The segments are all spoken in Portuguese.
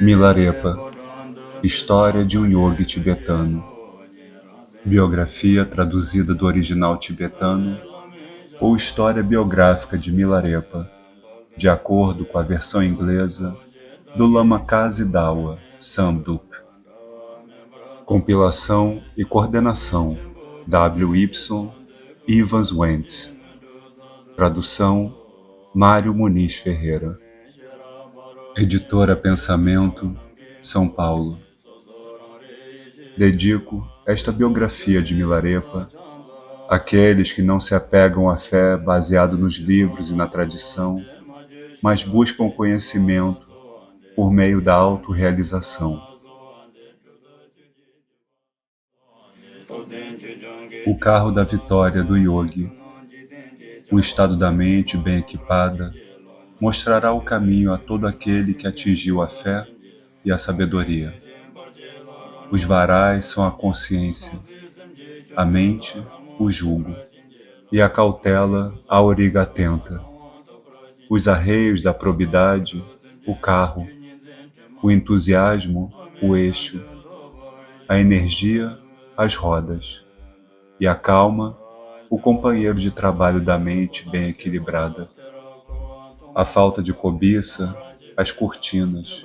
Milarepa, História de um Yogi tibetano. Biografia traduzida do original tibetano ou História biográfica de Milarepa, de acordo com a versão inglesa do Lama Kazi Dawa Samdup. Compilação e coordenação W.Y. Evans Wentz. Tradução Mário Muniz Ferreira. Editora Pensamento, São Paulo. Dedico esta biografia de Milarepa àqueles que não se apegam à fé baseado nos livros e na tradição, mas buscam conhecimento por meio da autorrealização. O carro da vitória do yogi, o estado da mente bem equipada, mostrará o caminho a todo aquele que atingiu a fé e a sabedoria. Os varais são a consciência, a mente, o jugo, e a cautela, a auriga atenta. Os arreios da probidade, o carro, o entusiasmo, o eixo, a energia, as rodas, e a calma, o companheiro de trabalho da mente bem equilibrada. A falta de cobiça, as cortinas.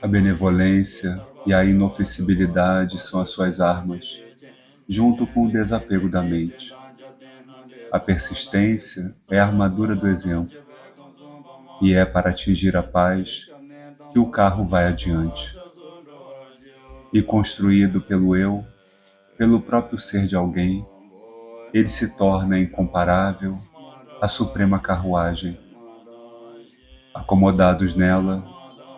A benevolência e a inofensibilidade são as suas armas, junto com o desapego da mente. A persistência é a armadura do exemplo, e é para atingir a paz que o carro vai adiante. E construído pelo eu, pelo próprio ser de alguém, ele se torna incomparável, a suprema carruagem. Acomodados nela,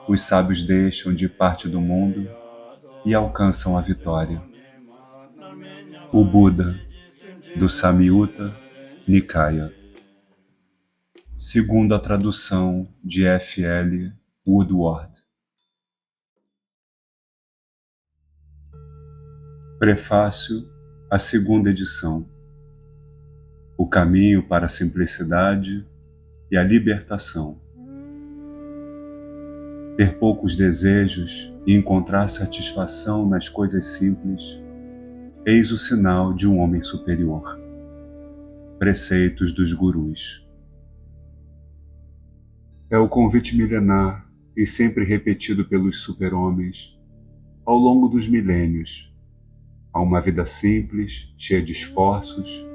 os sábios deixam de parte do mundo e alcançam a vitória. O Buda, do Samyutta Nikaya. Segundo a tradução de F. L. Woodward. Prefácio à segunda edição. O caminho para a simplicidade e a libertação. Ter poucos desejos e encontrar satisfação nas coisas simples, eis o sinal de um homem superior. Preceitos dos gurus. É o convite milenar e sempre repetido pelos super-homens ao longo dos milênios a uma vida simples, cheia de esforços,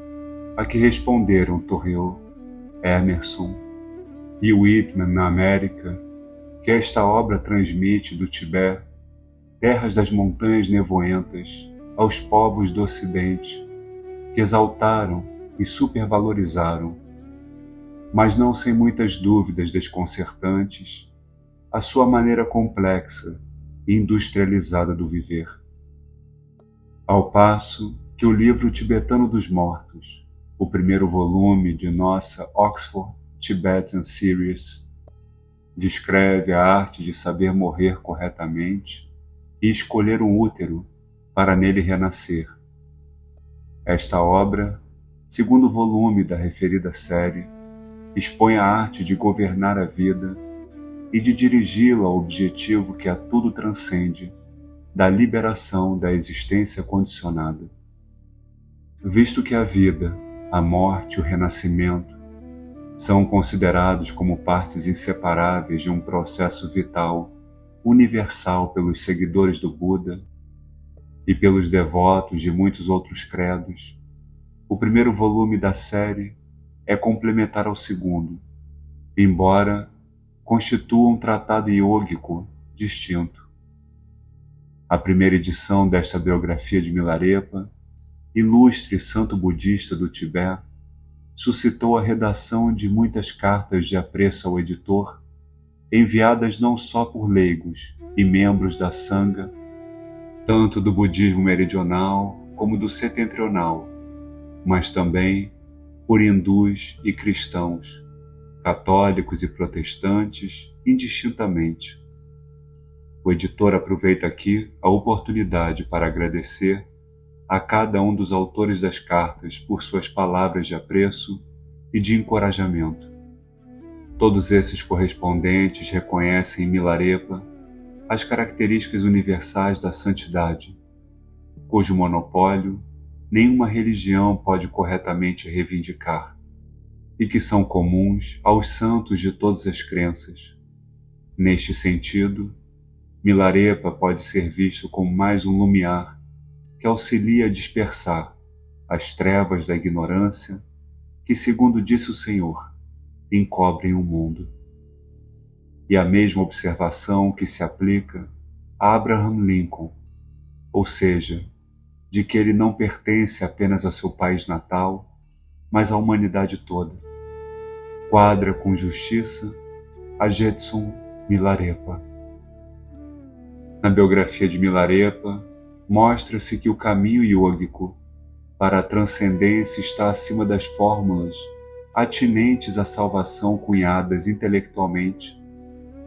a que responderam Thoreau, Emerson e Whitman na América, que esta obra transmite do Tibete, terras das montanhas nevoentas, aos povos do Ocidente, que exaltaram e supervalorizaram, mas não sem muitas dúvidas desconcertantes, a sua maneira complexa e industrializada do viver. Ao passo que o livro Tibetano dos Mortos, o primeiro volume de nossa Oxford Tibetan Series, descreve a arte de saber morrer corretamente e escolher um útero para nele renascer. Esta obra, segundo volume da referida série, expõe a arte de governar a vida e de dirigi-la ao objetivo que a tudo transcende, da liberação da existência condicionada. Visto que a vida, a morte e o renascimento são considerados como partes inseparáveis de um processo vital universal pelos seguidores do Buda e pelos devotos de muitos outros credos, o primeiro volume da série é complementar ao segundo, embora constitua um tratado iógico distinto. A primeira edição desta biografia de Milarepa, ilustre santo budista do Tibete, suscitou a redação de muitas cartas de apreço ao editor, enviadas não só por leigos e membros da Sangha, tanto do budismo meridional como do setentrional, mas também por hindus e cristãos, católicos e protestantes, indistintamente. O editor aproveita aqui a oportunidade para agradecer a cada um dos autores das cartas por suas palavras de apreço e de encorajamento. Todos esses correspondentes reconhecem em Milarepa as características universais da santidade, cujo monopólio nenhuma religião pode corretamente reivindicar, e que são comuns aos santos de todas as crenças. Neste sentido, Milarepa pode ser visto como mais um lumiar que auxilia a dispersar as trevas da ignorância que, segundo disse o Senhor, encobrem o mundo. E a mesma observação que se aplica a Abraham Lincoln, ou seja, de que ele não pertence apenas a seu país natal, mas à humanidade toda, quadra com justiça a Jetson Milarepa. Na biografia de Milarepa, mostra-se que o caminho yógico para a transcendência está acima das fórmulas atinentes à salvação cunhadas intelectualmente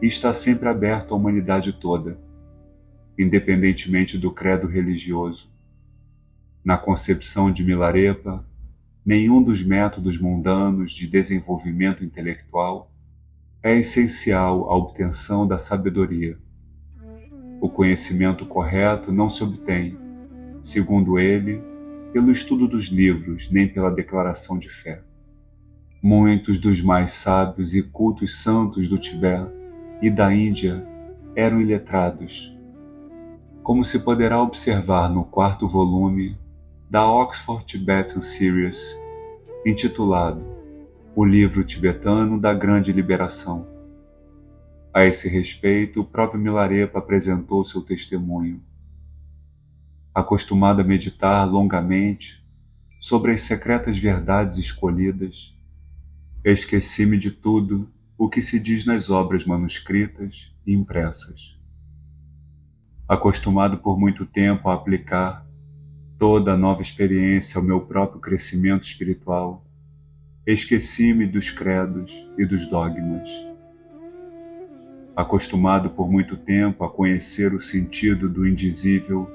e está sempre aberto à humanidade toda, independentemente do credo religioso. Na concepção de Milarepa, nenhum dos métodos mundanos de desenvolvimento intelectual é essencial à obtenção da sabedoria. O conhecimento correto não se obtém, segundo ele, pelo estudo dos livros, nem pela declaração de fé. Muitos dos mais sábios e cultos santos do Tibete e da Índia eram iletrados, como se poderá observar no 4º volume da Oxford Tibetan Series, intitulado O Livro Tibetano da Grande Liberação. A esse respeito, o próprio Milarepa apresentou seu testemunho. Acostumado a meditar longamente sobre as secretas verdades escolhidas, esqueci-me de tudo o que se diz nas obras manuscritas e impressas. Acostumado por muito tempo a aplicar toda a nova experiência ao meu próprio crescimento espiritual, esqueci-me dos credos e dos dogmas. Acostumado por muito tempo a conhecer o sentido do indizível,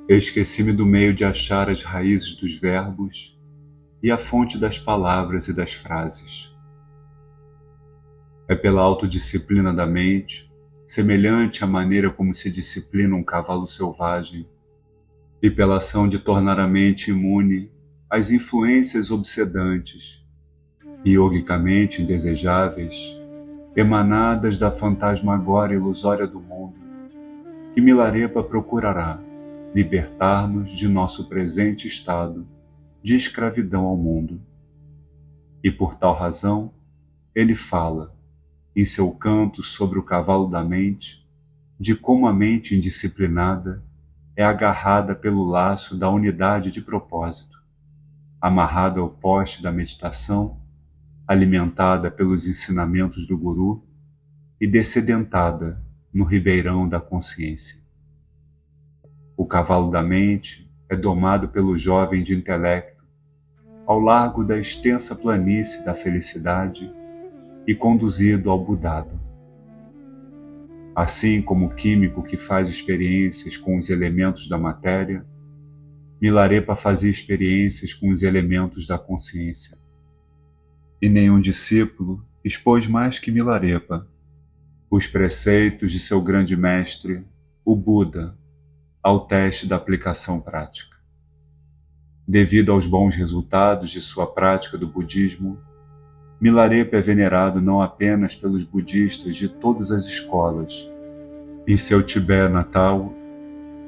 esqueci-me do meio de achar as raízes dos verbos e a fonte das palavras e das frases. É pela autodisciplina da mente, semelhante à maneira como se disciplina um cavalo selvagem, e pela ação de tornar a mente imune às influências obsedantes e yogicamente indesejáveis, emanadas da fantasmagória ilusória do mundo, que Milarepa procurará libertar-nos de nosso presente estado de escravidão ao mundo. E por tal razão, ele fala, em seu canto sobre o cavalo da mente, de como a mente indisciplinada é agarrada pelo laço da unidade de propósito, amarrada ao poste da meditação, alimentada pelos ensinamentos do Guru e descedentada no ribeirão da consciência. O cavalo da mente é domado pelo jovem de intelecto ao largo da extensa planície da felicidade e conduzido ao Budado. Assim como o químico que faz experiências com os elementos da matéria, Milarepa fazia experiências com os elementos da consciência. E nenhum discípulo expôs mais que Milarepa os preceitos de seu grande mestre, o Buda, ao teste da aplicação prática. Devido aos bons resultados de sua prática do budismo, Milarepa é venerado não apenas pelos budistas de todas as escolas, em seu Tibete natal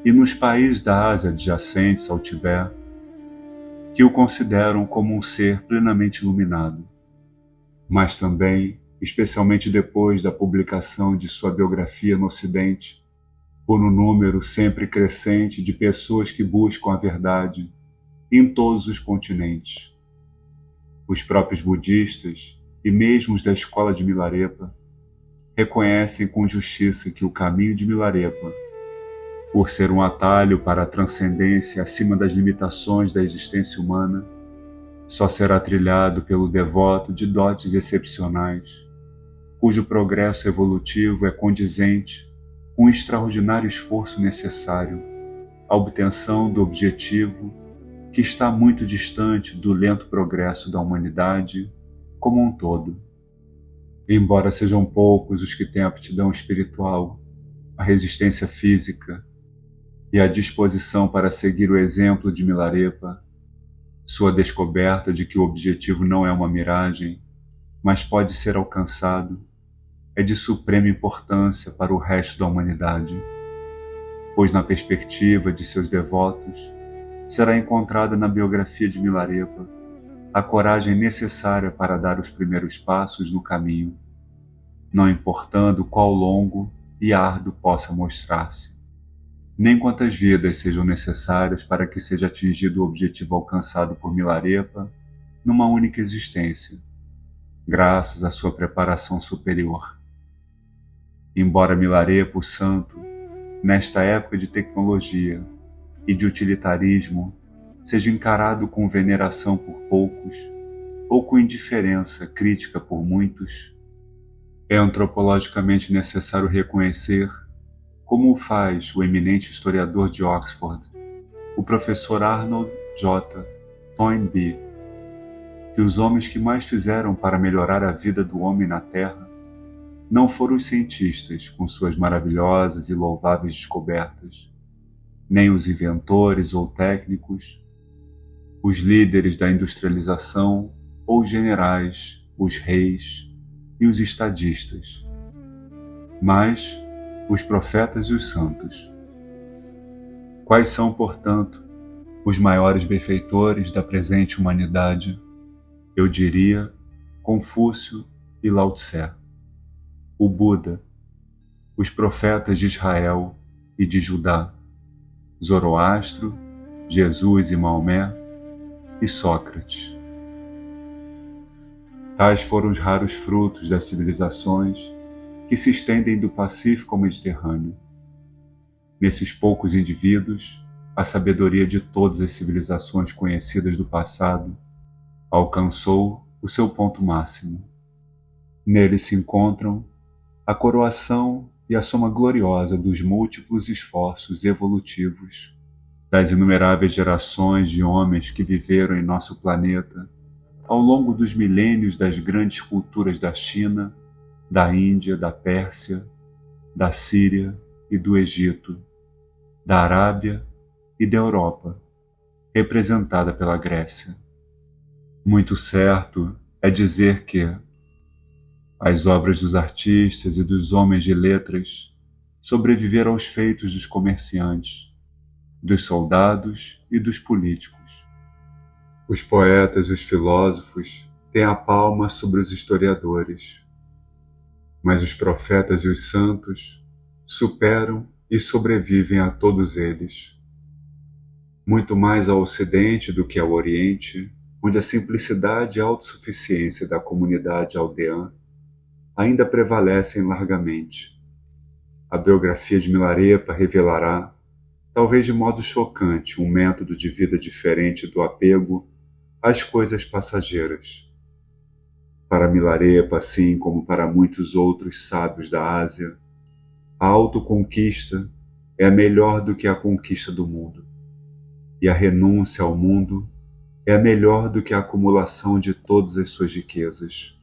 e nos países da Ásia adjacentes ao Tibete, que o consideram como um ser plenamente iluminado, mas também, especialmente depois da publicação de sua biografia no Ocidente, por um número sempre crescente de pessoas que buscam a verdade em todos os continentes. Os próprios budistas, e mesmo os da escola de Milarepa, reconhecem com justiça que o caminho de Milarepa, por ser um atalho para a transcendência acima das limitações da existência humana, só será trilhado pelo devoto de dotes excepcionais, cujo progresso evolutivo é condizente com o extraordinário esforço necessário à obtenção do objetivo que está muito distante do lento progresso da humanidade como um todo. Embora sejam poucos os que têm aptidão espiritual, a resistência física e a disposição para seguir o exemplo de Milarepa, sua descoberta de que o objetivo não é uma miragem, mas pode ser alcançado, é de suprema importância para o resto da humanidade, pois na perspectiva de seus devotos, será encontrada na biografia de Milarepa a coragem necessária para dar os primeiros passos no caminho, não importando qual longo e árduo possa mostrar-se, nem quantas vidas sejam necessárias para que seja atingido o objetivo alcançado por Milarepa numa única existência, graças à sua preparação superior. Embora Milarepa, o santo, nesta época de tecnologia e de utilitarismo, seja encarado com veneração por poucos ou com indiferença crítica por muitos, é antropologicamente necessário reconhecer, como o faz o eminente historiador de Oxford, o professor Arnold J. Toynbee, que os homens que mais fizeram para melhorar a vida do homem na Terra não foram os cientistas com suas maravilhosas e louváveis descobertas, nem os inventores ou técnicos, os líderes da industrialização ou os generais, os reis e os estadistas, mas os profetas e os santos. Quais são, portanto, os maiores benfeitores da presente humanidade? Eu diria Confúcio e Lao Tse, o Buda, os profetas de Israel e de Judá, Zoroastro, Jesus e Maomé e Sócrates. Tais foram os raros frutos das civilizações que se estendem do Pacífico ao Mediterrâneo. Nesses poucos indivíduos, a sabedoria de todas as civilizações conhecidas do passado alcançou o seu ponto máximo. Neles se encontram a coroação e a soma gloriosa dos múltiplos esforços evolutivos das inumeráveis gerações de homens que viveram em nosso planeta ao longo dos milênios das grandes culturas da China, da Índia, da Pérsia, da Síria e do Egito, da Arábia e da Europa, representada pela Grécia. Muito certo é dizer que as obras dos artistas e dos homens de letras sobreviveram aos feitos dos comerciantes, dos soldados e dos políticos. Os poetas e os filósofos têm a palma sobre os historiadores, mas os profetas e os santos superam e sobrevivem a todos eles. Muito mais ao Ocidente do que ao Oriente, onde a simplicidade e a autossuficiência da comunidade aldeã ainda prevalecem largamente. A biografia de Milarepa revelará, talvez de modo chocante, um método de vida diferente do apego às coisas passageiras. Para Milarepa, assim como para muitos outros sábios da Ásia, a autoconquista é melhor do que a conquista do mundo, e a renúncia ao mundo é melhor do que a acumulação de todas as suas riquezas.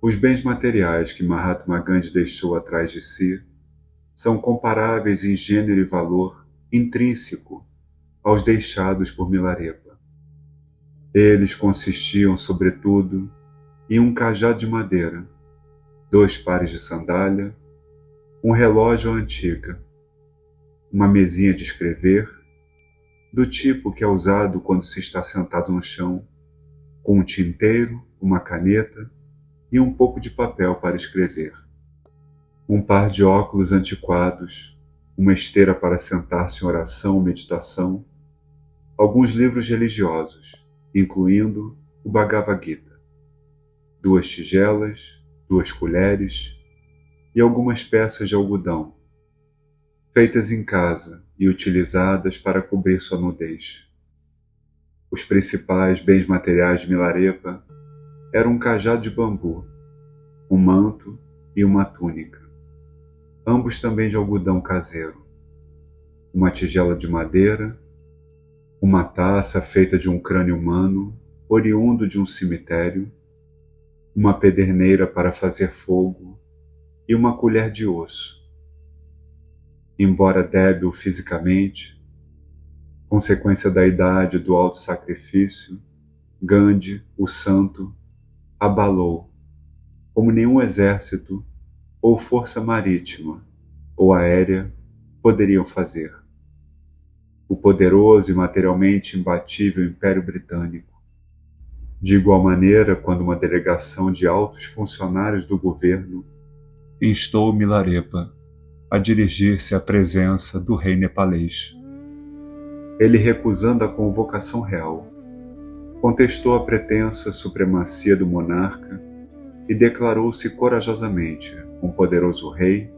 Os bens materiais que Mahatma Gandhi deixou atrás de si são comparáveis em gênero e valor intrínseco aos deixados por Milarepa. Eles consistiam, sobretudo, em um cajado de madeira, 2 pares de sandália, um relógio à antiga, uma mesinha de escrever, do tipo que é usado quando se está sentado no chão, com um tinteiro, uma caneta e um pouco de papel para escrever. Um par de óculos antiquados, uma esteira para sentar-se em oração ou meditação, alguns livros religiosos, incluindo o Bhagavad Gita, 2 tigelas, 2 colheres e algumas peças de algodão, feitas em casa e utilizadas para cobrir sua nudez. Os principais bens materiais de Milarepa eram um cajado de bambu, um manto e uma túnica, ambos também de algodão caseiro, uma tigela de madeira, uma taça feita de um crânio humano, oriundo de um cemitério, uma pederneira para fazer fogo e uma colher de osso. Embora débil fisicamente, consequência da idade e do alto sacrifício, Gandhi, o santo, abalou, como nenhum exército ou força marítima ou aérea poderiam fazer, o poderoso e materialmente imbatível Império Britânico. De igual maneira, quando uma delegação de altos funcionários do governo instou Milarepa a dirigir-se à presença do rei nepalês, ele, recusando a convocação real, contestou a pretensa supremacia do monarca e declarou-se corajosamente um poderoso rei,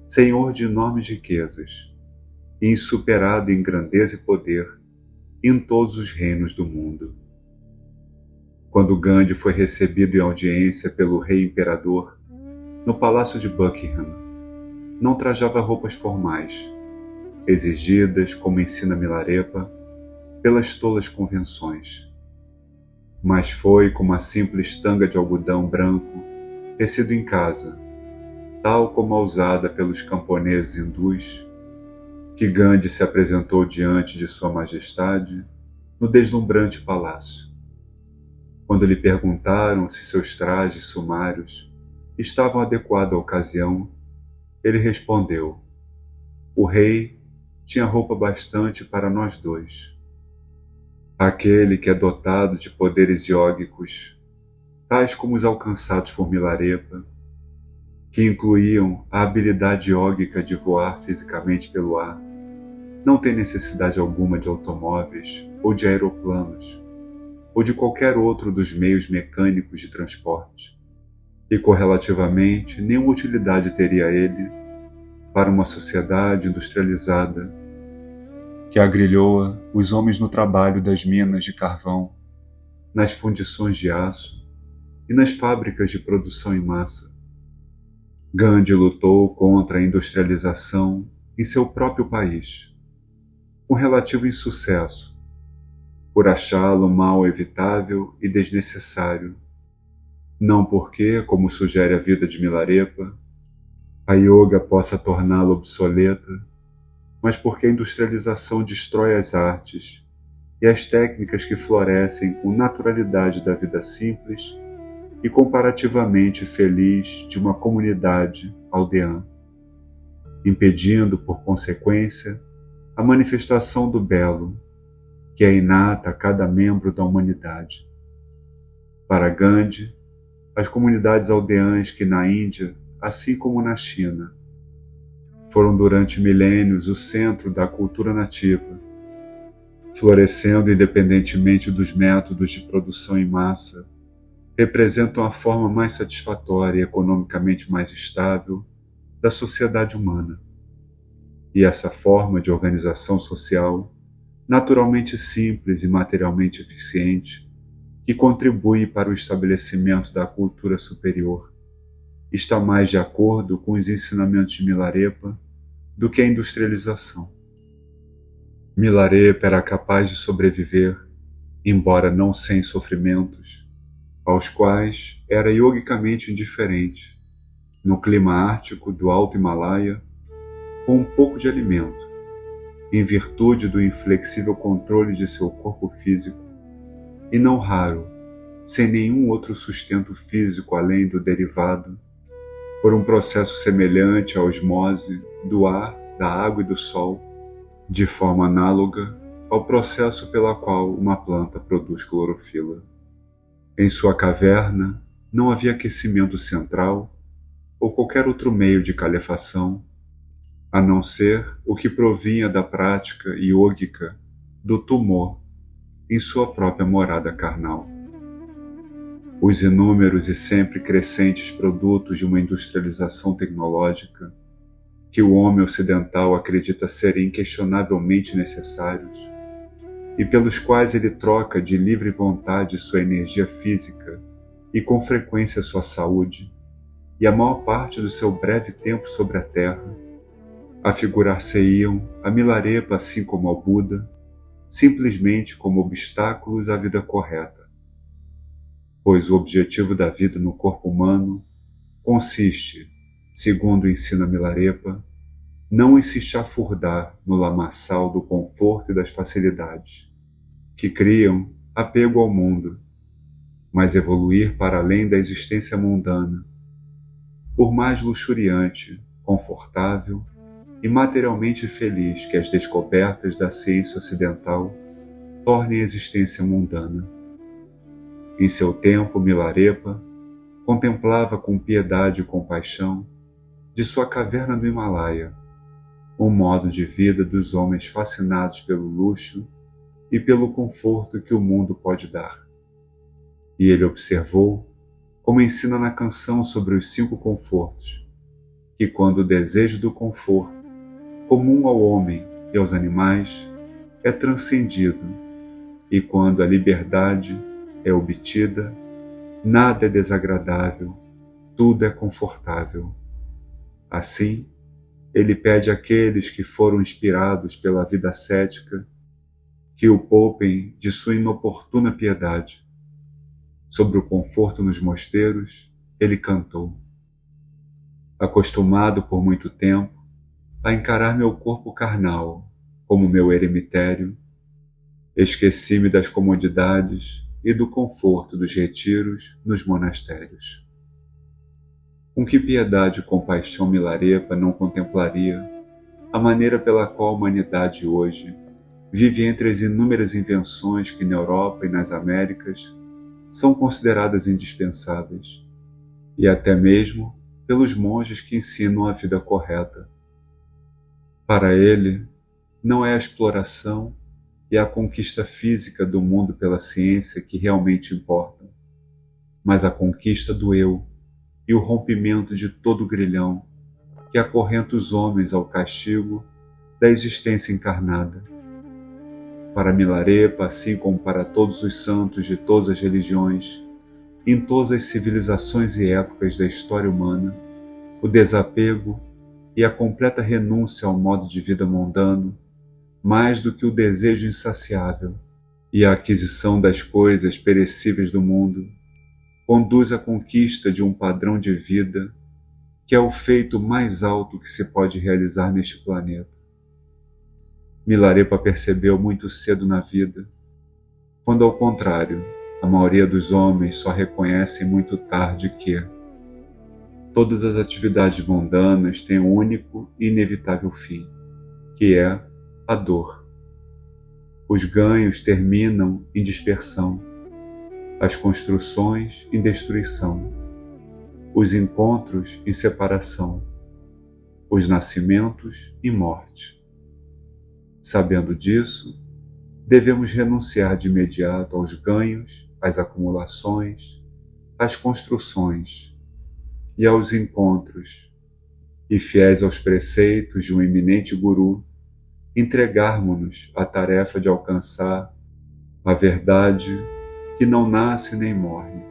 senhor de enormes riquezas, e insuperado em grandeza e poder em todos os reinos do mundo. Quando Gandhi foi recebido em audiência pelo rei imperador no palácio de Buckingham, não trajava roupas formais, exigidas, como ensina Milarepa, pelas tolas convenções, mas foi com uma simples tanga de algodão branco tecido em casa, tal como a usada pelos camponeses hindus, que Gandhi se apresentou diante de Sua Majestade no deslumbrante palácio. Quando lhe perguntaram se seus trajes sumários estavam adequados à ocasião, ele respondeu: o rei tinha roupa bastante para nós dois. Aquele que é dotado de poderes iógicos, tais como os alcançados por Milarepa, que incluíam a habilidade iógica de voar fisicamente pelo ar, não tem necessidade alguma de automóveis ou de aeroplanos, ou de qualquer outro dos meios mecânicos de transporte, e correlativamente nenhuma utilidade teria ele para uma sociedade industrializada que agrilhoa os homens no trabalho das minas de carvão, nas fundições de aço e nas fábricas de produção em massa. Gandhi lutou contra a industrialização em seu próprio país, com relativo insucesso, por achá-lo mal evitável e desnecessário, não porque, como sugere a vida de Milarepa, a yoga possa torná-lo obsoleta, mas porque a industrialização destrói as artes e as técnicas que florescem com naturalidade da vida simples e comparativamente feliz de uma comunidade aldeã, impedindo, por consequência, a manifestação do belo, que é inata a cada membro da humanidade. Para Gandhi, as comunidades aldeãs que na Índia, assim como na China, foram durante milênios o centro da cultura nativa, florescendo independentemente dos métodos de produção em massa, representam a forma mais satisfatória e economicamente mais estável da sociedade humana. E essa forma de organização social, naturalmente simples e materialmente eficiente, que contribui para o estabelecimento da cultura superior, está mais de acordo com os ensinamentos de Milarepa do que a industrialização. Milarepa era capaz de sobreviver, embora não sem sofrimentos, aos quais era yogicamente indiferente, no clima ártico do Alto Himalaia, com um pouco de alimento, em virtude do inflexível controle de seu corpo físico, e não raro, sem nenhum outro sustento físico além do derivado, por um processo semelhante à osmose do ar, da água e do sol, de forma análoga ao processo pela qual uma planta produz clorofila. Em sua caverna não havia aquecimento central ou qualquer outro meio de calefação, a não ser o que provinha da prática iógica do tumor em sua própria morada carnal. Os inúmeros e sempre crescentes produtos de uma industrialização tecnológica, que o homem ocidental acredita serem inquestionavelmente necessários, e pelos quais ele troca de livre vontade sua energia física e com frequência sua saúde, e a maior parte do seu breve tempo sobre a terra, afigurar-se-iam a Milarepa assim como ao Buda, simplesmente como obstáculos à vida correta. pois o objetivo da vida no corpo humano consiste, segundo ensina Milarepa, não em se chafurdar no lamaçal do conforto e das facilidades, que criam apego ao mundo, mas evoluir para além da existência mundana, por mais luxuriante, confortável e materialmente feliz que as descobertas da ciência ocidental tornem a existência mundana. Em seu tempo, Milarepa contemplava com piedade e compaixão, de sua caverna do Himalaia, um modo de vida dos homens fascinados pelo luxo e pelo conforto que o mundo pode dar. E ele observou, como ensina na canção sobre os 5 confortos, que quando o desejo do conforto, comum ao homem e aos animais, é transcendido, e quando a liberdade é obtida, nada é desagradável, tudo é confortável. Assim, ele pede àqueles que foram inspirados pela vida ascética que o poupem de sua inoportuna piedade. Sobre o conforto nos mosteiros, ele cantou: acostumado por muito tempo a encarar meu corpo carnal como meu eremitério, esqueci-me das comodidades e do conforto dos retiros nos monastérios. Com que piedade e compaixão Milarepa não contemplaria a maneira pela qual a humanidade hoje vive entre as inúmeras invenções que na Europa e nas Américas são consideradas indispensáveis, e até mesmo pelos monges que ensinam a vida correta. Para ele, não é a exploração e a conquista física do mundo pela ciência que realmente importam, mas a conquista do eu e o rompimento de todo o grilhão que acorrenta os homens ao castigo da existência encarnada. Para Milarepa, assim como para todos os santos de todas as religiões, em todas as civilizações e épocas da história humana, o desapego e a completa renúncia ao modo de vida mundano, mais do que o desejo insaciável e a aquisição das coisas perecíveis do mundo, conduz à conquista de um padrão de vida que é o feito mais alto que se pode realizar neste planeta. Milarepa percebeu muito cedo na vida, quando ao contrário, a maioria dos homens só reconhecem muito tarde que todas as atividades mundanas têm um único e inevitável fim, que é a dor. Os ganhos terminam em dispersão, as construções em destruição, os encontros em separação, os nascimentos em morte. Sabendo disso, devemos renunciar de imediato aos ganhos, às acumulações, às construções e aos encontros, e fiéis aos preceitos de um eminente guru, entregarmos-nos à tarefa de alcançar a verdade que não nasce nem morre.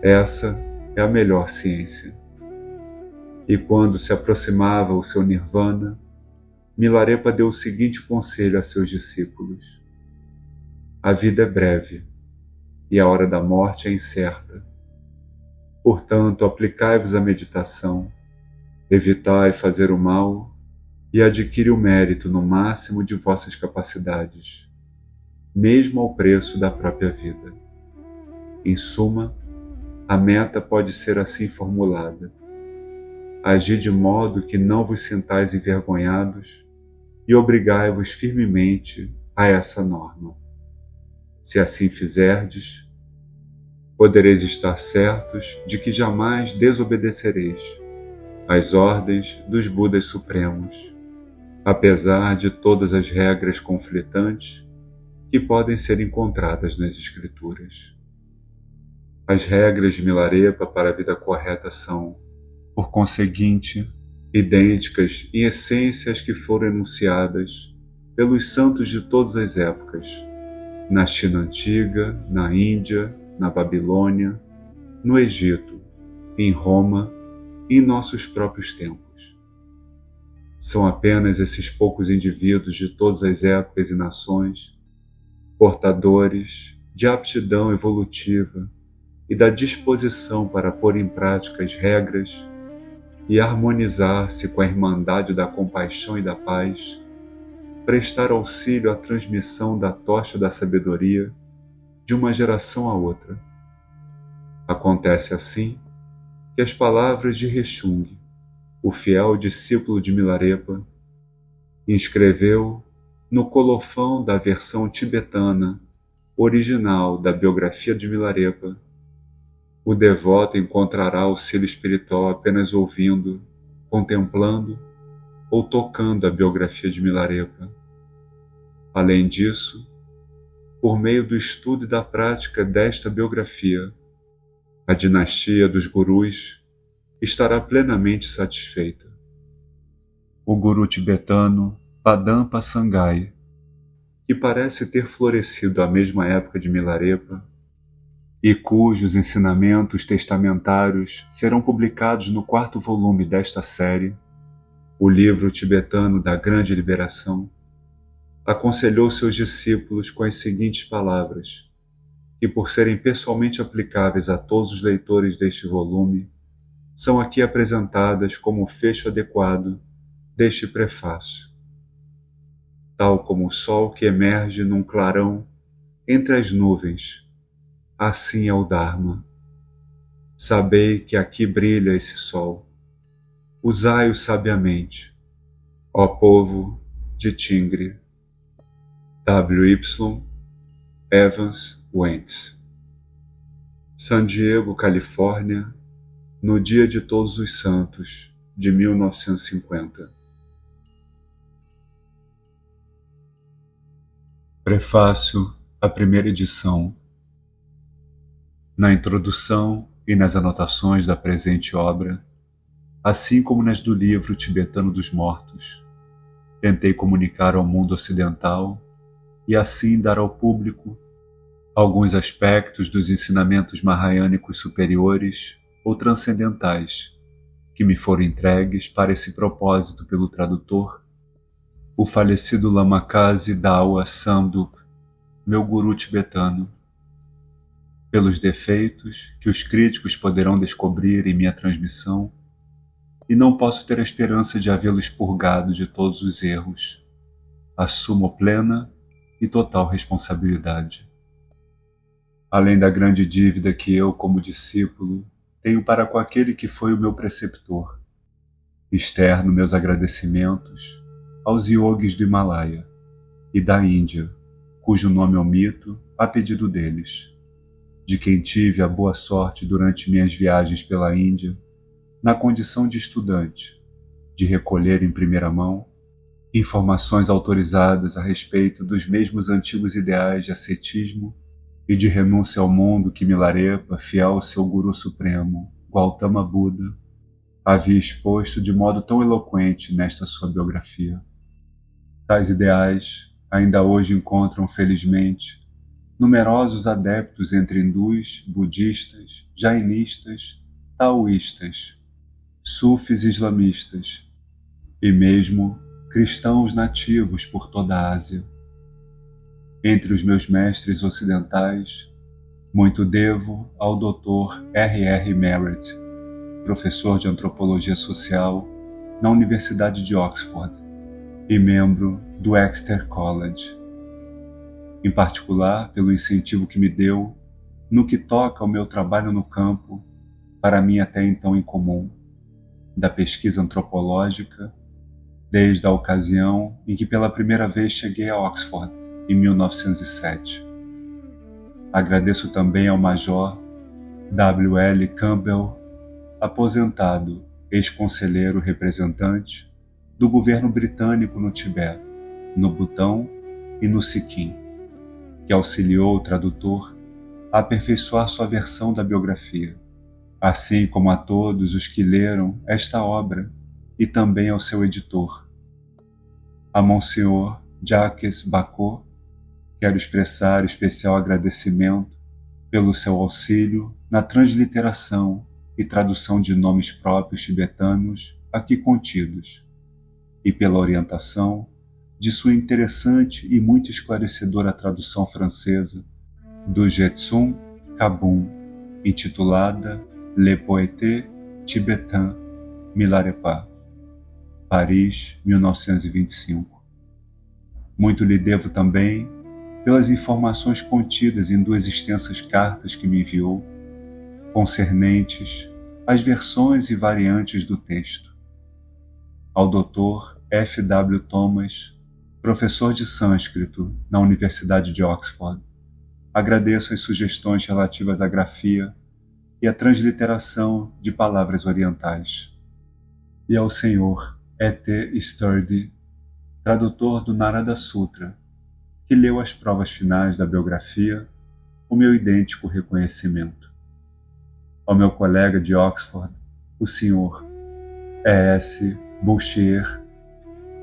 Essa é a melhor ciência. E quando se aproximava o seu nirvana, Milarepa deu o seguinte conselho a seus discípulos: a vida é breve e a hora da morte é incerta. Portanto, aplicai-vos à meditação, evitai fazer o mal e adquire o mérito no máximo de vossas capacidades, mesmo ao preço da própria vida. Em suma, a meta pode ser assim formulada: agir de modo que não vos sintais envergonhados e obrigai-vos firmemente a essa norma. Se assim fizerdes, podereis estar certos de que jamais desobedecereis às ordens dos Budas Supremos, apesar de todas as regras conflitantes que podem ser encontradas nas Escrituras. As regras de Milarepa para a vida correta são, por conseguinte, idênticas em essência às que foram enunciadas pelos santos de todas as épocas, na China antiga, na Índia, na Babilônia, no Egito, em Roma e em nossos próprios tempos. São apenas esses poucos indivíduos de todas as épocas e nações, portadores de aptidão evolutiva e da disposição para pôr em prática as regras e harmonizar-se com a irmandade da compaixão e da paz, prestar auxílio à transmissão da tocha da sabedoria de uma geração a outra. Acontece assim que as palavras de Rechung, o fiel discípulo de Milarepa, inscreveu no colofão da versão tibetana original da biografia de Milarepa: o devoto encontrará auxílio espiritual apenas ouvindo, contemplando ou tocando a biografia de Milarepa. Além disso, por meio do estudo e da prática desta biografia, a dinastia dos gurus estará plenamente satisfeita. O guru tibetano Padampa Sanghai, que parece ter florescido à mesma época de Milarepa, e cujos ensinamentos testamentários serão publicados no 4º volume desta série, o livro tibetano da Grande Liberação, aconselhou seus discípulos com as seguintes palavras, que, por serem pessoalmente aplicáveis a todos os leitores deste volume, são aqui apresentadas como o fecho adequado deste prefácio. Tal como o sol que emerge num clarão entre as nuvens, assim é o Dharma. Sabei que aqui brilha esse sol. Usai-o sabiamente, ó povo de Tingre. W. Evans Wentz. San Diego, Califórnia, no Dia de Todos os Santos, de 1950. Prefácio à primeira edição. Na introdução e nas anotações da presente obra, assim como nas do livro tibetano dos mortos, tentei comunicar ao mundo ocidental e assim dar ao público alguns aspectos dos ensinamentos mahayânicos superiores ou transcendentais que me foram entregues para esse propósito pelo tradutor, o falecido Lama Kazi Dawa Samdup, meu guru tibetano. Pelos defeitos que os críticos poderão descobrir em minha transmissão, e não posso ter a esperança de havê-lo expurgado de todos os erros, assumo plena e total responsabilidade. Além da grande dívida que eu, como discípulo, tenho para com aquele que foi o meu preceptor, externo meus agradecimentos aos yogis do Himalaia e da Índia, cujo nome omito a pedido deles, de quem tive a boa sorte durante minhas viagens pela Índia, na condição de estudante, de recolher em primeira mão informações autorizadas a respeito dos mesmos antigos ideais de ascetismo e de renúncia ao mundo que Milarepa, fiel ao seu Guru Supremo, Gautama Buda, havia exposto de modo tão eloquente nesta sua biografia. Tais ideais ainda hoje encontram, felizmente, numerosos adeptos entre hindus, budistas, jainistas, taoístas, sufis islamistas e mesmo cristãos nativos por toda a Ásia. Entre os meus mestres ocidentais, muito devo ao Dr. R.R. Merritt, professor de antropologia social na Universidade de Oxford e membro do Exeter College. Em particular, pelo incentivo que me deu no que toca ao meu trabalho no campo, para mim até então incomum, da pesquisa antropológica, desde a ocasião em que pela primeira vez cheguei a Oxford, em 1907. Agradeço também ao Major W. L. Campbell, aposentado, ex-conselheiro representante do governo britânico no Tibete, no Butão e no Sikkim, que auxiliou o tradutor a aperfeiçoar sua versão da biografia, assim como a todos os que leram esta obra e também ao seu editor. A Monsenhor Jacques Bacot, quero expressar especial agradecimento pelo seu auxílio na transliteração e tradução de nomes próprios tibetanos aqui contidos, e pela orientação de sua interessante e muito esclarecedora tradução francesa do Jetsun Kabun intitulada Le Poète Tibétain Milarepa, Paris, 1925. Muito lhe devo também pelas informações contidas em 2 extensas cartas que me enviou, concernentes às versões e variantes do texto. Ao Dr. F. W. Thomas, professor de sânscrito na Universidade de Oxford, agradeço as sugestões relativas à grafia e à transliteração de palavras orientais. E ao Sr. E.T. Sturdy, tradutor do Narada Sutra, que leu as provas finais da biografia, o meu idêntico reconhecimento. Ao meu colega de Oxford, o Sr. E.S. Bouchier,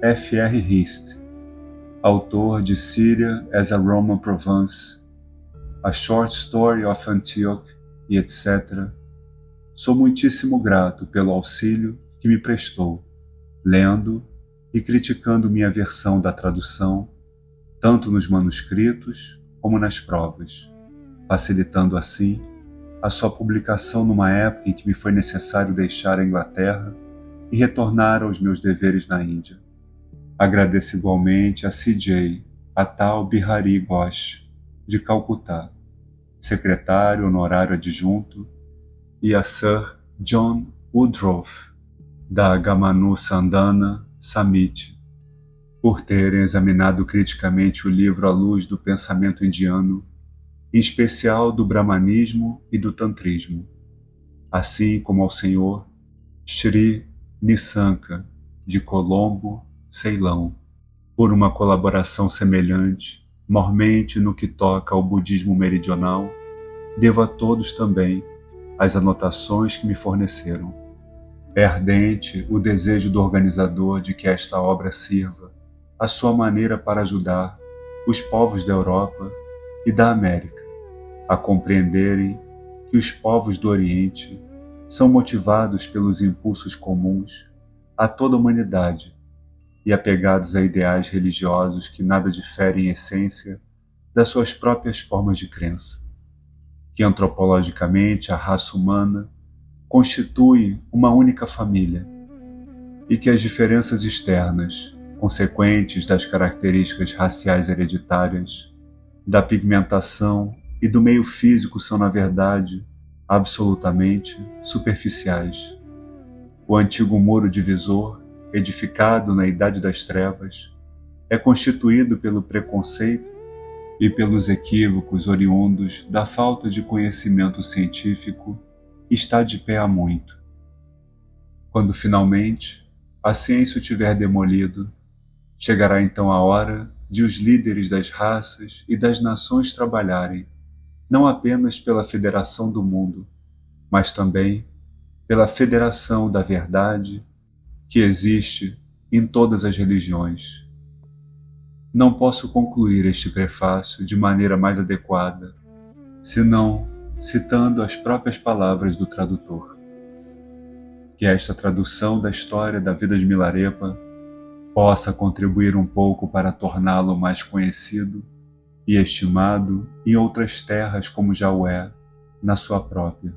F.R. Hist, autor de Syria as a Roman Province, A Short Story of Antioch e etc., sou muitíssimo grato pelo auxílio que me prestou, lendo e criticando minha versão da tradução, tanto nos manuscritos como nas provas, facilitando assim a sua publicação numa época em que me foi necessário deixar a Inglaterra e retornar aos meus deveres na Índia. Agradeço igualmente a C.J. Atal Bihari Ghosh, de Calcutá, secretário honorário adjunto, e a Sir John Woodroffe, da Gamanu Sandana Samiti, por terem examinado criticamente o livro à luz do pensamento indiano, em especial do brahmanismo e do tantrismo, assim como ao Sr. Shri Nissanka, de Colombo, Ceilão, por uma colaboração semelhante, mormente no que toca ao budismo meridional. Devo a todos também as anotações que me forneceram. É ardente o desejo do organizador de que esta obra sirva, à sua maneira, para ajudar os povos da Europa e da América a compreenderem que os povos do Oriente são motivados pelos impulsos comuns a toda a humanidade e apegados a ideais religiosos que nada diferem em essência das suas próprias formas de crença, que antropologicamente a raça humana constitui uma única família e que as diferenças externas, consequentes das características raciais hereditárias, da pigmentação e do meio físico, são, na verdade, absolutamente superficiais. O antigo muro divisor, edificado na Idade das Trevas, é constituído pelo preconceito e pelos equívocos oriundos da falta de conhecimento científico e está de pé há muito. Quando finalmente a ciência o tiver demolido, chegará então a hora de os líderes das raças e das nações trabalharem, não apenas pela federação do mundo, mas também pela federação da verdade que existe em todas as religiões. Não posso concluir este prefácio de maneira mais adequada, senão citando as próprias palavras do tradutor. Que esta tradução da história da vida de Milarepa possa contribuir um pouco para torná-lo mais conhecido e estimado em outras terras como já o é na sua própria.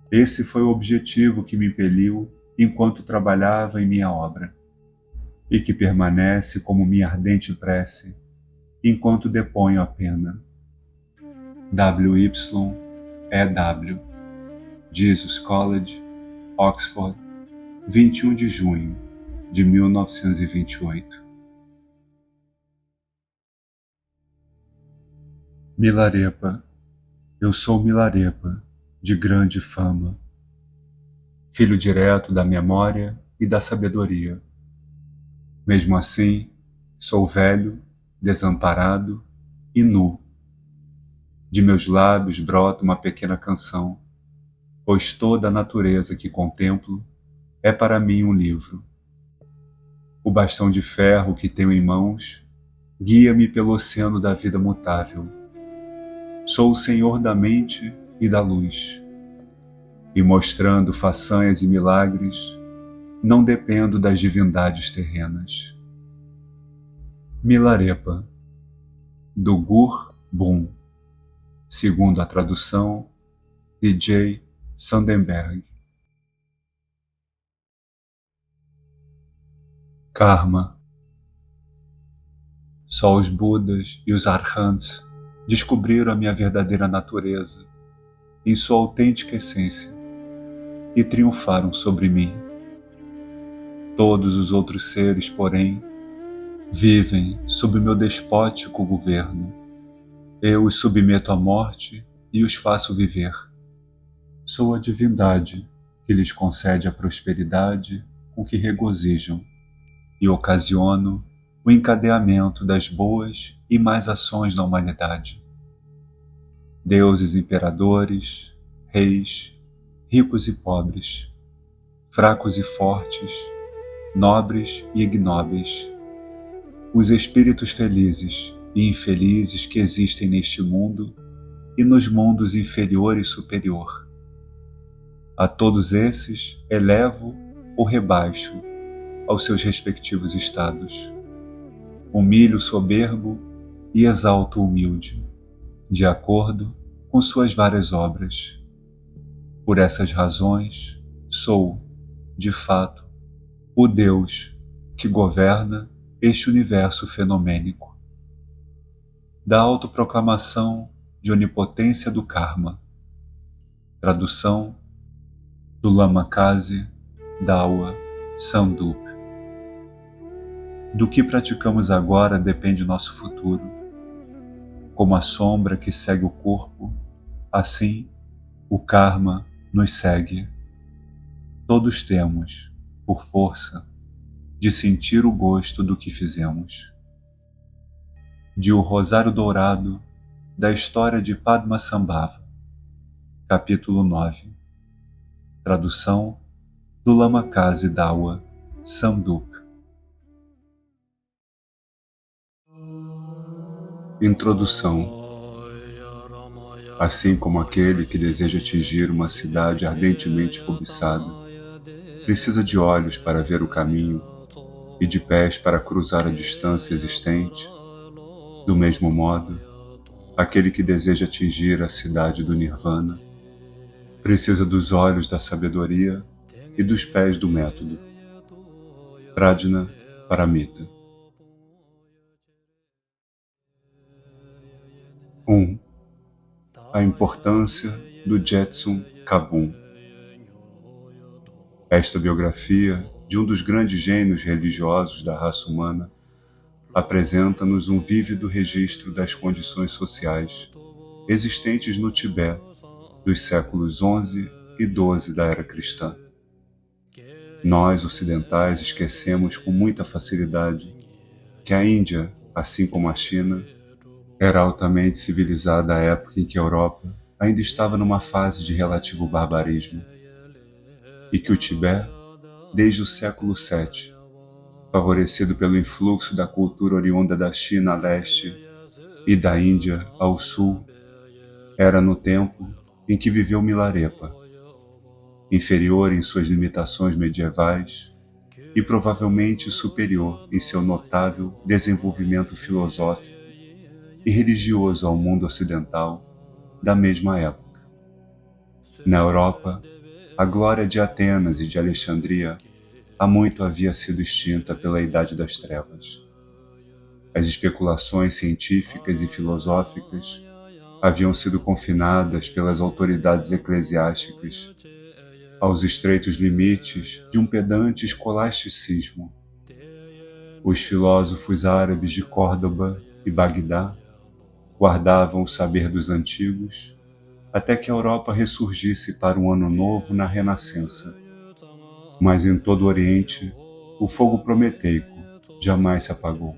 Esse foi o objetivo que me impeliu enquanto trabalhava em minha obra, e que permanece como minha ardente prece enquanto deponho a pena. W.Y.E.W. Jesus College, Oxford, 21 de junho de 1928. Milarepa, eu sou Milarepa, de grande fama, filho direto da memória e da sabedoria. Mesmo assim, sou velho, desamparado e nu. De meus lábios brota uma pequena canção, pois toda a natureza que contemplo é para mim um livro. O bastão de ferro que tenho em mãos guia-me pelo oceano da vida mutável. Sou o senhor da mente e da luz, e mostrando façanhas e milagres, não dependo das divindades terrenas. Milarepa, do Gur Bum, segundo a tradução D.J. Sandberg. Karma. Só os Budas e os Arhants descobriram a minha verdadeira natureza, em sua autêntica essência, e triunfaram sobre mim. Todos os outros seres, porém, vivem sob meu despótico governo. Eu os submeto à morte e os faço viver. Sou a divindade que lhes concede a prosperidade com que regozijam e ocasiono o encadeamento das boas e más ações na humanidade. Deuses imperadores, reis, ricos e pobres, fracos e fortes, nobres e ignóbeis, os espíritos felizes e infelizes que existem neste mundo e nos mundos inferior e superior. A todos esses elevo ou rebaixo aos seus respectivos estados. Humilho o soberbo e exalto o humilde, de acordo com suas várias obras. Por essas razões, sou, de fato, o Deus que governa este universo fenomênico. Da autoproclamação de onipotência do karma. Tradução do Lama Kazi Dawa Samdup. Do que praticamos agora depende nosso futuro. Como a sombra que segue o corpo, assim o karma nos segue. Todos temos, por força, de sentir o gosto do que fizemos. De O Rosário Dourado da História de Padmasambhava, capítulo 9. Tradução do Lama Kazi Dawa Samdup. Introdução. Assim como aquele que deseja atingir uma cidade ardentemente cobiçada, precisa de olhos para ver o caminho e de pés para cruzar a distância existente, do mesmo modo, aquele que deseja atingir a cidade do Nirvana precisa dos olhos da sabedoria e dos pés do método. Prajna Paramita. 1. A importância do Jetsun Kabun. Esta biografia de um dos grandes gênios religiosos da raça humana apresenta-nos um vívido registro das condições sociais existentes no Tibete dos séculos XI e XII da era cristã. Nós, ocidentais, esquecemos com muita facilidade que a Índia, assim como a China, era altamente civilizada à época em que a Europa ainda estava numa fase de relativo barbarismo, e que o Tibete, desde o século VII, favorecido pelo influxo da cultura oriunda da China a leste e da Índia ao sul, era no tempo em que viveu Milarepa, inferior em suas limitações medievais e provavelmente superior em seu notável desenvolvimento filosófico e religioso ao mundo ocidental da mesma época. Na Europa, a glória de Atenas e de Alexandria há muito havia sido extinta pela Idade das Trevas. As especulações científicas e filosóficas haviam sido confinadas pelas autoridades eclesiásticas aos estreitos limites de um pedante escolasticismo. Os filósofos árabes de Córdoba e Bagdá guardavam o saber dos antigos até que a Europa ressurgisse para um ano novo na Renascença. Mas em todo o Oriente, o fogo prometeico jamais se apagou.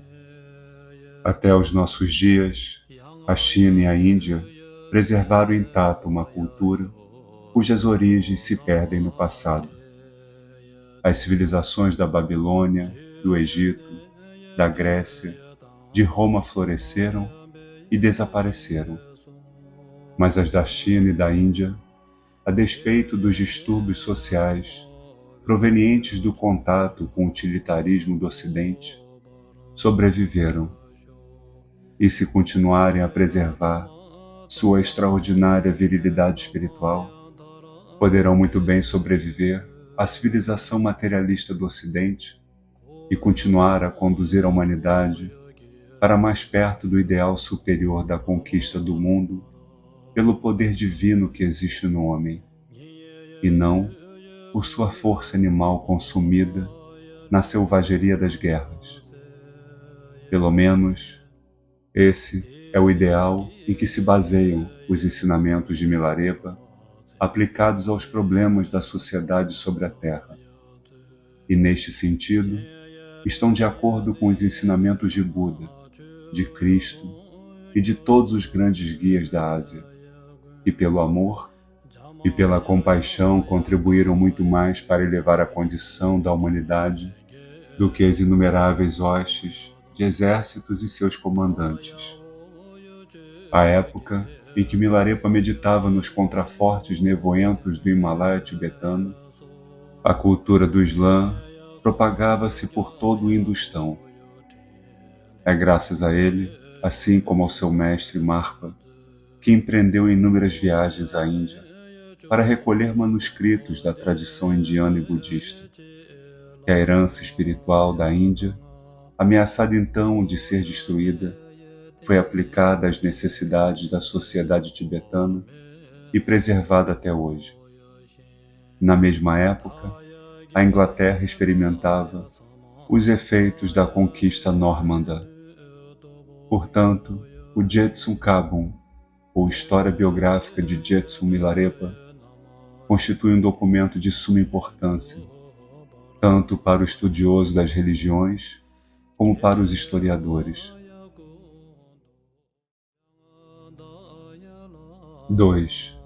Até os nossos dias, a China e a Índia preservaram intacta uma cultura cujas origens se perdem no passado. As civilizações da Babilônia, do Egito, da Grécia, de Roma floresceram e desapareceram. Mas as da China e da Índia, a despeito dos distúrbios sociais provenientes do contato com o utilitarismo do Ocidente, sobreviveram. E se continuarem a preservar, sua extraordinária virilidade espiritual, poderão muito bem sobreviver à civilização materialista do Ocidente e continuar a conduzir a humanidade para mais perto do ideal superior da conquista do mundo pelo poder divino que existe no homem, e não por sua força animal consumida na selvageria das guerras. Pelo menos, esse é o ideal em que se baseiam os ensinamentos de Milarepa aplicados aos problemas da sociedade sobre a Terra. E neste sentido, estão de acordo com os ensinamentos de Buda, de Cristo e de todos os grandes guias da Ásia, que pelo amor e pela compaixão contribuíram muito mais para elevar a condição da humanidade do que as inumeráveis hostes de exércitos e seus comandantes. A época em que Milarepa meditava nos contrafortes nevoentos do Himalaia tibetano, a cultura do Islã propagava-se por todo o Hindustão. É graças a ele, assim como ao seu mestre Marpa, que empreendeu inúmeras viagens à Índia para recolher manuscritos da tradição indiana e budista, que a herança espiritual da Índia, ameaçada então de ser destruída, foi aplicada às necessidades da sociedade tibetana e preservada até hoje. Na mesma época, a Inglaterra experimentava os efeitos da conquista nórmanda. Portanto, o Jetsun Kabun, ou História Biográfica de Jetsun Milarepa, constitui um documento de suma importância, tanto para o estudioso das religiões como para os historiadores. 2.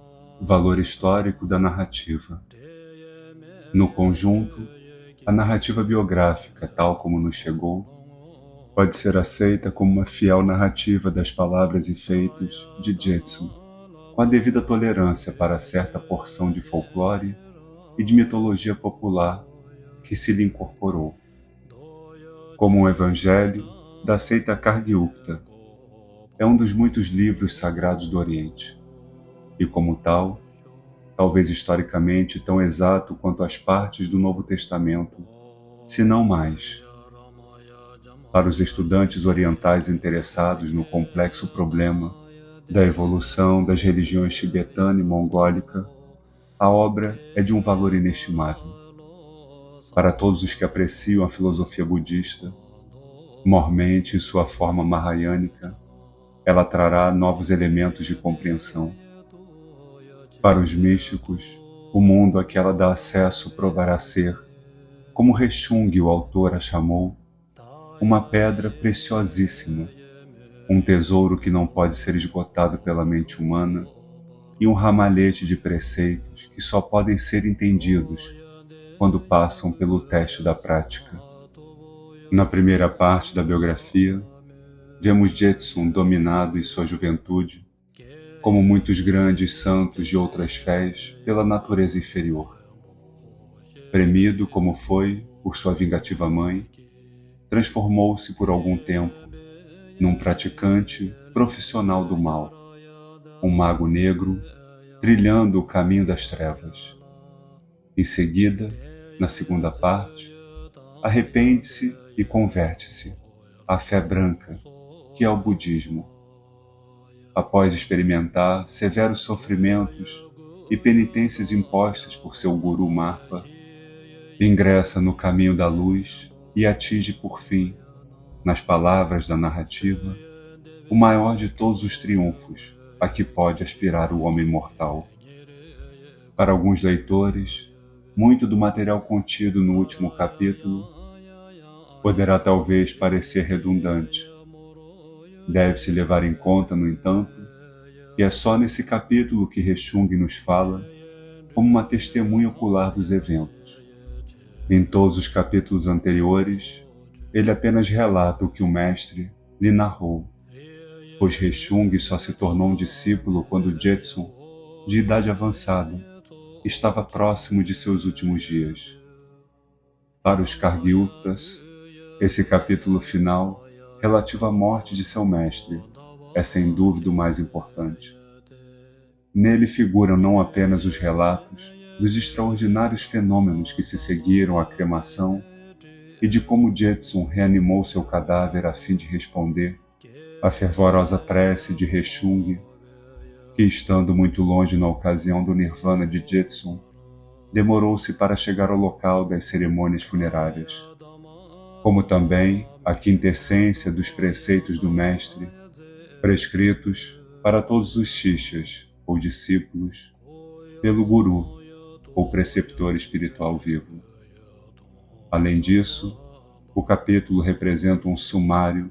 Valor histórico da narrativa. No conjunto, a narrativa biográfica, tal como nos chegou, pode ser aceita como uma fiel narrativa das palavras e feitos de Jetsun, com a devida tolerância para certa porção de folclore e de mitologia popular que se lhe incorporou, como um evangelho da seita Kargyupta. É um dos muitos livros sagrados do Oriente, e como tal, talvez historicamente tão exato quanto as partes do Novo Testamento, se não mais. Para os estudantes orientais interessados no complexo problema da evolução das religiões tibetana e mongólica, a obra é de um valor inestimável. Para todos os que apreciam a filosofia budista, mormente em sua forma mahayânica, ela trará novos elementos de compreensão. Para os místicos, o mundo a que ela dá acesso provará ser, como Rechung, o autor, a chamou, uma pedra preciosíssima, um tesouro que não pode ser esgotado pela mente humana e um ramalhete de preceitos que só podem ser entendidos quando passam pelo teste da prática. Na primeira parte da biografia, vemos Jetsun dominado em sua juventude, como muitos grandes santos de outras fés, pela natureza inferior. Premido como foi por sua vingativa mãe, transformou-se por algum tempo num praticante profissional do mal, um mago negro trilhando o caminho das trevas. Em seguida, na segunda parte, arrepende-se e converte-se à fé branca, que é o budismo. Após experimentar severos sofrimentos e penitências impostas por seu guru Marpa, ingressa no caminho da luz e atinge por fim, nas palavras da narrativa, o maior de todos os triunfos a que pode aspirar o homem mortal. Para alguns leitores, muito do material contido no último capítulo poderá talvez parecer redundante. Deve-se levar em conta, no entanto, que é só nesse capítulo que Rechung nos fala como uma testemunha ocular dos eventos. Em todos os capítulos anteriores, ele apenas relata o que o mestre lhe narrou, pois Rechung só se tornou um discípulo quando Jetsun, de idade avançada, estava próximo de seus últimos dias. Para os Kargyutas, esse capítulo final, relativo à morte de seu mestre, é sem dúvida o mais importante. Nele figuram não apenas os relatos dos extraordinários fenômenos que se seguiram à cremação e de como Jetsun reanimou seu cadáver a fim de responder à fervorosa prece de Rechung, que, estando muito longe na ocasião do nirvana de Jetsun, demorou-se para chegar ao local das cerimônias funerárias, como também a quintessência dos preceitos do mestre, prescritos para todos os shishas ou discípulos pelo guru ou preceptor espiritual vivo. Além disso, o capítulo representa um sumário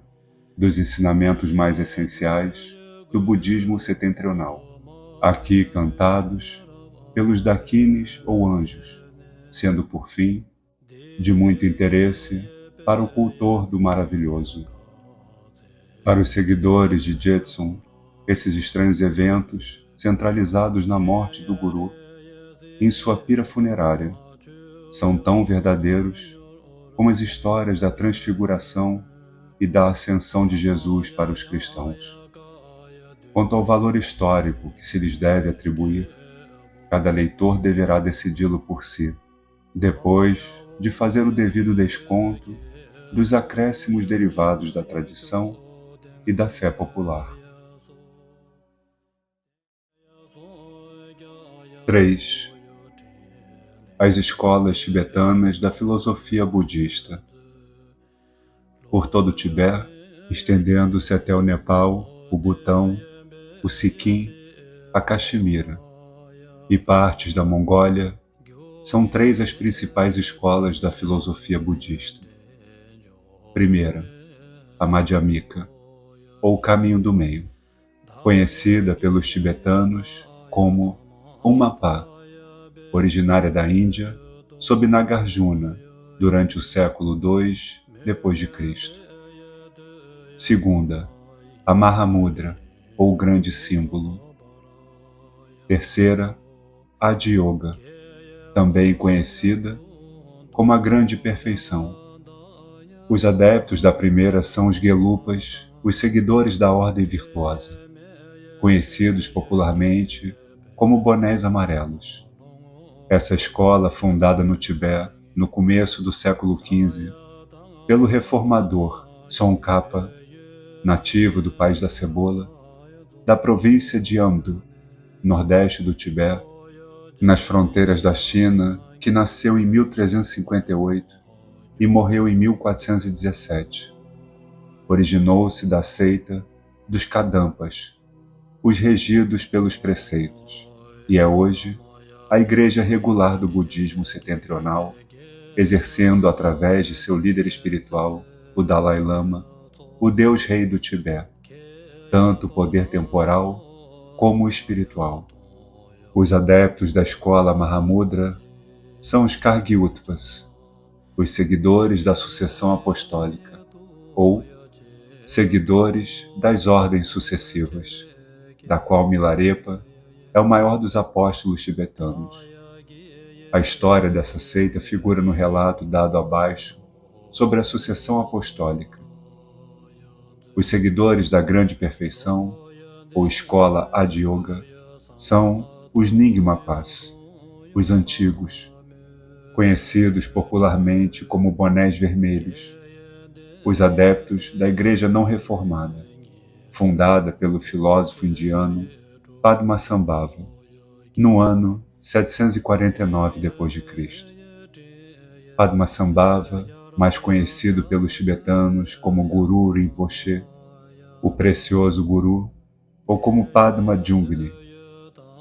dos ensinamentos mais essenciais do budismo setentrional, aqui cantados pelos dakines ou anjos, sendo por fim de muito interesse para o cultor do maravilhoso. Para os seguidores de Jetsun, esses estranhos eventos, centralizados na morte do guru, em sua pira funerária, são tão verdadeiros como as histórias da transfiguração e da ascensão de Jesus para os cristãos. Quanto ao valor histórico que se lhes deve atribuir, cada leitor deverá decidi-lo por si, depois de fazer o devido desconto dos acréscimos derivados da tradição e da fé popular. 3. As escolas tibetanas da filosofia budista. Por todo o Tibete, estendendo-se até o Nepal, o Butão, o Sikkim, a Caxemira e partes da Mongólia, são 3 as principais escolas da filosofia budista. Primeira, a Madhyamika, ou Caminho do Meio, conhecida pelos tibetanos como Umapa, originária da Índia, sob Nagarjuna, durante o século II d.C. Segunda, a Mahamudra, ou Grande Símbolo. Terceira, a Adiyoga, também conhecida como a Grande Perfeição. Os adeptos da primeira são os Gelupas, os seguidores da Ordem Virtuosa, conhecidos popularmente como bonés amarelos. Essa escola, fundada no Tibete no começo do século XV, pelo reformador Tsongkhapa, nativo do País da Cebola, da província de Amdo, nordeste do Tibete, nas fronteiras da China, que nasceu em 1358 e morreu em 1417. Originou-se da seita dos Kadampas, os regidos pelos preceitos, e é hoje a igreja regular do budismo setentrional, exercendo através de seu líder espiritual, o Dalai Lama, o Deus-Rei do Tibete, tanto o poder temporal como o espiritual. Os adeptos da escola Mahamudra são os Kargyutvas, os seguidores da sucessão apostólica, ou seguidores das ordens sucessivas, da qual Milarepa é o maior dos apóstolos tibetanos. A história dessa seita figura no relato dado abaixo sobre a sucessão apostólica. Os seguidores da Grande Perfeição, ou escola Adiyoga, são os Nyingmapas, os antigos, conhecidos popularmente como bonés vermelhos, os adeptos da Igreja Não Reformada, fundada pelo filósofo indiano Padmasambhava, no ano 749 d.C. Padmasambhava, mais conhecido pelos tibetanos como Guru Rinpoche, o Precioso Guru, ou como Padma Jungni,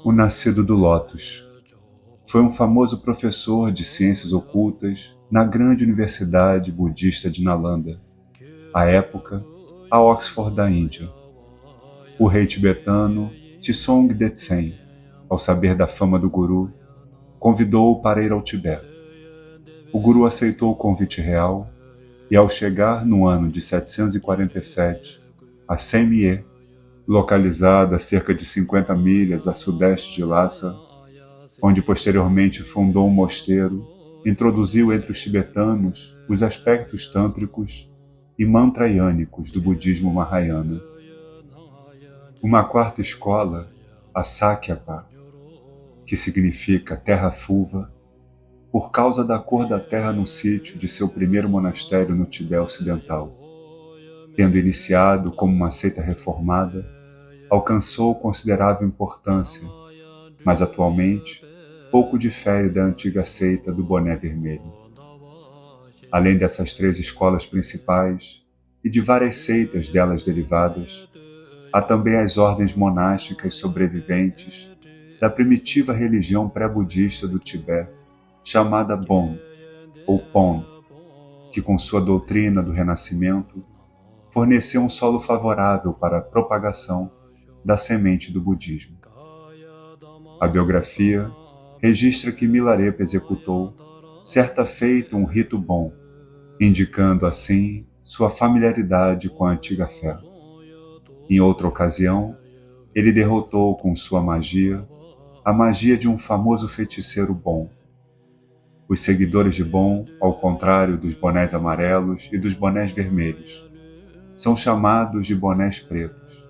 o Nascido do Lótus, foi um famoso professor de ciências ocultas na grande Universidade Budista de Nalanda, à época, a Oxford da Índia. O rei tibetano Tshomgyong Detsen, ao saber da fama do guru, convidou-o para ir ao Tibete. O guru aceitou o convite real e, ao chegar no ano de 747, a Semie, localizada a cerca de 50 milhas a sudeste de Lhasa, onde posteriormente fundou um mosteiro, introduziu entre os tibetanos os aspectos tântricos e mantraiânicos do budismo Mahayana. Uma quarta escola, a Sakyapa, que significa terra fulva, por causa da cor da terra no sítio de seu primeiro monastério no Tibete Ocidental. Tendo iniciado como uma seita reformada, alcançou considerável importância, mas atualmente pouco difere da antiga seita do Boné Vermelho. Além dessas 3 escolas principais e de várias seitas delas derivadas, há também as ordens monásticas sobreviventes da primitiva religião pré-budista do Tibete, chamada Bon, ou Pon, que com sua doutrina do renascimento, forneceu um solo favorável para a propagação da semente do budismo. A biografia registra que Milarepa executou, certa feita, um rito Bon, indicando assim sua familiaridade com a antiga fé. Em outra ocasião, ele derrotou com sua magia a magia de um famoso feiticeiro Bon. Os seguidores de Bon, ao contrário dos bonés amarelos e dos bonés vermelhos, são chamados de bonés pretos,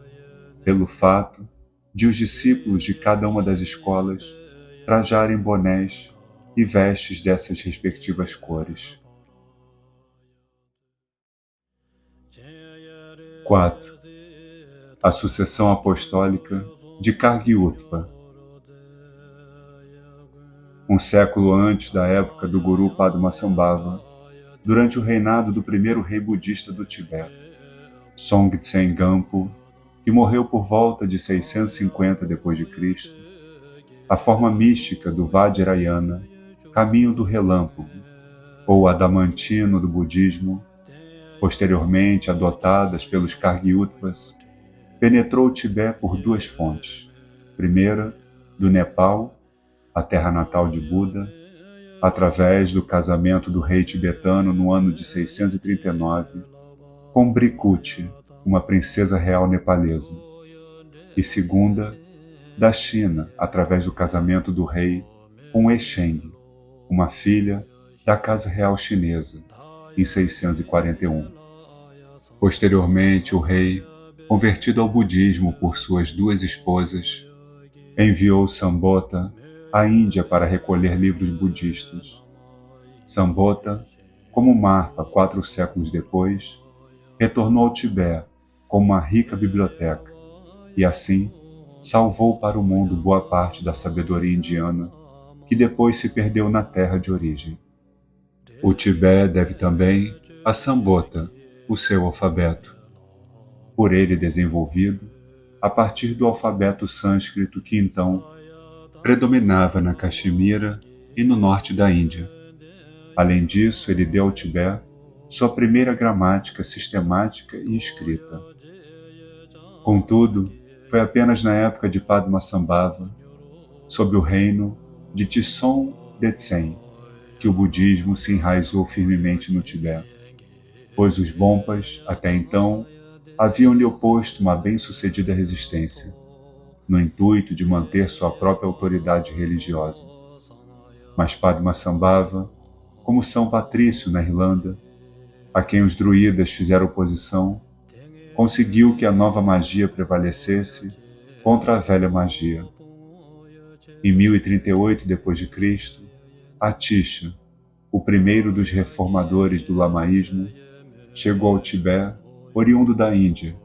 pelo fato de os discípulos de cada uma das escolas trajarem bonés e vestes dessas respectivas cores. 4. A sucessão apostólica de Kargyutpa. Um século antes da época do Guru Padmasambhava, durante o reinado do primeiro rei budista do Tibete, Songtsen Gampo, que morreu por volta de 650 d.C., a forma mística do Vajrayana, caminho do relâmpago, ou adamantino do budismo, posteriormente adotadas pelos Kargyutpas, penetrou o Tibete por 2 fontes. Primeira, do Nepal, a terra natal de Buda, através do casamento do rei tibetano no ano de 639, com Brikuti, uma princesa real nepalesa. E segunda, da China, através do casamento do rei com Esheng, uma filha da casa real chinesa, em 641. Posteriormente, o rei, convertido ao budismo por suas 2 esposas, enviou Sambota à Índia para recolher livros budistas. Sambota, como Marpa 4 séculos depois, retornou ao Tibete com uma rica biblioteca e, assim, salvou para o mundo boa parte da sabedoria indiana que depois se perdeu na terra de origem. O Tibete deve também a Sambota o seu alfabeto, por ele desenvolvido a partir do alfabeto sânscrito que então predominava na Caxemira e no norte da Índia. Além disso, ele deu ao Tibete sua primeira gramática sistemática e escrita. Contudo, foi apenas na época de Padmasambhava, sob o reino de Tison Detsen, que o budismo se enraizou firmemente no Tibete, pois os Bompas, até então, haviam-lhe oposto uma bem-sucedida resistência, no intuito de manter sua própria autoridade religiosa. Mas Padmasambhava, como São Patrício na Irlanda, a quem os druidas fizeram oposição, conseguiu que a nova magia prevalecesse contra a velha magia. Em 1038 d.C., Atisha, o primeiro dos reformadores do lamaísmo, chegou ao Tibete, oriundo da Índia,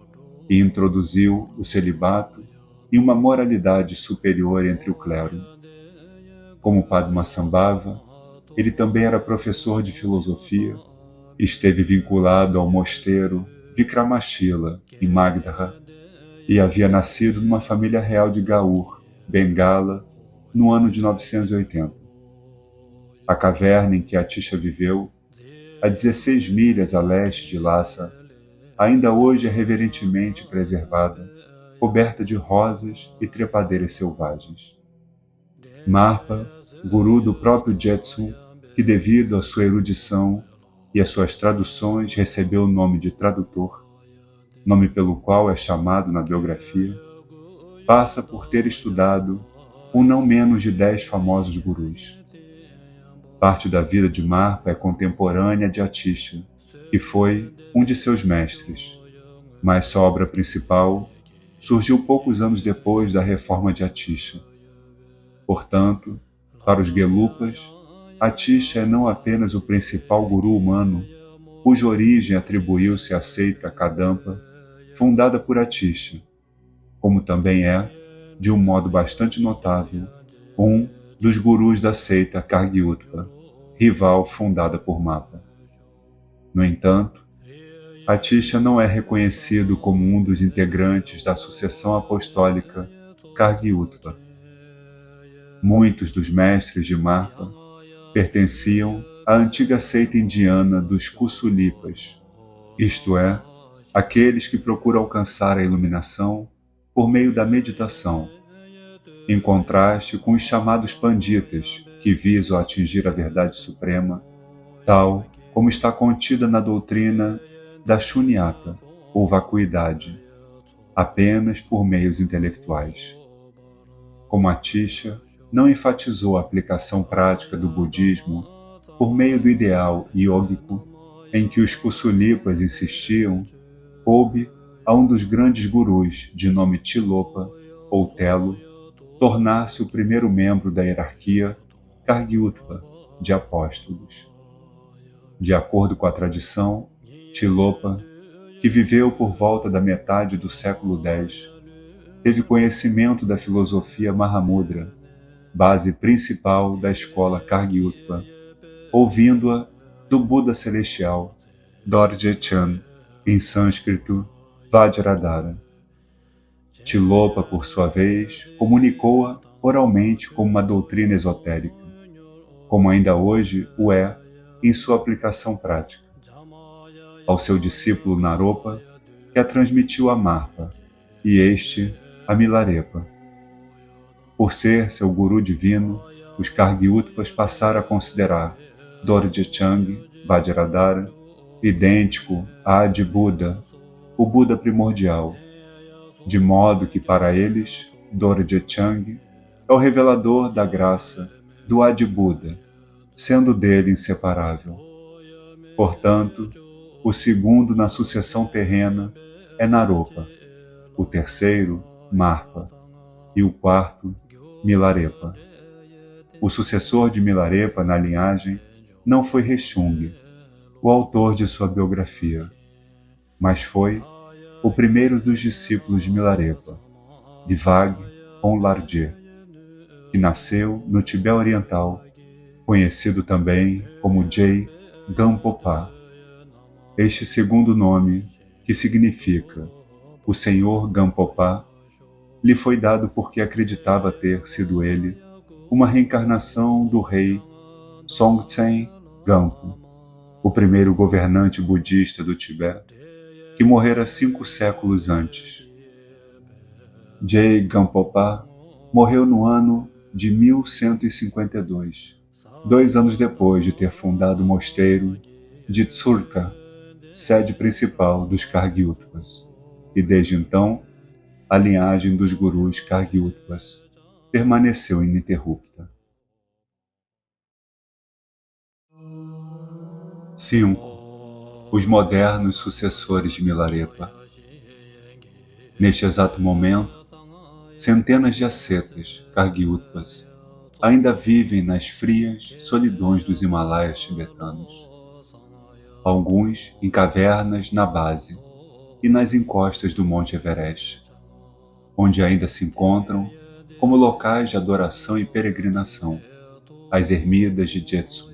e introduziu o celibato e uma moralidade superior entre o clero. Como Padmasambhava, ele também era professor de filosofia, esteve vinculado ao mosteiro Vikramashila, em Magdha, e havia nascido numa família real de Gaur, Bengala, no ano de 980. A caverna em que Atisha viveu, a 16 milhas a leste de Lhasa, ainda hoje é reverentemente preservada, coberta de rosas e trepadeiras selvagens. Marpa, guru do próprio Jetsun, que devido à sua erudição e às suas traduções recebeu o nome de tradutor, nome pelo qual é chamado na biografia, passa por ter estudado com não menos de 10 famosos gurus. Parte da vida de Marpa é contemporânea de Atisha, que foi um de seus mestres, mas sua obra principal surgiu poucos anos depois da reforma de Atisha. Portanto, para os Gelupas, Atisha é não apenas o principal guru humano, cuja origem atribuiu-se à seita Kadampa, fundada por Atisha, como também é, de um modo bastante notável, um dos gurus da seita Kargyutpa, rival fundada por Mapa. No entanto, Atisha não é reconhecido como um dos integrantes da sucessão apostólica Kargyutpa. Muitos dos mestres de Marpa pertenciam à antiga seita indiana dos Kusulipas, isto é, aqueles que procuram alcançar a iluminação por meio da meditação, em contraste com os chamados Panditas, que visam atingir a verdade suprema, tal como está contida na doutrina da Shunyata, ou vacuidade, apenas por meios intelectuais. Como Atisha não enfatizou a aplicação prática do budismo por meio do ideal iógico em que os Kusulipas insistiam, coube a um dos grandes gurus, de nome Tilopa ou Telo, tornar-se o primeiro membro da hierarquia Kargyutpa de apóstolos. De acordo com a tradição, Tilopa, que viveu por volta da metade do século X, teve conhecimento da filosofia Mahamudra, base principal da escola Kargyutpa, ouvindo-a do Buda Celestial, Dorje Chan, em sânscrito Vajradhara. Tilopa, por sua vez, comunicou-a oralmente como uma doutrina esotérica, como ainda hoje o é em sua aplicação prática. Ao seu discípulo Naropa, que a transmitiu a Marpa, e este a Milarepa. Por ser seu guru divino, os Kargyutpas passaram a considerar Dorje Chang Vajradhara idêntico a Adi Buda, o Buda primordial, de modo que para eles, Dorje Chang é o revelador da graça do Adi Buda, sendo dele inseparável. Portanto, o segundo na sucessão terrena é Naropa, o terceiro, Marpa, e o quarto, Milarepa. O sucessor de Milarepa na linhagem não foi Rechung, o autor de sua biografia, mas foi o primeiro dos discípulos de Milarepa, Divag Onlarje, que nasceu no Tibete Oriental, conhecido também como Jay Gampopa. Este segundo nome, que significa o Senhor Gampopa, lhe foi dado porque acreditava ter sido ele uma reencarnação do rei Songtsen Gampo, o primeiro governante budista do Tibete, que morrera 5 séculos antes. Jay Gampopa morreu no ano de 1152, 2 anos depois de ter fundado o mosteiro de Tsurka, sede principal dos Kargyutpas, e desde então a linhagem dos gurus Kargyutpas permaneceu ininterrupta. 5. Os modernos sucessores de Milarepa. Neste exato momento, centenas de ascetas Kargyutpas ainda vivem nas frias solidões dos Himalaias tibetanos. Alguns em cavernas na base e nas encostas do Monte Everest, onde ainda se encontram como locais de adoração e peregrinação as ermidas de Jetsu.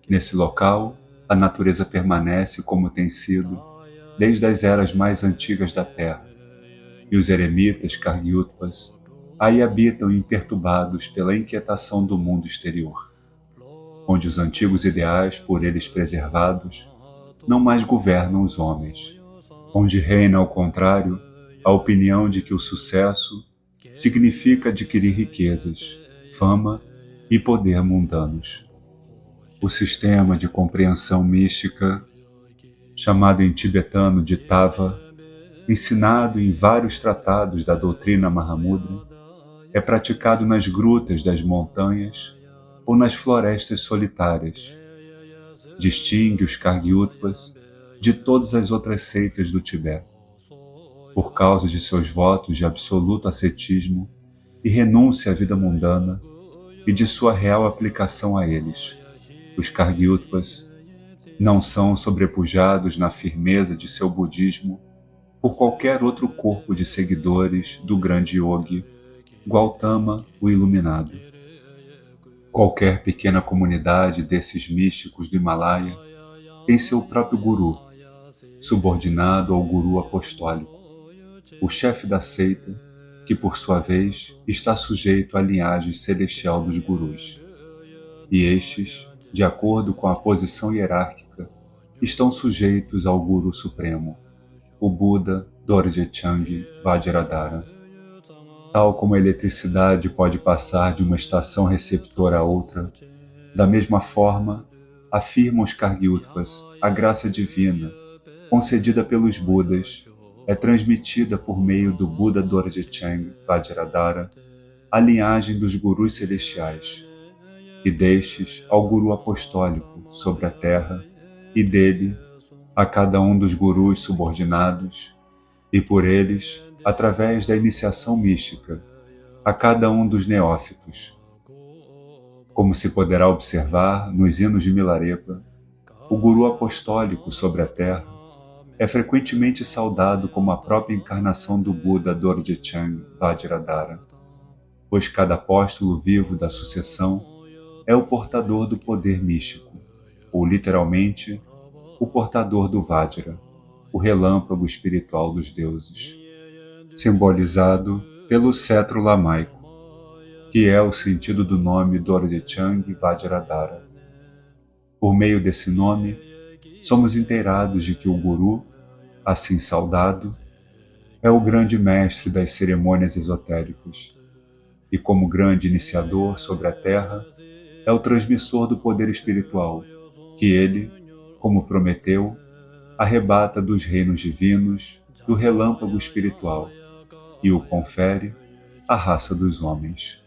Nesse local, a natureza permanece como tem sido desde as eras mais antigas da Terra, e os eremitas Kargyutpas aí habitam imperturbados pela inquietação do mundo exterior, onde os antigos ideais por eles preservados não mais governam os homens, onde reina, ao contrário, a opinião de que o sucesso significa adquirir riquezas, fama e poder mundanos. O sistema de compreensão mística, chamado em tibetano de Tava, ensinado em vários tratados da doutrina Mahamudra, é praticado nas grutas das montanhas ou nas florestas solitárias. Distingue os Kargyutpas de todas as outras seitas do Tibete. por causa de seus votos de absoluto ascetismo e renúncia à vida mundana e de sua real aplicação a eles. Os Kargyutas não são sobrepujados na firmeza de seu budismo por qualquer outro corpo de seguidores do grande yogi, Gautama, o Iluminado. Qualquer pequena comunidade desses místicos do Himalaia tem seu próprio guru, subordinado ao guru apostólico, o chefe da seita, que por sua vez está sujeito à linhagem celestial dos gurus. E estes, de acordo com a posição hierárquica, estão sujeitos ao Guru Supremo, o Buda Dorje Chang Vajradhara. Tal como a eletricidade pode passar de uma estação receptora a outra, da mesma forma, afirmam os Kargyutas, a graça divina, concedida pelos Budas, é transmitida por meio do Buda Dorje Chang Vajradhara à linhagem dos Gurus celestiais, e destes ao Guru apostólico sobre a terra, e dele a cada um dos gurus subordinados, e por eles, através da iniciação mística, a cada um dos neófitos. Como se poderá observar nos hinos de Milarepa, o Guru apostólico sobre a terra é frequentemente saudado como a própria encarnação do Buda Dorje Chang Vajradhara, pois cada apóstolo vivo da sucessão é o portador do poder místico, ou literalmente, o portador do Vajra, o relâmpago espiritual dos deuses, simbolizado pelo cetro lamaico, que é o sentido do nome Dorje Chang Vajradhara. Por meio desse nome, somos inteirados de que o Guru, assim saudado, é o grande mestre das cerimônias esotéricas, e como grande iniciador sobre a terra, é o transmissor do poder espiritual, que ele, como prometeu, arrebata dos reinos divinos do relâmpago espiritual e o confere à raça dos homens.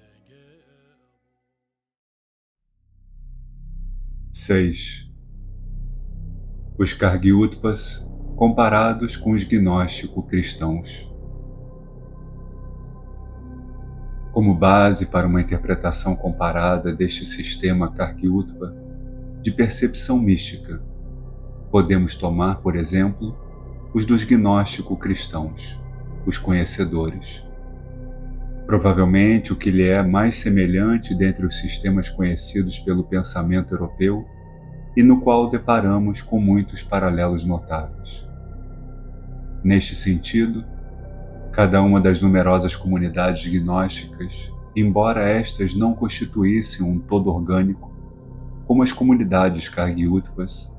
6. Os Kargyutas comparados com os gnóstico-cristãos. Como base para uma interpretação comparada deste sistema Kargyuta de percepção mística, podemos tomar, por exemplo, os dos gnóstico-cristãos, os conhecedores. Provavelmente o que lhe é mais semelhante dentre os sistemas conhecidos pelo pensamento europeu e no qual deparamos com muitos paralelos notáveis. Neste sentido, cada uma das numerosas comunidades gnósticas, embora estas não constituíssem um todo orgânico, como as comunidades Kargyutas,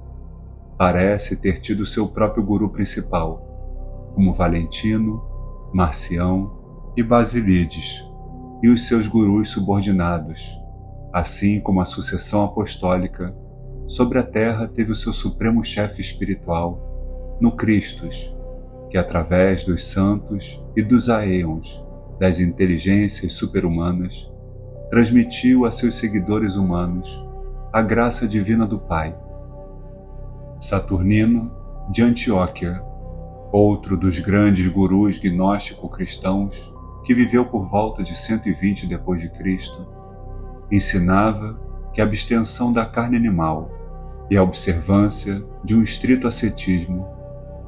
parece ter tido seu próprio guru principal, como Valentino, Marcião e Basilides, e os seus gurus subordinados, assim como a sucessão apostólica sobre a terra teve o seu supremo chefe espiritual no Christus, que através dos santos e dos aeons das inteligências superhumanas transmitiu a seus seguidores humanos a graça divina do Pai. Saturnino de Antioquia, outro dos grandes gurus gnóstico-cristãos que viveu por volta de 120 d.C., ensinava que a abstenção da carne animal e a observância de um estrito ascetismo,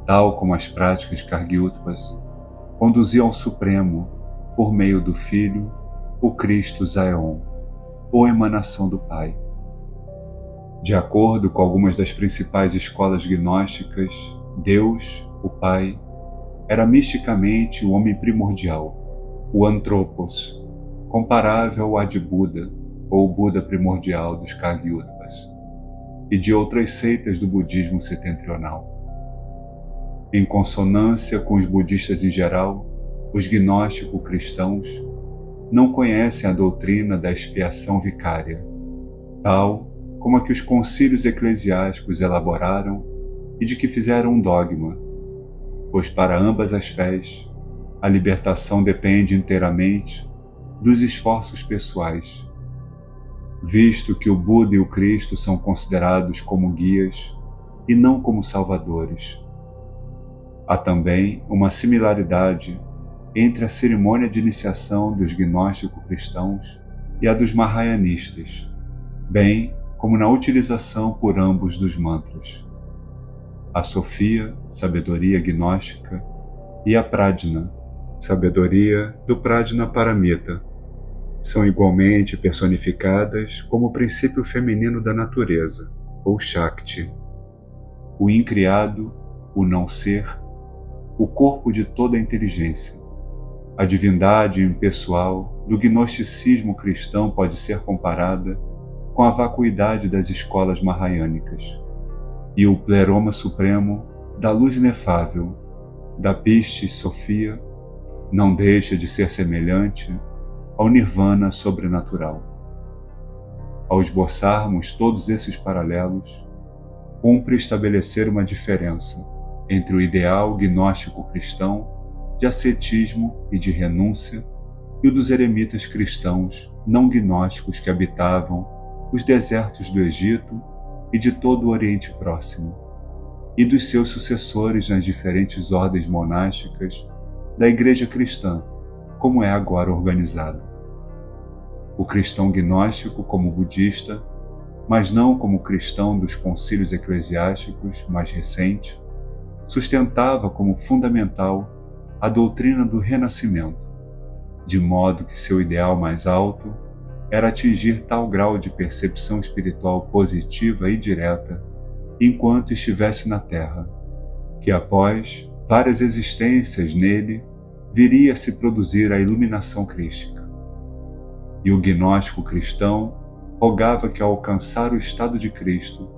tal como as práticas Kargyutas, conduziam ao Supremo por meio do Filho, o Cristo Aeon, ou emanação do Pai. De acordo com algumas das principais escolas gnósticas, Deus, o Pai, era misticamente o homem primordial, o Anthropos, comparável ao Adi-Buda, ou Buda primordial dos Kargyutas, e de outras seitas do budismo setentrional. Em consonância com os budistas em geral, os gnóstico-cristãos não conhecem a doutrina da expiação vicária, tal como a que os concílios eclesiásticos elaboraram e de que fizeram um dogma, pois para ambas as fés, a libertação depende inteiramente dos esforços pessoais, visto que o Buda e o Cristo são considerados como guias e não como salvadores. Há também uma similaridade entre a cerimônia de iniciação dos gnóstico-cristãos e a dos mahayanistas, bem como na utilização por ambos dos mantras. A Sofia, sabedoria gnóstica, e a Prajna, sabedoria do Prajna Paramita, são igualmente personificadas como o princípio feminino da natureza, ou Shakti, o incriado, o não-ser, o corpo de toda a inteligência. A divindade impessoal do gnosticismo cristão pode ser comparada com a vacuidade das escolas mahayânicas, e o pleroma supremo da luz inefável da Pistis Sophia não deixa de ser semelhante ao nirvana sobrenatural. Ao esboçarmos todos esses paralelos, cumpre estabelecer uma diferença entre o ideal gnóstico cristão de ascetismo e de renúncia e o dos eremitas cristãos não gnósticos que habitavam os desertos do Egito e de todo o Oriente Próximo, e dos seus sucessores nas diferentes ordens monásticas da Igreja cristã, como é agora organizada. O cristão gnóstico como budista, mas não como o cristão dos concílios eclesiásticos mais recentes, sustentava como fundamental a doutrina do renascimento, de modo que seu ideal mais alto era atingir tal grau de percepção espiritual positiva e direta enquanto estivesse na Terra, que após várias existências nele viria a se produzir a iluminação crística. E o gnóstico cristão rogava que ao alcançar o estado de Cristo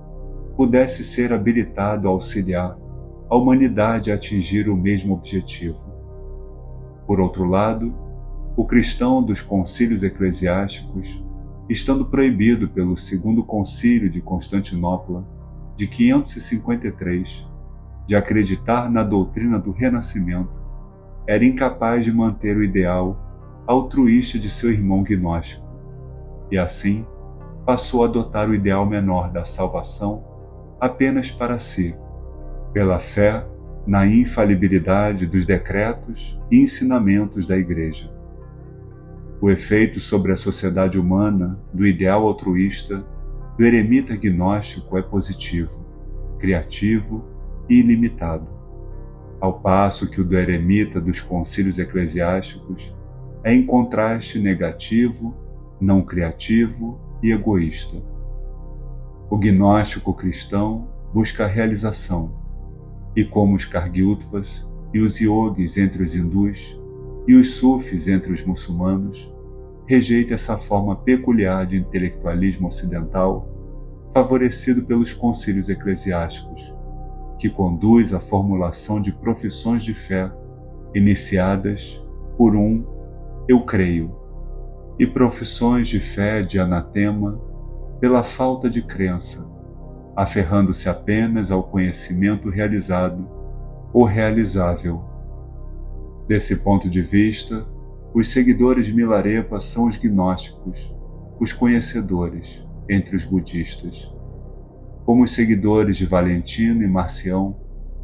pudesse ser habilitado a auxiliar a humanidade a atingir o mesmo objetivo. Por outro lado, o cristão dos concílios eclesiásticos, estando proibido pelo Segundo Concílio de Constantinopla, de 553, de acreditar na doutrina do renascimento, era incapaz de manter o ideal altruísta de seu irmão gnóstico, e assim passou a adotar o ideal menor da salvação apenas para si, pela fé na infalibilidade dos decretos e ensinamentos da Igreja. O efeito sobre a sociedade humana do ideal altruísta do eremita gnóstico é positivo, criativo e ilimitado, ao passo que o do eremita dos concílios eclesiásticos é em contraste negativo, não criativo e egoísta. O gnóstico cristão busca a realização, e como os Kargyutas e os yogis entre os hindus e os sufis entre os muçulmanos, rejeita essa forma peculiar de intelectualismo ocidental favorecido pelos concílios eclesiásticos, que conduz à formulação de profissões de fé iniciadas por um eu creio, e profissões de fé de anatema pela falta de crença, aferrando-se apenas ao conhecimento realizado ou realizável. Desse ponto de vista, os seguidores de Milarepa são os gnósticos, os conhecedores entre os budistas, como os seguidores de Valentino e Marcião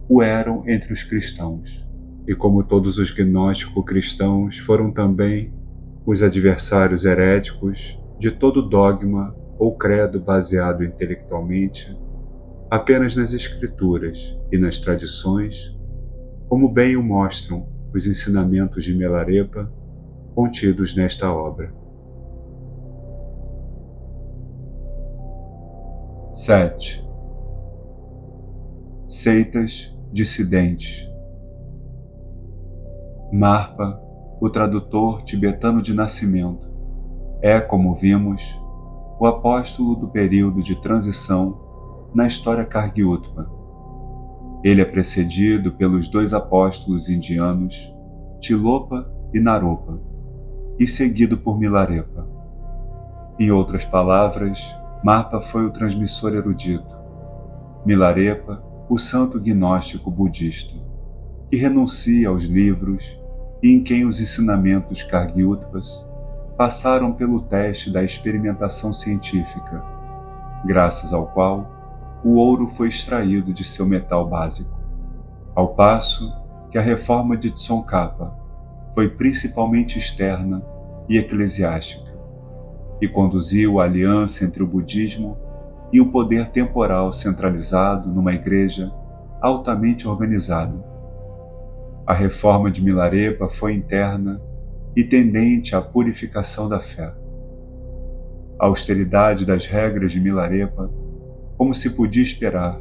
o eram entre os cristãos, e como todos os gnóstico-cristãos foram também os adversários heréticos de todo dogma ou credo baseado intelectualmente apenas nas escrituras e nas tradições, como bem o mostram os ensinamentos de Milarepa contidos nesta obra. 7. Seitas dissidentes. Marpa, o tradutor tibetano de nascimento, é, como vimos, o apóstolo do período de transição na história Kargyutpa. Ele é precedido pelos dois apóstolos indianos, Tilopa e Naropa, e seguido por Milarepa. Em outras palavras, Marpa foi o transmissor erudito, Milarepa, o santo gnóstico budista, que renuncia aos livros e em quem os ensinamentos Kargyutpas passaram pelo teste da experimentação científica, graças ao qual o ouro foi extraído de seu metal básico. Ao passo que a reforma de Tsongkhapa foi principalmente externa e eclesiástica, e conduziu à aliança entre o budismo e o poder temporal centralizado numa igreja altamente organizada. A reforma de Milarepa foi interna e tendente à purificação da fé. A austeridade das regras de Milarepa, como se podia esperar,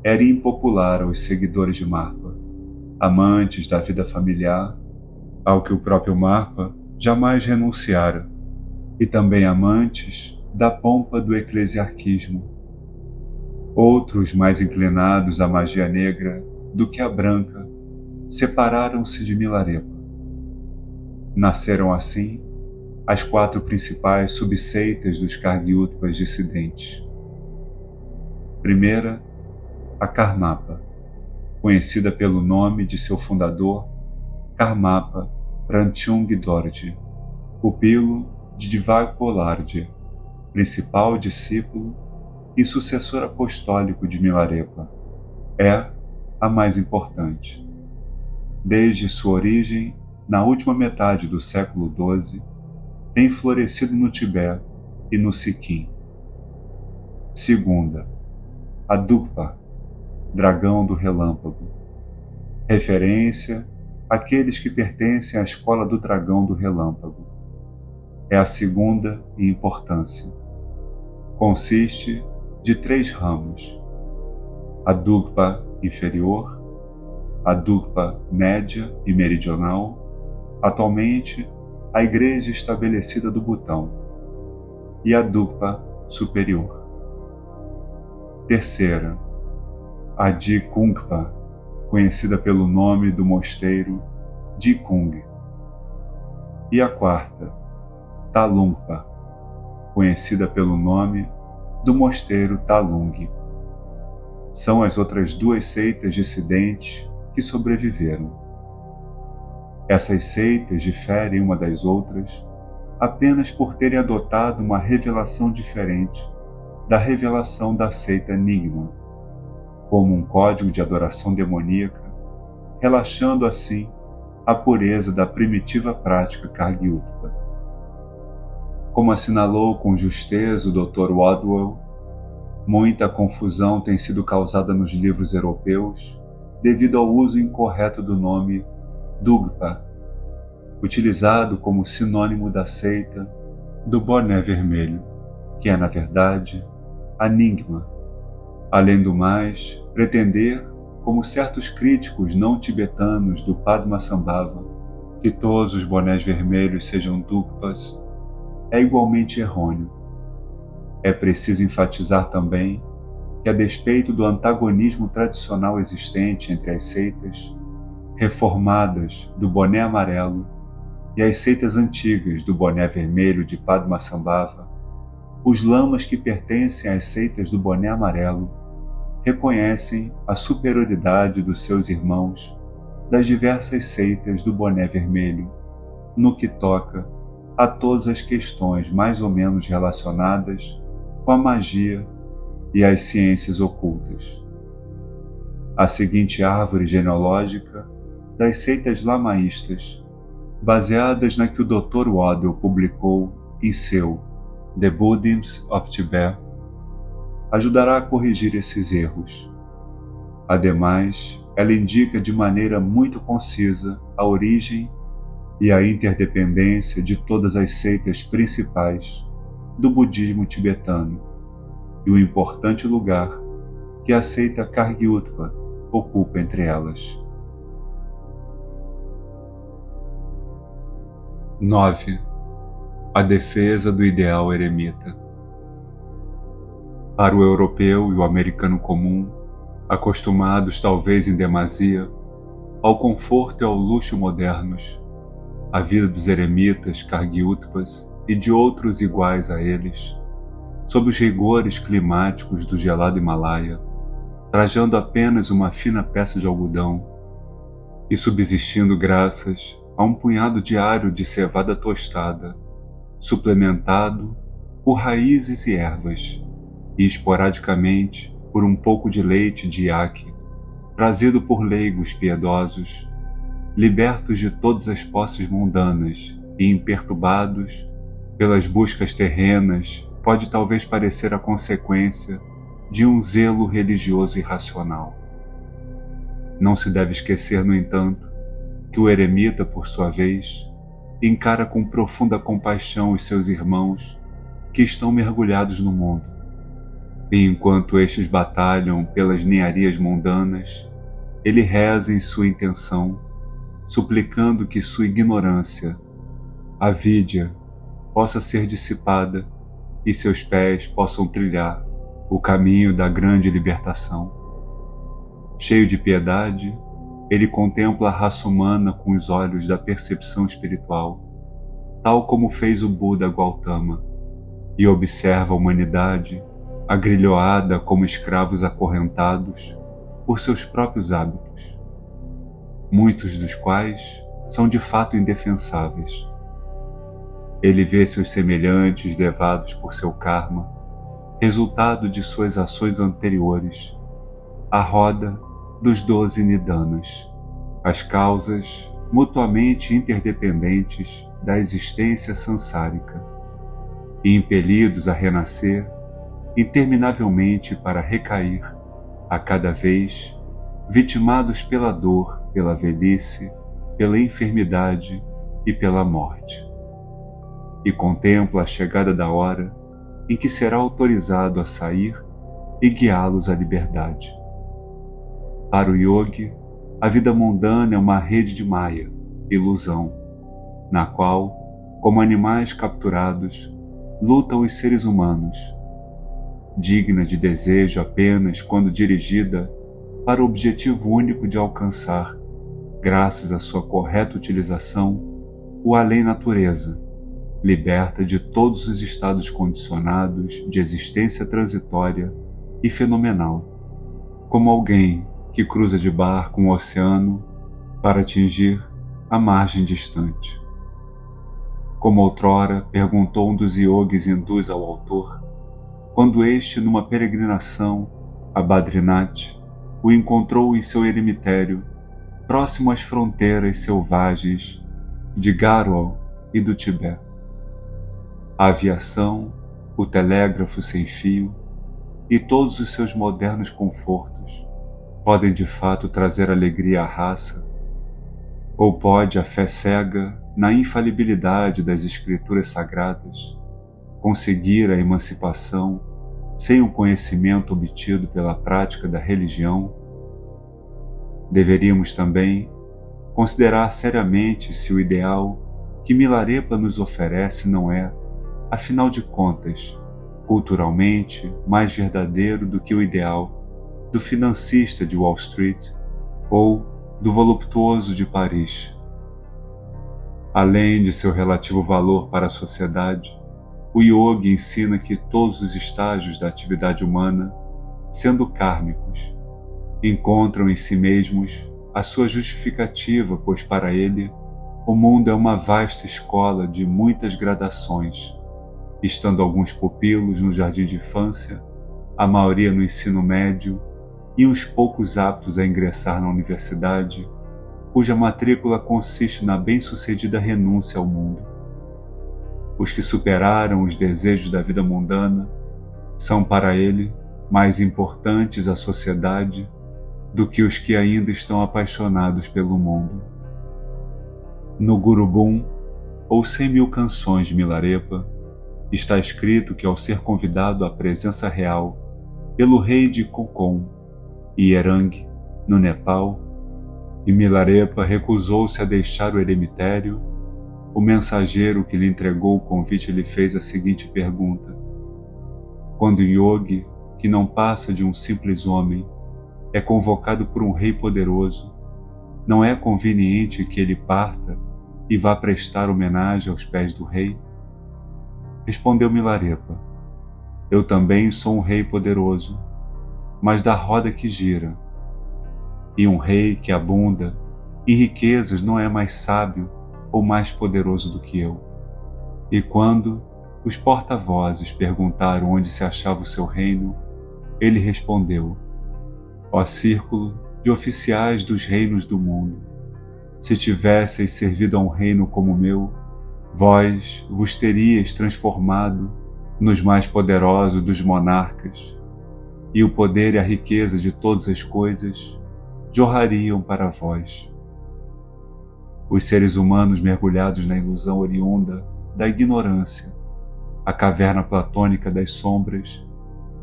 era impopular aos seguidores de Marpa, amantes da vida familiar, ao que o próprio Marpa jamais renunciara, e também amantes da pompa do eclesiarquismo. Outros, mais inclinados à magia negra do que à branca, separaram-se de Milarepa. Nasceram assim as 4 principais subseitas dos Kargyutas dissidentes. Primeira, a Karmapa, conhecida pelo nome de seu fundador, Karmapa Ranchung Dorje, pupilo de Divagpolarje, principal discípulo e sucessor apostólico de Milarepa. É a mais importante. Desde sua origem, na última metade do século XII, tem florescido no Tibete e no Sikkim. Segunda, a Dugpa, dragão do relâmpago, referência àqueles que pertencem à escola do dragão do relâmpago. É a segunda em importância. Consiste de 3 ramos: a Dugpa inferior, a Dugpa média e meridional, atualmente a igreja estabelecida do Butão, e a Dugpa superior. Terceira, a Dikungpa, conhecida pelo nome do mosteiro Dikung. E a quarta, Talungpa, conhecida pelo nome do mosteiro Talung. São as outras 2 seitas dissidentes que sobreviveram. Essas seitas diferem uma das outras apenas por terem adotado uma revelação diferente da revelação da seita Nyingma, como um código de adoração demoníaca, relaxando assim a pureza da primitiva prática Kargyuta. Como assinalou com justeza o Dr. Wadwell, muita confusão tem sido causada nos livros europeus devido ao uso incorreto do nome Dugpa, utilizado como sinônimo da seita do boné vermelho, que é, na verdade, a Nyingma. Além do mais, pretender, como certos críticos não tibetanos do Padmasambhava, que todos os bonés vermelhos sejam Dugpas, é igualmente errôneo. É preciso enfatizar também que, a despeito do antagonismo tradicional existente entre as seitas reformadas do boné amarelo e as seitas antigas do boné vermelho de Padmasambhava, os lamas que pertencem às seitas do boné amarelo reconhecem a superioridade dos seus irmãos das diversas seitas do boné vermelho no que toca a todas as questões mais ou menos relacionadas com a magia e as ciências ocultas. A seguinte árvore genealógica das seitas lamaístas, baseadas na que o Dr. Wadwell publicou em seu The Buddhism of Tibet, ajudará a corrigir esses erros. Ademais, ela indica de maneira muito concisa a origem e a interdependência de todas as seitas principais do budismo tibetano e o importante lugar que a seita Kargyuta ocupa entre elas. 9. A defesa do ideal eremita. Para o europeu e o americano comum, acostumados talvez em demasia ao conforto e ao luxo modernos, a vida dos eremitas Kargyutas e de outros iguais a eles, sob os rigores climáticos do gelado Himalaia, trajando apenas uma fina peça de algodão e subsistindo graças a um punhado diário de cevada tostada, suplementado por raízes e ervas, e esporadicamente por um pouco de leite de iaque, trazido por leigos piedosos, libertos de todas as posses mundanas e imperturbados pelas buscas terrenas, pode talvez parecer a consequência de um zelo religioso irracional. Não se deve esquecer, no entanto, que o eremita, por sua vez, encara com profunda compaixão os seus irmãos que estão mergulhados no mundo, e enquanto estes batalham pelas ninharias mundanas, ele reza em sua intenção, suplicando que sua ignorância, avídia, possa ser dissipada e seus pés possam trilhar o caminho da grande libertação. Cheio de piedade, ele contempla a raça humana com os olhos da percepção espiritual, tal como fez o Buda Gautama, e observa a humanidade agrilhoada como escravos acorrentados por seus próprios hábitos, muitos dos quais são de fato indefensáveis. Ele vê seus semelhantes levados por seu karma, resultado de suas ações anteriores, à roda dos 12 nidanas, as causas mutuamente interdependentes da existência sansárica, e impelidos a renascer interminavelmente para recair, a cada vez, vitimados pela dor, pela velhice, pela enfermidade e pela morte. E contempla a chegada da hora em que será autorizado a sair e guiá-los à liberdade. Para o yogi, a vida mundana é uma rede de maia, ilusão, na qual, como animais capturados, lutam os seres humanos, digna de desejo apenas quando dirigida para o objetivo único de alcançar, graças à sua correta utilização, o além-natureza, liberta de todos os estados condicionados de existência transitória e fenomenal, como alguém que cruza de barco um oceano para atingir a margem distante. Como outrora perguntou um dos yogis hindus ao autor, quando este, numa peregrinação a Badrinath, o encontrou em seu eremitério, próximo às fronteiras selvagens de Garhwal e do Tibete. A aviação, o telégrafo sem fio e todos os seus modernos confortos podem de fato trazer alegria à raça, ou pode a fé cega na infalibilidade das escrituras sagradas conseguir a emancipação sem o conhecimento obtido pela prática da religião? Deveríamos também considerar seriamente se o ideal que Milarepa nos oferece não é, afinal de contas, culturalmente mais verdadeiro do que o ideal do financista de Wall Street ou do voluptuoso de Paris. Além de seu relativo valor para a sociedade, o yogi ensina que todos os estágios da atividade humana, sendo kármicos, encontram em si mesmos a sua justificativa, pois para ele o mundo é uma vasta escola de muitas gradações, estando alguns pupilos no jardim de infância, a maioria no ensino médio e uns poucos aptos a ingressar na universidade, cuja matrícula consiste na bem-sucedida renúncia ao mundo. Os que superaram os desejos da vida mundana são para ele mais importantes à sociedade do que os que ainda estão apaixonados pelo mundo. No Gurubum, ou 100.000 canções de Milarepa, está escrito que ao ser convidado à presença real pelo rei de Konkan, Ierang, no Nepal, e Milarepa recusou-se a deixar o eremitério, o mensageiro que lhe entregou o convite lhe fez a seguinte pergunta: quando um yogi, que não passa de um simples homem, é convocado por um rei poderoso, não é conveniente que ele parta e vá prestar homenagem aos pés do rei? Respondeu Milarepa: eu também sou um rei poderoso, mas da roda que gira, e um rei que abunda em riquezas não é mais sábio ou mais poderoso do que eu. E quando os porta-vozes perguntaram onde se achava o seu reino, ele respondeu: ó círculo de oficiais dos reinos do mundo. Se tivesseis servido a um reino como o meu, vós vos teríeis transformado nos mais poderosos dos monarcas, e o poder e a riqueza de todas as coisas jorrariam para vós. Os seres humanos mergulhados na ilusão oriunda da ignorância, a caverna platônica das sombras,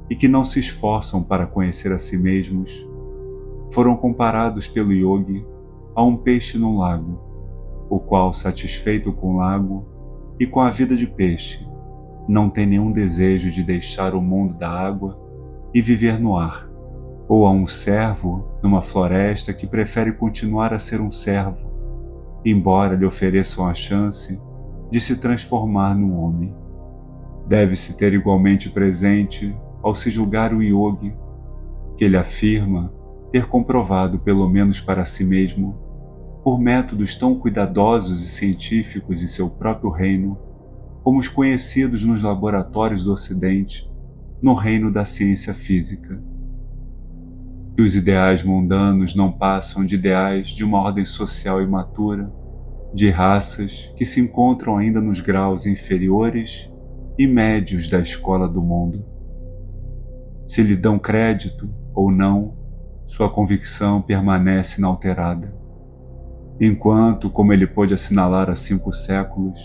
e que não se esforçam para conhecer a si mesmos, foram comparados pelo yogi a um peixe num lago, o qual, satisfeito com o lago e com a vida de peixe, não tem nenhum desejo de deixar o mundo da água e viver no ar, ou a um servo numa floresta que prefere continuar a ser um servo, embora lhe ofereçam a chance de se transformar num homem. Deve-se ter igualmente presente, ao se julgar o yogi, que ele afirma ter comprovado, pelo menos para si mesmo, por métodos tão cuidadosos e científicos em seu próprio reino, como os conhecidos nos laboratórios do Ocidente, no reino da ciência física. Que os ideais mundanos não passam de ideais de uma ordem social imatura, de raças que se encontram ainda nos graus inferiores e médios da escola do mundo. Se lhe dão crédito ou não, sua convicção permanece inalterada. Enquanto, como ele pôde assinalar há 5 séculos,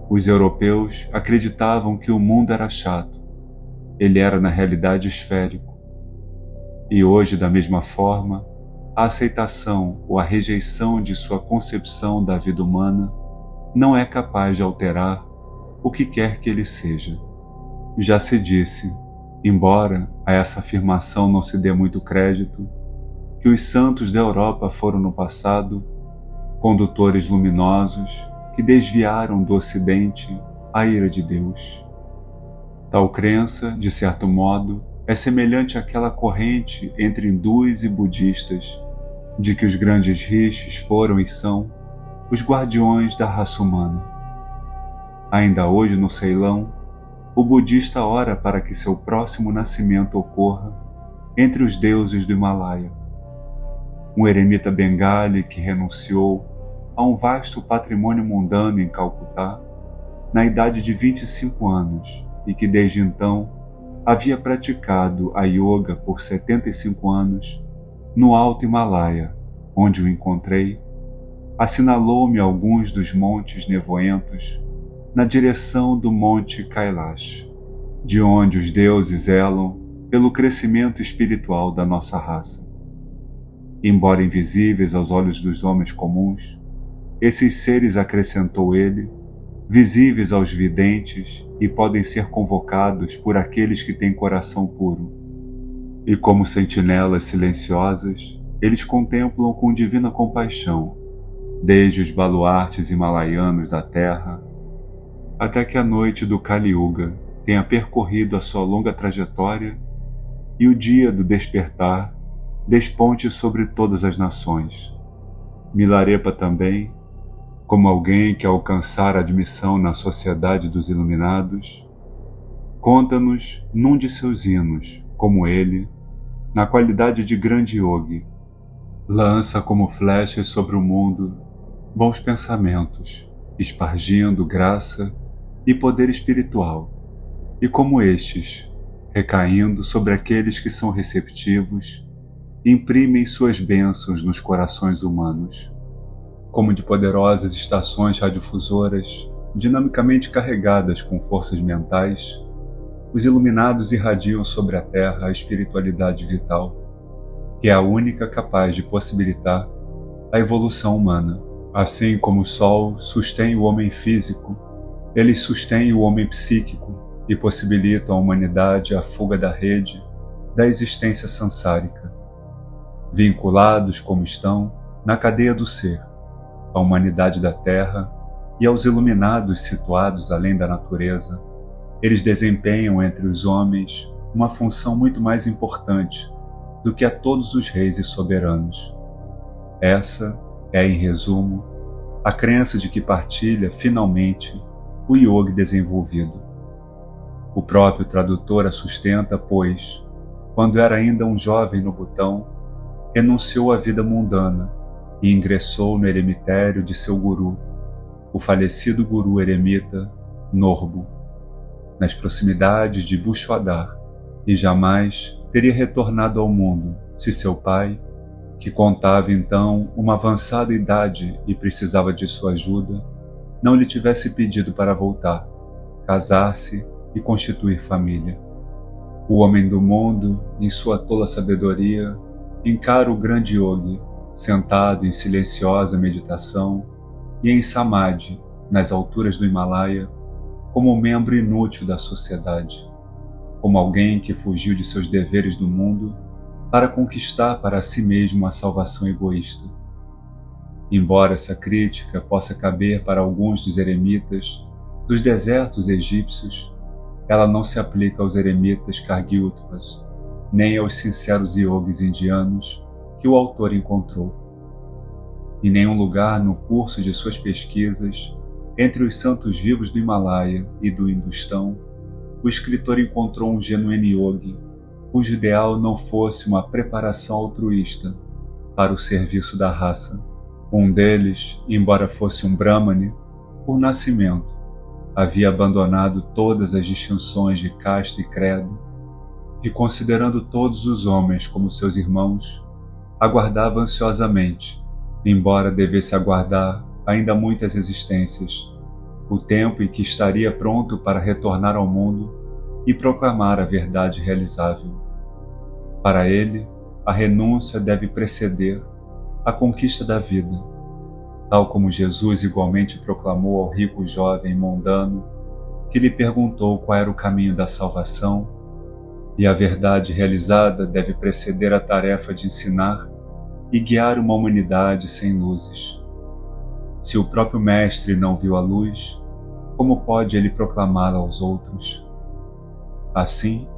os europeus acreditavam que o mundo era chato, ele era na realidade esférico. E hoje, da mesma forma, a aceitação ou a rejeição de sua concepção da vida humana não é capaz de alterar o que quer que ele seja. Já se disse, embora a essa afirmação não se dê muito crédito, que os santos da Europa foram no passado condutores luminosos que desviaram do Ocidente a ira de Deus. Tal crença, de certo modo, é semelhante àquela corrente entre hindus e budistas, de que os grandes rishis foram e são os guardiões da raça humana. Ainda hoje, no Ceilão, o budista ora para que seu próximo nascimento ocorra entre os deuses do Himalaia. Um eremita bengali que renunciou a um vasto patrimônio mundano em Calcutá, na idade de 25 anos, e que desde então havia praticado a yoga por 75 anos, no Alto Himalaia, onde o encontrei, assinalou-me alguns dos montes nevoentos na direção do Monte Kailash, de onde os deuses zelam pelo crescimento espiritual da nossa raça. Embora invisíveis aos olhos dos homens comuns, esses seres, acrescentou ele, visíveis aos videntes e podem ser convocados por aqueles que têm coração puro. E como sentinelas silenciosas, eles contemplam com divina compaixão, desde os baluartes himalaianos da terra, até que a noite do Kali Yuga tenha percorrido a sua longa trajetória e o dia do despertar desponte sobre todas as nações. Milarepa também, como alguém que alcançara admissão na sociedade dos iluminados, conta-nos num de seus hinos, como ele, na qualidade de grande yogi, lança como flechas sobre o mundo bons pensamentos, espargindo graça e poder espiritual, e como estes, recaindo sobre aqueles que são receptivos, imprimem suas bênçãos nos corações humanos. Como de poderosas estações radiofusoras, dinamicamente carregadas com forças mentais, os iluminados irradiam sobre a Terra a espiritualidade vital, que é a única capaz de possibilitar a evolução humana. Assim como o Sol sustém o homem físico, eles sustêm o homem psíquico e possibilitam à humanidade a fuga da rede da existência sansárica. Vinculados como estão na cadeia do ser, à humanidade da Terra e aos iluminados situados além da natureza, eles desempenham entre os homens uma função muito mais importante do que a todos os reis e soberanos. Essa é, em resumo, a crença de que partilha, finalmente, o yogi desenvolvido. O próprio tradutor a sustenta, pois, quando era ainda um jovem no Butão, renunciou à vida mundana e ingressou no eremitério de seu guru, o falecido guru eremita Norbu, nas proximidades de Buxodar, e jamais teria retornado ao mundo se seu pai, que contava então uma avançada idade e precisava de sua ajuda, não lhe tivesse pedido para voltar, casar-se e constituir família. O homem do mundo, em sua tola sabedoria, encara o grande yogi, sentado em silenciosa meditação e em samadhi, nas alturas do Himalaia, como um membro inútil da sociedade, como alguém que fugiu de seus deveres do mundo para conquistar para si mesmo a salvação egoísta. Embora essa crítica possa caber para alguns dos eremitas dos desertos egípcios, ela não se aplica aos eremitas Kargyutvas, nem aos sinceros yogis indianos que o autor encontrou. Em nenhum lugar no curso de suas pesquisas, entre os santos vivos do Himalaia e do Hindustão, o escritor encontrou um genuíno yogi cujo ideal não fosse uma preparação altruísta para o serviço da raça. Um deles, embora fosse um brahmane, por nascimento, havia abandonado todas as distinções de casta e credo e, considerando todos os homens como seus irmãos, aguardava ansiosamente, embora devesse aguardar ainda muitas existências, o tempo em que estaria pronto para retornar ao mundo e proclamar a verdade realizável. Para ele, a renúncia deve preceder a conquista da vida, tal como Jesus igualmente proclamou ao rico jovem mundano que lhe perguntou qual era o caminho da salvação, e a verdade realizada deve preceder a tarefa de ensinar e guiar uma humanidade sem luzes. Se o próprio Mestre não viu a luz, como pode ele proclamá-la aos outros? Assim,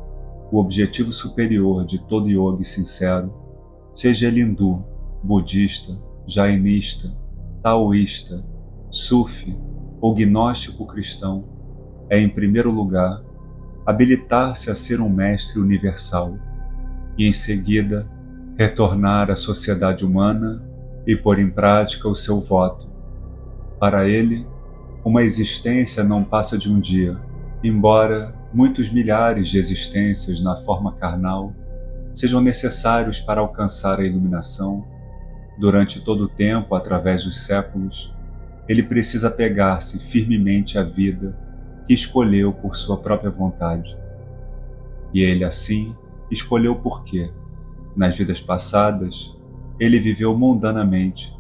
o objetivo superior de todo yogi sincero, seja ele hindu, budista, jainista, taoísta, sufi ou gnóstico cristão, é, em primeiro lugar, habilitar-se a ser um mestre universal e, em seguida, retornar à sociedade humana e pôr em prática o seu voto. Para ele, uma existência não passa de um dia, embora muitos milhares de existências na forma carnal sejam necessários para alcançar a iluminação. Durante todo o tempo, através dos séculos, ele precisa pegar-se firmemente à vida que escolheu por sua própria vontade. E ele, assim, escolheu porque, nas vidas passadas, ele viveu mundanamente,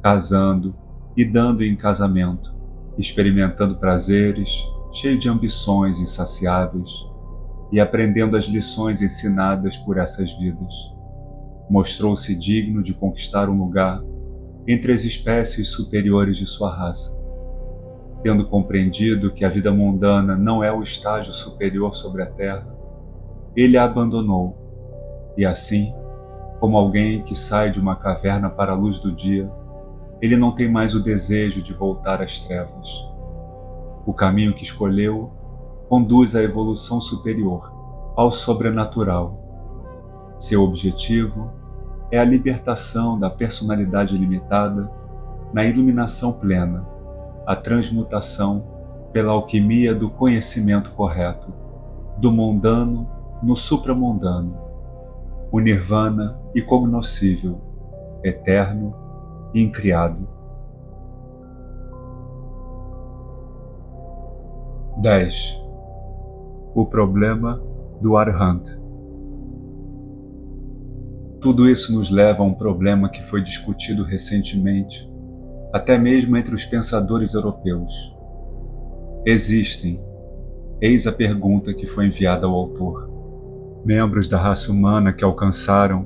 casando e dando em casamento, experimentando prazeres, cheio de ambições insaciáveis e aprendendo as lições ensinadas por essas vidas. Mostrou-se digno de conquistar um lugar entre as espécies superiores de sua raça. Tendo compreendido que a vida mundana não é o estágio superior sobre a terra, ele a abandonou, e assim, como alguém que sai de uma caverna para a luz do dia, ele não tem mais o desejo de voltar às trevas. O caminho que escolheu conduz à evolução superior, ao sobrenatural. Seu objetivo é a libertação da personalidade limitada na iluminação plena, a transmutação pela alquimia do conhecimento correto, do mundano no supramundano, o nirvana incognoscível, eterno e incriado. 10. O problema do Arhat. Tudo isso nos leva a um problema que foi discutido recentemente, até mesmo entre os pensadores europeus. Existem, eis a pergunta que foi enviada ao autor, membros da raça humana que alcançaram,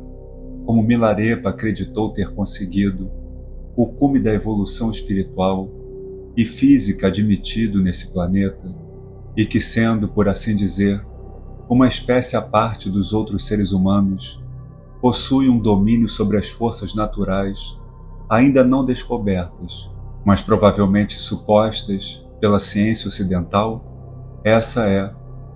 como Milarepa acreditou ter conseguido, o cume da evolução espiritual e física admitido nesse planeta, e que, sendo, por assim dizer, uma espécie à parte dos outros seres humanos, possui um domínio sobre as forças naturais ainda não descobertas, mas provavelmente supostas pela ciência ocidental? Essa é,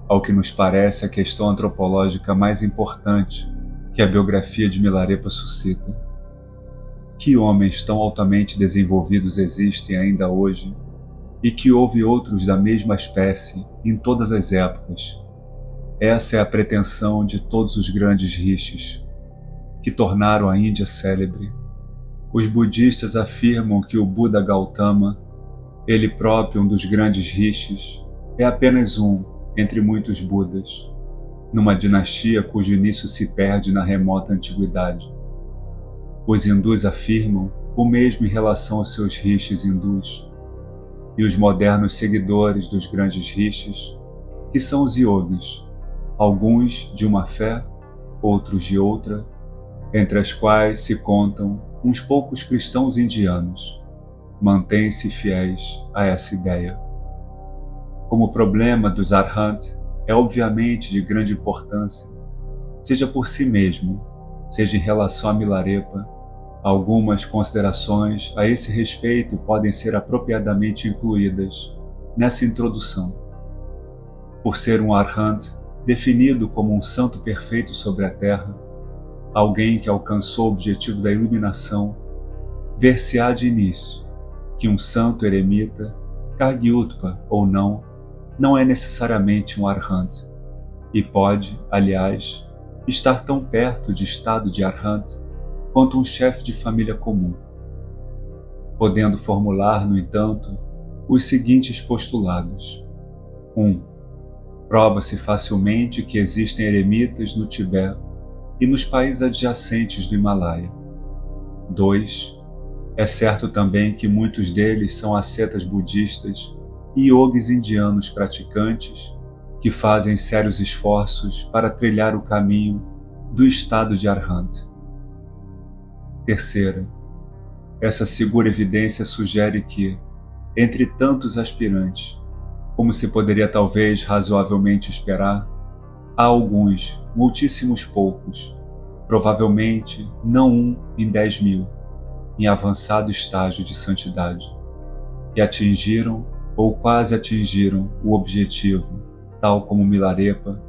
ao que nos parece, a questão antropológica mais importante que a biografia de Milarepa suscita. Que homens tão altamente desenvolvidos existem ainda hoje, e que houve outros da mesma espécie em todas as épocas. Essa é a pretensão de todos os grandes rishis, que tornaram a Índia célebre. Os budistas afirmam que o Buda Gautama, ele próprio um dos grandes rishis, é apenas um entre muitos Budas, numa dinastia cujo início se perde na remota antiguidade. Os hindus afirmam o mesmo em relação aos seus rishis hindus, e os modernos seguidores dos grandes rishis, que são os yogis, alguns de uma fé, outros de outra, entre as quais se contam uns poucos cristãos indianos, mantêm-se fiéis a essa ideia. Como o problema dos Arhat é obviamente de grande importância, seja por si mesmo, seja em relação a Milarepa, algumas considerações a esse respeito podem ser apropriadamente incluídas nessa introdução. Por ser um Arhat definido como um santo perfeito sobre a terra, alguém que alcançou o objetivo da iluminação, ver-se-á de início que um santo eremita, Kagyutpa ou não é necessariamente um Arhat, e pode, aliás, estar tão perto de estado de Arhat quanto um chefe de família comum, podendo formular, no entanto, os seguintes postulados. 1. Prova-se facilmente que existem eremitas no Tibete e nos países adjacentes do Himalaia. 2. É certo também que muitos deles são ascetas budistas e yogis indianos praticantes que fazem sérios esforços para trilhar o caminho do estado de Arhat. 3. Essa segura evidência sugere que, entre tantos aspirantes, como se poderia talvez razoavelmente esperar, há alguns, muitíssimos poucos, provavelmente não um em 10.000, em avançado estágio de santidade, que atingiram ou quase atingiram o objetivo, tal como Milarepa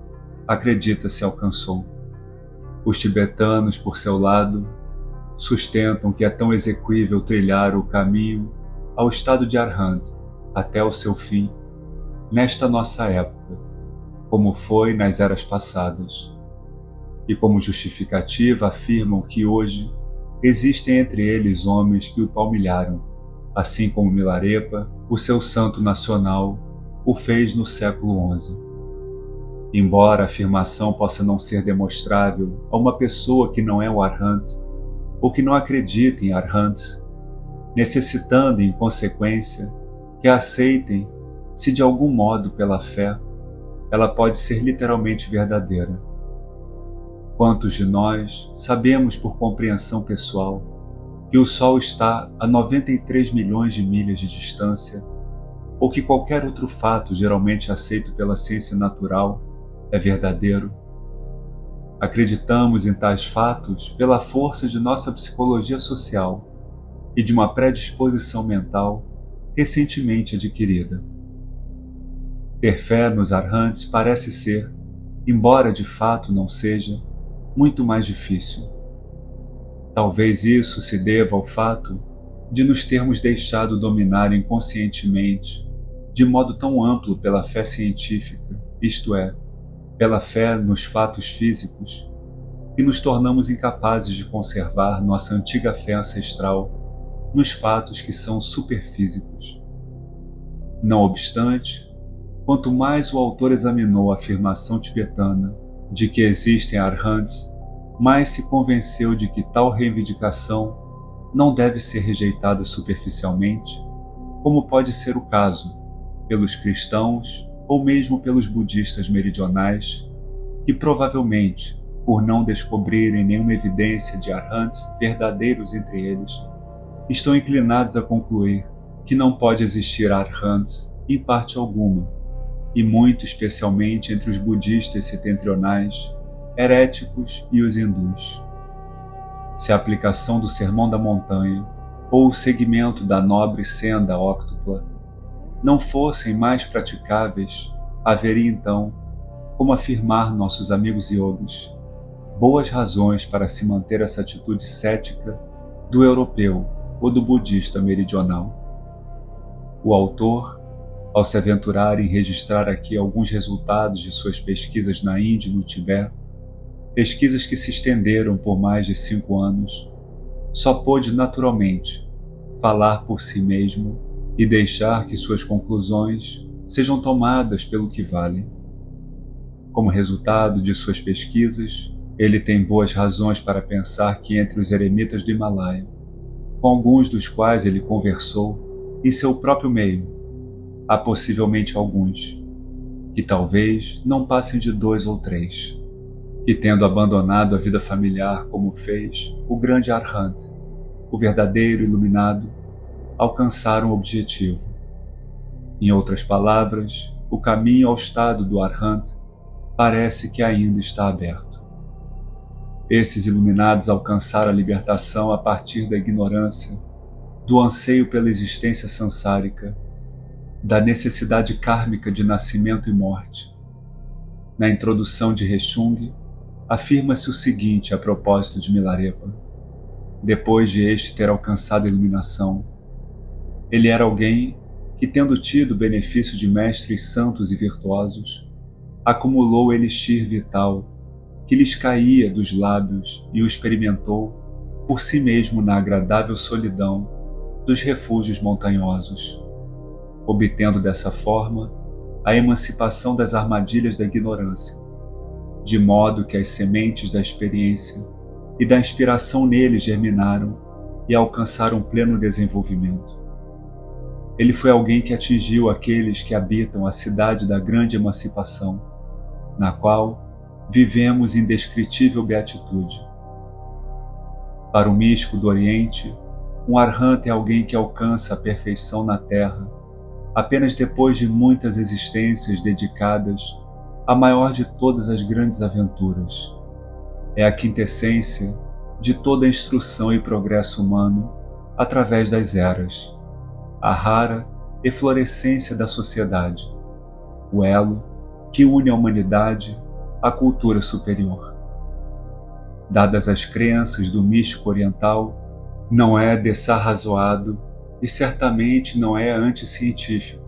acredita-se alcançou. Os tibetanos, por seu lado, sustentam que é tão exequível trilhar o caminho ao estado de Arhat até o seu fim, nesta nossa época, como foi nas eras passadas, e como justificativa afirmam que hoje existem entre eles homens que o palmilharam, assim como Milarepa, o seu santo nacional, o fez no século XI. Embora a afirmação possa não ser demonstrável a uma pessoa que não é um Arhat, ou que não acredita em Arhats, necessitando, em consequência, que a aceitem, se de algum modo pela fé, ela pode ser literalmente verdadeira. Quantos de nós sabemos por compreensão pessoal que o Sol está a 93 milhões de milhas de distância, ou que qualquer outro fato geralmente aceito pela ciência natural é verdadeiro? Acreditamos em tais fatos pela força de nossa psicologia social e de uma predisposição mental recentemente adquirida. Ter fé nos Arhats parece ser, embora de fato não seja, muito mais difícil. Talvez isso se deva ao fato de nos termos deixado dominar inconscientemente, de modo tão amplo pela fé científica, isto é, pela fé nos fatos físicos, que nos tornamos incapazes de conservar nossa antiga fé ancestral nos fatos que são superfísicos. Não obstante, quanto mais o autor examinou a afirmação tibetana de que existem Arhats, mais se convenceu de que tal reivindicação não deve ser rejeitada superficialmente, como pode ser o caso pelos cristãos ou mesmo pelos budistas meridionais, que provavelmente, por não descobrirem nenhuma evidência de Arhats verdadeiros entre eles, estão inclinados a concluir que não pode existir Arhats em parte alguma, e muito especialmente entre os budistas setentrionais, heréticos e os hindus. Se a aplicação do Sermão da Montanha ou o seguimento da nobre senda óctupla não fossem mais praticáveis, haveria então, como afirmar nossos amigos yogis, boas razões para se manter essa atitude cética do europeu ou do budista meridional. O autor, ao se aventurar em registrar aqui alguns resultados de suas pesquisas na Índia e no Tibete, pesquisas que se estenderam por mais de 5 anos, só pôde naturalmente falar por si mesmo e deixar que suas conclusões sejam tomadas pelo que valem. Como resultado de suas pesquisas, ele tem boas razões para pensar que entre os eremitas do Himalaia, com alguns dos quais ele conversou em seu próprio meio, há possivelmente alguns, que talvez não passem de 2 ou 3, que tendo abandonado a vida familiar como fez o grande Arhat, o verdadeiro iluminado, alcançaram o objetivo. Em outras palavras, o caminho ao estado do Arhat parece que ainda está aberto. Esses iluminados alcançaram a libertação a partir da ignorância, do anseio pela existência sansárica, da necessidade kármica de nascimento e morte. Na introdução de Reshung, afirma-se o seguinte a propósito de Milarepa. Depois de este ter alcançado a iluminação, ele era alguém que, tendo tido o benefício de mestres santos e virtuosos, acumulou o elixir vital que lhes caía dos lábios e o experimentou por si mesmo na agradável solidão dos refúgios montanhosos, obtendo dessa forma a emancipação das armadilhas da ignorância, de modo que as sementes da experiência e da inspiração neles germinaram e alcançaram pleno desenvolvimento. Ele foi alguém que atingiu aqueles que habitam a cidade da grande emancipação, na qual vivemos indescritível beatitude. Para o místico do Oriente, um Arhat é alguém que alcança a perfeição na Terra apenas depois de muitas existências dedicadas à maior de todas as grandes aventuras. É a quintessência de toda a instrução e progresso humano através das eras, a rara eflorescência da sociedade, o elo que une a humanidade à cultura superior. Dadas as crenças do místico oriental, não é desarrazoado e certamente não é anticientífico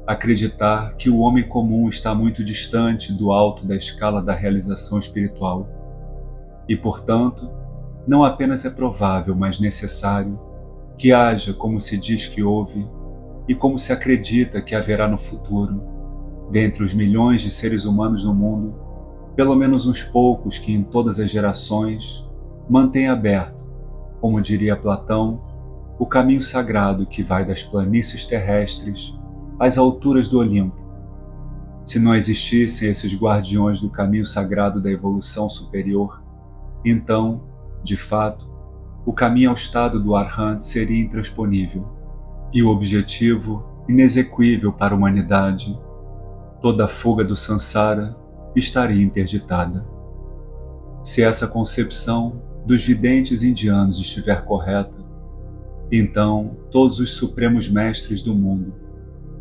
acreditar que o homem comum está muito distante do alto da escala da realização espiritual e, portanto, não apenas é provável, mas necessário que haja como se diz que houve e como se acredita que haverá no futuro, dentre os milhões de seres humanos no mundo, pelo menos uns poucos que em todas as gerações mantêm aberto, como diria Platão, o caminho sagrado que vai das planícies terrestres às alturas do Olimpo. Se não existissem esses guardiões do caminho sagrado da evolução superior, então, de fato, o caminho ao estado do Arhat seria intransponível, e o objetivo inexequível para a humanidade, toda a fuga do Sansara, estaria interditada. Se essa concepção dos videntes indianos estiver correta, então todos os supremos mestres do mundo,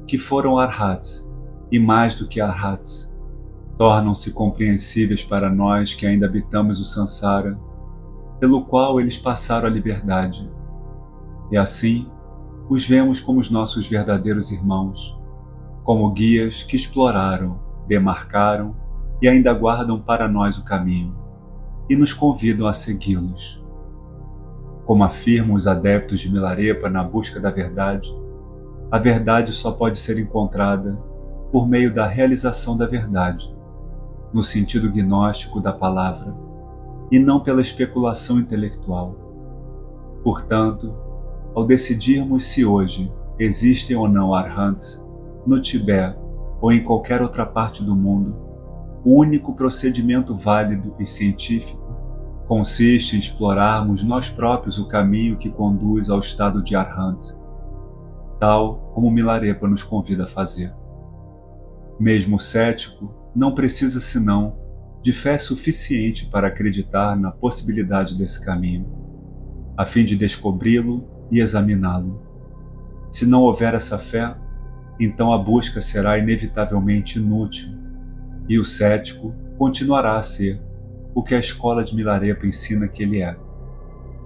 que foram Arhats, e mais do que Arhats, tornam-se compreensíveis para nós que ainda habitamos o Sansara, pelo qual eles passaram a liberdade. E assim, os vemos como os nossos verdadeiros irmãos, como guias que exploraram, demarcaram e ainda guardam para nós o caminho, e nos convidam a segui-los. Como afirmam os adeptos de Milarepa na busca da verdade, a verdade só pode ser encontrada por meio da realização da verdade, no sentido gnóstico da palavra, e não pela especulação intelectual. Portanto, ao decidirmos se hoje existem ou não Arhats, no Tibete ou em qualquer outra parte do mundo, o único procedimento válido e científico consiste em explorarmos nós próprios o caminho que conduz ao estado de Arhat, tal como Milarepa nos convida a fazer. Mesmo o cético não precisa senão de fé suficiente para acreditar na possibilidade desse caminho, a fim de descobri-lo e examiná-lo. Se não houver essa fé, então a busca será inevitavelmente inútil, e o cético continuará a ser, o que a escola de Milarepa ensina que ele é: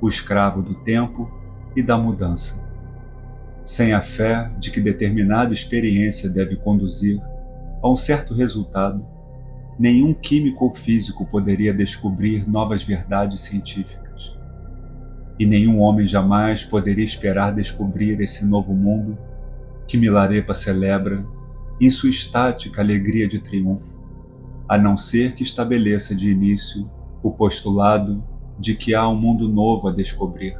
o escravo do tempo e da mudança. Sem a fé de que determinada experiência deve conduzir a um certo resultado, nenhum químico ou físico poderia descobrir novas verdades científicas. E nenhum homem jamais poderia esperar descobrir esse novo mundo que Milarepa celebra em sua estática alegria de triunfo, a não ser que estabeleça de início o postulado de que há um mundo novo a descobrir.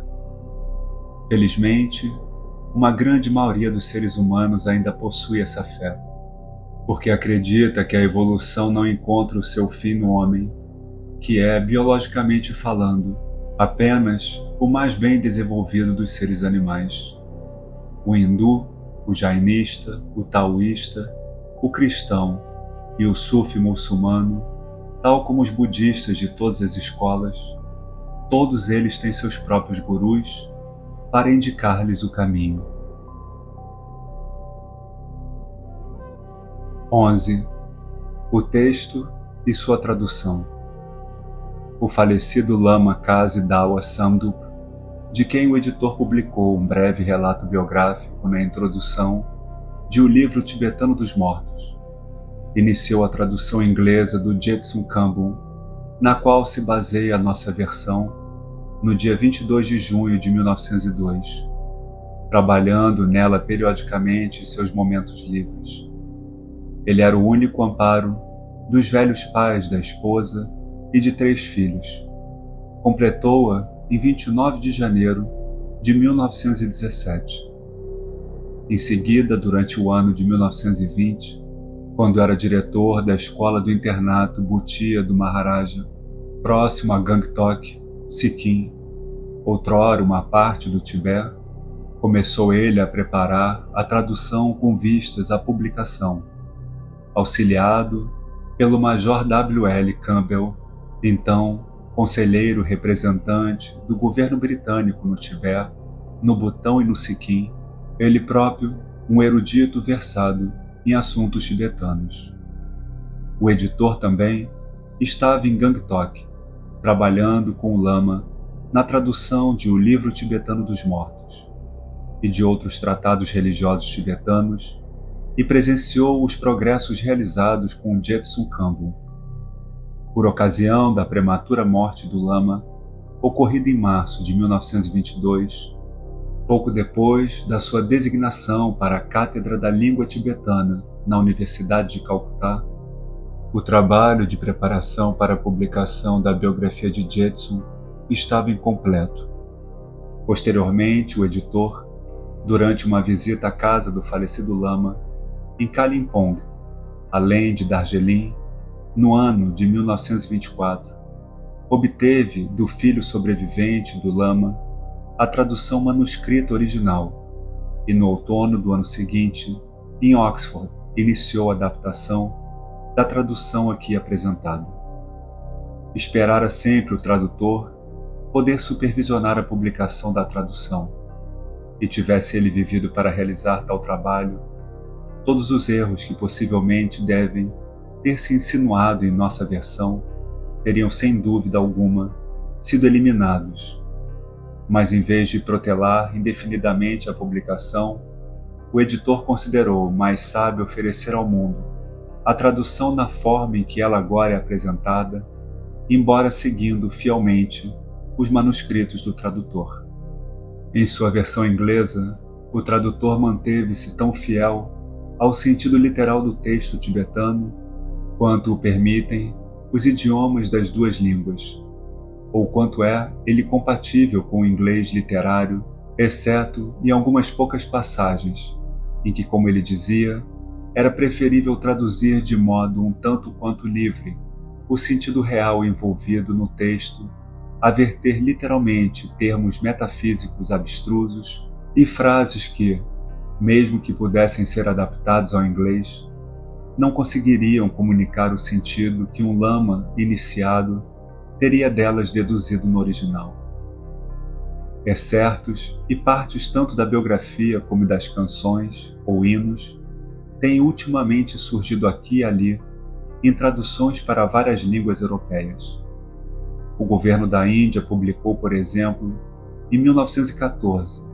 Felizmente, uma grande maioria dos seres humanos ainda possui essa fé, porque acredita que a evolução não encontra o seu fim no homem, que é, biologicamente falando, apenas o mais bem desenvolvido dos seres animais. O hindu, o jainista, o taoísta, o cristão e o sufi muçulmano, tal como os budistas de todas as escolas, todos eles têm seus próprios gurus para indicar-lhes o caminho. 11. O texto e sua tradução. O falecido Lama Kazi Dawa Samdup, de quem o editor publicou um breve relato biográfico na introdução de O Livro Tibetano dos Mortos, iniciou a tradução inglesa do Jetsun Kambun, na qual se baseia a nossa versão, no dia 22 de junho de 1902, trabalhando nela periodicamente em seus momentos livres. Ele era o único amparo dos velhos pais da esposa e de 3 filhos. Completou-a em 29 de janeiro de 1917. Em seguida, durante o ano de 1920, quando era diretor da escola do internato Bhutia do Maharaja, próximo a Gangtok, Sikkim, outrora uma parte do Tibete, começou ele a preparar a tradução com vistas à publicação, auxiliado pelo Major W. L. Campbell, então conselheiro representante do governo britânico no Tibete, no Butão e no Sikkim, ele próprio um erudito versado em assuntos tibetanos. O editor também estava em Gangtok, trabalhando com o Lama na tradução de O Livro Tibetano dos Mortos e de outros tratados religiosos tibetanos, e presenciou os progressos realizados com o Jetsun Kambun. Por ocasião da prematura morte do Lama, ocorrida em março de 1922, pouco depois da sua designação para a Cátedra da Língua Tibetana na Universidade de Calcutá, o trabalho de preparação para a publicação da biografia de Jetsun estava incompleto. Posteriormente, o editor, durante uma visita à casa do falecido Lama, em Kalimpong, além de Darjeeling, no ano de 1924, obteve do filho sobrevivente do Lama a tradução manuscrita original e, no outono do ano seguinte, em Oxford, iniciou a adaptação da tradução aqui apresentada. Esperara sempre o tradutor poder supervisionar a publicação da tradução, e tivesse ele vivido para realizar tal trabalho, todos os erros que possivelmente devem ter se insinuado em nossa versão teriam sem dúvida alguma sido eliminados. Mas em vez de protelar indefinidamente a publicação, o editor considerou mais sábio oferecer ao mundo a tradução na forma em que ela agora é apresentada, embora seguindo fielmente os manuscritos do tradutor. Em sua versão inglesa, o tradutor manteve-se tão fiel ao sentido literal do texto tibetano quanto o permitem os idiomas das 2 línguas, ou quanto é ele compatível com o inglês literário, exceto em algumas poucas passagens, em que, como ele dizia, era preferível traduzir de modo um tanto quanto livre o sentido real envolvido no texto, a verter literalmente termos metafísicos abstrusos e frases que, mesmo que pudessem ser adaptados ao inglês, não conseguiriam comunicar o sentido que um lama iniciado teria delas deduzido no original. Excertos e partes tanto da biografia como das canções ou hinos têm ultimamente surgido aqui e ali em traduções para várias línguas europeias. O governo da Índia publicou, por exemplo, em 1914,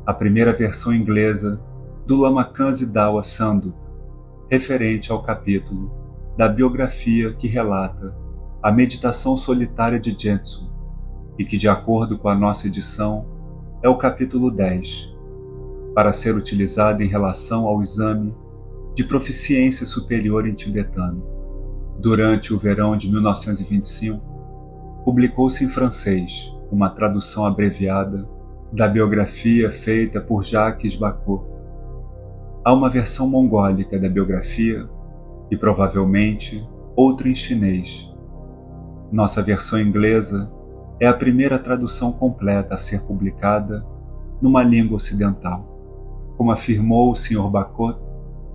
a primeira versão inglesa do Lamakansi Dawa Sandup, referente ao capítulo da biografia que relata a meditação solitária de Jetsun e que, de acordo com a nossa edição, é o capítulo 10, para ser utilizado em relação ao exame de proficiência superior em tibetano. Durante o verão de 1925, publicou-se em francês uma tradução abreviada da biografia feita por Jacques Bacot. Há uma versão mongólica da biografia e, provavelmente, outra em chinês. Nossa versão inglesa é a primeira tradução completa a ser publicada numa língua ocidental. Como afirmou o Sr. Bacot,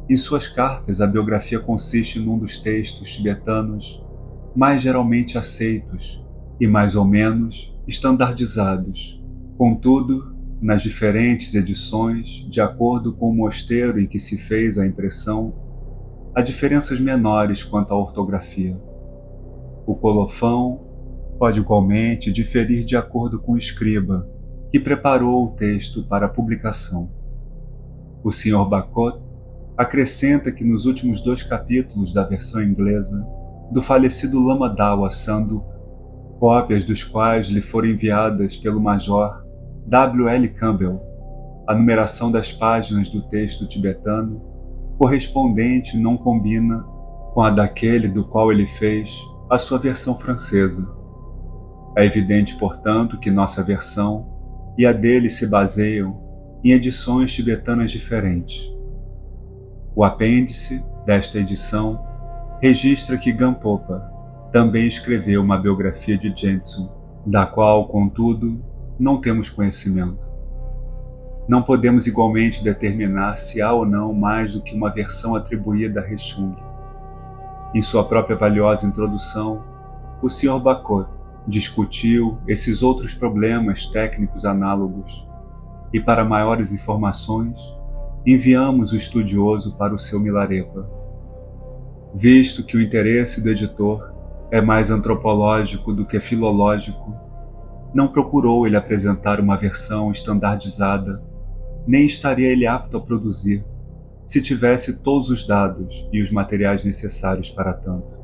em suas cartas a biografia consiste num dos textos tibetanos mais geralmente aceitos e mais ou menos estandardizados. Contudo, nas diferentes edições, de acordo com o mosteiro em que se fez a impressão, há diferenças menores quanto à ortografia. O colofão pode igualmente diferir de acordo com o escriba que preparou o texto para a publicação. O Sr. Bacot acrescenta que nos últimos 2 capítulos da versão inglesa do falecido Lama Dawa Sandup, cópias dos quais lhe foram enviadas pelo Major W. L. Campbell, a numeração das páginas do texto tibetano correspondente não combina com a daquele do qual ele fez a sua versão francesa. É evidente, portanto, que nossa versão e a dele se baseiam em edições tibetanas diferentes. O apêndice desta edição registra que Gampopa também escreveu uma biografia de Jetsun, da qual, contudo, não temos conhecimento. Não podemos igualmente determinar se há ou não mais do que uma versão atribuída a Rechung. Em sua própria valiosa introdução, o Sr. Bacot discutiu esses outros problemas técnicos análogos e, para maiores informações, enviamos o estudioso para o seu Milarepa. Visto que o interesse do editor é mais antropológico do que filológico, não procurou ele apresentar uma versão estandardizada, nem estaria ele apto a produzir, se tivesse todos os dados e os materiais necessários para tanto.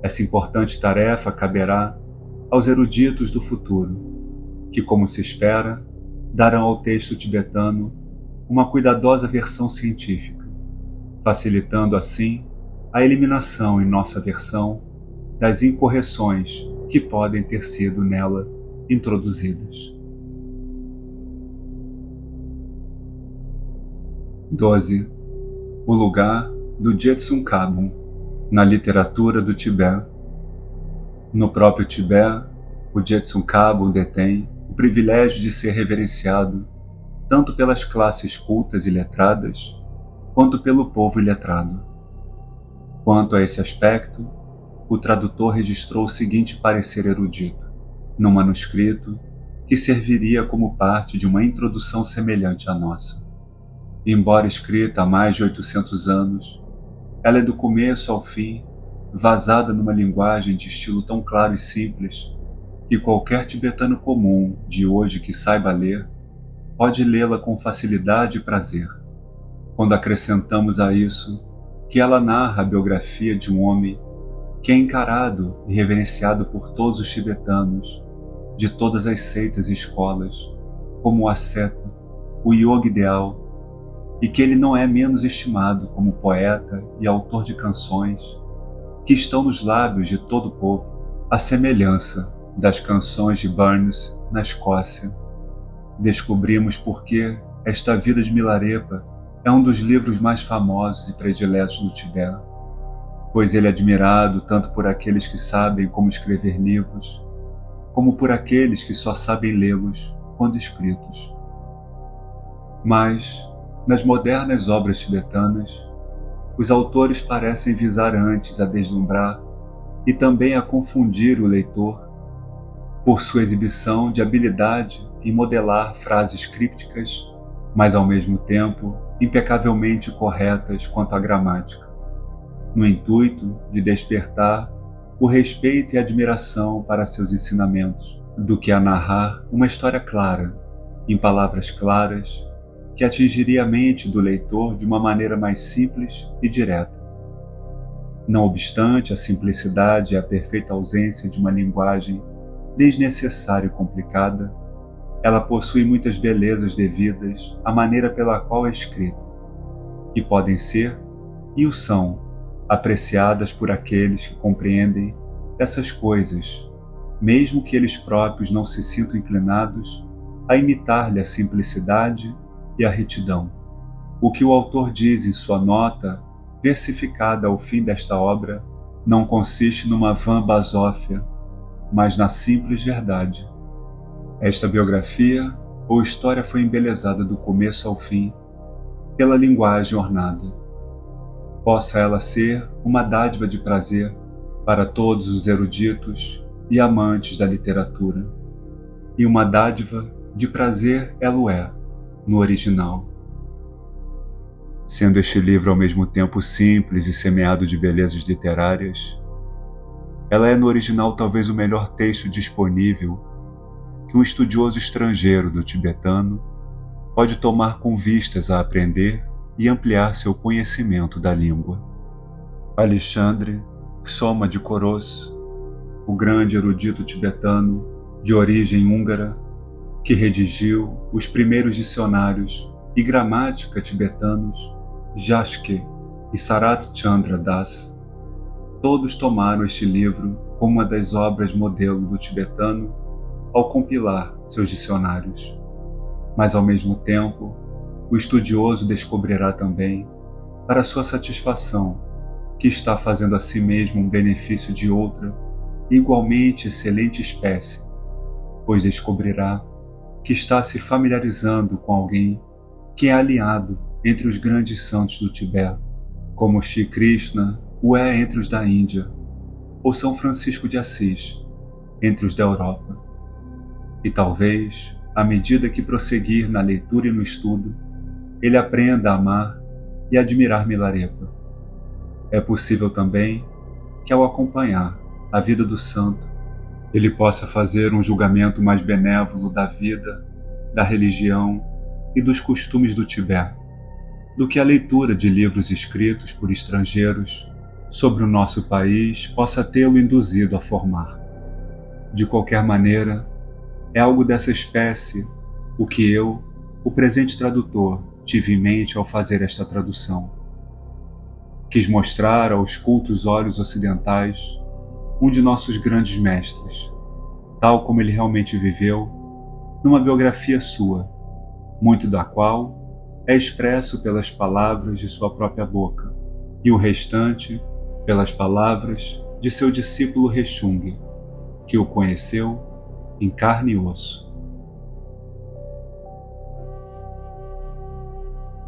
Essa importante tarefa caberá aos eruditos do futuro, que, como se espera, darão ao texto tibetano uma cuidadosa versão científica, facilitando assim a eliminação em nossa versão das incorreções que podem ter sido nela introduzidas. 12. O lugar do Jetsun Kabun na literatura do Tibete. No próprio Tibete, o Jetsun Kabun detém o privilégio de ser reverenciado tanto pelas classes cultas e letradas, quanto pelo povo iletrado. Quanto a esse aspecto, o tradutor registrou o seguinte parecer erudito, num manuscrito que serviria como parte de uma introdução semelhante à nossa. Embora escrita há mais de 800 anos, ela é do começo ao fim vazada numa linguagem de estilo tão claro e simples que qualquer tibetano comum de hoje que saiba ler pode lê-la com facilidade e prazer. Quando acrescentamos a isso que ela narra a biografia de um homem que é encarado e reverenciado por todos os tibetanos, de todas as seitas e escolas, como o asceta, o yoga ideal, e que ele não é menos estimado como poeta e autor de canções que estão nos lábios de todo o povo, à semelhança das canções de Burns na Escócia. Descobrimos por que esta Vida de Milarepa é um dos livros mais famosos e prediletos do Tibete, pois ele é admirado tanto por aqueles que sabem como escrever livros, como por aqueles que só sabem lê-los quando escritos. Mas, nas modernas obras tibetanas, os autores parecem visar antes a deslumbrar e também a confundir o leitor por sua exibição de habilidade em modelar frases crípticas, mas ao mesmo tempo impecavelmente corretas quanto à gramática, no intuito de despertar o respeito e a admiração para seus ensinamentos, do que a narrar uma história clara, em palavras claras, que atingiria a mente do leitor de uma maneira mais simples e direta. Não obstante a simplicidade e a perfeita ausência de uma linguagem desnecessária e complicada, ela possui muitas belezas devidas à maneira pela qual é escrita, que podem ser, e o são, apreciadas por aqueles que compreendem essas coisas, mesmo que eles próprios não se sintam inclinados a imitar-lhe a simplicidade e a retidão. O que o autor diz em sua nota versificada ao fim desta obra não consiste numa vã basófia, mas na simples verdade. Esta biografia ou história foi embelezada do começo ao fim pela linguagem ornada. Possa ela ser uma dádiva de prazer para todos os eruditos e amantes da literatura. E uma dádiva de prazer ela é, no original. Sendo este livro ao mesmo tempo simples e semeado de belezas literárias, ela é no original talvez o melhor texto disponível que um estudioso estrangeiro do tibetano pode tomar com vistas a aprender e ampliar seu conhecimento da língua. Alexandre Soma de Koros, o grande erudito tibetano de origem húngara, que redigiu os primeiros dicionários e gramática tibetanos, Jaske e Sarat Chandra Das, todos tomaram este livro como uma das obras modelo do tibetano ao compilar seus dicionários. Mas ao mesmo tempo, o estudioso descobrirá também, para sua satisfação, que está fazendo a si mesmo um benefício de outra, igualmente excelente espécie, pois descobrirá que está se familiarizando com alguém que é aliado entre os grandes santos do Tibete, como Shri Krishna o é entre os da Índia, ou São Francisco de Assis, entre os da Europa. E talvez, à medida que prosseguir na leitura e no estudo, ele aprenda a amar e admirar Milarepa. É possível também que, ao acompanhar a vida do santo, ele possa fazer um julgamento mais benévolo da vida, da religião e dos costumes do Tibete, do que a leitura de livros escritos por estrangeiros sobre o nosso país possa tê-lo induzido a formar. De qualquer maneira, é algo dessa espécie o que eu, o presente tradutor, tive em mente ao fazer esta tradução. Quis mostrar aos cultos olhos ocidentais um de nossos grandes mestres, tal como ele realmente viveu, numa biografia sua, muito da qual é expresso pelas palavras de sua própria boca, e o restante pelas palavras de seu discípulo Rechung, que o conheceu em carne e osso.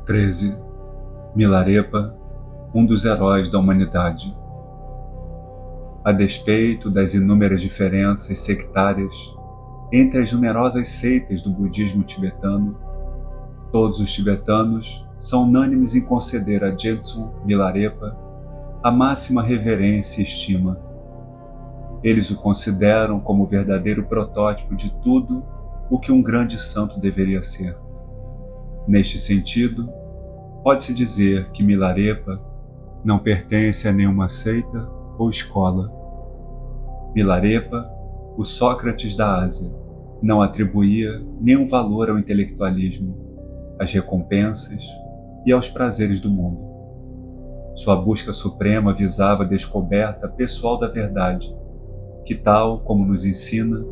13. Milarepa, um dos heróis da humanidade. A despeito das inúmeras diferenças sectárias entre as numerosas seitas do budismo tibetano, todos os tibetanos são unânimes em conceder a Jetsun Milarepa a máxima reverência e estima. Eles o consideram como o verdadeiro protótipo de tudo o que um grande santo deveria ser. Neste sentido, pode-se dizer que Milarepa não pertence a nenhuma seita ou escola. Milarepa, o Sócrates da Ásia, não atribuía nenhum valor ao intelectualismo, às recompensas e aos prazeres do mundo. Sua busca suprema visava a descoberta pessoal da verdade, que, tal como nos ensina,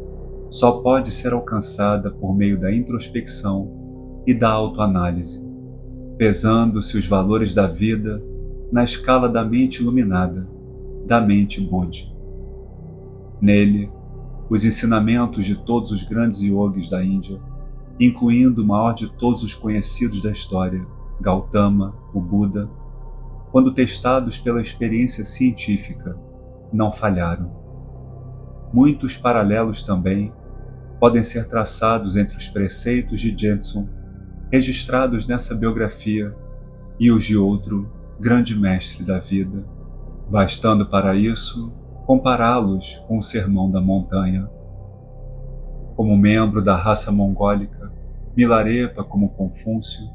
só pode ser alcançada por meio da introspecção e da autoanálise, pesando-se os valores da vida na escala da mente iluminada, da mente Bodhi. Nele, os ensinamentos de todos os grandes yogis da Índia, incluindo o maior de todos os conhecidos da história, Gautama, o Buda, quando testados pela experiência científica, não falharam. Muitos paralelos também podem ser traçados entre os preceitos de Jetsun, registrados nessa biografia, e os de outro grande mestre da vida, bastando para isso compará-los com o Sermão da Montanha. Como membro da raça mongólica, Milarepa, como Confúcio,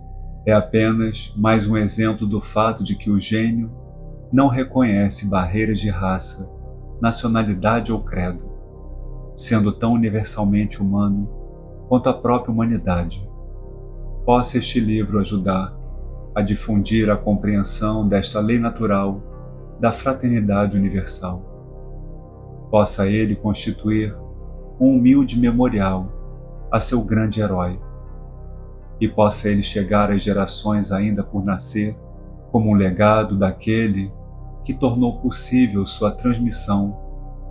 é apenas mais um exemplo do fato de que o gênio não reconhece barreiras de raça, nacionalidade ou credo, sendo tão universalmente humano quanto a própria humanidade. Possa este livro ajudar a difundir a compreensão desta lei natural da fraternidade universal. Possa ele constituir um humilde memorial a seu grande herói, e possa ele chegar às gerações ainda por nascer como um legado daquele que tornou possível sua transmissão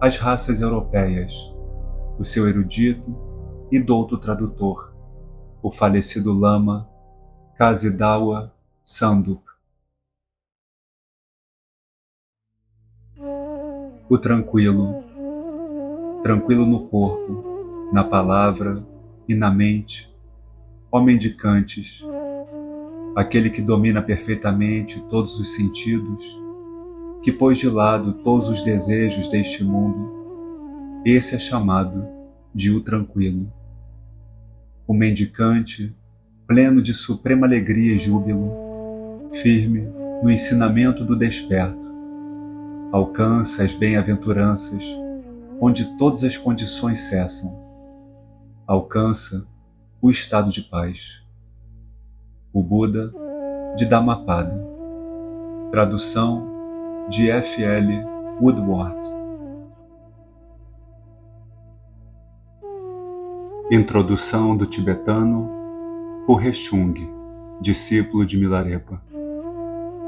às raças europeias, o seu erudito e douto tradutor, o falecido lama Kazidawa Sandup. O tranquilo, tranquilo no corpo, na palavra e na mente, homem de Cantes, aquele que domina perfeitamente todos os sentidos, que pôs de lado todos os desejos deste mundo, esse é chamado de o tranquilo. O mendicante, pleno de suprema alegria e júbilo, firme no ensinamento do desperto, alcança as bem-aventuranças onde todas as condições cessam, alcança o estado de paz. O Buda de Dhammapada. Tradução de F. L. Woodward. Introdução do tibetano por Rechung, discípulo de Milarepa.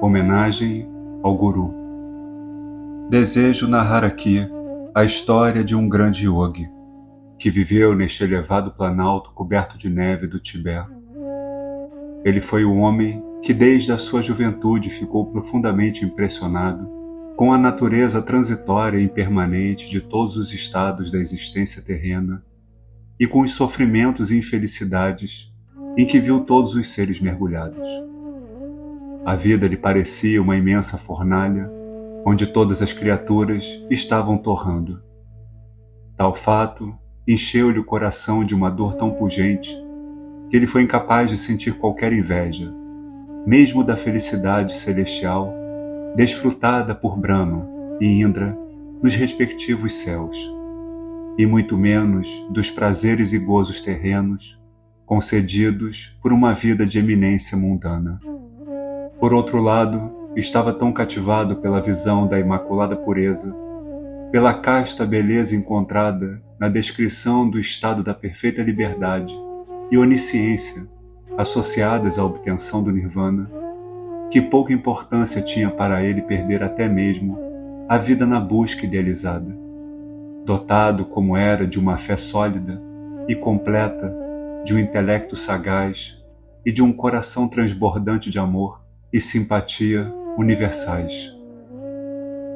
Homenagem ao Guru. Desejo narrar aqui a história de um grande yogi que viveu neste elevado planalto coberto de neve do Tibete. Ele foi o homem que desde a sua juventude ficou profundamente impressionado com a natureza transitória e impermanente de todos os estados da existência terrena e com os sofrimentos e infelicidades em que viu todos os seres mergulhados. A vida lhe parecia uma imensa fornalha onde todas as criaturas estavam torrando. Tal fato encheu-lhe o coração de uma dor tão pungente que ele foi incapaz de sentir qualquer inveja, mesmo da felicidade celestial desfrutada por Brahma e Indra nos respectivos céus, e muito menos dos prazeres e gozos terrenos concedidos por uma vida de eminência mundana. Por outro lado, estava tão cativado pela visão da imaculada pureza, pela casta beleza encontrada na descrição do estado da perfeita liberdade e onisciência associadas à obtenção do Nirvana, que pouca importância tinha para ele perder até mesmo a vida na busca idealizada. Dotado como era de uma fé sólida e completa, de um intelecto sagaz e de um coração transbordante de amor e simpatia universais.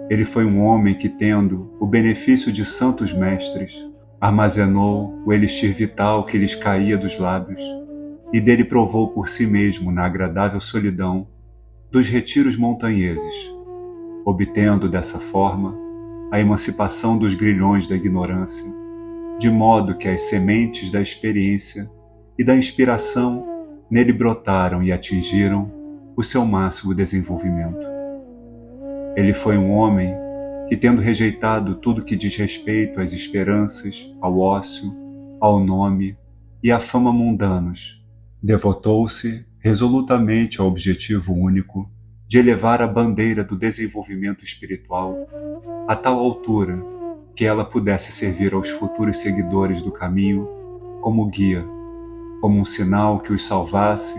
Ele foi um homem que, tendo o benefício de santos mestres, armazenou o elixir vital que lhes caía dos lábios e dele provou por si mesmo na agradável solidão dos retiros montanheses, obtendo dessa forma a emancipação dos grilhões da ignorância, de modo que as sementes da experiência e da inspiração nele brotaram e atingiram o seu máximo desenvolvimento. Ele foi um homem que, tendo rejeitado tudo que diz respeito às esperanças, ao ócio, ao nome e à fama mundanos, devotou-se resolutamente ao objetivo único de elevar a bandeira do desenvolvimento espiritual a tal altura que ela pudesse servir aos futuros seguidores do caminho como guia, como um sinal que os salvasse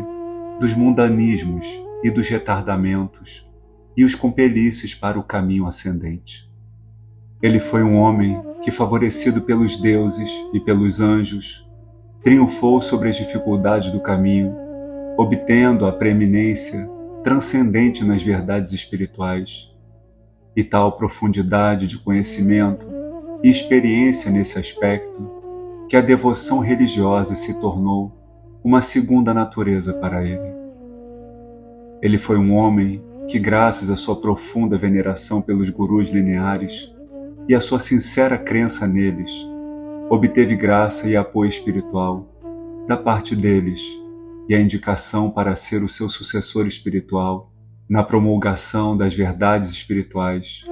dos mundanismos e dos retardamentos e os compelisse para o caminho ascendente. Ele foi um homem que, favorecido pelos deuses e pelos anjos, triunfou sobre as dificuldades do caminho, obtendo a preeminência transcendente nas verdades espirituais, e tal profundidade de conhecimento e experiência nesse aspecto que a devoção religiosa se tornou uma segunda natureza para ele. Ele foi um homem que, graças à sua profunda veneração pelos gurus lineares, e a sua sincera crença neles, obteve graça e apoio espiritual da parte deles e a indicação para ser o seu sucessor espiritual na promulgação das verdades espirituais,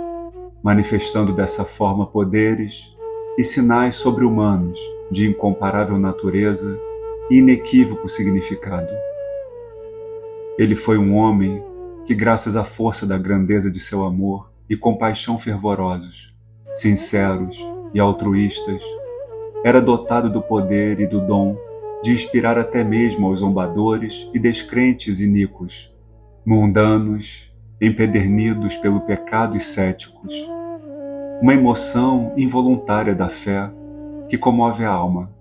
manifestando dessa forma poderes e sinais sobre-humanos de incomparável natureza e inequívoco significado. Ele foi um homem que, graças à força da grandeza de seu amor e compaixão fervorosos, sinceros e altruístas, era dotado do poder e do dom de inspirar até mesmo aos zombadores e descrentes iníquos, mundanos, empedernidos pelo pecado e céticos, uma emoção involuntária da fé que comove a alma,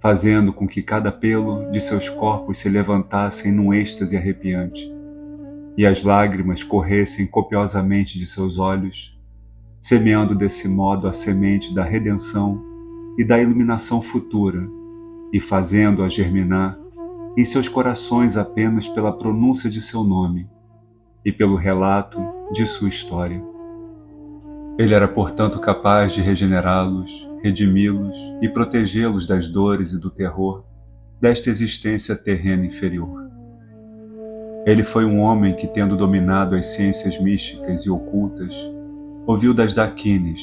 fazendo com que cada pelo de seus corpos se levantassem num êxtase arrepiante, e as lágrimas corressem copiosamente de seus olhos, semeando desse modo a semente da redenção e da iluminação futura, e fazendo-a germinar em seus corações apenas pela pronúncia de seu nome e pelo relato de sua história. Ele era, portanto, capaz de regenerá-los, redimi-los e protegê-los das dores e do terror desta existência terrena inferior. Ele foi um homem que, tendo dominado as ciências místicas e ocultas, ouviu das Dakines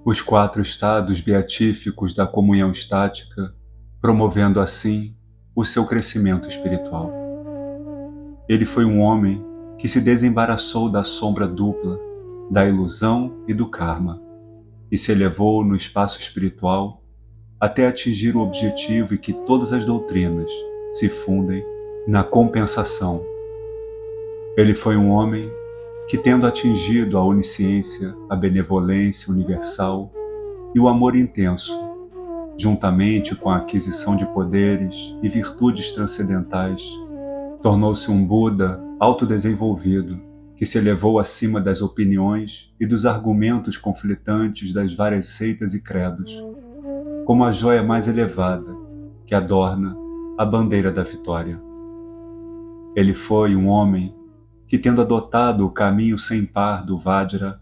os 4 estados beatíficos da comunhão estática, promovendo assim o seu crescimento espiritual. Ele foi um homem que se desembaraçou da sombra dupla, da ilusão e do karma, e se elevou no espaço espiritual até atingir o objetivo em que todas as doutrinas se fundem na compensação. Ele foi um homem que, tendo atingido a onisciência, a benevolência universal e o amor intenso, juntamente com a aquisição de poderes e virtudes transcendentais, tornou-se um Buda autodesenvolvido que se elevou acima das opiniões e dos argumentos conflitantes das várias seitas e credos, como a joia mais elevada que adorna a bandeira da vitória. Ele foi um homem que, tendo adotado o caminho sem par do Vajra,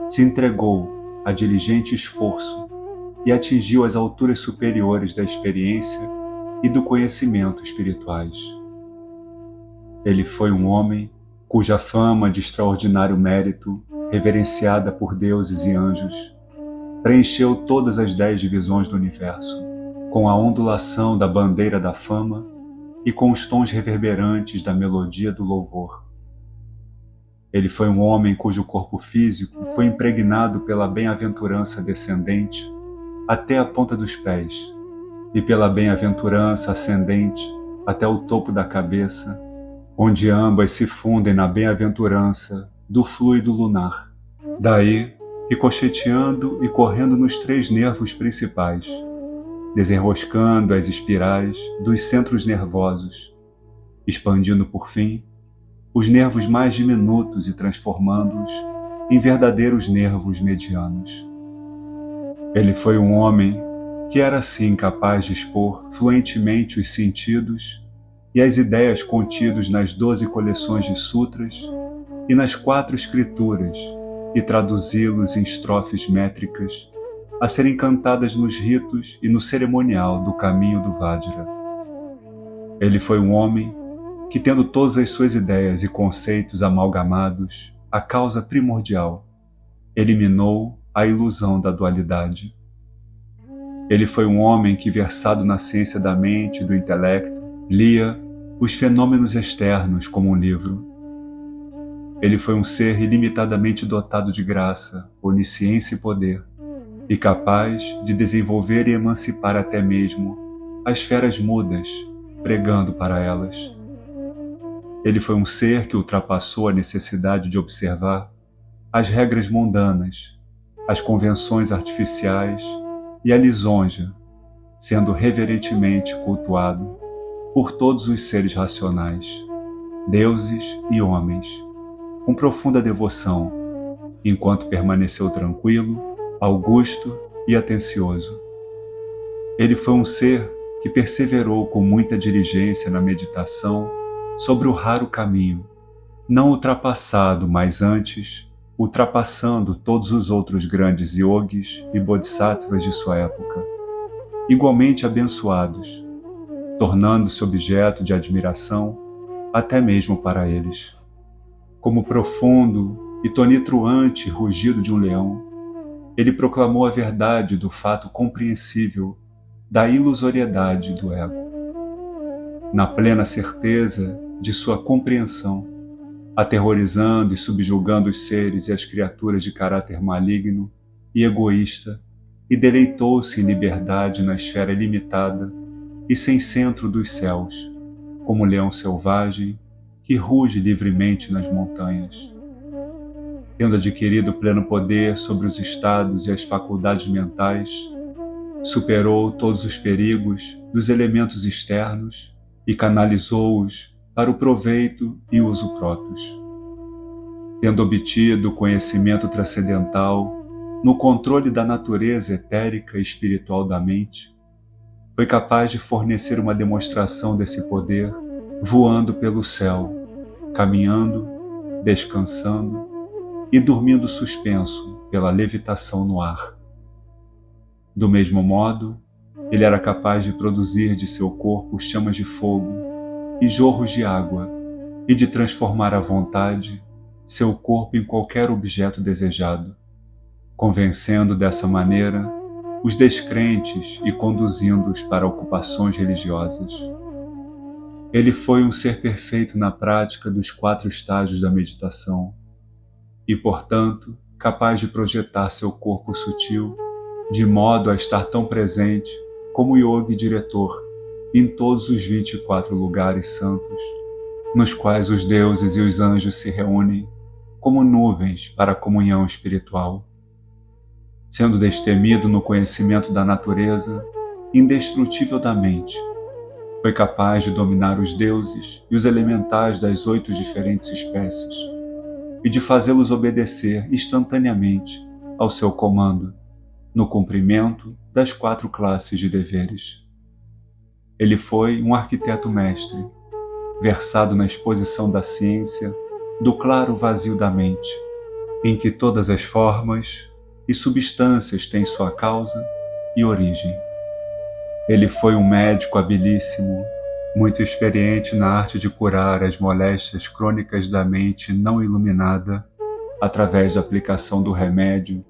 se entregou a diligente esforço e atingiu as alturas superiores da experiência e do conhecimento espirituais. Ele foi um homem cuja fama de extraordinário mérito, reverenciada por deuses e anjos, preencheu todas as 10 divisões do universo, com a ondulação da bandeira da fama e com os tons reverberantes da melodia do louvor. Ele foi um homem cujo corpo físico foi impregnado pela bem-aventurança descendente até a ponta dos pés, e pela bem-aventurança ascendente até o topo da cabeça, onde ambas se fundem na bem-aventurança do fluido lunar. Daí, ricocheteando e correndo nos 3 nervos principais, desenroscando as espirais dos centros nervosos, expandindo por fim os nervos mais diminutos e transformando-os em verdadeiros nervos medianos. Ele foi um homem que era assim capaz de expor fluentemente os sentidos e as ideias contidos nas 12 coleções de sutras e nas 4 escrituras, e traduzi-los em estrofes métricas a serem cantadas nos ritos e no cerimonial do caminho do Vajra. Ele foi um homem que, tendo todas as suas ideias e conceitos amalgamados à causa primordial, eliminou a ilusão da dualidade. Ele foi um homem que, versado na ciência da mente e do intelecto, lia os fenômenos externos como um livro. Ele foi um ser ilimitadamente dotado de graça, onisciência e poder, e capaz de desenvolver e emancipar até mesmo as feras mudas, pregando para elas. Ele foi um ser que ultrapassou a necessidade de observar as regras mundanas, as convenções artificiais e a lisonja, sendo reverentemente cultuado por todos os seres racionais, deuses e homens, com profunda devoção, enquanto permaneceu tranquilo, augusto e atencioso. Ele foi um ser que perseverou com muita diligência na meditação sobre o raro caminho, não ultrapassado, mas antes ultrapassando todos os outros grandes yogis e bodhisattvas de sua época, igualmente abençoados, tornando-se objeto de admiração até mesmo para eles. Como profundo e tonitruante rugido de um leão, ele proclamou a verdade do fato compreensível da ilusoriedade do ego. Na plena certeza de sua compreensão, aterrorizando e subjugando os seres e as criaturas de caráter maligno e egoísta, e deleitou-se em liberdade na esfera ilimitada e sem centro dos céus, como um leão selvagem que ruge livremente nas montanhas. Tendo adquirido pleno poder sobre os estados e as faculdades mentais, superou todos os perigos dos elementos externos e canalizou-os para o proveito e uso próprios. Tendo obtido o conhecimento transcendental no controle da natureza etérica e espiritual da mente, foi capaz de fornecer uma demonstração desse poder voando pelo céu, caminhando, descansando e dormindo suspenso pela levitação no ar. Do mesmo modo, ele era capaz de produzir de seu corpo chamas de fogo e jorros de água, e de transformar à vontade seu corpo em qualquer objeto desejado, convencendo dessa maneira os descrentes e conduzindo-os para ocupações religiosas. Ele foi um ser perfeito na prática dos 4 estágios da meditação e, portanto, capaz de projetar seu corpo sutil de modo a estar tão presente como yogi diretor em todos os 24 lugares santos, nos quais os deuses e os anjos se reúnem como nuvens para a comunhão espiritual. Sendo destemido no conhecimento da natureza indestrutível da mente, foi capaz de dominar os deuses e os elementais das 8 diferentes espécies e de fazê-los obedecer instantaneamente ao seu comando, no cumprimento das 4 classes de deveres. Ele foi um arquiteto mestre, versado na exposição da ciência do claro vazio da mente, em que todas as formas e substâncias têm sua causa e origem. Ele foi um médico habilíssimo, muito experiente na arte de curar as moléstias crônicas da mente não iluminada através da aplicação do remédio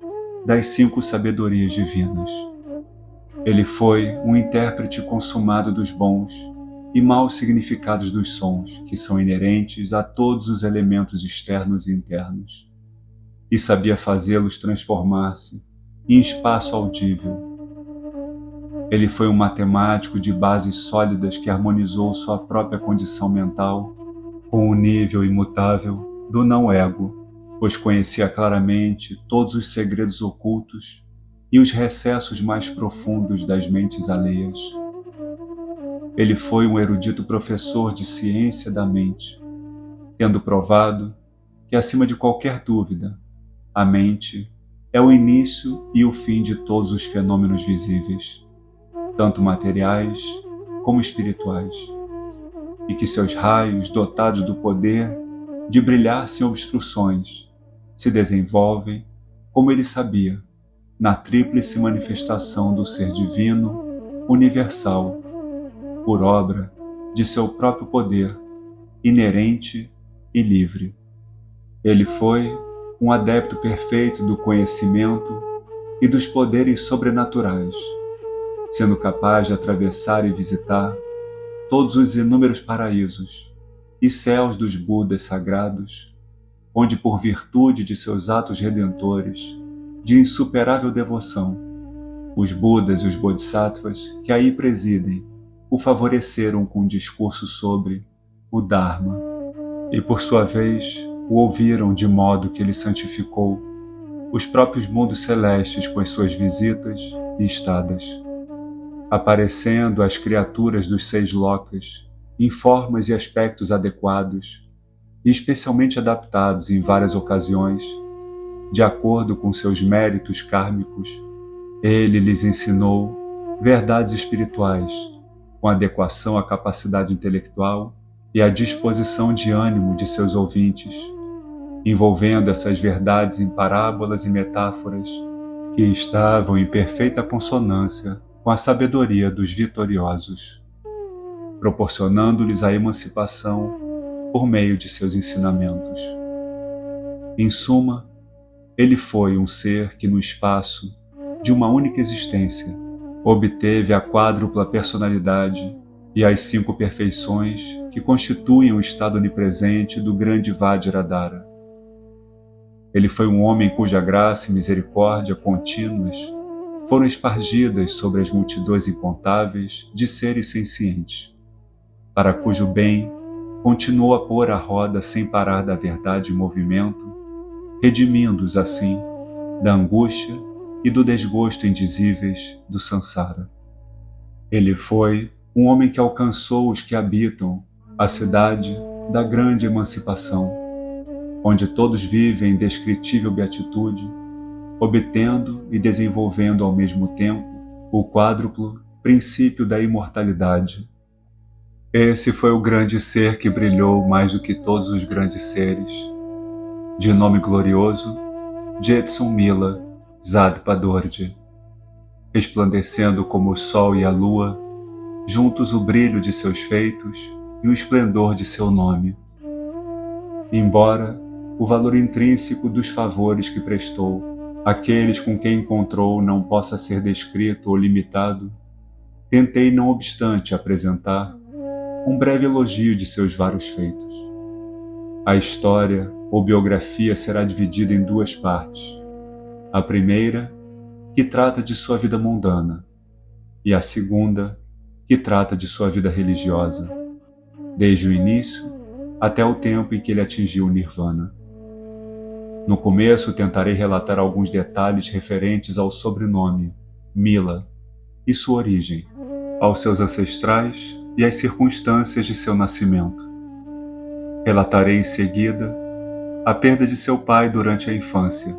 das 5 sabedorias divinas. Ele foi um intérprete consumado dos bons e maus significados dos sons que são inerentes a todos os elementos externos e internos, e sabia fazê-los transformar-se em espaço audível. Ele foi um matemático de bases sólidas que harmonizou sua própria condição mental com o nível imutável do não-ego, pois conhecia claramente todos os segredos ocultos e os recessos mais profundos das mentes alheias. Ele foi um erudito professor de ciência da mente, tendo provado que, acima de qualquer dúvida, a mente é o início e o fim de todos os fenômenos visíveis, tanto materiais como espirituais, e que seus raios, dotados do poder de brilhar sem obstruções, se desenvolvem, como ele sabia, na tríplice manifestação do ser divino, universal, por obra de seu próprio poder, inerente e livre. Ele foi um adepto perfeito do conhecimento e dos poderes sobrenaturais, sendo capaz de atravessar e visitar todos os inúmeros paraísos e céus dos Budas sagrados, onde, por virtude de seus atos redentores, de insuperável devoção, os Budas e os Bodhisattvas que aí presidem o favoreceram com um discurso sobre o Dharma e, por sua vez, o ouviram de modo que ele santificou os próprios mundos celestes com as suas visitas e estadas, aparecendo às criaturas dos 6 lokas em formas e aspectos adequados e especialmente adaptados em várias ocasiões, de acordo com seus méritos kármicos. Ele lhes ensinou verdades espirituais com adequação à capacidade intelectual e à disposição de ânimo de seus ouvintes, envolvendo essas verdades em parábolas e metáforas que estavam em perfeita consonância com a sabedoria dos vitoriosos, proporcionando-lhes a emancipação por meio de seus ensinamentos. Em suma, ele foi um ser que no espaço de uma única existência obteve a quádrupla personalidade e as 5 perfeições que constituem o estado onipresente do grande Vajradhara. Ele foi um homem cuja graça e misericórdia contínuas foram espargidas sobre as multidões incontáveis de seres sencientes, para cujo bem continuou a pôr a roda sem parar da verdade em movimento, redimindo-os assim da angústia e do desgosto indizíveis do Sansara. Ele foi um homem que alcançou os que habitam a cidade da grande emancipação, onde todos vivem em indescritível beatitude, obtendo e desenvolvendo ao mesmo tempo o quádruplo princípio da imortalidade. Esse foi o grande ser que brilhou mais do que todos os grandes seres, de nome glorioso, Jetsun Mila Zadpadorje, resplandecendo como o sol e a lua, juntos o brilho de seus feitos e o esplendor de seu nome. Embora o valor intrínseco dos favores que prestou àqueles com quem encontrou não possa ser descrito ou limitado, tentei, não obstante, apresentar um breve elogio de seus vários feitos. A história ou biografia será dividida em 2 partes. A primeira, que trata de sua vida mundana, e a segunda, que trata de sua vida religiosa, desde o início até o tempo em que ele atingiu o Nirvana. No começo tentarei relatar alguns detalhes referentes ao sobrenome Mila e sua origem, aos seus ancestrais e às circunstâncias de seu nascimento. Relatarei em seguida a perda de seu pai durante a infância,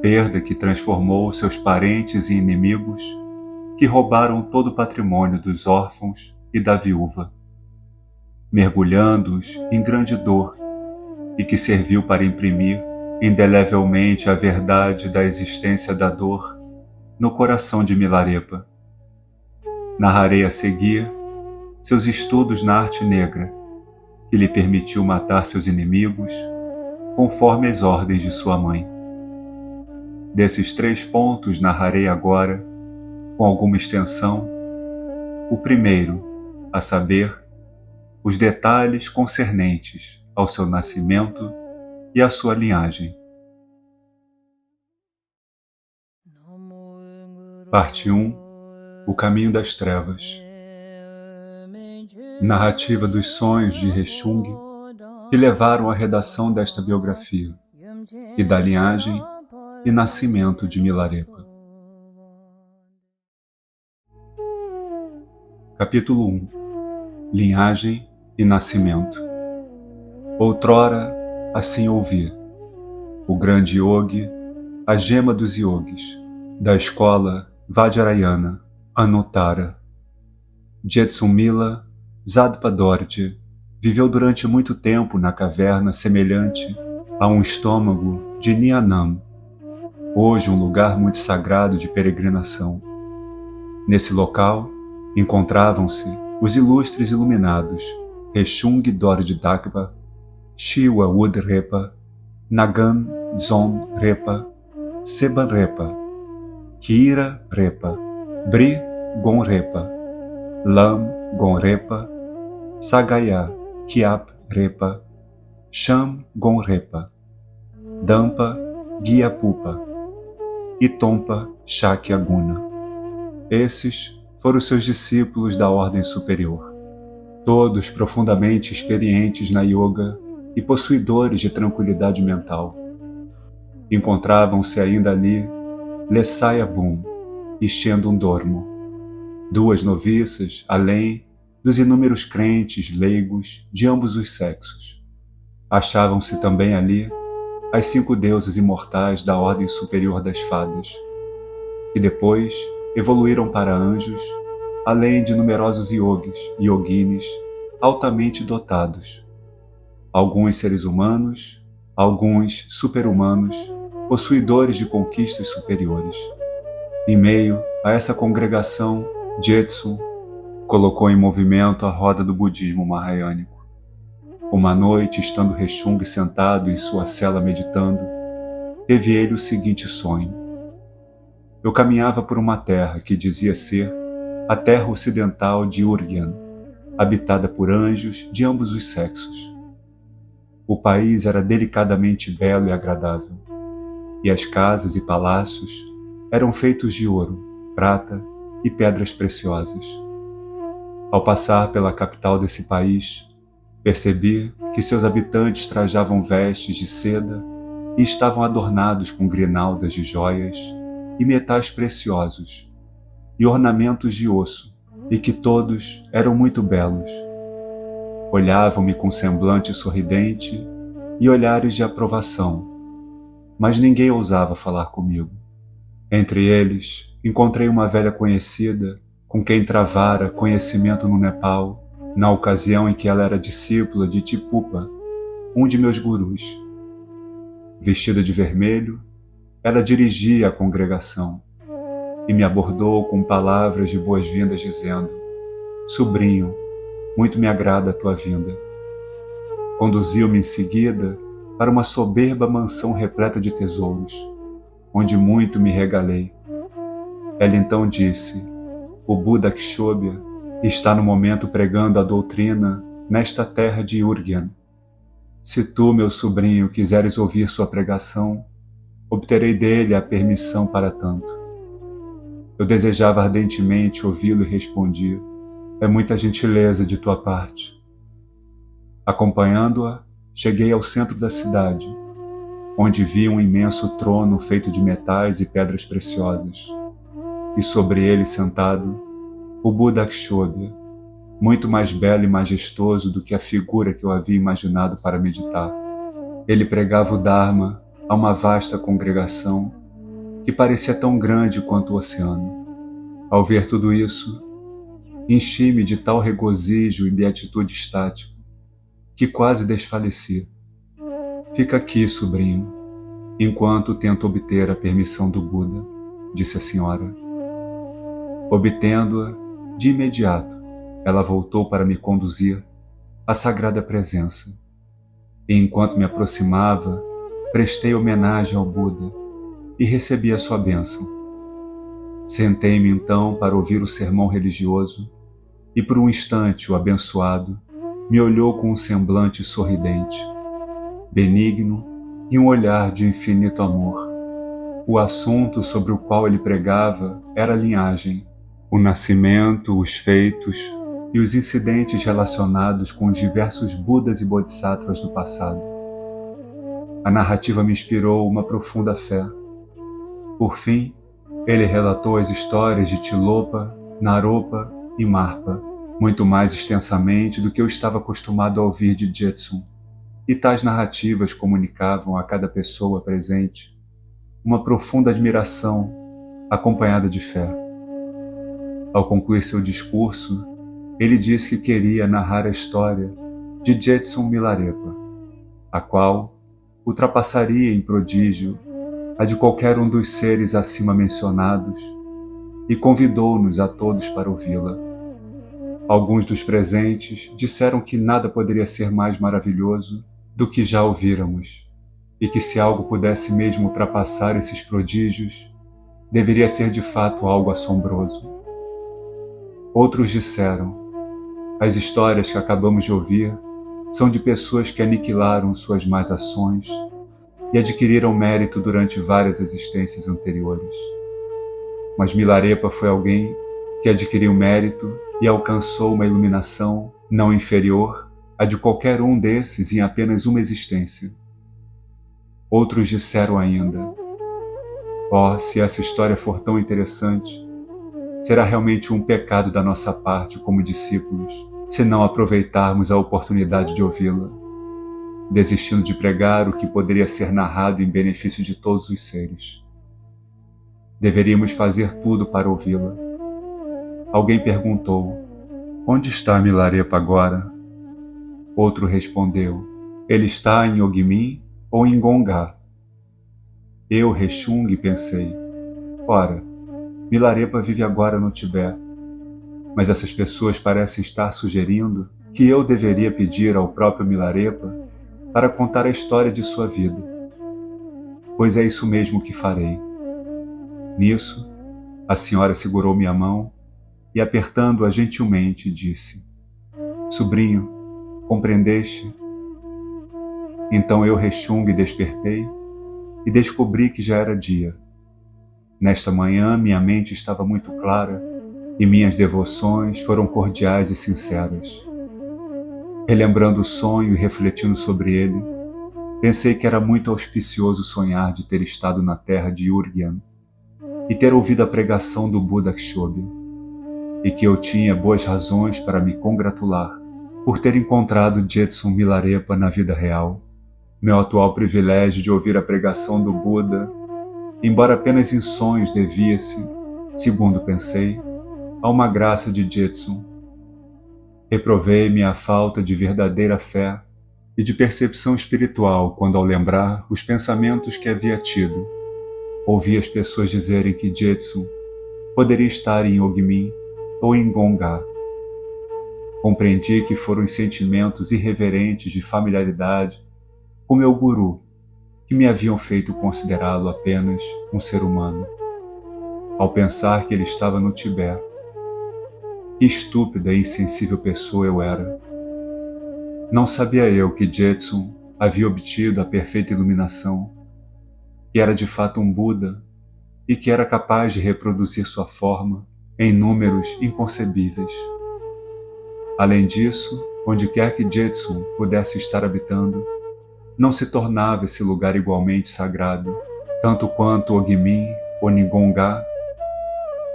perda que transformou seus parentes em inimigos que roubaram todo o patrimônio dos órfãos e da viúva, mergulhando-os em grande dor e que serviu para imprimir indelevelmente a verdade da existência da dor no coração de Milarepa. Narrarei a seguir seus estudos na arte negra, que lhe permitiu matar seus inimigos conforme as ordens de sua mãe. Desses 3 pontos narrarei agora, com alguma extensão, o primeiro, a saber, os detalhes concernentes ao seu nascimento e à sua linhagem. Parte 1. O caminho das trevas. Narrativa dos sonhos de Rechung que levaram à redação desta biografia e da linhagem e nascimento de Milarepa. Capítulo 1. Linhagem e nascimento. Outrora, assim ouvi, o grande yogi, a gema dos yogis, da escola Vajrayana, Anuttara. Jetsun Mila Zadpadorje viveu durante muito tempo na caverna semelhante a um estômago de Nyanam, hoje um lugar muito sagrado de peregrinação. Nesse local encontravam-se os ilustres iluminados Rechung Dorje-Dakpa, Shiva Woodrepa, Nagan Dzon Repa, Seban Repa, Kira Repa, Bri Gon Repa, Lam Gon Repa, Sagaya Kiap Repa, Sham Gon Repa, Dampa Gyapupa e Tompa Shakyaguna. Esses foram seus discípulos da ordem superior, todos profundamente experientes na yoga e possuidores de tranquilidade mental. Encontravam-se ainda ali Lesaya Bum e Shendon Dormo, 2 noviças além dos inúmeros crentes leigos de ambos os sexos. Achavam-se também ali as 5 deusas imortais da ordem superior das fadas, que depois evoluíram para anjos, além de numerosos yogis e yoginis altamente dotados, alguns seres humanos alguns super-humanos, possuidores de conquistas superiores. Em meio a essa congregação, Jetsun colocou em movimento a roda do budismo mahayânico. Uma noite, estando Rechung sentado em sua cela meditando, teve ele o seguinte sonho. Eu caminhava por uma terra que dizia ser a terra ocidental de Urgyen, habitada por anjos de ambos os sexos. O país era delicadamente belo e agradável, e as casas e palácios eram feitos de ouro, prata e pedras preciosas. Ao passar pela capital desse país, percebi que seus habitantes trajavam vestes de seda e estavam adornados com grinaldas de joias e metais preciosos e ornamentos de osso, e que todos eram muito belos. Olhavam-me com semblante sorridente e olhares de aprovação, mas ninguém ousava falar comigo. Entre eles, encontrei uma velha conhecida com quem travara conhecimento no Nepal, na ocasião em que ela era discípula de Tipupa, um de meus gurus. Vestida de vermelho, ela dirigia a congregação e me abordou com palavras de boas-vindas dizendo: Sobrinho, muito me agrada a tua vinda. Conduziu-me em seguida para uma soberba mansão repleta de tesouros, onde muito me regalei. Ela então disse: O Buda Kshobhya está no momento pregando a doutrina nesta terra de Urgyen. Se tu, meu sobrinho, quiseres ouvir sua pregação, obterei dele a permissão para tanto. Eu desejava ardentemente ouvi-lo e respondi: É muita gentileza de tua parte. Acompanhando-a, cheguei ao centro da cidade, onde vi um imenso trono feito de metais e pedras preciosas, e sobre ele sentado, o Buda Kshobhya, muito mais belo e majestoso do que a figura que eu havia imaginado para meditar. Ele pregava o Dharma a uma vasta congregação que parecia tão grande quanto o oceano. Ao ver tudo isso, enchi-me de tal regozijo e beatitude estática que quase desfaleci. Fica aqui, sobrinho, enquanto tento obter a permissão do Buda, disse a senhora. Obtendo-a, de imediato, ela voltou para me conduzir à sagrada presença. E enquanto me aproximava, prestei homenagem ao Buda e recebi a sua bênção. Sentei-me então para ouvir o sermão religioso e por um instante o abençoado me olhou com um semblante sorridente, benigno e um olhar de infinito amor. O assunto sobre o qual ele pregava era a linhagem, o nascimento, os feitos e os incidentes relacionados com os diversos Budas e Bodhisattvas do passado. A narrativa me inspirou uma profunda fé. Por fim, ele relatou as histórias de Tilopa, Naropa e Marpa, muito mais extensamente do que eu estava acostumado a ouvir de Jetsun, e tais narrativas comunicavam a cada pessoa presente uma profunda admiração, acompanhada de fé. Ao concluir seu discurso, ele disse que queria narrar a história de Jetsun Milarepa, a qual ultrapassaria em prodígio a de qualquer um dos seres acima mencionados, e convidou-nos a todos para ouvi-la. Alguns dos presentes disseram que nada poderia ser mais maravilhoso do que já ouvíramos, e que se algo pudesse mesmo ultrapassar esses prodígios, deveria ser de fato algo assombroso. Outros disseram: as histórias que acabamos de ouvir são de pessoas que aniquilaram suas más ações e adquiriram mérito durante várias existências anteriores. Mas Milarepa foi alguém que adquiriu mérito e alcançou uma iluminação não inferior à de qualquer um desses em apenas uma existência. Outros disseram ainda: se essa história for tão interessante, será realmente um pecado da nossa parte como discípulos se não aproveitarmos a oportunidade de ouvi-la, desistindo de pregar o que poderia ser narrado em benefício de todos os seres. Deveríamos fazer tudo para ouvi-la. Alguém perguntou: onde está Milarepa agora? Outro respondeu: ele está em Ogmin ou em Gongá. Eu, Rechung, pensei, ora, Milarepa vive agora no Tibete, mas essas pessoas parecem estar sugerindo que eu deveria pedir ao próprio Milarepa para contar a história de sua vida. Pois é isso mesmo que farei. Nisso, a senhora segurou minha mão e, apertando-a gentilmente, disse: Sobrinho, compreendeste? Então eu, Rechung, despertei e descobri que já era dia. Nesta manhã, minha mente estava muito clara e minhas devoções foram cordiais e sinceras. Relembrando o sonho e refletindo sobre ele, pensei que era muito auspicioso sonhar de ter estado na terra de Urgyen e ter ouvido a pregação do Buda Kshobhya, e que eu tinha boas razões para me congratular por ter encontrado Jetsun Milarepa na vida real. Meu atual privilégio de ouvir a pregação do Buda, embora apenas em sonhos, devia-se, segundo pensei, a uma graça de Jetsun. Reprovei minha falta de verdadeira fé e de percepção espiritual quando, ao lembrar os pensamentos que havia tido, ouvi as pessoas dizerem que Jetsun poderia estar em Ogmin ou em Gongá. Compreendi que foram os sentimentos irreverentes de familiaridade com meu guru que me haviam feito considerá-lo apenas um ser humano. Ao pensar que ele estava no Tibete, que estúpida e insensível pessoa eu era. Não sabia eu que Jetsun havia obtido a perfeita iluminação, que era de fato um Buda e que era capaz de reproduzir sua forma em números inconcebíveis. Além disso, onde quer que Jetsun pudesse estar habitando, não se tornava esse lugar igualmente sagrado, tanto quanto Ogmin ou Ningongá.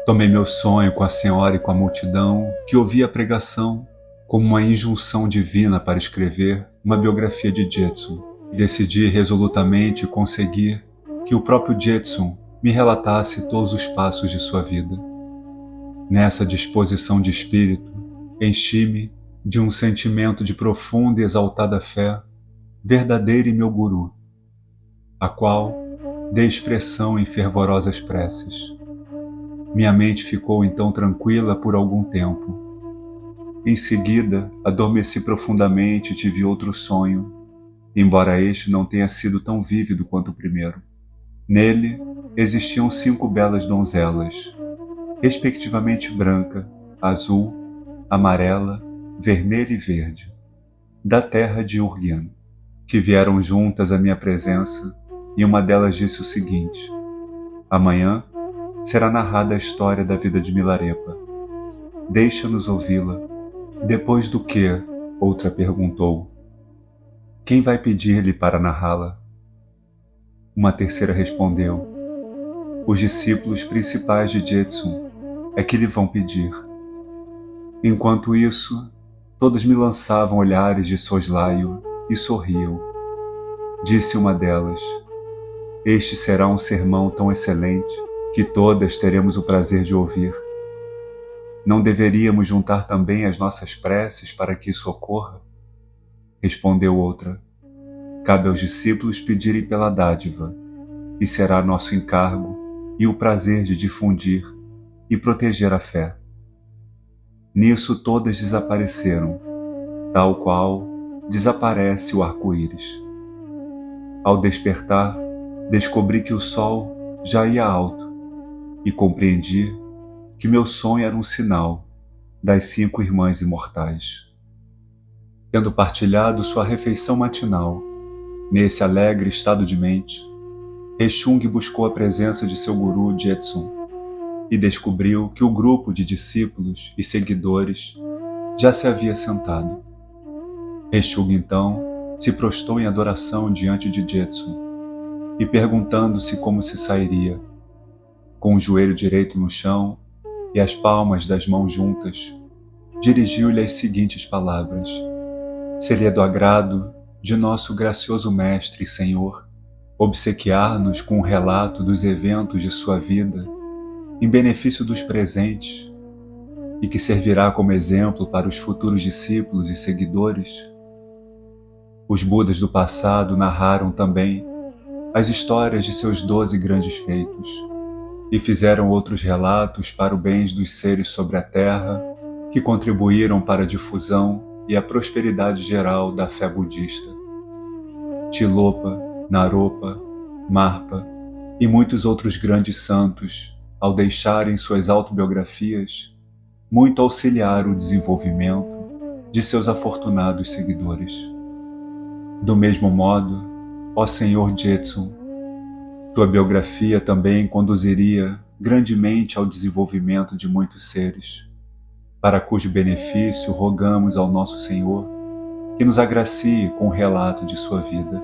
Tomei meu sonho com a senhora e com a multidão que ouvia a pregação como uma injunção divina para escrever uma biografia de Jetsun, e decidi resolutamente conseguir que o próprio Jetsun me relatasse todos os passos de sua vida. Nessa disposição de espírito, enchi-me de um sentimento de profunda e exaltada fé verdadeira em meu guru, a qual dei expressão em fervorosas preces. Minha mente ficou então tranquila por algum tempo. Em seguida, adormeci profundamente e tive outro sonho, embora este não tenha sido tão vívido quanto o primeiro. Nele, existiam 5 belas donzelas, respectivamente branca, azul, amarela, vermelha e verde, da terra de Urgyen, que vieram juntas à minha presença, e uma delas disse o seguinte: amanhã será narrada a história da vida de Milarepa. Deixa-nos ouvi-la. Depois do que? Outra perguntou. Quem vai pedir-lhe para narrá-la? Uma terceira respondeu: os discípulos principais de Jetsun é que lhe vão pedir. Enquanto isso, todos me lançavam olhares de soslaio e sorriam. Disse uma delas: este será um sermão tão excelente que todas teremos o prazer de ouvir. Não deveríamos juntar também as nossas preces para que isso ocorra? Respondeu outra: cabe aos discípulos pedirem pela dádiva, e será nosso encargo e o prazer de difundir e proteger a fé. Nisso todas desapareceram, tal qual desaparece o arco-íris. Ao despertar, descobri que o sol já ia alto e compreendi que meu sonho era um sinal das 5 irmãs imortais. Tendo partilhado sua refeição matinal, nesse alegre estado de mente, Rechung buscou a presença de seu guru Jetsun e descobriu que o grupo de discípulos e seguidores já se havia sentado. Rechung então se prostrou em adoração diante de Jetsun e, perguntando-se como se sairia, com o joelho direito no chão e as palmas das mãos juntas, dirigiu-lhe as seguintes palavras: seria do agrado de nosso gracioso Mestre e Senhor obsequiar-nos com um relato dos eventos de sua vida em benefício dos presentes e que servirá como exemplo para os futuros discípulos e seguidores? Os Budas do passado narraram também as histórias de seus 12 grandes feitos e fizeram outros relatos para o bem dos seres sobre a terra que contribuíram para a difusão e a prosperidade geral da fé budista. Tilopa, Naropa, Marpa e muitos outros grandes santos, ao deixarem suas autobiografias, muito auxiliaram o desenvolvimento de seus afortunados seguidores. Do mesmo modo, ó Senhor Jetsun, tua biografia também conduziria grandemente ao desenvolvimento de muitos seres, para cujo benefício rogamos ao nosso Senhor que nos agracie com o relato de sua vida.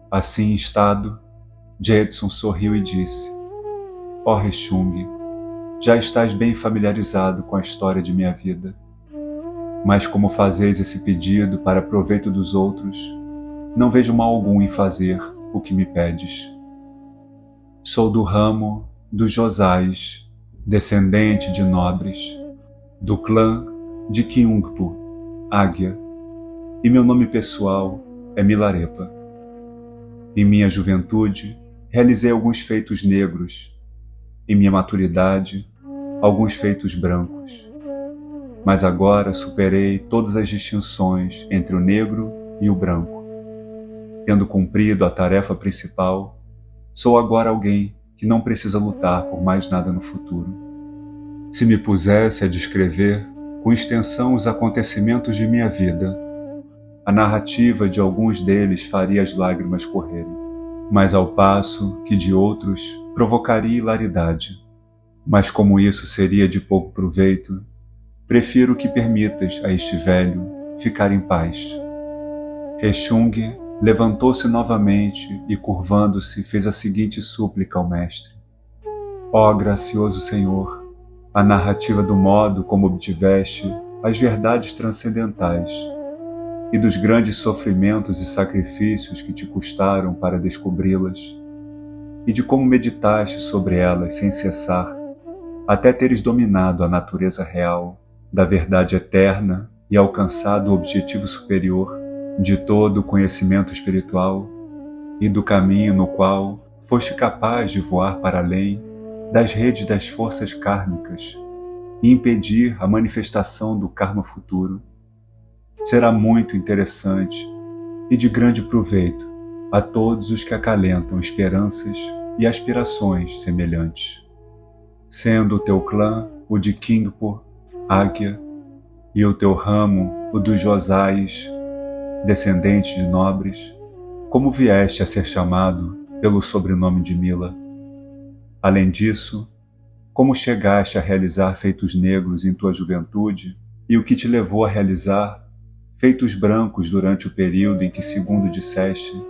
Assim instado, Jetsun sorriu e disse: ó Rechung, já estás bem familiarizado com a história de minha vida, mas como fazeis esse pedido para proveito dos outros, não vejo mal algum em fazer o que me pedes. Sou do ramo dos Josais, descendente de nobres, do clã de Kyungpo, Águia, e meu nome pessoal é Milarepa. Em minha juventude, realizei alguns feitos negros, em minha maturidade, alguns feitos brancos. Mas agora superei todas as distinções entre o negro e o branco. Tendo cumprido a tarefa principal, sou agora alguém que não precisa lutar por mais nada no futuro. Se me pusesse a descrever com extensão os acontecimentos de minha vida, a narrativa de alguns deles faria as lágrimas correrem, mas ao passo que de outros provocaria hilaridade. Mas como isso seria de pouco proveito, prefiro que permitas a este velho ficar em paz. Rechung levantou-se novamente e, curvando-se, fez a seguinte súplica ao mestre: ó gracioso Senhor, a narrativa do modo como obtiveste as verdades transcendentais e dos grandes sofrimentos e sacrifícios que te custaram para descobri-las, e de como meditaste sobre elas sem cessar, até teres dominado a natureza real da verdade eterna e alcançado o objetivo superior de todo o conhecimento espiritual e do caminho no qual foste capaz de voar para além das redes das forças kármicas e impedir a manifestação do karma futuro. Será muito interessante e de grande proveito a todos os que acalentam esperanças e aspirações semelhantes. Sendo o teu clã o de Kyungpo, Águia, e o teu ramo o dos Josais, descendentes de nobres, como vieste a ser chamado pelo sobrenome de Mila. Além disso, como chegaste a realizar feitos negros em tua juventude e o que te levou a realizar feitos brancos durante o período em que, segundo disseste,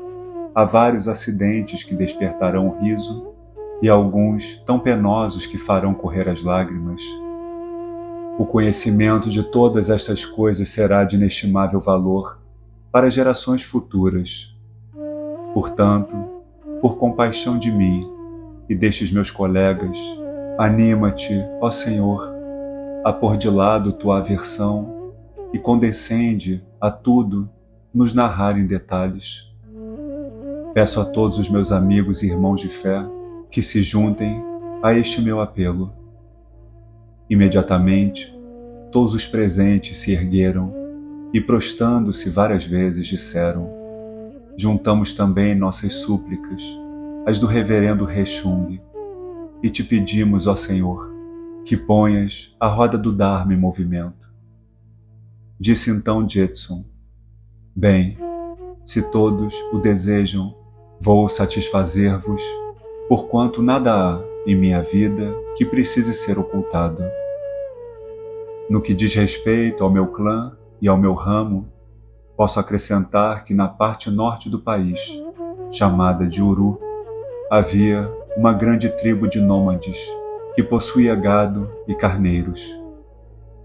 há vários acidentes que despertarão o riso e alguns tão penosos que farão correr as lágrimas. O conhecimento de todas estas coisas será de inestimável valor para gerações futuras. Portanto, por compaixão de mim e destes meus colegas, anima-te, ó Senhor, a pôr de lado tua aversão e condescende a tudo nos narrar em detalhes. Peço a todos os meus amigos e irmãos de fé que se juntem a este meu apelo. Imediatamente, todos os presentes se ergueram e, prostrando-se várias vezes, disseram: juntamos também nossas súplicas, as do reverendo Rechung, e te pedimos, ó Senhor, que ponhas a roda do Dharma em movimento. Disse então Jetsun: bem, se todos o desejam, vou satisfazer-vos, porquanto nada há em minha vida que precise ser ocultado. No que diz respeito ao meu clã e ao meu ramo, posso acrescentar que na parte norte do país, chamada de Uru, havia uma grande tribo de nômades que possuía gado e carneiros.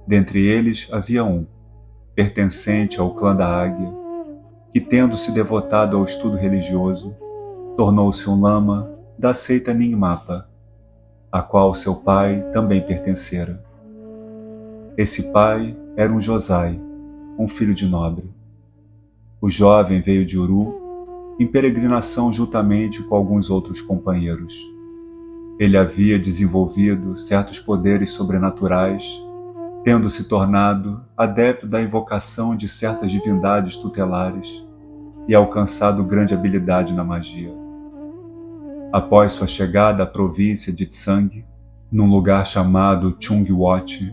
Dentre eles havia um, pertencente ao clã da Águia, que, tendo se devotado ao estudo religioso, tornou-se um lama da seita Nyingmapa, a qual seu pai também pertencera. Esse pai era um Josai, um filho de nobre. O jovem veio de Uru em peregrinação juntamente com alguns outros companheiros. Ele havia desenvolvido certos poderes sobrenaturais, tendo se tornado adepto da invocação de certas divindades tutelares e alcançado grande habilidade na magia. Após sua chegada à província de Tsang, num lugar chamado Chungwot,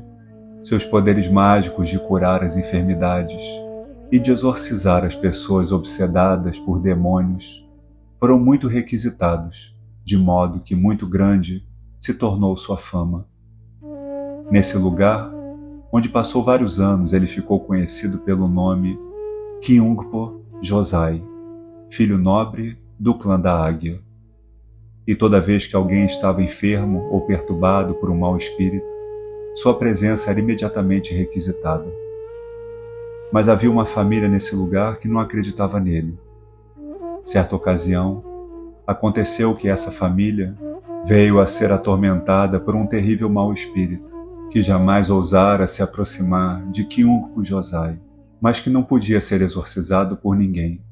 seus poderes mágicos de curar as enfermidades e de exorcizar as pessoas obsedadas por demônios foram muito requisitados, de modo que muito grande se tornou sua fama. Nesse lugar, onde passou vários anos, ele ficou conhecido pelo nome Kyungpo Josai, filho nobre do clã da Águia. E toda vez que alguém estava enfermo ou perturbado por um mau espírito, sua presença era imediatamente requisitada. Mas havia uma família nesse lugar que não acreditava nele. Certa ocasião, aconteceu que essa família veio a ser atormentada por um terrível mau espírito, que jamais ousara se aproximar de Kyungpo Josai, mas que não podia ser exorcizado por ninguém.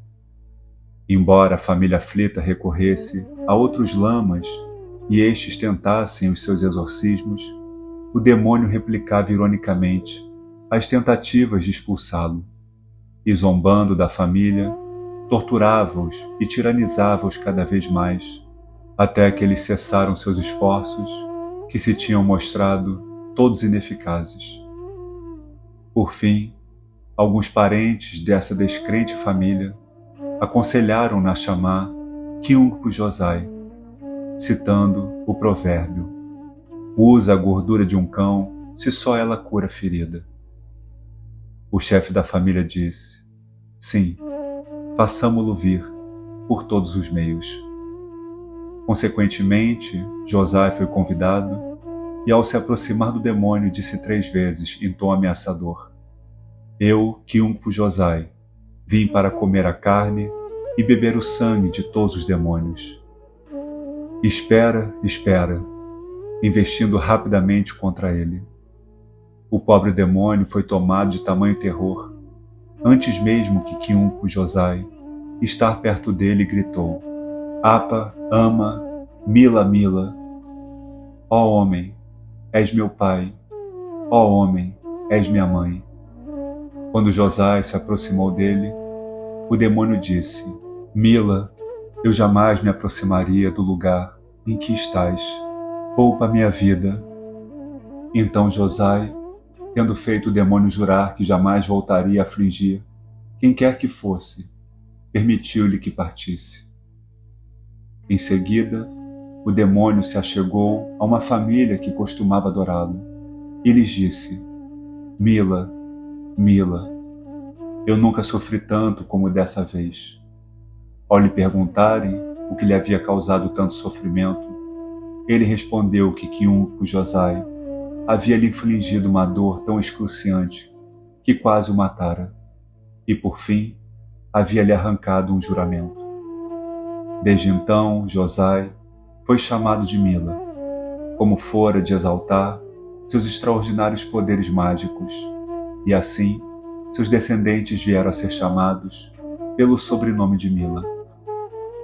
Embora a família aflita recorresse a outros lamas e estes tentassem os seus exorcismos, o demônio replicava ironicamente as tentativas de expulsá-lo, e zombando da família, torturava-os e tiranizava-os cada vez mais, até que eles cessaram seus esforços, que se tinham mostrado todos ineficazes. Por fim, alguns parentes dessa descrente família aconselharam-na a chamar Kyungpo Josai, citando o provérbio: usa a gordura de um cão se só ela cura a ferida. O chefe da família disse: sim, façamo-lo vir por todos os meios. Consequentemente, Josai foi convidado e, ao se aproximar do demônio, disse 3 vezes em tom ameaçador: eu, Kyungpo Josai, vim para comer a carne e beber o sangue de todos os demônios. Espera, espera, investindo rapidamente contra ele. O pobre demônio foi tomado de tamanho terror, antes mesmo que Kyungpo Josai estar perto dele, gritou: Apa, ama, Mila, Mila. Ó homem, és meu pai. Ó homem, és minha mãe. Quando Josai se aproximou dele, o demônio disse: Mila, eu jamais me aproximaria do lugar em que estás. Poupa minha vida. Então Josai, tendo feito o demônio jurar que jamais voltaria a afligir quem quer que fosse, permitiu-lhe que partisse. Em seguida, o demônio se achegou a uma família que costumava adorá-lo e lhes disse: Mila, Mila, eu nunca sofri tanto como dessa vez. Ao lhe perguntarem o que lhe havia causado tanto sofrimento, ele respondeu que Kyungpo Josai havia lhe infligido uma dor tão excruciante que quase o matara, e por fim havia lhe arrancado um juramento. Desde então, Josai foi chamado de Mila, como fora de exaltar seus extraordinários poderes mágicos, e assim seus descendentes vieram a ser chamados pelo sobrenome de Mila.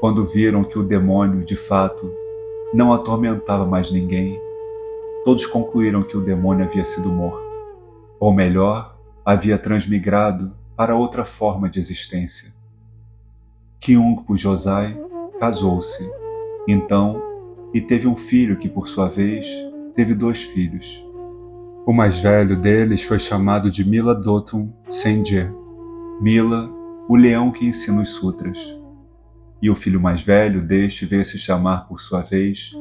Quando viram que o demônio, de fato, não atormentava mais ninguém, todos concluíram que o demônio havia sido morto, ou melhor, havia transmigrado para outra forma de existência. Kyungpo Josai casou-se, então, e teve um filho que, por sua vez, teve 2 filhos. O mais velho deles foi chamado de Mila Dotun Senje, Mila, o leão que ensina os sutras. E o filho mais velho deste veio se chamar, por sua vez,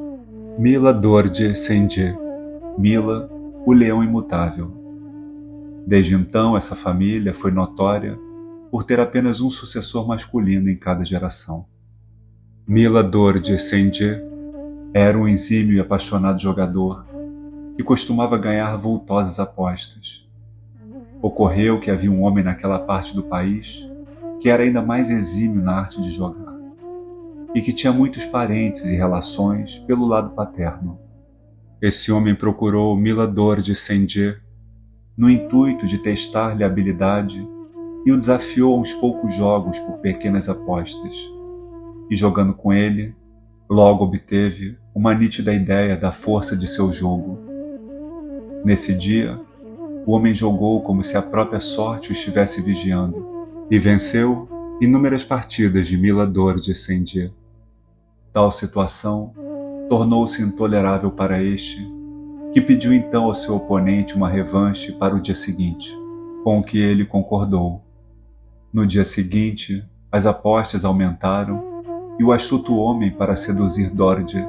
Mila Dorje Senje, Mila, o leão imutável. Desde então, essa família foi notória por ter apenas um sucessor masculino em cada geração. Mila Dorje Senje era um exímio e apaixonado jogador que costumava ganhar vultosas apostas. Ocorreu que havia um homem naquela parte do país que era ainda mais exímio na arte de jogar e que tinha muitos parentes e relações pelo lado paterno. Esse homem procurou Mila Dorje Senje no intuito de testar-lhe a habilidade e o desafiou a uns poucos jogos por pequenas apostas. E jogando com ele, logo obteve uma nítida ideia da força de seu jogo. Nesse dia, o homem jogou como se a própria sorte o estivesse vigiando, e venceu inúmeras partidas de Milador de Sendir. Tal situação tornou-se intolerável para este, que pediu então ao seu oponente uma revanche para o dia seguinte, com o que ele concordou. No dia seguinte, as apostas aumentaram e o astuto homem, para seduzir Dordje,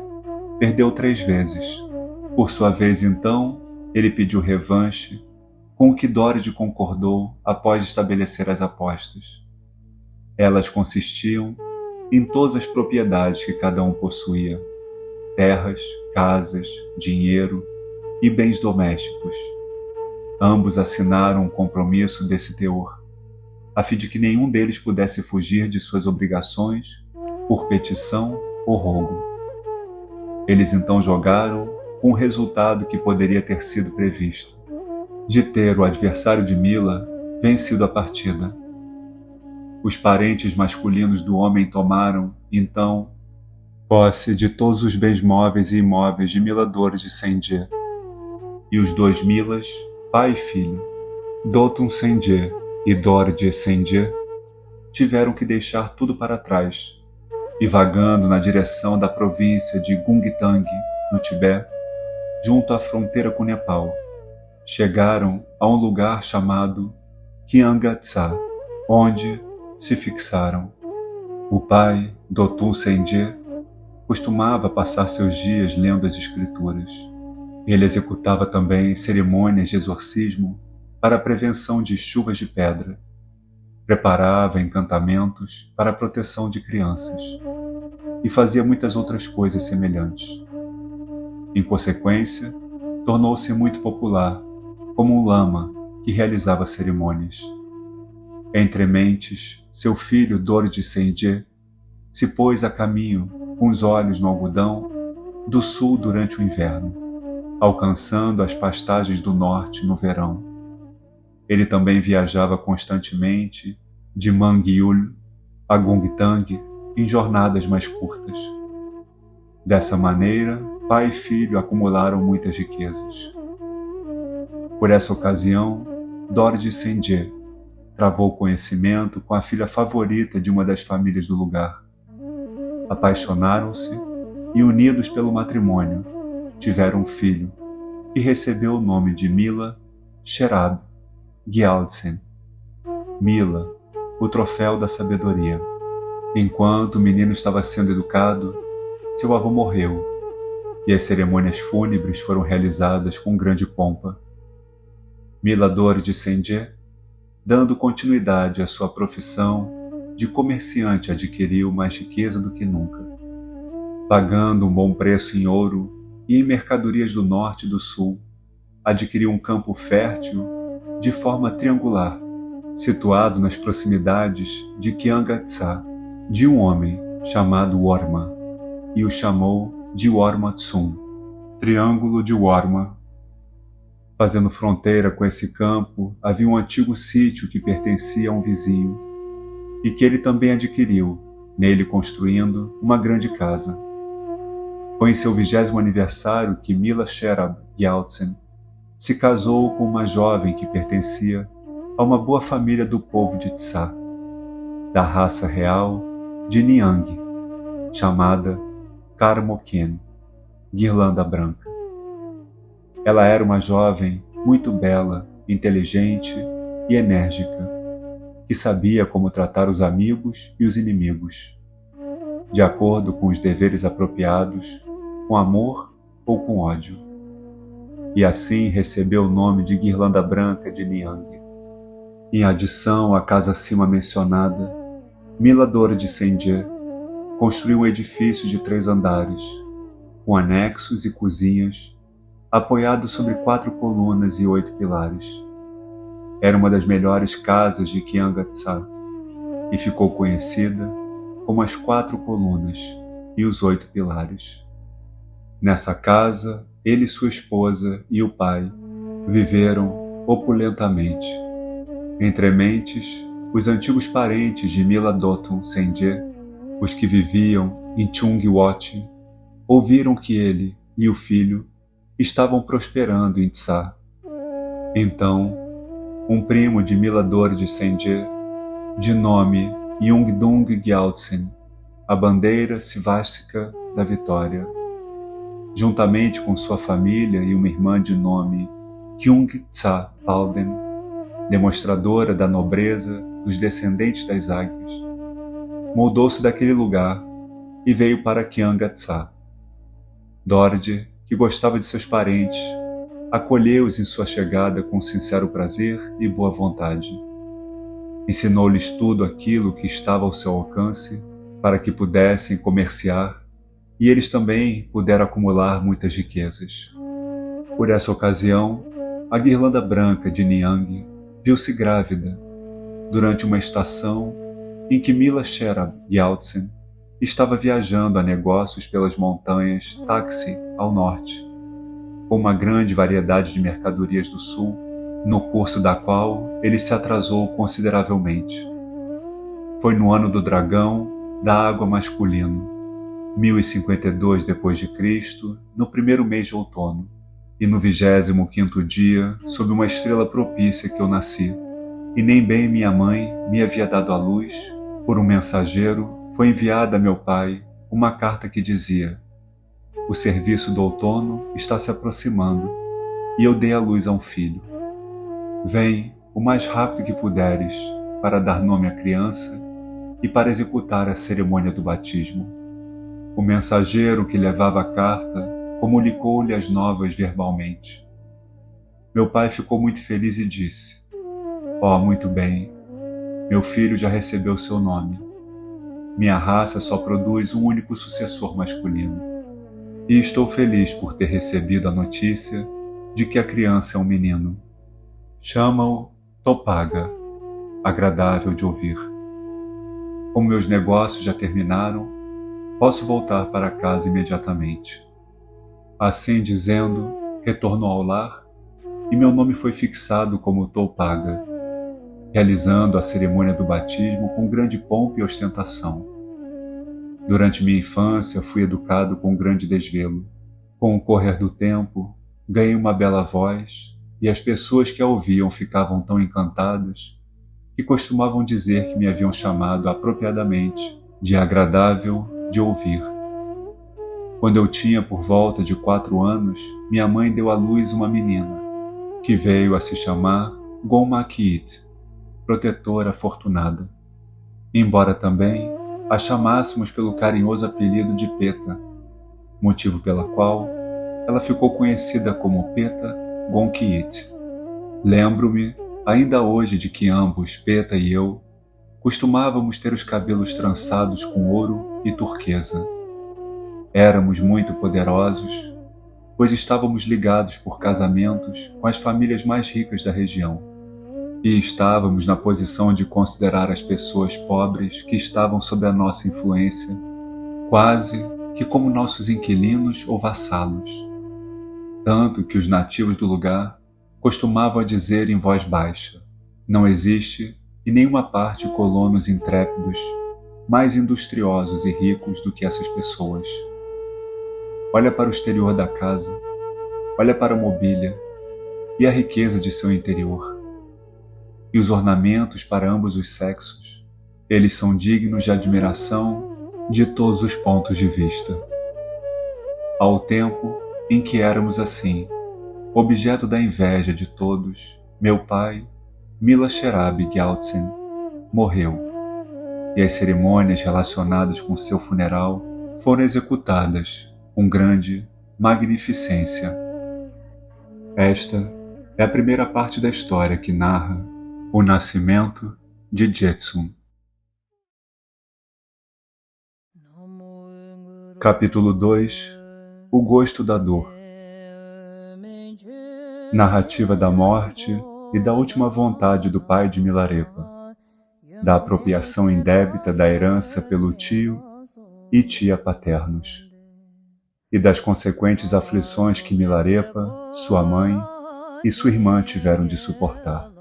perdeu 3 vezes. Por sua vez, então, ele pediu revanche, com o que Dordje concordou após estabelecer as apostas. Elas consistiam em todas as propriedades que cada um possuía: terras, casas, dinheiro e bens domésticos. Ambos assinaram um compromisso desse teor, a fim de que nenhum deles pudesse fugir de suas obrigações por petição ou rogo. Eles então jogaram com o resultado que poderia ter sido previsto, de ter o adversário de Mila vencido a partida. Os parentes masculinos do homem tomaram, então, posse de todos os bens móveis e imóveis de Milador de Sendir. E os 2 Milas, pai e filho, Dotun Sendir e Dordje Sendir, tiveram que deixar tudo para trás, e vagando na direção da província de Gungtang, no Tibete, junto à fronteira com Nepal, chegaram a um lugar chamado Kyanga-tsa, onde se fixaram. O pai, Dotun Sendir, costumava passar seus dias lendo as escrituras. Ele executava também cerimônias de exorcismo para a prevenção de chuvas de pedra. Preparava encantamentos para a proteção de crianças e fazia muitas outras coisas semelhantes. Em consequência, tornou-se muito popular como um lama que realizava cerimônias. Entre mentes, seu filho Dordje Sendir se pôs a caminho com os olhos no algodão do sul durante o inverno, alcançando as pastagens do norte no verão. Ele também viajava constantemente de Mangyul a Gungtang em jornadas mais curtas. Dessa maneira, pai e filho acumularam muitas riquezas. Por essa ocasião, Dordje Sendir travou conhecimento com a filha favorita de uma das famílias do lugar. Apaixonaram-se e, unidos pelo matrimônio, tiveram um filho, que recebeu o nome de Mila Sherab Gyaltsen. Mila, o troféu da sabedoria. Enquanto o menino estava sendo educado, seu avô morreu, e as cerimônias fúnebres foram realizadas com grande pompa. Milador de Sendir, dando continuidade à sua profissão de comerciante, adquiriu mais riqueza do que nunca, pagando um bom preço em ouro e em mercadorias do norte e do sul. Adquiriu um campo fértil de forma triangular, situado nas proximidades de Kyanga-tsa, de um homem chamado Worma, e o chamou de Worma-tsum, Triângulo de Worma. Fazendo fronteira com esse campo, havia um antigo sítio que pertencia a um vizinho, e que ele também adquiriu, nele construindo uma grande casa. Foi em seu 20º aniversário que Mila Sherab Gyaltsen se casou com uma jovem que pertencia a uma boa família do povo de Tsa, da raça real de Niang, chamada Karmoken, Guirlanda Branca. Ela era uma jovem muito bela, inteligente e enérgica, que sabia como tratar os amigos e os inimigos, de acordo com os deveres apropriados, com amor ou com ódio. E assim recebeu o nome de Guirlanda Branca de Niang. Em adição à casa acima mencionada, Milador de Sendir construiu um edifício de 3 andares, com anexos e cozinhas, apoiado sobre 4 colunas e 8 pilares. Era uma das melhores casas de Kyanga-tsa e ficou conhecida como as 4 colunas e os 8 pilares. Nessa casa, ele, sua esposa e o pai viveram opulentamente. Entre mentes, Os antigos parentes de Miladotum Senje, os que viviam em Chungwot, ouviram que ele e o filho estavam prosperando em Tsa. Então, um primo de Milador de Senje, de nome Yungdung Gyaltsen, a bandeira svástica da vitória, juntamente com sua família e uma irmã de nome Kyung Tsa Palden, demonstradora da nobreza dos descendentes das águias, mudou-se daquele lugar e veio para Kyanga Tsa. Dorje, que gostava de seus parentes, acolheu-os em sua chegada com sincero prazer e boa vontade. Ensinou-lhes tudo aquilo que estava ao seu alcance para que pudessem comerciar e eles também puderam acumular muitas riquezas. Por essa ocasião, a guirlanda branca de Niang viu-se grávida durante uma estação em que Mila Sherab Gyaltsen estava viajando a negócios pelas montanhas Taxi ao norte, com uma grande variedade de mercadorias do sul, no curso da qual ele se atrasou consideravelmente. Foi no ano do dragão da água masculino, 1052 d.C., no primeiro mês de outono, e no 25º dia, sob uma estrela propícia que eu nasci, e nem bem minha mãe me havia dado à luz, por um mensageiro foi enviada a meu pai uma carta que dizia: o serviço do outono está se aproximando, e eu dei à luz a um filho. Vem o mais rápido que puderes para dar nome à criança e para executar a cerimônia do batismo. O mensageiro que levava a carta comunicou-lhe as novas verbalmente. Meu pai ficou muito feliz e disse: muito bem, meu filho já recebeu seu nome. Minha raça só produz um único sucessor masculino. E estou feliz por ter recebido a notícia de que a criança é um menino. Chama-o Topaga, agradável de ouvir. Como meus negócios já terminaram, posso voltar para casa imediatamente. Assim dizendo, retornou ao lar e meu nome foi fixado como Topaga, realizando a cerimônia do batismo com grande pompa e ostentação. Durante minha infância fui educado com grande desvelo. Com o correr do tempo, ganhei uma bela voz e as pessoas que a ouviam ficavam tão encantadas que costumavam dizer que me haviam chamado apropriadamente de agradável de ouvir. Quando eu tinha por volta de 4 anos, minha mãe deu à luz uma menina, que veio a se chamar Gonmakiit, protetora afortunada. Embora também a chamássemos pelo carinhoso apelido de Peta, motivo pela qual ela ficou conhecida como Peta Gonkiit. Lembro-me ainda hoje de que ambos, Peta e eu, costumávamos ter os cabelos trançados com ouro e turquesa. Éramos muito poderosos, pois estávamos ligados por casamentos com as famílias mais ricas da região, e estávamos na posição de considerar as pessoas pobres que estavam sob a nossa influência quase que como nossos inquilinos ou vassalos, tanto que os nativos do lugar costumavam dizer em voz baixa: não existe em nenhuma parte colonos intrépidos mais industriosos e ricos do que essas pessoas. Olha para o exterior da casa, olha para a mobília e a riqueza de seu interior, e os ornamentos para ambos os sexos. Eles são dignos de admiração de todos os pontos de vista. Ao tempo em que éramos assim, objeto da inveja de todos, meu pai, Mila Sherab Gyaltsen, morreu, e as cerimônias relacionadas com seu funeral foram executadas com grande magnificência. Esta é a primeira parte da história que narra o nascimento de Jetsun. Capítulo 2 – O gosto da dor. Narrativa da morte e da última vontade do pai de Milarepa, da apropriação indébita da herança pelo tio e tia paternos, e das consequentes aflições que Milarepa, sua mãe e sua irmã tiveram de suportar.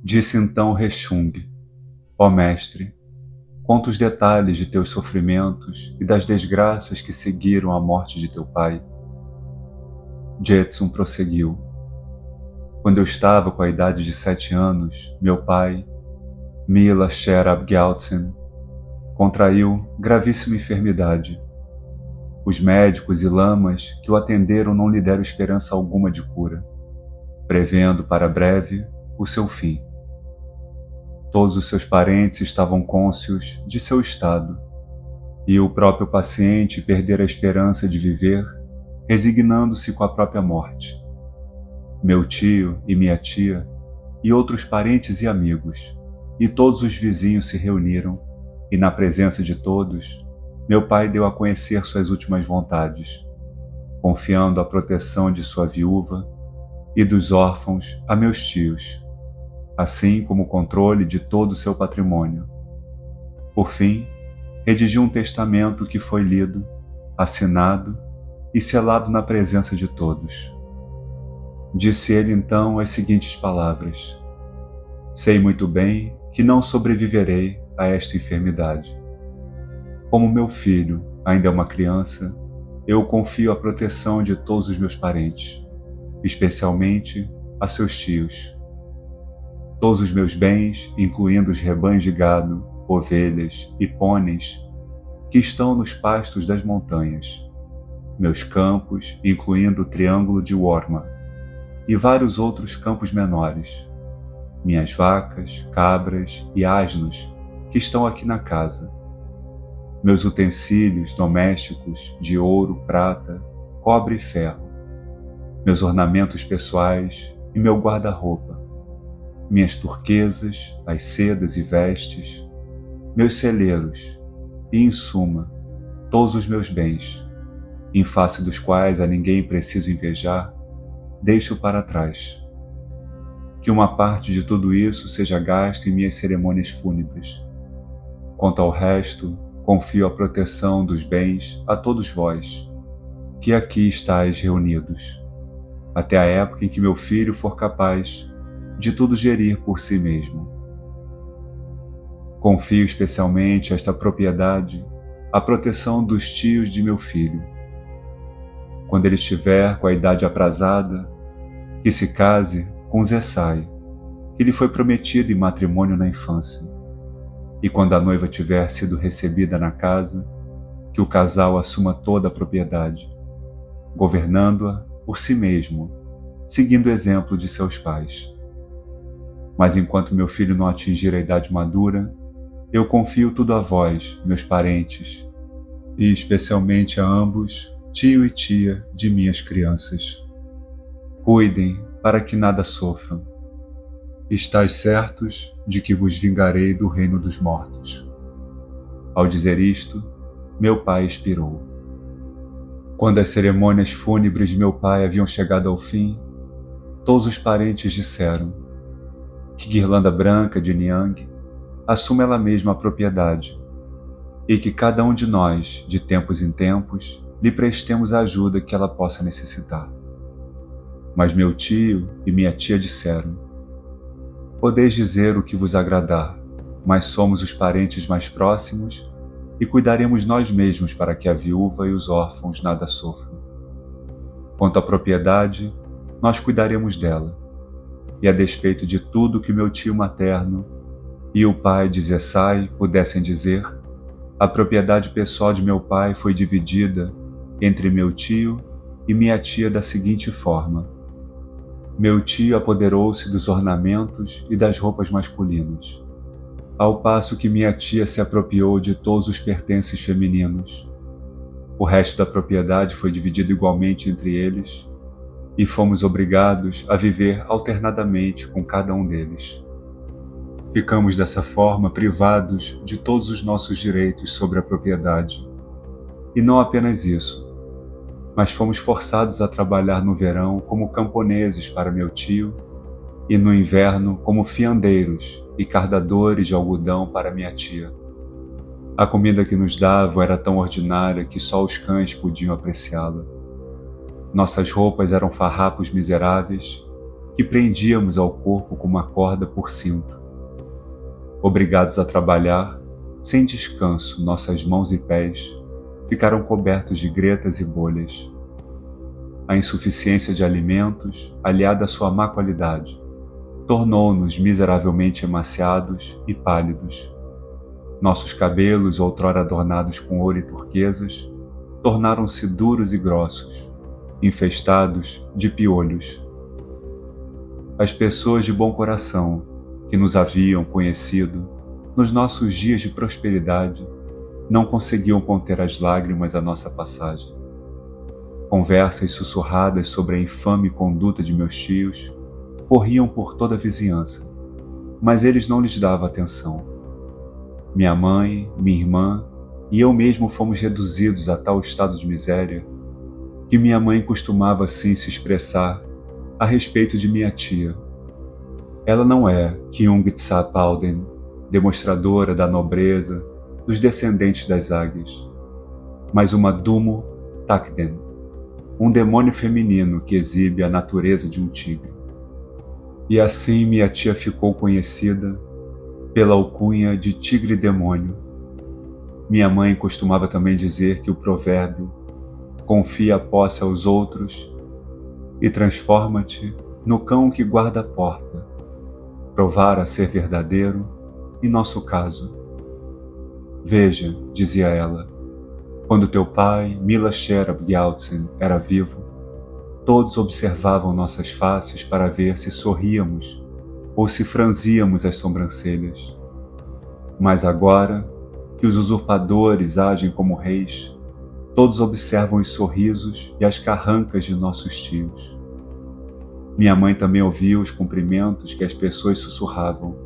Disse então Rechung: ó mestre, conta os detalhes de teus sofrimentos e das desgraças que seguiram a morte de teu pai. Jetsun prosseguiu: quando eu estava com a idade de 7 anos, meu pai, Mila Sherab Gyaltsen, contraiu gravíssima enfermidade. Os médicos e lamas que o atenderam não lhe deram esperança alguma de cura, prevendo para breve o seu fim. Todos os seus parentes estavam cônscios de seu estado, e o próprio paciente perdera a esperança de viver, resignando-se com a própria morte. Meu tio e minha tia, e outros parentes e amigos, e todos os vizinhos se reuniram, e na presença de todos, meu pai deu a conhecer suas últimas vontades, confiando a proteção de sua viúva e dos órfãos a meus tios, assim como o controle de todo o seu patrimônio. Por fim, redigiu um testamento que foi lido, assinado e selado na presença de todos. Disse ele então as seguintes palavras: sei muito bem que não sobreviverei a esta enfermidade. Como meu filho ainda é uma criança, eu confio a proteção de todos os meus parentes, especialmente a seus tios. Todos os meus bens, incluindo os rebanhos de gado, ovelhas e pôneis que estão nos pastos das montanhas, meus campos, incluindo o Triângulo de Worma, e vários outros campos menores, minhas vacas, cabras e asnos que estão aqui na casa, meus utensílios domésticos de ouro, prata, cobre e ferro, meus ornamentos pessoais e meu guarda-roupa, minhas turquesas, as sedas e vestes, meus celeiros e, em suma, todos os meus bens, em face dos quais a ninguém preciso invejar, deixo para trás. Que uma parte de tudo isso seja gasta em minhas cerimônias fúnebres. Quanto ao resto, confio a proteção dos bens a todos vós, que aqui estáis reunidos, até a época em que meu filho for capaz de tudo gerir por si mesmo. Confio especialmente esta propriedade à proteção dos tios de meu filho. Quando ele estiver com a idade aprazada, que se case com Zessai, que lhe foi prometido em matrimônio na infância. E quando a noiva tiver sido recebida na casa, que o casal assuma toda a propriedade, governando-a por si mesmo, seguindo o exemplo de seus pais. Mas enquanto meu filho não atingir a idade madura, eu confio tudo a vós, meus parentes, e especialmente a ambos, tio e tia de minhas crianças. Cuidem para que nada sofram. Estais certos de que vos vingarei do reino dos mortos. Ao dizer isto, meu pai expirou. Quando as cerimônias fúnebres de meu pai haviam chegado ao fim, todos os parentes disseram que Guirlanda Branca de Niang assuma ela mesma a propriedade e que cada um de nós, de tempos em tempos, lhe prestemos a ajuda que ela possa necessitar. Mas meu tio e minha tia disseram: podeis dizer o que vos agradar, mas somos os parentes mais próximos e cuidaremos nós mesmos para que a viúva e os órfãos nada sofram. Quanto à propriedade, nós cuidaremos dela, e a despeito de tudo que meu tio materno e o pai de Zessai pudessem dizer, a propriedade pessoal de meu pai foi dividida entre meu tio e minha tia da seguinte forma: meu tio apoderou-se dos ornamentos e das roupas masculinas, ao passo que minha tia se apropriou de todos os pertences femininos. O resto da propriedade foi dividido igualmente entre eles, e fomos obrigados a viver alternadamente com cada um deles. Ficamos dessa forma privados de todos os nossos direitos sobre a propriedade. E não apenas isso, mas fomos forçados a trabalhar no verão como camponeses para meu tio e no inverno como fiandeiros e cardadores de algodão para minha tia. A comida que nos davam era tão ordinária que só os cães podiam apreciá-la. Nossas roupas eram farrapos miseráveis que prendíamos ao corpo com uma corda por cinto. Obrigados a trabalhar, sem descanso, nossas mãos e pés ficaram cobertos de gretas e bolhas. A insuficiência de alimentos, aliada à sua má qualidade, tornou-nos miseravelmente emaciados e pálidos. Nossos cabelos, outrora adornados com ouro e turquesas, tornaram-se duros e grossos, infestados de piolhos. As pessoas de bom coração, que nos haviam conhecido nos nossos dias de prosperidade, não conseguiam conter as lágrimas à nossa passagem. Conversas sussurradas sobre a infame conduta de meus tios corriam por toda a vizinhança, mas eles não lhes davam atenção. Minha mãe, minha irmã e eu mesmo fomos reduzidos a tal estado de miséria que minha mãe costumava assim se expressar a respeito de minha tia. Ela não é Kyung-tsa-Palden, demonstradora da nobreza dos descendentes das águias, mas uma Dumo Takden, um demônio feminino que exibe a natureza de um tigre. E assim minha tia ficou conhecida pela alcunha de tigre-demônio. Minha mãe costumava também dizer que o provérbio "confia a posse aos outros e transforma-te no cão que guarda a porta" provara ser verdadeiro em nosso caso. Veja, dizia ela, quando teu pai, Mila Sherab Gyaltsen, era vivo, todos observavam nossas faces para ver se sorríamos ou se franzíamos as sobrancelhas. Mas agora que os usurpadores agem como reis, todos observam os sorrisos e as carrancas de nossos tios. Minha mãe também ouvia os cumprimentos que as pessoas sussurravam: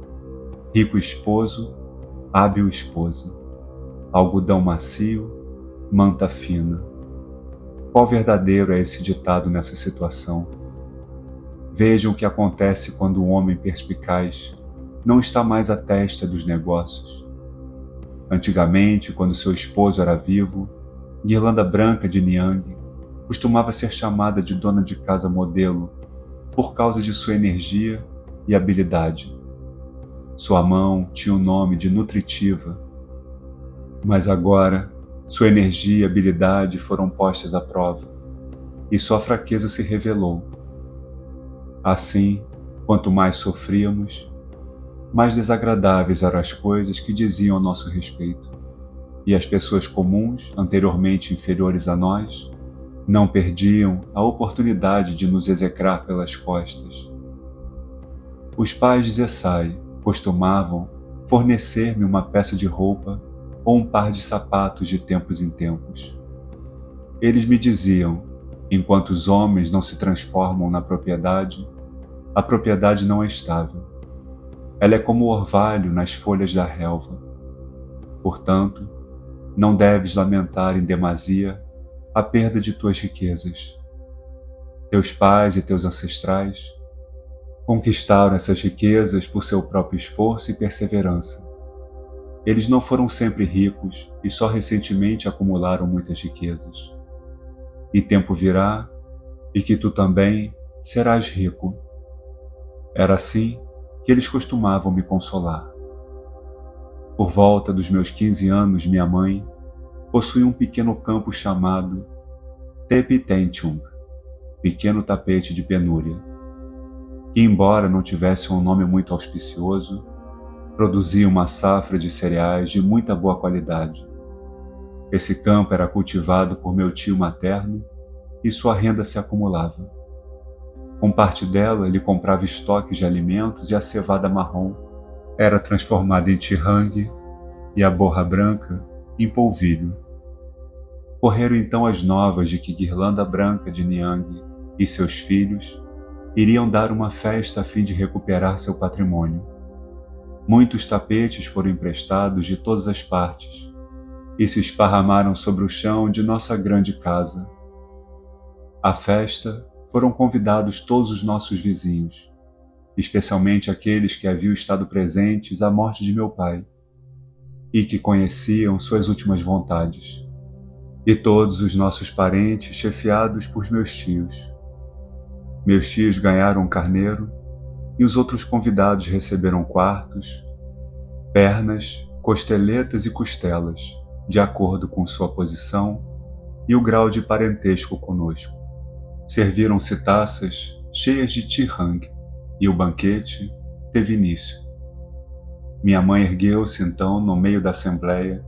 rico esposo, hábil esposa, algodão macio, manta fina. Qual verdadeiro é esse ditado nessa situação? Vejam o que acontece quando um homem perspicaz não está mais à testa dos negócios. Antigamente, quando seu esposo era vivo, Guirlanda Branca de Niang costumava ser chamada de dona de casa modelo por causa de sua energia e habilidade. Sua mão tinha o nome de nutritiva, mas agora sua energia e habilidade foram postas à prova e sua fraqueza se revelou. Assim, quanto mais sofríamos, mais desagradáveis eram as coisas que diziam a nosso respeito, e as pessoas comuns, anteriormente inferiores a nós, não perdiam a oportunidade de nos execrar pelas costas. Os pais de Zessai costumavam fornecer-me uma peça de roupa ou um par de sapatos de tempos em tempos. Eles me diziam, enquanto os homens não se transformam na propriedade, a propriedade não é estável. Ela é como o orvalho nas folhas da relva. Portanto, não deves lamentar em demasia a perda de tuas riquezas. Teus pais e teus ancestrais conquistaram essas riquezas por seu próprio esforço e perseverança. Eles não foram sempre ricos e só recentemente acumularam muitas riquezas. E tempo virá e que tu também serás rico. Era assim que eles costumavam me consolar. Por volta dos meus 15 anos, minha mãe possuía um pequeno campo chamado Tepi Tenchung, pequeno tapete de penúria, que, embora não tivesse um nome muito auspicioso, produzia uma safra de cereais de muita boa qualidade. Esse campo era cultivado por meu tio materno e sua renda se acumulava. Com parte dela, ele comprava estoques de alimentos e a cevada marrom era transformada em tirang e a borra branca em polvilho. Correram então as novas de que Guirlanda Branca de Niang e seus filhos iriam dar uma festa a fim de recuperar seu patrimônio. Muitos tapetes foram emprestados de todas as partes e se esparramaram sobre o chão de nossa grande casa. À festa foram convidados todos os nossos vizinhos, especialmente aqueles que haviam estado presentes à morte de meu pai e que conheciam suas últimas vontades, e todos os nossos parentes chefiados por meus tios. Meus tios ganharam um carneiro e os outros convidados receberam quartos, pernas, costeletas e costelas, de acordo com sua posição e o grau de parentesco conosco. Serviram-se taças cheias de tirang e o banquete teve início. Minha mãe ergueu-se então no meio da assembleia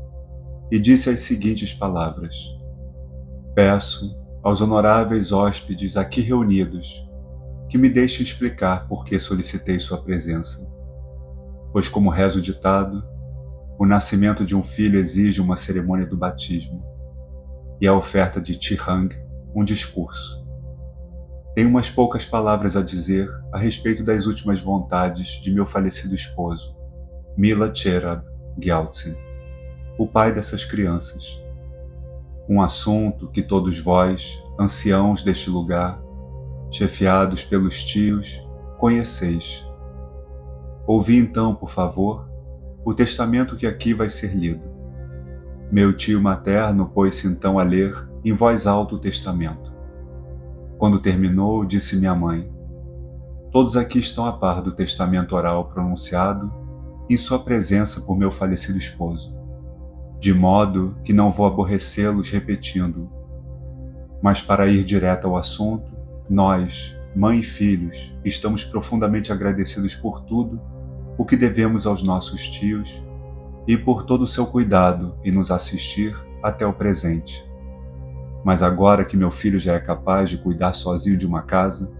e disse as seguintes palavras: Peço aos honoráveis hóspedes aqui reunidos que me deixem explicar por que solicitei sua presença. Pois, como reza o ditado, o nascimento de um filho exige uma cerimônia do batismo e a oferta de tirang um discurso. Tenho umas poucas palavras a dizer a respeito das últimas vontades de meu falecido esposo, Mila Cherab Gyaltsen, o pai dessas crianças. Um assunto que todos vós, anciãos deste lugar, chefiados pelos tios, conheceis. Ouvi então, por favor, o testamento que aqui vai ser lido. Meu tio materno pôs-se então a ler em voz alta o testamento. Quando terminou, disse minha mãe: Todos aqui estão a par do testamento oral pronunciado em sua presença por meu falecido esposo, de modo que não vou aborrecê-los repetindo-o. Mas para ir direto ao assunto, nós, mãe e filhos, estamos profundamente agradecidos por tudo o que devemos aos nossos tios e por todo o seu cuidado em nos assistir até o presente. Mas agora que meu filho já é capaz de cuidar sozinho de uma casa,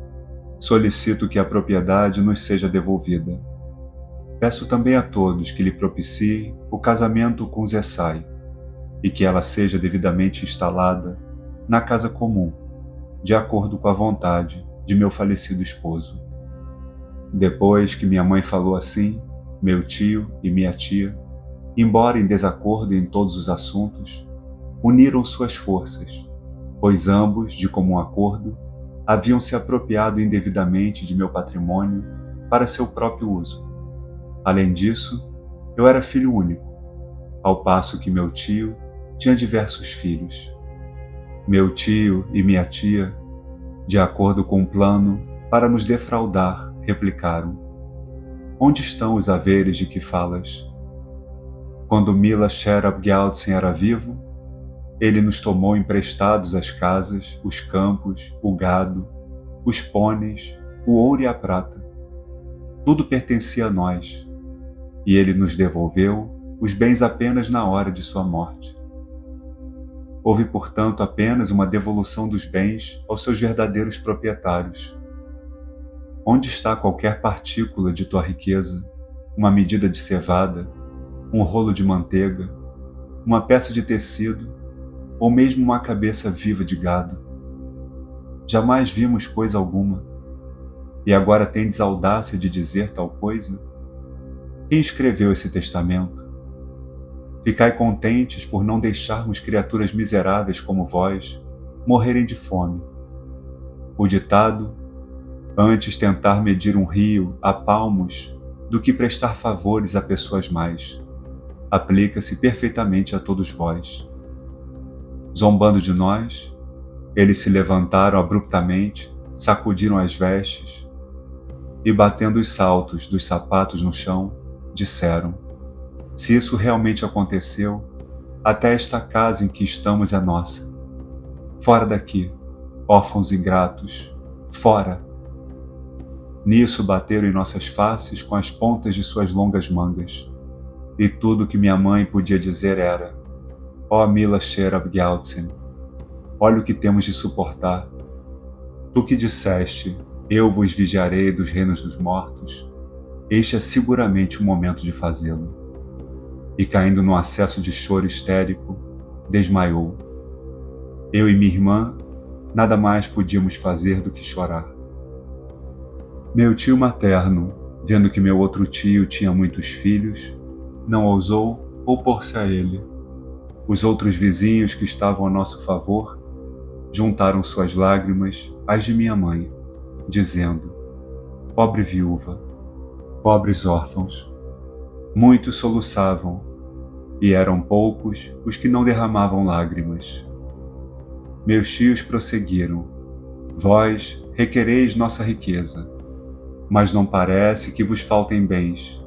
solicito que a propriedade nos seja devolvida. Peço também a todos que lhe propiciem o casamento com Zessai e que ela seja devidamente instalada na casa comum, de acordo com a vontade de meu falecido esposo. Depois que minha mãe falou assim, meu tio e minha tia, embora em desacordo em todos os assuntos, uniram suas forças, pois ambos, de comum acordo, haviam se apropriado indevidamente de meu patrimônio para seu próprio uso. Além disso, eu era filho único, ao passo que meu tio tinha diversos filhos. Meu tio e minha tia, de acordo com um plano para nos defraudar, replicaram: Onde estão os haveres de que falas? Quando Mila Cherab Gyaltsen era vivo, ele nos tomou emprestados as casas, os campos, o gado, os pôneis, o ouro e a prata. Tudo pertencia a nós, e ele nos devolveu os bens apenas na hora de sua morte. Houve, portanto, apenas uma devolução dos bens aos seus verdadeiros proprietários. Onde está qualquer partícula de tua riqueza, uma medida de cevada, um rolo de manteiga, uma peça de tecido, ou mesmo uma cabeça viva de gado? Jamais vimos coisa alguma, e agora tendes a audácia de dizer tal coisa? Quem escreveu esse testamento? Ficai contentes por não deixarmos criaturas miseráveis como vós morrerem de fome. O ditado: antes tentar medir um rio a palmos do que prestar favores a pessoas mais, aplica-se perfeitamente a todos vós. Zombando de nós, eles se levantaram abruptamente, sacudiram as vestes e, batendo os saltos dos sapatos no chão, disseram: Se isso realmente aconteceu, até esta casa em que estamos é nossa. Fora daqui, órfãos ingratos, fora! Nisso bateram em nossas faces com as pontas de suas longas mangas, e tudo o que minha mãe podia dizer era: Ó Mila Cherab Gyaltsen, olha o que temos de suportar. Tu que disseste: eu vos vigiarei dos reinos dos mortos, este é seguramente o momento de fazê-lo. E caindo num acesso de choro histérico, desmaiou. Eu e minha irmã nada mais podíamos fazer do que chorar. Meu tio materno, vendo que meu outro tio tinha muitos filhos, não ousou opor-se a ele. Os outros vizinhos que estavam a nosso favor juntaram suas lágrimas às de minha mãe, dizendo: Pobre viúva, pobres órfãos. Muitos soluçavam, e eram poucos os que não derramavam lágrimas. Meus tios prosseguiram: Vós, requereis nossa riqueza, mas não parece que vos faltem bens,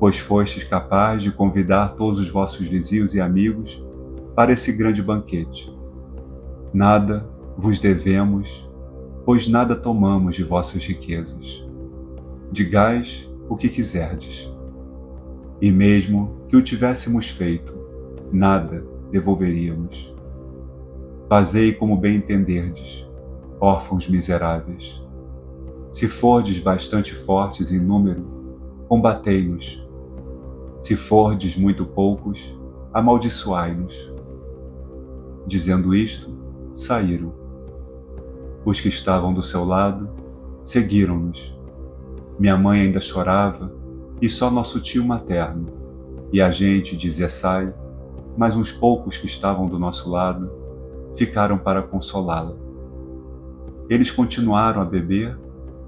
pois fostes capaz de convidar todos os vossos vizinhos e amigos para esse grande banquete. Nada vos devemos, pois nada tomamos de vossas riquezas. Digais o que quiserdes. E mesmo que o tivéssemos feito, nada devolveríamos. Fazei como bem entenderdes, órfãos miseráveis. Se fordes bastante fortes em número, combatei-nos. Se fordes muito poucos, amaldiçoai-nos. Dizendo isto, saíram. Os que estavam do seu lado seguiram-nos. Minha mãe ainda chorava, e só nosso tio materno, e a gente de Zessai, mas uns poucos que estavam do nosso lado, ficaram para consolá-la. Eles continuaram a beber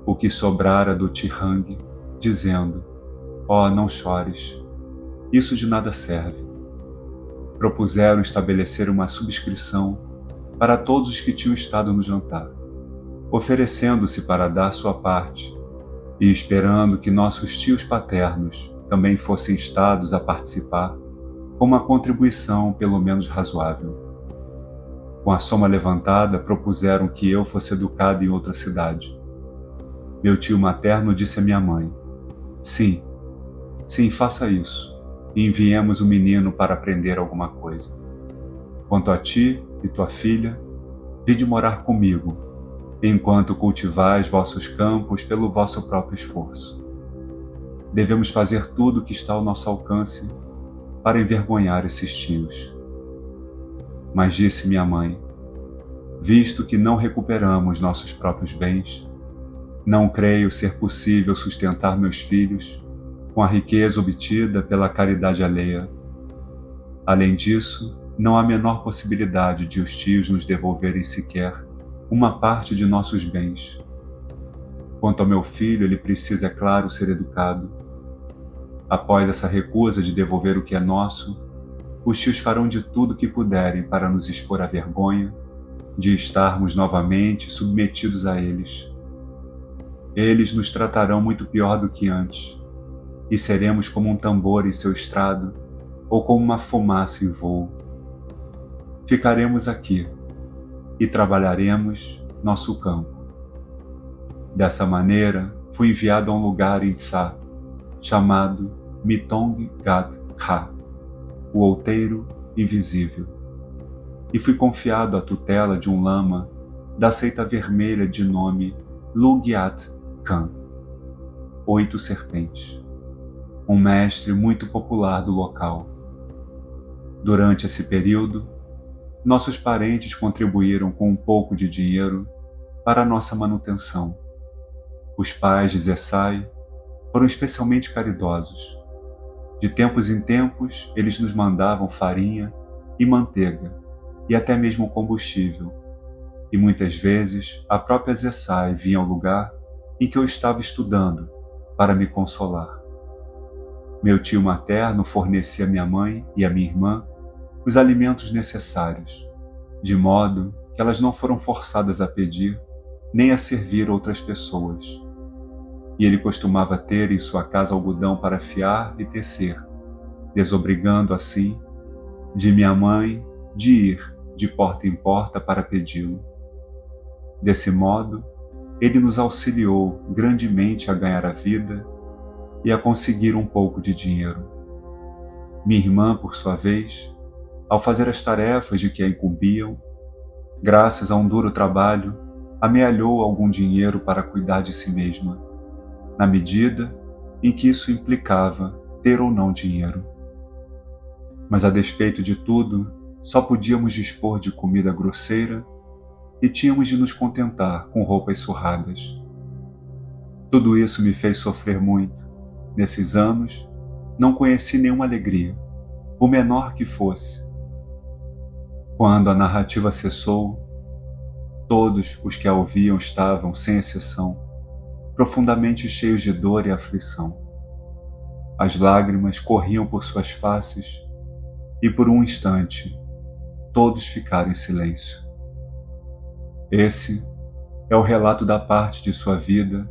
o que sobrara do Tihang, dizendo: "Ó, não chores, isso de nada serve." Propuseram estabelecer uma subscrição para todos os que tinham estado no jantar, oferecendo-se para dar sua parte, e esperando que nossos tios paternos também fossem instados a participar, com uma contribuição pelo menos razoável. Com a soma levantada, propuseram que eu fosse educado em outra cidade. Meu tio materno disse à minha mãe: sim, faça isso, e enviemos o menino para aprender alguma coisa. Quanto a ti e tua filha, vinde morar comigo, enquanto cultivais vossos campos pelo vosso próprio esforço. Devemos fazer tudo o que está ao nosso alcance para envergonhar esses tios. Mas disse minha mãe: visto que não recuperamos nossos próprios bens, não creio ser possível sustentar meus filhos com a riqueza obtida pela caridade alheia. Além disso, não há a menor possibilidade de os tios nos devolverem sequer uma parte de nossos bens. Quanto ao meu filho, ele precisa, é claro, ser educado. Após essa recusa de devolver o que é nosso, os tios farão de tudo o que puderem para nos expor à vergonha de estarmos novamente submetidos a eles. Eles nos tratarão muito pior do que antes, e seremos como um tambor em seu estrado, ou como uma fumaça em voo. Ficaremos aqui, e trabalharemos nosso campo. Dessa maneira, fui enviado a um lugar em Tsa, chamado Mitong Gat Kha, o outeiro invisível, e fui confiado à tutela de um lama da seita vermelha de nome Lugyat Khan, 8 serpentes, um mestre muito popular do local. Durante esse período, nossos parentes contribuíram com um pouco de dinheiro para a nossa manutenção. Os pais de Zessai foram especialmente caridosos. De tempos em tempos, eles nos mandavam farinha e manteiga, e até mesmo combustível, e muitas vezes a própria Zessai vinha ao lugar em que eu estava estudando para me consolar. Meu tio materno fornecia à minha mãe e à minha irmã os alimentos necessários, de modo que elas não foram forçadas a pedir nem a servir outras pessoas. E ele costumava ter em sua casa algodão para fiar e tecer, desobrigando assim de minha mãe de ir de porta em porta para pedi-lo. Desse modo, ele nos auxiliou grandemente a ganhar a vida e a conseguir um pouco de dinheiro. Minha irmã, por sua vez, ao fazer as tarefas de que a incumbiam, graças a um duro trabalho, amealhou algum dinheiro para cuidar de si mesma, na medida em que isso implicava ter ou não dinheiro. Mas a despeito de tudo, só podíamos dispor de comida grosseira e tínhamos de nos contentar com roupas surradas. Tudo isso me fez sofrer muito. Nesses anos, não conheci nenhuma alegria, por menor que fosse. Quando a narrativa cessou, todos os que a ouviam estavam, sem exceção, profundamente cheios de dor e aflição. As lágrimas corriam por suas faces e, por um instante, todos ficaram em silêncio. Esse é o relato da parte de sua vida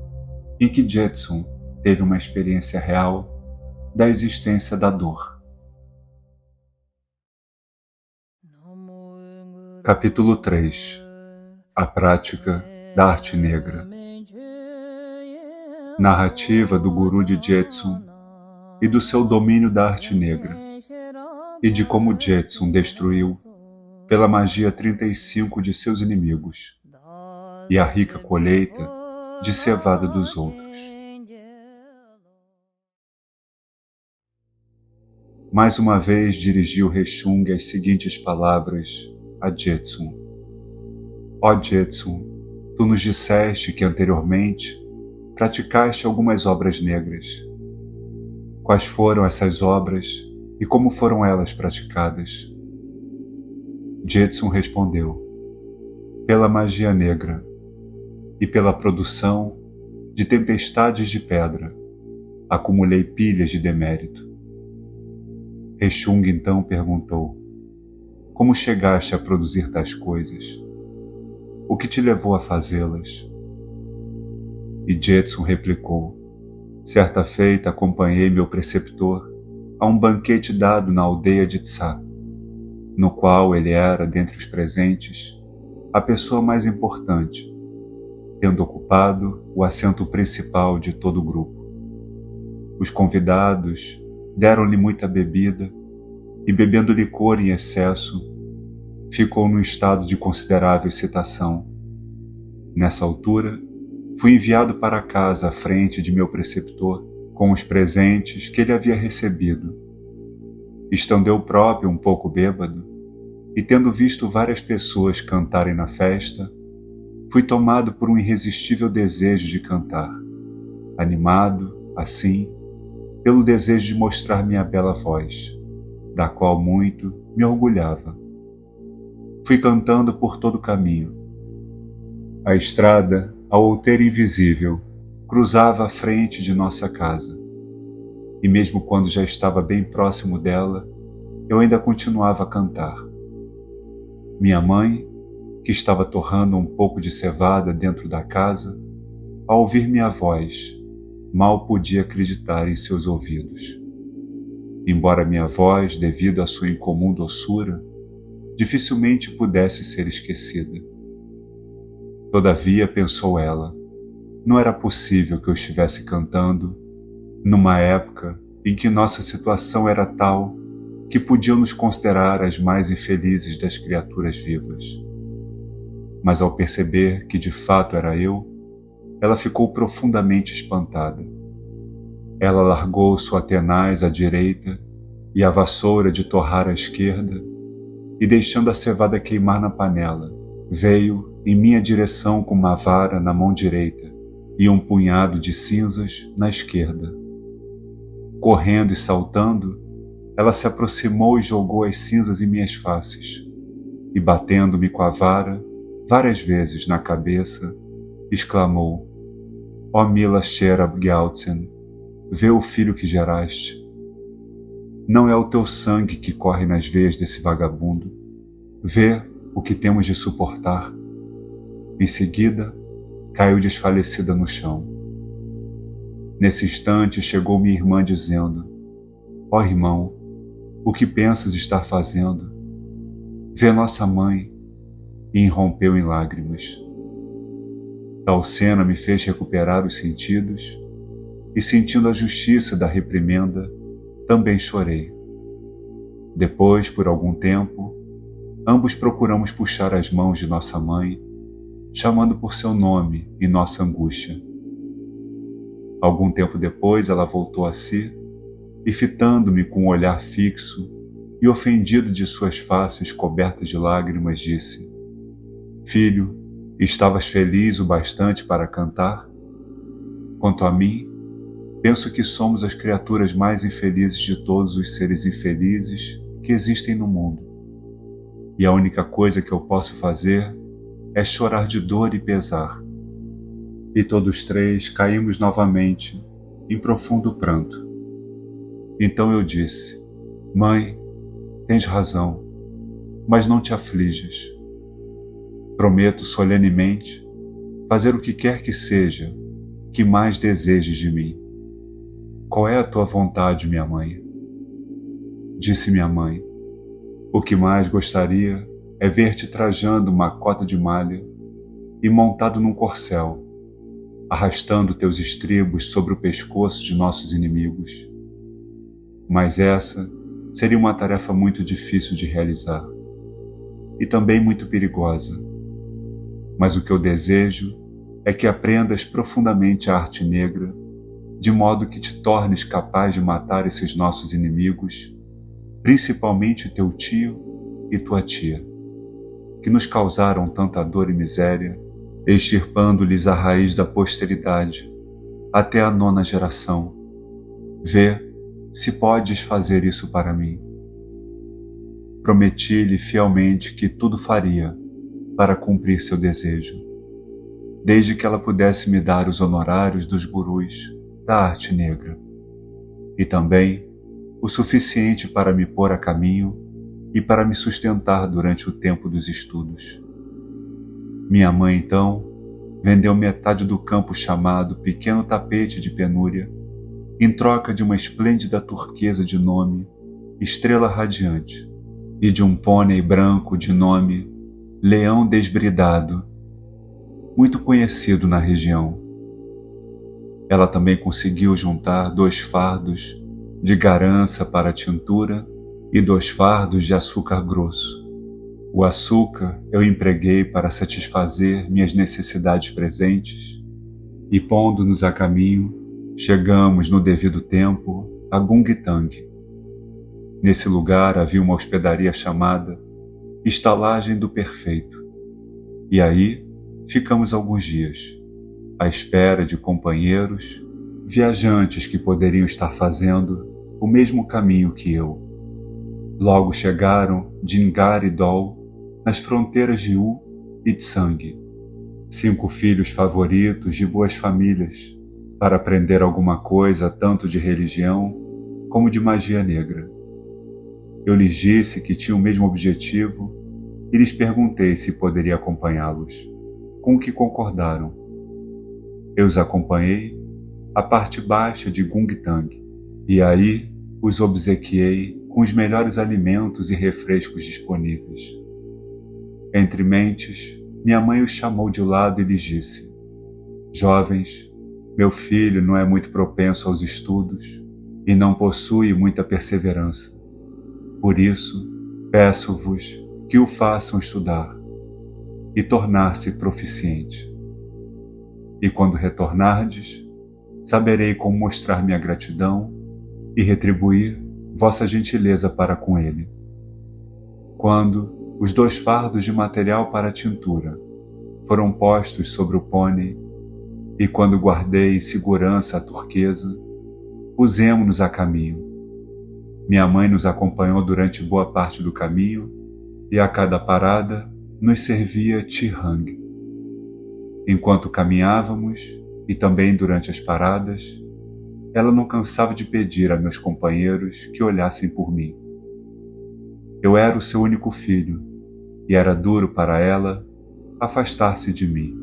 em que Jetson teve uma experiência real da existência da dor. Capítulo 3. A prática da arte negra. Narrativa do guru de Jetson e do seu domínio da arte negra, e de como Jetson destruiu, pela magia 35 de seus inimigos, e a rica colheita de cevada dos outros. Mais uma vez dirigiu Rechung as seguintes palavras a Jetson. Ó Jetson, tu nos disseste que anteriormente praticaste algumas obras negras. Quais foram essas obras e como foram elas praticadas? Jetson respondeu: pela magia negra e pela produção de tempestades de pedra, acumulei pilhas de demérito. Rechung então perguntou: como chegaste a produzir tais coisas? O que te levou a fazê-las? E Jetson replicou: certa feita acompanhei meu preceptor a um banquete dado na aldeia de Tsá, no qual ele era, dentre os presentes, a pessoa mais importante, tendo ocupado o assento principal de todo o grupo. Os convidados deram-lhe muita bebida e, bebendo licor em excesso, ficou num estado de considerável excitação. Nessa altura, fui enviado para casa à frente de meu preceptor com os presentes que ele havia recebido. Estando eu próprio um pouco bêbado, e tendo visto várias pessoas cantarem na festa, fui tomado por um irresistível desejo de cantar, animado, assim, pelo desejo de mostrar minha bela voz, da qual muito me orgulhava. Fui cantando por todo o caminho. A estrada, ao outeiro invisível, cruzava a frente de nossa casa, e mesmo quando já estava bem próximo dela, eu ainda continuava a cantar. Minha mãe, que estava torrando um pouco de cevada dentro da casa, ao ouvir minha voz, mal podia acreditar em seus ouvidos. Embora minha voz, devido à sua incomum doçura, dificilmente pudesse ser esquecida. Todavia, pensou ela, não era possível que eu estivesse cantando numa época em que nossa situação era tal que podiam nos considerar as mais infelizes das criaturas vivas. Mas ao perceber que de fato era eu, ela ficou profundamente espantada. Ela largou sua tenaz à direita e a vassoura de torrar à esquerda, e deixando a cevada queimar na panela, veio em minha direção com uma vara na mão direita e um punhado de cinzas na esquerda. Correndo e saltando, ela se aproximou e jogou as cinzas em minhas faces, e batendo-me com a vara várias vezes na cabeça, exclamou: ó Mila Sherab Gyaltsen, vê o filho que geraste. Não é o teu sangue que corre nas veias desse vagabundo. Vê o que temos de suportar. Em seguida, caiu desfalecida no chão. Nesse instante chegou minha irmã dizendo: ó irmão, o que pensas estar fazendo? Vê nossa mãe. E irrompeu em lágrimas. Tal cena me fez recuperar os sentidos, e sentindo a justiça da reprimenda, também chorei. Depois, por algum tempo, ambos procuramos puxar as mãos de nossa mãe, chamando por seu nome em nossa angústia. Algum tempo depois ela voltou a si, e fitando-me com um olhar fixo e ofendido de suas faces cobertas de lágrimas, disse: filho, estavas feliz o bastante para cantar? Quanto a mim, penso que somos as criaturas mais infelizes de todos os seres infelizes que existem no mundo. E a única coisa que eu posso fazer é chorar de dor e pesar. E todos três caímos novamente em profundo pranto. Então eu disse: mãe, tens razão, mas não te aflijas. Prometo solenemente fazer o que quer que seja que mais desejes de mim. Qual é a tua vontade, minha mãe? Disse minha mãe: o que mais gostaria é ver-te trajando uma cota de malha e montado num corcel, arrastando teus estribos sobre o pescoço de nossos inimigos. Mas essa seria uma tarefa muito difícil de realizar e também muito perigosa. Mas o que eu desejo é que aprendas profundamente a arte negra, de modo que te tornes capaz de matar esses nossos inimigos, principalmente teu tio e tua tia, que nos causaram tanta dor e miséria, extirpando-lhes a raiz da posteridade, até a 9ª geração. Vê se podes fazer isso para mim. Prometi-lhe fielmente que tudo faria para cumprir seu desejo, desde que ela pudesse me dar os honorários dos gurus da arte negra, e também o suficiente para me pôr a caminho e para me sustentar durante o tempo dos estudos. Minha mãe, então, vendeu metade do campo chamado Pequeno Tapete de Penúria, em troca de uma esplêndida turquesa de nome Estrela Radiante e de um pônei branco de nome Leão Desbridado, muito conhecido na região. Ela também conseguiu juntar 2 fardos de garança para a tintura e 2 fardos de açúcar grosso. O açúcar eu empreguei para satisfazer minhas necessidades presentes e, pondo-nos a caminho, chegamos no devido tempo a Gungtang. Nesse lugar havia uma hospedaria chamada Estalagem do Perfeito, e aí ficamos alguns dias, à espera de companheiros, viajantes que poderiam estar fazendo o mesmo caminho que eu. Logo chegaram Jingar e Dol, nas fronteiras de U e Tsang, 5 filhos favoritos de boas famílias, para aprender alguma coisa tanto de religião como de magia negra. Eu lhes disse que tinha o mesmo objetivo e lhes perguntei se poderia acompanhá-los, com o que concordaram. Eu os acompanhei à parte baixa de Gungtang, e aí os obsequiei com os melhores alimentos e refrescos disponíveis. Entre mentes, minha mãe os chamou de lado e lhes disse: jovens, meu filho não é muito propenso aos estudos e não possui muita perseverança. Por isso, peço-vos que o façam estudar e tornar-se proficiente. E quando retornardes, saberei como mostrar minha gratidão e retribuir vossa gentileza para com ele. Quando os 2 fardos de material para a tintura foram postos sobre o pônei, e quando guardei em segurança a turquesa, pusemo-nos a caminho. Minha mãe nos acompanhou durante boa parte do caminho e a cada parada nos servia Tihang. Enquanto caminhávamos, e também durante as paradas, ela não cansava de pedir a meus companheiros que olhassem por mim. Eu era o seu único filho, e era duro para ela afastar-se de mim.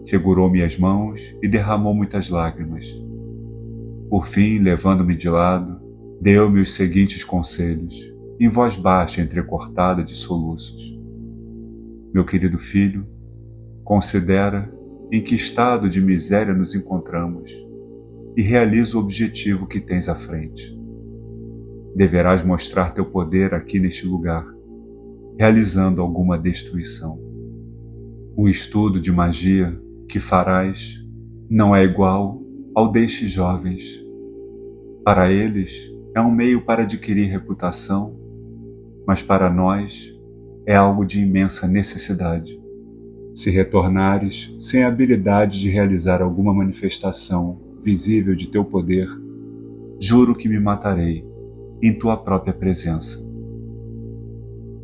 Segurou minhas mãos e derramou muitas lágrimas. Por fim, levando-me de lado, deu-me os seguintes conselhos, em voz baixa entrecortada de soluços. Meu querido filho, considera em que estado de miséria nos encontramos e realiza o objetivo que tens à frente. Deverás mostrar teu poder aqui neste lugar, realizando alguma destruição. O estudo de magia que farás não é igual ao destes jovens. Para eles é um meio para adquirir reputação, mas para nós é algo de imensa necessidade. Se retornares sem a habilidade de realizar alguma manifestação visível de teu poder, juro que me matarei em tua própria presença.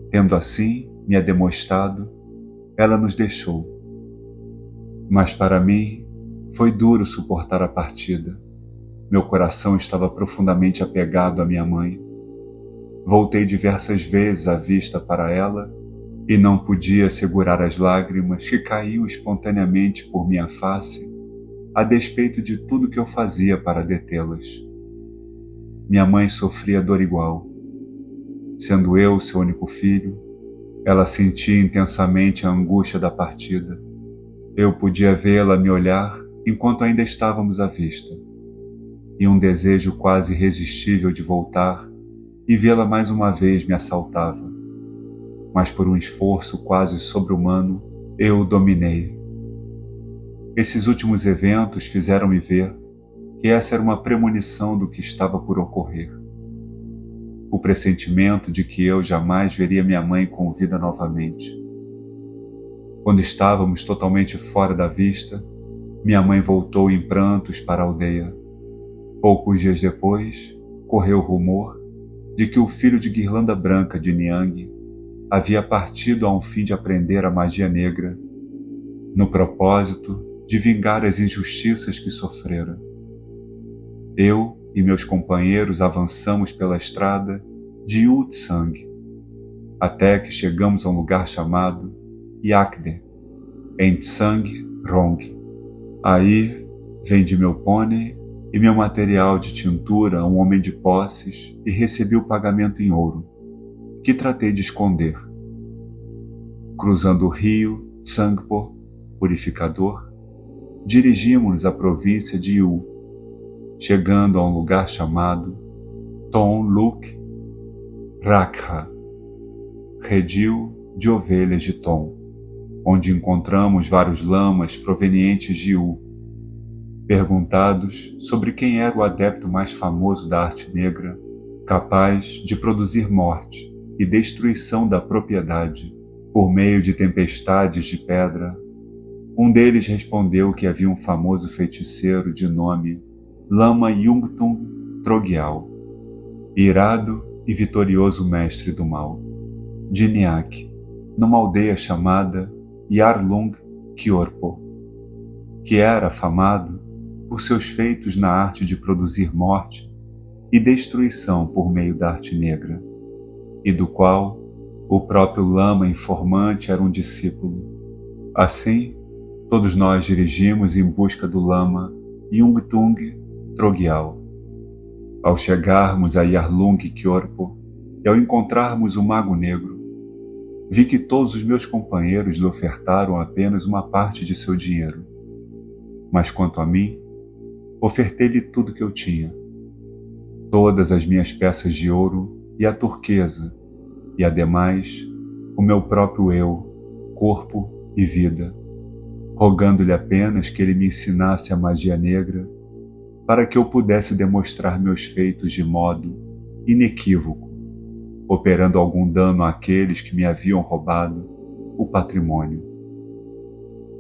Tendo assim me ademostrado, ela nos deixou. Mas para mim foi duro suportar a partida. Meu coração estava profundamente apegado à minha mãe. Voltei diversas vezes a vista para ela e não podia segurar as lágrimas que caíam espontaneamente por minha face, a despeito de tudo que eu fazia para detê-las. Minha mãe sofria dor igual. Sendo eu seu único filho, ela sentia intensamente a angústia da partida. Eu podia vê-la me olhar enquanto ainda estávamos à vista, e um desejo quase irresistível de voltar e vê-la mais uma vez me assaltava. Mas por um esforço quase sobre-humano, eu o dominei. Esses últimos eventos fizeram-me ver que essa era uma premonição do que estava por ocorrer. O pressentimento de que eu jamais veria minha mãe com vida novamente. Quando estávamos totalmente fora da vista, minha mãe voltou em prantos para a aldeia. Poucos dias depois, correu o rumor de que o filho de Guirlanda Branca de Niang havia partido a um fim de aprender a magia negra, no propósito de vingar as injustiças que sofrera. Eu e meus companheiros avançamos pela estrada de Yutsang, até que chegamos a um lugar chamado Yakde, em Tsang Rong. Aí vendi meu pônei e meu material de tintura a um homem de posses e recebi o pagamento em ouro, que tratei de esconder. Cruzando o rio Tsangpo, purificador, dirigimos-nos à província de Yu, chegando a um lugar chamado Tonluk Rakha, redil de ovelhas de Tom, onde encontramos vários lamas provenientes de Yu. Perguntados sobre quem era o adepto mais famoso da arte negra, capaz de produzir morte e destruição da propriedade por meio de tempestades de pedra, um deles respondeu que havia um famoso feiticeiro de nome Lama Yungtung Trogyal, irado e vitorioso mestre do mal, de Nyak, numa aldeia chamada Yarlung Kyorpo, que era afamado por seus feitos na arte de produzir morte e destruição por meio da arte negra, e do qual o próprio Lama informante era um discípulo. Assim, todos nós dirigimos em busca do Lama Yungtung Trogyal. Ao chegarmos a Yarlung Kyorpo e ao encontrarmos o Mago Negro, vi que todos os meus companheiros lhe ofertaram apenas uma parte de seu dinheiro. Mas quanto a mim, ofertei-lhe tudo que eu tinha, todas as minhas peças de ouro e a turquesa, e ademais o meu próprio eu, corpo e vida, rogando-lhe apenas que ele me ensinasse a magia negra para que eu pudesse demonstrar meus feitos de modo inequívoco, operando algum dano àqueles que me haviam roubado o patrimônio.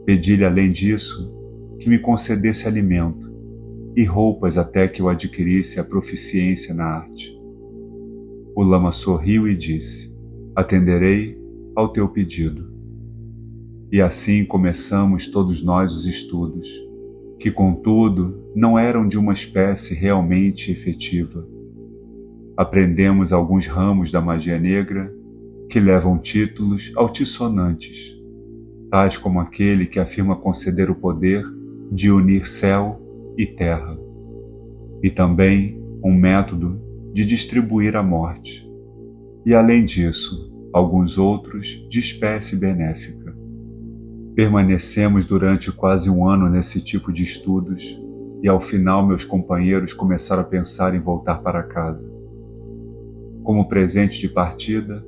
Pedi-lhe, além disso, que me concedesse alimento e roupas até que eu adquirisse a proficiência na arte. O lama sorriu e disse: atenderei ao teu pedido. E assim começamos todos nós os estudos, que contudo não eram de uma espécie realmente efetiva. Aprendemos alguns ramos da magia negra que levam títulos altissonantes, tais como aquele que afirma conceder o poder de unir céu e terra, e também um método de distribuir a morte, e além disso, alguns outros de espécie benéfica. Permanecemos durante quase um ano nesse tipo de estudos, e ao final meus companheiros começaram a pensar em voltar para casa. Como presente de partida,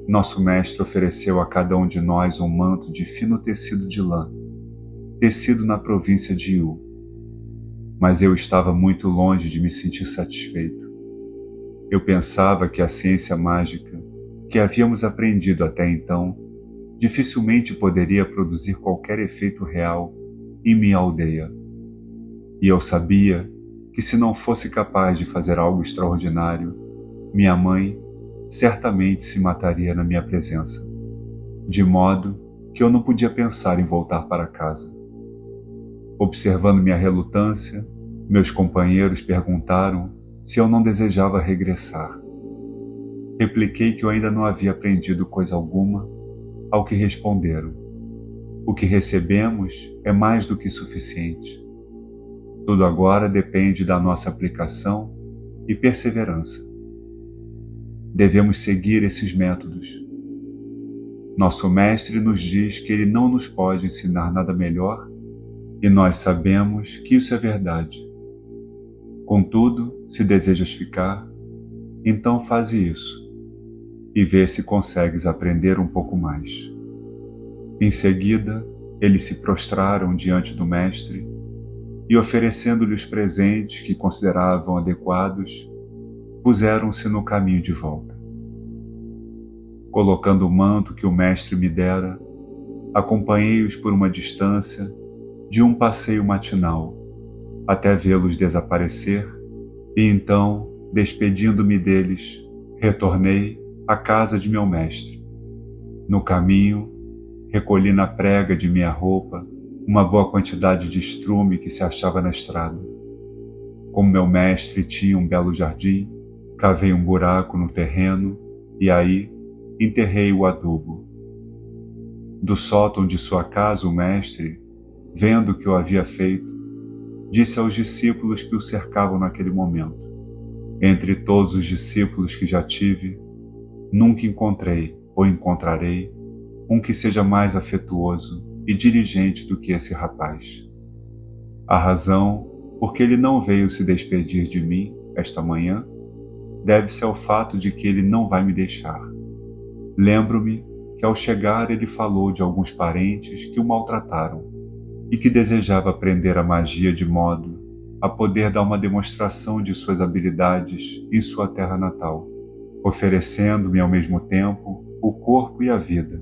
nosso mestre ofereceu a cada um de nós um manto de fino tecido de lã, tecido na província de Yu. Mas eu estava muito longe de me sentir satisfeito. Eu pensava que a ciência mágica que havíamos aprendido até então dificilmente poderia produzir qualquer efeito real em minha aldeia. E eu sabia que se não fosse capaz de fazer algo extraordinário, minha mãe certamente se mataria na minha presença, de modo que eu não podia pensar em voltar para casa. Observando minha relutância, meus companheiros perguntaram se eu não desejava regressar. Repliquei que eu ainda não havia aprendido coisa alguma ao que responderam: o que recebemos é mais do que suficiente. Tudo agora depende da nossa aplicação e perseverança. Devemos seguir esses métodos. Nosso mestre nos diz que ele não nos pode ensinar nada melhor, e nós sabemos que isso é verdade. Contudo, se desejas ficar, então faze isso e vê se consegues aprender um pouco mais. Em seguida, eles se prostraram diante do mestre e, oferecendo-lhe os presentes que consideravam adequados, puseram-se no caminho de volta. Colocando o manto que o mestre me dera, acompanhei-os por uma distância de um passeio matinal, até vê-los desaparecer, e então, despedindo-me deles, retornei à casa de meu mestre. No caminho, recolhi na prega de minha roupa uma boa quantidade de estrume que se achava na estrada. Como meu mestre tinha um belo jardim, cavei um buraco no terreno e aí enterrei o adubo. Do sótão de sua casa, o mestre, vendo o que eu havia feito, disse aos discípulos que o cercavam naquele momento: entre todos os discípulos que já tive, nunca encontrei ou encontrarei um que seja mais afetuoso e diligente do que esse rapaz. A razão por que ele não veio se despedir de mim esta manhã deve-se ao fato de que ele não vai me deixar. Lembro-me que ao chegar ele falou de alguns parentes que o maltrataram e que desejava aprender a magia de modo a poder dar uma demonstração de suas habilidades em sua terra natal, oferecendo-me ao mesmo tempo o corpo e a vida.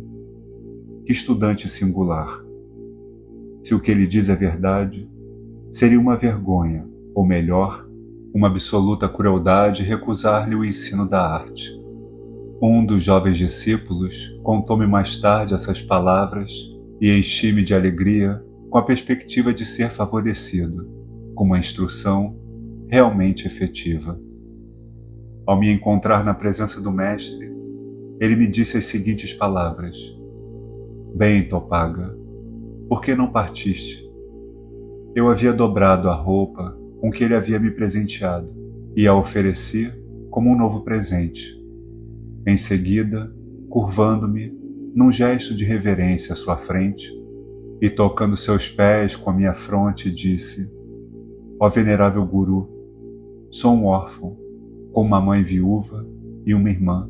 Que estudante singular! Se o que ele diz é verdade, seria uma vergonha, ou melhor, uma absoluta crueldade recusar-lhe o ensino da arte. Um dos jovens discípulos contou-me mais tarde essas palavras e enchi-me de alegria com a perspectiva de ser favorecido com uma instrução realmente efetiva. Ao me encontrar na presença do mestre, ele me disse as seguintes palavras: Bem, Topaga, por que não partiste? Eu havia dobrado a roupa com que ele havia me presenteado e a ofereci como um novo presente. Em seguida, curvando-me num gesto de reverência à sua frente e tocando seus pés com a minha fronte, disse: Ó venerável Guru, sou um órfão, com uma mãe viúva e uma irmã.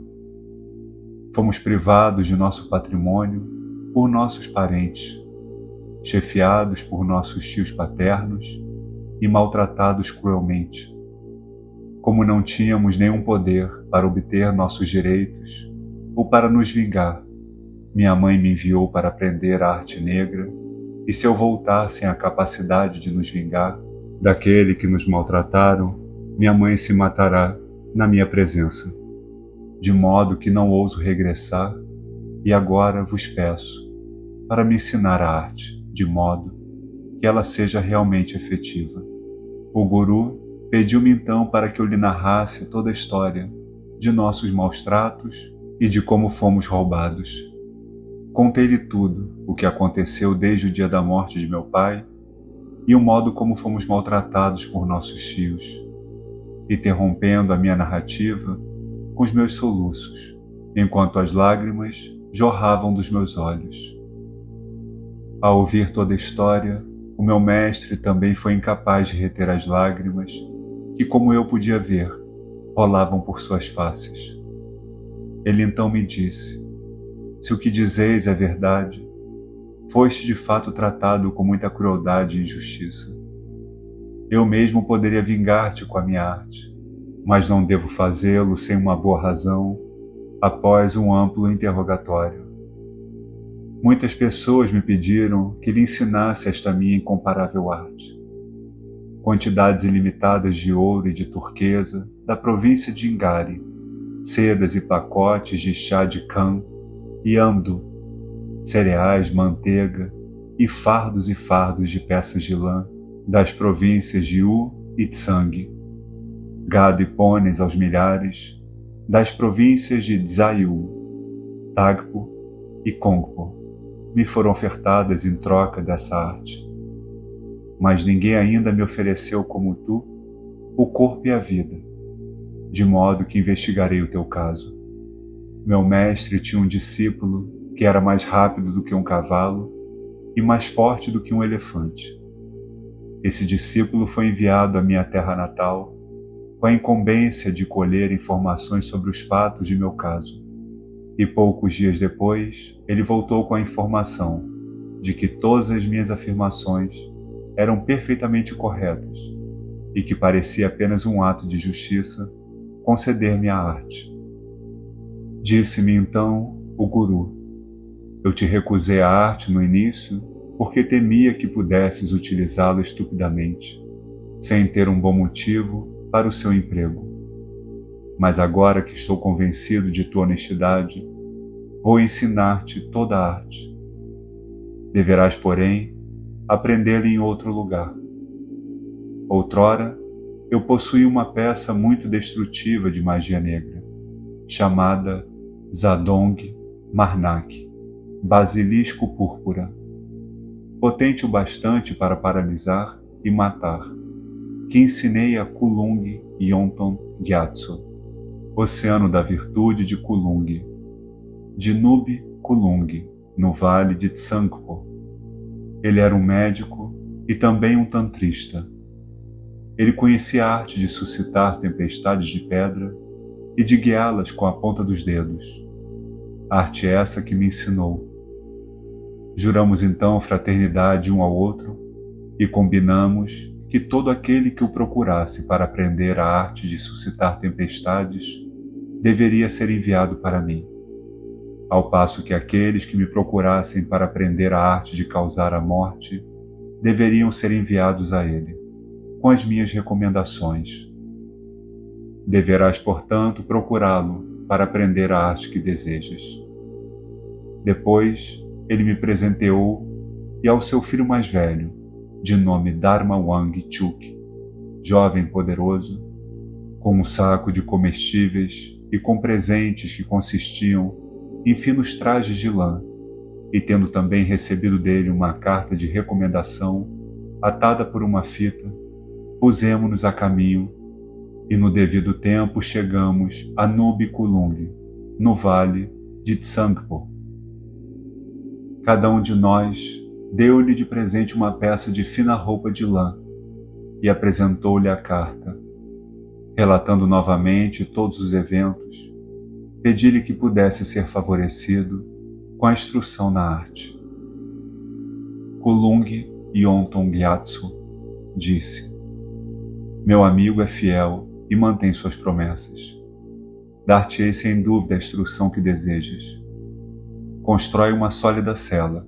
Fomos privados de nosso patrimônio por nossos parentes, chefiados por nossos tios paternos e maltratados cruelmente. Como não tínhamos nenhum poder para obter nossos direitos ou para nos vingar, minha mãe me enviou para aprender a arte negra, e se eu voltar sem a capacidade de nos vingar daquele que nos maltrataram, minha mãe se matará na minha presença. De modo que não ouso regressar, e agora vos peço para me ensinar a arte, de modo que ela seja realmente efetiva. O Guru pediu-me então para que eu lhe narrasse toda a história de nossos maus tratos e de como fomos roubados. Contei-lhe tudo o que aconteceu desde o dia da morte de meu pai e o modo como fomos maltratados por nossos tios, interrompendo a minha narrativa com os meus soluços, enquanto as lágrimas jorravam dos meus olhos. Ao ouvir toda a história, o meu mestre também foi incapaz de reter as lágrimas que, como eu podia ver, rolavam por suas faces. Ele então me disse: se o que dizeis é verdade, foste de fato tratado com muita crueldade e injustiça. Eu mesmo poderia vingar-te com a minha arte, mas não devo fazê-lo sem uma boa razão, após um amplo interrogatório. Muitas pessoas me pediram que lhe ensinasse esta minha incomparável arte. Quantidades ilimitadas de ouro e de turquesa da província de Ingari, sedas e pacotes de chá de can e amdo, cereais, manteiga e fardos de peças de lã das províncias de U e Tsang, gado e pôneis aos milhares das províncias de Dzaiu, Tagpo e Kongpo me foram ofertadas em troca dessa arte. Mas ninguém ainda me ofereceu como tu o corpo e a vida, de modo que investigarei o teu caso. Meu mestre tinha um discípulo que era mais rápido do que um cavalo e mais forte do que um elefante. Esse discípulo foi enviado à minha terra natal com a incumbência de colher informações sobre os fatos de meu caso. E poucos dias depois, ele voltou com a informação de que todas as minhas afirmações eram perfeitamente corretas e que parecia apenas um ato de justiça conceder-me a arte. Disse-me então o guru: eu te recusei a arte no início porque temia que pudesses utilizá-la estupidamente, sem ter um bom motivo para o seu emprego. Mas agora que estou convencido de tua honestidade, vou ensinar-te toda a arte. Deverás, porém, aprendê-la em outro lugar. Outrora, eu possuía uma peça muito destrutiva de magia negra, chamada Zadong Marnak, basilisco púrpura, potente o bastante para paralisar e matar, que ensinei a Kulung Yonton Gyatso, oceano da virtude de Kulung, de Nub Kulung, no vale de Tsangpo. Ele era um médico e também um tantrista. Ele conhecia a arte de suscitar tempestades de pedra e de guiá-las com a ponta dos dedos. Arte essa que me ensinou. Juramos então fraternidade um ao outro e combinamos que todo aquele que o procurasse para aprender a arte de suscitar tempestades deveria ser enviado para mim, ao passo que aqueles que me procurassem para aprender a arte de causar a morte deveriam ser enviados a ele, com as minhas recomendações. Deverás, portanto, procurá-lo para aprender a arte que desejas. Depois, ele me presenteou e ao seu filho mais velho, de nome Dharma Wang Chuk, jovem poderoso, com um saco de comestíveis e com presentes que consistiam em finos trajes de lã, e tendo também recebido dele uma carta de recomendação atada por uma fita, pusemo-nos a caminho e no devido tempo chegamos a Nub Kulung, no vale de Tsangpo. Cada um de nós deu-lhe de presente uma peça de fina roupa de lã e apresentou-lhe a carta. Relatando novamente todos os eventos, pedi-lhe que pudesse ser favorecido com a instrução na arte. Kulung Yonton Gyatso disse: meu amigo é fiel e mantém suas promessas. Dar-te-ei sem dúvida a instrução que desejas. Constrói uma sólida cela,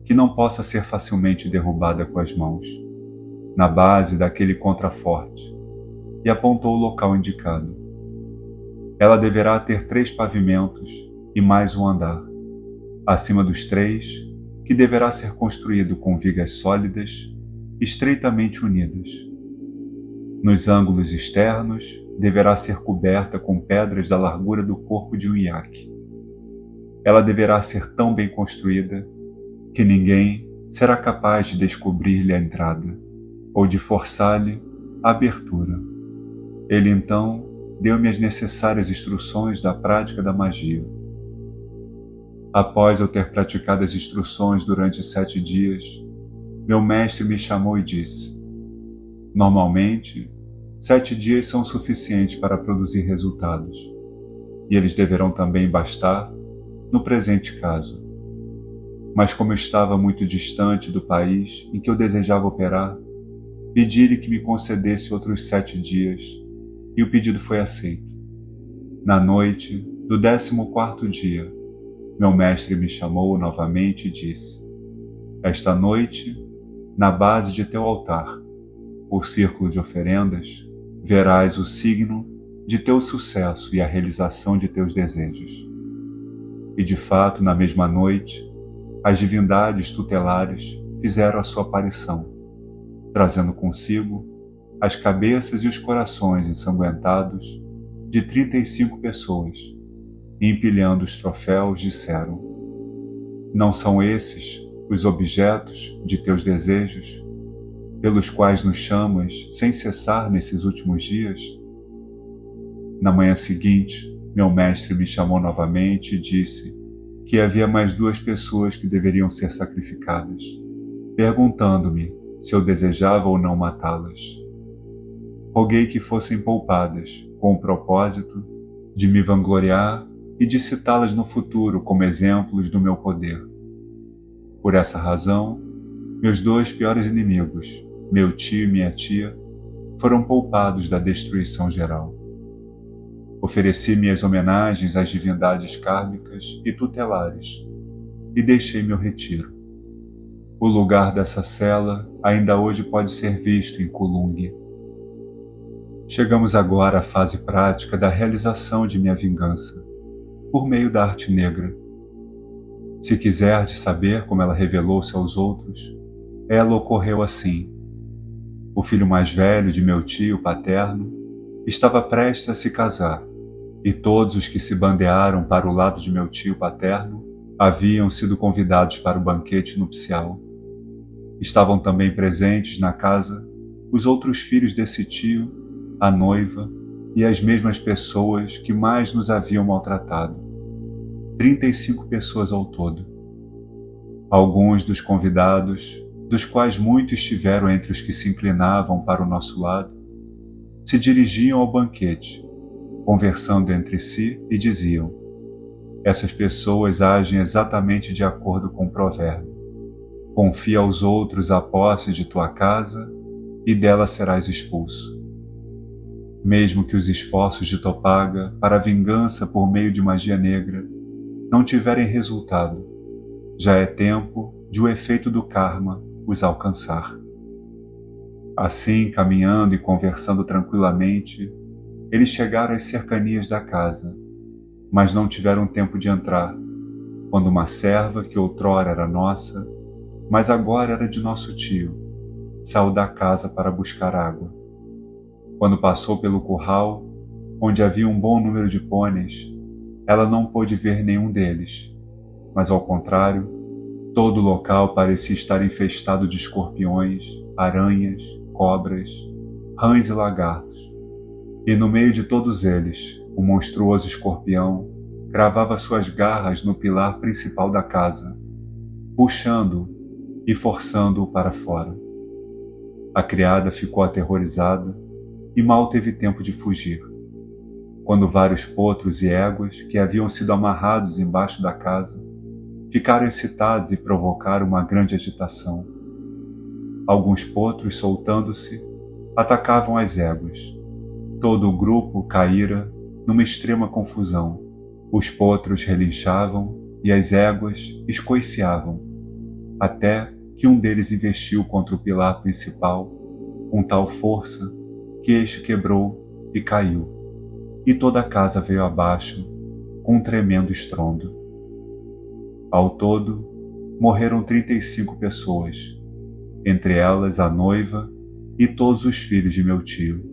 que não possa ser facilmente derrubada com as mãos, na base daquele contraforte, e apontou o local indicado. Ela deverá ter 3 pavimentos e mais um andar, acima dos 3, que deverá ser construído com vigas sólidas, estreitamente unidas. Nos ângulos externos, deverá ser coberta com pedras da largura do corpo de um iaque. Ela deverá ser tão bem construída que ninguém será capaz de descobrir-lhe a entrada ou de forçar-lhe a abertura. Ele então deu-me as necessárias instruções da prática da magia. Após eu ter praticado as instruções durante 7 dias, meu mestre me chamou e disse: normalmente, 7 dias são suficientes para produzir resultados, e eles deverão também bastar no presente caso. Mas como eu estava muito distante do país em que eu desejava operar, pedi-lhe que me concedesse outros 7 dias, e o pedido foi aceito. Na noite do 14º dia, meu mestre me chamou novamente e disse: esta noite, na base de teu altar, o círculo de oferendas, verás o signo de teu sucesso e a realização de teus desejos. E de fato, na mesma noite, as divindades tutelares fizeram a sua aparição, trazendo consigo as cabeças e os corações ensanguentados de 35 pessoas, e empilhando os troféus, disseram: Não são esses os objetos de teus desejos, pelos quais nos chamas sem cessar nesses últimos dias? Na manhã seguinte, meu mestre me chamou novamente e disse que havia mais 2 pessoas que deveriam ser sacrificadas, perguntando-me se eu desejava ou não matá-las. Roguei que fossem poupadas, com o propósito de me vangloriar e de citá-las no futuro como exemplos do meu poder. Por essa razão, meus 2 piores inimigos, meu tio e minha tia, foram poupados da destruição geral. Ofereci minhas homenagens às divindades kármicas e tutelares e deixei meu retiro. O lugar dessa cela ainda hoje pode ser visto em Kulung. Chegamos agora à fase prática da realização de minha vingança, por meio da arte negra. Se quiserdes saber como ela revelou-se aos outros, ela ocorreu assim. O filho mais velho de meu tio paterno estava prestes a se casar, e todos os que se bandearam para o lado de meu tio paterno haviam sido convidados para o banquete nupcial. Estavam também presentes na casa os outros filhos desse tio, a noiva e as mesmas pessoas que mais nos haviam maltratado. 35 pessoas ao todo. Alguns dos convidados, dos quais muitos estiveram entre os que se inclinavam para o nosso lado, se dirigiam ao banquete, conversando entre si e diziam: essas pessoas agem exatamente de acordo com o provérbio. Confia aos outros a posse de tua casa e dela serás expulso. Mesmo que os esforços de Topaga para a vingança por meio de magia negra não tiverem resultado, já é tempo de o efeito do karma os alcançar. Assim, caminhando e conversando tranquilamente, eles chegaram às cercanias da casa, mas não tiveram tempo de entrar, quando uma serva que outrora era nossa, mas agora era de nosso tio, saiu da casa para buscar água. Quando passou pelo curral, onde havia um bom número de pôneis, ela não pôde ver nenhum deles, mas ao contrário, todo o local parecia estar infestado de escorpiões, aranhas, cobras, rãs e lagartos. E no meio de todos eles, o monstruoso escorpião cravava suas garras no pilar principal da casa, puxando-o e forçando-o para fora. A criada ficou aterrorizada e mal teve tempo de fugir, quando vários potros e éguas que haviam sido amarrados embaixo da casa ficaram excitados e provocaram uma grande agitação. Alguns potros, soltando-se, atacavam as éguas. Todo o grupo caíra numa extrema confusão. Os potros relinchavam e as éguas escoiceavam, até que um deles investiu contra o pilar principal com tal força que este quebrou e caiu, e toda a casa veio abaixo com um tremendo estrondo. Ao todo, morreram 35 pessoas, entre elas a noiva e todos os filhos de meu tio.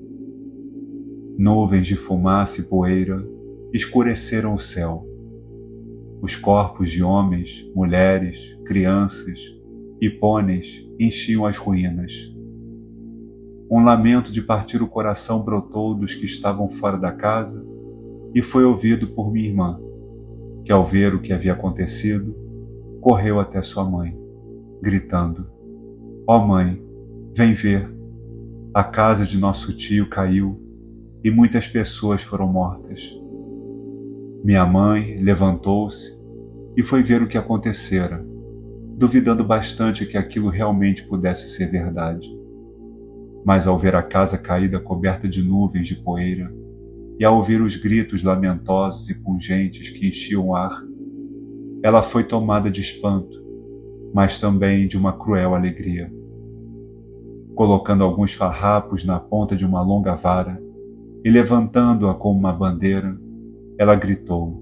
Nuvens de fumaça e poeira escureceram o céu. Os corpos de homens, mulheres, crianças e pôneis enchiam as ruínas. Um lamento de partir o coração brotou dos que estavam fora da casa e foi ouvido por minha irmã, que ao ver o que havia acontecido, correu até sua mãe, gritando: ó mãe, vem ver, a casa de nosso tio caiu e muitas pessoas foram mortas. Minha mãe levantou-se e foi ver o que acontecera, duvidando bastante que aquilo realmente pudesse ser verdade. Mas ao ver a casa caída coberta de nuvens de poeira, e ao ouvir os gritos lamentosos e pungentes que enchiam o ar, ela foi tomada de espanto, mas também de uma cruel alegria. Colocando alguns farrapos na ponta de uma longa vara e levantando-a como uma bandeira, ela gritou: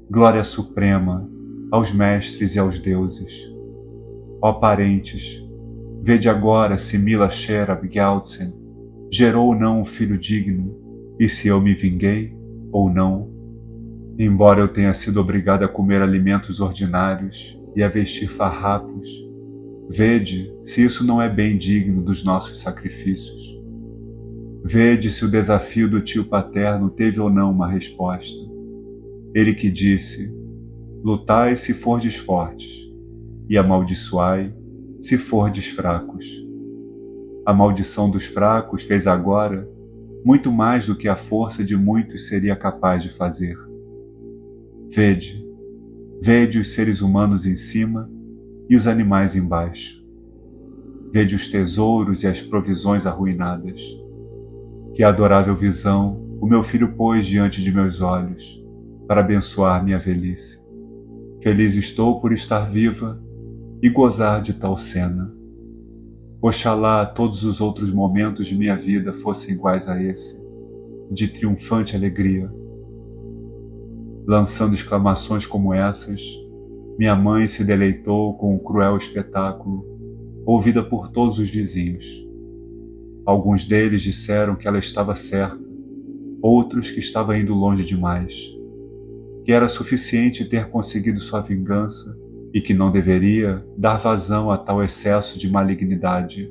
glória suprema aos mestres e aos deuses. Ó parentes, vede agora se Mila Sherab Gyaltsen gerou ou não um filho digno, e se eu me vinguei ou não. Embora eu tenha sido obrigada a comer alimentos ordinários e a vestir farrapos. Vede se isso não é bem digno dos nossos sacrifícios. Vede se o desafio do tio paterno teve ou não uma resposta. Ele que disse: lutai se fordes fortes, e amaldiçoai se fordes fracos. A maldição dos fracos fez agora muito mais do que a força de muitos seria capaz de fazer. Vede os seres humanos em cima e os animais embaixo. Vede os tesouros e as provisões arruinadas. Que adorável visão o meu filho pôs diante de meus olhos, para abençoar minha velhice. Feliz estou por estar viva e gozar de tal cena. Oxalá todos os outros momentos de minha vida fossem iguais a esse, de triunfante alegria. Lançando exclamações como essas, minha mãe se deleitou com um cruel espetáculo, ouvida por todos os vizinhos. Alguns deles disseram que ela estava certa, outros que estava indo longe demais, que era suficiente ter conseguido sua vingança e que não deveria dar vazão a tal excesso de malignidade.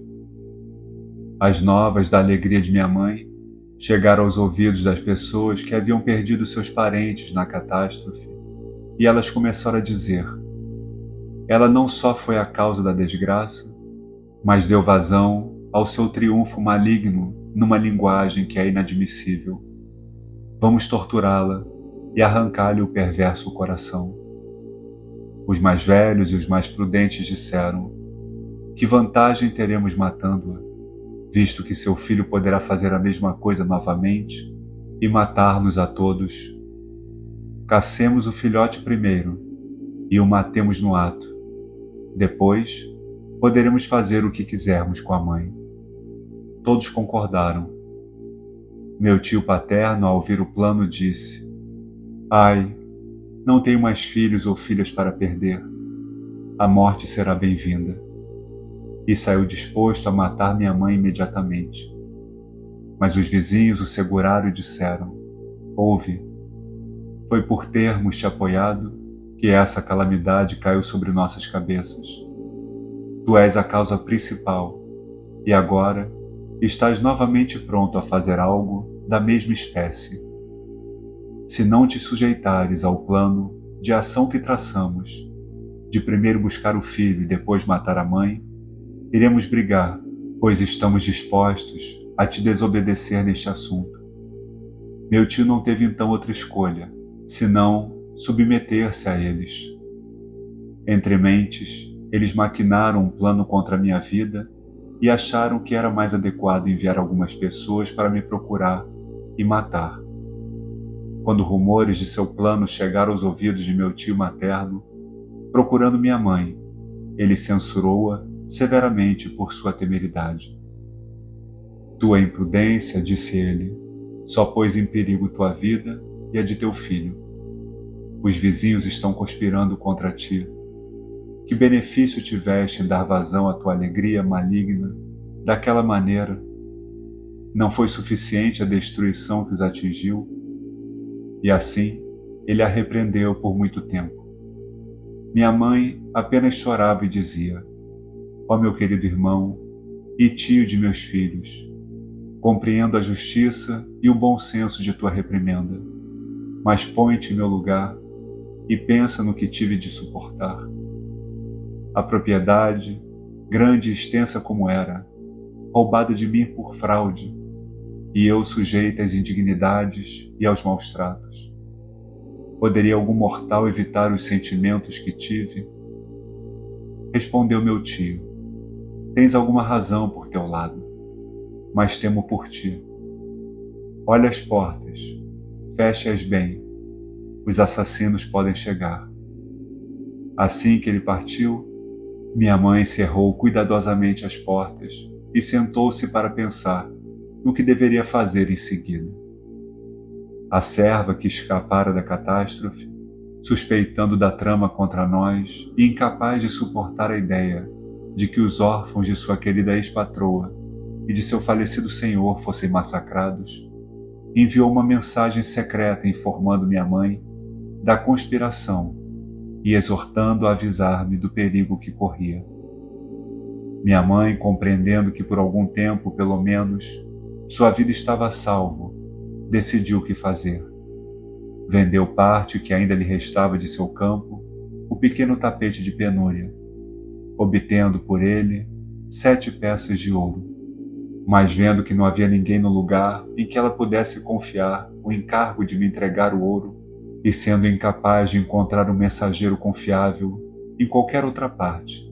As novas da alegria de minha mãe chegaram aos ouvidos das pessoas que haviam perdido seus parentes na catástrofe, e elas começaram a dizer: ela não só foi a causa da desgraça, mas deu vazão ao seu triunfo maligno numa linguagem que é inadmissível. Vamos torturá-la e arrancar-lhe o perverso coração. Os mais velhos e os mais prudentes disseram: que vantagem teremos matando-a, visto que seu filho poderá fazer a mesma coisa novamente e matar-nos a todos. Cacemos o filhote primeiro e o matemos no ato. Depois, poderemos fazer o que quisermos com a mãe. Todos concordaram. Meu tio paterno, ao ouvir o plano, disse: ai, não tenho mais filhos ou filhas para perder. A morte será bem-vinda. E saiu disposto a matar minha mãe imediatamente. Mas os vizinhos o seguraram e disseram: ouve, foi por termos te apoiado que essa calamidade caiu sobre nossas cabeças. Tu és a causa principal, e agora estás novamente pronto a fazer algo da mesma espécie. Se não te sujeitares ao plano de ação que traçamos, de primeiro buscar o filho e depois matar a mãe, iremos brigar, pois estamos dispostos a te desobedecer neste assunto. Meu tio não teve então outra escolha, senão submeter-se a eles. Entre mentes, eles maquinaram um plano contra a minha vida e acharam que era mais adequado enviar algumas pessoas para me procurar e matar. Quando rumores de seu plano chegaram aos ouvidos de meu tio materno, procurando minha mãe, ele censurou-a severamente por sua temeridade. Tua imprudência, disse ele, só pôs em perigo tua vida e a de teu filho. Os vizinhos estão conspirando contra ti. Que benefício tiveste em dar vazão à tua alegria maligna daquela maneira? Não foi suficiente a destruição que os atingiu? E assim, ele a repreendeu por muito tempo. Minha mãe apenas chorava e dizia: ó meu querido irmão e tio de meus filhos, compreendo a justiça e o bom senso de tua reprimenda, mas põe-te em meu lugar e pensa no que tive de suportar. A propriedade, grande e extensa como era, roubada de mim por fraude, e eu sujeito às indignidades e aos maus tratos. Poderia algum mortal evitar os sentimentos que tive? Respondeu meu tio: tens alguma razão por teu lado, mas temo por ti. Olha as portas, feche-as bem, os assassinos podem chegar. Assim que ele partiu, minha mãe cerrou cuidadosamente as portas e sentou-se para pensar no que deveria fazer em seguida. A serva que escapara da catástrofe, suspeitando da trama contra nós e incapaz de suportar a ideia de que os órfãos de sua querida ex-patroa e de seu falecido senhor fossem massacrados, enviou uma mensagem secreta informando minha mãe da conspiração e exortando a avisar-me do perigo que corria. Minha mãe, compreendendo que por algum tempo, pelo menos, sua vida estava a salvo, decidiu o que fazer. Vendeu parte que ainda lhe restava de seu campo, o pequeno tapete de penúria, obtendo por ele 7 peças de ouro. Mas vendo que não havia ninguém no lugar em que ela pudesse confiar o encargo de me entregar o ouro, e sendo incapaz de encontrar um mensageiro confiável em qualquer outra parte,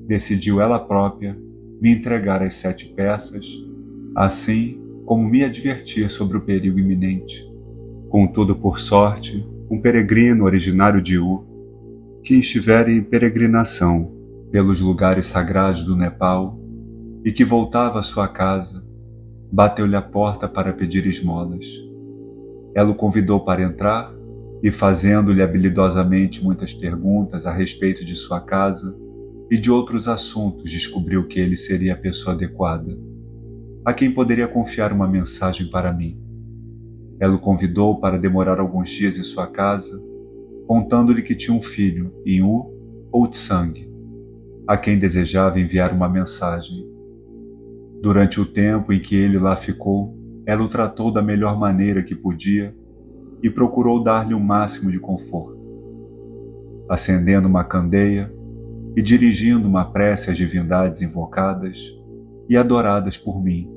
decidiu ela própria me entregar as 7 peças, assim como me advertir sobre o perigo iminente. Contudo, por sorte, um peregrino originário de U, que estivera em peregrinação pelos lugares sagrados do Nepal e que voltava à sua casa, bateu-lhe à porta para pedir esmolas. Ela o convidou para entrar e, fazendo-lhe habilidosamente muitas perguntas a respeito de sua casa e de outros assuntos, descobriu que ele seria a pessoa adequada, a quem poderia confiar uma mensagem para mim. Ela o convidou para demorar alguns dias em sua casa, contando-lhe que tinha um filho, Inhu ou Tsang, a quem desejava enviar uma mensagem. Durante o tempo em que ele lá ficou, ela o tratou da melhor maneira que podia e procurou dar-lhe o máximo de conforto. Acendendo uma candeia e dirigindo uma prece às divindades invocadas e adoradas por mim,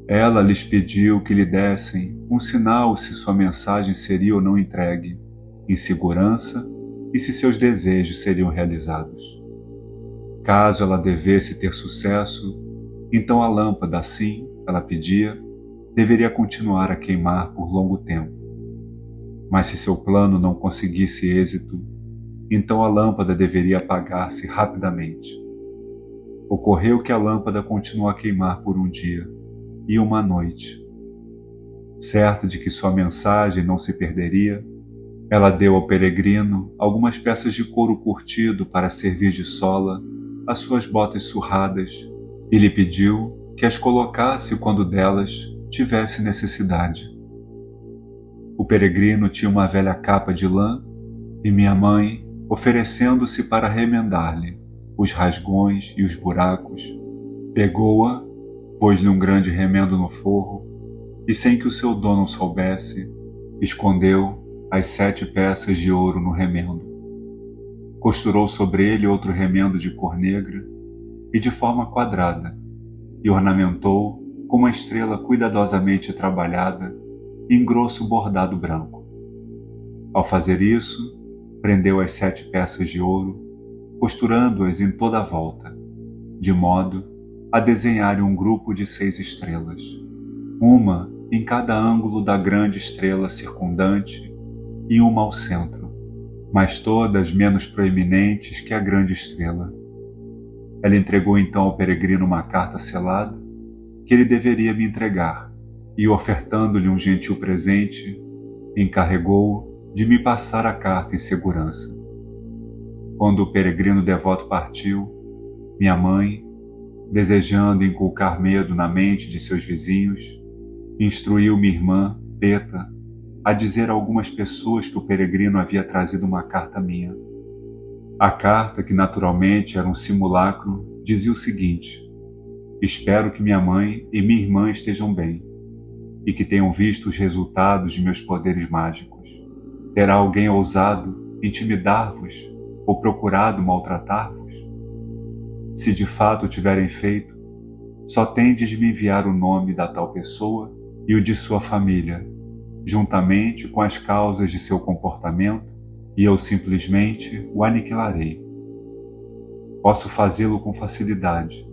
ela lhes pediu que lhe dessem um sinal se sua mensagem seria ou não entregue, em segurança, e se seus desejos seriam realizados. Caso ela devesse ter sucesso, então a lâmpada, assim, ela pedia, deveria continuar a queimar por longo tempo. Mas se seu plano não conseguisse êxito, então a lâmpada deveria apagar-se rapidamente. Ocorreu que a lâmpada continuou a queimar por um dia e uma noite. Certa de que sua mensagem não se perderia, ela deu ao peregrino algumas peças de couro curtido para servir de sola às suas botas surradas e lhe pediu que as colocasse quando delas tivesse necessidade. O peregrino tinha uma velha capa de lã e minha mãe, oferecendo-se para remendar-lhe os rasgões e os buracos, pegou-a, pôs-lhe um grande remendo no forro e, sem que o seu dono soubesse, escondeu as 7 peças de ouro no remendo. Costurou sobre ele outro remendo de cor negra e de forma quadrada e ornamentou com uma estrela cuidadosamente trabalhada em grosso bordado branco. Ao fazer isso, prendeu as 7 peças de ouro, costurando-as em toda a volta, de modo a desenhar um grupo de 6 estrelas, uma em cada ângulo da grande estrela circundante e uma ao centro, mas todas menos proeminentes que a grande estrela. Ela entregou então ao peregrino uma carta selada que ele deveria me entregar e, ofertando-lhe um gentil presente, encarregou-o de me passar a carta em segurança. Quando o peregrino devoto partiu, minha mãe, desejando inculcar medo na mente de seus vizinhos, instruiu minha irmã, Peta, a dizer a algumas pessoas que o peregrino havia trazido uma carta minha. A carta, que naturalmente era um simulacro, dizia o seguinte: espero que minha mãe e minha irmã estejam bem e que tenham visto os resultados de meus poderes mágicos. Terá alguém ousado intimidar-vos ou procurado maltratar-vos? Se de fato o tiverem feito, só tendes de me enviar o nome da tal pessoa e o de sua família, juntamente com as causas de seu comportamento, e eu simplesmente o aniquilarei. Posso fazê-lo com facilidade.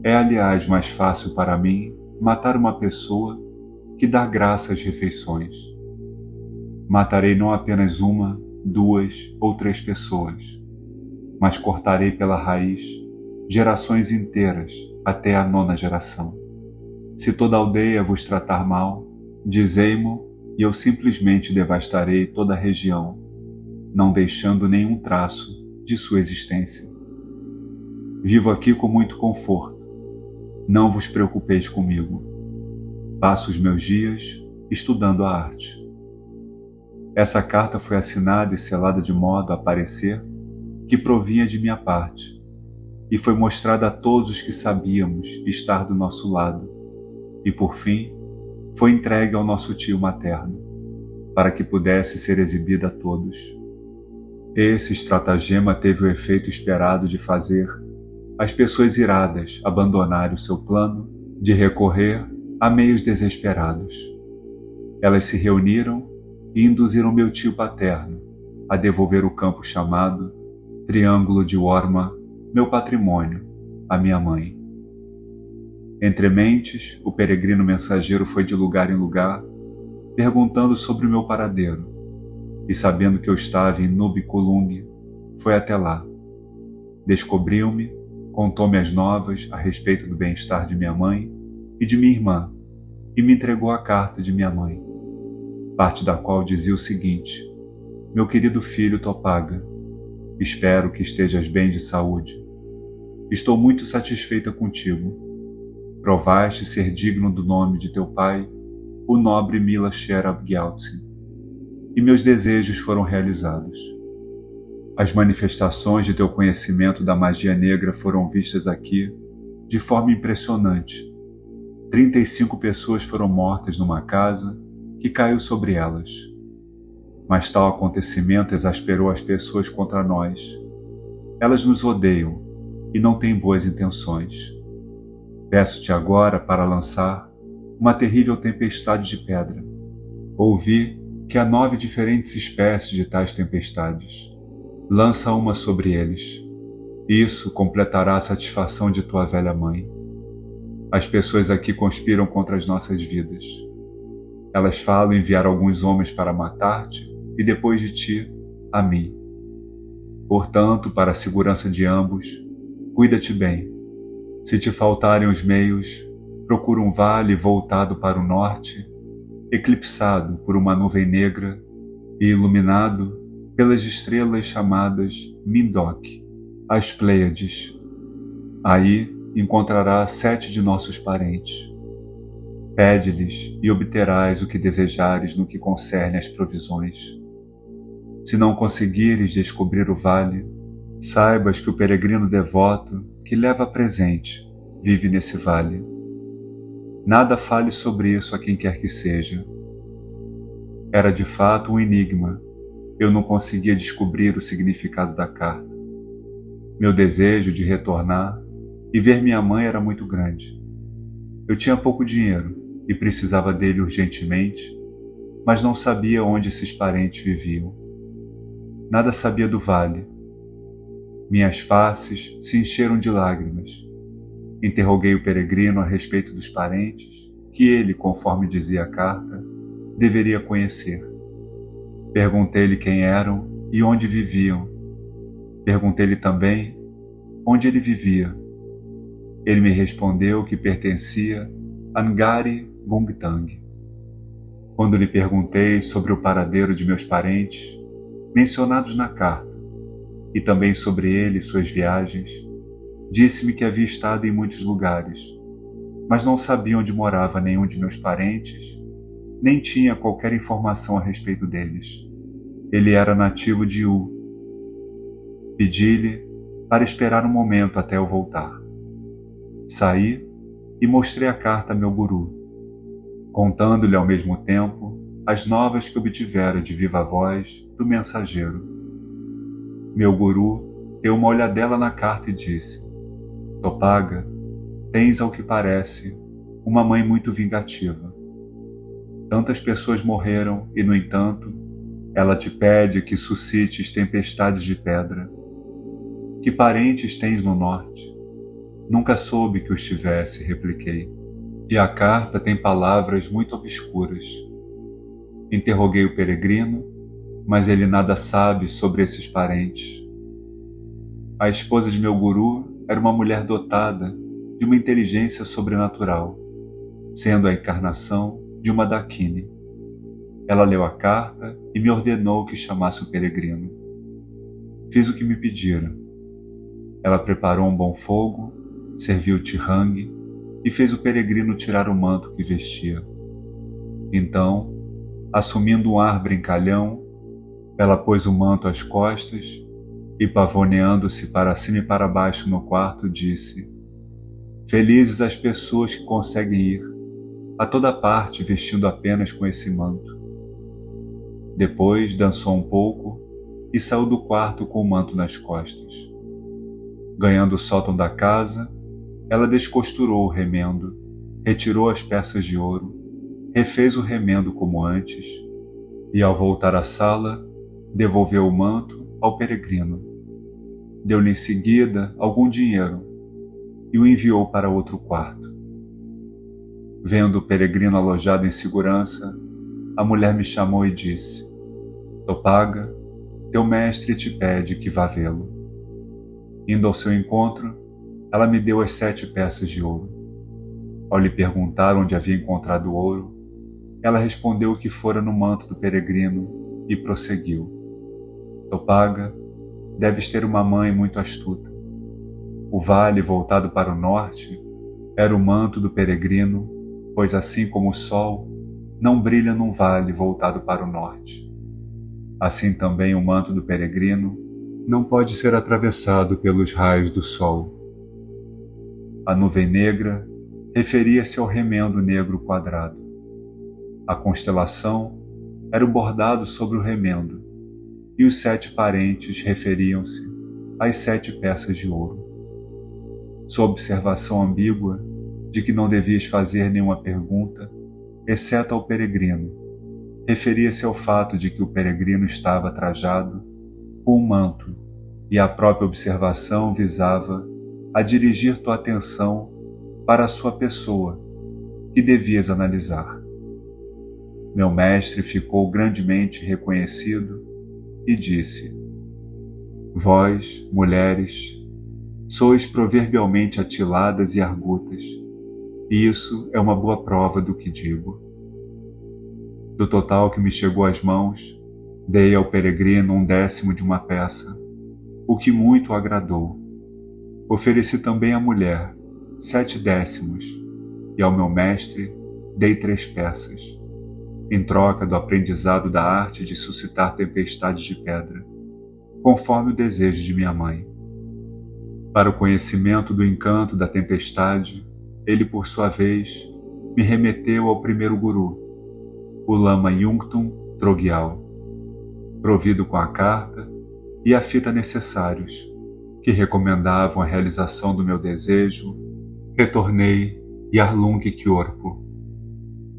É, aliás, mais fácil para mim matar uma pessoa que dar graça às refeições. Matarei não apenas 1, 2 ou 3 pessoas, mas cortarei pela raiz gerações inteiras até a 9ª geração. Se toda a aldeia vos tratar mal, dizei-mo e eu simplesmente devastarei toda a região, não deixando nenhum traço de sua existência. Vivo aqui com muito conforto. Não vos preocupeis comigo. Passo os meus dias estudando a arte. Essa carta foi assinada e selada de modo a parecer que provinha de minha parte, e foi mostrada a todos os que sabíamos estar do nosso lado, e por fim foi entregue ao nosso tio materno, para que pudesse ser exibida a todos. Esse estratagema teve o efeito esperado de fazer as pessoas iradas abandonarem o seu plano de recorrer a meios desesperados. Elas se reuniram e induziram meu tio paterno a devolver o campo chamado Triângulo de Orma, meu patrimônio, à minha mãe. Entre mentes, o peregrino mensageiro foi de lugar em lugar, perguntando sobre o meu paradeiro, e sabendo que eu estava em Nubkulung, foi até lá. Descobriu-me, contou-me as novas a respeito do bem-estar de minha mãe e de minha irmã, e me entregou a carta de minha mãe, parte da qual dizia o seguinte: meu querido filho Topaga, espero que estejas bem de saúde. Estou muito satisfeita contigo. Provaste ser digno do nome de teu pai, o nobre Mila Sherab Gyaltsen, e meus desejos foram realizados. As manifestações de teu conhecimento da magia negra foram vistas aqui de forma impressionante. 35 pessoas foram mortas numa casa que caiu sobre elas. Mas tal acontecimento exasperou as pessoas contra nós. Elas nos odeiam e não têm boas intenções. Peço-te agora para lançar uma terrível tempestade de pedra. Ouvi que há 9 diferentes espécies de tais tempestades. Lança uma sobre eles. Isso completará a satisfação de tua velha mãe. As pessoas aqui conspiram contra as nossas vidas. Elas falam enviar alguns homens para matar-te e depois de ti, a mim. Portanto, para a segurança de ambos, cuida-te bem. Se te faltarem os meios, procura um vale voltado para o norte, eclipsado por uma nuvem negra e iluminado pelas estrelas chamadas Mindok, as Pleiades. Aí encontrarás 7 de nossos parentes. Pede-lhes e obterás o que desejares no que concerne às provisões. Se não conseguires descobrir o vale, saibas que o peregrino devoto que leva presente vive nesse vale. Nada fale sobre isso a quem quer que seja. Era de fato um enigma. Eu não conseguia descobrir o significado da carta. Meu desejo de retornar e ver minha mãe era muito grande. Eu tinha pouco dinheiro e precisava dele urgentemente, mas não sabia onde esses parentes viviam. Nada sabia do vale. Minhas faces se encheram de lágrimas. Interroguei o peregrino a respeito dos parentes, que ele, conforme dizia a carta, deveria conhecer. Perguntei-lhe quem eram e onde viviam. Perguntei-lhe também onde ele vivia. Ele me respondeu que pertencia a Ngari Bungtang. Quando lhe perguntei sobre o paradeiro de meus parentes, mencionados na carta, e também sobre ele e suas viagens, disse-me que havia estado em muitos lugares, mas não sabia onde morava nenhum de meus parentes, nem tinha qualquer informação a respeito deles. Ele era nativo de U. Pedi-lhe para esperar um momento até eu voltar. Saí e mostrei a carta a meu guru, contando-lhe ao mesmo tempo as novas que obtivera de viva voz do mensageiro. Meu guru deu uma olhadela na carta e disse: Topaga, tens ao que parece uma mãe muito vingativa. Tantas pessoas morreram e, no entanto, ela te pede que suscites tempestades de pedra. Que parentes tens no norte? Nunca soube que os tivesse, repliquei. E a carta tem palavras muito obscuras. Interroguei o peregrino, mas ele nada sabe sobre esses parentes. A esposa de meu guru era uma mulher dotada de uma inteligência sobrenatural, sendo a encarnação de uma Dakini. Ela leu a carta e me ordenou que chamasse o peregrino. Fiz o que me pediram. Ela preparou um bom fogo, serviu tirang e fez o peregrino tirar o manto que vestia. Então, Assumindo um ar brincalhão, ela pôs o manto às costas e, pavoneando-se para cima e para baixo no quarto, disse: Felizes as pessoas que conseguem ir a toda parte vestindo apenas com esse manto. Depois dançou um pouco e saiu do quarto com o manto nas costas. Ganhando o sótão da casa, ela descosturou o remendo, retirou as peças de ouro, refez o remendo como antes e, ao voltar à sala, devolveu o manto ao peregrino. Deu-lhe em seguida algum dinheiro e o enviou para outro quarto. Vendo o peregrino alojado em segurança, a mulher me chamou e disse: Topaga, teu mestre te pede que vá vê-lo. Indo ao seu encontro, ela me deu as 7 peças de ouro. Ao lhe perguntar onde havia encontrado o ouro, ela respondeu que fora no manto do peregrino e prosseguiu: Topaga, deves ter uma mãe muito astuta. O vale voltado para o norte era o manto do peregrino, pois assim como o sol não brilha num vale voltado para o norte, assim também o manto do peregrino não pode ser atravessado pelos raios do sol. A nuvem negra referia-se ao remendo negro quadrado. A constelação era o bordado sobre o remendo, e os 7 parentes referiam-se às 7 peças de ouro. Sua observação ambígua de que não devias fazer nenhuma pergunta, exceto ao peregrino, referia-se ao fato de que o peregrino estava trajado com um manto, e a própria observação visava a dirigir tua atenção para a sua pessoa, que devias analisar. Meu mestre ficou grandemente reconhecido e disse: Vós, mulheres, sois proverbialmente atiladas e argutas, e isso é uma boa prova do que digo. Do total que me chegou às mãos, dei ao peregrino 1/10 de uma peça, o que muito o agradou. Ofereci também à mulher 7/10, e ao meu mestre dei 3 peças, em troca do aprendizado da arte de suscitar tempestades de pedra, conforme o desejo de minha mãe. Para o conhecimento do encanto da tempestade, ele, por sua vez, me remeteu ao primeiro guru, o Lama Yungtung Drogyal, provido com a carta e a fita necessários, que recomendavam a realização do meu desejo. Retornei Yarlung Kyorpo.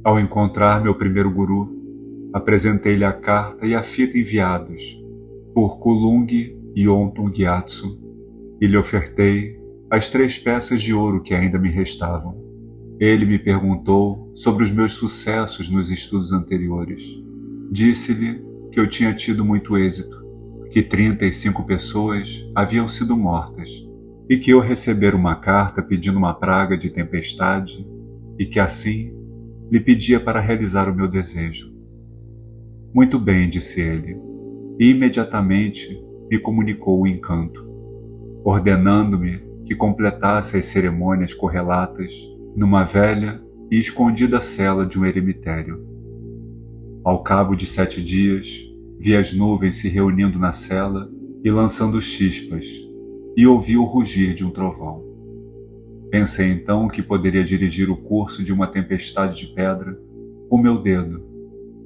Ao encontrar meu primeiro guru, apresentei-lhe a carta e a fita enviados por Kulung Yontung Gyatso e lhe ofertei as 3 peças de ouro que ainda me restavam. Ele me perguntou sobre os meus sucessos nos estudos anteriores. Disse-lhe que eu tinha tido muito êxito, que 35 pessoas haviam sido mortas e que eu recebera uma carta pedindo uma praga de tempestade e que assim lhe pedia para realizar o meu desejo. Muito bem, disse ele, e imediatamente me comunicou o encanto, ordenando-me que completasse as cerimônias correlatas numa velha e escondida cela de um eremitério. Ao cabo de 7 dias, vi as nuvens se reunindo na cela e lançando chispas, e ouvi o rugir de um trovão. Pensei então que poderia dirigir o curso de uma tempestade de pedra com meu dedo,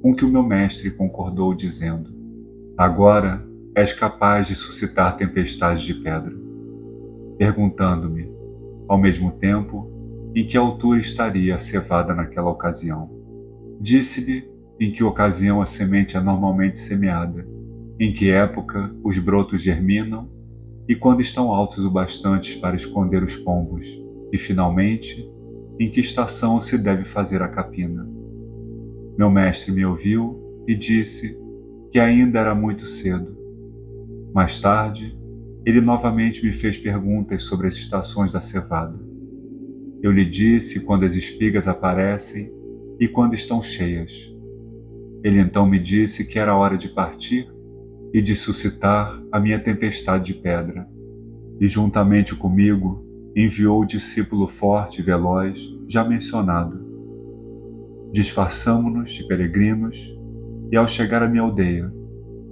com que o meu mestre concordou, dizendo: Agora és capaz de suscitar tempestades de pedra. Perguntando-me, ao mesmo tempo, em que altura estaria a cevada naquela ocasião. Disse-lhe em que ocasião a semente é normalmente semeada, em que época os brotos germinam e quando estão altos o bastante para esconder os pombos, e, finalmente, em que estação se deve fazer a capina. Meu mestre me ouviu e disse que ainda era muito cedo. Mais tarde, ele novamente me fez perguntas sobre as estações da cevada. Eu lhe disse quando as espigas aparecem e quando estão cheias. Ele então me disse que era hora de partir e de suscitar a minha tempestade de pedra, e juntamente comigo enviou o discípulo forte e veloz já mencionado. Disfarçamo-nos de peregrinos e ao chegar à minha aldeia,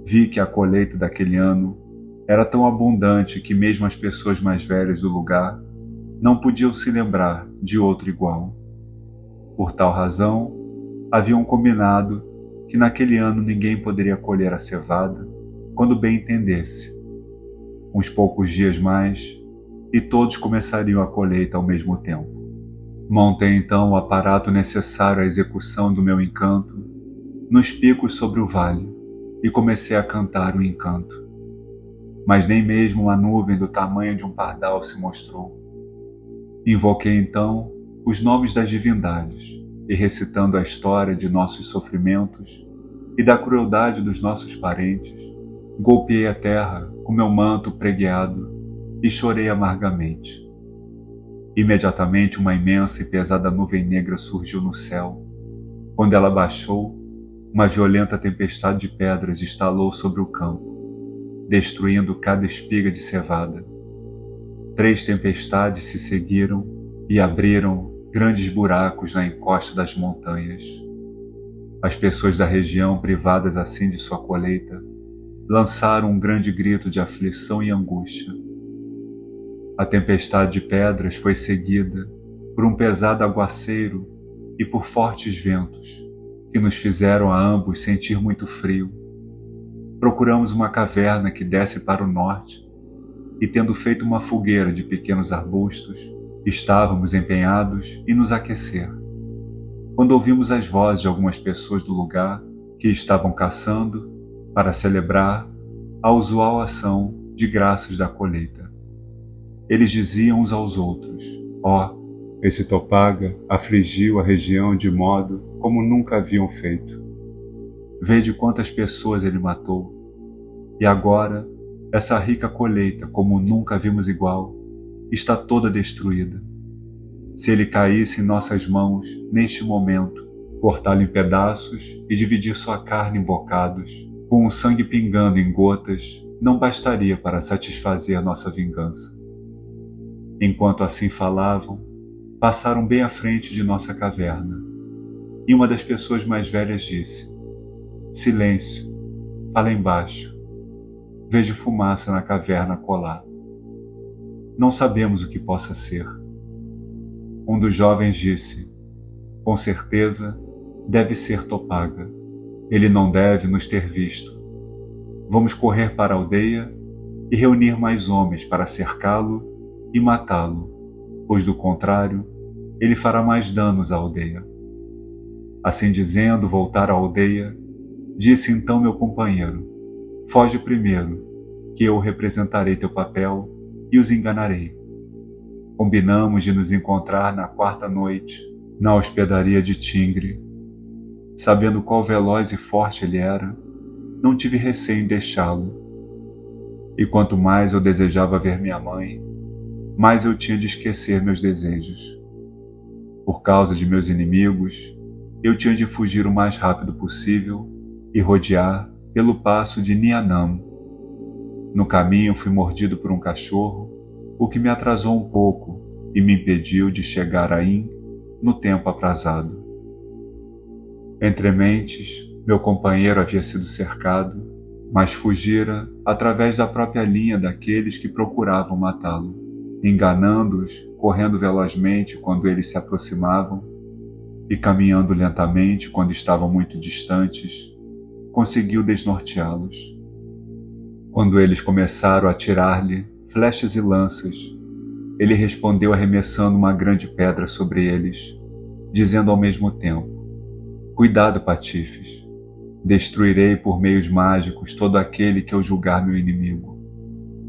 vi que a colheita daquele ano era tão abundante que mesmo as pessoas mais velhas do lugar não podiam se lembrar de outro igual. Por tal razão, haviam combinado que naquele ano ninguém poderia colher a cevada quando bem entendesse. Uns poucos dias mais, e todos começariam a colheita ao mesmo tempo. Montei então o aparato necessário à execução do meu encanto nos picos sobre o vale e comecei a cantar o encanto. Mas nem mesmo uma nuvem do tamanho de um pardal se mostrou. Invoquei então os nomes das divindades e, recitando a história de nossos sofrimentos e da crueldade dos nossos parentes, golpeei a terra com meu manto pregueado e chorei amargamente. Imediatamente uma imensa e pesada nuvem negra surgiu no céu. Quando ela baixou, uma violenta tempestade de pedras estalou sobre o campo, destruindo cada espiga de cevada. 3 tempestades se seguiram e abriram grandes buracos na encosta das montanhas. As pessoas da região, privadas assim de sua colheita, lançaram um grande grito de aflição e angústia. A tempestade de pedras foi seguida por um pesado aguaceiro e por fortes ventos, que nos fizeram a ambos sentir muito frio. Procuramos uma caverna que desse para o norte e, tendo feito uma fogueira de pequenos arbustos, estávamos empenhados em nos aquecer, quando ouvimos as vozes de algumas pessoas do lugar que estavam caçando para celebrar a usual ação de graças da colheita. Eles diziam uns aos outros: ó, esse Topaga afligiu a região de modo como nunca haviam feito. Vede quantas pessoas ele matou. E agora, essa rica colheita, como nunca vimos igual, está toda destruída. Se ele caísse em nossas mãos, neste momento, cortá-lo em pedaços e dividir sua carne em bocados, com o sangue pingando em gotas, não bastaria para satisfazer nossa vingança. Enquanto assim falavam, passaram bem à frente de nossa caverna, e uma das pessoas mais velhas disse: silêncio, falem baixo. Vejo fumaça na caverna colar. Não sabemos o que possa ser. Um dos jovens disse: com certeza, deve ser Topaga. Ele não deve nos ter visto. Vamos correr para a aldeia e reunir mais homens para cercá-lo e matá-lo, pois do contrário, ele fará mais danos à aldeia. Assim dizendo, voltar à aldeia, disse então meu companheiro: foge primeiro, que eu representarei teu papel e os enganarei. Combinamos de nos encontrar na 4ª noite, na hospedaria de Tingre. Sabendo qual veloz e forte ele era, não tive receio em deixá-lo. E quanto mais eu desejava ver minha mãe, mais eu tinha de esquecer meus desejos. Por causa de meus inimigos, eu tinha de fugir o mais rápido possível e rodear pelo passo de Nianam. No caminho fui mordido por um cachorro, o que me atrasou um pouco e me impediu de chegar a In no tempo aprazado. Entre mentes, meu companheiro havia sido cercado, mas fugira através da própria linha daqueles que procuravam matá-lo, enganando-os, correndo velozmente quando eles se aproximavam e caminhando lentamente quando estavam muito distantes, conseguiu desnorteá-los. Quando eles começaram a atirar-lhe flechas e lanças, ele respondeu arremessando uma grande pedra sobre eles, dizendo ao mesmo tempo: cuidado, patifes, destruirei por meios mágicos todo aquele que eu julgar meu inimigo.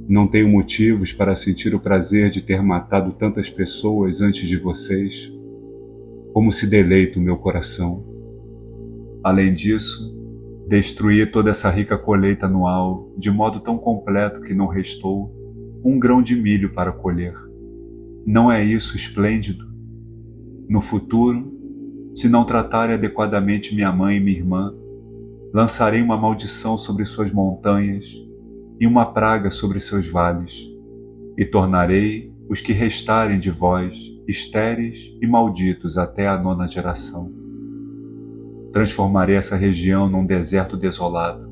Não tenho motivos para sentir o prazer de ter matado tantas pessoas antes de vocês, como se deleita o meu coração. Além disso, destruí toda essa rica colheita anual de modo tão completo que não restou um grão de milho para colher. Não é isso esplêndido? No futuro, se não tratarem adequadamente minha mãe e minha irmã, lançarei uma maldição sobre suas montanhas e uma praga sobre seus vales, e tornarei os que restarem de vós estéreis e malditos até a 9ª geração. transformarei essa região num deserto desolado.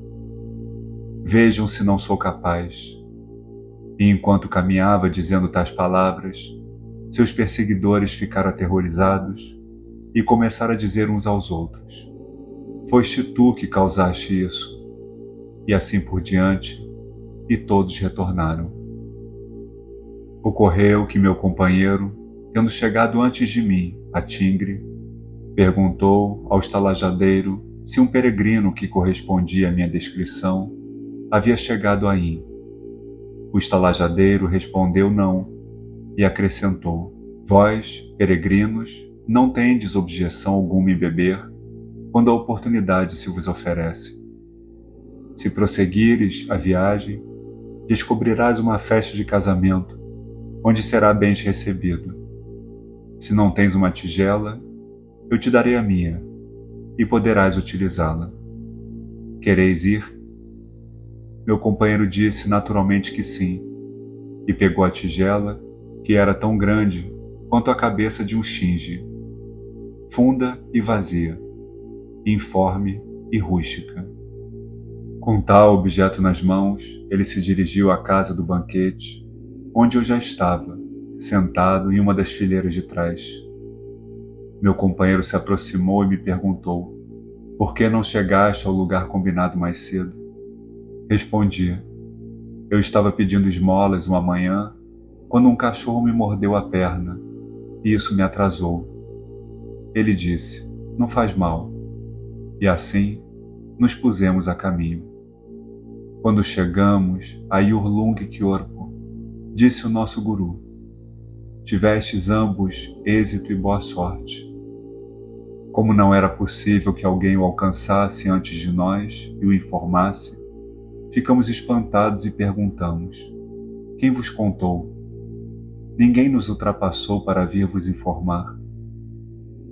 Vejam se não sou capaz. E enquanto caminhava dizendo tais palavras, seus perseguidores ficaram aterrorizados e começaram a dizer uns aos outros: foste tu que causaste isso. E assim por diante, e todos retornaram. Ocorreu que meu companheiro, tendo chegado antes de mim a Tingre, perguntou ao estalajadeiro se um peregrino que correspondia à minha descrição havia chegado a In. O estalajadeiro respondeu não e acrescentou: vós, peregrinos, não tendes objeção alguma em beber quando a oportunidade se vos oferece. Se prosseguires a viagem, descobrirás uma festa de casamento, onde será bem recebido. Se não tens uma tigela, eu te darei a minha, e poderás utilizá-la. Quereis ir? Meu companheiro disse naturalmente que sim, e pegou a tigela, que era tão grande quanto a cabeça de um shinge, funda e vazia, informe e rústica. Com tal objeto nas mãos, ele se dirigiu à casa do banquete, onde eu já estava, sentado em uma das fileiras de trás. Meu companheiro se aproximou e me perguntou: por que não chegaste ao lugar combinado mais cedo? Respondi: eu estava pedindo esmolas uma manhã, quando um cachorro me mordeu a perna, e isso me atrasou. Ele disse: não faz mal. E assim, nos pusemos a caminho. Quando chegamos a Yurlung Kyorpo, disse o nosso guru: tivestes ambos êxito e boa sorte. Como não era possível que alguém o alcançasse antes de nós e o informasse, ficamos espantados e perguntamos: quem vos contou? Ninguém nos ultrapassou para vir vos informar.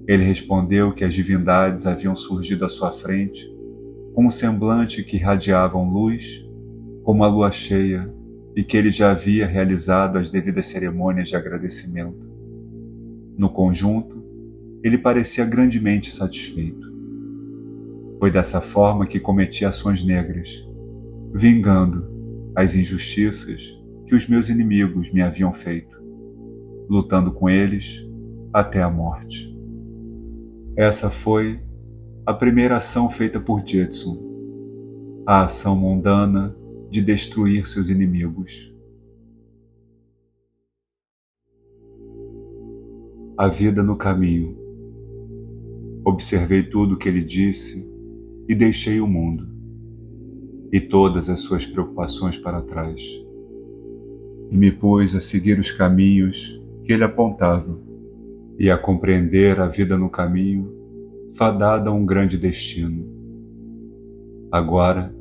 Ele respondeu que as divindades haviam surgido à sua frente, com um semblante que irradiavam luz, como a lua cheia, e que ele já havia realizado as devidas cerimônias de agradecimento. No conjunto, ele parecia grandemente satisfeito. Foi dessa forma que cometi ações negras, vingando as injustiças que os meus inimigos me haviam feito, lutando com eles até a morte. Essa foi a primeira ação feita por Jetsun, a ação mundana de destruir seus inimigos. A vida no caminho. Observei tudo o que ele disse e deixei o mundo, e todas as suas preocupações para trás, e me pus a seguir os caminhos que ele apontava, e a compreender a vida no caminho, fadada a um grande destino. Agora,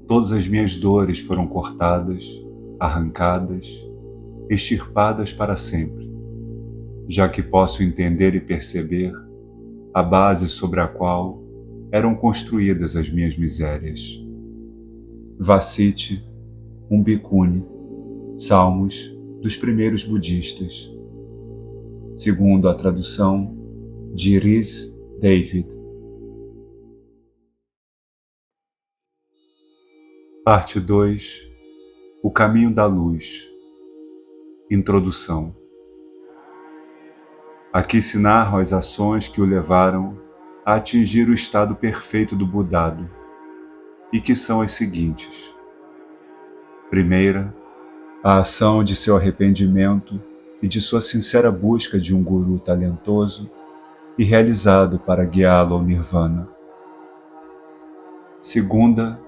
todas as minhas dores foram cortadas, arrancadas, extirpadas para sempre, já que posso entender e perceber a base sobre a qual eram construídas as minhas misérias. Vasiti, um bhikkhuni, Salmos dos primeiros budistas. Segundo a tradução de Rhys David. Parte 2. O caminho da luz. Introdução. Aqui se narram as ações que o levaram a atingir o estado perfeito do Budado, e que são as seguintes. Primeira, a ação de seu arrependimento e de sua sincera busca de um guru talentoso e realizado para guiá-lo ao Nirvana. Segunda,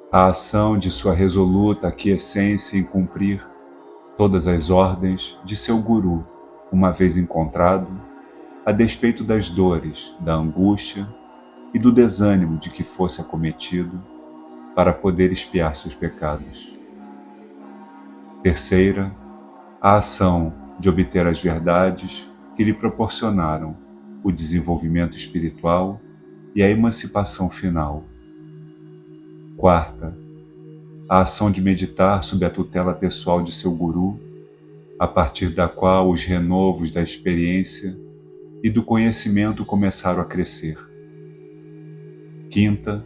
a ação de sua resoluta aquiescência em cumprir todas as ordens de seu guru, uma vez encontrado, a despeito das dores, da angústia e do desânimo de que fosse acometido, para poder expiar seus pecados. Terceira, a ação de obter as verdades que lhe proporcionaram o desenvolvimento espiritual e a emancipação final. Quarta, a ação de meditar sob a tutela pessoal de seu guru, a partir da qual os renovos da experiência e do conhecimento começaram a crescer. Quinta,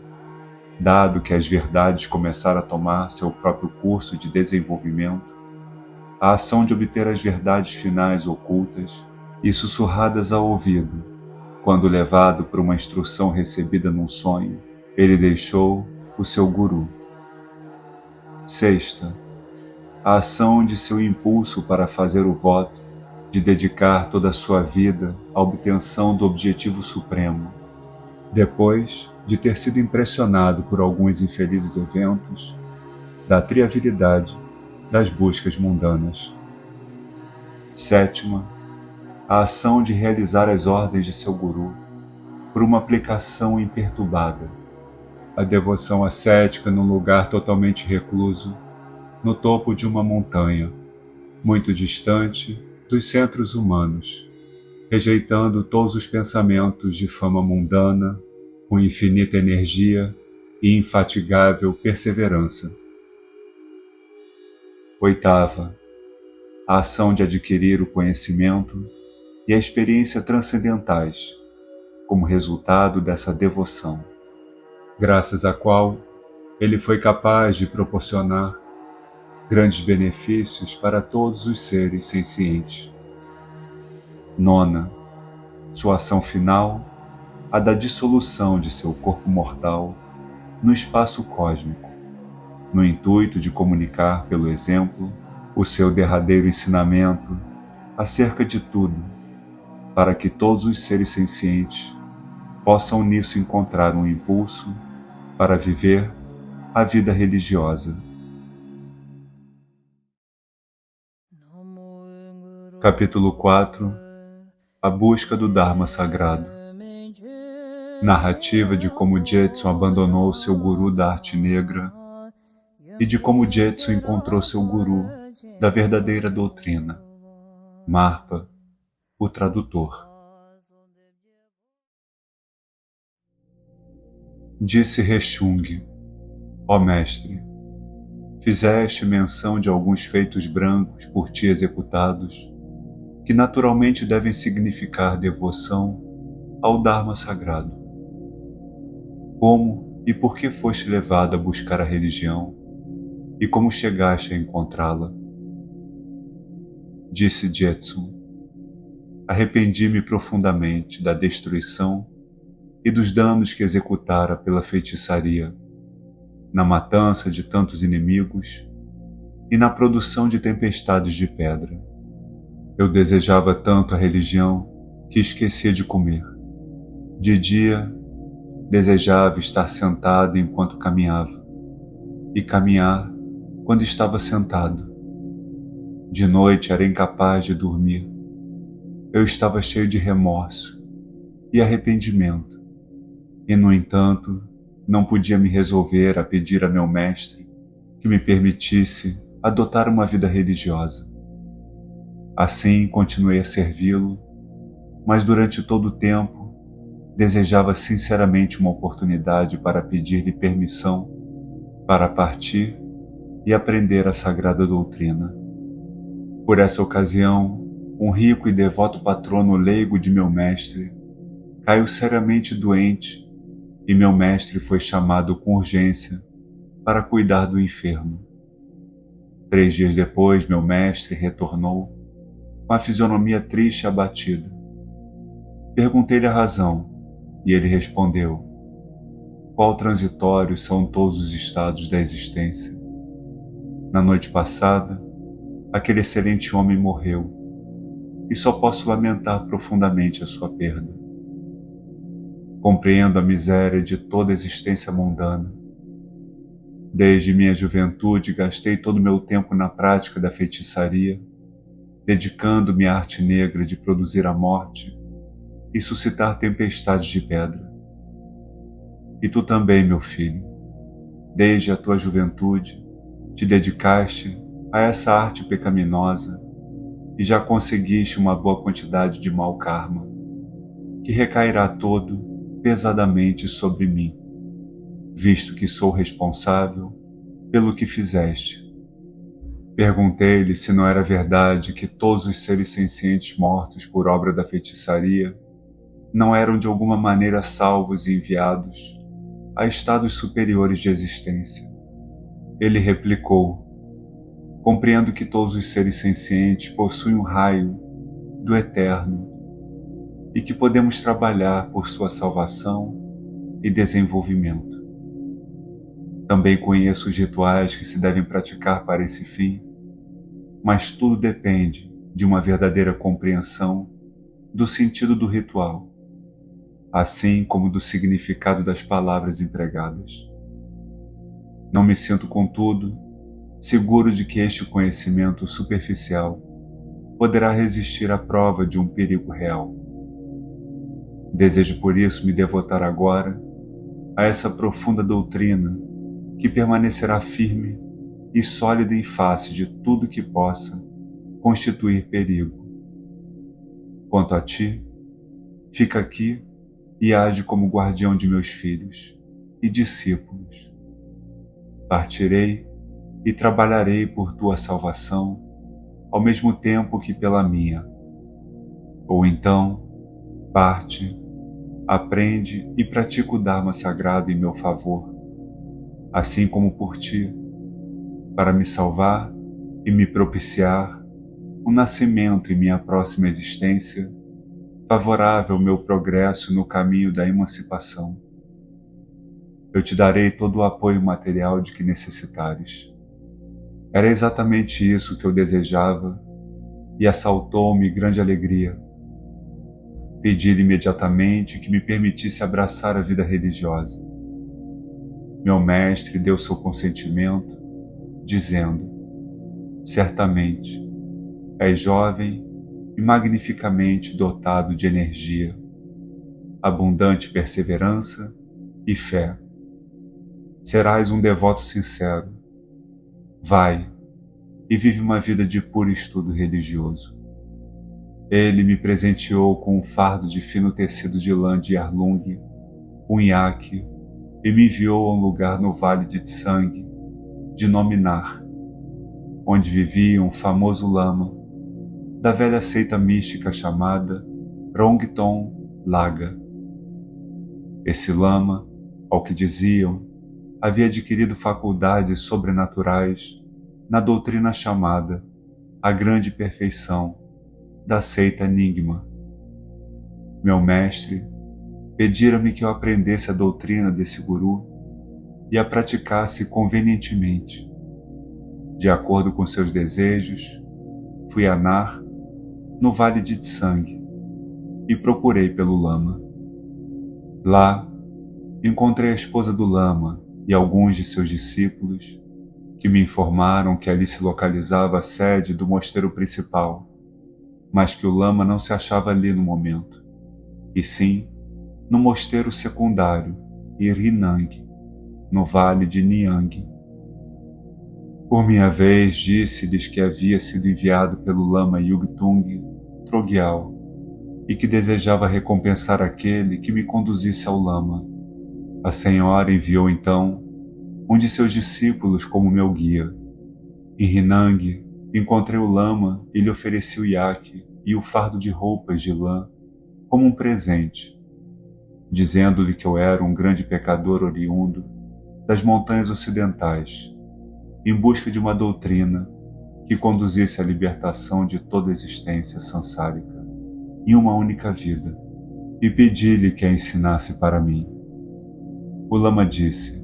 dado que as verdades começaram a tomar seu próprio curso de desenvolvimento, a ação de obter as verdades finais ocultas e sussurradas ao ouvido, quando levado por uma instrução recebida num sonho, ele deixou o seu guru. Sexta, a ação de seu impulso para fazer o voto de dedicar toda a sua vida à obtenção do objetivo supremo, depois de ter sido impressionado por alguns infelizes eventos da trivialidade das buscas mundanas. Sétima, a ação de realizar as ordens de seu guru por uma aplicação imperturbada, a devoção ascética num lugar totalmente recluso, no topo de uma montanha, muito distante dos centros humanos, rejeitando todos os pensamentos de fama mundana, com infinita energia e infatigável perseverança. Oitava, a ação de adquirir o conhecimento e a experiência transcendentais, como resultado dessa devoção, graças à qual ele foi capaz de proporcionar grandes benefícios para todos os seres sencientes. Nona, sua ação final, a da dissolução de seu corpo mortal no espaço cósmico, no intuito de comunicar pelo exemplo o seu derradeiro ensinamento acerca de tudo, para que todos os seres sencientes possam nisso encontrar um impulso para viver a vida religiosa. Capítulo 4. A busca do Dharma sagrado. Narrativa de como Jetsun abandonou seu guru da arte negra e de como Jetsun encontrou seu guru da verdadeira doutrina. Marpa, o tradutor. Disse Rechung: ó mestre, fizeste menção de alguns feitos brancos por ti executados, que naturalmente devem significar devoção ao Dharma sagrado. Como e por que foste levado a buscar a religião, e como chegaste a encontrá-la? Disse Jetsun: arrependi-me profundamente da destruição e dos danos que executara pela feitiçaria, na matança de tantos inimigos e na produção de tempestades de pedra. Eu desejava tanto a religião que esquecia de comer. De dia, desejava estar sentado enquanto caminhava, e caminhar quando estava sentado. De noite era incapaz de dormir. Eu estava cheio de remorso e arrependimento, e, no entanto, não podia me resolver a pedir a meu mestre que me permitisse adotar uma vida religiosa. Assim continuei a servi-lo, mas durante todo o tempo desejava sinceramente uma oportunidade para pedir-lhe permissão para partir e aprender a sagrada doutrina. Por essa ocasião, um rico e devoto patrono leigo de meu mestre caiu seriamente doente e meu mestre foi chamado com urgência para cuidar do enfermo. 3 dias depois, meu mestre retornou com a fisionomia triste e abatida. Perguntei-lhe a razão, e ele respondeu: qual transitórios são todos os estados da existência? Na noite passada, aquele excelente homem morreu, e só posso lamentar profundamente a sua perda. Compreendo a miséria de toda a existência mundana. Desde minha juventude gastei todo o meu tempo na prática da feitiçaria, dedicando-me à arte negra de produzir a morte e suscitar tempestades de pedra. E tu também, meu filho, desde a tua juventude, te dedicaste a essa arte pecaminosa e já conseguiste uma boa quantidade de mau karma, que recairá todo pesadamente sobre mim, visto que sou responsável pelo que fizeste. Perguntei-lhe se não era verdade que todos os seres sencientes mortos por obra da feitiçaria não eram de alguma maneira salvos e enviados a estados superiores de existência. Ele replicou: compreendo que todos os seres sencientes possuem um raio do eterno e que podemos trabalhar por sua salvação e desenvolvimento. Também conheço os rituais que se devem praticar para esse fim, mas tudo depende de uma verdadeira compreensão do sentido do ritual, assim como do significado das palavras empregadas. Não me sinto, contudo, seguro de que este conhecimento superficial poderá resistir à prova de um perigo real. Desejo por isso me devotar agora a essa profunda doutrina que permanecerá firme e sólida em face de tudo que possa constituir perigo. Quanto a ti, fica aqui e age como guardião de meus filhos e discípulos. Partirei e trabalharei por tua salvação, ao mesmo tempo que pela minha. Ou então, parte, aprende e pratica o Dharma sagrado em meu favor, assim como por ti, para me salvar e me propiciar um nascimento em minha próxima existência, favorável ao meu progresso no caminho da emancipação. Eu te darei todo o apoio material de que necessitares. Era exatamente isso que eu desejava e assaltou-me grande alegria. Pedi-lhe imediatamente que me permitisse abraçar a vida religiosa. Meu mestre deu seu consentimento, dizendo: certamente, és jovem e magnificamente dotado de energia, abundante perseverança e fé. Serás um devoto sincero. Vai e vive uma vida de puro estudo religioso. Ele me presenteou com um fardo de fino tecido de lã de Yarlung, um iaque, e me enviou a um lugar no vale de Tsang, de nome Nar, onde vivia um famoso lama da velha seita mística chamada Rongton Laga. Esse lama, ao que diziam, havia adquirido faculdades sobrenaturais na doutrina chamada a Grande Perfeição da seita Nyingma. Meu mestre pedira-me que eu aprendesse a doutrina desse guru e a praticasse convenientemente. De acordo com seus desejos, fui a Nar, no vale de Tsang, e procurei pelo lama. Lá, encontrei a esposa do lama e alguns de seus discípulos, que me informaram que ali se localizava a sede do mosteiro principal, mas que o lama não se achava ali no momento, e sim no mosteiro secundário, Irinang, no vale de Niang. Por minha vez, disse-lhes que havia sido enviado pelo lama Yugtung Troggyal e que desejava recompensar aquele que me conduzisse ao lama. A senhora enviou então um de seus discípulos como meu guia. Em Rinang, encontrei o lama e lhe ofereci o iaque e o fardo de roupas de lã como um presente, dizendo-lhe que eu era um grande pecador oriundo das montanhas ocidentais, em busca de uma doutrina que conduzisse à libertação de toda a existência sansárica em uma única vida, e pedi-lhe que a ensinasse para mim. O lama disse: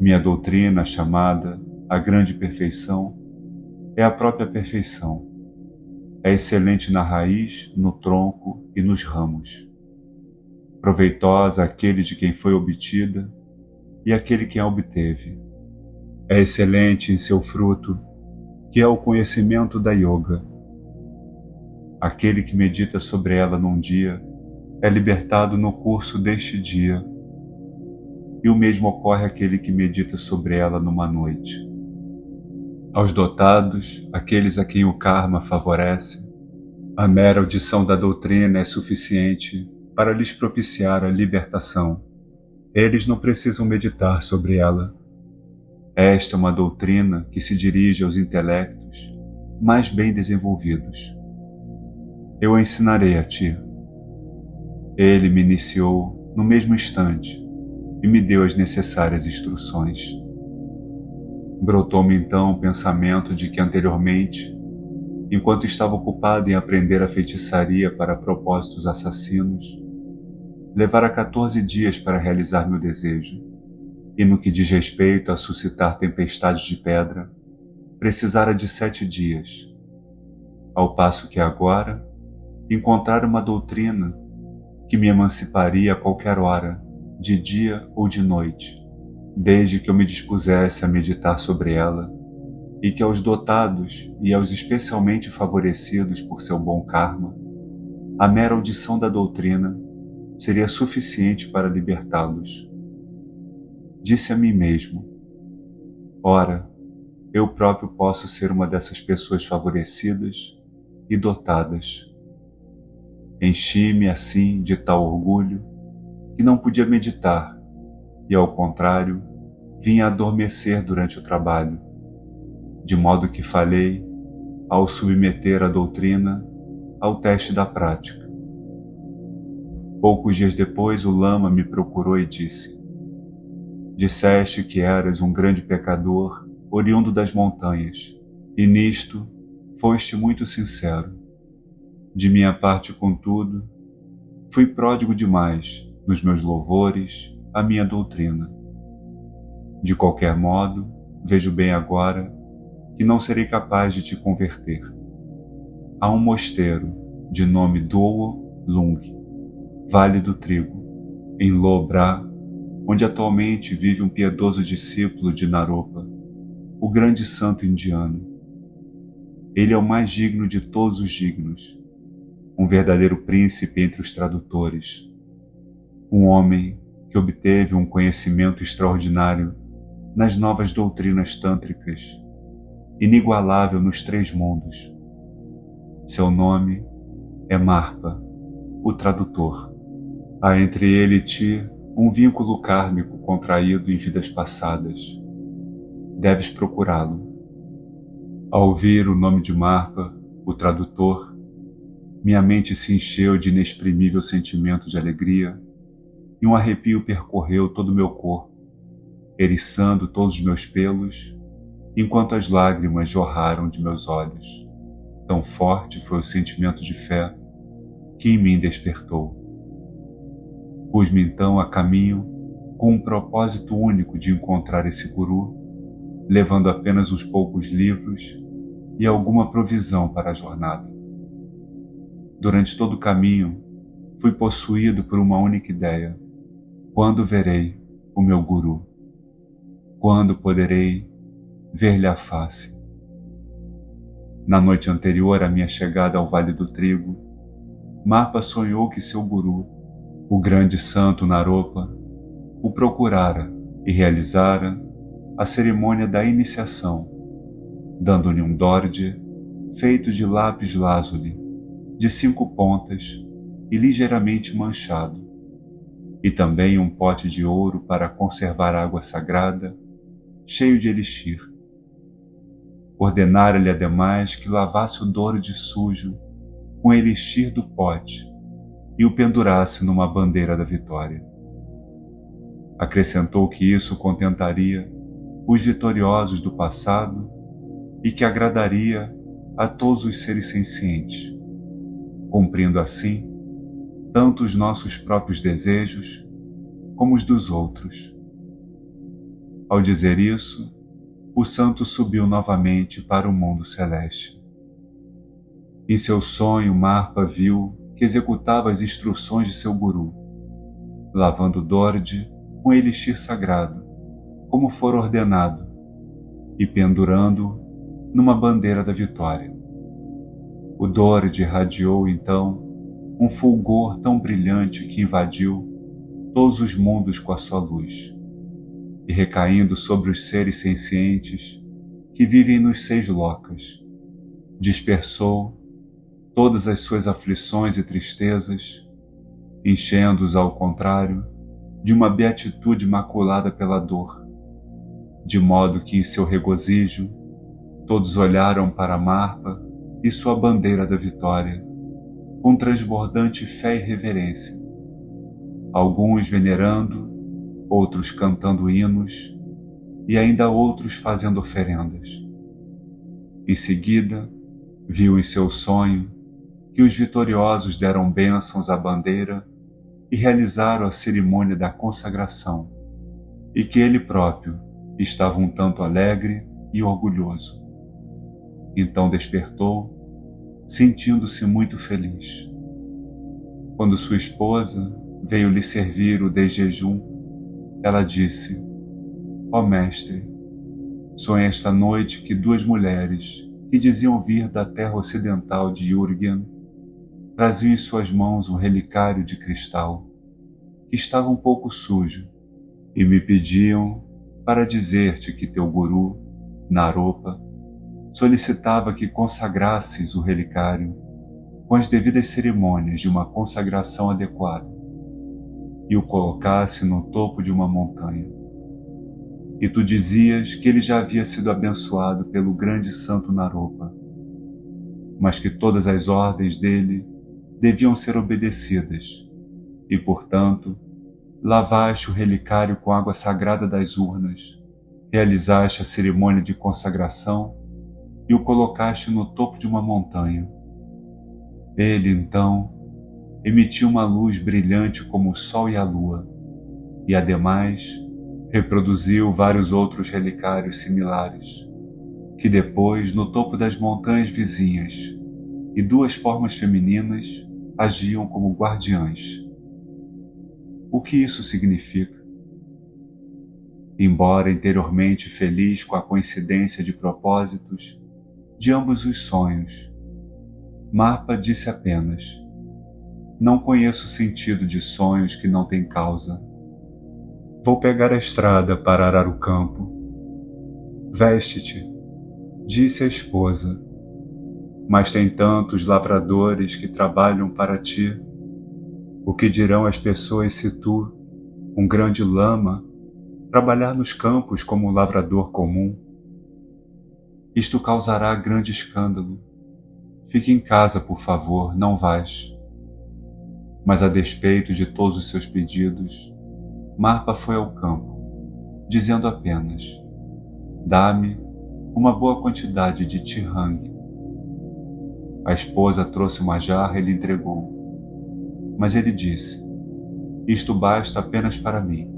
minha doutrina, chamada a Grande Perfeição, é a própria perfeição. É excelente na raiz, no tronco e nos ramos. Proveitosa àquele de quem foi obtida e àquele que a obteve. É excelente em seu fruto, que é o conhecimento da yoga. Aquele que medita sobre ela num dia é libertado no curso deste dia, e o mesmo ocorre àquele que medita sobre ela numa noite. Aos dotados, aqueles a quem o karma favorece, a mera audição da doutrina é suficiente para lhes propiciar a libertação. Eles não precisam meditar sobre ela. Esta é uma doutrina que se dirige aos intelectos mais bem desenvolvidos. Eu a ensinarei a ti. Ele me iniciou no mesmo instante, e me deu as necessárias instruções. Brotou-me então o pensamento de que anteriormente, enquanto estava ocupado em aprender a feitiçaria para propósitos assassinos, levara 14 dias para realizar meu desejo, e no que diz respeito a suscitar tempestades de pedra, precisara de 7 dias, ao passo que agora encontrara uma doutrina que me emanciparia a qualquer hora, de dia ou de noite, desde que eu me dispusesse a meditar sobre ela, e que aos dotados e aos especialmente favorecidos por seu bom karma, a mera audição da doutrina seria suficiente para libertá-los. Disse a mim mesmo: ora, eu próprio posso ser uma dessas pessoas favorecidas e dotadas. Enchi-me assim de tal orgulho que não podia meditar e, ao contrário, vinha adormecer durante o trabalho, de modo que falhei ao submeter a doutrina ao teste da prática. Poucos dias depois, o lama me procurou e disse: disseste que eras um grande pecador, oriundo das montanhas, e nisto foste muito sincero. De minha parte, contudo, fui pródigo demais nos meus louvores à minha doutrina. De qualquer modo, vejo bem agora que não serei capaz de te converter. Há um mosteiro de nome Duo Lung, Vale do Trigo, em Lo Bra, onde atualmente vive um piedoso discípulo de Naropa, o grande santo indiano. Ele é o mais digno de todos os dignos, um verdadeiro príncipe entre os tradutores, um homem que obteve um conhecimento extraordinário nas novas doutrinas tântricas, inigualável nos 3 mundos. Seu nome é Marpa, o tradutor. Há entre ele e ti um vínculo kármico contraído em vidas passadas. Deves procurá-lo. Ao ouvir o nome de Marpa, o tradutor, minha mente se encheu de inexprimível sentimento de alegria e um arrepio percorreu todo o meu corpo, eriçando todos os meus pelos, enquanto as lágrimas jorraram de meus olhos. Tão forte foi o sentimento de fé que em mim despertou. Pus-me então a caminho com um propósito único de encontrar esse guru, levando apenas uns poucos livros e alguma provisão para a jornada. Durante todo o caminho, fui possuído por uma única ideia: quando verei o meu guru? Quando poderei ver-lhe a face? Na noite anterior à minha chegada ao Vale do Trigo, Marpa sonhou que seu guru, o grande santo Naropa, o procurara e realizara a cerimônia da iniciação, dando-lhe um dorde feito de lápis lazuli, de 5 pontas e ligeiramente manchado, e também um pote de ouro para conservar água sagrada, cheio de elixir. Ordenara-lhe ademais que lavasse o dorde sujo com o elixir do pote e o pendurasse numa bandeira da vitória. Acrescentou que isso contentaria os vitoriosos do passado e que agradaria a todos os seres sencientes, cumprindo assim tanto os nossos próprios desejos como os dos outros. Ao dizer isso, o santo subiu novamente para o mundo celeste. Em seu sonho, Marpa viu que executava as instruções de seu guru, lavando o dorde com elixir sagrado, como for ordenado, e pendurando-o numa bandeira da vitória. O dorde irradiou então um fulgor tão brilhante que invadiu todos os mundos com a sua luz, e recaindo sobre os seres sencientes que vivem nos 6 locas, dispersou todas as suas aflições e tristezas, enchendo-os, ao contrário, de uma beatitude maculada pela dor, de modo que, em seu regozijo, todos olharam para Marpa e sua bandeira da vitória, com transbordante fé e reverência, alguns venerando, outros cantando hinos e ainda outros fazendo oferendas. Em seguida, viu em seu sonho que os vitoriosos deram bênçãos à bandeira e realizaram a cerimônia da consagração, e que ele próprio estava um tanto alegre e orgulhoso. Então despertou, sentindo-se muito feliz. Quando sua esposa veio lhe servir o desjejum, ela disse: Ó mestre, sonhei esta noite que duas mulheres, que diziam vir da terra ocidental de Jurgen, traziam em suas mãos um relicário de cristal, que estava um pouco sujo, e me pediam para dizer-te que teu guru, Naropa, solicitava que consagrasses o relicário com as devidas cerimônias de uma consagração adequada e o colocasse no topo de uma montanha. E tu dizias que ele já havia sido abençoado pelo grande santo Naropa, mas que todas as ordens dele deviam ser obedecidas, e, portanto, lavaste o relicário com água sagrada das urnas, realizaste a cerimônia de consagração e o colocaste no topo de uma montanha. Ele, então, emitiu uma luz brilhante como o sol e a lua, e, ademais, reproduziu vários outros relicários similares, que depois, no topo das montanhas vizinhas, e duas formas femininas agiam como guardiãs. O que isso significa? Embora interiormente feliz com a coincidência de propósitos de ambos os sonhos, Marpa disse apenas: Não conheço o sentido de sonhos que não têm causa. Vou pegar a estrada para arar o campo. Veste-te, disse a esposa, mas tem tantos lavradores que trabalham para ti. O que dirão as pessoas se tu, um grande lama, trabalhar nos campos como um lavrador comum? Isto causará grande escândalo. Fique em casa, por favor, não vás. Mas a despeito de todos os seus pedidos, Marpa foi ao campo, dizendo apenas: Dá-me uma boa quantidade de tirang. A esposa trouxe uma jarra e lhe entregou. Mas ele disse: Isto basta apenas para mim.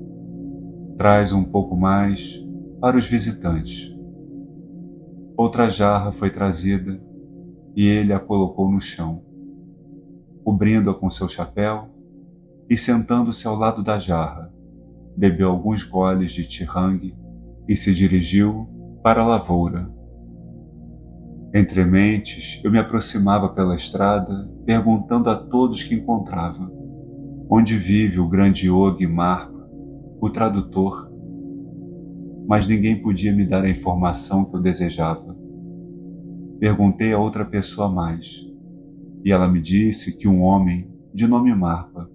Traz um pouco mais para os visitantes. Outra jarra foi trazida e ele a colocou no chão, cobrindo-a com seu chapéu e, sentando-se ao lado da jarra, bebeu alguns goles de tirang e se dirigiu para a lavoura. Entre mentes, eu me aproximava pela estrada, perguntando a todos que encontrava: onde vive o grande yogi Marpa, o tradutor? Mas ninguém podia me dar a informação que eu desejava. Perguntei a outra pessoa mais, e ela me disse que um homem, de nome Marpa,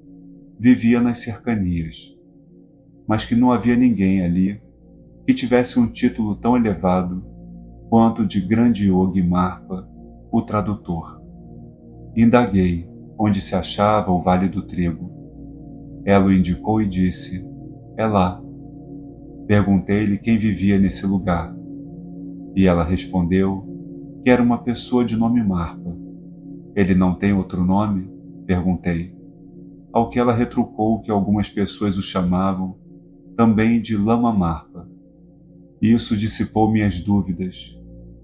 vivia nas cercanias, mas que não havia ninguém ali que tivesse um título tão elevado quanto de grande yogi Marpa, o tradutor. Indaguei onde se achava o Vale do Trigo. Ela o indicou e disse: é lá. Perguntei-lhe quem vivia nesse lugar, e ela respondeu que era uma pessoa de nome Marpa. Ele não tem outro nome? Perguntei. Ao que ela retrucou que algumas pessoas o chamavam também de Lama Marpa. Isso dissipou minhas dúvidas,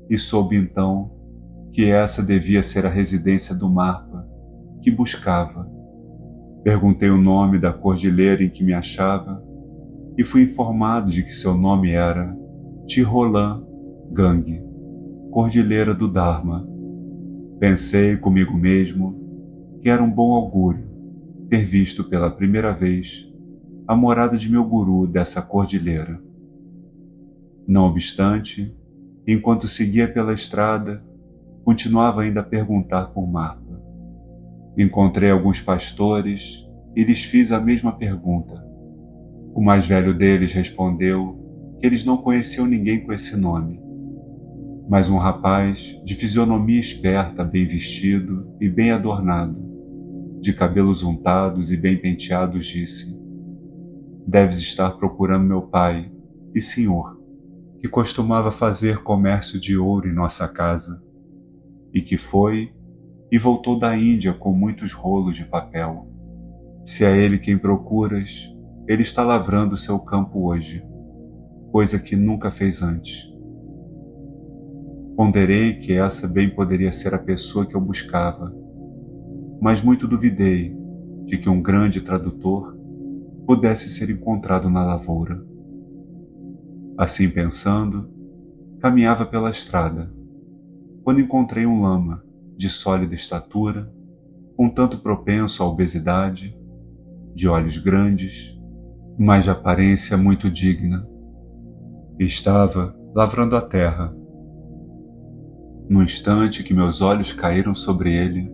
e soube então que essa devia ser a residência do Marpa, que buscava. Perguntei o nome da cordilheira em que me achava, e fui informado de que seu nome era Tirolan Gang, Cordilheira do Dharma. Pensei comigo mesmo que era um bom augúrio ter visto pela primeira vez a morada de meu guru dessa cordilheira. Não obstante, enquanto seguia pela estrada, continuava ainda a perguntar por Marpa. Encontrei alguns pastores e lhes fiz a mesma pergunta. O mais velho deles respondeu que eles não conheciam ninguém com esse nome. Mas um rapaz, de fisionomia esperta, bem vestido e bem adornado, de cabelos untados e bem penteados, disse: Deves estar procurando meu pai e senhor, que costumava fazer comércio de ouro em nossa casa, e que foi e voltou da Índia com muitos rolos de papel. Se é ele quem procuras, ele está lavrando seu campo hoje, coisa que nunca fez antes. Ponderei que essa bem poderia ser a pessoa que eu buscava, mas muito duvidei de que um grande tradutor pudesse ser encontrado na lavoura. Assim pensando, caminhava pela estrada, quando encontrei um lama de sólida estatura, um tanto propenso à obesidade, de olhos grandes, mas de aparência muito digna. Estava lavrando a terra. No instante que meus olhos caíram sobre ele,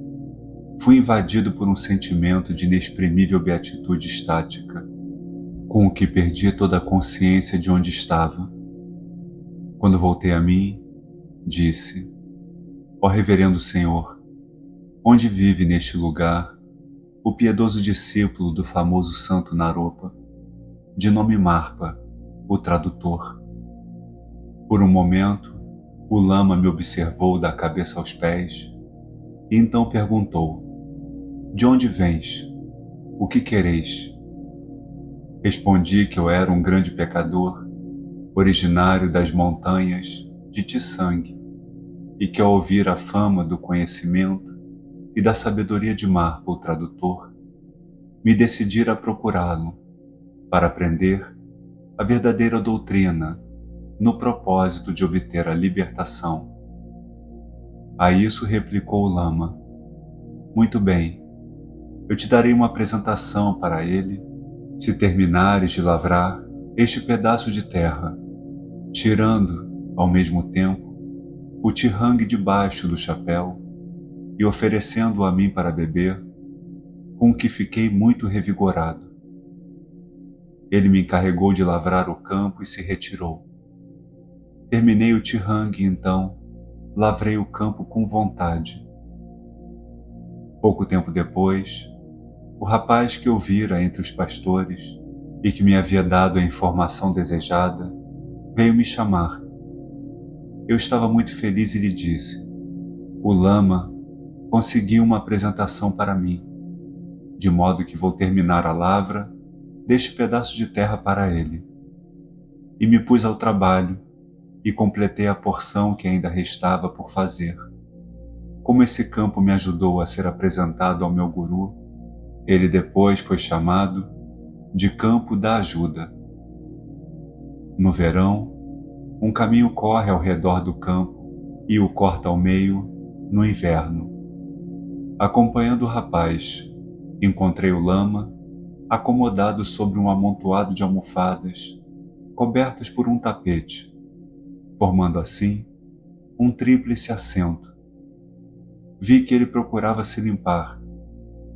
fui invadido por um sentimento de inexprimível beatitude estática, com o que perdi toda a consciência de onde estava. Quando voltei a mim, disse: Ó reverendo Senhor, onde vive neste lugar o piedoso discípulo do famoso santo Naropa, de nome Marpa, o tradutor? Por um momento, o lama me observou da cabeça aos pés e então perguntou: De onde vens? O que quereis? Respondi que eu era um grande pecador, originário das montanhas de Tissangue, e que ao ouvir a fama do conhecimento e da sabedoria de Marpa, o tradutor, me decidira a procurá-lo para aprender a verdadeira doutrina no propósito de obter a libertação. A isso replicou o lama: Muito bem, eu te darei uma apresentação para ele se terminares de lavrar este pedaço de terra, tirando, ao mesmo tempo, o tirangue debaixo do chapéu e oferecendo-o a mim para beber, com que fiquei muito revigorado. Ele me encarregou de lavrar o campo e se retirou. Terminei o tirangue e então lavrei o campo com vontade. Pouco tempo depois, o rapaz que eu vira entre os pastores e que me havia dado a informação desejada veio me chamar. Eu estava muito feliz e lhe disse: O lama conseguiu uma apresentação para mim, de modo que vou terminar a lavra deste pedaço de terra para ele. E me pus ao trabalho e completei a porção que ainda restava por fazer. Como esse campo me ajudou a ser apresentado ao meu guru, ele depois foi chamado de Campo da Ajuda. No verão, um caminho corre ao redor do campo e o corta ao meio no inverno. Acompanhando o rapaz, encontrei o lama acomodado sobre um amontoado de almofadas cobertas por um tapete, formando assim um tríplice assento. Vi que ele procurava se limpar,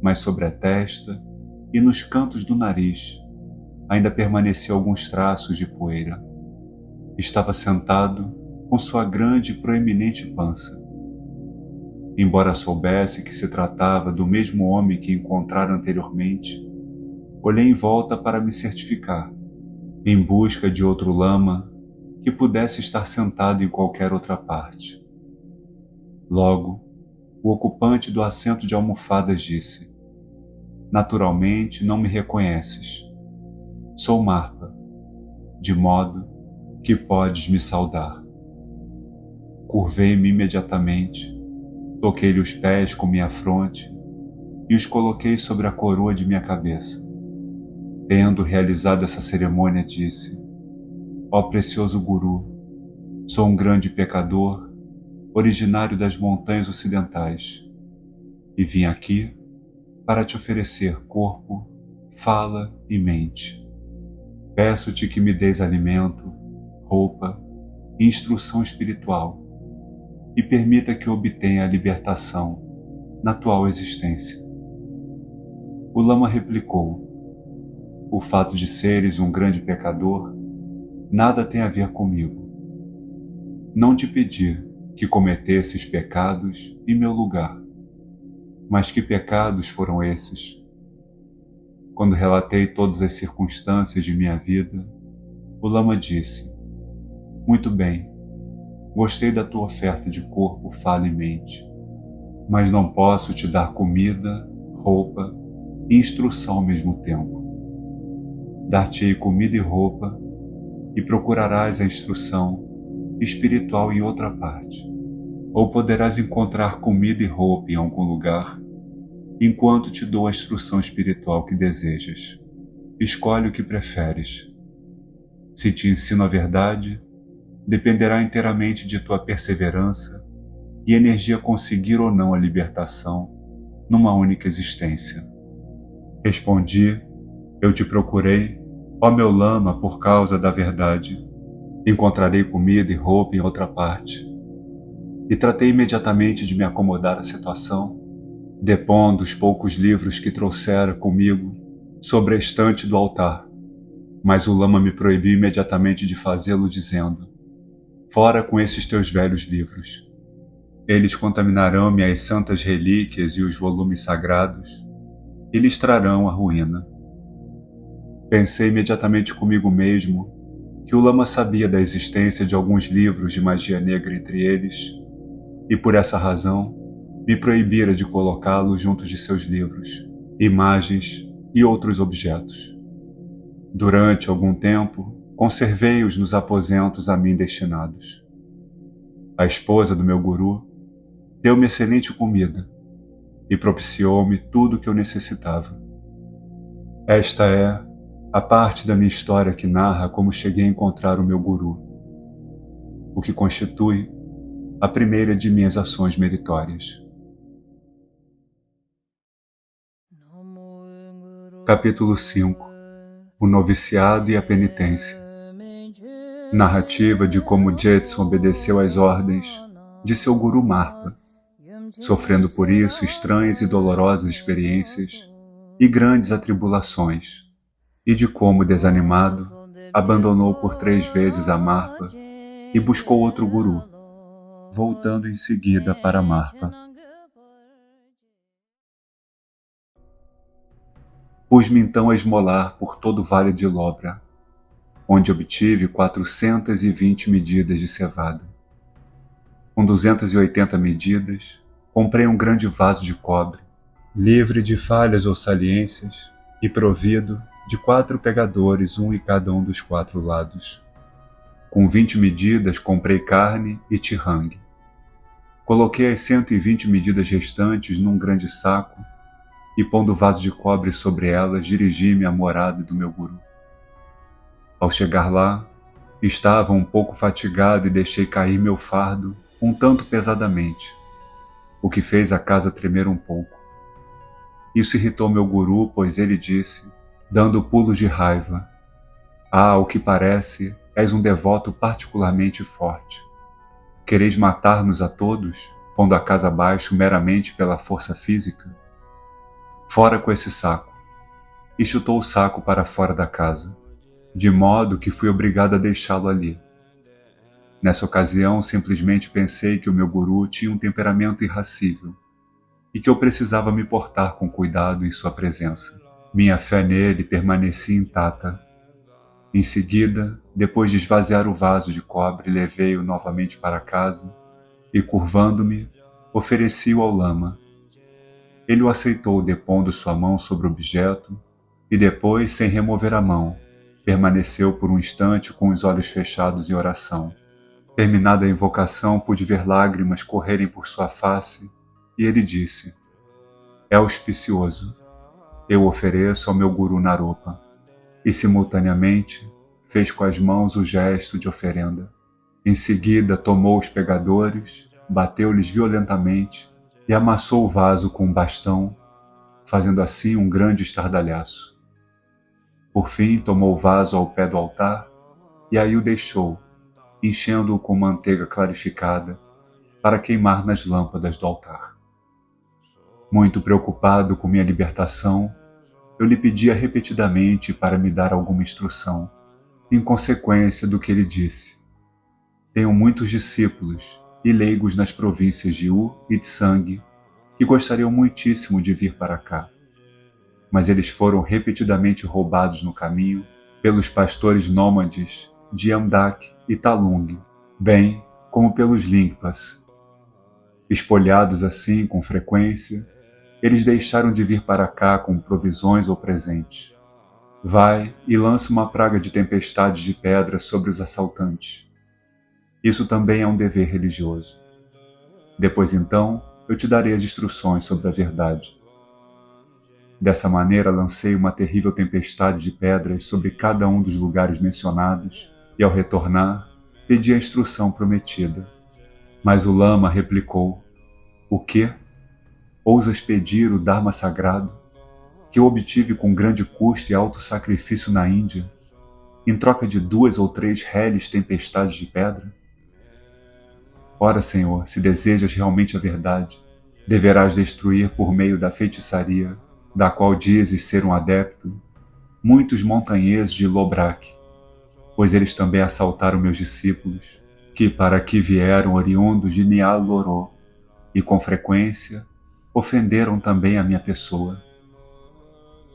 mas sobre a testa e nos cantos do nariz ainda permaneciam alguns traços de poeira. Estava sentado com sua grande e proeminente pança. Embora soubesse que se tratava do mesmo homem que encontrara anteriormente, olhei em volta para me certificar, em busca de outro lama que pudesse estar sentado em qualquer outra parte. Logo, o ocupante do assento de almofadas disse: Naturalmente não me reconheces. Sou Marpa, de modo que podes me saudar. Curvei-me imediatamente, toquei-lhe os pés com minha fronte e os coloquei sobre a coroa de minha cabeça. Tendo realizado essa cerimônia, disse: Ó precioso guru, sou um grande pecador, originário das montanhas ocidentais, e vim aqui para te oferecer corpo, fala e mente. Peço-te que me deis alimento, roupa e instrução espiritual, e permita que eu obtenha a libertação na atual existência. O lama replicou: O fato de seres um grande pecador nada tem a ver comigo. Não te pedi que cometesses pecados em meu lugar. Mas que pecados foram esses? Quando relatei todas as circunstâncias de minha vida, o Lama disse: "Muito bem, gostei da tua oferta de corpo, fala e mente, mas não posso te dar comida, roupa e instrução ao mesmo tempo. Dar-te-ei comida e roupa, e procurarás a instrução espiritual em outra parte, ou poderás encontrar comida e roupa em algum lugar, enquanto te dou a instrução espiritual que desejas. Escolhe o que preferes. Se te ensino a verdade, dependerá inteiramente de tua perseverança e energia conseguir ou não a libertação numa única existência." Respondi: "Eu te procurei, ó meu Lama, por causa da verdade. Encontrarei comida e roupa em outra parte." E tratei imediatamente de me acomodar à situação, depondo os poucos livros que trouxera comigo sobre a estante do altar. Mas o Lama me proibiu imediatamente de fazê-lo, dizendo: "Fora com esses teus velhos livros. Eles contaminarão-me as santas relíquias e os volumes sagrados, e lhes trarão a ruína." Pensei imediatamente comigo mesmo que o Lama sabia da existência de alguns livros de magia negra entre eles, e por essa razão me proibira de colocá-los junto de seus livros, imagens e outros objetos. Durante algum tempo, conservei-os nos aposentos a mim destinados. A esposa do meu guru deu-me excelente comida e propiciou-me tudo o que eu necessitava. Esta é a parte da minha história que narra como cheguei a encontrar o meu guru, o que constitui a primeira de minhas ações meritórias. Capítulo 5. O noviciado e a penitência. Narrativa de como Jetsun obedeceu às ordens de seu guru Marpa, sofrendo por isso estranhas e dolorosas experiências e grandes atribulações, e de como, desanimado, abandonou por 3 vezes a Marpa e buscou outro guru, voltando em seguida para Marpa. Pus-me então a esmolar por todo o vale de Lobra, onde obtive 420 medidas de cevada. Com 280 medidas, comprei um grande vaso de cobre, livre de falhas ou saliências e provido de 4 pegadores, um em cada um dos 4 lados. Com 20 medidas, comprei carne e tirangue. Coloquei as 120 medidas restantes num grande saco e, pondo o vaso de cobre sobre elas, dirigi-me à morada do meu guru. Ao chegar lá, estava um pouco fatigado e deixei cair meu fardo um tanto pesadamente, o que fez a casa tremer um pouco. Isso irritou meu guru, pois ele disse, dando pulos de raiva: "Ah, ao que parece, és um devoto particularmente forte. Quereis matar-nos a todos, pondo a casa abaixo meramente pela força física? Fora com esse saco." E chutou o saco para fora da casa, de modo que fui obrigado a deixá-lo ali. Nessa ocasião, simplesmente pensei que o meu guru tinha um temperamento irracível e que eu precisava me portar com cuidado em sua presença. Minha fé nele permanecia intacta. Em seguida, depois de esvaziar o vaso de cobre, levei-o novamente para casa e, curvando-me, ofereci-o ao Lama. Ele o aceitou, depondo sua mão sobre o objeto, e depois, sem remover a mão, permaneceu por um instante com os olhos fechados em oração. Terminada a invocação, pude ver lágrimas correrem por sua face, e ele disse: "É auspicioso. Eu ofereço ao meu guru Naropa." E simultaneamente fez com as mãos o gesto de oferenda. Em seguida tomou os pegadores, bateu-lhes violentamente e amassou o vaso com um bastão, fazendo assim um grande estardalhaço. Por fim tomou o vaso ao pé do altar e aí o deixou, enchendo-o com manteiga clarificada para queimar nas lâmpadas do altar. Muito preocupado com minha libertação, eu lhe pedia repetidamente para me dar alguma instrução, em consequência do que ele disse: "Tenho muitos discípulos e leigos nas províncias de U e Tsang que gostariam muitíssimo de vir para cá. mas eles foram repetidamente roubados no caminho pelos pastores nômades de Amdak e Talung, bem como pelos Lingpas. Espolhados assim com frequência, eles deixaram de vir para cá com provisões ou presentes. Vai e lança uma praga de tempestades de pedra sobre os assaltantes. Isso também é um dever religioso. Depois então, eu te darei as instruções sobre a verdade. Dessa maneira lancei uma terrível tempestade de pedras sobre cada um dos lugares mencionados e, ao retornar, pedi a instrução prometida. Mas o lama replicou: "O quê? Ousas pedir o Dharma sagrado, que eu obtive com grande custo e alto sacrifício na Índia, em troca de 2 ou 3 reles tempestades de pedra? Ora, Senhor, se desejas realmente a verdade, deverás destruir por meio da feitiçaria, da qual dizes ser um adepto, muitos montanheses de Lobrak, pois eles também assaltaram meus discípulos, que para aqui vieram oriundos de Nialoró, e com frequência ofenderam também a minha pessoa.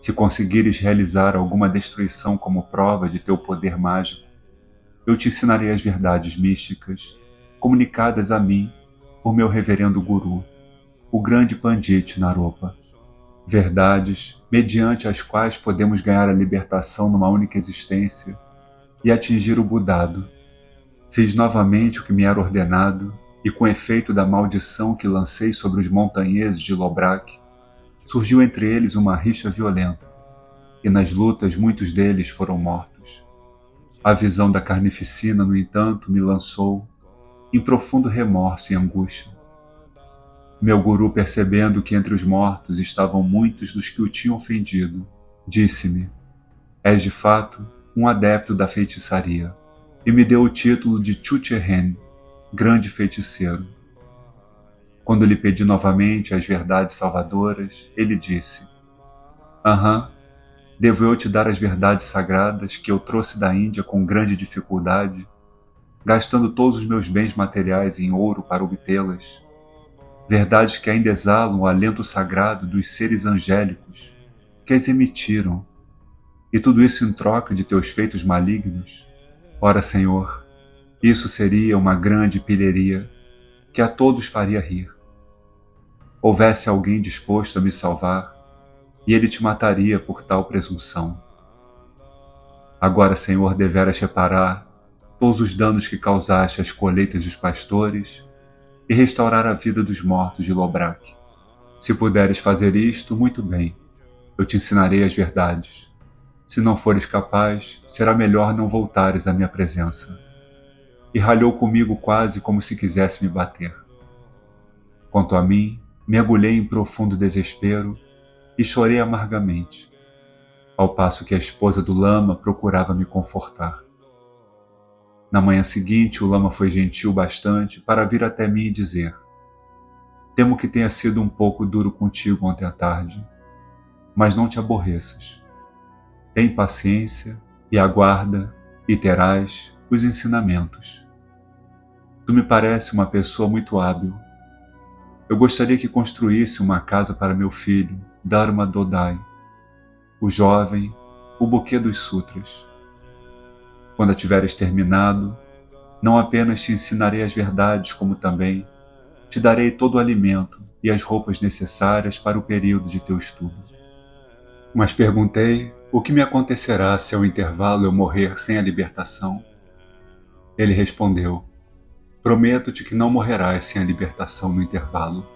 Se conseguires realizar alguma destruição como prova de teu poder mágico, eu te ensinarei as verdades místicas, comunicadas a mim por meu reverendo guru, o grande Pandit Naropa. Verdades mediante as quais podemos ganhar a libertação numa única existência e atingir o Budado. Fiz novamente o que me era ordenado, e com efeito da maldição que lancei sobre os montanheses de Lobrak, surgiu entre eles uma rixa violenta, e nas lutas muitos deles foram mortos. A visão da carnificina, no entanto, me lançou em profundo remorso e angústia. Meu guru, percebendo que entre os mortos estavam muitos dos que o tinham ofendido, disse-me: "És de fato um adepto da feitiçaria", e me deu o título de Chuchehen, grande feiticeiro. Quando lhe pedi novamente as verdades salvadoras, ele disse: "Aham, devo eu te dar as verdades sagradas que eu trouxe da Índia com grande dificuldade, gastando todos os meus bens materiais em ouro para obtê-las, verdades que ainda exalam o alento sagrado dos seres angélicos que as emitiram, e tudo isso em troca de teus feitos malignos? Ora, Senhor, isso seria uma grande pilheria que a todos faria rir. Houvesse alguém disposto a me salvar, e ele te mataria por tal presunção. Agora, Senhor, deveras reparar todos os danos que causaste às colheitas dos pastores e restaurar a vida dos mortos de Lobrak. Se puderes fazer isto, muito bem, eu te ensinarei as verdades. Se não fores capaz, será melhor não voltares à minha presença." E ralhou comigo quase como se quisesse me bater. Quanto a mim, mergulhei em profundo desespero e chorei amargamente, ao passo que a esposa do lama procurava me confortar. Na manhã seguinte, o lama foi gentil bastante para vir até mim e dizer: "Temo que tenha sido um pouco duro contigo ontem à tarde, mas não te aborreças. Tem paciência e aguarda, e terás os ensinamentos. Tu me parece uma pessoa muito hábil. Eu gostaria que construísse uma casa para meu filho, Dharma Dodai, o jovem, o buquê dos sutras. Quando a tiveres terminado, não apenas te ensinarei as verdades, como também te darei todo o alimento e as roupas necessárias para o período de teu estudo." Mas perguntei o que me acontecerá se ao intervalo eu morrer sem a libertação. Ele respondeu: "Prometo-te que não morrerás sem a libertação no intervalo.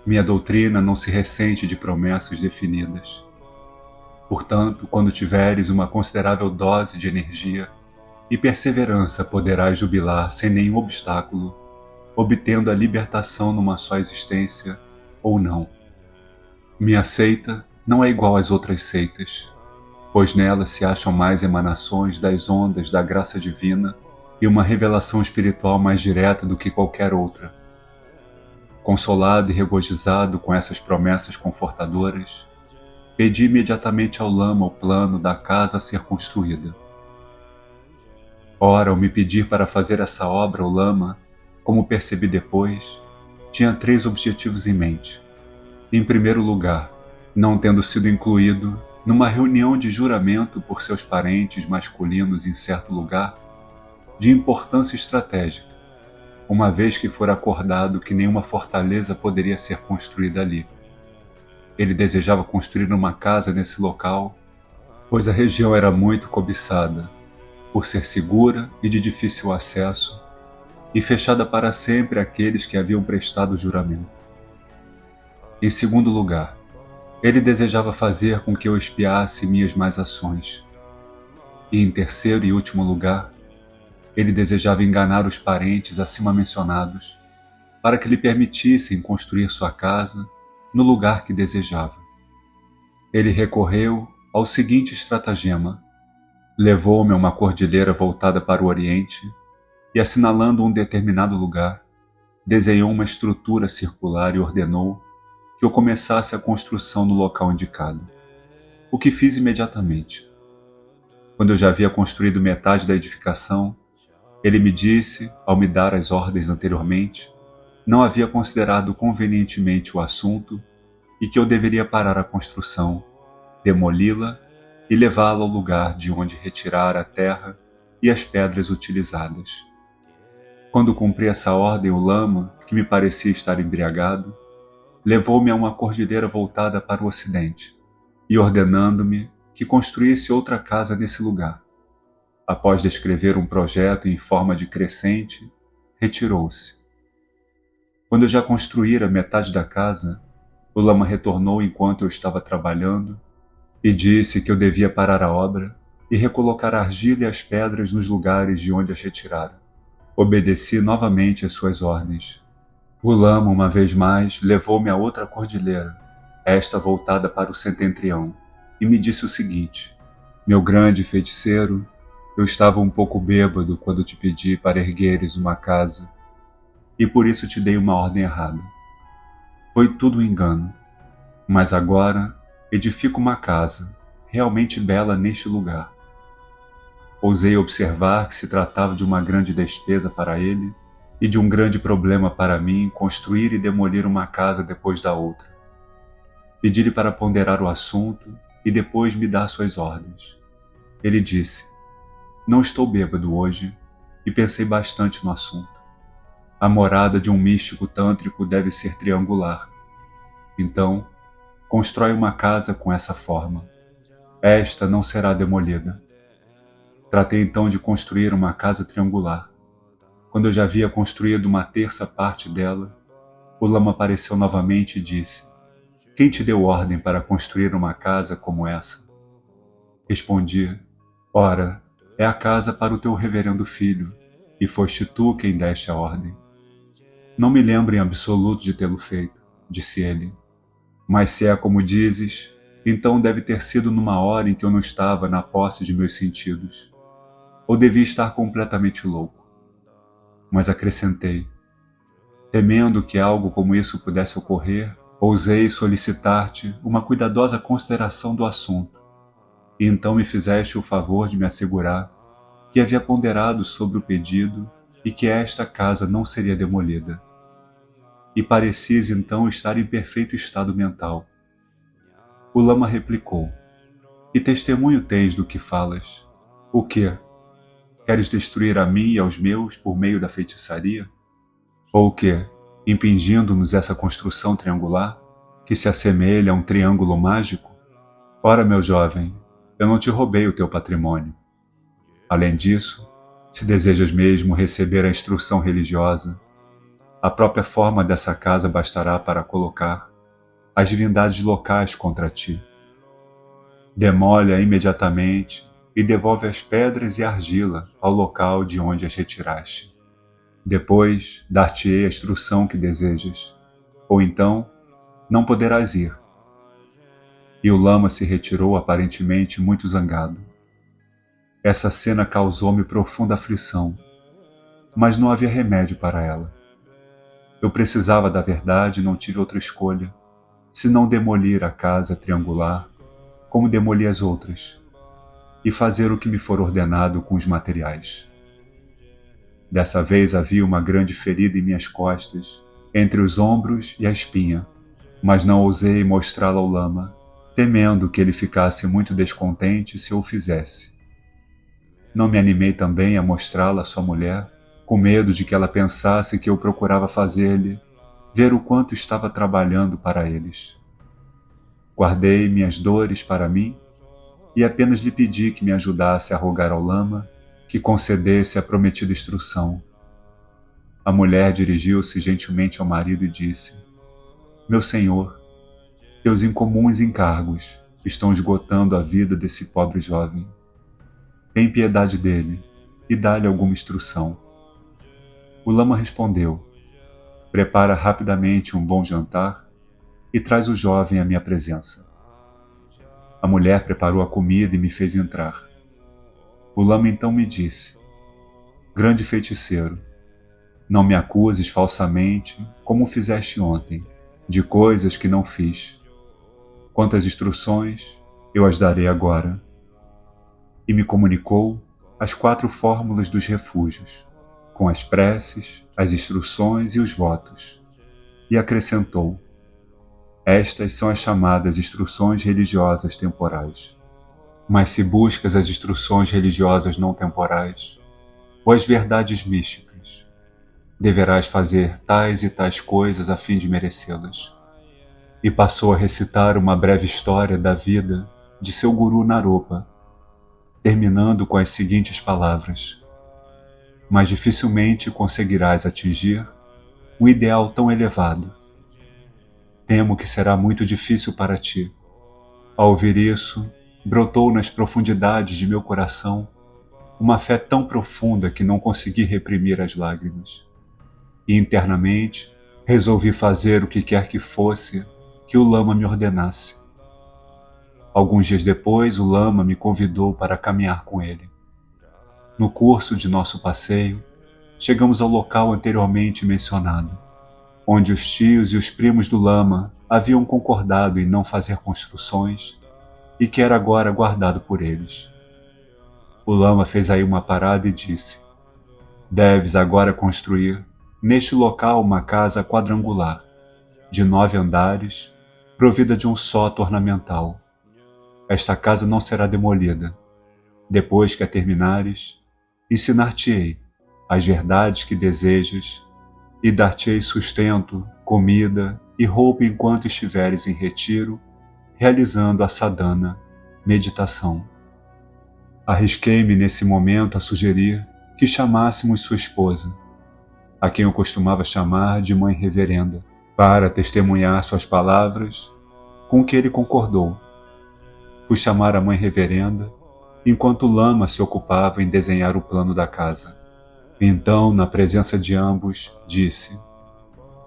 Minha doutrina não se ressente de promessas definidas. Portanto, quando tiveres uma considerável dose de energia e perseverança, poderás jubilar sem nenhum obstáculo, obtendo a libertação numa só existência ou não. Minha seita não é igual às outras seitas, pois nela se acham mais emanações das ondas da graça divina e uma revelação espiritual mais direta do que qualquer outra. Consolado e regozijado com essas promessas confortadoras, pedi imediatamente ao lama o plano da casa a ser construída. Ora, ao me pedir para fazer essa obra, o lama, como percebi depois, tinha 3 objetivos em mente. Em primeiro lugar, não tendo sido incluído numa reunião de juramento por seus parentes masculinos em certo lugar de importância estratégica, uma vez que fora acordado que nenhuma fortaleza poderia ser construída ali. Ele desejava construir uma casa nesse local, pois a região era muito cobiçada, por ser segura e de difícil acesso, e fechada para sempre àqueles que haviam prestado juramento. Em segundo lugar, ele desejava fazer com que eu espiasse minhas más ações. E em terceiro e último lugar, ele desejava enganar os parentes acima mencionados, para que lhe permitissem construir sua casa no lugar que desejava. Ele recorreu ao seguinte estratagema: levou-me a uma cordilheira voltada para o oriente e, assinalando um determinado lugar, desenhou uma estrutura circular e ordenou que eu começasse a construção no local indicado, o que fiz imediatamente. Quando eu já havia construído metade da edificação, ele me disse, ao me dar as ordens anteriormente, não havia considerado convenientemente o assunto e que eu deveria parar a construção, demoli-la e levá-la ao lugar de onde retirar a terra e as pedras utilizadas. Quando cumpri essa ordem, o lama, que me parecia estar embriagado, levou-me a uma cordilheira voltada para o ocidente e ordenando-me que construísse outra casa nesse lugar. Após descrever um projeto em forma de crescente, retirou-se. Quando eu já construíra metade da casa, o lama retornou enquanto eu estava trabalhando e disse que eu devia parar a obra e recolocar a argila e as pedras nos lugares de onde as retirara. Obedeci novamente às suas ordens. O lama, uma vez mais, levou-me a outra cordilheira, esta voltada para o setentrião, e me disse o seguinte: meu grande feiticeiro, eu estava um pouco bêbado quando te pedi para ergueres uma casa, e por isso te dei uma ordem errada. Foi tudo um engano, mas agora edifico uma casa, realmente bela neste lugar. Ousei observar que se tratava de uma grande despesa para ele, e de um grande problema para mim construir e demolir uma casa depois da outra. Pedi-lhe para ponderar o assunto e depois me dar suas ordens. Ele disse: não estou bêbado hoje e pensei bastante no assunto. A morada de um místico tântrico deve ser triangular. Então, constrói uma casa com essa forma. Esta não será demolida. Tratei então de construir uma casa triangular. Quando eu já havia construído uma terça parte dela, o lama apareceu novamente e disse: quem te deu ordem para construir uma casa como essa? Respondi: ora, é a casa para o teu reverendo filho, e foste tu quem deste a ordem. Não me lembro em absoluto de tê-lo feito, disse ele, mas se é como dizes, então deve ter sido numa hora em que eu não estava na posse de meus sentidos, ou devia estar completamente louco. Mas acrescentei: temendo que algo como isso pudesse ocorrer, ousei solicitar-te uma cuidadosa consideração do assunto, e então me fizeste o favor de me assegurar que havia ponderado sobre o pedido e que esta casa não seria demolida. E parecias então estar em perfeito estado mental. O lama replicou: que testemunho tens do que falas? O quê? Queres destruir a mim e aos meus por meio da feitiçaria? Ou o quê? Impingindo-nos essa construção triangular, que se assemelha a um triângulo mágico? Ora, meu jovem, eu não te roubei o teu patrimônio. Além disso, se desejas mesmo receber a instrução religiosa, a própria forma dessa casa bastará para colocar as divindades locais contra ti. Demole-a imediatamente e devolve as pedras e a argila ao local de onde as retiraste. Depois, dar-te-ei a instrução que desejas, ou então não poderás ir. E o lama se retirou aparentemente muito zangado. Essa cena causou-me profunda aflição, mas não havia remédio para ela. Eu precisava da verdade e não tive outra escolha, senão demolir a casa triangular, como demoli as outras, e fazer o que me for ordenado com os materiais. Dessa vez havia uma grande ferida em minhas costas, entre os ombros e a espinha, mas não ousei mostrá-la ao lama, temendo que ele ficasse muito descontente se eu o fizesse. Não me animei também a mostrá-la à sua mulher, com medo de que ela pensasse que eu procurava fazer-lhe ver o quanto estava trabalhando para eles. Guardei minhas dores para mim e apenas lhe pedi que me ajudasse a rogar ao lama que concedesse a prometida instrução. A mulher dirigiu-se gentilmente ao marido e disse: Meu senhor, teus incomuns encargos estão esgotando a vida desse pobre jovem. Tem piedade dele e dá-lhe alguma instrução. O lama respondeu: Prepara rapidamente um bom jantar e traz o jovem à minha presença. A mulher preparou a comida e me fez entrar. O lama então me disse: Grande feiticeiro, não me acuses falsamente, como fizeste ontem, de coisas que não fiz. Quanto às instruções, eu as darei agora. E me comunicou as 4 fórmulas dos refúgios, com as preces, as instruções e os votos. E acrescentou: Estas são as chamadas instruções religiosas temporais. Mas se buscas as instruções religiosas não temporais, ou as verdades místicas, deverás fazer tais e tais coisas a fim de merecê-las. E passou a recitar uma breve história da vida de seu guru Naropa, terminando com as seguintes palavras: Mas dificilmente conseguirás atingir um ideal tão elevado. Temo que será muito difícil para ti. Ao ouvir isso, brotou nas profundidades de meu coração uma fé tão profunda que não consegui reprimir as lágrimas. E internamente resolvi fazer o que quer que fosse que o lama me ordenasse. Alguns dias depois, o lama me convidou para caminhar com ele. No curso de nosso passeio, chegamos ao local anteriormente mencionado, onde os tios e os primos do lama haviam concordado em não fazer construções e que era agora guardado por eles. O lama fez aí uma parada e disse: Deves agora construir neste local uma casa quadrangular, de 9 andares, provida de um sótão ornamental. Esta casa não será demolida. Depois que a terminares, ensinar-te-ei as verdades que desejas e dar-te-ei sustento, comida e roupa enquanto estiveres em retiro, realizando a sadhana, meditação. Arrisquei-me nesse momento a sugerir que chamássemos sua esposa, a quem eu costumava chamar de Mãe Reverenda, para testemunhar suas palavras, com que ele concordou. Fui chamar a Mãe Reverenda, enquanto o lama se ocupava em desenhar o plano da casa. Então, na presença de ambos, disse: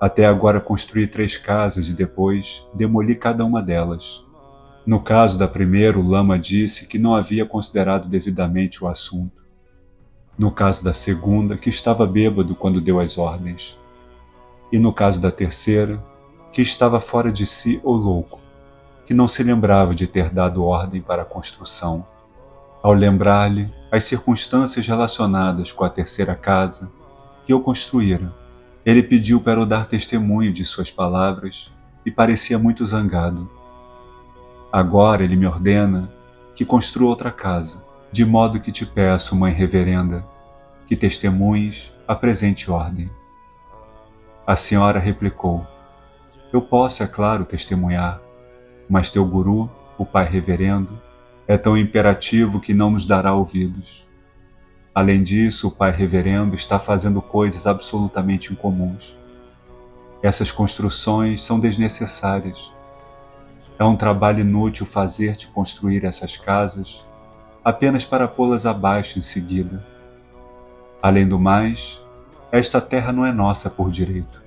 Até agora construí 3 casas e depois demoli cada uma delas. No caso da primeira, o lama disse que não havia considerado devidamente o assunto. No caso da segunda, que estava bêbado quando deu as ordens. E no caso da terceira, que estava fora de si ou louco, que não se lembrava de ter dado ordem para a construção. Ao lembrar-lhe as circunstâncias relacionadas com a terceira casa que eu construíra, ele pediu para eu dar testemunho de suas palavras e parecia muito zangado. Agora ele me ordena que construa outra casa, de modo que te peço, Mãe Reverenda, que testemunhes a presente ordem. A senhora replicou: Eu posso, é claro, testemunhar, mas teu guru, o Pai Reverendo, é tão imperativo que não nos dará ouvidos. Além disso, o Pai Reverendo está fazendo coisas absolutamente incomuns. Essas construções são desnecessárias. É um trabalho inútil fazer-te construir essas casas apenas para pô-las abaixo em seguida. Além do mais, esta terra não é nossa por direito,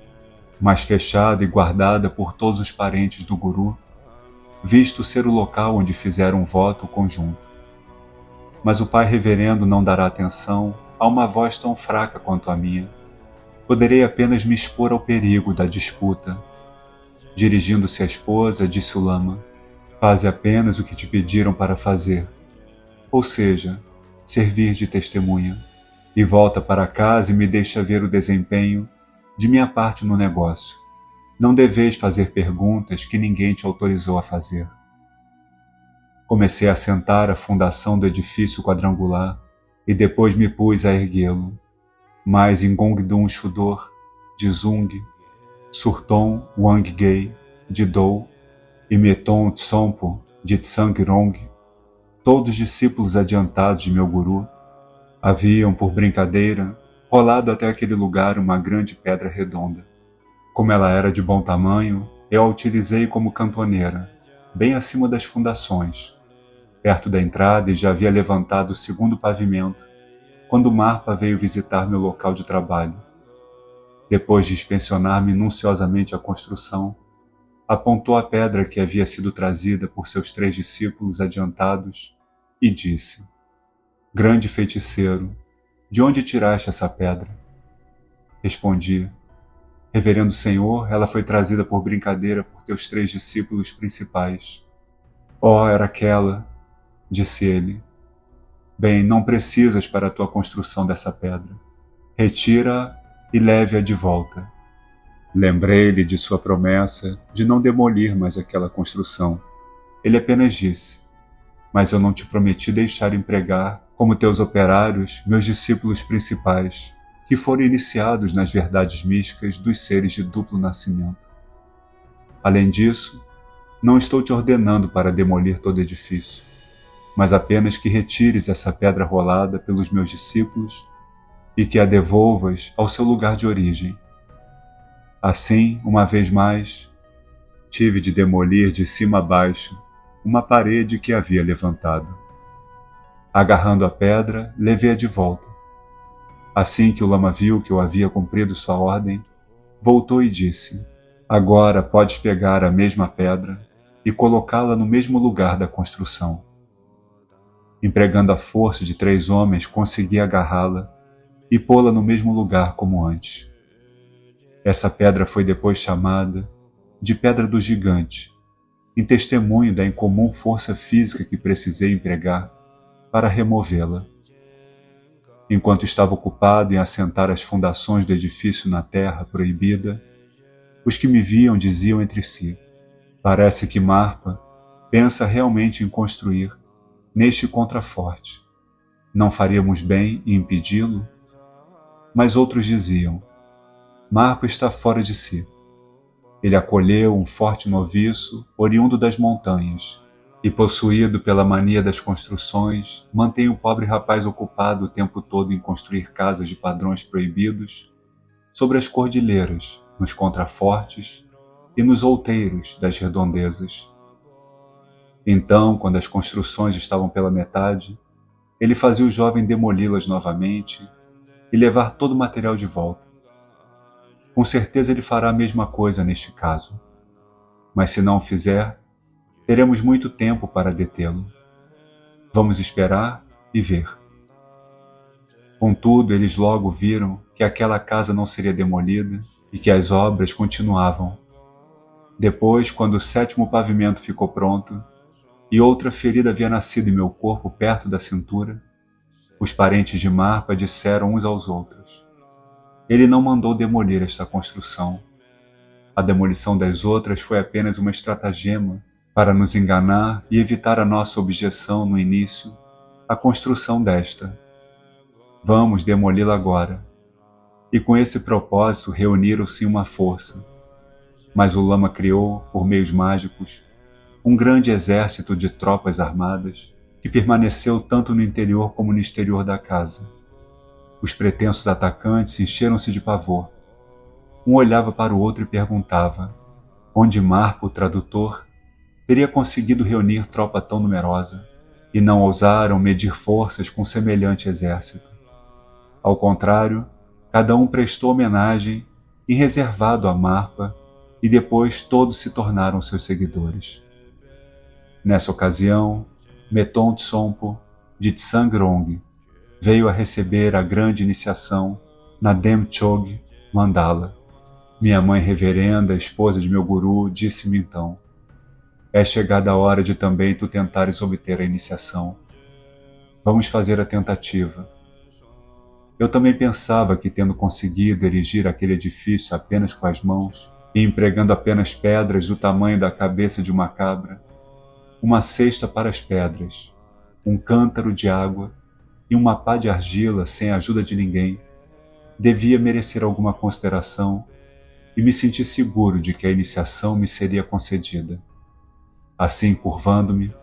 mas fechada e guardada por todos os parentes do guru, visto ser o local onde fizeram um voto conjunto. Mas o Pai Reverendo não dará atenção a uma voz tão fraca quanto a minha. Poderei apenas me expor ao perigo da disputa. Dirigindo-se à esposa, disse o lama: Faze apenas o que te pediram para fazer, ou seja, servir de testemunha, e volta para casa e me deixa ver o desempenho de minha parte no negócio. Não deveis fazer perguntas que ninguém te autorizou a fazer. Comecei a assentar a fundação do edifício quadrangular e depois me pus a erguê-lo. Mas em Gongdung Shudor, de Zung, Surton Wanggai, de Dou, e Meton Tsompo, de Tsangrong, todos discípulos adiantados de meu guru, haviam, por brincadeira, rolado até aquele lugar uma grande pedra redonda. Como ela era de bom tamanho, eu a utilizei como cantoneira, bem acima das fundações, perto da entrada, e já havia levantado o segundo pavimento, quando Marpa veio visitar meu local de trabalho. Depois de inspecionar minuciosamente a construção, apontou a pedra que havia sido trazida por seus 3 discípulos adiantados e disse: Grande feiticeiro, de onde tiraste essa pedra? Respondi: Reverendo Senhor, ela foi trazida por brincadeira por teus 3 discípulos principais. Oh, era aquela, disse ele. Bem, não precisas para a tua construção dessa pedra. Retira-a e leve-a de volta. Lembrei-lhe de sua promessa de não demolir mais aquela construção. Ele apenas disse: Mas eu não te prometi deixar empregar, como teus operários, meus discípulos principais, que foram iniciados nas verdades místicas dos seres de duplo nascimento. Além disso, não estou te ordenando para demolir todo edifício, mas apenas que retires essa pedra rolada pelos meus discípulos e que a devolvas ao seu lugar de origem. Assim, uma vez mais, tive de demolir de cima a baixo uma parede que havia levantado. Agarrando a pedra, levei-a de volta. Assim que o lama viu que eu havia cumprido sua ordem, voltou e disse: Agora podes pegar a mesma pedra e colocá-la no mesmo lugar da construção. Empregando a força de 3 homens, consegui agarrá-la e pô-la no mesmo lugar como antes. Essa pedra foi depois chamada de Pedra do Gigante, em testemunho da incomum força física que precisei empregar para removê-la. Enquanto estava ocupado em assentar as fundações do edifício na terra proibida, os que me viam diziam entre si: Parece que Marpa pensa realmente em construir neste contraforte. Não faríamos bem em impedi-lo? Mas outros diziam: Marpa está fora de si. Ele acolheu um forte noviço, oriundo das montanhas, e possuído pela mania das construções, mantém o pobre rapaz ocupado o tempo todo em construir casas de padrões proibidos sobre as cordilheiras, nos contrafortes e nos outeiros das redondezas. Então, quando as construções estavam pela metade, ele fazia o jovem demoli-las novamente e levar todo o material de volta. Com certeza ele fará a mesma coisa neste caso. Mas se não o fizer, teremos muito tempo para detê-lo. Vamos esperar e ver. Contudo, eles logo viram que aquela casa não seria demolida e que as obras continuavam. Depois, quando o 7º pavimento ficou pronto e outra ferida havia nascido em meu corpo perto da cintura, os parentes de Marpa disseram uns aos outros: Ele não mandou demolir esta construção. A demolição das outras foi apenas uma estratagema para nos enganar e evitar a nossa objeção no início à construção desta. Vamos demoli-la agora. E com esse propósito reuniram-se em uma força. Mas o lama criou, por meios mágicos, um grande exército de tropas armadas que permaneceu tanto no interior como no exterior da casa. Os pretensos atacantes encheram-se de pavor. Um olhava para o outro e perguntava: onde Marpa, o tradutor, teria conseguido reunir tropa tão numerosa? E não ousaram medir forças com semelhante exército. Ao contrário, cada um prestou homenagem e reservado a Marpa, e depois todos se tornaram seus seguidores. Nessa ocasião, Meton Tsompo, de Tsangrong, veio a receber a grande iniciação na Demchog Mandala. Minha mãe reverenda, esposa de meu guru, disse-me então: é chegada a hora de também tu tentares obter a iniciação. Vamos fazer a tentativa. Eu também pensava que, tendo conseguido erigir aquele edifício apenas com as mãos e empregando apenas pedras do tamanho da cabeça de uma cabra, uma cesta para as pedras, um cântaro de água e uma pá de argila sem a ajuda de ninguém, devia merecer alguma consideração e me senti seguro de que a iniciação me seria concedida. Assim, curvando-me,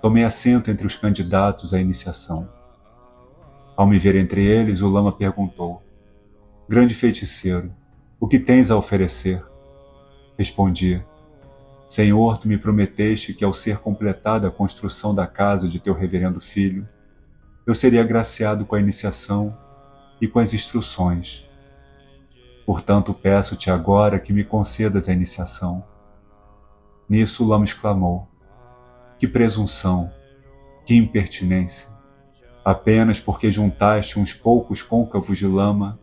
tomei assento entre os candidatos à iniciação. Ao me ver entre eles, o lama perguntou: "Grande feiticeiro, o que tens a oferecer?" Respondi: "Senhor, tu me prometeste que ao ser completada a construção da casa de teu reverendo filho, eu seria agraciado com a iniciação e com as instruções. Portanto, peço-te agora que me concedas a iniciação." Nisso o lama exclamou: "Que presunção, que impertinência! Apenas porque juntaste uns poucos côncavos de lama,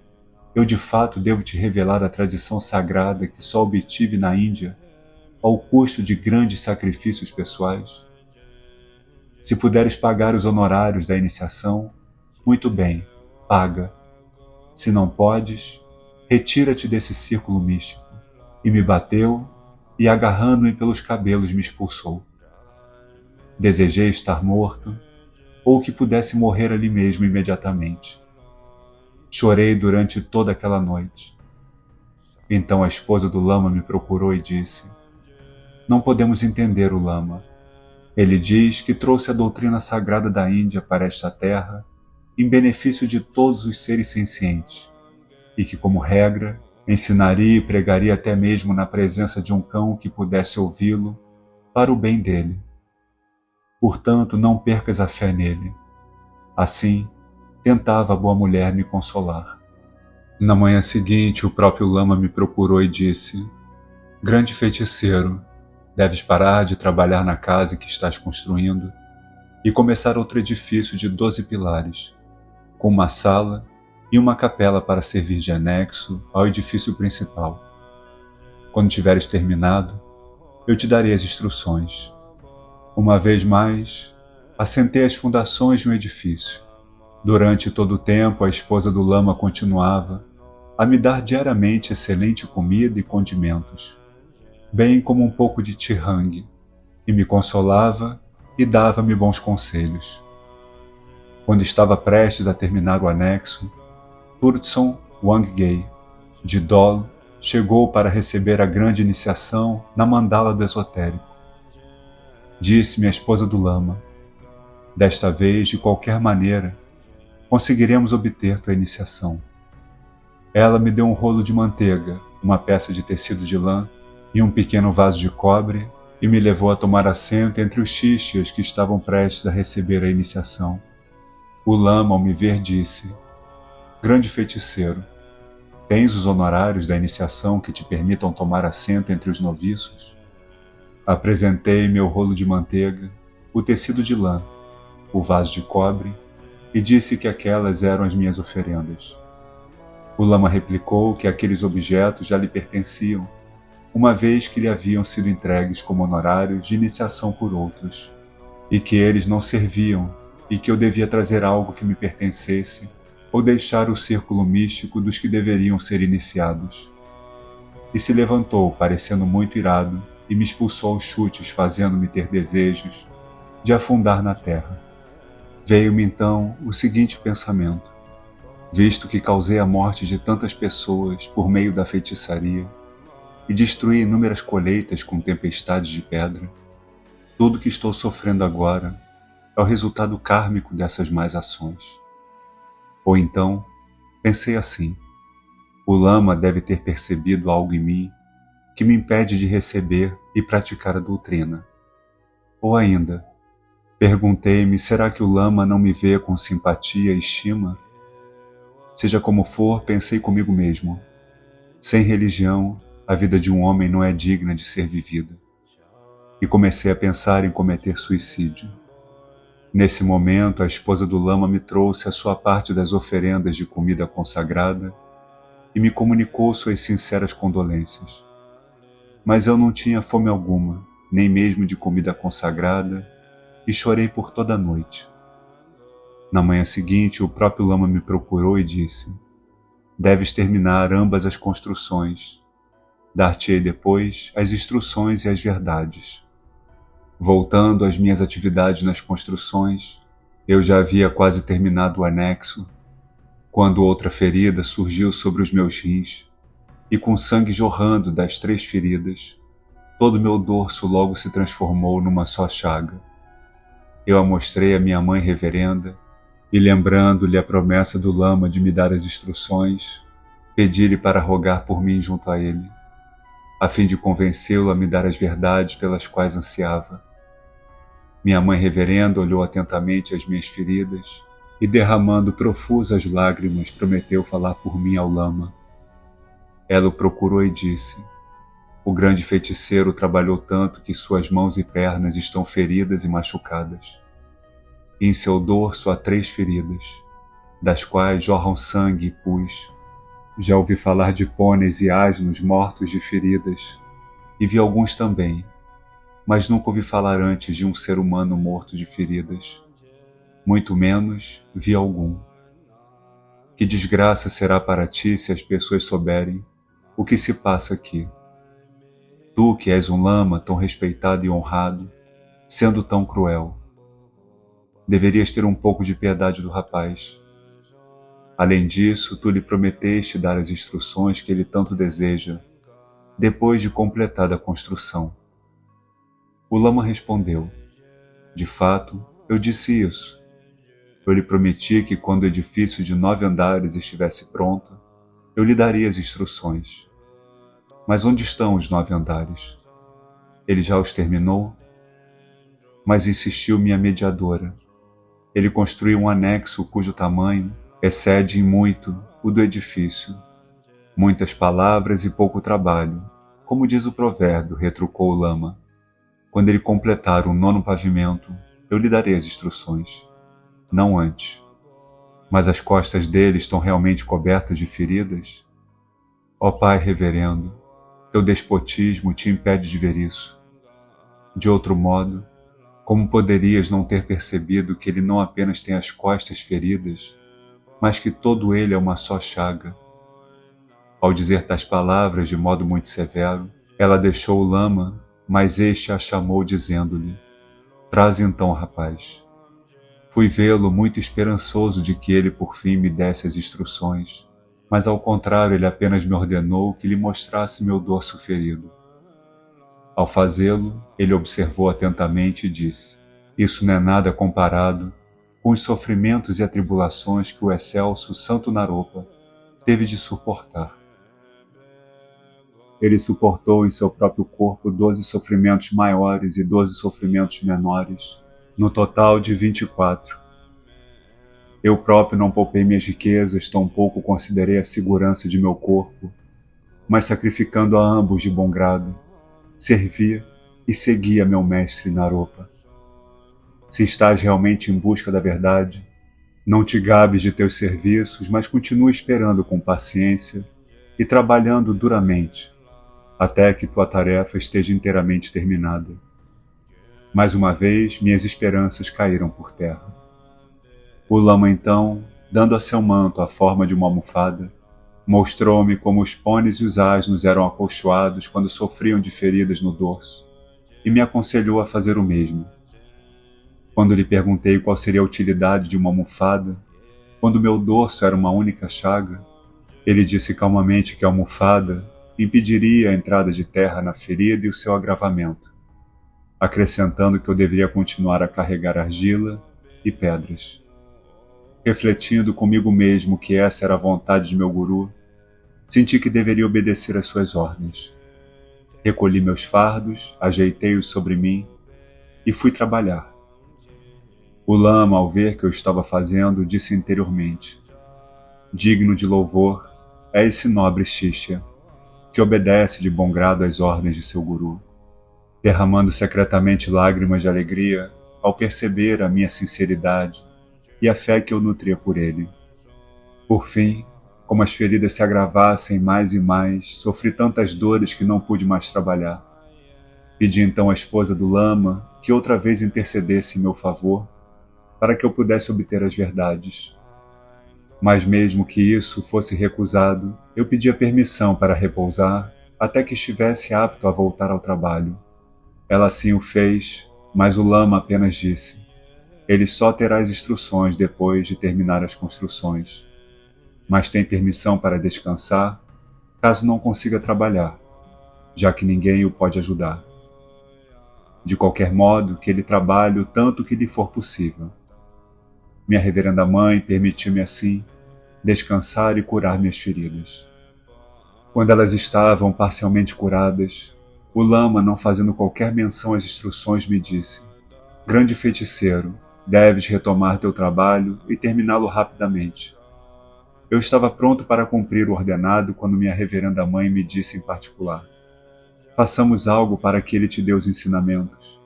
eu de fato devo te revelar a tradição sagrada que só obtive na Índia, ao custo de grandes sacrifícios pessoais? Se puderes pagar os honorários da iniciação, muito bem, paga. Se não podes, retira-te desse círculo místico." E me bateu e, agarrando-me pelos cabelos, me expulsou. Desejei estar morto, ou que pudesse morrer ali mesmo imediatamente. Chorei durante toda aquela noite. Então a esposa do lama me procurou e disse: "Não podemos entender o lama. Ele diz que trouxe a doutrina sagrada da Índia para esta terra em benefício de todos os seres sencientes, e que, como regra, ensinaria e pregaria até mesmo na presença de um cão que pudesse ouvi-lo, para o bem dele. Portanto, não percas a fé nele." Assim, tentava a boa mulher me consolar. Na manhã seguinte, o próprio lama me procurou e disse: "Grande feiticeiro, deves parar de trabalhar na casa que estás construindo e começar outro edifício de 12 pilares, com uma sala e uma capela para servir de anexo ao edifício principal. Quando tiveres terminado, eu te darei as instruções." Uma vez mais, assentei as fundações de um edifício. Durante todo o tempo, a esposa do lama continuava a me dar diariamente excelente comida e condimentos, bem como um pouco de tirang, e me consolava e dava-me bons conselhos. Quando estava prestes a terminar o anexo, Turtson Wanggai, de Dol, chegou para receber a grande iniciação na mandala do esotérico. Disse-me a esposa do lama: "Desta vez, de qualquer maneira, conseguiremos obter tua iniciação." Ela me deu um rolo de manteiga, uma peça de tecido de lã e um pequeno vaso de cobre e me levou a tomar assento entre os xixas que estavam prestes a receber a iniciação. O lama, ao me ver, disse: "Grande feiticeiro, tens os honorários da iniciação que te permitam tomar assento entre os noviços?" Apresentei meu rolo de manteiga, o tecido de lã, o vaso de cobre e disse que aquelas eram as minhas oferendas. O lama replicou que aqueles objetos já lhe pertenciam, uma vez que lhe haviam sido entregues como honorários de iniciação por outros, e que eles não serviam e que eu devia trazer algo que me pertencesse ou deixar o círculo místico dos que deveriam ser iniciados. E se levantou, parecendo muito irado, e me expulsou aos chutes, fazendo-me ter desejos de afundar na terra. Veio-me então o seguinte pensamento: visto que causei a morte de tantas pessoas por meio da feitiçaria e destruí inúmeras colheitas com tempestades de pedra, tudo que estou sofrendo agora é o resultado kármico dessas más ações. Ou então, pensei assim: o lama deve ter percebido algo em mim que me impede de receber e praticar a doutrina. Ou ainda, perguntei-me, será que o lama não me vê com simpatia e estima? Seja como for, pensei comigo mesmo: sem religião, a vida de um homem não é digna de ser vivida. E comecei a pensar em cometer suicídio. Nesse momento, a esposa do lama me trouxe a sua parte das oferendas de comida consagrada e me comunicou suas sinceras condolências. Mas eu não tinha fome alguma, nem mesmo de comida consagrada, e chorei por toda a noite. Na manhã seguinte, o próprio lama me procurou e disse: deves terminar ambas as construções. Dar-te-ei depois as instruções e as verdades. Voltando às minhas atividades nas construções, eu já havia quase terminado o anexo, quando outra ferida surgiu sobre os meus rins, e com sangue jorrando das 3 feridas, todo meu dorso logo se transformou numa só chaga. Eu a mostrei à minha mãe reverenda, e lembrando-lhe a promessa do lama de me dar as instruções, pedi-lhe para rogar por mim junto a ele, a fim de convencê-lo a me dar as verdades pelas quais ansiava. Minha mãe reverenda olhou atentamente as minhas feridas e, derramando profusas lágrimas, prometeu falar por mim ao lama. Ela o procurou e disse: o grande feiticeiro trabalhou tanto que suas mãos e pernas estão feridas e machucadas. E em seu dorso há 3 feridas, das quais jorram sangue e pus. Já ouvi falar de pôneis e asnos mortos de feridas, e vi alguns também, mas nunca ouvi falar antes de um ser humano morto de feridas. Muito menos vi algum. Que desgraça será para ti se as pessoas souberem o que se passa aqui. Tu, que és um lama tão respeitado e honrado, sendo tão cruel. Deverias ter um pouco de piedade do rapaz. Além disso, tu lhe prometeste dar as instruções que ele tanto deseja, depois de completada a construção. O lama respondeu: de fato, eu disse isso. Eu lhe prometi que quando o edifício de 9 andares estivesse pronto, eu lhe daria as instruções. Mas onde estão os 9 andares? Ele já os terminou? Mas insistiu minha mediadora. Ele construiu um anexo cujo tamanho excede em muito o do edifício. Muitas palavras e pouco trabalho, como diz o provérbio, retrucou o lama. Quando ele completar o 9º pavimento, eu lhe darei as instruções. Não antes. Mas as costas dele estão realmente cobertas de feridas? Ó Pai reverendo, teu despotismo te impede de ver isso. De outro modo, como poderias não ter percebido que ele não apenas tem as costas feridas, mas que todo ele é uma só chaga? Ao dizer tais palavras de modo muito severo, ela deixou o lama, mas este a chamou dizendo-lhe: traze então, rapaz. Fui vê-lo muito esperançoso de que ele por fim me desse as instruções, mas ao contrário ele apenas me ordenou que lhe mostrasse meu dorso ferido. Ao fazê-lo, ele observou atentamente e disse: isso não é nada comparado com os sofrimentos e atribulações que o excelso Santo Naropa teve de suportar. Ele suportou em seu próprio corpo 12 sofrimentos maiores e 12 sofrimentos menores, no total de 24. Eu próprio não poupei minhas riquezas, tampouco considerei a segurança de meu corpo, mas sacrificando a ambos de bom grado, servia e seguia meu mestre Naropa. Se estás realmente em busca da verdade, não te gabes de teus serviços, mas continua esperando com paciência e trabalhando duramente, até que tua tarefa esteja inteiramente terminada. Mais uma vez, minhas esperanças caíram por terra. O lama então, dando a seu manto a forma de uma almofada, mostrou-me como os pôneis e os asnos eram acolchoados quando sofriam de feridas no dorso, e me aconselhou a fazer o mesmo. Quando lhe perguntei qual seria a utilidade de uma almofada, quando meu dorso era uma única chaga, ele disse calmamente que a almofada impediria a entrada de terra na ferida e o seu agravamento, acrescentando que eu deveria continuar a carregar argila e pedras. Refletindo comigo mesmo que essa era a vontade de meu guru, senti que deveria obedecer às suas ordens. Recolhi meus fardos, ajeitei-os sobre mim e fui trabalhar. O lama, ao ver que eu estava fazendo, disse interiormente: digno de louvor é esse nobre Shishya, que obedece de bom grado às ordens de seu guru, derramando secretamente lágrimas de alegria ao perceber a minha sinceridade e a fé que eu nutria por ele. Por fim, como as feridas se agravassem mais e mais, sofri tantas dores que não pude mais trabalhar. Pedi então à esposa do lama que outra vez intercedesse em meu favor, para que eu pudesse obter as verdades. Mas mesmo que isso fosse recusado, eu pedia permissão para repousar até que estivesse apto a voltar ao trabalho. Ela assim o fez, Mas o lama apenas disse: ele só terá as instruções depois de terminar as construções, mas tem permissão para descansar caso não consiga trabalhar, já que ninguém o pode ajudar. De qualquer modo, que ele trabalhe o tanto que lhe for possível. Minha reverenda mãe permitiu-me assim descansar e curar minhas feridas. Quando elas estavam parcialmente curadas, o lama, não fazendo qualquer menção às instruções, me disse: grande feiticeiro, deves retomar teu trabalho e terminá-lo rapidamente. Eu estava pronto para cumprir o ordenado quando minha reverenda mãe me disse em particular: façamos algo para que ele te dê os ensinamentos.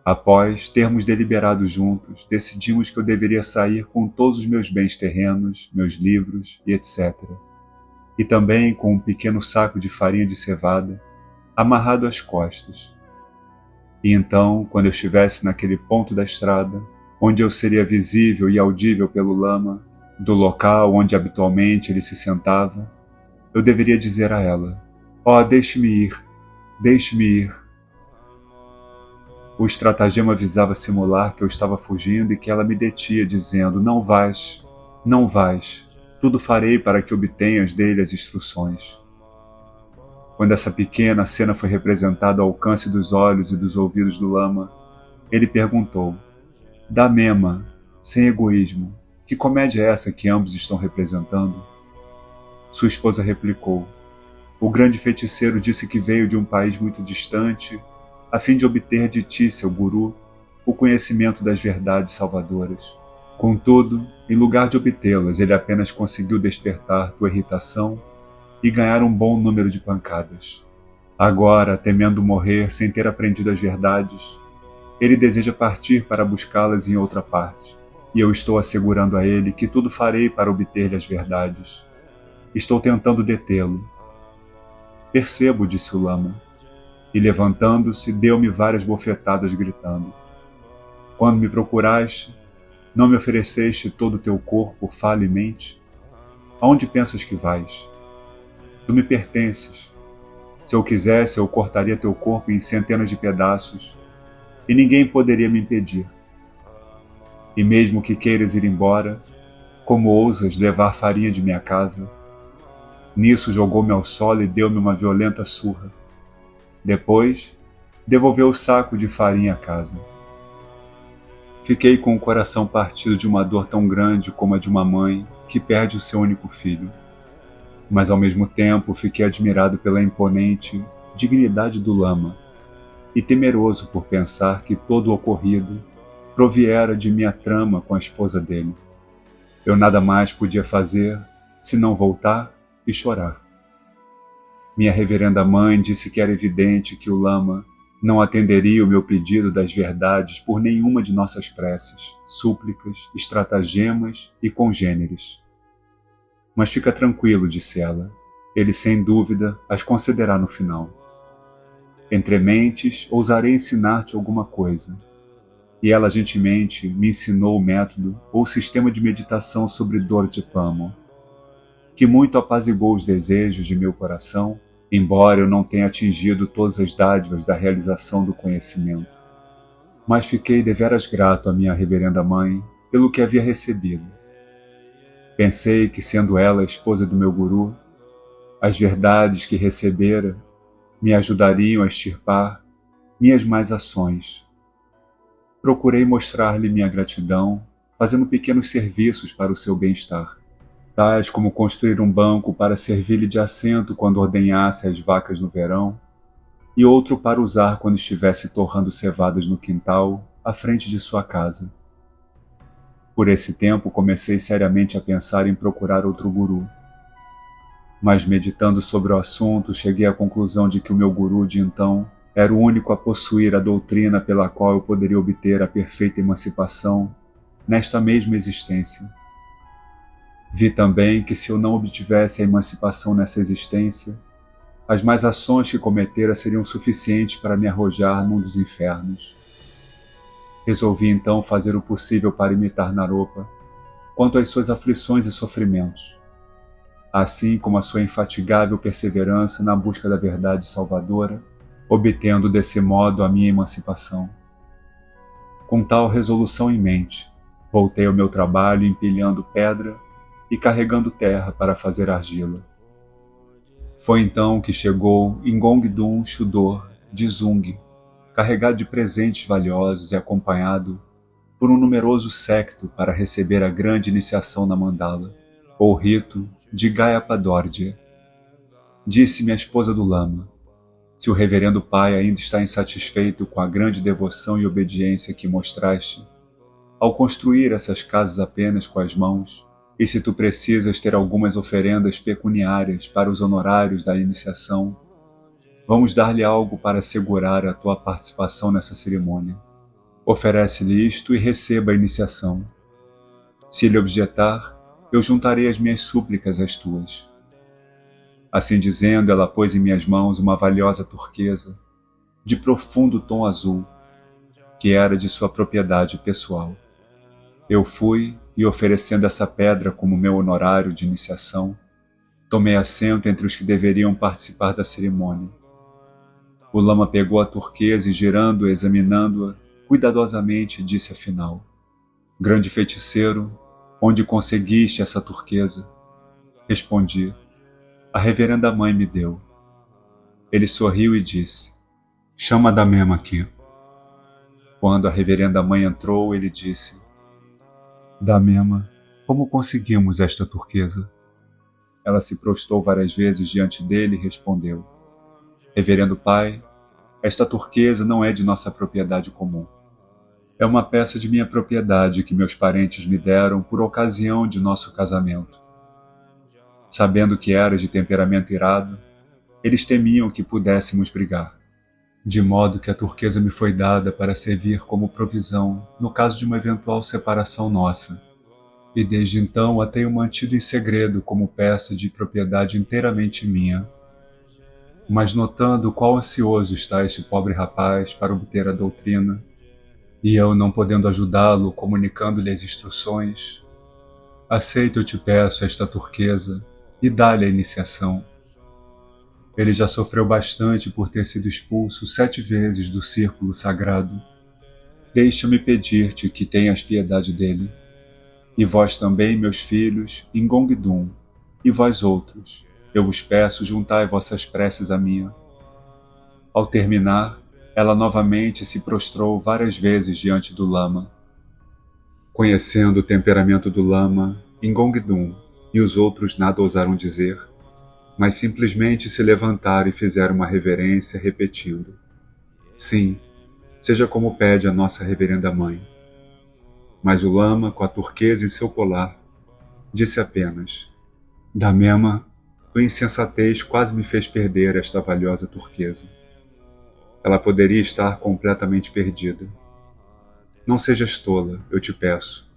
Após termos deliberado juntos, decidimos que eu deveria sair com todos os meus bens terrenos, meus livros e etc. E também com um pequeno saco de farinha de cevada, amarrado às costas. E então, quando eu estivesse naquele ponto da estrada, onde eu seria visível e audível pelo lama, do local onde habitualmente ele se sentava, eu deveria dizer a ela: ó, deixe-me ir, deixe-me ir. O estratagema visava simular que eu estava fugindo e que ela me detinha, dizendo: não vais, não vais, tudo farei para que obtenhas dele as instruções. Quando essa pequena cena foi representada ao alcance dos olhos e dos ouvidos do lama, ele perguntou: da Mema, sem egoísmo, que comédia é essa que ambos estão representando? Sua esposa replicou: o grande feiticeiro disse que veio de um país muito distante, a fim de obter de ti, seu guru, o conhecimento das verdades salvadoras. Contudo, em lugar de obtê-las, ele apenas conseguiu despertar tua irritação e ganhar um bom número de pancadas. Agora, temendo morrer sem ter aprendido as verdades, ele deseja partir para buscá-las em outra parte, e eu estou assegurando a ele que tudo farei para obter-lhe as verdades. Estou tentando detê-lo. Percebo, disse o lama, e levantando-se, deu-me várias bofetadas, gritando: quando me procuraste, não me ofereceste todo o teu corpo, fala e mente? Aonde pensas que vais? Tu me pertences. Se eu quisesse, eu cortaria teu corpo em centenas de pedaços, e ninguém poderia me impedir. E mesmo que queiras ir embora, como ousas levar farinha de minha casa? Nisso jogou-me ao solo e deu-me uma violenta surra. Depois, devolveu o saco de farinha à casa. Fiquei com o coração partido de uma dor tão grande como a de uma mãe que perde o seu único filho. Mas ao mesmo tempo fiquei admirado pela imponente dignidade do lama e temeroso por pensar que todo o ocorrido proviera de minha trama com a esposa dele. Eu nada mais podia fazer senão voltar e chorar. Minha reverenda mãe disse que era evidente que o lama não atenderia o meu pedido das verdades por nenhuma de nossas preces, súplicas, estratagemas e congêneres. Mas fica tranquilo, disse ela, ele sem dúvida as concederá no final. Entre mentes, ousarei ensinar-te alguma coisa. E ela gentilmente me ensinou o método ou sistema de meditação sobre dor de Pamo, que muito apaziguou os desejos de meu coração, embora eu não tenha atingido todas as dádivas da realização do conhecimento. Mas fiquei deveras grato à minha reverenda mãe pelo que havia recebido. Pensei que, sendo ela a esposa do meu guru, as verdades que recebera me ajudariam a extirpar minhas más ações. Procurei mostrar-lhe minha gratidão, fazendo pequenos serviços para o seu bem-estar, tais como construir um banco para servir-lhe de assento quando ordenhasse as vacas no verão, e outro para usar quando estivesse torrando cevadas no quintal, à frente de sua casa. Por esse tempo comecei seriamente a pensar em procurar outro guru. Mas meditando sobre o assunto, cheguei à conclusão de que o meu guru de então era o único a possuir a doutrina pela qual eu poderia obter a perfeita emancipação nesta mesma existência. Vi também que se eu não obtivesse a emancipação nessa existência, as más ações que cometera seriam suficientes para me arrojar num dos infernos. Resolvi então fazer o possível para imitar Naropa quanto às suas aflições e sofrimentos, assim como a sua infatigável perseverança na busca da verdade salvadora, obtendo desse modo a minha emancipação. Com tal resolução em mente, voltei ao meu trabalho empilhando pedra e carregando terra para fazer argila. Foi então que chegou Ingongdum Shudor de Zung, carregado de presentes valiosos e acompanhado por um numeroso séquito para receber a grande iniciação na mandala, ou rito de Gyapadorje. Disse-me a esposa do lama: se o reverendo pai ainda está insatisfeito com a grande devoção e obediência que mostraste ao construir essas casas apenas com as mãos, e se tu precisas ter algumas oferendas pecuniárias para os honorários da iniciação, vamos dar-lhe algo para assegurar a tua participação nessa cerimônia. Oferece-lhe isto e receba a iniciação. Se ele objetar, eu juntarei as minhas súplicas às tuas. Assim dizendo, ela pôs em minhas mãos uma valiosa turquesa, de profundo tom azul, que era de sua propriedade pessoal. Eu fui e, oferecendo essa pedra como meu honorário de iniciação, tomei assento entre os que deveriam participar da cerimônia. O lama pegou a turquesa e, girando-a, examinando-a cuidadosamente, disse afinal: grande feiticeiro, onde conseguiste essa turquesa? Respondi: a reverenda mãe me deu. Ele sorriu e disse: chama a Damema aqui. Quando a reverenda mãe entrou, ele disse: Damema, como conseguimos esta turquesa? Ela se prostrou várias vezes diante dele e respondeu: reverendo pai, esta turquesa não é de nossa propriedade comum. É uma peça de minha propriedade que meus parentes me deram por ocasião de nosso casamento. Sabendo que eras de temperamento irado, eles temiam que pudéssemos brigar, de modo que a turquesa me foi dada para servir como provisão no caso de uma eventual separação nossa, e desde então a tenho mantido em segredo como peça de propriedade inteiramente minha. Mas notando quão ansioso está este pobre rapaz para obter a doutrina, e eu não podendo ajudá-lo comunicando-lhe as instruções, aceita, eu te peço, esta turquesa e dá-lhe a iniciação. Ele já sofreu bastante por ter sido expulso 7 vezes do círculo sagrado. Deixa-me pedir-te que tenhas piedade dele. E vós também, meus filhos, Ingongdum, e vós outros, eu vos peço, juntai vossas preces à minha. Ao terminar, ela novamente se prostrou várias vezes diante do lama. Conhecendo o temperamento do lama, Ingongdum e os outros nada ousaram dizer, mas simplesmente se levantaram e fizeram uma reverência repetindo: sim, seja como pede a nossa reverenda mãe. Mas o lama, com a turquesa em seu colar, disse apenas: Damema, tua insensatez quase me fez perder esta valiosa turquesa. Ela poderia estar completamente perdida. Não sejas tola, eu te peço.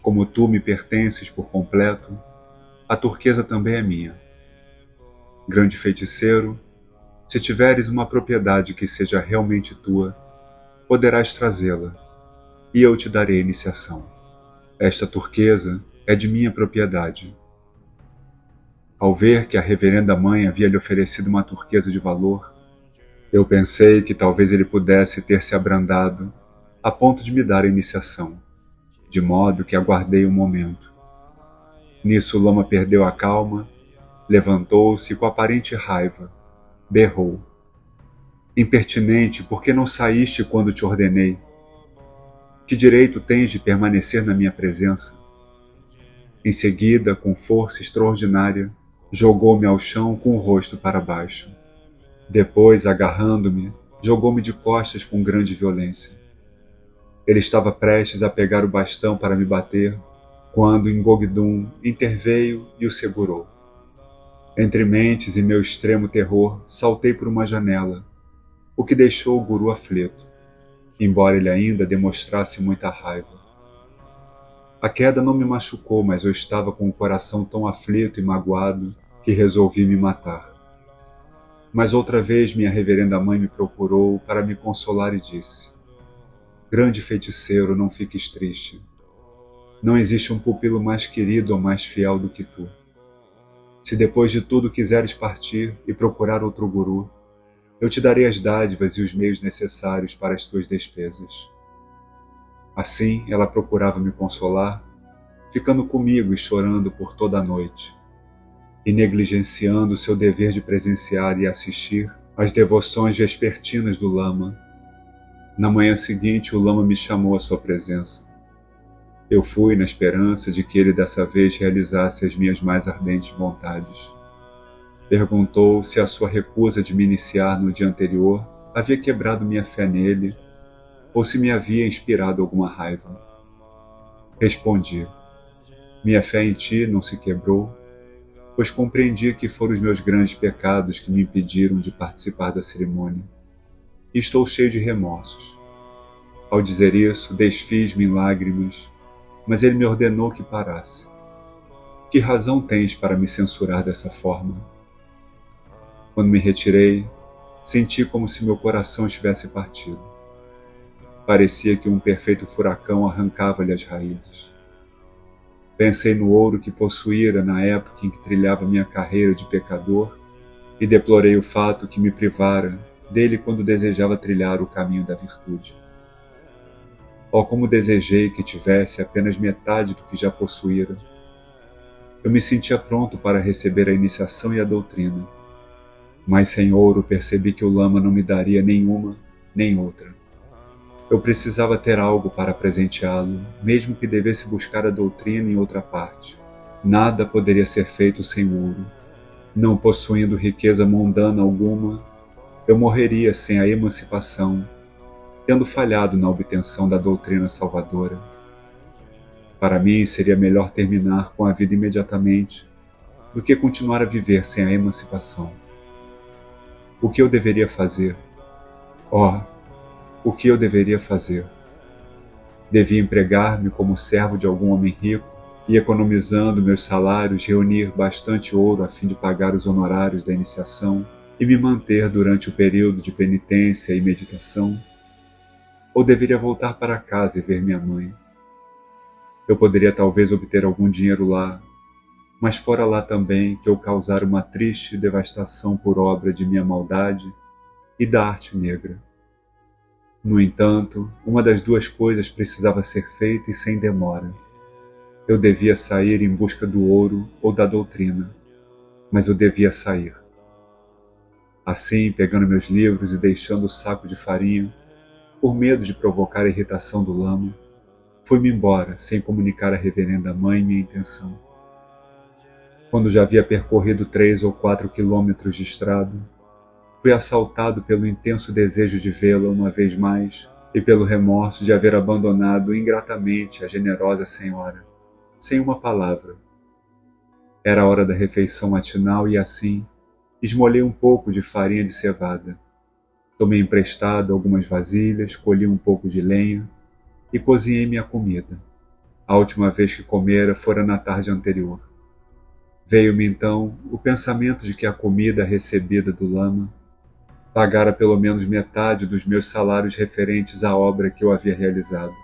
Como tu me pertences por completo, a turquesa também é minha. Grande feiticeiro, se tiveres uma propriedade que seja realmente tua, poderás trazê-la, e eu te darei iniciação. Esta turquesa é de minha propriedade. Ao ver que a reverenda mãe havia lhe oferecido uma turquesa de valor, eu pensei que talvez ele pudesse ter se abrandado a ponto de me dar a iniciação, de modo que aguardei um momento. Nisso o lama perdeu a calma, levantou-se e com aparente raiva berrou: impertinente, por que não saíste quando te ordenei? Que direito tens de permanecer na minha presença? Em seguida, com força extraordinária, jogou-me ao chão com o rosto para baixo. Depois, agarrando-me, jogou-me de costas com grande violência. Ele estava prestes a pegar o bastão para me bater, quando Ingongdum interveio e o segurou. Entre mentes e meu extremo terror, saltei por uma janela, o que deixou o guru aflito, embora ele ainda demonstrasse muita raiva. A queda não me machucou, mas eu estava com o coração tão aflito e magoado que resolvi me matar. Mas outra vez minha reverenda mãe me procurou para me consolar e disse: grande feiticeiro, não fiques triste. Não existe um pupilo mais querido ou mais fiel do que tu. Se depois de tudo quiseres partir e procurar outro guru, eu te darei as dádivas e os meios necessários para as tuas despesas. Assim, ela procurava me consolar, ficando comigo e chorando por toda a noite, e negligenciando seu dever de presenciar e assistir às devoções vespertinas do lama. Na manhã seguinte, o lama me chamou à sua presença. Eu fui na esperança de que ele dessa vez realizasse as minhas mais ardentes vontades. Perguntou se a sua recusa de me iniciar no dia anterior havia quebrado minha fé nele ou se me havia inspirado alguma raiva. Respondi: minha fé em ti não se quebrou, pois compreendi que foram os meus grandes pecados que me impediram de participar da cerimônia. E estou cheio de remorsos. Ao dizer isso, desfiz-me em lágrimas, mas ele me ordenou que parasse. Que razão tens para me censurar dessa forma? Quando me retirei, senti como se meu coração estivesse partido. Parecia que um perfeito furacão arrancava-lhe as raízes. Pensei no ouro que possuíra na época em que trilhava minha carreira de pecador e deplorei o fato que me privara dele quando desejava trilhar o caminho da virtude. Oh, como desejei que tivesse apenas metade do que já possuíra. Eu me sentia pronto para receber a iniciação e a doutrina, mas sem ouro percebi que o lama não me daria nenhuma nem outra. Eu precisava ter algo para presenteá-lo, mesmo que devesse buscar a doutrina em outra parte. Nada poderia ser feito sem ouro. Não possuindo riqueza mundana alguma, eu morreria sem a emancipação, tendo falhado na obtenção da doutrina salvadora. Para mim, seria melhor terminar com a vida imediatamente do que continuar a viver sem a emancipação. O que eu deveria fazer? Oh, o que eu deveria fazer? Devia empregar-me como servo de algum homem rico e, economizando meus salários, reunir bastante ouro a fim de pagar os honorários da iniciação e me manter durante o período de penitência e meditação? Ou deveria voltar para casa e ver minha mãe? Eu poderia talvez obter algum dinheiro lá, mas fora lá também que eu causara uma triste devastação por obra de minha maldade e da arte negra. No entanto, uma das duas coisas precisava ser feita e sem demora. Eu devia sair em busca do ouro ou da doutrina, mas eu devia sair. Assim, pegando meus livros e deixando o saco de farinha, por medo de provocar a irritação do lama, fui-me embora sem comunicar à reverenda mãe minha intenção. Quando já havia percorrido 3 ou 4 quilômetros de estrada, fui assaltado pelo intenso desejo de vê-la uma vez mais e pelo remorso de haver abandonado ingratamente a generosa senhora, sem uma palavra. Era a hora da refeição matinal e assim, esmolhei um pouco de farinha de cevada. Tomei emprestado algumas vasilhas, colhi um pouco de lenha e cozinhei minha comida. A última vez que comera fora na tarde anterior. Veio-me então o pensamento de que a comida recebida do lama pagara pelo menos metade dos meus salários referentes à obra que eu havia realizado.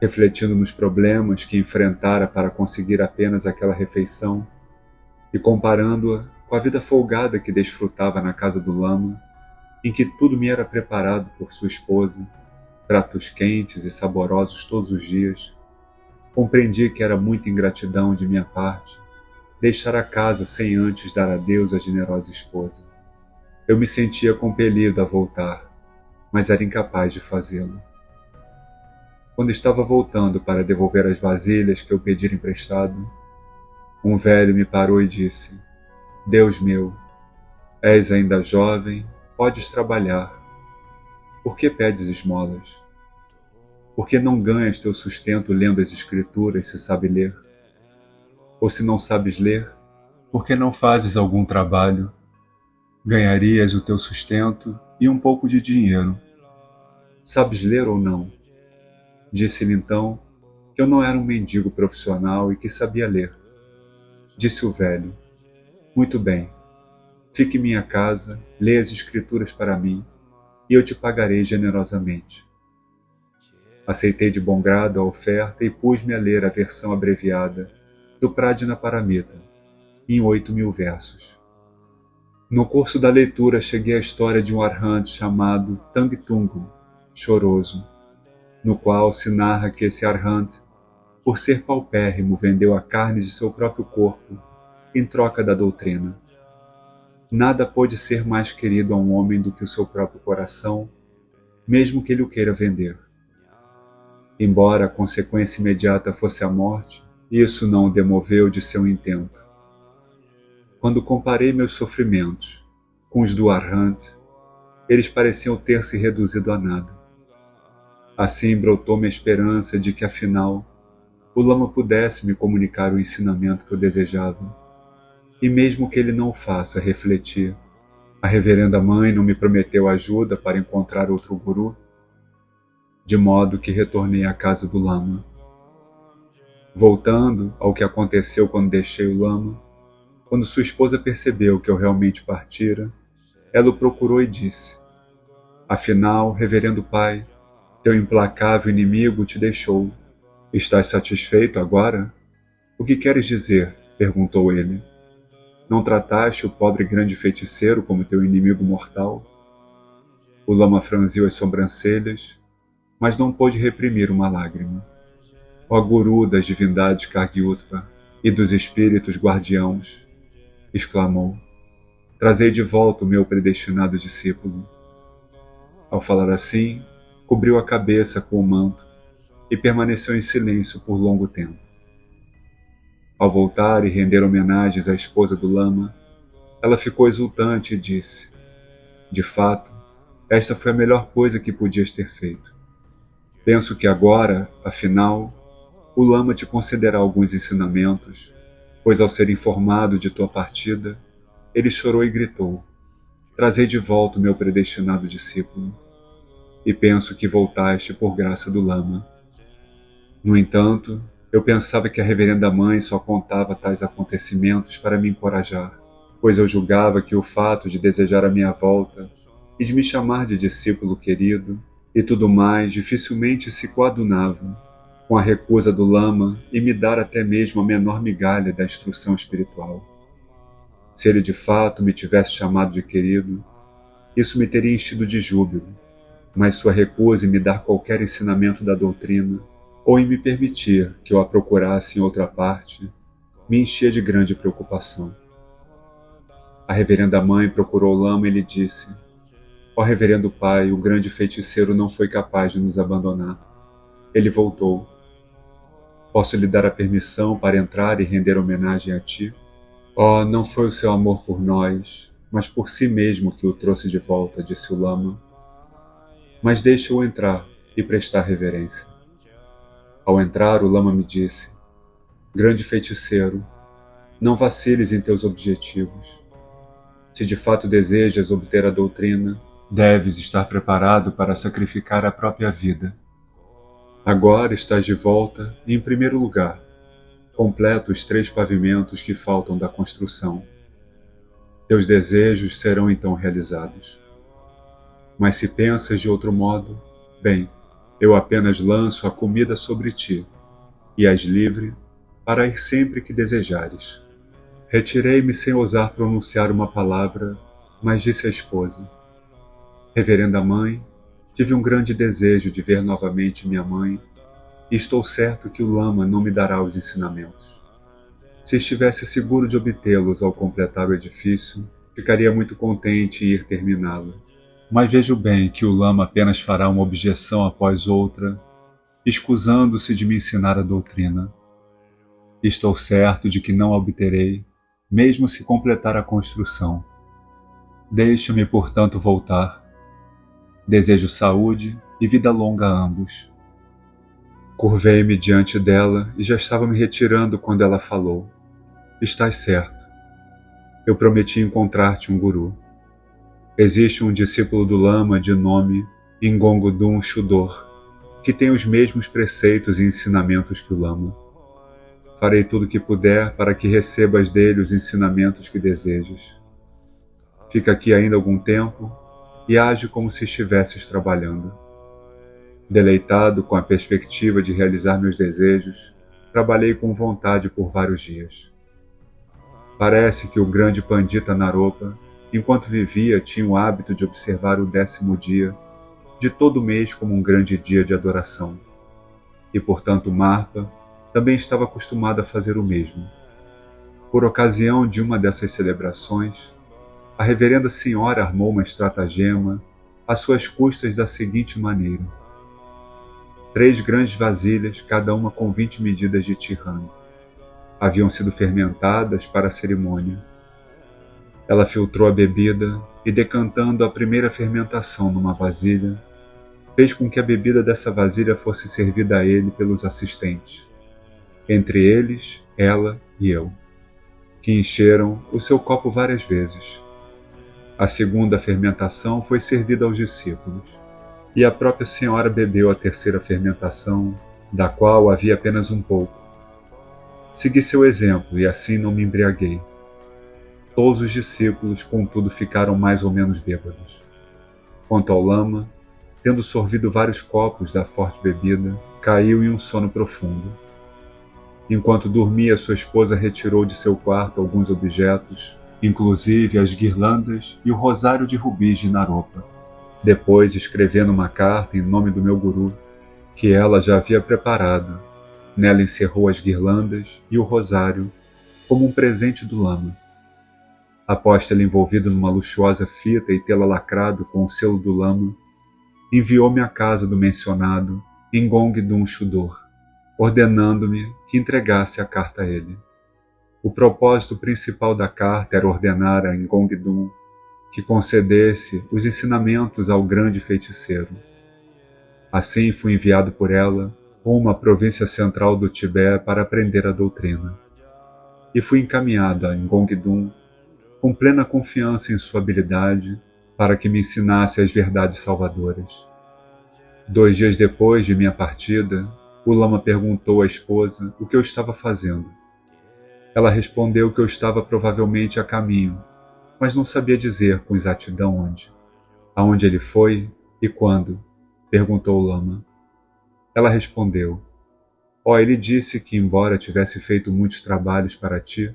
Refletindo nos problemas que enfrentara para conseguir apenas aquela refeição e comparando-a com a vida folgada que desfrutava na casa do lama, em que tudo me era preparado por sua esposa, pratos quentes e saborosos todos os dias, compreendi que era muita ingratidão de minha parte deixar a casa sem antes dar adeus à generosa esposa. Eu me sentia compelido a voltar, mas era incapaz de fazê-lo. Quando estava voltando para devolver as vasilhas que eu pedira emprestado, um velho me parou e disse: Deus meu, és ainda jovem, podes trabalhar. Por que pedes esmolas? Por que não ganhas teu sustento lendo as escrituras se sabe ler? Ou se não sabes ler, por que não fazes algum trabalho? Ganharias o teu sustento e um pouco de dinheiro. Sabes ler ou não? Disse-lhe então que eu não era um mendigo profissional e que sabia ler. Disse o velho: Muito bem, fique em minha casa, lê as escrituras para mim, e eu te pagarei generosamente. Aceitei de bom grado a oferta e pus-me a ler a versão abreviada do Pradina Paramita, em 8.000 versos. No curso da leitura cheguei à história de um arhat chamado Tangtungu, choroso. no qual se narra que esse Arhat, por ser paupérrimo, vendeu a carne de seu próprio corpo em troca da doutrina. Nada pode ser mais querido a um homem do que o seu próprio coração, mesmo que ele o queira vender. Embora a consequência imediata fosse a morte, isso não o demoveu de seu intento. Quando comparei meus sofrimentos com os do Arhat, eles pareciam ter se reduzido a nada. Assim brotou-me a esperança de que, afinal, o Lama pudesse me comunicar o ensinamento que eu desejava. E mesmo que ele não o faça, refleti, a reverenda mãe não me prometeu ajuda para encontrar outro guru? De modo que retornei à casa do Lama. Voltando ao que aconteceu quando deixei o Lama, quando sua esposa percebeu que eu realmente partira, ela o procurou e disse: afinal, reverendo pai, teu implacável inimigo te deixou. Estás satisfeito agora? O que queres dizer? Perguntou ele. Não trataste o pobre grande feiticeiro como teu inimigo mortal? O Lama franziu as sobrancelhas, mas não pôde reprimir uma lágrima. Ó guru das divindades Kargyutra e dos espíritos guardiãos, exclamou, trazei de volta o meu predestinado discípulo. Ao falar assim, cobriu a cabeça com o manto e permaneceu em silêncio por longo tempo. Ao voltar e render homenagens à esposa do Lama, ela ficou exultante e disse: de fato, esta foi a melhor coisa que podias ter feito. Penso que agora, afinal, o Lama te concederá alguns ensinamentos, pois ao ser informado de tua partida, ele chorou e gritou: trazei de volta o meu predestinado discípulo. E penso que voltaste por graça do Lama. No entanto, eu pensava que a reverenda mãe só contava tais acontecimentos para me encorajar, pois eu julgava que o fato de desejar a minha volta e de me chamar de discípulo querido e tudo mais dificilmente se coadunava com a recusa do Lama em me dar até mesmo a menor migalha da instrução espiritual. Se ele de fato me tivesse chamado de querido, isso me teria enchido de júbilo, mas sua recusa em me dar qualquer ensinamento da doutrina ou em me permitir que eu a procurasse em outra parte, me enchia de grande preocupação. A reverenda mãe procurou o Lama e lhe disse: ó reverendo pai, o grande feiticeiro não foi capaz de nos abandonar. Ele voltou. Posso lhe dar a permissão para entrar e render homenagem a ti? Oh, não foi o seu amor por nós, mas por si mesmo que o trouxe de volta, disse o Lama. Mas deixa-o entrar e prestar reverência. Ao entrar, o Lama me disse: grande feiticeiro, não vaciles em teus objetivos. Se de fato desejas obter a doutrina, deves estar preparado para sacrificar a própria vida. Agora estás de volta e, em primeiro lugar, completa os 3 pavimentos que faltam da construção. Teus desejos serão então realizados. Mas se pensas de outro modo, bem, eu apenas lanço a comida sobre ti, e és livre para ir sempre que desejares. Retirei-me sem ousar pronunciar uma palavra, mas disse à esposa: reverenda mãe, tive um grande desejo de ver novamente minha mãe, e estou certo que o Lama não me dará os ensinamentos. Se estivesse seguro de obtê-los ao completar o edifício, ficaria muito contente em ir terminá-lo. Mas vejo bem que o Lama apenas fará uma objeção após outra, escusando-se de me ensinar a doutrina. Estou certo de que não a obterei, mesmo se completar a construção. Deixa-me, portanto, voltar. Desejo saúde e vida longa a ambos. Curvei-me diante dela e já estava me retirando quando ela falou: estás certo. Eu prometi encontrar-te um guru. Existe um discípulo do Lama de nome Ngongdum Shudor, que tem os mesmos preceitos e ensinamentos que o Lama. Farei tudo o que puder para que recebas dele os ensinamentos que desejas. Fica aqui ainda algum tempo e age como se estivesses trabalhando. Deleitado com a perspectiva de realizar meus desejos, trabalhei com vontade por vários dias. Parece que o grande Pandita Naropa, enquanto vivia, tinha o hábito de observar o 10º dia, de todo mês como um grande dia de adoração. E, portanto, Marpa também estava acostumada a fazer o mesmo. Por ocasião de uma dessas celebrações, a reverenda senhora armou uma estratagema às suas custas da seguinte maneira: 3 grandes vasilhas, cada uma com 20 medidas de tirano, haviam sido fermentadas para a cerimônia. Ela filtrou a bebida e, decantando a primeira fermentação numa vasilha, fez com que a bebida dessa vasilha fosse servida a ele pelos assistentes, entre eles, ela e eu, que encheram o seu copo várias vezes. A segunda fermentação foi servida aos discípulos, e a própria senhora bebeu a terceira fermentação, da qual havia apenas um pouco. Segui seu exemplo e assim não me embriaguei. Todos os discípulos, contudo, ficaram mais ou menos bêbados. Quanto ao lama, tendo sorvido vários copos da forte bebida, caiu em um sono profundo. Enquanto dormia, sua esposa retirou de seu quarto alguns objetos, inclusive as guirlandas e o rosário de rubis de Naropa. Depois, escrevendo uma carta em nome do meu guru, que ela já havia preparado, nela encerrou as guirlandas e o rosário como um presente do lama. Após tê-la envolvido numa luxuosa fita e tê-la lacrado com o selo do lama, enviou-me à casa do mencionado Ngongdum Shudor, ordenando-me que entregasse a carta a ele. O propósito principal da carta era ordenar a Ngongdum que concedesse os ensinamentos ao grande feiticeiro. Assim fui enviado por ela rumo à província central do Tibete para aprender a doutrina. E fui encaminhado a Ngongdum com plena confiança em sua habilidade para que me ensinasse as verdades salvadoras. 2 dias depois de minha partida, o lama perguntou à esposa o que eu estava fazendo. Ela respondeu que eu estava provavelmente a caminho, mas não sabia dizer com exatidão onde. Aonde ele foi e quando? Perguntou o lama. Ela respondeu: ele disse que, embora tivesse feito muitos trabalhos para ti,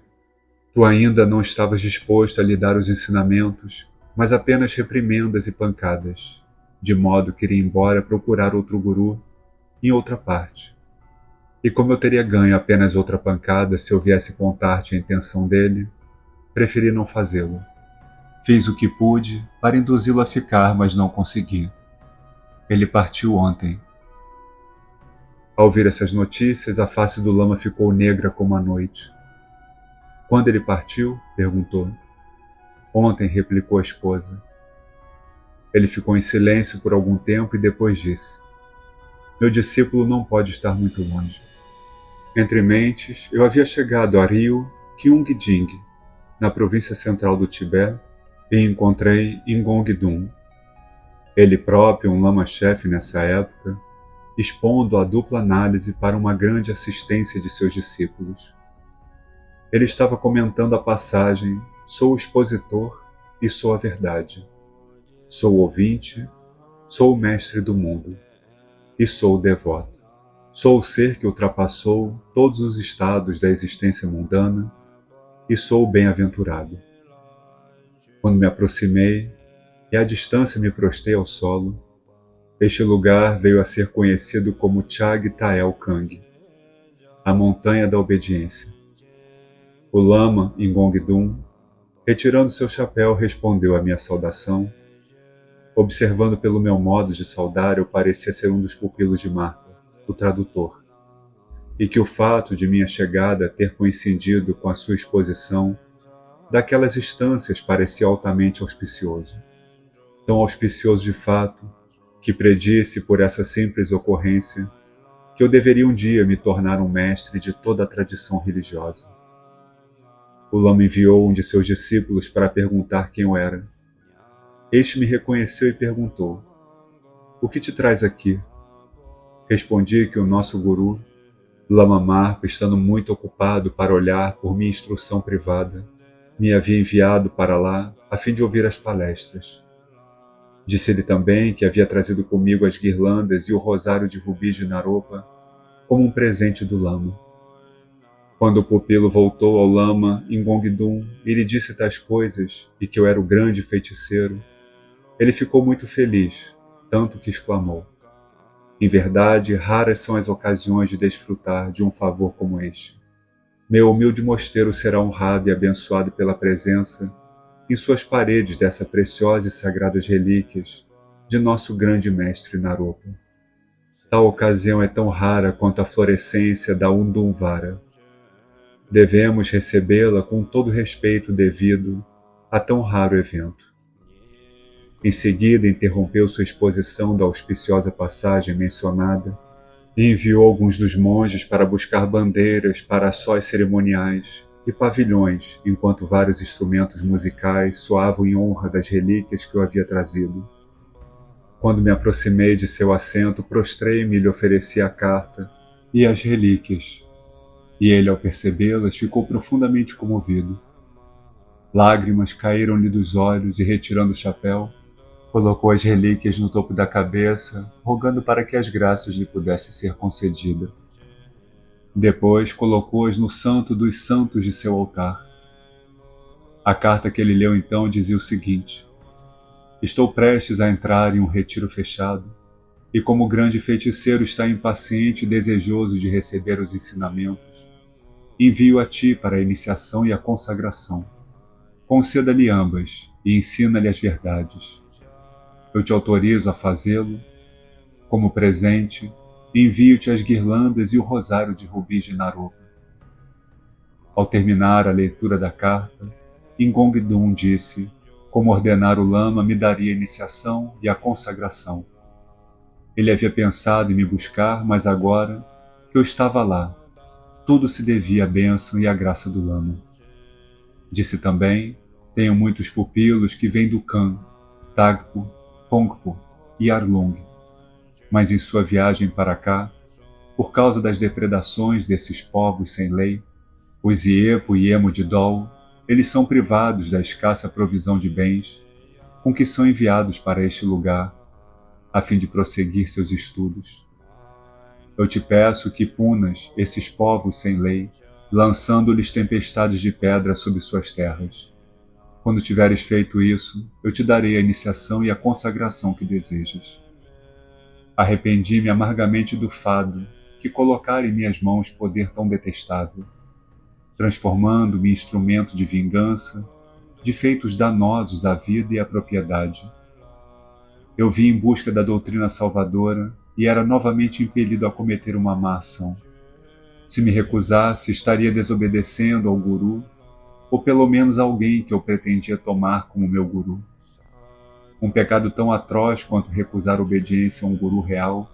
tu ainda não estavas disposto a lhe dar os ensinamentos, mas apenas reprimendas e pancadas, de modo que iria embora procurar outro guru em outra parte. E como eu teria ganho apenas outra pancada se eu viesse contar-te a intenção dele, preferi não fazê-lo. Fiz o que pude para induzi-lo a ficar, mas não consegui. Ele partiu ontem. Ao ouvir essas notícias, a face do lama ficou negra como a noite. Quando ele partiu? Perguntou. Ontem, replicou a esposa. Ele ficou em silêncio por algum tempo e depois disse: meu discípulo não pode estar muito longe. Entre mentes, eu havia chegado a Rio Kyungjing, na província central do Tibete, e encontrei Ngongdum. Ele próprio, um lama-chefe nessa época, expondo a dupla análise para uma grande assistência de seus discípulos. Ele estava comentando a passagem: sou o expositor e sou a verdade. Sou o ouvinte, sou o mestre do mundo, e sou o devoto. Sou o ser que ultrapassou todos os estados da existência mundana, e sou o bem-aventurado. Quando me aproximei e à distância me prostei ao solo, este lugar veio a ser conhecido como Chag Tael Kang, a montanha da obediência. O lama Ngongdum, retirando seu chapéu, respondeu à minha saudação. Observando pelo meu modo de saudar, eu parecia ser um dos pupilos de Marpa, o tradutor, e que o fato de minha chegada ter coincidido com a sua exposição daquelas instâncias parecia altamente auspicioso. Tão auspicioso de fato, que predisse por essa simples ocorrência que eu deveria um dia me tornar um mestre de toda a tradição religiosa. O lama enviou um de seus discípulos para perguntar quem eu era. Este me reconheceu e perguntou: o que te traz aqui? Respondi que o nosso guru, Lama Marpa, estando muito ocupado para olhar por minha instrução privada, me havia enviado para lá a fim de ouvir as palestras. Disse-lhe também que havia trazido comigo as guirlandas e o rosário de rubis de Naropa como um presente do lama. Quando o pupilo voltou ao lama Ngongdum e lhe disse tais coisas e que eu era o grande feiticeiro, ele ficou muito feliz tanto que exclamou: em verdade, raras são as ocasiões de desfrutar de um favor como este. Meu humilde mosteiro será honrado e abençoado pela presença, em suas paredes, dessa preciosa e sagradas relíquias de nosso grande mestre Naropa. Tal ocasião é tão rara quanto a florescência da Undumvara. Devemos recebê-la com todo o respeito devido a tão raro evento. Em seguida, interrompeu sua exposição da auspiciosa passagem mencionada e enviou alguns dos monges para buscar bandeiras, paraçóis cerimoniais e pavilhões, enquanto vários instrumentos musicais soavam em honra das relíquias que eu havia trazido. Quando me aproximei de seu assento, prostrei-me e lhe ofereci a carta e as relíquias, e ele, ao percebê-las, ficou profundamente comovido. Lágrimas caíram-lhe dos olhos e, retirando o chapéu, colocou as relíquias no topo da cabeça, rogando para que as graças lhe pudessem ser concedidas. Depois colocou-as no santo dos santos de seu altar. A carta que ele leu então dizia o seguinte: estou prestes a entrar em um retiro fechado, e como o grande feiticeiro está impaciente e desejoso de receber os ensinamentos, envio a ti para a iniciação e a consagração. Conceda-lhe ambas e ensina-lhe as verdades. Eu te autorizo a fazê-lo. Como presente, envio-te as guirlandas e o rosário de rubis de Naropa. Ao terminar a leitura da carta, Ingongdum disse: como ordenar o lama me daria a iniciação e a consagração. Ele havia pensado em me buscar, mas agora que eu estava lá, tudo se devia à bênção e à graça do lama. Disse também: tenho muitos pupilos que vêm do Khan, Tagpo, Pongpo e Arlong, mas em sua viagem para cá, por causa das depredações desses povos sem lei, os Iepo e Emo de Dol, eles são privados da escassa provisão de bens com que são enviados para este lugar, a fim de prosseguir seus estudos. Eu te peço que punas esses povos sem lei, lançando-lhes tempestades de pedra sobre suas terras. Quando tiveres feito isso, eu te darei a iniciação e a consagração que desejas. Arrependi-me amargamente do fado que colocara em minhas mãos poder tão detestável, transformando-me em instrumento de vingança, de feitos danosos à vida e à propriedade. Eu vim em busca da doutrina salvadora e era novamente impelido a cometer uma má ação. Se me recusasse, estaria desobedecendo ao guru, ou pelo menos alguém que eu pretendia tomar como meu guru. Um pecado tão atroz quanto recusar obediência a um guru real,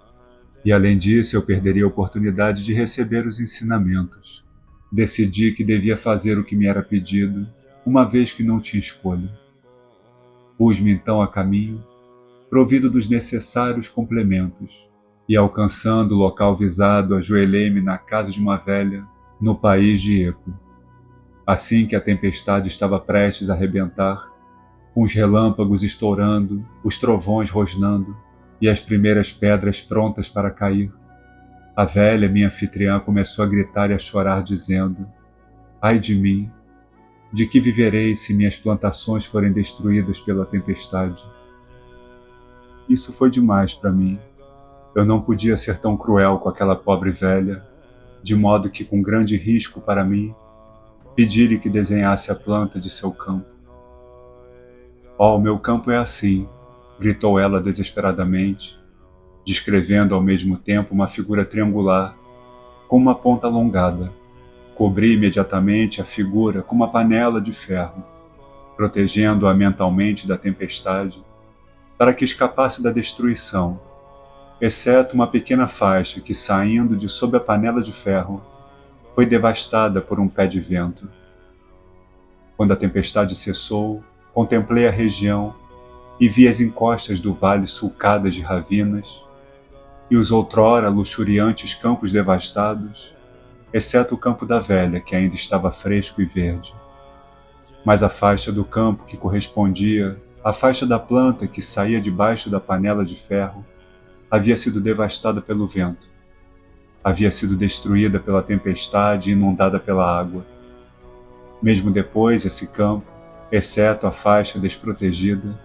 e além disso eu perderia a oportunidade de receber os ensinamentos. Decidi que devia fazer o que me era pedido, uma vez que não tinha escolha. Pus-me então a caminho, provido dos necessários complementos, e alcançando o local visado, ajoelhei-me na casa de uma velha, no país de Epo. Assim que a tempestade estava prestes a arrebentar, com os relâmpagos estourando, os trovões rosnando e as primeiras pedras prontas para cair, a velha, minha anfitriã, começou a gritar e a chorar, dizendo: ai de mim, de que viverei se minhas plantações forem destruídas pela tempestade? Isso foi demais para mim. Eu não podia ser tão cruel com aquela pobre velha, de modo que, com grande risco para mim, pedi-lhe que desenhasse a planta de seu campo. Oh, meu campo é assim, gritou ela desesperadamente, descrevendo ao mesmo tempo uma figura triangular, com uma ponta alongada. Cobri imediatamente a figura com uma panela de ferro, protegendo-a mentalmente da tempestade, para que escapasse da destruição, exceto uma pequena faixa que, saindo de sob a panela de ferro, foi devastada por um pé de vento. Quando a tempestade cessou, contemplei a região e vi as encostas do vale sulcadas de ravinas e os outrora luxuriantes campos devastados, exceto o campo da velha, que ainda estava fresco e verde. Mas a faixa do campo que correspondia à faixa da planta que saía debaixo da panela de ferro havia sido devastada pelo vento. Havia sido destruída pela tempestade e inundada pela água. Mesmo depois, esse campo, exceto a faixa desprotegida,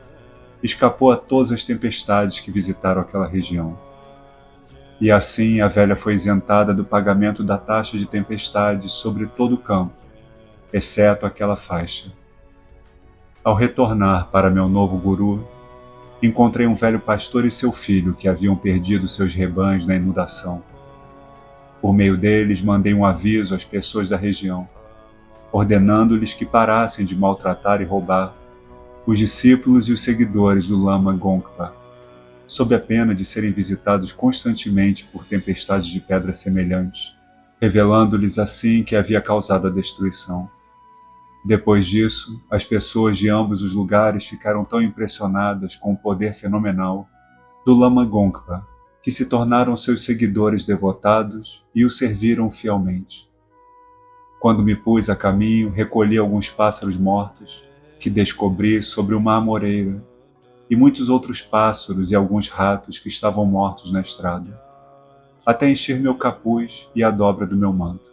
escapou a todas as tempestades que visitaram aquela região. E assim a velha foi isentada do pagamento da taxa de tempestades sobre todo o campo, exceto aquela faixa. Ao retornar para meu novo guru, encontrei um velho pastor e seu filho que haviam perdido seus rebanhos na inundação. Por meio deles, mandei um aviso às pessoas da região, ordenando-lhes que parassem de maltratar e roubar os discípulos e os seguidores do Lama Gongpa, sob a pena de serem visitados constantemente por tempestades de pedra semelhantes, revelando-lhes assim que havia causado a destruição. Depois disso, as pessoas de ambos os lugares ficaram tão impressionadas com o poder fenomenal do Lama Gongpa, que se tornaram seus seguidores devotados e o serviram fielmente. Quando me pus a caminho, recolhi alguns pássaros mortos que descobri sobre uma amoreira e muitos outros pássaros e alguns ratos que estavam mortos na estrada, até encher meu capuz e a dobra do meu manto.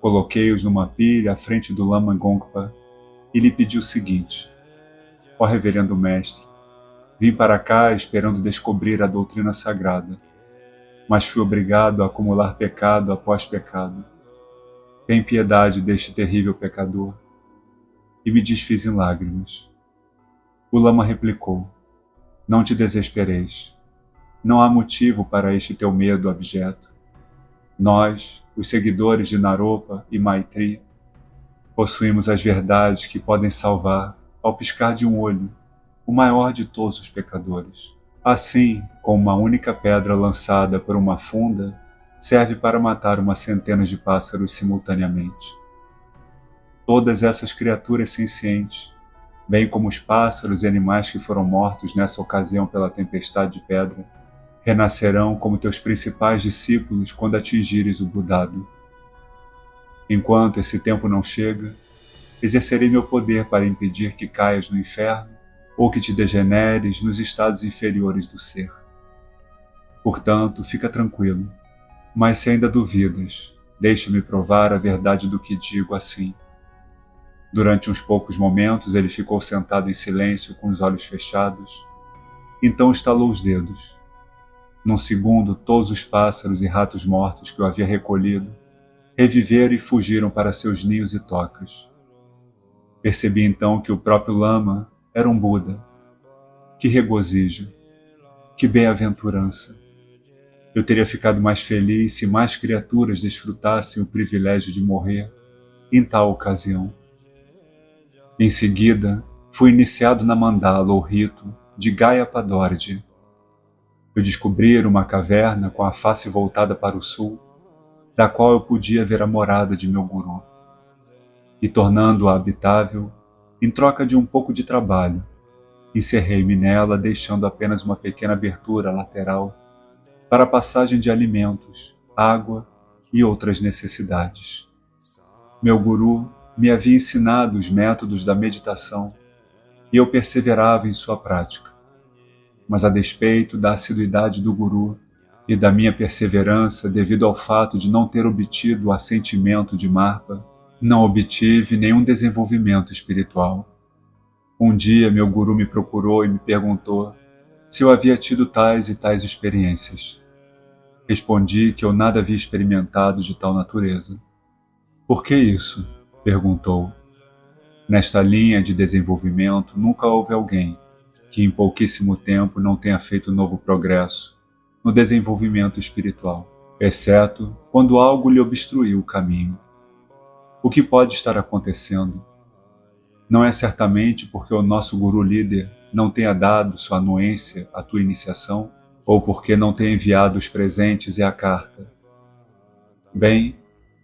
Coloquei-os numa pilha à frente do Lama Gongpa e lhe pedi o seguinte: ó reverendo mestre, vim para cá esperando descobrir a doutrina sagrada, mas fui obrigado a acumular pecado após pecado. Tem piedade deste terrível pecador. E me desfiz em lágrimas. O Lama replicou: não te desespereis. Não há motivo para este teu medo abjeto. Nós, os seguidores de Naropa e Maitri, possuímos as verdades que podem salvar, ao piscar de um olho, o maior de todos os pecadores. Assim, com uma única pedra lançada por uma funda, serve para matar uma centena de pássaros simultaneamente. Todas essas criaturas sencientes, bem como os pássaros e animais que foram mortos nessa ocasião pela tempestade de pedra, renascerão como teus principais discípulos quando atingires o Budado. Enquanto esse tempo não chega, exercerei meu poder para impedir que caias no inferno ou que te degeneres nos estados inferiores do ser. Portanto, fica tranquilo, mas se ainda duvidas, deixa-me provar a verdade do que digo assim. Durante uns poucos momentos ele ficou sentado em silêncio com os olhos fechados, então estalou os dedos. Num segundo, todos os pássaros e ratos mortos que eu havia recolhido reviveram e fugiram para seus ninhos e tocas. Percebi então que o próprio Lama era um Buda. Que regozijo! Que bem-aventurança! Eu teria ficado mais feliz se mais criaturas desfrutassem o privilégio de morrer em tal ocasião. Em seguida, fui iniciado na mandala ou rito de Gaya Padorje. Eu descobri uma caverna com a face voltada para o sul, da qual eu podia ver a morada de meu guru. E tornando-a habitável, em troca de um pouco de trabalho, encerrei-me nela, deixando apenas uma pequena abertura lateral para a passagem de alimentos, água e outras necessidades. Meu guru me havia ensinado os métodos da meditação e eu perseverava em sua prática. Mas a despeito da assiduidade do guru e da minha perseverança devido ao fato de não ter obtido o assentimento de Marpa, não obtive nenhum desenvolvimento espiritual. Um dia meu guru me procurou e me perguntou se eu havia tido tais e tais experiências. Respondi que eu nada havia experimentado de tal natureza. Por que isso? Perguntou. Nesta linha de desenvolvimento nunca houve alguém que em pouquíssimo tempo não tenha feito novo progresso no desenvolvimento espiritual, exceto quando algo lhe obstruiu o caminho. O que pode estar acontecendo? Não é certamente porque o nosso guru líder não tenha dado sua anuência à tua iniciação, ou porque não tenha enviado os presentes e a carta. Bem,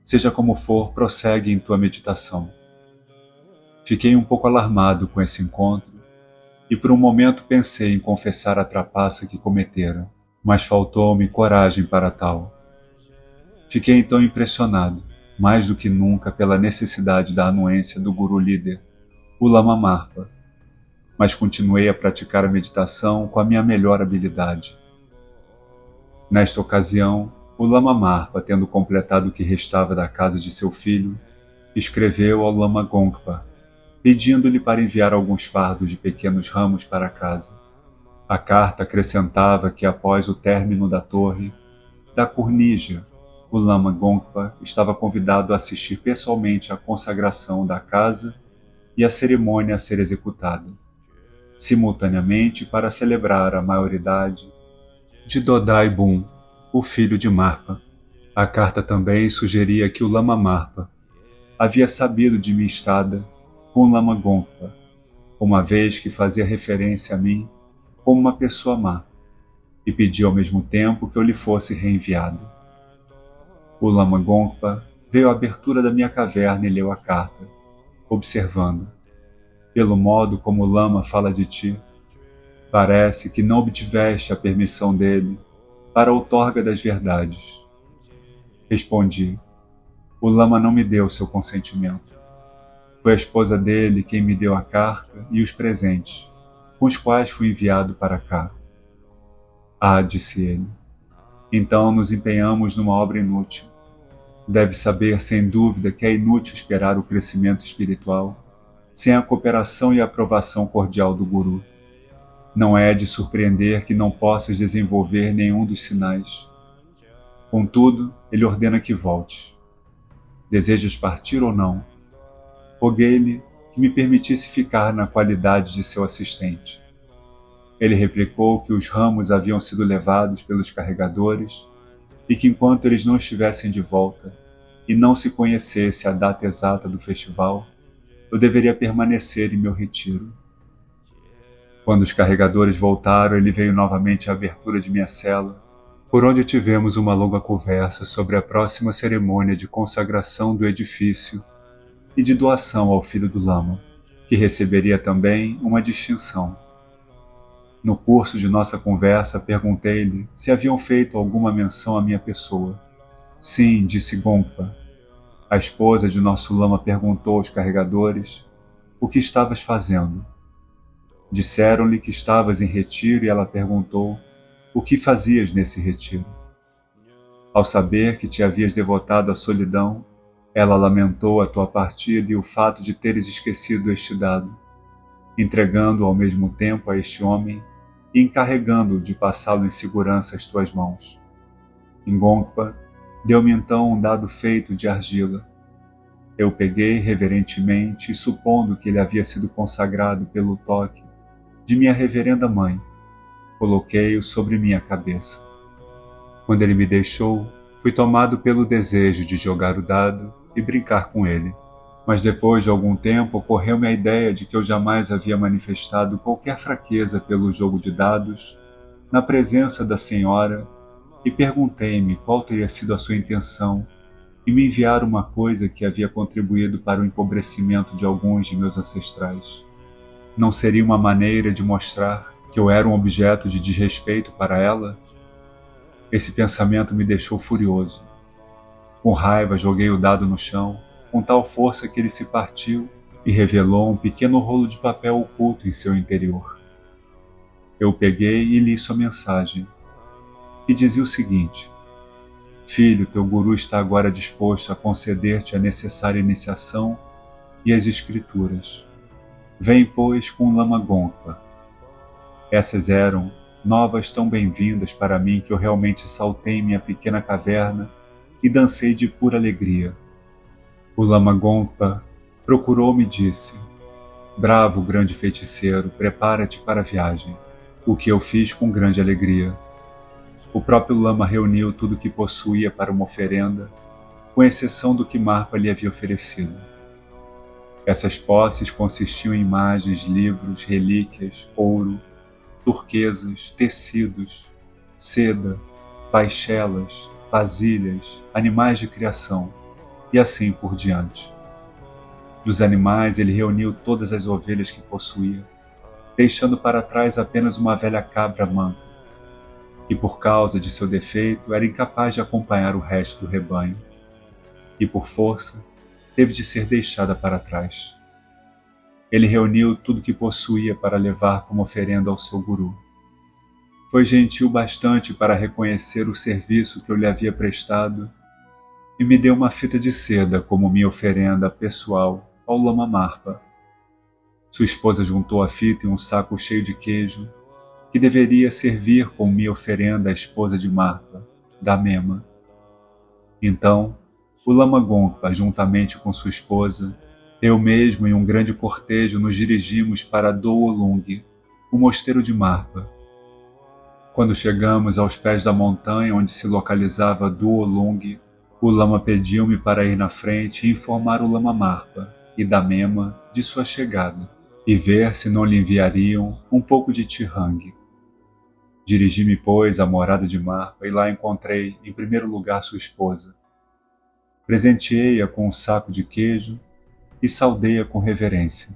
seja como for, prossegue em tua meditação. Fiquei um pouco alarmado com esse encontro, e por um momento pensei em confessar a trapaça que cometera, mas faltou-me coragem para tal. Fiquei então impressionado, mais do que nunca, pela necessidade da anuência do guru líder, o Lama Marpa, mas continuei a praticar a meditação com a minha melhor habilidade. Nesta ocasião, o Lama Marpa, tendo completado o que restava da casa de seu filho, escreveu ao Lama Gongpa, pedindo-lhe para enviar alguns fardos de pequenos ramos para casa. A carta acrescentava que após o término da torre, da cornija, o Lama Gongpa estava convidado a assistir pessoalmente à consagração da casa e à cerimônia a ser executada, simultaneamente para celebrar a maioridade de Dodai Bum, o filho de Marpa. A carta também sugeria que o Lama Marpa havia sabido de minha estada com o Lama Gongpa, uma vez que fazia referência a mim como uma pessoa má, e pedia ao mesmo tempo que eu lhe fosse reenviado. O Lama Gongpa veio à abertura da minha caverna e leu a carta, observando: pelo modo como o Lama fala de ti, parece que não obtiveste a permissão dele para a outorga das verdades. Respondi: o Lama não me deu seu consentimento. Foi a esposa dele quem me deu a carta e os presentes, com os quais fui enviado para cá. Ah, disse ele, então nos empenhamos numa obra inútil. Deve saber, sem dúvida, que é inútil esperar o crescimento espiritual sem a cooperação e a aprovação cordial do Guru. Não é de surpreender que não possas desenvolver nenhum dos sinais. Contudo, ele ordena que volte. Desejas partir ou não? Roguei-lhe que me permitisse ficar na qualidade de seu assistente. Ele replicou que os ramos haviam sido levados pelos carregadores e que enquanto eles não estivessem de volta e não se conhecesse a data exata do festival, eu deveria permanecer em meu retiro. Quando os carregadores voltaram, ele veio novamente à abertura de minha cela, por onde tivemos uma longa conversa sobre a próxima cerimônia de consagração do edifício e de doação ao filho do Lama, que receberia também uma distinção. No curso de nossa conversa, perguntei-lhe se haviam feito alguma menção à minha pessoa. Sim, disse Gongpa. A esposa de nosso Lama perguntou aos carregadores o que estavas fazendo. Disseram-lhe que estavas em retiro e ela perguntou o que fazias nesse retiro. Ao saber que te havias devotado à solidão, ela lamentou a tua partida e o fato de teres esquecido este dado, entregando-o ao mesmo tempo a este homem e encarregando-o de passá-lo em segurança às tuas mãos. Ngongpa deu-me então um dado feito de argila. Eu peguei reverentemente e, supondo que ele havia sido consagrado pelo toque de minha reverenda mãe, coloquei-o sobre minha cabeça. Quando ele me deixou, fui tomado pelo desejo de jogar o dado e brincar com ele, mas depois de algum tempo ocorreu-me a ideia de que eu jamais havia manifestado qualquer fraqueza pelo jogo de dados na presença da senhora e perguntei-me qual teria sido a sua intenção em me enviar uma coisa que havia contribuído para o empobrecimento de alguns de meus ancestrais. Não seria uma maneira de mostrar que eu era um objeto de desrespeito para ela? Esse pensamento me deixou furioso. Com raiva, joguei o dado no chão, com tal força que ele se partiu e revelou um pequeno rolo de papel oculto em seu interior. Eu peguei e li sua mensagem, que dizia o seguinte: Filho, teu guru está agora disposto a conceder-te a necessária iniciação e as escrituras. Vem, pois, com o Lama Gongpa. Essas eram novas tão bem-vindas para mim que eu realmente saltei em minha pequena caverna e dancei de pura alegria. O Lama Gongpa procurou-me e disse: Bravo, grande feiticeiro, prepara-te para a viagem. O que eu fiz com grande alegria. O próprio Lama reuniu tudo o que possuía para uma oferenda, com exceção do que Marpa lhe havia oferecido. Essas posses consistiam em imagens, livros, relíquias, ouro, turquesas, tecidos, seda, baixelas, vasilhas, animais de criação, e assim por diante. Dos animais ele reuniu todas as ovelhas que possuía, deixando para trás apenas uma velha cabra manca, que por causa de seu defeito era incapaz de acompanhar o resto do rebanho, e por força teve de ser deixada para trás. Ele reuniu tudo que possuía para levar como oferenda ao seu guru. Foi gentil bastante para reconhecer o serviço que eu lhe havia prestado e me deu uma fita de seda como minha oferenda pessoal ao Lama Marpa. Sua esposa juntou a fita em um saco cheio de queijo, que deveria servir como minha oferenda à esposa de Marpa, Damema. Então, o Lama Gongpa, juntamente com sua esposa, eu mesmo e um grande cortejo nos dirigimos para Doolung, o mosteiro de Marpa. Quando chegamos aos pés da montanha onde se localizava Doolung, o Lama pediu-me para ir na frente e informar o Lama Marpa e Damema de sua chegada e ver se não lhe enviariam um pouco de tirang. Dirigi-me, pois, à morada de Marpa e lá encontrei, em primeiro lugar, sua esposa. Presenteei-a com um saco de queijo e saudei-a com reverência.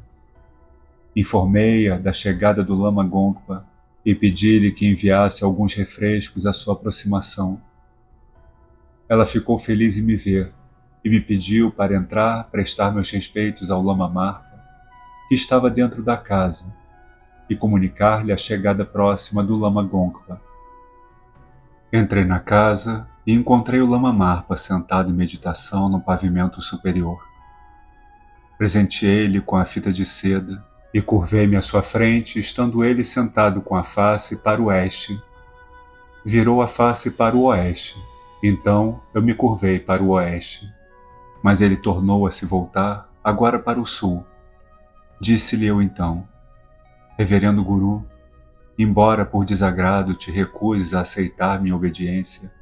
Informei-a da chegada do Lama Gongpa e pedi-lhe que enviasse alguns refrescos à sua aproximação. Ela ficou feliz em me ver e me pediu para entrar prestar meus respeitos ao Lama Marpa, que estava dentro da casa, e comunicar-lhe a chegada próxima do Lama Gongpa. Entrei na casa e encontrei o Lama Marpa sentado em meditação no pavimento superior. Presenteei-lhe com a fita de seda e curvei-me à sua frente, estando ele sentado com a face para o oeste. Virou a face para o oeste, então eu me curvei para o oeste, mas ele tornou a se voltar, agora para o sul. Disse-lhe eu então: Reverendo Guru, embora por desagrado te recuses a aceitar minha obediência,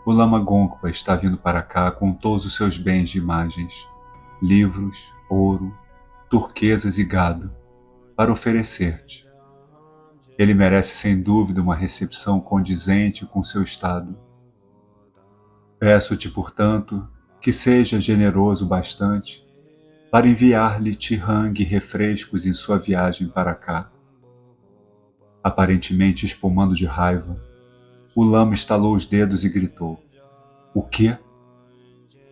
o Lama Gongpa está vindo para cá com todos os seus bens de imagens, livros, ouro, turquesas e gado, para oferecer-te. Ele merece sem dúvida uma recepção condizente com seu estado. Peço-te, portanto, que seja generoso bastante para enviar-lhe tirang e refrescos em sua viagem para cá. Aparentemente espumando de raiva, o Lama estalou os dedos e gritou: O quê?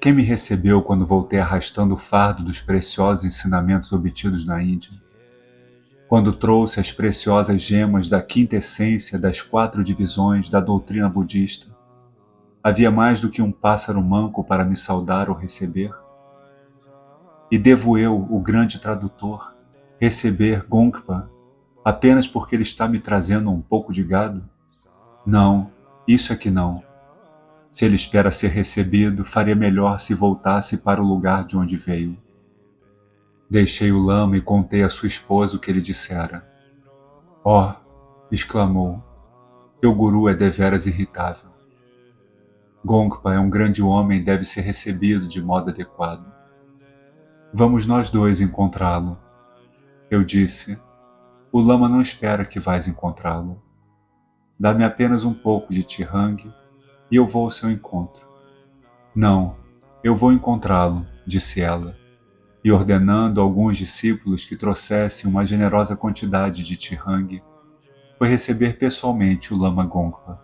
Quem me recebeu quando voltei arrastando o fardo dos preciosos ensinamentos obtidos na Índia? Quando trouxe as preciosas gemas da quinta essência das 4 divisões da doutrina budista, havia mais do que um pássaro manco para me saudar ou receber? E devo eu, o grande tradutor, receber Gongpa apenas porque ele está me trazendo um pouco de gado? Não, isso é que não. Se ele espera ser recebido, faria melhor se voltasse para o lugar de onde veio. Deixei o Lama e contei à sua esposa o que ele dissera. Oh, exclamou, teu guru é deveras irritável. Gongpa é um grande homem e deve ser recebido de modo adequado. Vamos nós dois encontrá-lo. Eu disse, o Lama não espera que vais encontrá-lo. Dá-me apenas um pouco de tirang e eu vou ao seu encontro. Não, eu vou encontrá-lo, disse ela, e ordenando a alguns discípulos que trouxessem uma generosa quantidade de tirang, foi receber pessoalmente o Lama Gongpa.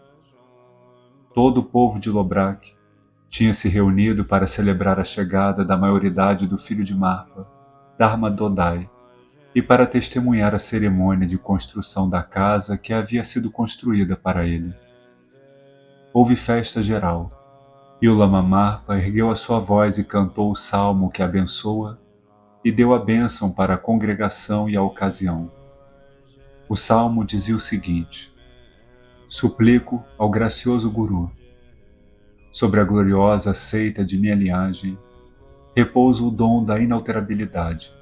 Todo o povo de Lobrak tinha se reunido para celebrar a chegada da maioridade do filho de Marpa, Dharma Dodai, e para testemunhar a cerimônia de construção da casa que havia sido construída para ele. Houve festa geral, e o Lama Marpa ergueu a sua voz e cantou o salmo que abençoa e deu a bênção para a congregação e a ocasião. O salmo dizia o seguinte: Suplico ao gracioso Guru, sobre a gloriosa seita de minha linhagem, repousa o dom da inalterabilidade.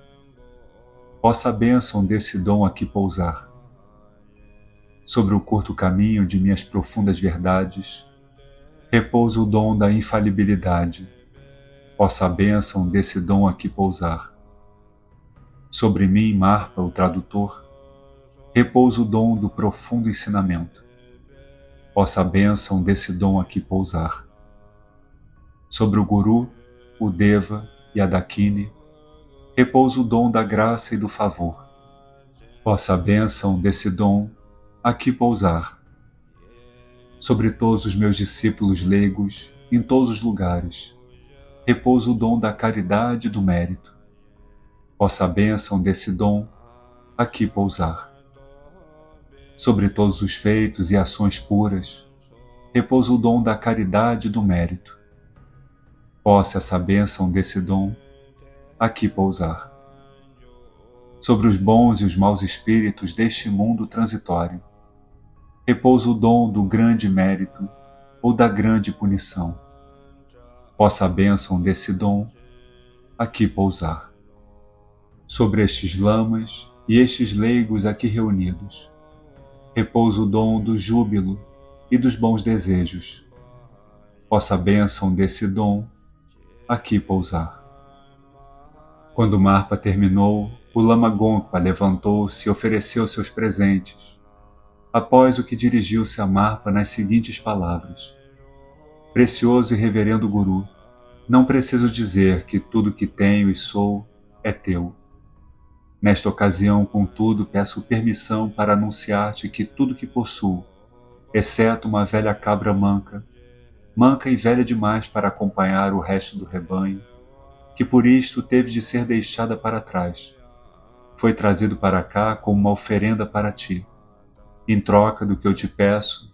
Possa a bênção desse dom aqui pousar. Sobre o curto caminho de minhas profundas verdades, repousa o dom da infalibilidade. Possa a bênção desse dom aqui pousar. Sobre mim, Marpa, o tradutor, repousa o dom do profundo ensinamento. Possa a bênção desse dom aqui pousar. Sobre o Guru, o Deva e a Dakini, repousa o dom da graça e do favor. Possa a bênção desse dom aqui pousar. Sobre todos os meus discípulos leigos, em todos os lugares, repousa o dom da caridade e do mérito. Possa a bênção desse dom aqui pousar. Sobre todos os feitos e ações puras, repousa o dom da caridade e do mérito. Possa essa bênção desse dom aqui pousar. Sobre os bons e os maus espíritos deste mundo transitório repousa o dom do grande mérito ou da grande punição. Possa a bênção desse dom aqui pousar. Sobre estes lamas e estes leigos aqui reunidos repousa o dom do júbilo e dos bons desejos. Possa a bênção desse dom aqui pousar. Quando Marpa terminou, o Lama Gongpa levantou-se e ofereceu seus presentes, após o que dirigiu-se a Marpa nas seguintes palavras: Precioso e reverendo Guru, não preciso dizer que tudo que tenho e sou é teu. Nesta ocasião, contudo, peço permissão para anunciar-te que tudo que possuo, exceto uma velha cabra manca e velha demais para acompanhar o resto do rebanho, que por isto teve de ser deixada para trás, foi trazido para cá como uma oferenda para ti, em troca do que eu te peço,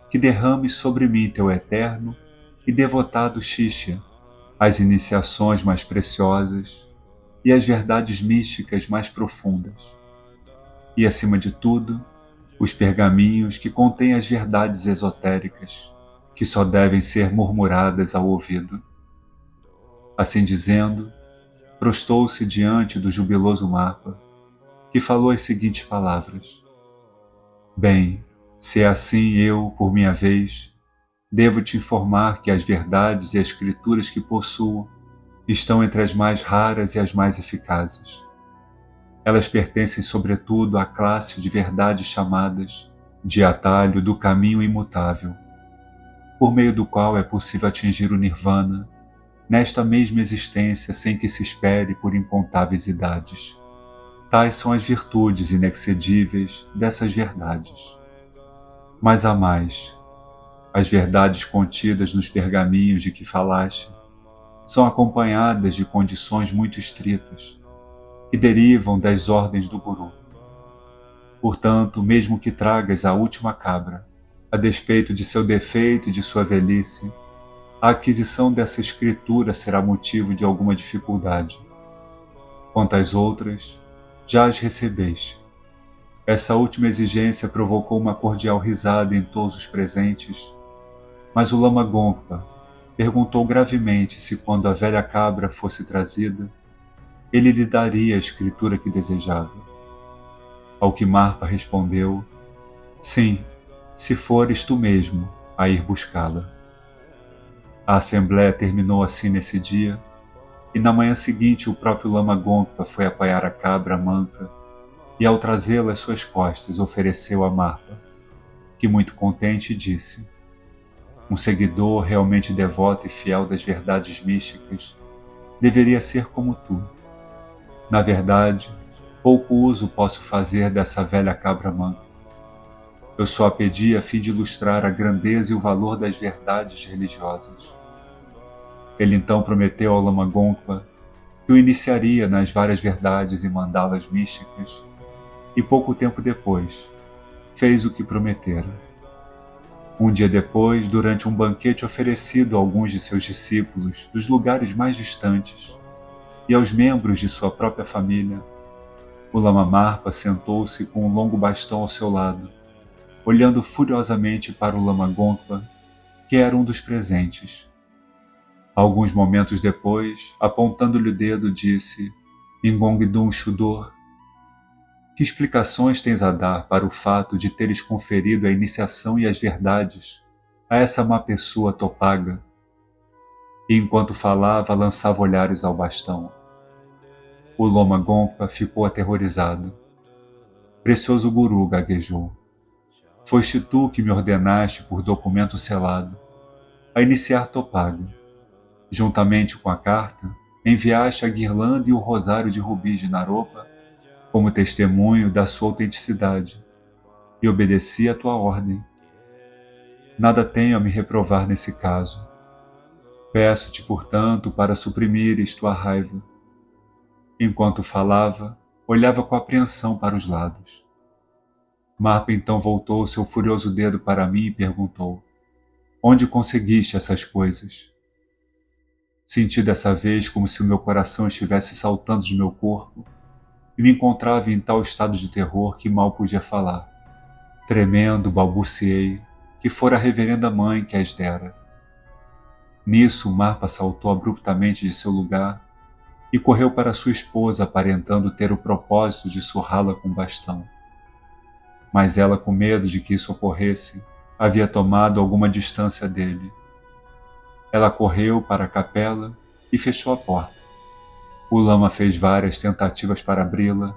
que derrames sobre mim teu eterno e devotado Shishya, as iniciações mais preciosas e as verdades místicas mais profundas, e, acima de tudo, os pergaminhos que contêm as verdades esotéricas, que só devem ser murmuradas ao ouvido. Assim dizendo, prostou-se diante do jubiloso Marpa, que falou as seguintes palavras: Bem, se é assim, eu, por minha vez, devo te informar que as verdades e as escrituras que possuo estão entre as mais raras e as mais eficazes. Elas pertencem, sobretudo, à classe de verdades chamadas de atalho do caminho imutável, por meio do qual é possível atingir o Nirvana nesta mesma existência sem que se espere por incontáveis idades. Tais são as virtudes inexcedíveis dessas verdades. Mas há mais. As verdades contidas nos pergaminhos de que falaste são acompanhadas de condições muito estritas, que derivam das ordens do Guru. Portanto, mesmo que tragas a última cabra, a despeito de seu defeito e de sua velhice, a aquisição dessa escritura será motivo de alguma dificuldade. Quanto às outras, já as recebeste. Essa última exigência provocou uma cordial risada em todos os presentes, mas o Lama Gongpa perguntou gravemente se, quando a velha cabra fosse trazida, ele lhe daria a escritura que desejava. Ao que Marpa respondeu: Sim, se fores tu mesmo a ir buscá-la. A assembleia terminou assim nesse dia, e na manhã seguinte o próprio Lama Gongpa foi apanhar a cabra manca e, ao trazê-la às suas costas, ofereceu a Marpa, que, muito contente, disse: Um seguidor realmente devoto e fiel das verdades místicas deveria ser como tu. Na verdade, pouco uso posso fazer dessa velha cabra manca. Eu só a pedi a fim de ilustrar a grandeza e o valor das verdades religiosas. Ele então prometeu ao Lama Gongpa que o iniciaria nas várias verdades e mandalas místicas, e pouco tempo depois fez o que prometera. Um dia depois, durante um banquete oferecido a alguns de seus discípulos dos lugares mais distantes e aos membros de sua própria família, o Lama Marpa sentou-se com um longo bastão ao seu lado, olhando furiosamente para o Lama Gongpa, que era um dos presentes. Alguns momentos depois, apontando-lhe o dedo, disse: Ngongdum Shudor, que explicações tens a dar para o fato de teres conferido a iniciação e as verdades a essa má pessoa Topaga? E enquanto falava, lançava olhares ao bastão. O Lama Gongpa ficou aterrorizado. Precioso Guru, gaguejou. Foste tu que me ordenaste por documento selado a iniciar Topaga. Juntamente com a carta, enviaste a guirlanda e o rosário de rubis de Naropa como testemunho da sua autenticidade, e obedeci à tua ordem. Nada tenho a me reprovar nesse caso. Peço-te, portanto, para suprimires tua raiva. Enquanto falava, olhava com apreensão para os lados. Marpa então voltou seu furioso dedo para mim e perguntou: Onde conseguiste essas coisas? Senti dessa vez como se o meu coração estivesse saltando de meu corpo, e me encontrava em tal estado de terror que mal podia falar. Tremendo, balbuciei que fora a reverenda mãe que as dera. Nisso, Marpa saltou abruptamente de seu lugar e correu para sua esposa, aparentando ter o propósito de surrá-la com bastão. Mas ela, com medo de que isso ocorresse, havia tomado alguma distância dele. Ela correu para a capela e fechou a porta. O lama fez várias tentativas para abri-la,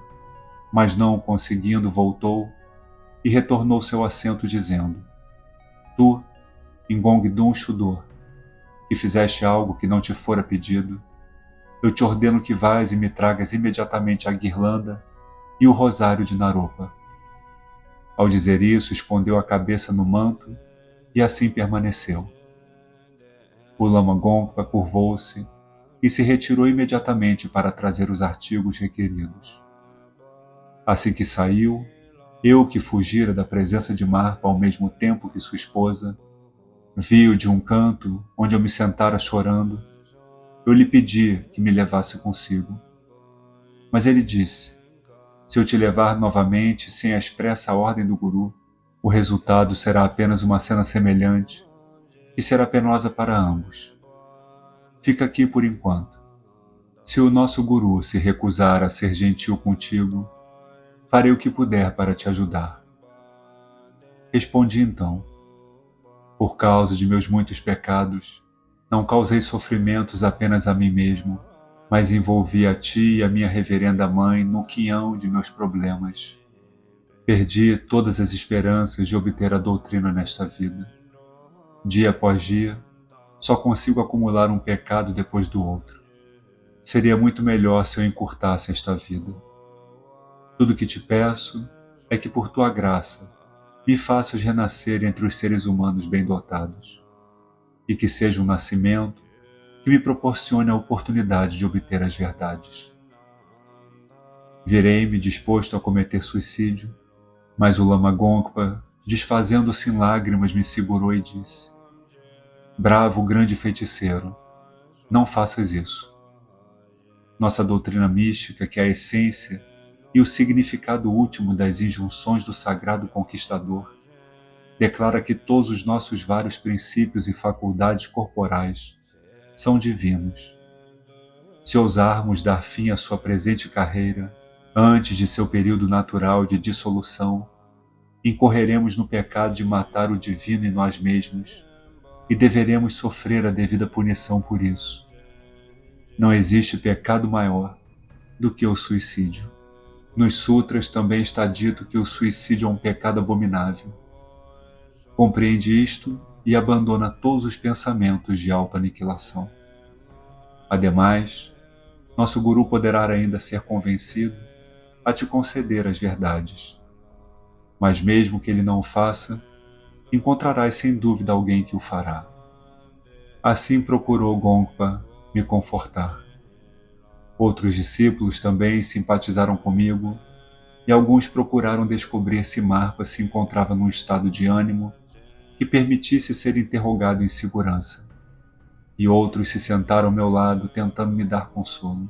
mas não o conseguindo, voltou e retornou seu assento dizendo: Tu, Ngongdum Shudor, que fizeste algo que não te fora pedido, eu te ordeno que vás e me tragas imediatamente a guirlanda e o rosário de Naropa. Ao dizer isso, escondeu a cabeça no manto e assim permaneceu. O lama Gongpa curvou-se e se retirou imediatamente para trazer os artigos requeridos. Assim que saiu, eu, que fugira da presença de Marpa ao mesmo tempo que sua esposa, vi-o de um canto onde eu me sentara chorando. Eu lhe pedi que me levasse consigo. Mas ele disse: se eu te levar novamente sem a expressa ordem do guru, o resultado será apenas uma cena semelhante, que será penosa para ambos. Fica aqui por enquanto. Se o nosso guru se recusar a ser gentil contigo, farei o que puder para te ajudar. Respondi então: por causa de meus muitos pecados, não causei sofrimentos apenas a mim mesmo, mas envolvi a ti e a minha reverenda mãe no quinhão de meus problemas. Perdi todas as esperanças de obter a doutrina nesta vida. Dia após dia, só consigo acumular um pecado depois do outro. Seria muito melhor se eu encurtasse esta vida. Tudo o que te peço é que, por tua graça, me faças renascer entre os seres humanos bem dotados, e que seja um nascimento que me proporcione a oportunidade de obter as verdades. Virei-me disposto a cometer suicídio, mas o lama Gongpa, desfazendo-se em lágrimas, me segurou e disse: bravo grande feiticeiro, não faças isso. Nossa doutrina mística, que é a essência e o significado último das injunções do sagrado conquistador, declara que todos os nossos vários princípios e faculdades corporais são divinos. Se ousarmos dar fim à sua presente carreira antes de seu período natural de dissolução, incorreremos no pecado de matar o divino em nós mesmos e deveremos sofrer a devida punição por isso. Não existe pecado maior do que o suicídio. Nos sutras também está dito que o suicídio é um pecado abominável. Compreende isto e abandona todos os pensamentos de autoaniquilação. Ademais, nosso guru poderá ainda ser convencido a te conceder as verdades. Mas mesmo que ele não o faça, encontrarás sem dúvida alguém que o fará. Assim procurou Gongpa me confortar. Outros discípulos também simpatizaram comigo e alguns procuraram descobrir se Marpa se encontrava num estado de ânimo que permitisse ser interrogado em segurança. E outros se sentaram ao meu lado tentando me dar consolo.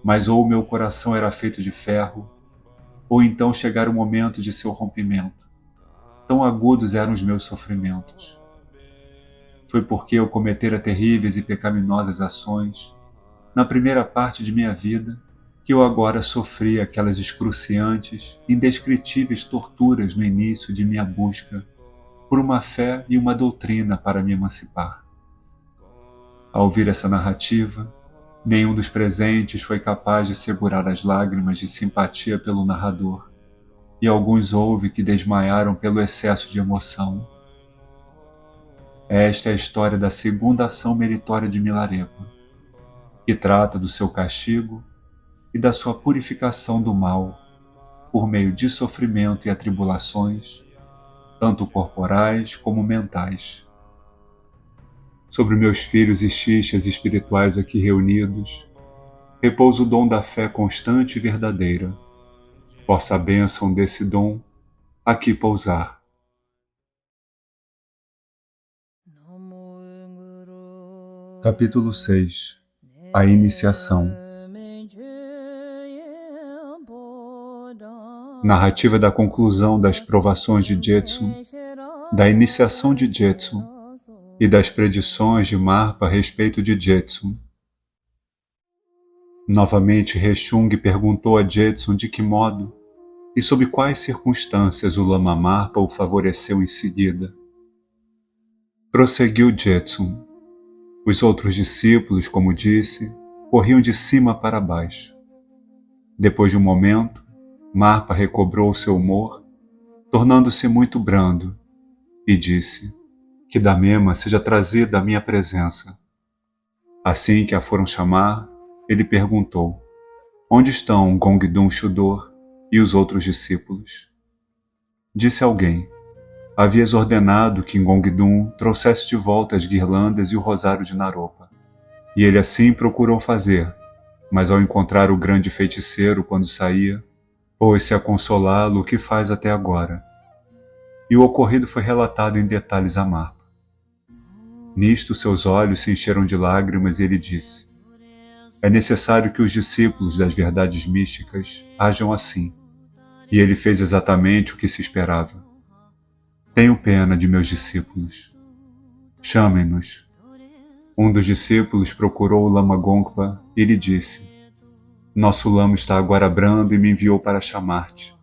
Mas ou meu coração era feito de ferro, ou então chegara o momento de seu rompimento. Tão agudos eram os meus sofrimentos. Foi porque eu cometera terríveis e pecaminosas ações na primeira parte de minha vida que eu agora sofria aquelas excruciantes, indescritíveis torturas no início de minha busca por uma fé e uma doutrina para me emancipar. Ao ouvir essa narrativa, nenhum dos presentes foi capaz de segurar as lágrimas de simpatia pelo narrador, e alguns houve que desmaiaram pelo excesso de emoção. Esta é a história da segunda ação meritória de Milarepa, que trata do seu castigo e da sua purificação do mal por meio de sofrimento e atribulações, tanto corporais como mentais. Sobre meus filhos e xixas espirituais aqui reunidos, repousa o dom da fé constante e verdadeira. Possa a bênção desse dom aqui pousar. Capítulo 6. A iniciação. Narrativa da conclusão das provações de Jetsun, da iniciação de Jetsun e das predições de Marpa a respeito de Jetsun. Novamente Rechung perguntou a Jetsun de que modo e sob quais circunstâncias o Lama Marpa o favoreceu em seguida. Prosseguiu Jetsun. Os outros discípulos, como disse, corriam de cima para baixo. Depois de um momento, Marpa recobrou seu humor, tornando-se muito brando, e disse: que Damema seja trazida à minha presença. Assim que a foram chamar, ele perguntou: onde estão Gongdun Shudo e os outros discípulos? Disse alguém: havias ordenado que Gongdun trouxesse de volta as guirlandas e o rosário de Naropa. E ele assim procurou fazer, mas ao encontrar o grande feiticeiro quando saía, pôs-se a consolá-lo o que faz até agora. E o ocorrido foi relatado em detalhes a Marpa. Nisto seus olhos se encheram de lágrimas e ele disse: é necessário que os discípulos das verdades místicas ajam assim. E ele fez exatamente o que se esperava. Tenho pena de meus discípulos. Chamem-nos. Um dos discípulos procurou o Lama Gongpa e lhe disse: nosso lama está agora brando e me enviou para chamar-te.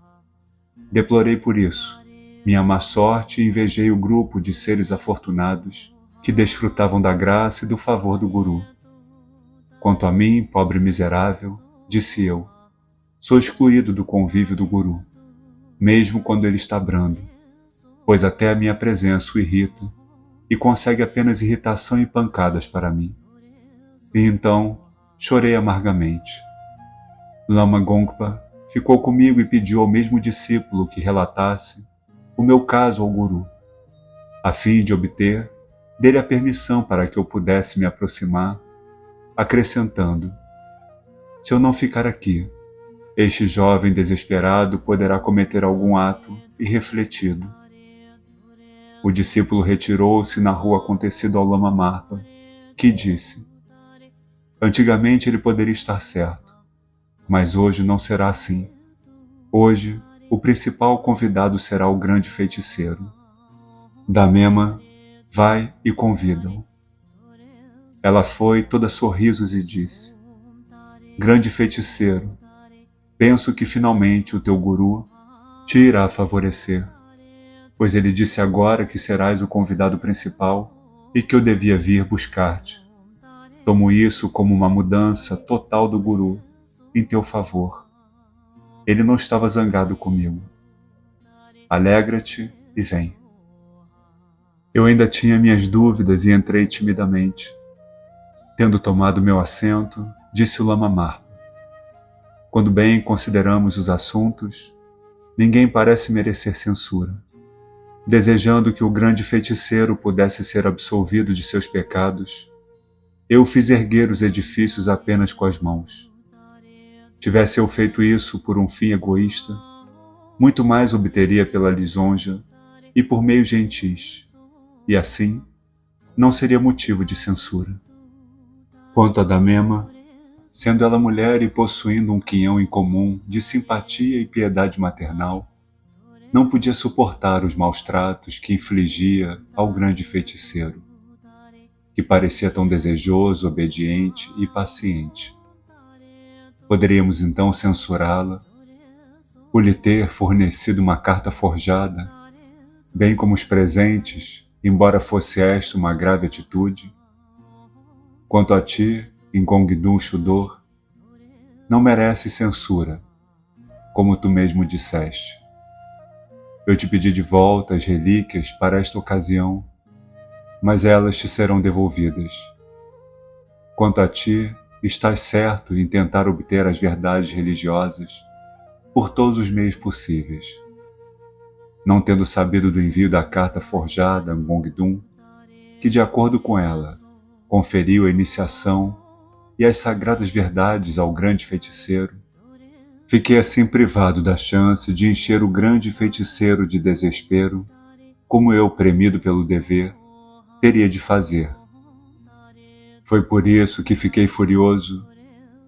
Deplorei por isso minha má sorte e invejei o grupo de seres afortunados que desfrutavam da graça e do favor do Guru. Quanto a mim, pobre miserável, disse eu, sou excluído do convívio do Guru, mesmo quando ele está brando, pois até a minha presença o irrita e consegue apenas irritação e pancadas para mim. E então chorei amargamente. Lama Gongpa ficou comigo e pediu ao mesmo discípulo que relatasse o meu caso ao Guru, a fim de obter dele a permissão para que eu pudesse me aproximar, acrescentando: se eu não ficar aqui, este jovem desesperado poderá cometer algum ato irrefletido. O discípulo retirou-se e narrou o acontecido ao Lama Marpa, que disse: antigamente ele poderia estar certo, mas hoje não será assim. Hoje, o principal convidado será o grande feiticeiro. Damema, vai e convida-o. Ela foi toda sorrisos e disse: grande feiticeiro, penso que finalmente o teu guru te irá favorecer, pois ele disse agora que serás o convidado principal e que eu devia vir buscar-te. Tomo isso como uma mudança total do guru em teu favor. Ele não estava zangado comigo. Alegra-te e vem. Eu ainda tinha minhas dúvidas e entrei timidamente. Tendo tomado meu assento, disse o Lama Marpa: quando bem consideramos os assuntos, ninguém parece merecer censura. Desejando que o grande feiticeiro pudesse ser absolvido de seus pecados, eu fiz erguer os edifícios apenas com as mãos. Tivesse eu feito isso por um fim egoísta, muito mais obteria pela lisonja e por meios gentis, e assim não seria motivo de censura. Quanto a Damema, sendo ela mulher e possuindo um quinhão em comum de simpatia e piedade maternal, não podia suportar os maus tratos que infligia ao grande feiticeiro, que parecia tão desejoso, obediente e paciente. Poderíamos então censurá-la por lhe ter fornecido uma carta forjada, bem como os presentes, embora fosse esta uma grave atitude. Quanto a ti, Gongdun Shudo, não mereces censura, como tu mesmo disseste. Eu te pedi de volta as relíquias para esta ocasião, mas elas te serão devolvidas. Quanto a ti, estás certo em tentar obter as verdades religiosas por todos os meios possíveis. Não tendo sabido do envio da carta forjada a Gongdun, que de acordo com ela, conferiu a iniciação e as sagradas verdades ao grande feiticeiro, fiquei assim privado da chance de encher o grande feiticeiro de desespero, como eu, premido pelo dever, teria de fazer. Foi por isso que fiquei furioso,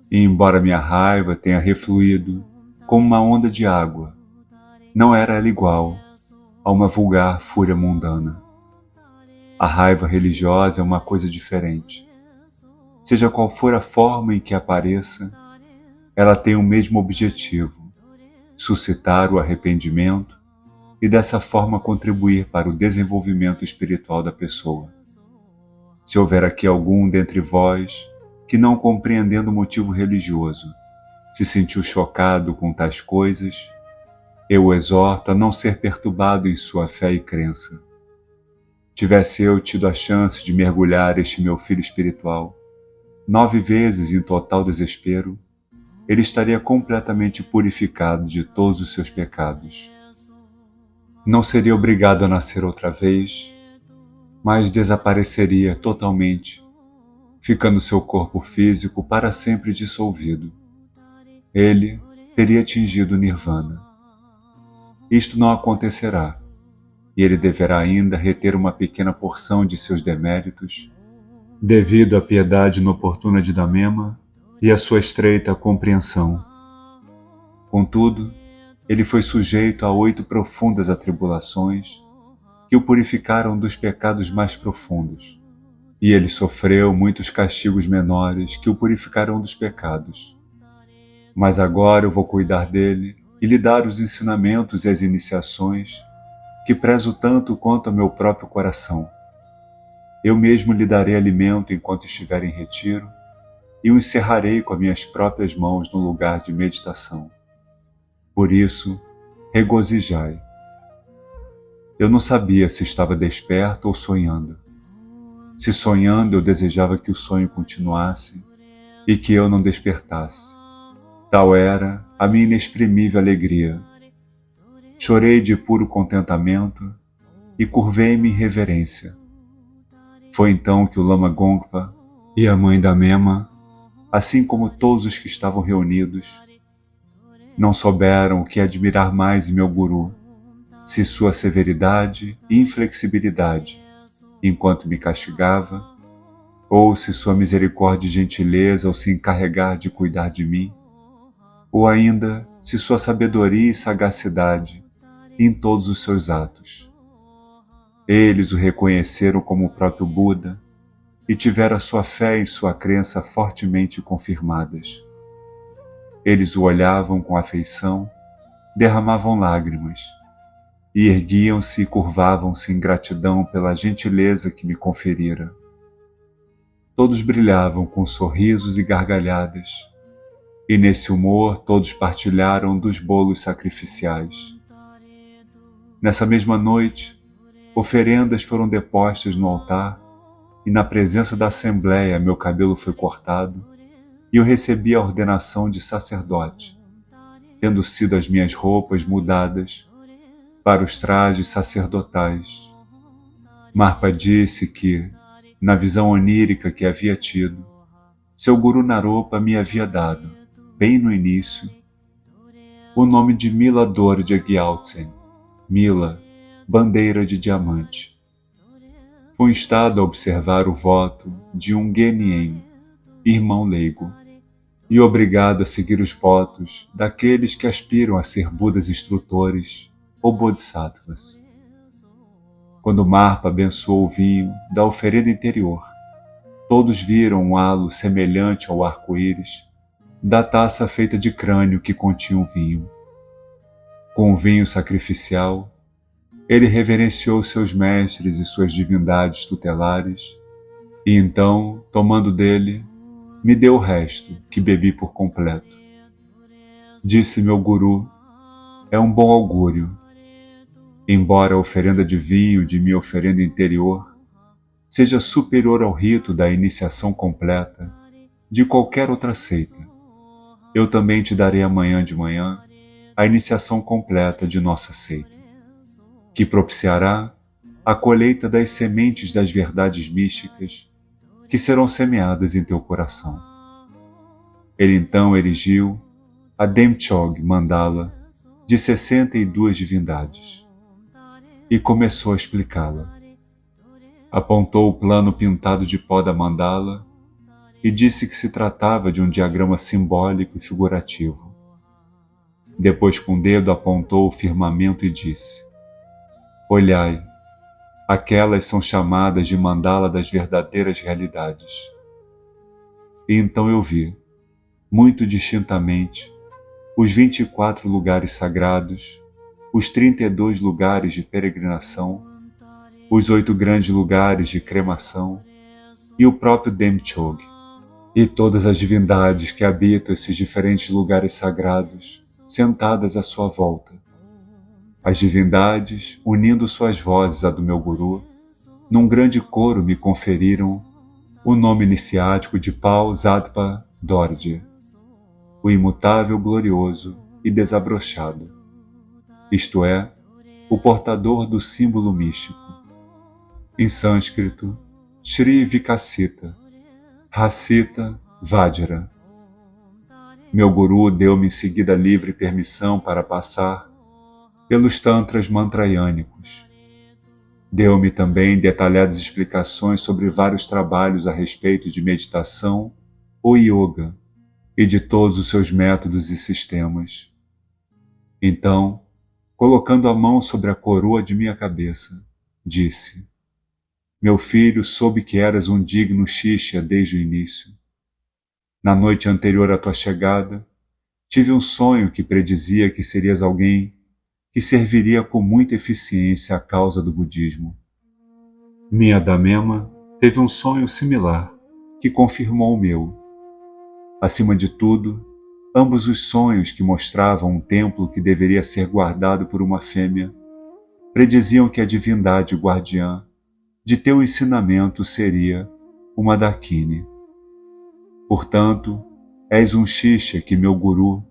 e embora minha raiva tenha refluído como uma onda de água, Não era ela igual a uma vulgar fúria mundana. A raiva religiosa é uma coisa diferente. Seja qual for a forma em que apareça, ela tem o mesmo objetivo: suscitar o arrependimento e dessa forma contribuir para o desenvolvimento espiritual da pessoa. Se houver aqui algum dentre vós que, não compreendendo o motivo religioso, se sentiu chocado com tais coisas, eu o exorto a não ser perturbado em sua fé e crença. Tivesse eu tido a chance de mergulhar este meu filho espiritual 9 vezes em total desespero, ele estaria completamente purificado de todos os seus pecados. Não seria obrigado a nascer outra vez, mas desapareceria totalmente, ficando seu corpo físico para sempre dissolvido. Ele teria atingido o Nirvana. Isto não acontecerá, e ele deverá ainda reter uma pequena porção de seus deméritos, devido à piedade inoportuna de Damema e à sua estreita compreensão. Contudo, ele foi sujeito a 8 profundas atribulações que o purificaram dos pecados mais profundos, e ele sofreu muitos castigos menores que o purificarão dos pecados. Mas agora eu vou cuidar dele e lhe dar os ensinamentos e as iniciações que prezo tanto quanto ao meu próprio coração. Eu mesmo lhe darei alimento enquanto estiver em retiro e o encerrarei com as minhas próprias mãos no lugar de meditação. Por isso, regozijai. Eu não sabia se estava desperto ou sonhando. Se sonhando, eu desejava que o sonho continuasse e que eu não despertasse. Tal era a minha inexprimível alegria. Chorei de puro contentamento e curvei-me em reverência. Foi então que o Lama Gongpa e a mãe Damema, assim como todos os que estavam reunidos, não souberam o que admirar mais em meu guru, se sua severidade e inflexibilidade, enquanto me castigava, ou se sua misericórdia e gentileza ao se encarregar de cuidar de mim, ou ainda se sua sabedoria e sagacidade em todos os seus atos. Eles o reconheceram como o próprio Buda e tiveram a sua fé e sua crença fortemente confirmadas. Eles o olhavam com afeição, derramavam lágrimas, e erguiam-se e curvavam-se em gratidão pela gentileza que me conferira. Todos brilhavam com sorrisos e gargalhadas, e nesse humor todos partilharam dos bolos sacrificiais. Nessa mesma noite, oferendas foram depostas no altar, e na presença da assembleia meu cabelo foi cortado, e eu recebi a ordenação de sacerdote, tendo sido as minhas roupas mudadas para os trajes sacerdotais. Marpa disse que, na visão onírica que havia tido, seu guru Naropa me havia dado, bem no início, o nome de Mila Dorje Gyaltsen, Mila, bandeira de diamante. Fui instado a observar o voto de um Genien, irmão leigo, e obrigado a seguir os votos daqueles que aspiram a ser Budas instrutores ou Bodhisattvas. Quando Marpa abençoou o vinho da oferenda interior, todos viram um halo semelhante ao arco-íris da taça feita de crânio que continha o vinho. Com o vinho sacrificial, ele reverenciou seus mestres e suas divindades tutelares, e então, tomando dele, me deu o resto, que bebi por completo. Disse meu guru, é um bom augúrio. Embora a oferenda de vinho de minha oferenda interior seja superior ao rito da iniciação completa de qualquer outra seita, eu também te darei amanhã de manhã a iniciação completa de nossa seita, que propiciará a colheita das sementes das verdades místicas que serão semeadas em teu coração. Ele então erigiu a Demchog Mandala de 62 divindades e começou a explicá-la. Apontou o plano pintado de pó da mandala e disse que se tratava de um diagrama simbólico e figurativo. Depois com o dedo apontou o firmamento e disse: Olhai, aquelas são chamadas de mandala das verdadeiras realidades. E então eu vi, muito distintamente, os 24 lugares sagrados, os 32 lugares de peregrinação, os 8 grandes lugares de cremação e o próprio Demchog, e todas as divindades que habitam esses diferentes lugares sagrados, sentadas à sua volta. As divindades, unindo suas vozes à do meu guru, num grande coro me conferiram o nome iniciático de Pau Zadpa Dorje, o imutável, glorioso e desabrochado, isto é, o portador do símbolo místico. Em sânscrito, Shri Vikasita, Hasita Vajra. Meu guru deu-me em seguida livre permissão para passar pelos tantras mantraiânicos. Deu-me também detalhadas explicações sobre vários trabalhos a respeito de meditação ou yoga e de todos os seus métodos e sistemas. Então, colocando a mão sobre a coroa de minha cabeça, disse: Meu filho, soube que eras um digno Shishya desde o início. Na noite anterior à tua chegada, tive um sonho que predizia que serias alguém que serviria com muita eficiência à causa do budismo. Minha Damema teve um sonho similar, que confirmou o meu. Acima de tudo, ambos os sonhos que mostravam um templo que deveria ser guardado por uma fêmea prediziam que a divindade guardiã de teu ensinamento seria uma Dakini. Portanto, és um Shishya que meu guru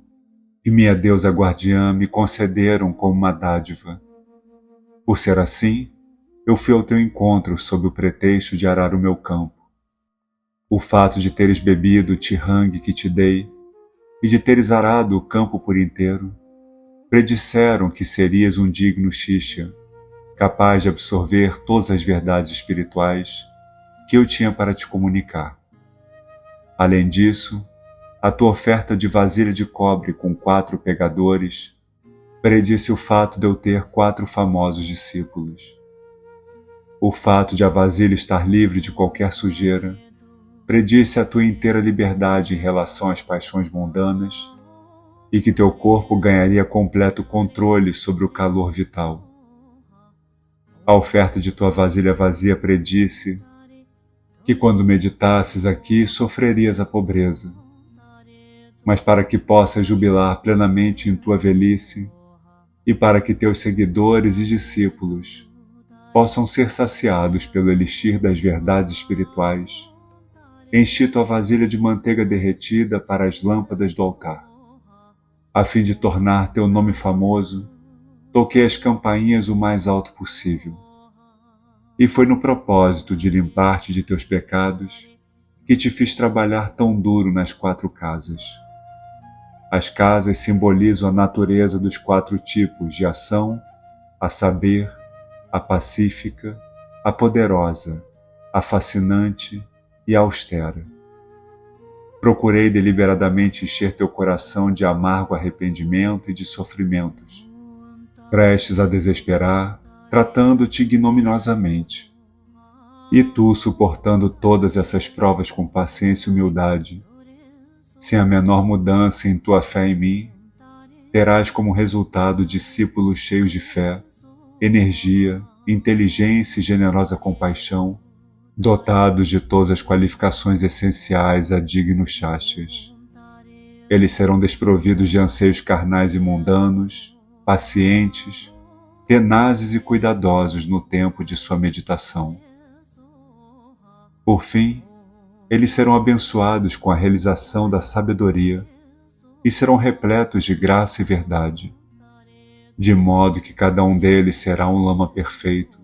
e minha deusa guardiã me concederam como uma dádiva. Por ser assim, eu fui ao teu encontro sob o pretexto de arar o meu campo. O fato de teres bebido o tirang que te dei e de teres arado o campo por inteiro predisseram que serias um digno Shishya, capaz de absorver todas as verdades espirituais que eu tinha para te comunicar. Além disso, a tua oferta de vasilha de cobre com 4 pegadores predisse o fato de eu ter 4 famosos discípulos. O fato de a vasilha estar livre de qualquer sujeira predisse a tua inteira liberdade em relação às paixões mundanas e que teu corpo ganharia completo controle sobre o calor vital. A oferta de tua vasilha vazia predisse que quando meditasses aqui sofrerias a pobreza. Mas para que possas jubilar plenamente em tua velhice e para que teus seguidores e discípulos possam ser saciados pelo elixir das verdades espirituais, enchi tua vasilha de manteiga derretida para as lâmpadas do altar. A fim de tornar teu nome famoso, toquei as campainhas o mais alto possível. E foi no propósito de limpar-te de teus pecados que te fiz trabalhar tão duro nas 4 casas. As casas simbolizam a natureza dos 4 tipos de ação, a saber, a pacífica, a poderosa, a fascinante e a austera. Procurei deliberadamente encher teu coração de amargo arrependimento e de sofrimentos, prestes a desesperar, tratando-te ignominiosamente. E tu, suportando todas essas provas com paciência e humildade, sem a menor mudança em tua fé em mim, terás como resultado discípulos cheios de fé, energia, inteligência e generosa compaixão, dotados de todas as qualificações essenciais a dignos Shastas. Eles serão desprovidos de anseios carnais e mundanos, pacientes, tenazes e cuidadosos no tempo de sua meditação. Por fim, eles serão abençoados com a realização da sabedoria e serão repletos de graça e verdade, de modo que cada um deles será um lama perfeito,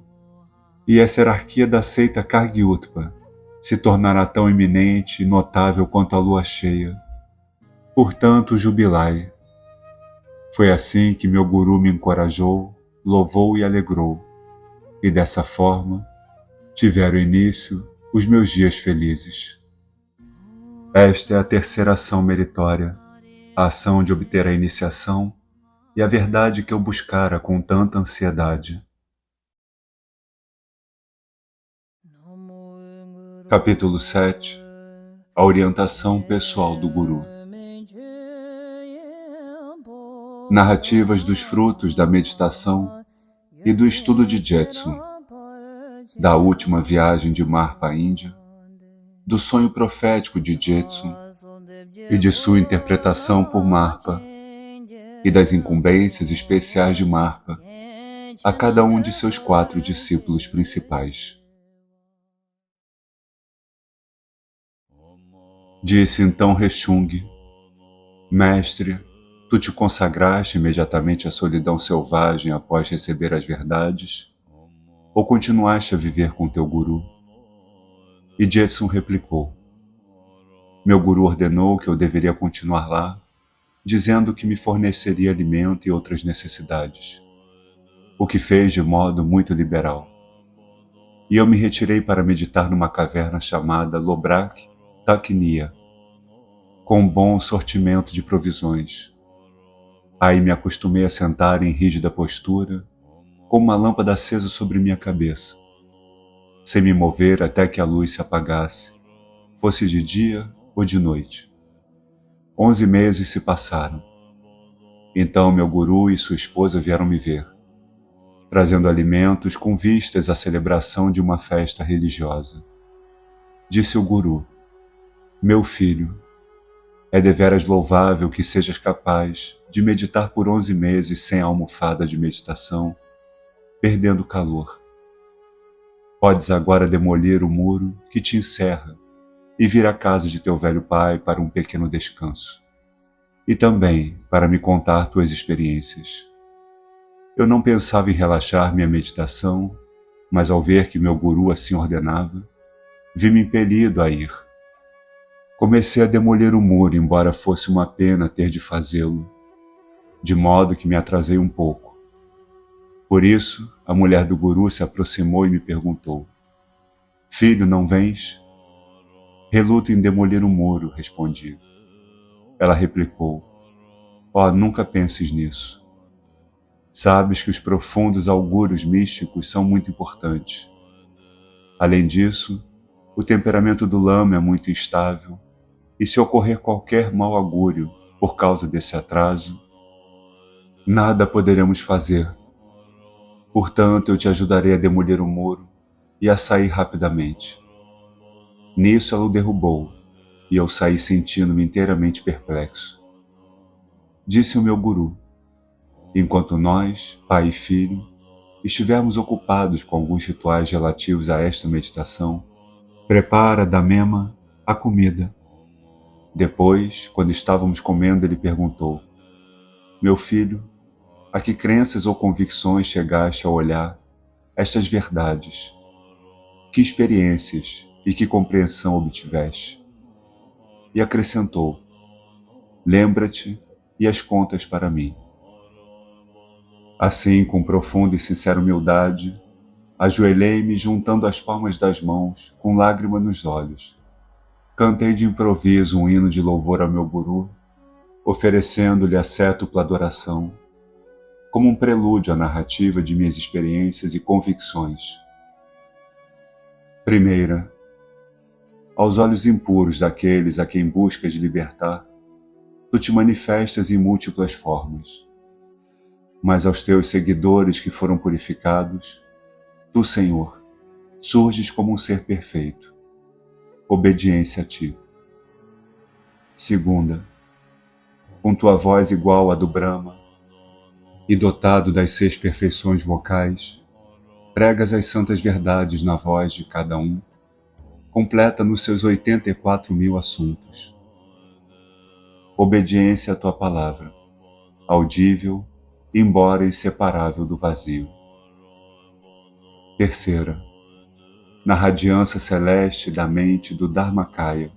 e essa hierarquia da seita Kargyutpa se tornará tão eminente e notável quanto a lua cheia. Portanto, jubilai. Foi assim que meu guru me encorajou, louvou e alegrou, e dessa forma tiveram início os meus dias felizes. Esta é a terceira ação meritória, a ação de obter a iniciação e a verdade que eu buscara com tanta ansiedade. Capítulo 7. A orientação pessoal do Guru. Narrativas dos frutos da meditação e do estudo de Jetsun, da última viagem de Marpa à Índia, do sonho profético de Jetsun e de sua interpretação por Marpa, e das incumbências especiais de Marpa a cada um de seus 4 discípulos principais. Disse então Rechung: Mestre, tu te consagraste imediatamente à solidão selvagem após receber as verdades? Ou continuaste a viver com teu guru? E Jetsun replicou: Meu guru ordenou que eu deveria continuar lá, dizendo que me forneceria alimento e outras necessidades, o que fez de modo muito liberal. E eu me retirei para meditar numa caverna chamada Lobrak Taknia, com um bom sortimento de provisões. Aí me acostumei a sentar em rígida postura, com uma lâmpada acesa sobre minha cabeça, sem me mover até que a luz se apagasse, fosse de dia ou de noite. 11 meses se passaram. Então meu guru e sua esposa vieram me ver, trazendo alimentos com vistas à celebração de uma festa religiosa. Disse o guru: Meu filho, é deveras louvável que sejas capaz de meditar por 11 meses sem almofada de meditação, perdendo calor. Podes agora demolir o muro que te encerra e vir à casa de teu velho pai para um pequeno descanso, e também para me contar tuas experiências. Eu não pensava em relaxar minha meditação, mas ao ver que meu guru assim ordenava, vi-me impelido a ir. Comecei a demolir o muro, embora fosse uma pena ter de fazê-lo, de modo que me atrasei um pouco. Por isso, a mulher do guru se aproximou e me perguntou: Filho, não vens? Reluto em demolir o muro, respondi. Ela replicou: nunca penses nisso. Sabes que os profundos augúrios místicos são muito importantes. Além disso, o temperamento do lama é muito instável, e se ocorrer qualquer mau augúrio por causa desse atraso, nada poderemos fazer. Portanto, eu te ajudarei a demolir o muro e a sair rapidamente. Nisso ela o derrubou, e eu saí sentindo-me inteiramente perplexo. Disse o meu guru: enquanto nós, pai e filho, estivermos ocupados com alguns rituais relativos a esta meditação, prepara da Mema a comida. Depois, quando estávamos comendo, ele perguntou: Meu filho, a que crenças ou convicções chegaste a olhar estas verdades? Que experiências e que compreensão obtiveste? E acrescentou: Lembra-te e as contas para mim. Assim, com profunda e sincera humildade, ajoelhei-me juntando as palmas das mãos, com lágrima nos olhos. Cantei de improviso um hino de louvor ao meu guru, oferecendo-lhe a cétupla adoração, como um prelúdio à narrativa de minhas experiências e convicções. Primeira, aos olhos impuros daqueles a quem buscas libertar, tu te manifestas em múltiplas formas. Mas aos teus seguidores que foram purificados, tu, Senhor, surges como um ser perfeito, obediência a ti. Segunda, com tua voz igual à do Brahma, e dotado das 6 perfeições vocais, pregas as santas verdades na voz de cada um, completa nos seus 84.000 assuntos. Obediência à tua palavra, audível, embora inseparável do vazio. Terceira, na radiância celeste da mente do Dharmakaya,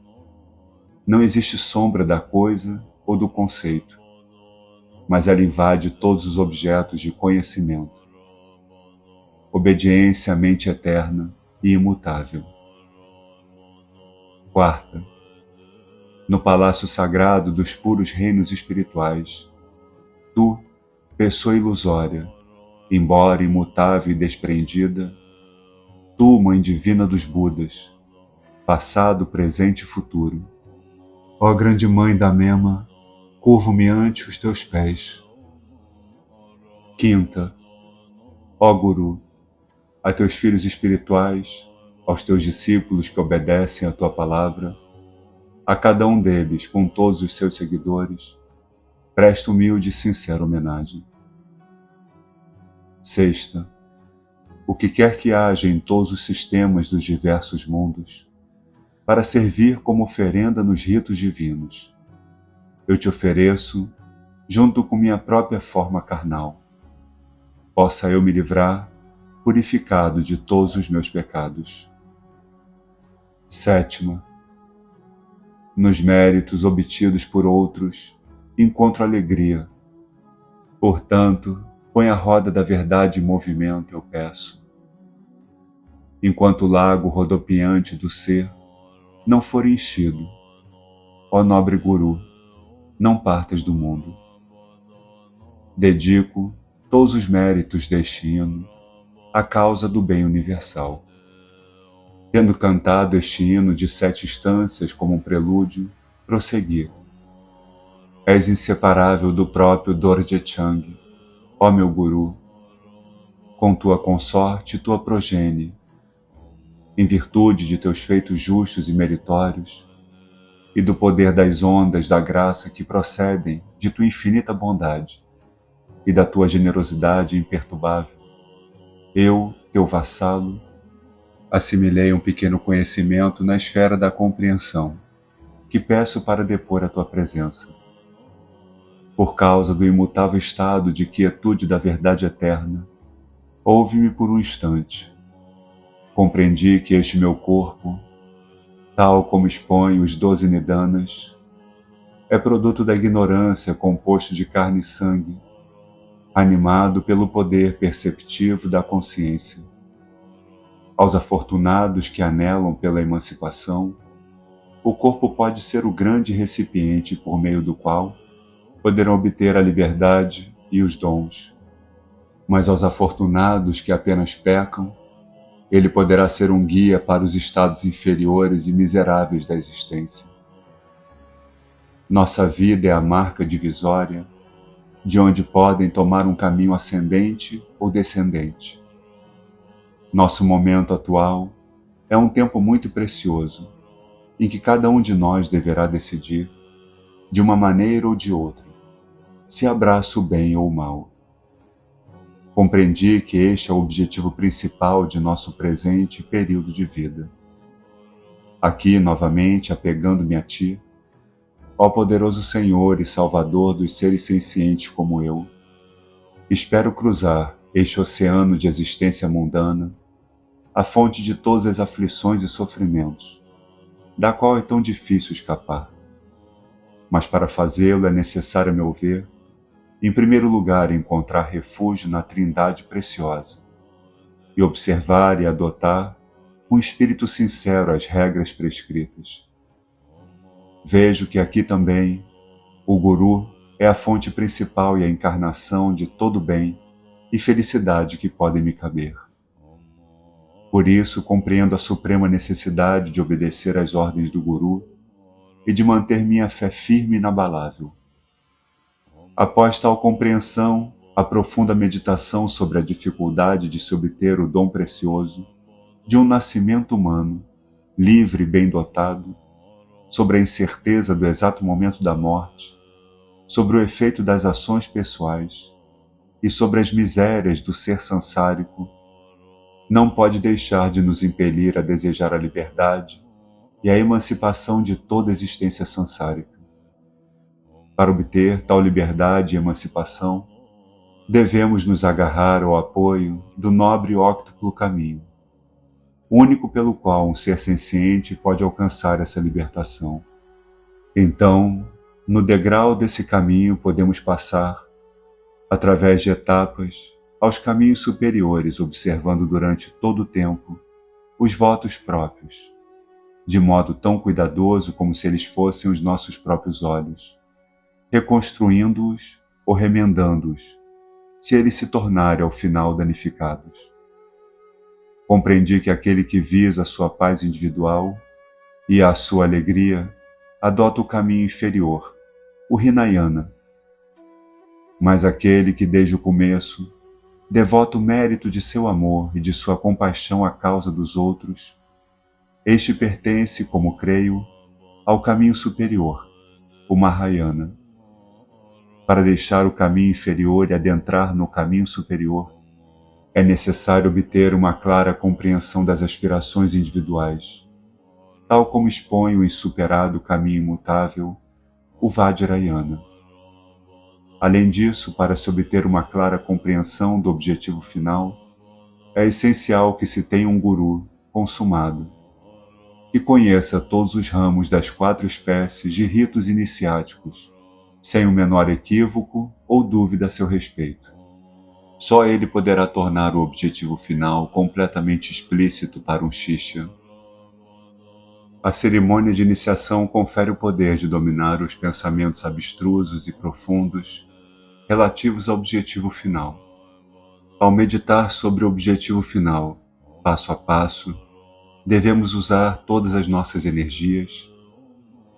não existe sombra da coisa ou do conceito, mas ela invade todos os objetos de conhecimento. Obediência à mente eterna e imutável. Quarta, no palácio sagrado dos puros reinos espirituais, tu, pessoa ilusória, embora imutável e desprendida, tu, Mãe Divina dos Budas, passado, presente e futuro. Ó grande Mãe da Mema, curvo-me ante os teus pés. Quinta, ó Guru, a teus filhos espirituais, aos teus discípulos que obedecem à tua palavra, a cada um deles, com todos os seus seguidores, presto humilde e sincera homenagem. Sexta, o que quer que haja em todos os sistemas dos diversos mundos, para servir como oferenda nos ritos divinos, eu te ofereço, junto com minha própria forma carnal, possa eu me livrar, purificado de todos os meus pecados. Sétima, nos méritos obtidos por outros, encontro alegria. Portanto, põe a roda da verdade em movimento, eu peço. Enquanto o lago rodopiante do ser não for enchido, ó nobre Guru, não partas do mundo. Dedico todos os méritos deste hino à causa do bem universal. Tendo cantado este hino de 7 instâncias como um prelúdio, prossegui. És inseparável do próprio Dorje Chang, ó meu Guru, com tua consorte e tua progenie, em virtude de teus feitos justos e meritórios, e do poder das ondas da graça que procedem de tua infinita bondade e da tua generosidade imperturbável, eu, teu vassalo, assimilei um pequeno conhecimento na esfera da compreensão, que peço para depor à tua presença. Por causa do imutável estado de quietude da verdade eterna, ouve-me por um instante. Compreendi que este meu corpo, tal como expõe os 12 Nidanas, é produto da ignorância composto de carne e sangue, animado pelo poder perceptivo da consciência. Aos afortunados que anelam pela emancipação, o corpo pode ser o grande recipiente por meio do qual poderão obter a liberdade e os dons. Mas aos afortunados que apenas pecam, ele poderá ser um guia para os estados inferiores e miseráveis da existência. Nossa vida é a marca divisória, de onde podem tomar um caminho ascendente ou descendente. Nosso momento atual é um tempo muito precioso, em que cada um de nós deverá decidir, de uma maneira ou de outra, se abraça o bem ou o mal. Compreendi que este é o objetivo principal de nosso presente período de vida. Aqui, novamente, apegando-me a Ti, ó poderoso Senhor e Salvador dos seres sencientes como eu, espero cruzar este oceano de existência mundana, a fonte de todas as aflições e sofrimentos, da qual é tão difícil escapar. Mas para fazê-lo é necessário, a meu ver, em primeiro lugar, encontrar refúgio na Trindade preciosa e observar e adotar com espírito sincero as regras prescritas. Vejo que aqui também o Guru é a fonte principal e a encarnação de todo bem e felicidade que podem me caber. Por isso, compreendo a suprema necessidade de obedecer às ordens do Guru e de manter minha fé firme e inabalável. Após tal compreensão, a profunda meditação sobre a dificuldade de se obter o dom precioso de um nascimento humano, livre e bem dotado, sobre a incerteza do exato momento da morte, sobre o efeito das ações pessoais e sobre as misérias do ser sansárico, não pode deixar de nos impelir a desejar a liberdade e a emancipação de toda a existência sansárica. Para obter tal liberdade e emancipação, devemos nos agarrar ao apoio do nobre e óctuplo caminho, único pelo qual um ser senciente pode alcançar essa libertação. Então, no degrau desse caminho podemos passar, através de etapas, aos caminhos superiores, observando durante todo o tempo os votos próprios, de modo tão cuidadoso como se eles fossem os nossos próprios olhos, reconstruindo-os ou remendando-os, se eles se tornarem ao final danificados. Compreendi que aquele que visa a sua paz individual e a sua alegria adota o caminho inferior, o Hinayana. Mas aquele que desde o começo devota o mérito de seu amor e de sua compaixão à causa dos outros, este pertence, como creio, ao caminho superior, o Mahayana. Para deixar o caminho inferior e adentrar no caminho superior, é necessário obter uma clara compreensão das aspirações individuais, tal como expõe o insuperado caminho imutável, o Vajrayana. Além disso, para se obter uma clara compreensão do objetivo final, é essencial que se tenha um guru consumado, que conheça todos os ramos das 4 espécies de ritos iniciáticos, sem o menor equívoco ou dúvida a seu respeito. Só ele poderá tornar o objetivo final completamente explícito para um Shishya. A cerimônia de iniciação confere o poder de dominar os pensamentos abstrusos e profundos relativos ao objetivo final. Ao meditar sobre o objetivo final, passo a passo, devemos usar todas as nossas energias,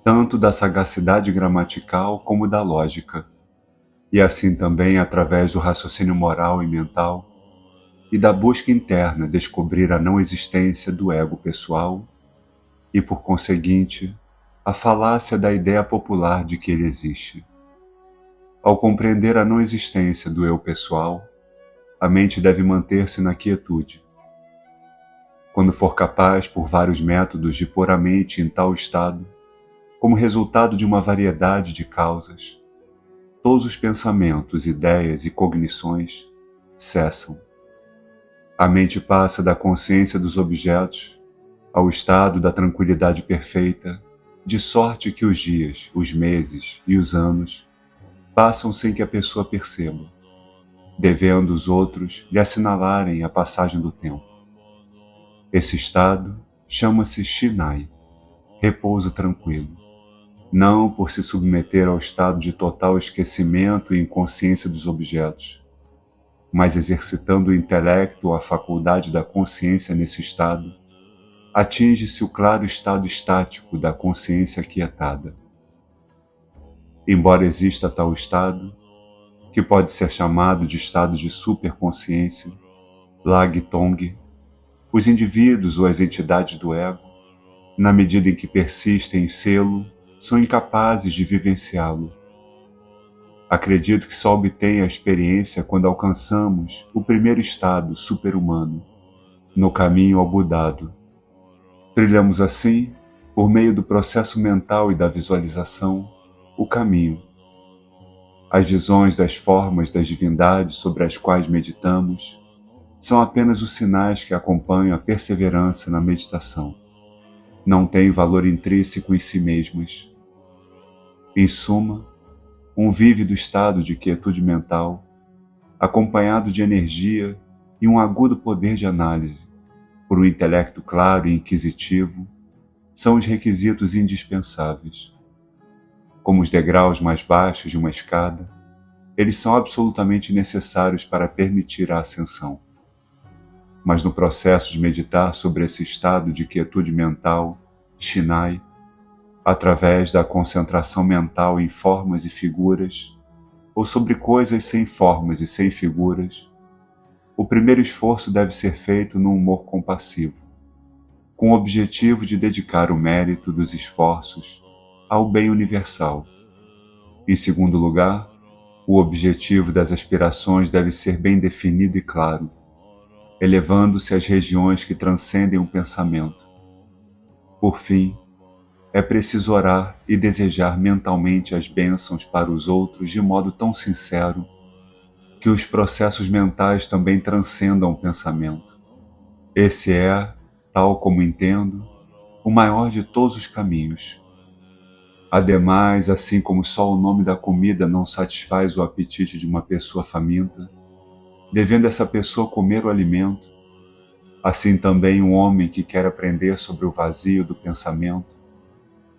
tanto da sagacidade gramatical como da lógica, e assim também através do raciocínio moral e mental e da busca interna descobrir a não existência do ego pessoal e, por conseguinte, a falácia da ideia popular de que ele existe. Ao compreender a não existência do eu pessoal, a mente deve manter-se na quietude. Quando for capaz, por vários métodos, de pôr a mente em tal estado, como resultado de uma variedade de causas, todos os pensamentos, ideias e cognições cessam. A mente passa da consciência dos objetos ao estado da tranquilidade perfeita, de sorte que os dias, os meses e os anos passam sem que a pessoa perceba, devendo os outros lhe assinalarem a passagem do tempo. Esse estado chama-se Shinai, repouso tranquilo, não por se submeter ao estado de total esquecimento e inconsciência dos objetos, mas exercitando o intelecto ou a faculdade da consciência nesse estado, atinge-se o claro estado estático da consciência aquietada. Embora exista tal estado, que pode ser chamado de estado de superconsciência, Lag-Tong, os indivíduos ou as entidades do ego, na medida em que persistem em sê-lo, são incapazes de vivenciá-lo. Acredito que só obtém a experiência quando alcançamos o primeiro estado super-humano, no caminho ao Budado. Trilhamos assim, por meio do processo mental e da visualização, o caminho. As visões das formas das divindades sobre as quais meditamos são apenas os sinais que acompanham a perseverança na meditação. Não têm valor intrínseco em si mesmas. Em suma, um vívido estado de quietude mental, acompanhado de energia e um agudo poder de análise, por um intelecto claro e inquisitivo, são os requisitos indispensáveis. Como os degraus mais baixos de uma escada, eles são absolutamente necessários para permitir a ascensão. Mas no processo de meditar sobre esse estado de quietude mental, Shinai, através da concentração mental em formas e figuras, ou sobre coisas sem formas e sem figuras, o primeiro esforço deve ser feito no humor compassivo, com o objetivo de dedicar o mérito dos esforços ao bem universal. Em segundo lugar, o objetivo das aspirações deve ser bem definido e claro, elevando-se às regiões que transcendem o pensamento. Por fim, é preciso orar e desejar mentalmente as bênçãos para os outros de modo tão sincero que os processos mentais também transcendam o pensamento. Esse é, tal como entendo, o maior de todos os caminhos. Ademais, assim como só o nome da comida não satisfaz o apetite de uma pessoa faminta, devendo essa pessoa comer o alimento, assim também um homem que quer aprender sobre o vazio do pensamento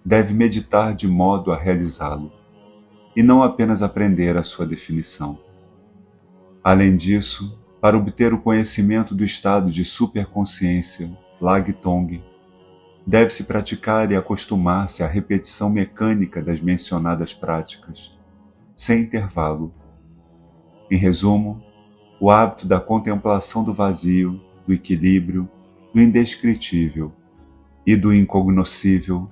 deve meditar de modo a realizá-lo, e não apenas aprender a sua definição. Além disso, para obter o conhecimento do estado de superconsciência, Lagtong, deve-se praticar e acostumar-se à repetição mecânica das mencionadas práticas, sem intervalo. Em resumo, o hábito da contemplação do vazio, do equilíbrio, do indescritível e do incognoscível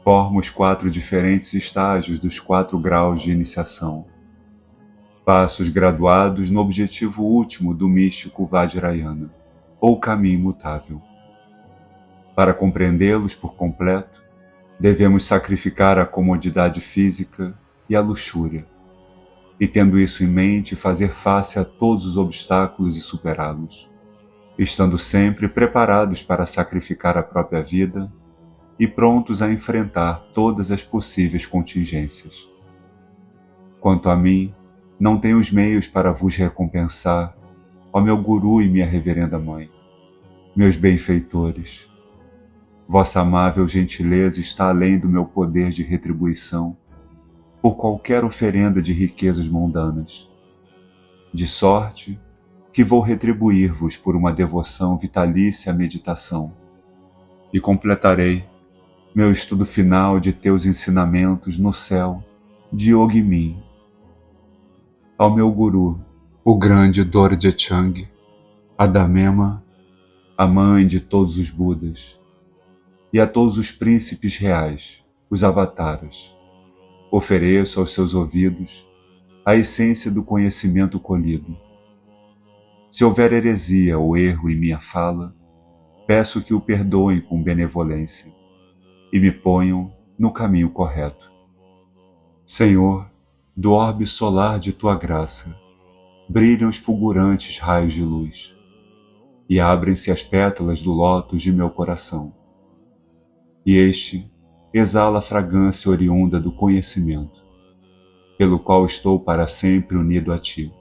forma os 4 diferentes estágios dos 4 graus de iniciação, passos graduados no objetivo último do místico Vajrayana, ou caminho imutável. Para compreendê-los por completo, devemos sacrificar a comodidade física e a luxúria, e tendo isso em mente, fazer face a todos os obstáculos e superá-los, estando sempre preparados para sacrificar a própria vida e prontos a enfrentar todas as possíveis contingências. Quanto a mim, não tenho os meios para vos recompensar, ó meu Guru e minha reverenda mãe, meus benfeitores. Vossa amável gentileza está além do meu poder de retribuição por qualquer oferenda de riquezas mundanas, de sorte que vou retribuir-vos por uma devoção vitalícia à meditação, e completarei meu estudo final de teus ensinamentos no céu de Ogmin. Ao meu Guru, o grande Dorje Chang, a Damema, a mãe de todos os Budas, e a todos os príncipes reais, os avataras, ofereço aos seus ouvidos a essência do conhecimento colhido. Se houver heresia ou erro em minha fala, peço que o perdoem com benevolência e me ponham no caminho correto. Senhor, do orbe solar de tua graça, brilham os fulgurantes raios de luz, e abrem-se as pétalas do lótus de meu coração. E este exala a fragrância oriunda do conhecimento, pelo qual estou para sempre unido a ti,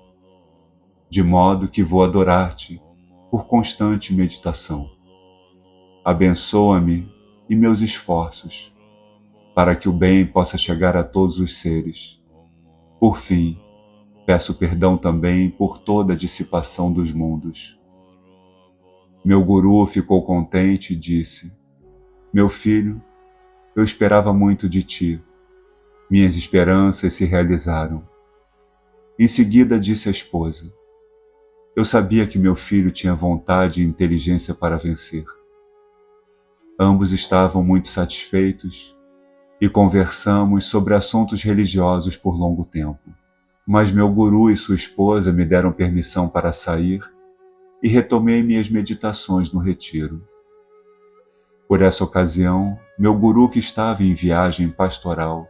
de modo que vou adorar-te por constante meditação. Abençoa-me e meus esforços, para que o bem possa chegar a todos os seres. Por fim, peço perdão também por toda a dissipação dos mundos. Meu Guru ficou contente e disse: meu filho, eu esperava muito de ti. Minhas esperanças se realizaram. Em seguida disse à esposa: eu sabia que meu filho tinha vontade e inteligência para vencer. Ambos estavam muito satisfeitos e conversamos sobre assuntos religiosos por longo tempo. Mas meu Guru e sua esposa me deram permissão para sair e retomei minhas meditações no retiro. Por essa ocasião, meu Guru, que estava em viagem pastoral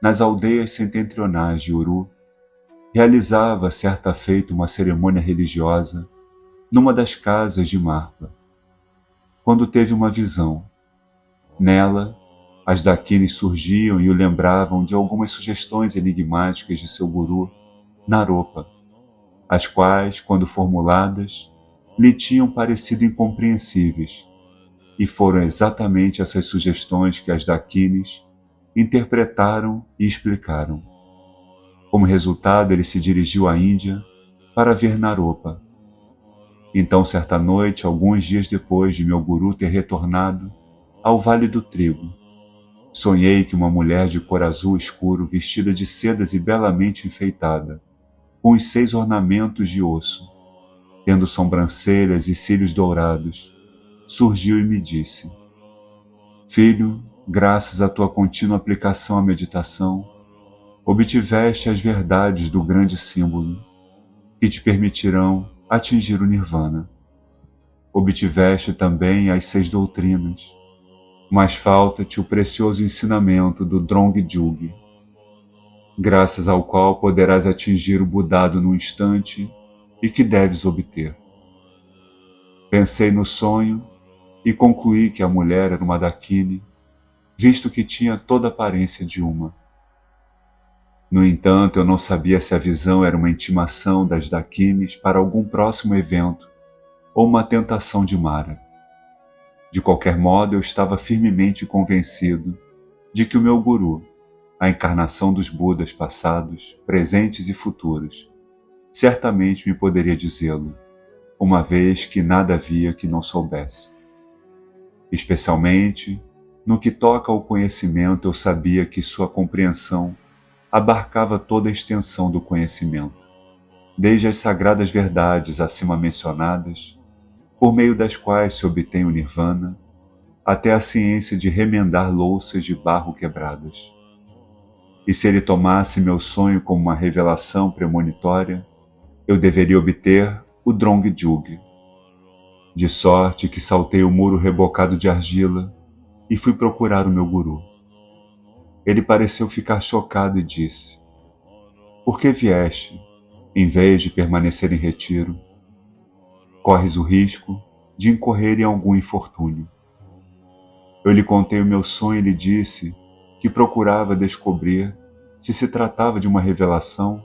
nas aldeias setentrionais de Uru, realizava certa feita uma cerimônia religiosa numa das casas de Marpa, quando teve uma visão. Nela, as Dakinis surgiam e o lembravam de algumas sugestões enigmáticas de seu Guru, Naropa, as quais, quando formuladas, lhe tinham parecido incompreensíveis, e foram exatamente essas sugestões que as Dakinis interpretaram e explicaram. Como resultado, ele se dirigiu à Índia para ver Naropa. Então, certa noite, alguns dias depois de meu Guru ter retornado ao Vale do Trigo, sonhei que uma mulher de cor azul escuro, vestida de sedas e belamente enfeitada, com os 6 ornamentos de osso, tendo sobrancelhas e cílios dourados, surgiu e me disse: filho, graças à tua contínua aplicação à meditação, obtiveste as verdades do grande símbolo, que te permitirão atingir o Nirvana. Obtiveste também as 6 doutrinas, mas falta-te o precioso ensinamento do Drong Jug, graças ao qual poderás atingir o Budado no instante e que deves obter. Pensei no sonho e concluí que a mulher era uma Dakini, visto que tinha toda a aparência de uma. No entanto, eu não sabia se a visão era uma intimação das Dakinis para algum próximo evento ou uma tentação de Mara. De qualquer modo, eu estava firmemente convencido de que o meu Guru, a encarnação dos Budas passados, presentes e futuros, certamente me poderia dizê-lo, uma vez que nada havia que não soubesse. Especialmente, no que toca ao conhecimento, eu sabia que sua compreensão abarcava toda a extensão do conhecimento, desde as sagradas verdades acima mencionadas, por meio das quais se obtém o nirvana, até a ciência de remendar louças de barro quebradas. E se ele tomasse meu sonho como uma revelação premonitória, eu deveria obter o Drong Jug. De sorte que saltei o muro rebocado de argila e fui procurar o meu guru. Ele pareceu ficar chocado e disse: "Por que vieste, em vez de permanecer em retiro? Corres o risco de incorrer em algum infortúnio." Eu lhe contei o meu sonho e lhe disse que procurava descobrir se se tratava de uma revelação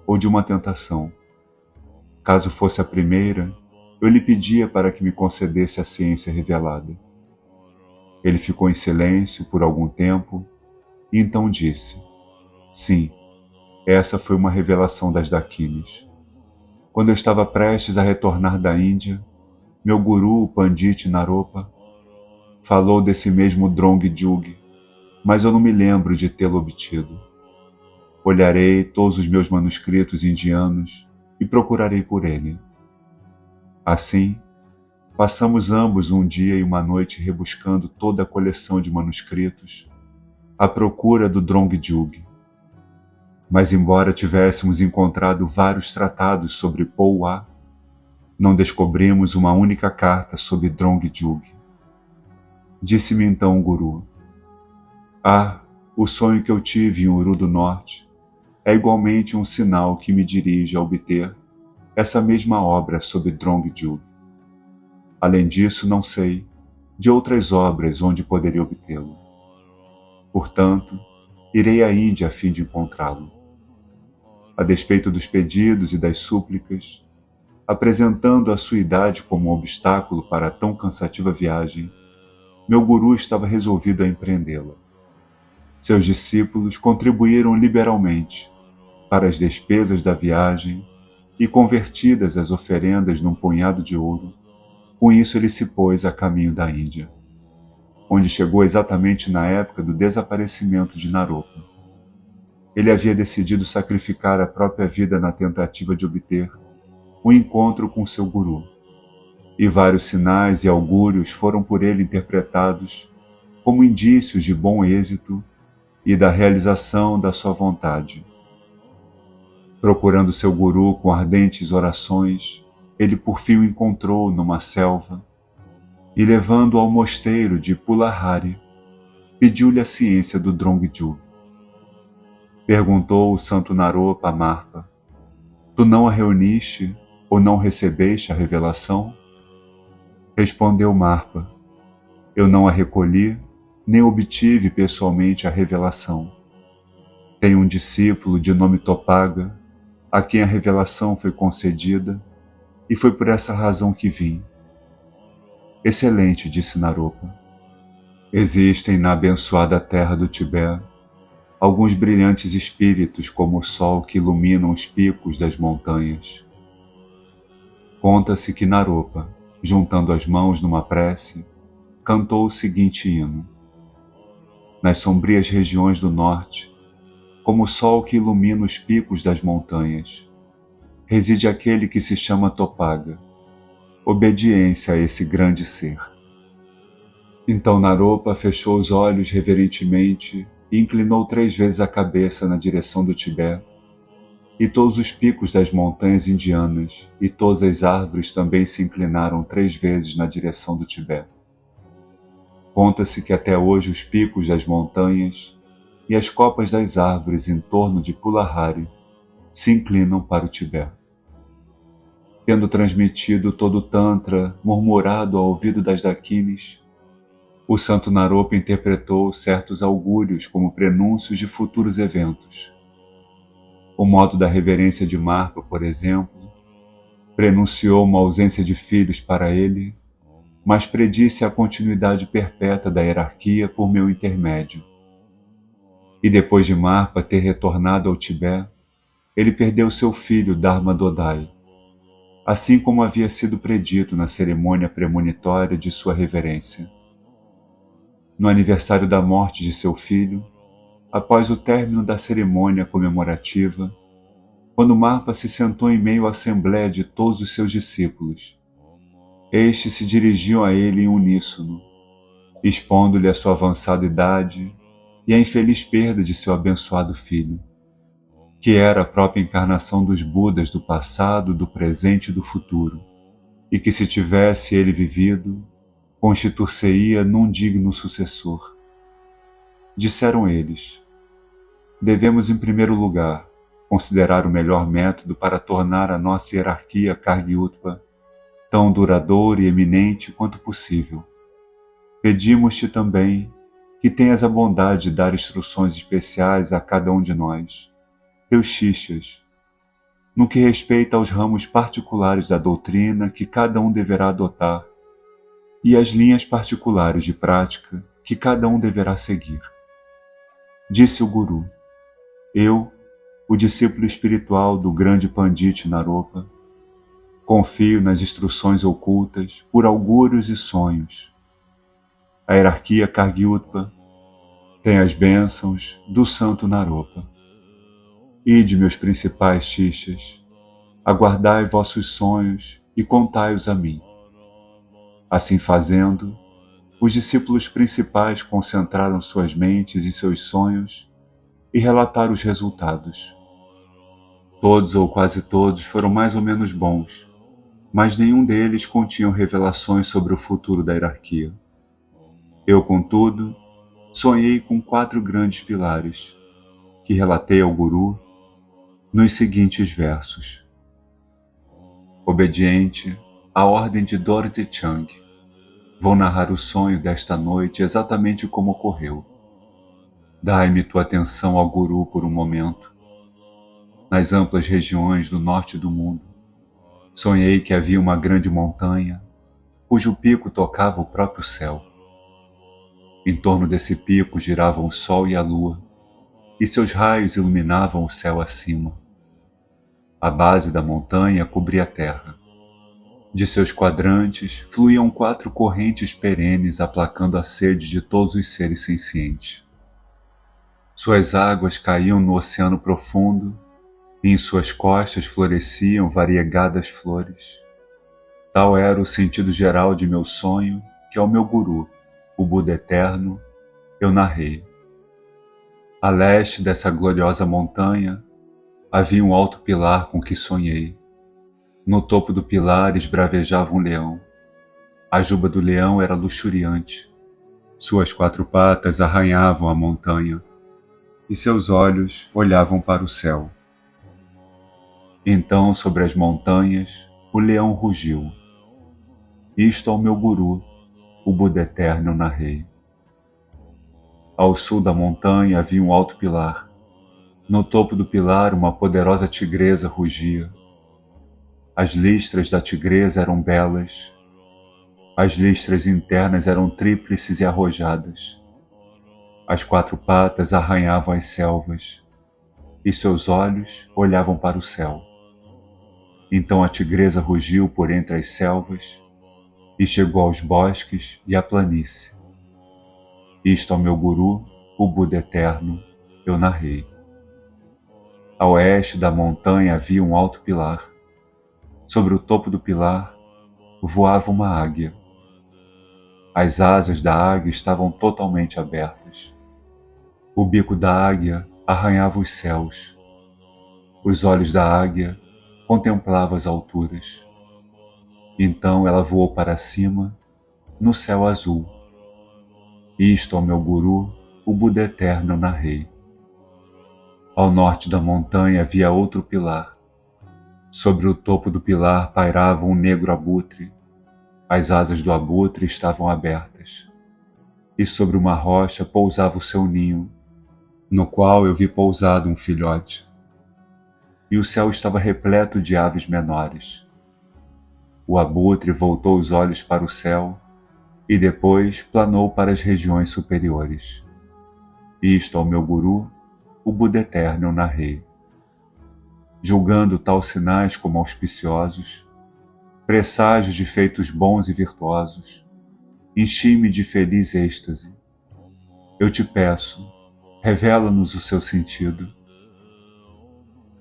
ou de uma tentação. Caso fosse a primeira, eu lhe pedia para que me concedesse a ciência revelada. Ele ficou em silêncio por algum tempo e então disse: "Sim, essa foi uma revelação das Dakinis. Quando eu estava prestes a retornar da Índia, meu guru, o Pandit Naropa, falou desse mesmo Drong Jug, mas eu não me lembro de tê-lo obtido. Olharei todos os meus manuscritos indianos e procurarei por ele." Assim, passamos ambos um dia e uma noite rebuscando toda a coleção de manuscritos à procura do Drong Jug. Mas embora tivéssemos encontrado vários tratados sobre Pouá, não descobrimos uma única carta sobre Drong Jug. Disse-me então o guru: "Ah, o sonho que eu tive em Uru do Norte é igualmente um sinal que me dirige a obter essa mesma obra sobre Drong Jug. Além disso, não sei de outras obras onde poderia obtê-lo. Portanto, irei à Índia a fim de encontrá-lo." A despeito dos pedidos e das súplicas, apresentando a sua idade como um obstáculo para tão cansativa viagem, meu guru estava resolvido a empreendê-la. Seus discípulos contribuíram liberalmente para as despesas da viagem e, convertidas as oferendas num punhado de ouro, com isso ele se pôs a caminho da Índia, onde chegou exatamente na época do desaparecimento de Naropa. Ele havia decidido sacrificar a própria vida na tentativa de obter um encontro com seu guru, e vários sinais e augúrios foram por ele interpretados como indícios de bom êxito e da realização da sua vontade. Procurando seu guru com ardentes orações, ele por fim o encontrou numa selva e, levando-o ao mosteiro de Pulahari, pediu-lhe a ciência do Drong Jug. Perguntou o santo Naropa a Marpa: "Tu não a reuniste ou não recebeste a revelação?" Respondeu Marpa: "Eu não a recolhi, nem obtive pessoalmente a revelação. Tenho um discípulo de nome Topaga, a quem a revelação foi concedida, e foi por essa razão que vim." "Excelente", disse Naropa. "Existem na abençoada terra do Tibete alguns brilhantes espíritos como o sol que iluminam os picos das montanhas." Conta-se que Naropa, juntando as mãos numa prece, cantou o seguinte hino: "Nas sombrias regiões do norte, como o sol que ilumina os picos das montanhas, reside aquele que se chama Topaga. Obediência a esse grande ser." Então Naropa fechou os olhos reverentemente e inclinou 3 vezes a cabeça na direção do Tibete, e todos os picos das montanhas indianas e todas as árvores também se inclinaram 3 vezes na direção do Tibete. Conta-se que até hoje os picos das montanhas e as copas das árvores em torno de Pulahari se inclinam para o Tibete. Tendo transmitido todo o Tantra murmurado ao ouvido das Dakinis, o santo Naropa interpretou certos augúrios como prenúncios de futuros eventos. O modo da reverência de Marpa, por exemplo, prenunciou uma ausência de filhos para ele, mas predisse a continuidade perpétua da hierarquia por meu intermédio. E depois de Marpa ter retornado ao Tibete, ele perdeu seu filho Dharma Dodai, assim como havia sido predito na cerimônia premonitória de sua reverência. No aniversário da morte de seu filho, após o término da cerimônia comemorativa, quando Marpa se sentou em meio à assembleia de todos os seus discípulos, estes se dirigiam a ele em uníssono, expondo-lhe a sua avançada idade e a infeliz perda de seu abençoado filho, que era a própria encarnação dos Budas do passado, do presente e do futuro, e que, se tivesse ele vivido, constituir-se-ia num digno sucessor. Disseram eles: devemos, em primeiro lugar, considerar o melhor método para tornar a nossa hierarquia Kargyutpa tão duradoura e eminente quanto possível. Pedimos-te também que tenhas a bondade de dar instruções especiais a cada um de nós, teus xixas, no que respeita aos ramos particulares da doutrina que cada um deverá adotar e as linhas particulares de prática que cada um deverá seguir. Disse o Guru: eu, o discípulo espiritual do grande Pandit Naropa, confio nas instruções ocultas por augúrios e sonhos. A hierarquia Kargyutpa tem as bênçãos do santo Naropa. Ide, meus principais xixas, aguardai vossos sonhos e contai-os a mim. Assim fazendo, os discípulos principais concentraram suas mentes e seus sonhos e relataram os resultados. Todos ou quase todos foram mais ou menos bons, mas nenhum deles continha revelações sobre o futuro da hierarquia. Eu, contudo, sonhei com 4 grandes pilares, que relatei ao Guru nos seguintes versos. Obediente à ordem de Dorje Chang, vou narrar o sonho desta noite exatamente como ocorreu. Dai-me tua atenção ao Guru por um momento. Nas amplas regiões do norte do mundo, sonhei que havia uma grande montanha, cujo pico tocava o próprio céu. Em torno desse pico giravam o sol e a lua, e seus raios iluminavam o céu acima. A base da montanha cobria a terra. De seus quadrantes fluíam 4 correntes perenes aplacando a sede de todos os seres sencientes. Suas águas caíam no oceano profundo e em suas costas floresciam variegadas flores. Tal era o sentido geral de meu sonho que ao meu Guru, o Buda Eterno, eu narrei. A leste dessa gloriosa montanha havia um alto pilar com que sonhei. No topo do pilar esbravejava um leão. A juba do leão era luxuriante. Suas 4 patas arranhavam a montanha e seus olhos olhavam para o céu. Então, sobre as montanhas, o leão rugiu. Isto ao meu Guru, o Buda Eterno, eu narrei. Ao sul da montanha havia um alto pilar. No topo do pilar, uma poderosa tigresa rugia. As listras da tigresa eram belas. As listras internas eram tríplices e arrojadas. As 4 patas arranhavam as selvas, e seus olhos olhavam para o céu. Então a tigresa rugiu por entre as selvas, e chegou aos bosques e à planície. Isto ao meu Guru, o Buda Eterno, eu narrei. A oeste da montanha havia um alto pilar. Sobre o topo do pilar voava uma águia. As asas da águia estavam totalmente abertas. O bico da águia arranhava os céus. Os olhos da águia contemplavam as alturas. Então ela voou para cima, no céu azul. Isto ao meu Guru, o Buda Eterno, eu narrei. Ao norte da montanha havia outro pilar. Sobre o topo do pilar pairava um negro abutre. As asas do abutre estavam abertas. E sobre uma rocha pousava o seu ninho, no qual eu vi pousado um filhote. E o céu estava repleto de aves menores. O abutre voltou os olhos para o céu e depois planou para as regiões superiores. Isto ao meu Guru, o Buda Eterno, eu narrei. julgando tais sinais como auspiciosos, presságios de feitos bons e virtuosos, enchi-me de feliz êxtase. Eu te peço, revela-nos o seu sentido.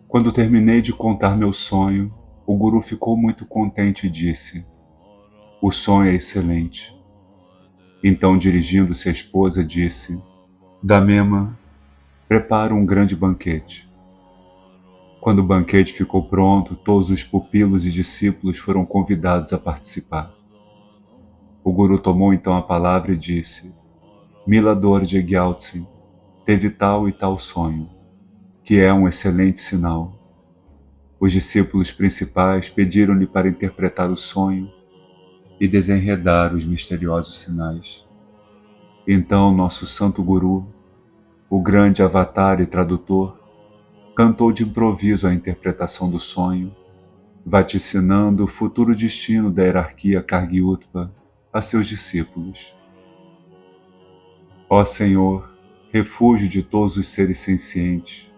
Quando terminei de contar meu sonho, o guru ficou muito contente e disse: o sonho é excelente. Então, dirigindo-se à esposa, disse: Damema, prepara um grande banquete. Quando o banquete ficou pronto, todos os pupilos e discípulos foram convidados a participar. O guru tomou então a palavra e disse: Milador de Gyaltsen teve tal e tal sonho, que é um excelente sinal. Os discípulos principais pediram-lhe para interpretar o sonho e desenredar os misteriosos sinais. Então nosso santo guru, o grande avatar e tradutor, cantou de improviso a interpretação do sonho, vaticinando o futuro destino da hierarquia Kargyutpa a seus discípulos. Ó Senhor, refúgio de todos os seres sencientes,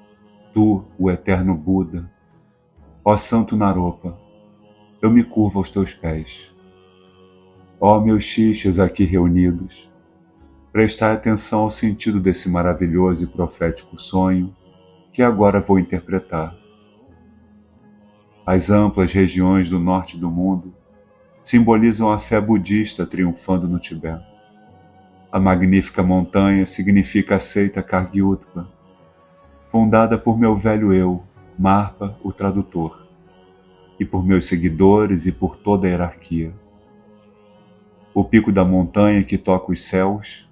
Tu, o eterno Buda, ó Santo Naropa, eu me curvo aos teus pés. Ó meus xixes aqui reunidos, prestai atenção ao sentido desse maravilhoso e profético sonho que agora vou interpretar. As amplas regiões do norte do mundo simbolizam a fé budista triunfando no Tibete. A magnífica montanha significa a seita Kargyutpa, fundada por meu velho eu, Marpa, o tradutor, e por meus seguidores e por toda a hierarquia. O pico da montanha que toca os céus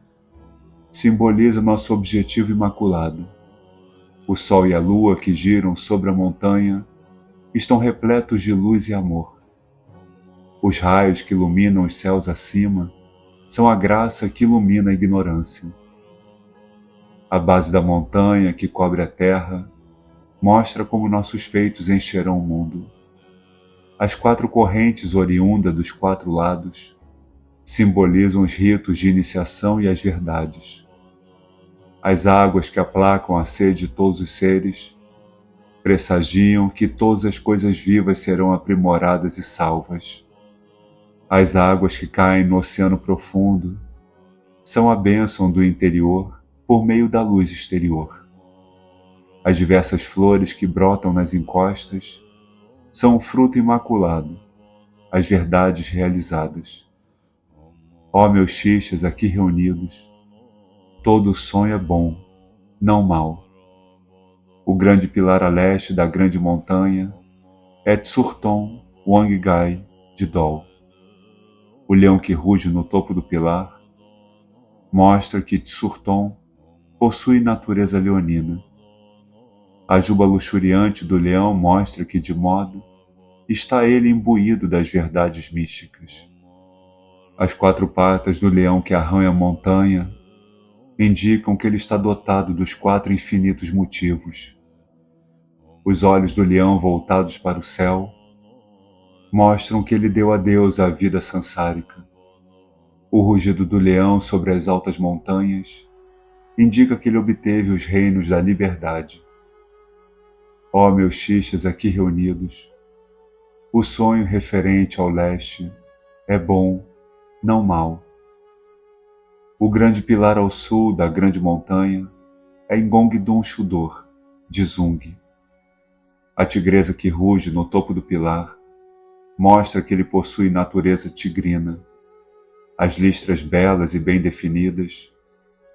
simboliza nosso objetivo imaculado. O sol e a lua que giram sobre a montanha estão repletos de luz e amor. Os raios que iluminam os céus acima são a graça que ilumina a ignorância. A base da montanha que cobre a terra mostra como nossos feitos encherão o mundo. As quatro correntes oriundas dos quatro lados simbolizam os ritos de iniciação e as verdades. As águas que aplacam a sede de todos os seres pressagiam que todas as coisas vivas serão aprimoradas e salvas. As águas que caem no oceano profundo são a bênção do interior por meio da luz exterior. As diversas flores que brotam nas encostas são o fruto imaculado, as verdades realizadas. Ó meus xixes aqui reunidos, todo sonho é bom, não mau. O grande pilar a leste da grande montanha é Tsurton Wanggai de Dol. O leão que ruge no topo do pilar mostra que Tsurton possui natureza leonina. A juba luxuriante do leão mostra que, de modo, está ele imbuído das verdades místicas. As quatro patas do leão que arranha a montanha indicam que ele está dotado dos quatro infinitos motivos. Os olhos do leão voltados para o céu mostram que ele deu a Deus a vida sansárica. O rugido do leão sobre as altas montanhas indica que ele obteve os reinos da liberdade. Ó meus xixes aqui reunidos, o sonho referente ao leste é bom, não mau. O grande pilar ao sul da grande montanha é Ngongdon Shudor, de Zung. A tigresa que ruge no topo do pilar mostra que ele possui natureza tigrina. As listras belas e bem definidas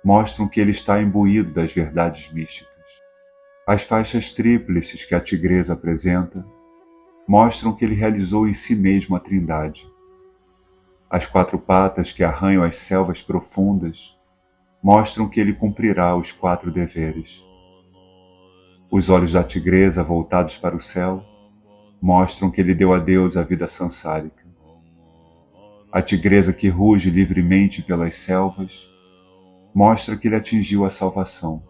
mostram que ele está imbuído das verdades místicas. As faixas tríplices que a tigresa apresenta mostram que ele realizou em si mesmo a trindade. As quatro patas que arranham as selvas profundas mostram que ele cumprirá os quatro deveres. Os olhos da tigresa voltados para o céu mostram que ele deu a Deus a vida sansárica. A tigresa que ruge livremente pelas selvas mostra que ele atingiu a salvação.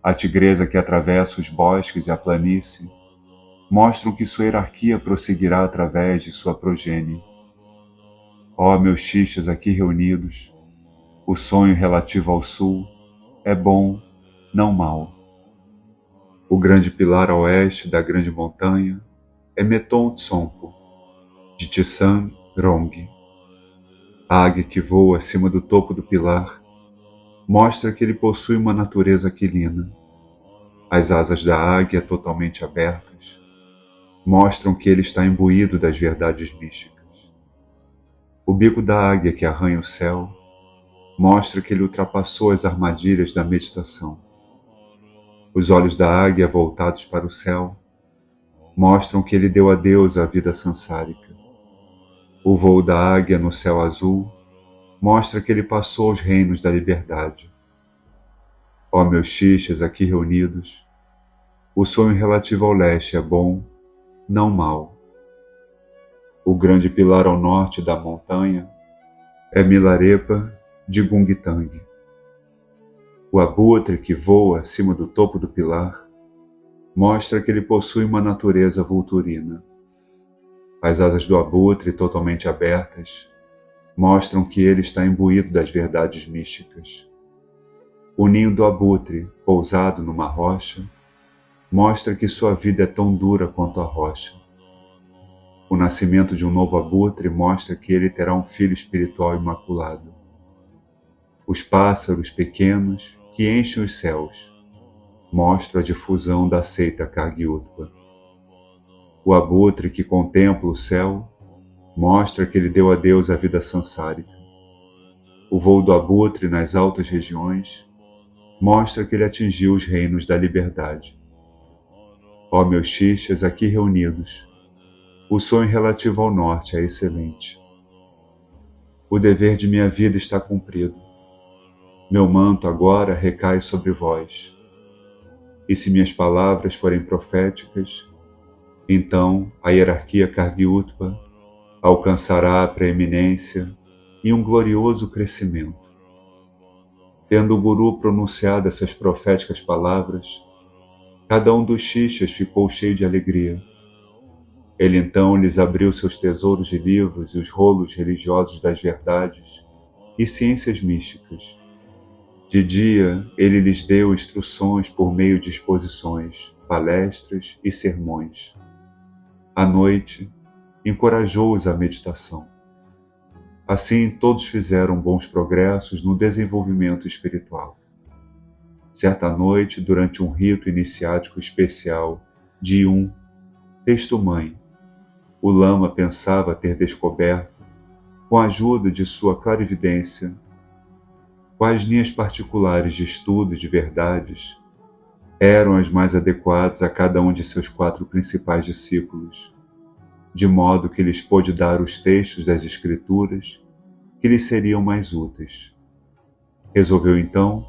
A tigresa que atravessa os bosques e a planície mostram que sua hierarquia prosseguirá através de sua progênie. Ó meus xixes aqui reunidos, o sonho relativo ao sul é bom, não mau. O grande pilar a oeste da grande montanha é Meton Tsompo, de Titsan Rong. A águia que voa acima do topo do pilar mostra que ele possui uma natureza aquilina. As asas da águia, totalmente abertas, mostram que ele está imbuído das verdades místicas. O bico da águia que arranha o céu mostra que ele ultrapassou as armadilhas da meditação. Os olhos da águia voltados para o céu mostram que ele deu adeus à vida sansárica. O voo da águia no céu azul mostra que ele passou aos reinos da liberdade. Ó meus xixas aqui reunidos, o sonho relativo ao leste é bom, não mau. O grande pilar ao norte da montanha é Milarepa de Gungtang. O abutre que voa acima do topo do pilar mostra que ele possui uma natureza vulturina. As asas do abutre, totalmente abertas, mostram que ele está imbuído das verdades místicas. O ninho do abutre, pousado numa rocha, mostra que sua vida é tão dura quanto a rocha. O nascimento de um novo abutre mostra que ele terá um filho espiritual imaculado. Os pássaros pequenos que enchem os céus mostram a difusão da seita Kargyutpa. O abutre que contempla o céu mostra que ele deu adeus à vida sansárica. O voo do abutre nas altas regiões mostra que ele atingiu os reinos da liberdade. Ó meus xixas aqui reunidos, o sonho relativo ao norte é excelente. O dever de minha vida está cumprido. Meu manto agora recai sobre vós. E se minhas palavras forem proféticas, então a hierarquia Kargyutpa alcançará a preeminência e um glorioso crescimento. Tendo o Guru pronunciado essas proféticas palavras, cada um dos xixas ficou cheio de alegria. Ele então lhes abriu seus tesouros de livros e os rolos religiosos das verdades e ciências místicas. De dia, ele lhes deu instruções por meio de exposições, palestras e sermões. À noite, encorajou-os à meditação. Assim, todos fizeram bons progressos no desenvolvimento espiritual. Certa noite, durante um rito iniciático especial de texto-mãe, o lama pensava ter descoberto, com a ajuda de sua clarividência, quais linhas particulares de estudo e de verdades eram as mais adequadas a cada um de seus 4 principais discípulos, de modo que lhes pôde dar os textos das Escrituras que lhes seriam mais úteis. Resolveu então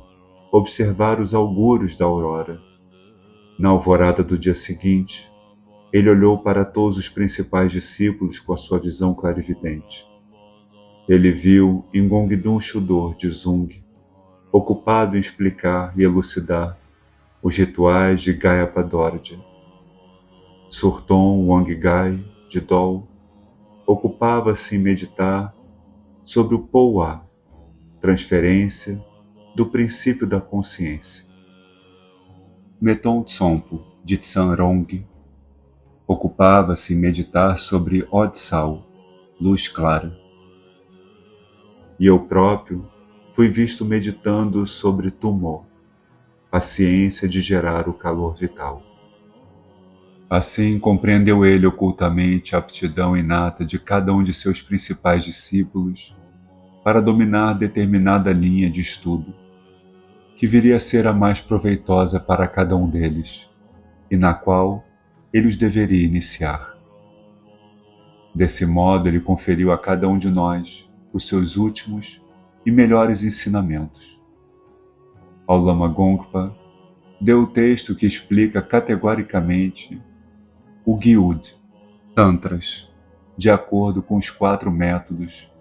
observar os augúrios da aurora. Na alvorada do dia seguinte, ele olhou para todos os principais discípulos com a sua visão clarividente. Ele viu Ngongdum Shudor de Zung, ocupado em explicar e elucidar os rituais de Gayapa Dorje. Surton Wanggai de Dol ocupava-se em meditar sobre o Pouá, transferência do princípio da consciência. Meton Tsompo de Tsan Rong ocupava-se em meditar sobre Odsal, luz clara. E eu próprio fui visto meditando sobre Tummo, a ciência de gerar o calor vital. Assim compreendeu ele ocultamente a aptidão inata de cada um de seus principais discípulos para dominar determinada linha de estudo, que viria a ser a mais proveitosa para cada um deles, e na qual ele os deveria iniciar. Desse modo, ele conferiu a cada um de nós os seus últimos e melhores ensinamentos. Ao Lama Gongpa, deu o texto que explica categoricamente o Gyud, Tantras, de acordo com os 4 métodos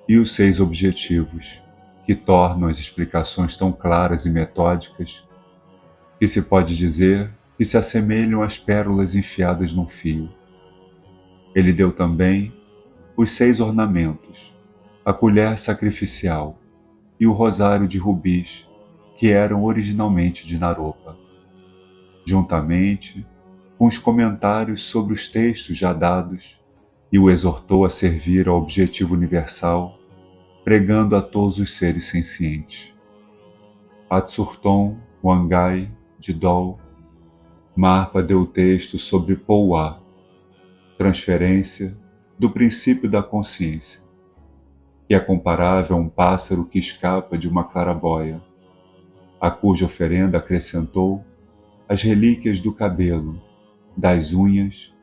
e os 6 objetivos, que tornam as explicações tão claras e metódicas que se pode dizer que se assemelham às pérolas enfiadas num fio. Ele deu também os 6 ornamentos, a colher sacrificial e o rosário de rubis, que eram originalmente de Naropa. juntamente com os comentários sobre os textos já dados, e o exortou a servir ao objetivo universal, pregando a todos os seres sencientes. Atsurton Wangai de Dol, Marpa deu o texto sobre Pouá, transferência do princípio da consciência, que é comparável a um pássaro que escapa de uma claraboia, a cuja oferenda acrescentou as relíquias do cabelo, das unhas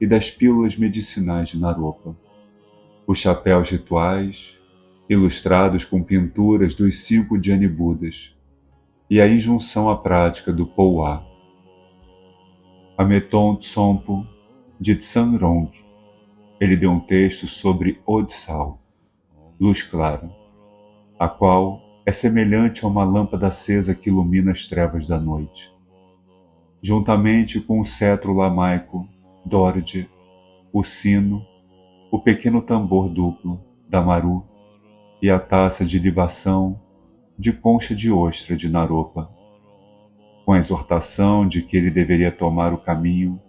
e das pílulas medicinais de Naropa, os chapéus rituais, ilustrados com pinturas dos 5 Dhyani Budas, e a injunção à prática do Pouá. A Meton Tsompo de Tsanrong, ele deu um texto sobre Odsal, luz clara, a qual é semelhante a uma lâmpada acesa que ilumina as trevas da noite. Juntamente com o cetro lamaico, Dorje, o sino, o pequeno tambor duplo, Damaru, e a taça de libação de concha de ostra de Naropa, com a exortação de que ele deveria tomar o caminho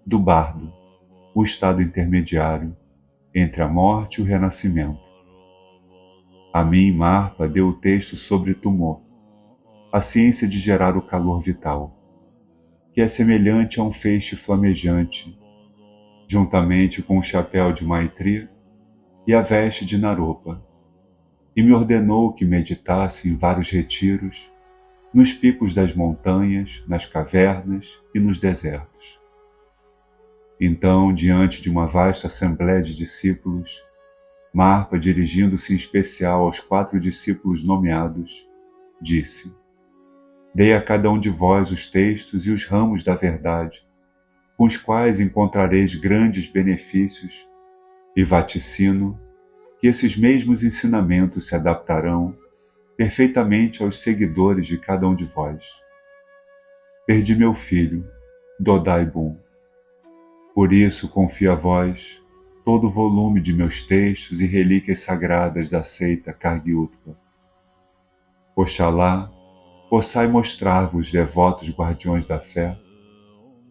do bardo, o estado intermediário entre a morte e o renascimento. A mim, Marpa deu o texto sobre Tumor, a ciência de gerar o calor vital, que é semelhante a um feixe flamejante, juntamente com o chapéu de Maitri e a veste de Naropa, e me ordenou que meditasse em vários retiros, nos picos das montanhas, nas cavernas e nos desertos. Então, diante de uma vasta assembleia de discípulos, Marpa, dirigindo-se em especial aos 4 discípulos nomeados, disse: Dei a cada um de vós os textos e os ramos da verdade, com os quais encontrareis grandes benefícios, e vaticino que esses mesmos ensinamentos se adaptarão perfeitamente aos seguidores de cada um de vós. Perdi meu filho, Dodai Bum. Por isso confio a vós todo o volume de meus textos e relíquias sagradas da seita Kargyutpa. Oxalá possai mostrar-vos devotos guardiões da fé,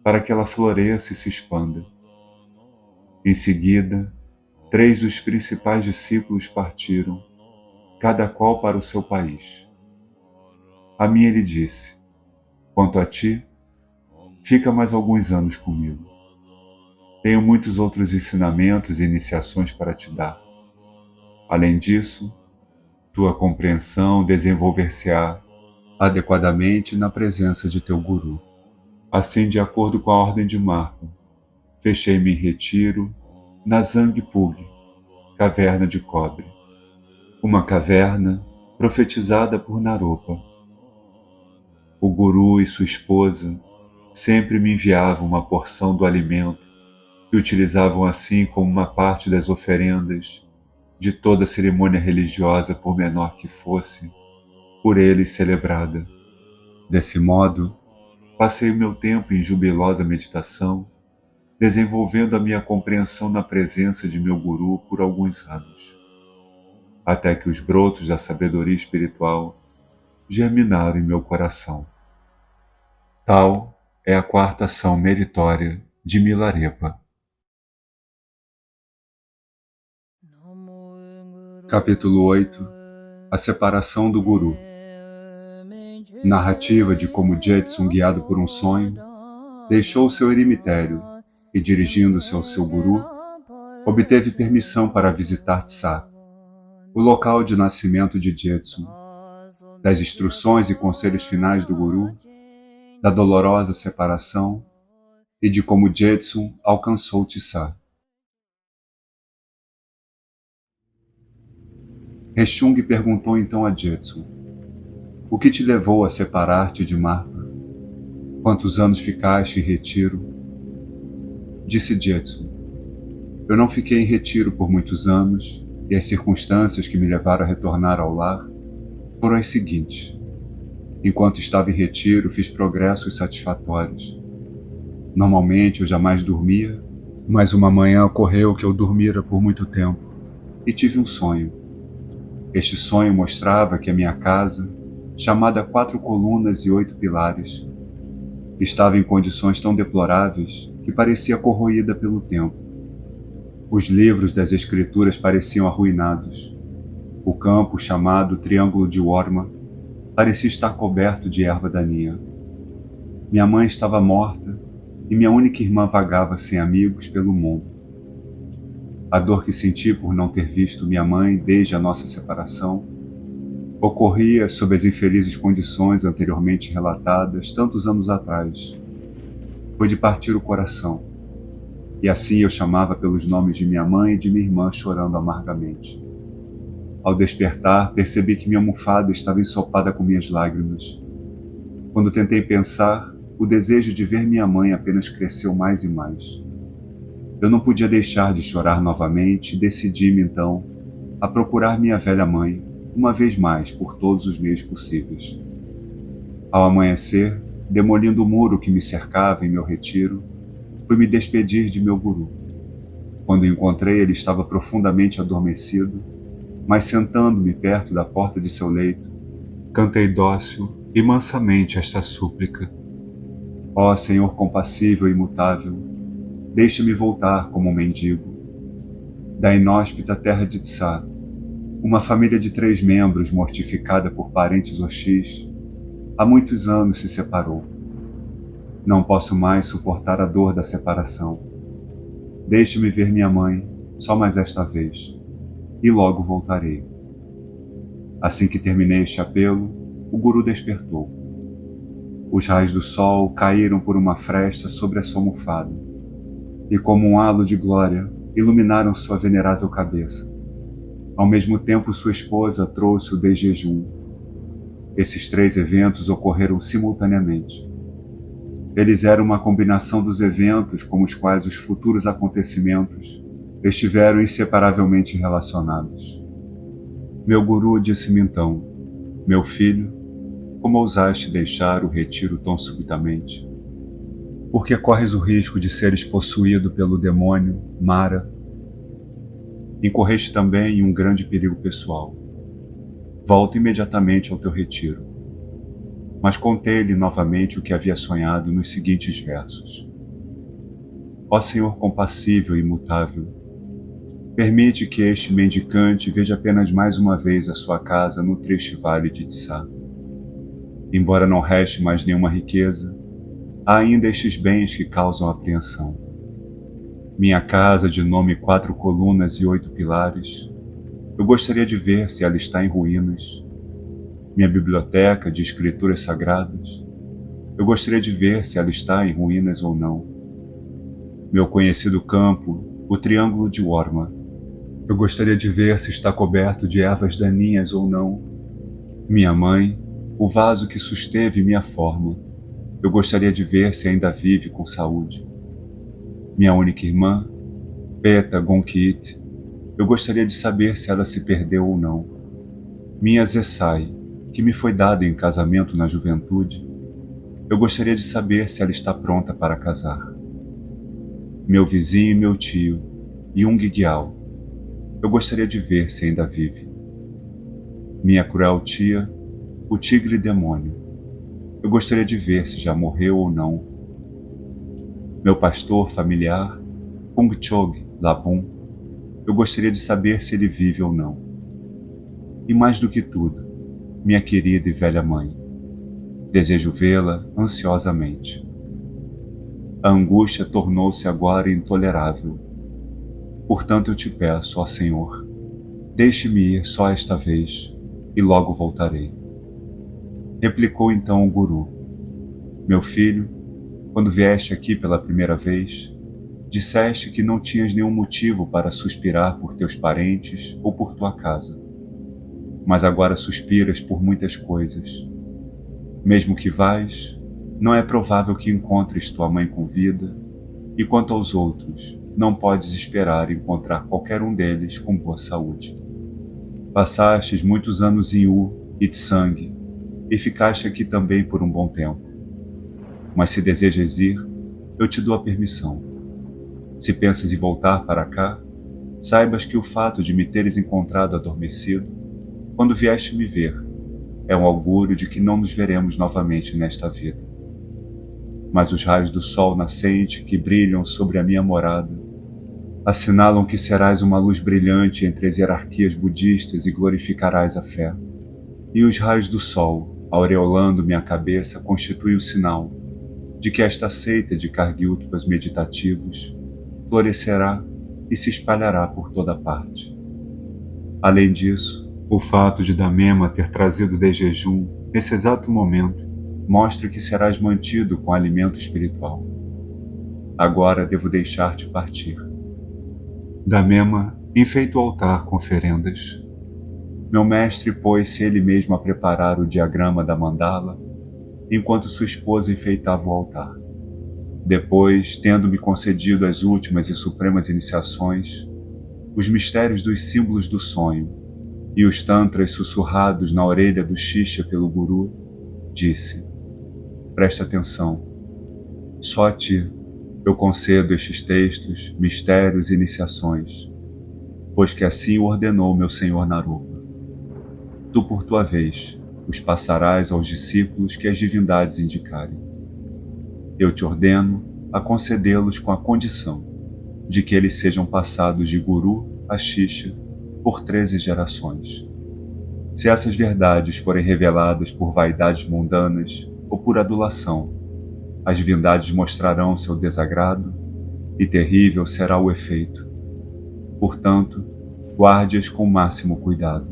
para que ela floresça e se expanda. Em seguida, 3 dos principais discípulos partiram, cada qual para o seu país. A mim ele disse: Quanto a ti, fica mais alguns anos comigo. Tenho muitos outros ensinamentos e iniciações para te dar. Além disso, tua compreensão desenvolver-se-á adequadamente na presença de teu guru. Assim, de acordo com a ordem de Marpa, fechei-me em retiro na Zangpug, caverna de cobre, uma caverna profetizada por Naropa. O guru e sua esposa sempre me enviavam uma porção do alimento que utilizavam assim como uma parte das oferendas de toda cerimônia religiosa, por menor que fosse, por eles celebrada. Desse modo, passei o meu tempo em jubilosa meditação, desenvolvendo a minha compreensão na presença de meu guru por alguns anos, até que os brotos da sabedoria espiritual germinaram em meu coração. Tal é a 4ª ação meritória de Milarepa. Capítulo 8. A separação do Guru. Narrativa de como Jetsun, guiado por um sonho, deixou seu eremitério e, dirigindo-se ao seu Guru, obteve permissão para visitar Tsa, o local de nascimento de Jetsun, das instruções e conselhos finais do Guru, da dolorosa separação e de como Jetsun alcançou Tsa. Reshung perguntou então a Jetsun: O que te levou a separar-te de Marpa? Quantos anos ficaste em retiro? Disse Jetsun: Eu não fiquei em retiro por muitos anos, e as circunstâncias que me levaram a retornar ao lar foram as seguintes. Enquanto estava em retiro, fiz progressos satisfatórios. Normalmente eu jamais dormia, mas uma manhã ocorreu que eu dormira por muito tempo e tive um sonho. Este sonho mostrava que a minha casa, chamada 4 colunas e 8 pilares, Estava em condições tão deploráveis que parecia corroída pelo tempo. Os livros das escrituras pareciam arruinados. O campo, chamado Triângulo de Worma, parecia estar coberto de erva daninha. Minha mãe estava morta e minha única irmã vagava sem amigos pelo mundo. A dor que senti por não ter visto minha mãe desde a nossa separação ocorria sob as infelizes condições anteriormente relatadas tantos anos atrás. Foi de partir o coração, e assim eu chamava pelos nomes de minha mãe e de minha irmã, chorando amargamente. Ao despertar, percebi que minha almofada estava ensopada com minhas lágrimas. Quando tentei pensar, o desejo de ver minha mãe apenas cresceu mais e mais. Eu não podia deixar de chorar novamente e decidi-me então a procurar minha velha mãe, uma vez mais por todos os meios possíveis. Ao amanhecer, demolindo o muro que me cercava em meu retiro, fui me despedir de meu guru. Quando o encontrei, ele estava profundamente adormecido, mas sentando-me perto da porta de seu leito, cantei dócil e mansamente esta súplica: ó Senhor compassível e imutável, deixa-me voltar como um mendigo. Da inóspita terra de Tsar, uma família de 3 membros, mortificada por parentes hostis, há muitos anos se separou. Não posso mais suportar a dor da separação. Deixe-me ver minha mãe, só mais esta vez, e logo voltarei. Assim que terminei este apelo, o guru despertou. Os raios do sol caíram por uma fresta sobre a sua almofada, e como um halo de glória, iluminaram sua venerável cabeça. Ao mesmo tempo, sua esposa trouxe o desjejum. Esses 3 eventos ocorreram simultaneamente. Eles eram uma combinação dos eventos com os quais os futuros acontecimentos estiveram inseparavelmente relacionados. Meu guru disse-me então: meu filho, como ousaste deixar o retiro tão subitamente? Porque corres o risco de seres possuído pelo demônio, Mara. Incorreste também em um grande perigo pessoal. Volta imediatamente ao teu retiro. Mas contei-lhe novamente o que havia sonhado nos seguintes versos: ó Senhor compassível e imutável, permite que este mendicante veja apenas mais uma vez a sua casa no triste vale de Tsá. Embora não reste mais nenhuma riqueza, há ainda estes bens que causam apreensão. Minha casa, de nome 4 colunas e 8 pilares, eu gostaria de ver se ela está em ruínas. Minha biblioteca de escrituras sagradas, eu gostaria de ver se ela está em ruínas ou não. Meu conhecido campo, o Triângulo de Worma, eu gostaria de ver se está coberto de ervas daninhas ou não. Minha mãe, o vaso que susteve minha forma, eu gostaria de ver se ainda vive com saúde. Minha única irmã, Peta Gonkit, eu gostaria de saber se ela se perdeu ou não. Minha Zessai, que me foi dada em casamento na juventude, eu gostaria de saber se ela está pronta para casar. Meu vizinho e meu tio, Yung Gyal, eu gostaria de ver se ainda vive. Minha cruel tia, o tigre demônio, eu gostaria de ver se já morreu ou não. Meu pastor familiar, Pungchog Labun, eu gostaria de saber se ele vive ou não. E mais do que tudo, minha querida e velha mãe, desejo vê-la ansiosamente. A angústia tornou-se agora intolerável. Portanto eu te peço, ó Senhor, deixe-me ir só esta vez, e logo voltarei. Replicou então o guru: meu filho, quando vieste aqui pela primeira vez, disseste que não tinhas nenhum motivo para suspirar por teus parentes ou por tua casa. Mas agora suspiras por muitas coisas. Mesmo que vás, não é provável que encontres tua mãe com vida, e quanto aos outros, não podes esperar encontrar qualquer um deles com boa saúde. Passastes muitos anos em U e Tsang, e ficaste aqui também por um bom tempo. Mas se desejas ir, eu te dou a permissão. Se pensas em voltar para cá, saibas que o fato de me teres encontrado adormecido, quando vieste me ver, é um augúrio de que não nos veremos novamente nesta vida. mas os raios do sol nascente que brilham sobre a minha morada assinalam que serás uma luz brilhante entre as hierarquias budistas e glorificarás a fé. E os raios do sol, aureolando minha cabeça, constituem o sinal de que esta seita de Kargyutas meditativos florescerá e se espalhará por toda parte. Além disso, o fato de Damema ter trazido de jejum nesse exato momento mostra que serás mantido com alimento espiritual. Agora devo deixar-te partir. Damema enfeita o altar com oferendas. Meu mestre pôs-se ele mesmo a preparar o diagrama da mandala, enquanto sua esposa enfeitava o altar. Depois, tendo-me concedido as últimas e supremas iniciações, os mistérios dos símbolos do sonho e os tantras sussurrados na orelha do Shisha pelo guru, disse: presta atenção, só a ti eu concedo estes textos, mistérios e iniciações, pois que assim o ordenou meu senhor Naropa. Tu, por tua vez, os passarás aos discípulos que as divindades indicarem. Eu te ordeno a concedê-los com a condição de que eles sejam passados de guru a Shisha por 13 gerações. Se essas verdades forem reveladas por vaidades mundanas ou por adulação, as divindades mostrarão seu desagrado e terrível será o efeito. Portanto, guarde-as com o máximo cuidado.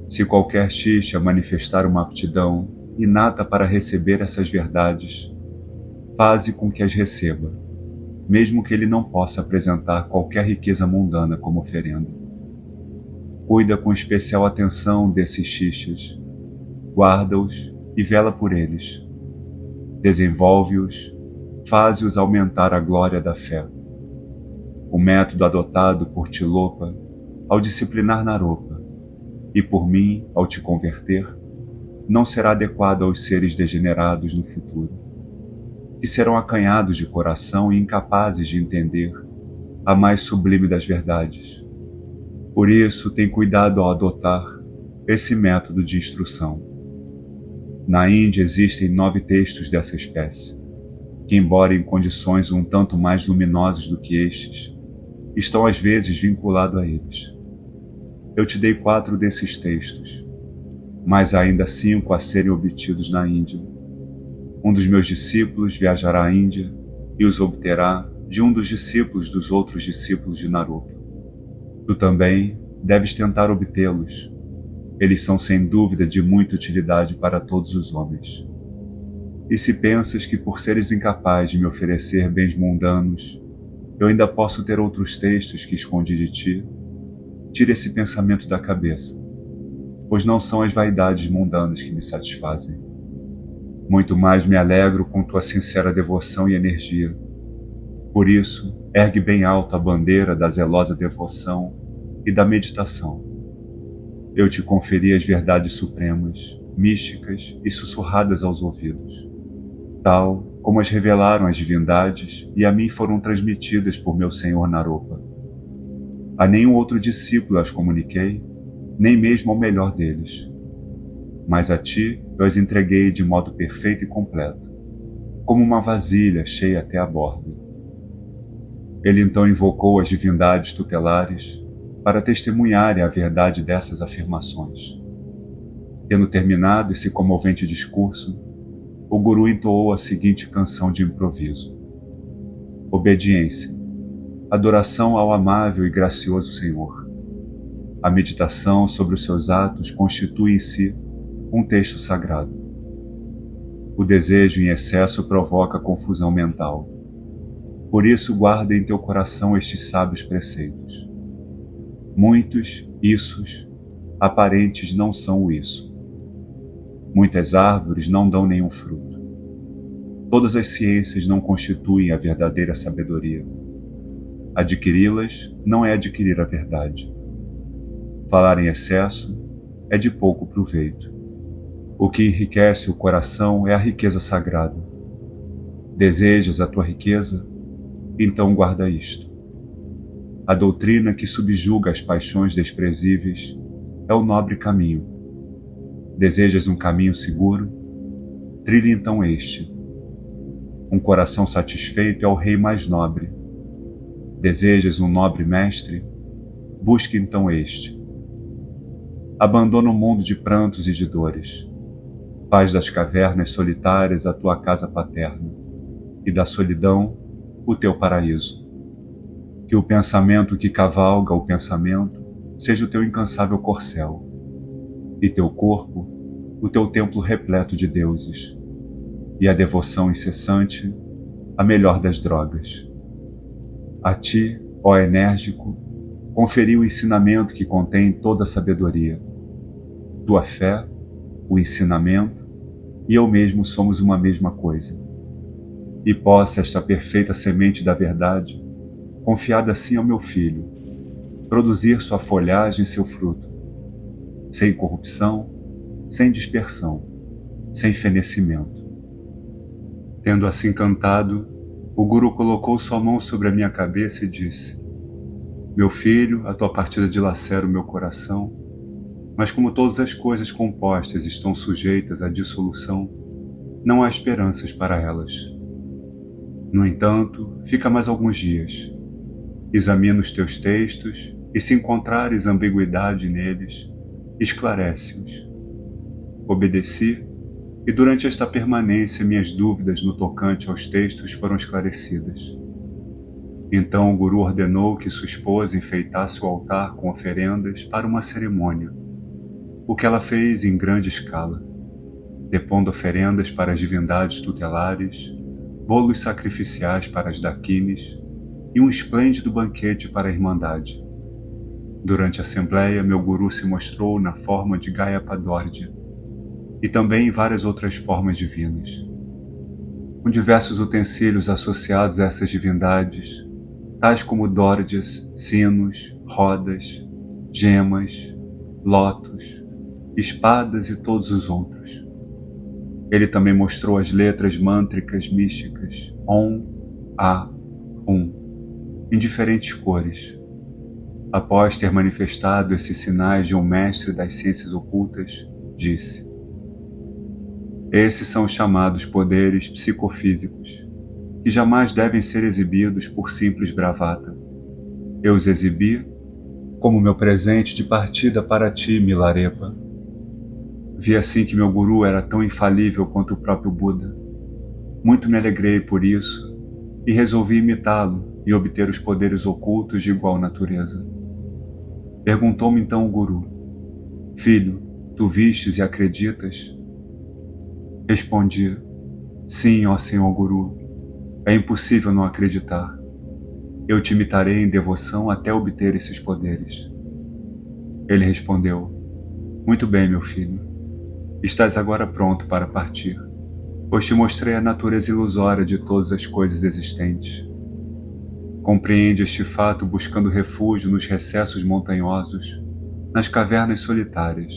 Se qualquer Shisha manifestar uma aptidão inata para receber essas verdades, faze com que as receba, mesmo que ele não possa apresentar qualquer riqueza mundana como oferenda. Cuida com especial atenção desses Shishas, guarda-os e vela por eles. Desenvolve-os, faze-os aumentar a glória da fé. O método adotado por Tilopa ao disciplinar Naropa e por mim ao te converter não será adequado aos seres degenerados no futuro, que serão acanhados de coração e incapazes de entender a mais sublime das verdades. Por isso, tem cuidado ao adotar esse método de instrução. Na Índia existem 9 textos dessa espécie, que, embora em condições um tanto mais luminosas do que estes, estão às vezes vinculados a eles. Eu te dei 4 desses textos, mas há ainda 5 a serem obtidos na Índia. Um dos meus discípulos viajará à Índia e os obterá de um dos discípulos dos outros discípulos de Naropa. Tu também deves tentar obtê-los. Eles são sem dúvida de muita utilidade para todos os homens. E se pensas que por seres incapazes de me oferecer bens mundanos, eu ainda posso ter outros textos que escondi de ti, tira esse pensamento da cabeça, pois não são as vaidades mundanas que me satisfazem. Muito mais me alegro com tua sincera devoção e energia. Por isso, ergue bem alto a bandeira da zelosa devoção e da meditação. Eu te conferi as verdades supremas, místicas e sussurradas aos ouvidos, tal como as revelaram as divindades e a mim foram transmitidas por meu senhor Naropa. A nenhum outro discípulo as comuniquei, nem mesmo ao melhor deles. Mas a ti eu as entreguei de modo perfeito e completo, como uma vasilha cheia até a borda. Ele então invocou as divindades tutelares para testemunharem a verdade dessas afirmações. Tendo terminado esse comovente discurso, o guru entoou a seguinte canção de improviso: obediência, adoração ao amável e gracioso Senhor. A meditação sobre os seus atos constitui em si um texto sagrado. O desejo em excesso provoca confusão mental. Por isso guarda em teu coração estes sábios preceitos. Muitos issos aparentes não são o isso. Muitas árvores não dão nenhum fruto. Todas as ciências não constituem a verdadeira sabedoria. Adquiri-las não é adquirir a verdade. Falar em excesso é de pouco proveito. O que enriquece o coração é a riqueza sagrada. Desejas a tua riqueza? Então guarda isto. A doutrina que subjuga as paixões desprezíveis é o nobre caminho. Desejas um caminho seguro? Trilhe então este. Um coração satisfeito é o rei mais nobre. Desejas um nobre mestre? Busque então este. Abandona o mundo de prantos e de dores. Faz das cavernas solitárias a tua casa paterna, e da solidão o teu paraíso. Que o pensamento que cavalga o pensamento seja o teu incansável corcel, e teu corpo o teu templo repleto de deuses, e a devoção incessante a melhor das drogas. A ti, ó enérgico, conferi o ensinamento que contém toda a sabedoria. Tua fé, o ensinamento, e eu mesmo somos uma mesma coisa. E possa esta perfeita semente da verdade, confiada assim ao meu filho, produzir sua folhagem e seu fruto, sem corrupção, sem dispersão, sem fenecimento. Tendo assim cantado, o Guru colocou sua mão sobre a minha cabeça e disse: Meu filho, a tua partida dilacera o meu coração, mas como todas as coisas compostas estão sujeitas à dissolução, não há esperanças para elas. No entanto, fica mais alguns dias. Examina os teus textos e, se encontrares ambiguidade neles, esclarece-os. Obedeci, e durante esta permanência minhas dúvidas no tocante aos textos foram esclarecidas. Então o Guru ordenou que sua esposa enfeitasse o altar com oferendas para uma cerimônia, o que ela fez em grande escala, depondo oferendas para as divindades tutelares, bolos sacrificiais para as daquines e um esplêndido banquete para a Irmandade. Durante a assembleia, meu Guru se mostrou na forma de Gayapadordya e também em várias outras formas divinas, com diversos utensílios associados a essas divindades, tais como dórdias, sinos, rodas, gemas, lótus, espadas e todos os outros. Ele também mostrou as letras mântricas místicas Om, A, Hum, em diferentes cores. Após ter manifestado esses sinais de um mestre das ciências ocultas, disse: Esses são os chamados poderes psicofísicos, que jamais devem ser exibidos por simples bravata. Eu os exibi como meu presente de partida para ti, Milarepa. Vi assim que meu Guru era tão infalível quanto o próprio Buda. Muito me alegrei por isso e resolvi imitá-lo e obter os poderes ocultos de igual natureza. Perguntou-me então o Guru: Filho, tu vistes e acreditas? Respondi: Sim, ó Senhor Guru. É impossível não acreditar. Eu te imitarei em devoção até obter esses poderes. Ele respondeu: Muito bem, meu filho. Estás agora pronto para partir, pois te mostrei a natureza ilusória de todas as coisas existentes. Compreende este fato buscando refúgio nos recessos montanhosos, nas cavernas solitárias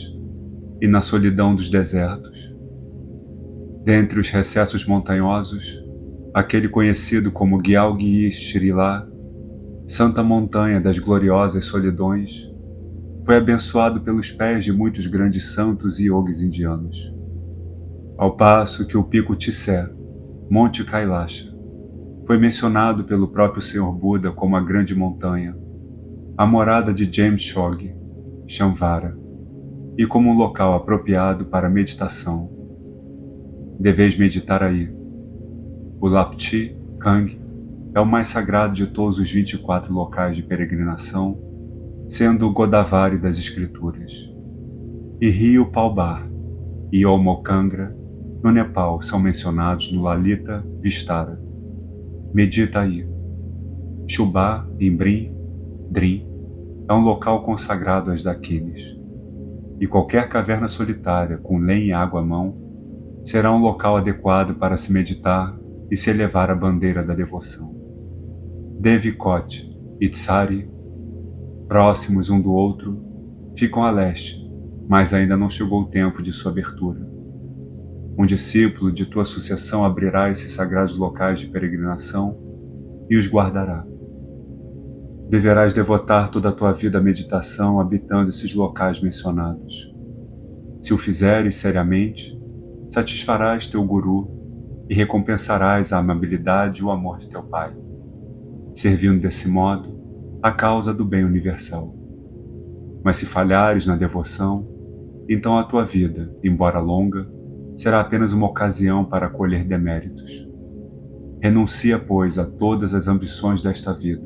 e na solidão dos desertos. Dentre os recessos montanhosos, aquele conhecido como Gyalgi Shrilá, Santa Montanha das Gloriosas Solidões, foi abençoado pelos pés de muitos grandes santos e yogis indianos. Ao passo que o pico Tissé, Monte Kailasha, foi mencionado pelo próprio Senhor Buda como a grande montanha, a morada de James Shoghi, Shambhara, e como um local apropriado para meditação. Deveis meditar aí. O Lapti Kang é o mais sagrado de todos os 24 locais de peregrinação, sendo o Godavari das Escrituras. E Rio Palbar e Olmokangra, no Nepal, são mencionados no Lalita Vistara. Medita aí. Shubha, em Drim, é um local consagrado às daquines. E qualquer caverna solitária com lenha e água à mão será um local adequado para se meditar e se elevar a bandeira da devoção. Devikot e Tsari, próximos um do outro, ficam a leste, mas ainda não chegou o tempo de sua abertura. Um discípulo de tua sucessão abrirá esses sagrados locais de peregrinação e os guardará. Deverás devotar toda a tua vida à meditação habitando esses locais mencionados. Se o fizeres seriamente, satisfarás teu Guru e recompensarás a amabilidade e o amor de teu Pai, servindo desse modo a causa do bem universal. Mas se falhares na devoção, então a tua vida, embora longa, será apenas uma ocasião para colher deméritos. Renuncia, pois, a todas as ambições desta vida.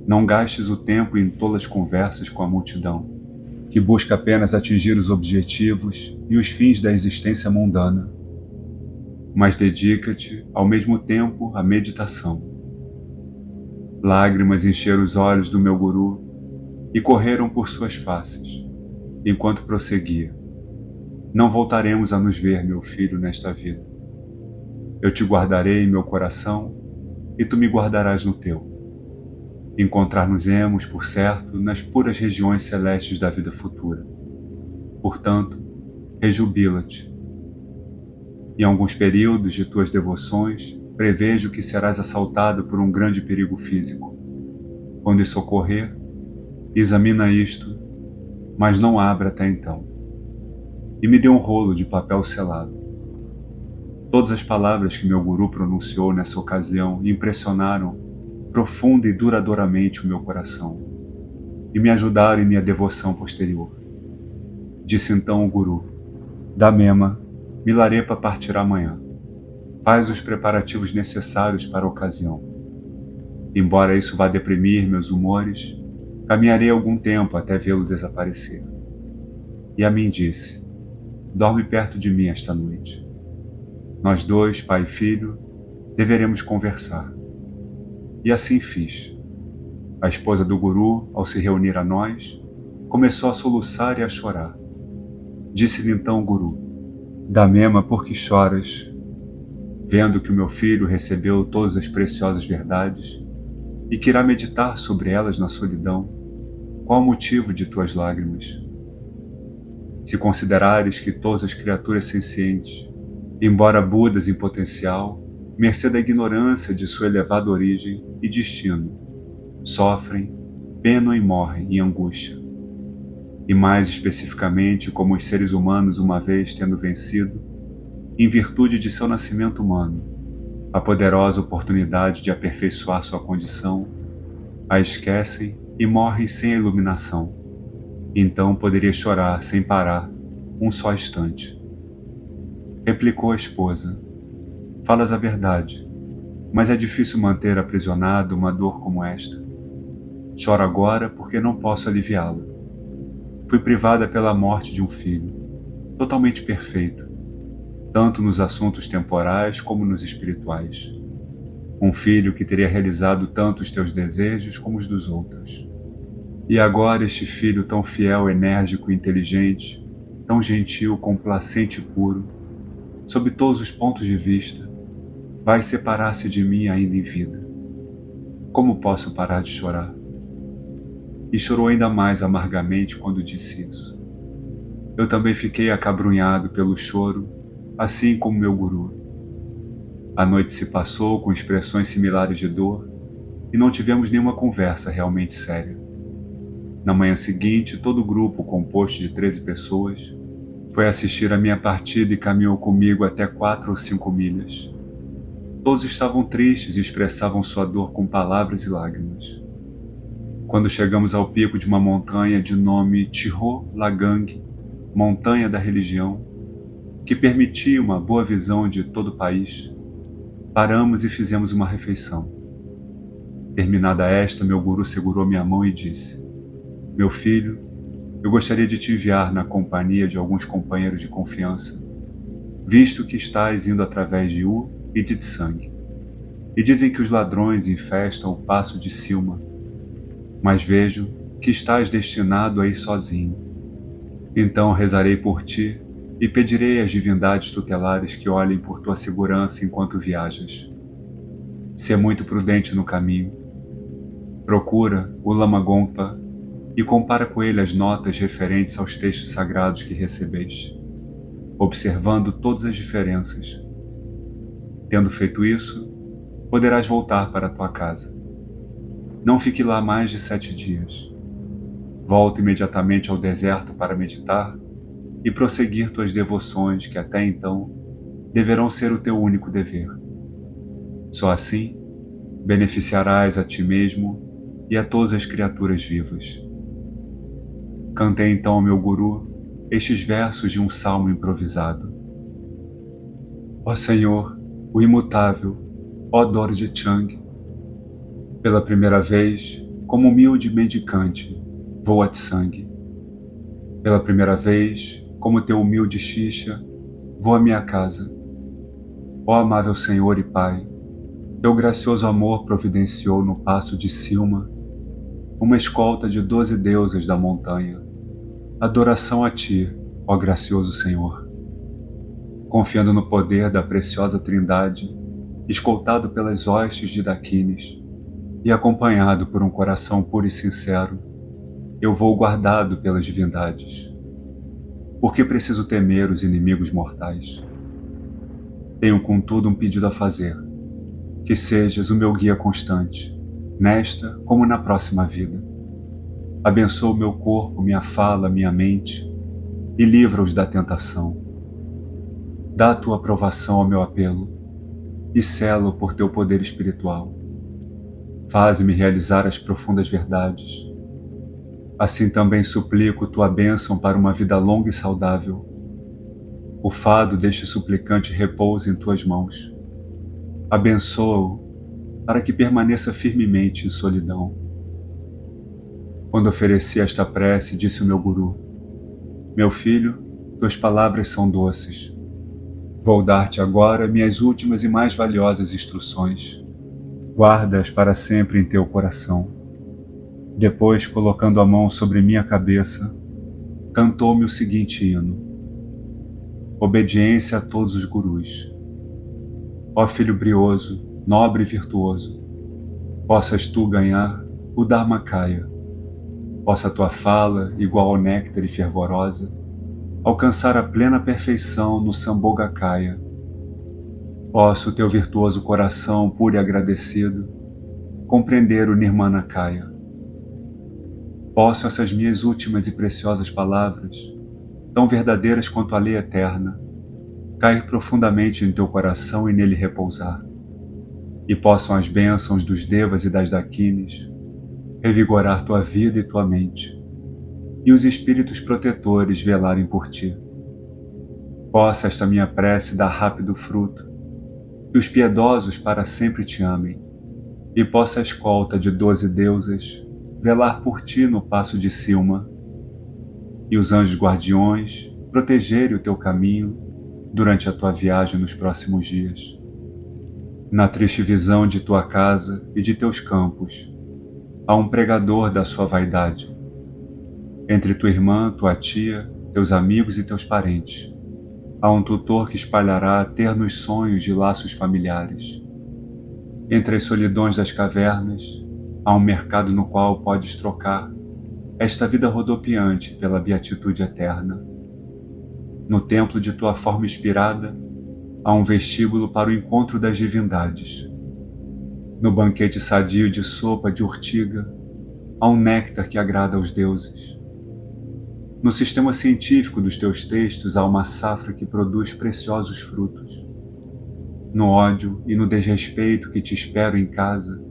Não gastes o tempo em tolas conversas com a multidão, que busca apenas atingir os objetivos e os fins da existência mundana, mas dedica-te, ao mesmo tempo, à meditação. Lágrimas encheram os olhos do meu guru e correram por suas faces, enquanto prosseguia. Não voltaremos a nos ver, meu filho, nesta vida. Eu te guardarei em meu coração e tu me guardarás no teu. Encontrar-nos-emos, por certo, nas puras regiões celestes da vida futura. Portanto, rejubila-te. Em alguns períodos de tuas devoções, prevejo que serás assaltado por um grande perigo físico. Quando isso ocorrer, examina isto, mas não abra até então. E me dê um rolo de papel selado. Todas as palavras que meu guru pronunciou nessa ocasião impressionaram profunda e duradouramente o meu coração e me ajudaram em minha devoção posterior. Disse então o guru: Damema, Milarepa partirá amanhã. Faz os preparativos necessários para a ocasião. Embora isso vá deprimir meus humores, caminharei algum tempo até vê-lo desaparecer. E a mim disse: dorme perto de mim esta noite. Nós dois, pai e filho, deveremos conversar. E assim fiz. A esposa do guru, ao se reunir a nós, começou a soluçar e a chorar. Disse-lhe então o guru: Damema, por que choras? Vendo que o meu filho recebeu todas as preciosas verdades e que irá meditar sobre elas na solidão, qual o motivo de tuas lágrimas? Se considerares que todas as criaturas sencientes, embora Budas em potencial, mercê da ignorância de sua elevada origem e destino, sofrem, penam e morrem em angústia. E mais especificamente, como os seres humanos, uma vez tendo vencido, em virtude de seu nascimento humano, a poderosa oportunidade de aperfeiçoar sua condição, a esquecem e morrem sem a iluminação. Então poderia chorar sem parar um só instante. Replicou a esposa: falas a verdade, mas é difícil manter aprisionado uma dor como esta. Choro agora porque não posso aliviá-la. Fui privada pela morte de um filho, totalmente perfeito, tanto nos assuntos temporais como nos espirituais. Um filho que teria realizado tanto os teus desejos como os dos outros. E agora este filho tão fiel, enérgico e inteligente, tão gentil, complacente e puro, sob todos os pontos de vista, vai separar-se de mim ainda em vida. Como posso parar de chorar? E chorou ainda mais amargamente quando disse isso. Eu também fiquei acabrunhado pelo choro, assim como meu guru. A noite se passou com expressões similares de dor e não tivemos nenhuma conversa realmente séria. Na manhã seguinte, todo o grupo, composto de 13 pessoas, foi assistir à minha partida e caminhou comigo até 4 ou 5 milhas. Todos estavam tristes e expressavam sua dor com palavras e lágrimas. Quando chegamos ao pico de uma montanha de nome Chiho Lagang, montanha da religião, que permitia uma boa visão de todo o país, paramos e fizemos uma refeição. Terminada esta, meu guru segurou minha mão e disse: meu filho, eu gostaria de te enviar na companhia de alguns companheiros de confiança, visto que estás indo através de U e de Tsang. E dizem que os ladrões infestam o passo de Silma, mas vejo que estás destinado a ir sozinho. Então rezarei por ti e pedirei às divindades tutelares que olhem por tua segurança enquanto viajas. Sê muito prudente no caminho. Procura o Lama Gompa e compara com ele as notas referentes aos textos sagrados que recebeste, observando todas as diferenças. Tendo feito isso, poderás voltar para a tua casa. Não fique lá mais de 7 dias. Volta imediatamente ao deserto para meditar e prosseguir tuas devoções que até então deverão ser o teu único dever. Só assim, beneficiarás a ti mesmo e a todas as criaturas vivas. Cantei então ao meu guru estes versos de um salmo improvisado. Ó Senhor, o imutável, ó Dorje Chang, pela primeira vez, como humilde mendicante, vou a Tsang. Pela primeira vez, como teu humilde Xixa, vou à minha casa. Ó amável Senhor e Pai, teu gracioso amor providenciou no passo de Silma uma escolta de 12 deusas da montanha. Adoração a ti, ó gracioso Senhor. Confiando no poder da preciosa Trindade, escoltado pelas hostes de Dakines e acompanhado por um coração puro e sincero, eu vou guardado pelas divindades. Por que preciso temer os inimigos mortais? Tenho, contudo, um pedido a fazer: que sejas o meu guia constante, nesta como na próxima vida. Abençoa o meu corpo, minha fala, minha mente, e livra-os da tentação. Dá a tua aprovação ao meu apelo, e sela-o por teu poder espiritual. Faze-me realizar as profundas verdades. Assim também suplico tua bênção para uma vida longa e saudável. O fado deste suplicante repousa em tuas mãos. Abençoa-o para que permaneça firmemente em solidão. Quando ofereci esta prece, disse o meu guru: meu filho, tuas palavras são doces. Vou dar-te agora minhas últimas e mais valiosas instruções. Guarda-as para sempre em teu coração. Depois, colocando a mão sobre minha cabeça, cantou-me o seguinte hino: obediência a todos os gurus. Ó filho brioso, nobre e virtuoso, possas tu ganhar o Dharmakaya, possa tua fala, igual ao néctar e fervorosa, alcançar a plena perfeição no Sambhogakaya. Possa o teu virtuoso coração puro e agradecido compreender o Nirmanakaya. Possam essas minhas últimas e preciosas palavras, tão verdadeiras quanto a lei eterna, cair profundamente em teu coração e nele repousar. E possam as bênçãos dos Devas e das Dakines revigorar tua vida e tua mente, e os espíritos protetores velarem por ti. Possa esta minha prece dar rápido fruto, que os piedosos para sempre te amem, e possa a escolta de 12 deusas velar por ti no passo de Silma, e os anjos guardiões protegerem o teu caminho durante a tua viagem nos próximos dias. Na triste visão de tua casa e de teus campos, há um pregador da sua vaidade. Entre tua irmã, tua tia, teus amigos e teus parentes, há um tutor que espalhará ternos sonhos de laços familiares. Entre as solidões das cavernas, há um mercado no qual podes trocar esta vida rodopiante pela beatitude eterna. No templo de tua forma inspirada, há um vestíbulo para o encontro das divindades. No banquete sadio de sopa de urtiga, há um néctar que agrada aos deuses. No sistema científico dos teus textos há uma safra que produz preciosos frutos. No ódio e no desrespeito que te espero em casa,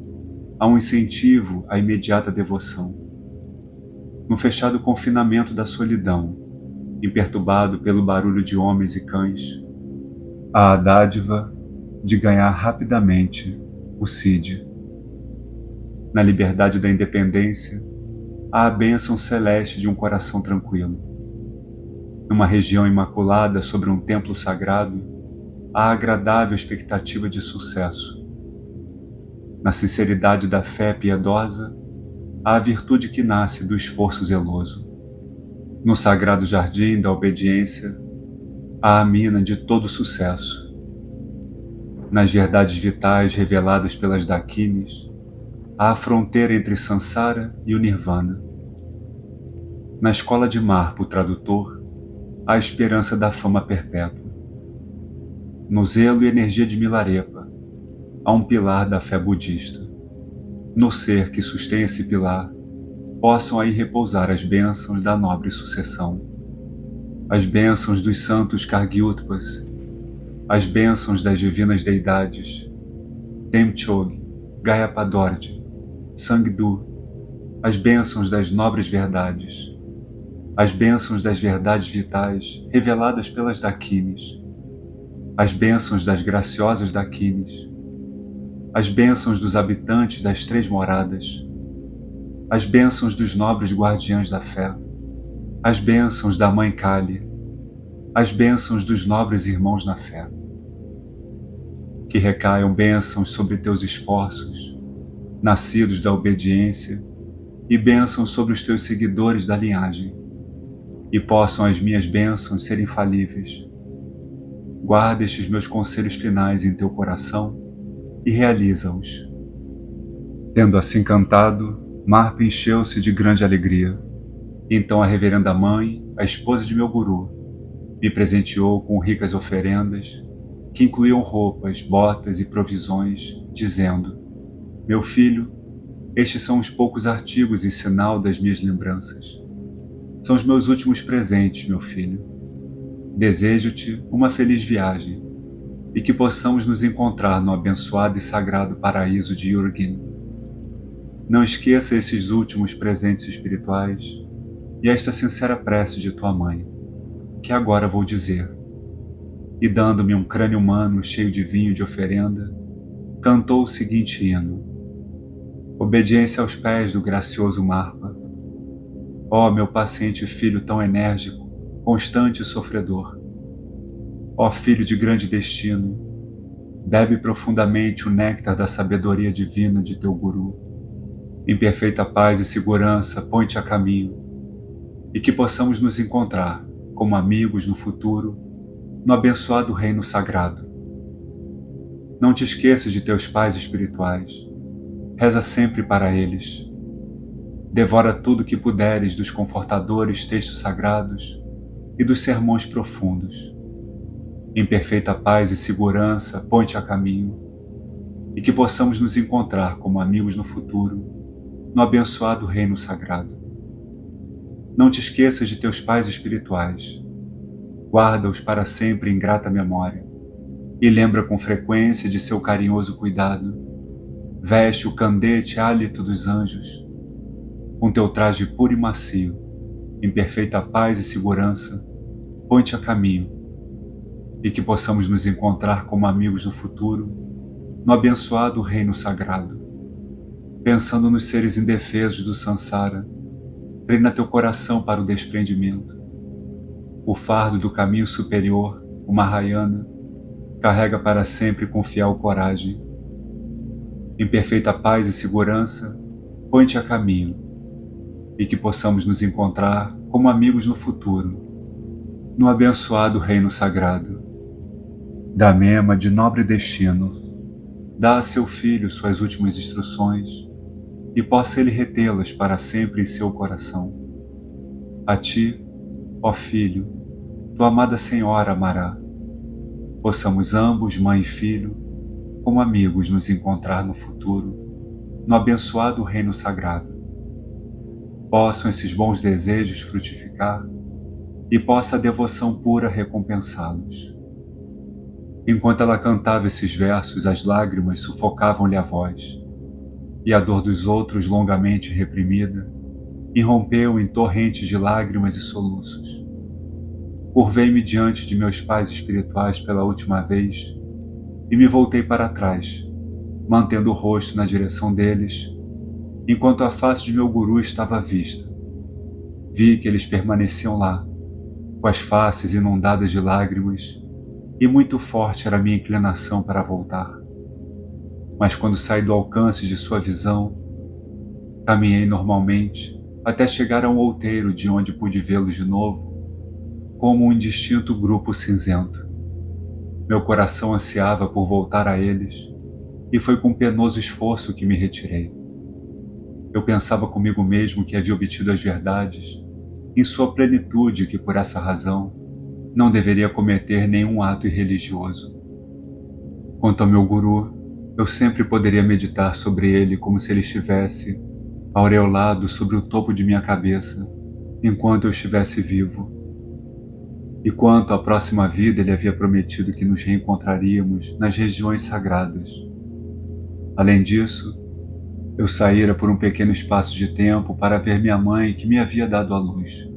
há um incentivo à imediata devoção. No fechado confinamento da solidão, imperturbado pelo barulho de homens e cães, há a dádiva de ganhar rapidamente o Cid. Na liberdade da independência, há a bênção celeste de um coração tranquilo. Numa região imaculada sobre um templo sagrado, há a agradável expectativa de sucesso. Na sinceridade da fé piedosa, há a virtude que nasce do esforço zeloso. No sagrado jardim da obediência, há a mina de todo sucesso. Nas verdades vitais reveladas pelas Dakines, há a fronteira entre Sansara e o Nirvana. Na escola de mar, para o tradutor, há a esperança da fama perpétua. No zelo e energia de Milarepa, há um pilar da fé budista. No ser que sustém esse pilar, possam aí repousar as bênçãos da nobre sucessão. As bênçãos dos santos Kargyutpas, as bênçãos das divinas deidades, Temchog, Gayapadord, Sangdu, as bênçãos das nobres verdades, as bênçãos das verdades vitais reveladas pelas Dakinis, as bênçãos das graciosas Dakinis, as bênçãos dos habitantes das três moradas, as bênçãos dos nobres guardiães da fé, as bênçãos da Mãe Kali, as bênçãos dos nobres irmãos na fé. Que recaiam bênçãos sobre teus esforços, nascidos da obediência, e bênçãos sobre os teus seguidores da linhagem, e possam as minhas bênçãos ser infalíveis. Guarda estes meus conselhos finais em teu coração e realiza-os. Tendo assim cantado, Marpa encheu-se de grande alegria. Então a reverenda mãe, a esposa de meu guru, me presenteou com ricas oferendas, que incluíam roupas, botas e provisões, dizendo: meu filho, estes são os poucos artigos em sinal das minhas lembranças. São os meus últimos presentes, meu filho. Desejo-te uma feliz viagem e que possamos nos encontrar no abençoado e sagrado paraíso de Yurgin. Não esqueça esses últimos presentes espirituais e esta sincera prece de tua mãe, que agora vou dizer. E dando-me um crânio humano cheio de vinho de oferenda, cantou o seguinte hino: obediência aos pés do gracioso Marpa. Ó meu paciente filho tão enérgico, constante e sofredor. Ó filho de grande destino, bebe profundamente o néctar da sabedoria divina de teu guru. Em perfeita paz e segurança, põe-te a caminho, e que possamos nos encontrar como amigos no futuro, no abençoado reino sagrado. Não te esqueças de teus pais espirituais. Reza sempre para eles. Devora tudo que puderes dos confortadores textos sagrados e dos sermões profundos. Em perfeita paz e segurança, põe-te a caminho, e que possamos nos encontrar como amigos no futuro, no abençoado reino sagrado. Não te esqueças de teus pais espirituais. Guarda-os para sempre em grata memória, e lembra com frequência de seu carinhoso cuidado. Veste o candete hálito dos anjos, com teu traje puro e macio, em perfeita paz e segurança, põe-te a caminho, e que possamos nos encontrar como amigos no futuro, no abençoado reino sagrado. Pensando nos seres indefesos do Sansara, treina teu coração para o desprendimento. O fardo do caminho superior, o Mahayana, carrega para sempre com fiel coragem. Em perfeita paz e segurança, põe-te a caminho, e que possamos nos encontrar como amigos no futuro, no abençoado reino sagrado. Da Mema de nobre destino, dá a seu filho suas últimas instruções, e possa ele retê-las para sempre em seu coração. A ti, ó filho, tua amada Senhora amará. Possamos ambos, mãe e filho, como amigos nos encontrar no futuro, no abençoado reino sagrado. Possam esses bons desejos frutificar e possa a devoção pura recompensá-los. Enquanto ela cantava esses versos, as lágrimas sufocavam-lhe a voz, e a dor dos outros, longamente reprimida, irrompeu em torrentes de lágrimas e soluços. Curvei-me diante de meus pais espirituais pela última vez e me voltei para trás, mantendo o rosto na direção deles, enquanto a face de meu guru estava à vista. Vi que eles permaneciam lá, com as faces inundadas de lágrimas, e muito forte era a minha inclinação para voltar. Mas quando saí do alcance de sua visão, caminhei normalmente até chegar a um outeiro de onde pude vê-los de novo, como um indistinto grupo cinzento. Meu coração ansiava por voltar a eles, e foi com penoso esforço que me retirei. Eu pensava comigo mesmo que havia obtido as verdades em sua plenitude e que, por essa razão, não deveria cometer nenhum ato irreligioso. Quanto ao meu guru, eu sempre poderia meditar sobre ele como se ele estivesse aureolado sobre o topo de minha cabeça, enquanto eu estivesse vivo. e quanto à próxima vida ele havia prometido que nos reencontraríamos nas regiões sagradas. Além disso, eu saíra por um pequeno espaço de tempo para ver minha mãe que me havia dado à luz,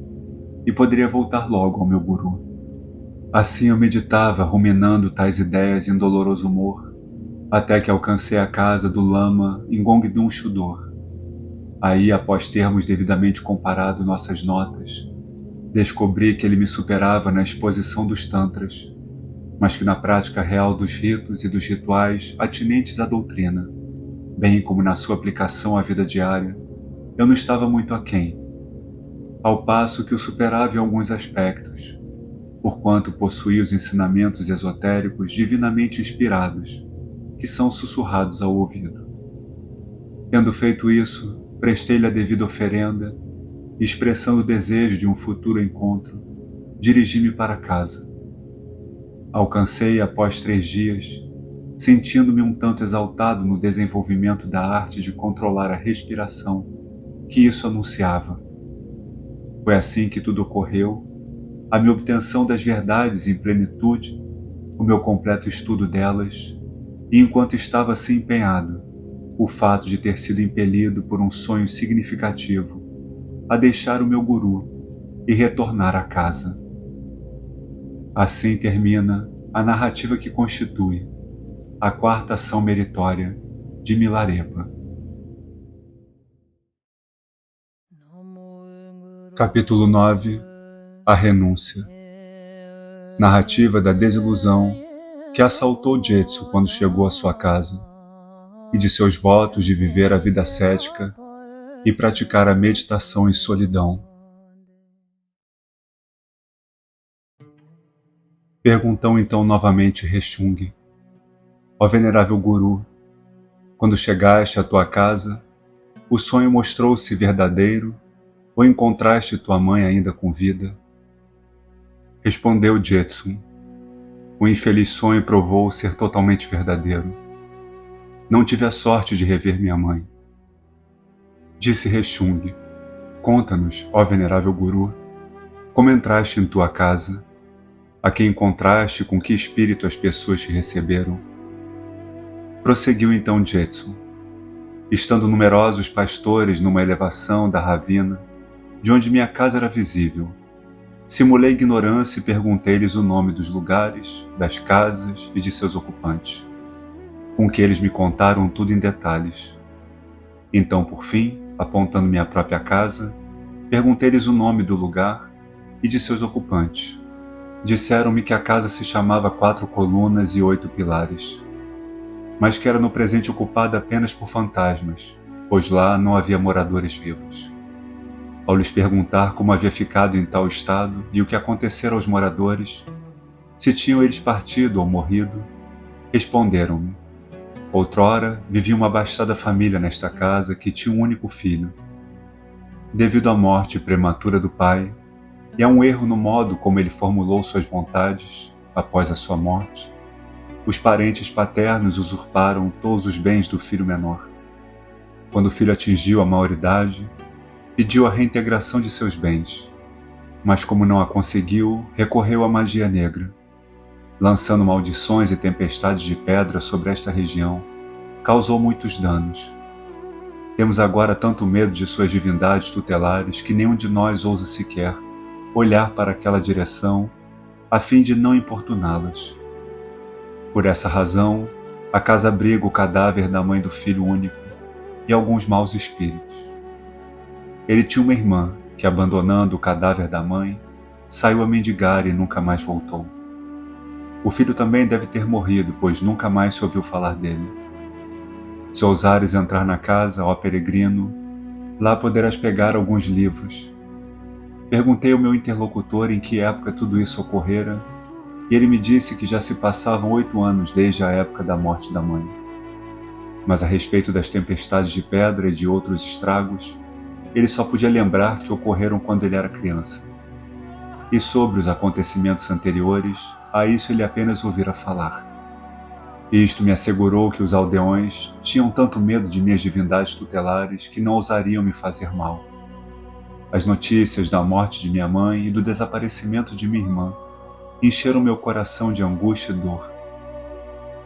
e poderia voltar logo ao meu guru. Assim eu meditava, ruminando tais ideias em doloroso humor, até que alcancei a casa do lama em Gongdung Shudor. Aí, após termos devidamente comparado nossas notas, descobri que ele me superava na exposição dos tantras, mas que na prática real dos ritos e dos rituais atinentes à doutrina, bem como na sua aplicação à vida diária, eu não estava muito aquém, ao passo que o superava em alguns aspectos, porquanto possuía os ensinamentos esotéricos divinamente inspirados, que são sussurrados ao ouvido. Tendo feito isso, prestei-lhe a devida oferenda e, expressando o desejo de um futuro encontro, dirigi-me para casa. Alcancei após 3 dias, sentindo-me um tanto exaltado no desenvolvimento da arte de controlar a respiração que isso anunciava. Foi assim que tudo ocorreu, a minha obtenção das verdades em plenitude, o meu completo estudo delas, e enquanto estava assim empenhado, o fato de ter sido impelido por um sonho significativo a deixar o meu guru e retornar à casa. Assim termina a narrativa que constitui a 4ª ação meritória de Milarepa. Capítulo 9. A renúncia. Narrativa da desilusão que assaltou Jetsu quando chegou à sua casa, e de seus votos de viver a vida ascética e praticar a meditação em solidão. Perguntou então novamente Rechung: ó venerável Guru, quando chegaste à tua casa, o sonho mostrou-se verdadeiro ou encontraste tua mãe ainda com vida? Respondeu Jetsun: o infeliz sonho provou ser totalmente verdadeiro. Não tive a sorte de rever minha mãe. Disse Rechung: conta-nos, ó venerável Guru, como entraste em tua casa, a quem encontraste, com que espírito as pessoas te receberam. Prosseguiu então Jetsun: estando numerosos pastores numa elevação da ravina, de onde minha casa era visível, simulei ignorância e perguntei-lhes o nome dos lugares, das casas e de seus ocupantes, com que eles me contaram tudo em detalhes. Então, por fim, apontando minha própria casa, perguntei-lhes o nome do lugar e de seus ocupantes. Disseram-me que a casa se chamava 4 colunas e 8 pilares, mas que era no presente ocupada apenas por fantasmas, pois lá não havia moradores vivos. Ao lhes perguntar como havia ficado em tal estado e o que acontecera aos moradores, se tinham eles partido ou morrido, responderam-me: outrora vivia uma abastada família nesta casa que tinha um único filho. Devido à morte prematura do pai, e a um erro no modo como ele formulou suas vontades após a sua morte, os parentes paternos usurparam todos os bens do filho menor. Quando o filho atingiu a maioridade, pediu a reintegração de seus bens, mas como não a conseguiu, recorreu à magia negra, lançando maldições e tempestades de pedra sobre esta região, causou muitos danos. Temos agora tanto medo de suas divindades tutelares que nenhum de nós ousa sequer olhar para aquela direção a fim de não importuná-las. Por essa razão, a casa abriga o cadáver da mãe do filho único e alguns maus espíritos. Ele tinha uma irmã que, abandonando o cadáver da mãe, saiu a mendigar e nunca mais voltou. O filho também deve ter morrido, pois nunca mais se ouviu falar dele. Se ousares entrar na casa, ó peregrino, lá poderás pegar alguns livros. Perguntei ao meu interlocutor em que época tudo isso ocorrera, e ele me disse que já se passavam 8 anos desde a época da morte da mãe. Mas a respeito das tempestades de pedra e de outros estragos, ele só podia lembrar que ocorreram quando ele era criança. E sobre os acontecimentos anteriores, a isso ele apenas ouvira falar. Isto me assegurou que os aldeões tinham tanto medo de minhas divindades tutelares que não ousariam me fazer mal. As notícias da morte de minha mãe e do desaparecimento de minha irmã encheram meu coração de angústia e dor.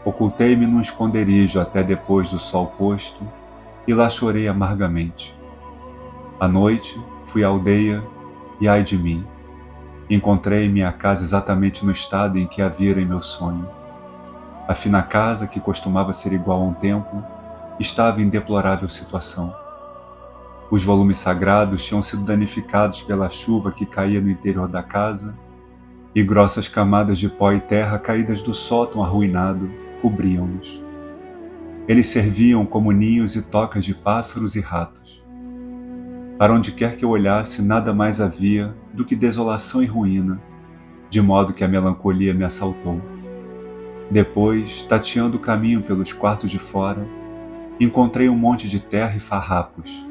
Ocultei-me num esconderijo até depois do sol posto e lá chorei amargamente. À noite, fui à aldeia e, ai de mim, encontrei minha casa exatamente no estado em que a vira em meu sonho. A fina casa, que costumava ser igual a um templo, estava em deplorável situação. Os volumes sagrados tinham sido danificados pela chuva que caía no interior da casa, e grossas camadas de pó e terra caídas do sótão arruinado cobriam-nos. Eles serviam como ninhos e tocas de pássaros e ratos. Para onde quer que eu olhasse, nada mais havia do que desolação e ruína, de modo que a melancolia me assaltou. Depois, tateando o caminho pelos quartos de fora, encontrei um monte de terra e farrapos,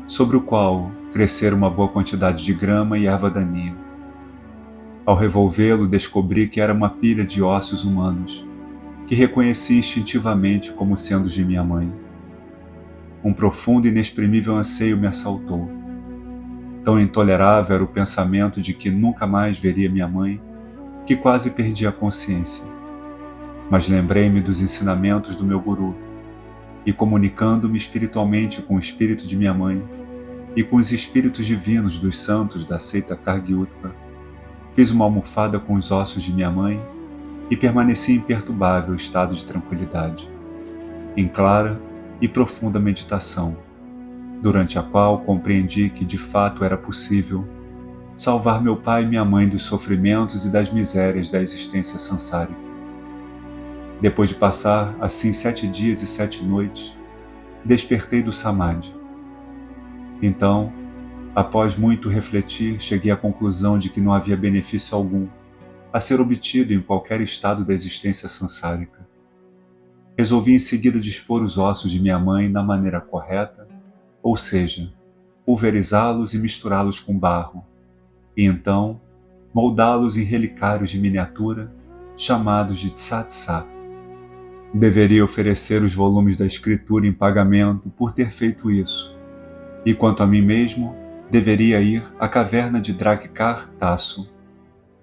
sobre o qual crescera uma boa quantidade de grama e erva daninha. Ao revolvê-lo, descobri que era uma pilha de ossos humanos, que reconheci instintivamente como sendo os de minha mãe. Um profundo e inexprimível anseio me assaltou. Tão intolerável era o pensamento de que nunca mais veria minha mãe, que quase perdi a consciência. Mas lembrei-me dos ensinamentos do meu guru, e comunicando-me espiritualmente com o espírito de minha mãe e com os espíritos divinos dos santos da seita Kargyutra, fiz uma almofada com os ossos de minha mãe e permaneci em imperturbável estado de tranquilidade, em clara e profunda meditação, durante a qual compreendi que de fato era possível salvar meu pai e minha mãe dos sofrimentos e das misérias da existência sansárica. Depois de passar assim 7 dias e 7 noites, despertei do samadhi. Então, após muito refletir, cheguei à conclusão de que não havia benefício algum a ser obtido em qualquer estado da existência sansárica. Resolvi em seguida dispor os ossos de minha mãe na maneira correta, ou seja, pulverizá-los e misturá-los com barro, e então moldá-los em relicários de miniatura chamados de tsatsá. Deveria oferecer os volumes da escritura em pagamento por ter feito isso, e quanto a mim mesmo, deveria ir à caverna de Drakar Tasso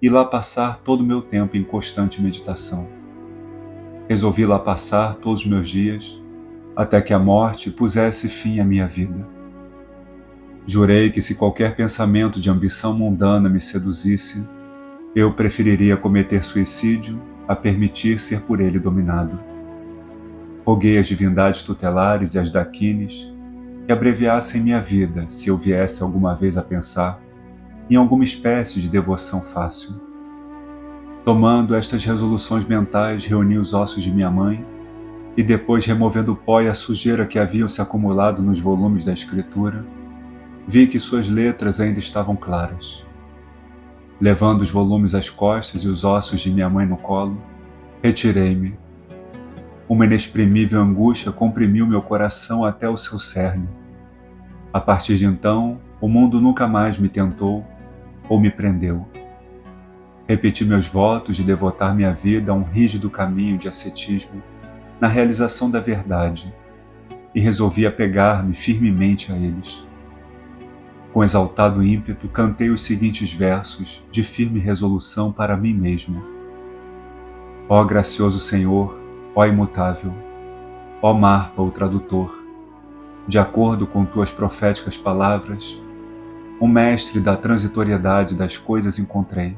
e lá passar todo o meu tempo em constante meditação. Resolvi lá passar todos os meus dias, até que a morte pusesse fim à minha vida. Jurei que se qualquer pensamento de ambição mundana me seduzisse, eu preferiria cometer suicídio a permitir ser por ele dominado. Roguei às divindades tutelares e às dakines que abreviassem minha vida se eu viesse alguma vez a pensar em alguma espécie de devoção fácil. Tomando estas resoluções mentais, reuni os ossos de minha mãe e depois, removendo o pó e a sujeira que haviam se acumulado nos volumes da escritura, vi que suas letras ainda estavam claras. Levando os volumes às costas e os ossos de minha mãe no colo, retirei-me. Uma inexprimível angústia comprimiu meu coração até o seu cerne. A partir de então, o mundo nunca mais me tentou ou me prendeu. Repeti meus votos de devotar minha vida a um rígido caminho de ascetismo na realização da verdade e resolvi apegar-me firmemente a eles. Com exaltado ímpeto, cantei os seguintes versos de firme resolução para mim mesmo. Ó gracioso Senhor, ó imutável, ó Marpa, o tradutor, de acordo com tuas proféticas palavras, o mestre da transitoriedade das coisas encontrei,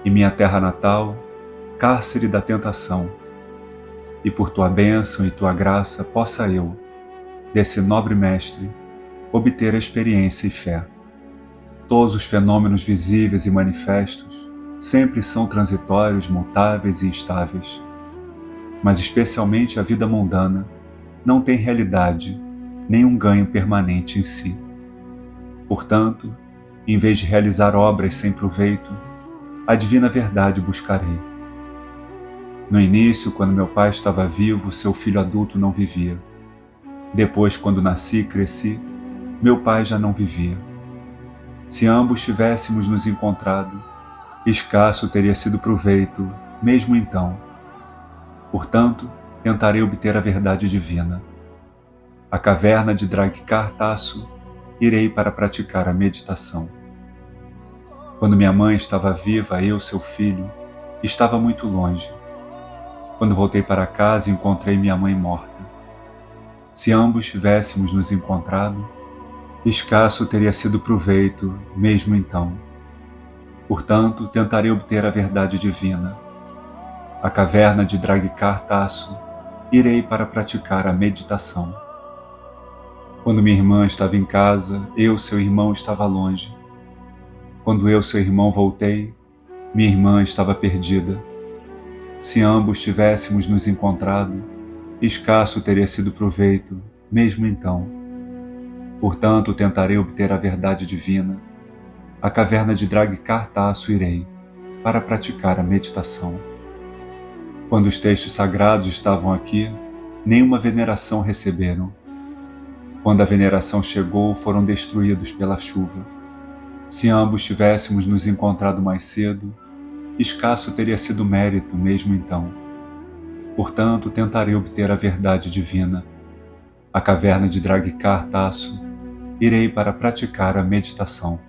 e minha terra natal, cárcere da tentação, e por tua bênção e tua graça possa eu, desse nobre mestre, obter a experiência e fé. Todos os fenômenos visíveis e manifestos sempre são transitórios, mutáveis e instáveis, mas especialmente a vida mundana não tem realidade nem um ganho permanente em si. Portanto, em vez de realizar obras sem proveito, a divina verdade buscarei. No início, quando meu pai estava vivo, seu filho adulto não vivia. Depois, quando nasci e cresci, meu pai já não vivia. Se ambos tivéssemos nos encontrado, escasso teria sido proveito, mesmo então. Portanto, tentarei obter a verdade divina. A caverna de Drakar Tasso irei para praticar a meditação. Quando minha mãe estava viva, eu, seu filho, estava muito longe. Quando voltei para casa, encontrei minha mãe morta. Se ambos tivéssemos nos encontrado, escasso teria sido o proveito, mesmo então. Portanto, tentarei obter a verdade divina. A caverna de Dragkar-Tasso, irei para praticar a meditação. Quando minha irmã estava em casa, eu, seu irmão, estava longe. Quando eu, seu irmão, voltei, minha irmã estava perdida. Se ambos tivéssemos nos encontrado, escasso teria sido o proveito, mesmo então. Portanto, tentarei obter a verdade divina. A caverna de Dragkar-Tasso irei, para praticar a meditação. Quando os textos sagrados estavam aqui, nenhuma veneração receberam. Quando a veneração chegou, foram destruídos pela chuva. Se ambos tivéssemos nos encontrado mais cedo, escasso teria sido o mérito mesmo então. Portanto, tentarei obter a verdade divina. A caverna de Dragkar-Tasso, irei para praticar a meditação.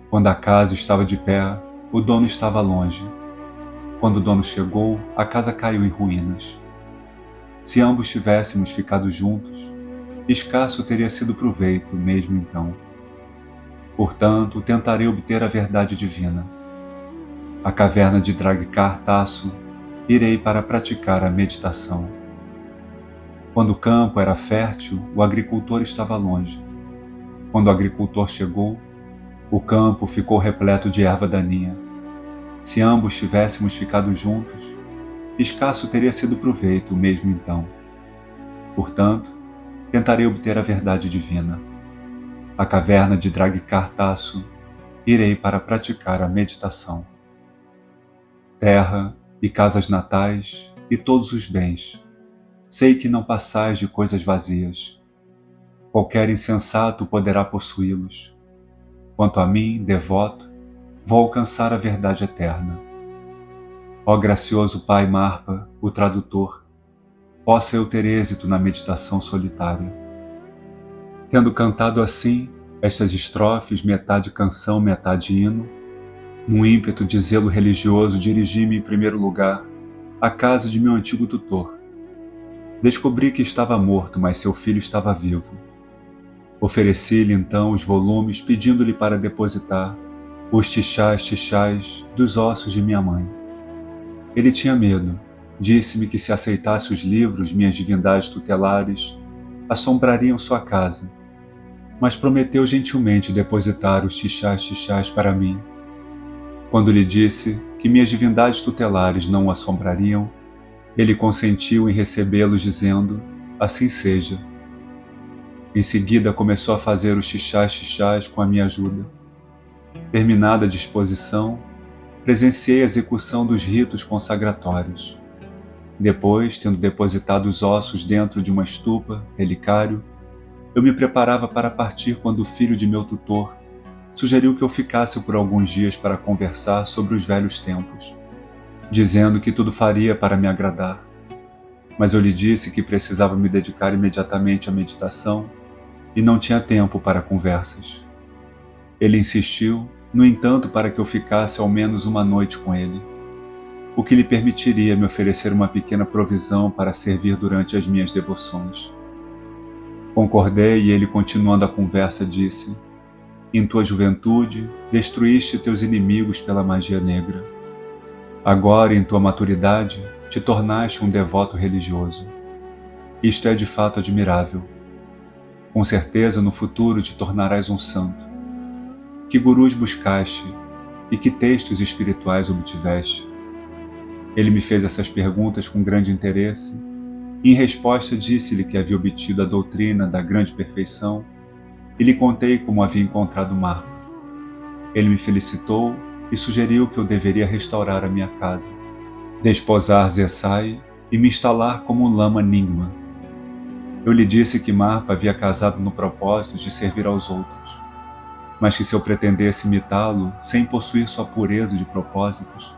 Quando a casa estava de pé, o dono estava longe. Quando o dono chegou, a casa caiu em ruínas. Se ambos tivéssemos ficado juntos, escasso teria sido o proveito mesmo então. Portanto, tentarei obter a verdade divina. A caverna de Dragkar-Tasso, irei para praticar a meditação. Quando o campo era fértil, o agricultor estava longe. Quando o agricultor chegou, o campo ficou repleto de erva daninha. Se ambos tivéssemos ficado juntos, escasso teria sido o proveito mesmo então. Portanto, tentarei obter a verdade divina. A caverna de Dragkar-Tasso, irei para praticar a meditação. Terra e casas natais e todos os bens, sei que não passais de coisas vazias. Qualquer insensato poderá possuí-los. Quanto a mim, devoto, vou alcançar a verdade eterna. Ó gracioso Pai Marpa, o tradutor, possa eu ter êxito na meditação solitária. Tendo cantado assim, estas estrofes, metade canção, metade hino, num ímpeto de zelo religioso, dirigi-me em primeiro lugar à casa de meu antigo tutor. Descobri que estava morto, mas seu filho estava vivo. Ofereci-lhe então os volumes, pedindo-lhe para depositar os tixás dos ossos de minha mãe. Ele tinha medo. Disse-me que se aceitasse os livros, minhas divindades tutelares assombrariam sua casa, mas prometeu gentilmente depositar os tixás para mim. Quando lhe disse que minhas divindades tutelares não o assombrariam, ele consentiu em recebê-los, dizendo: assim seja. Em seguida começou a fazer os tixás com a minha ajuda. Terminada a disposição, presenciei a execução dos ritos consagratórios. Depois, tendo depositado os ossos dentro de uma estupa, relicário, eu me preparava para partir quando o filho de meu tutor sugeriu que eu ficasse por alguns dias para conversar sobre os velhos tempos, dizendo que tudo faria para me agradar. Mas eu lhe disse que precisava me dedicar imediatamente à meditação e não tinha tempo para conversas. Ele insistiu, no entanto, para que eu ficasse ao menos uma noite com ele, o que lhe permitiria me oferecer uma pequena provisão para servir durante as minhas devoções. Concordei e ele, continuando a conversa, disse: em tua juventude, destruíste teus inimigos pela magia negra. Agora, em tua maturidade, te tornaste um devoto religioso. Isto é de fato admirável. Com certeza, no futuro te tornarás um santo. Que gurus buscaste e que textos espirituais obtiveste? Ele me fez essas perguntas com grande interesse e, em resposta, disse-lhe que havia obtido a doutrina da grande perfeição e lhe contei como havia encontrado Marpa. Ele me felicitou e sugeriu que eu deveria restaurar a minha casa, desposar Zessai e me instalar como um lama Nyingma. Eu lhe disse que Marpa havia casado no propósito de servir aos outros, mas que se eu pretendesse imitá-lo sem possuir sua pureza de propósitos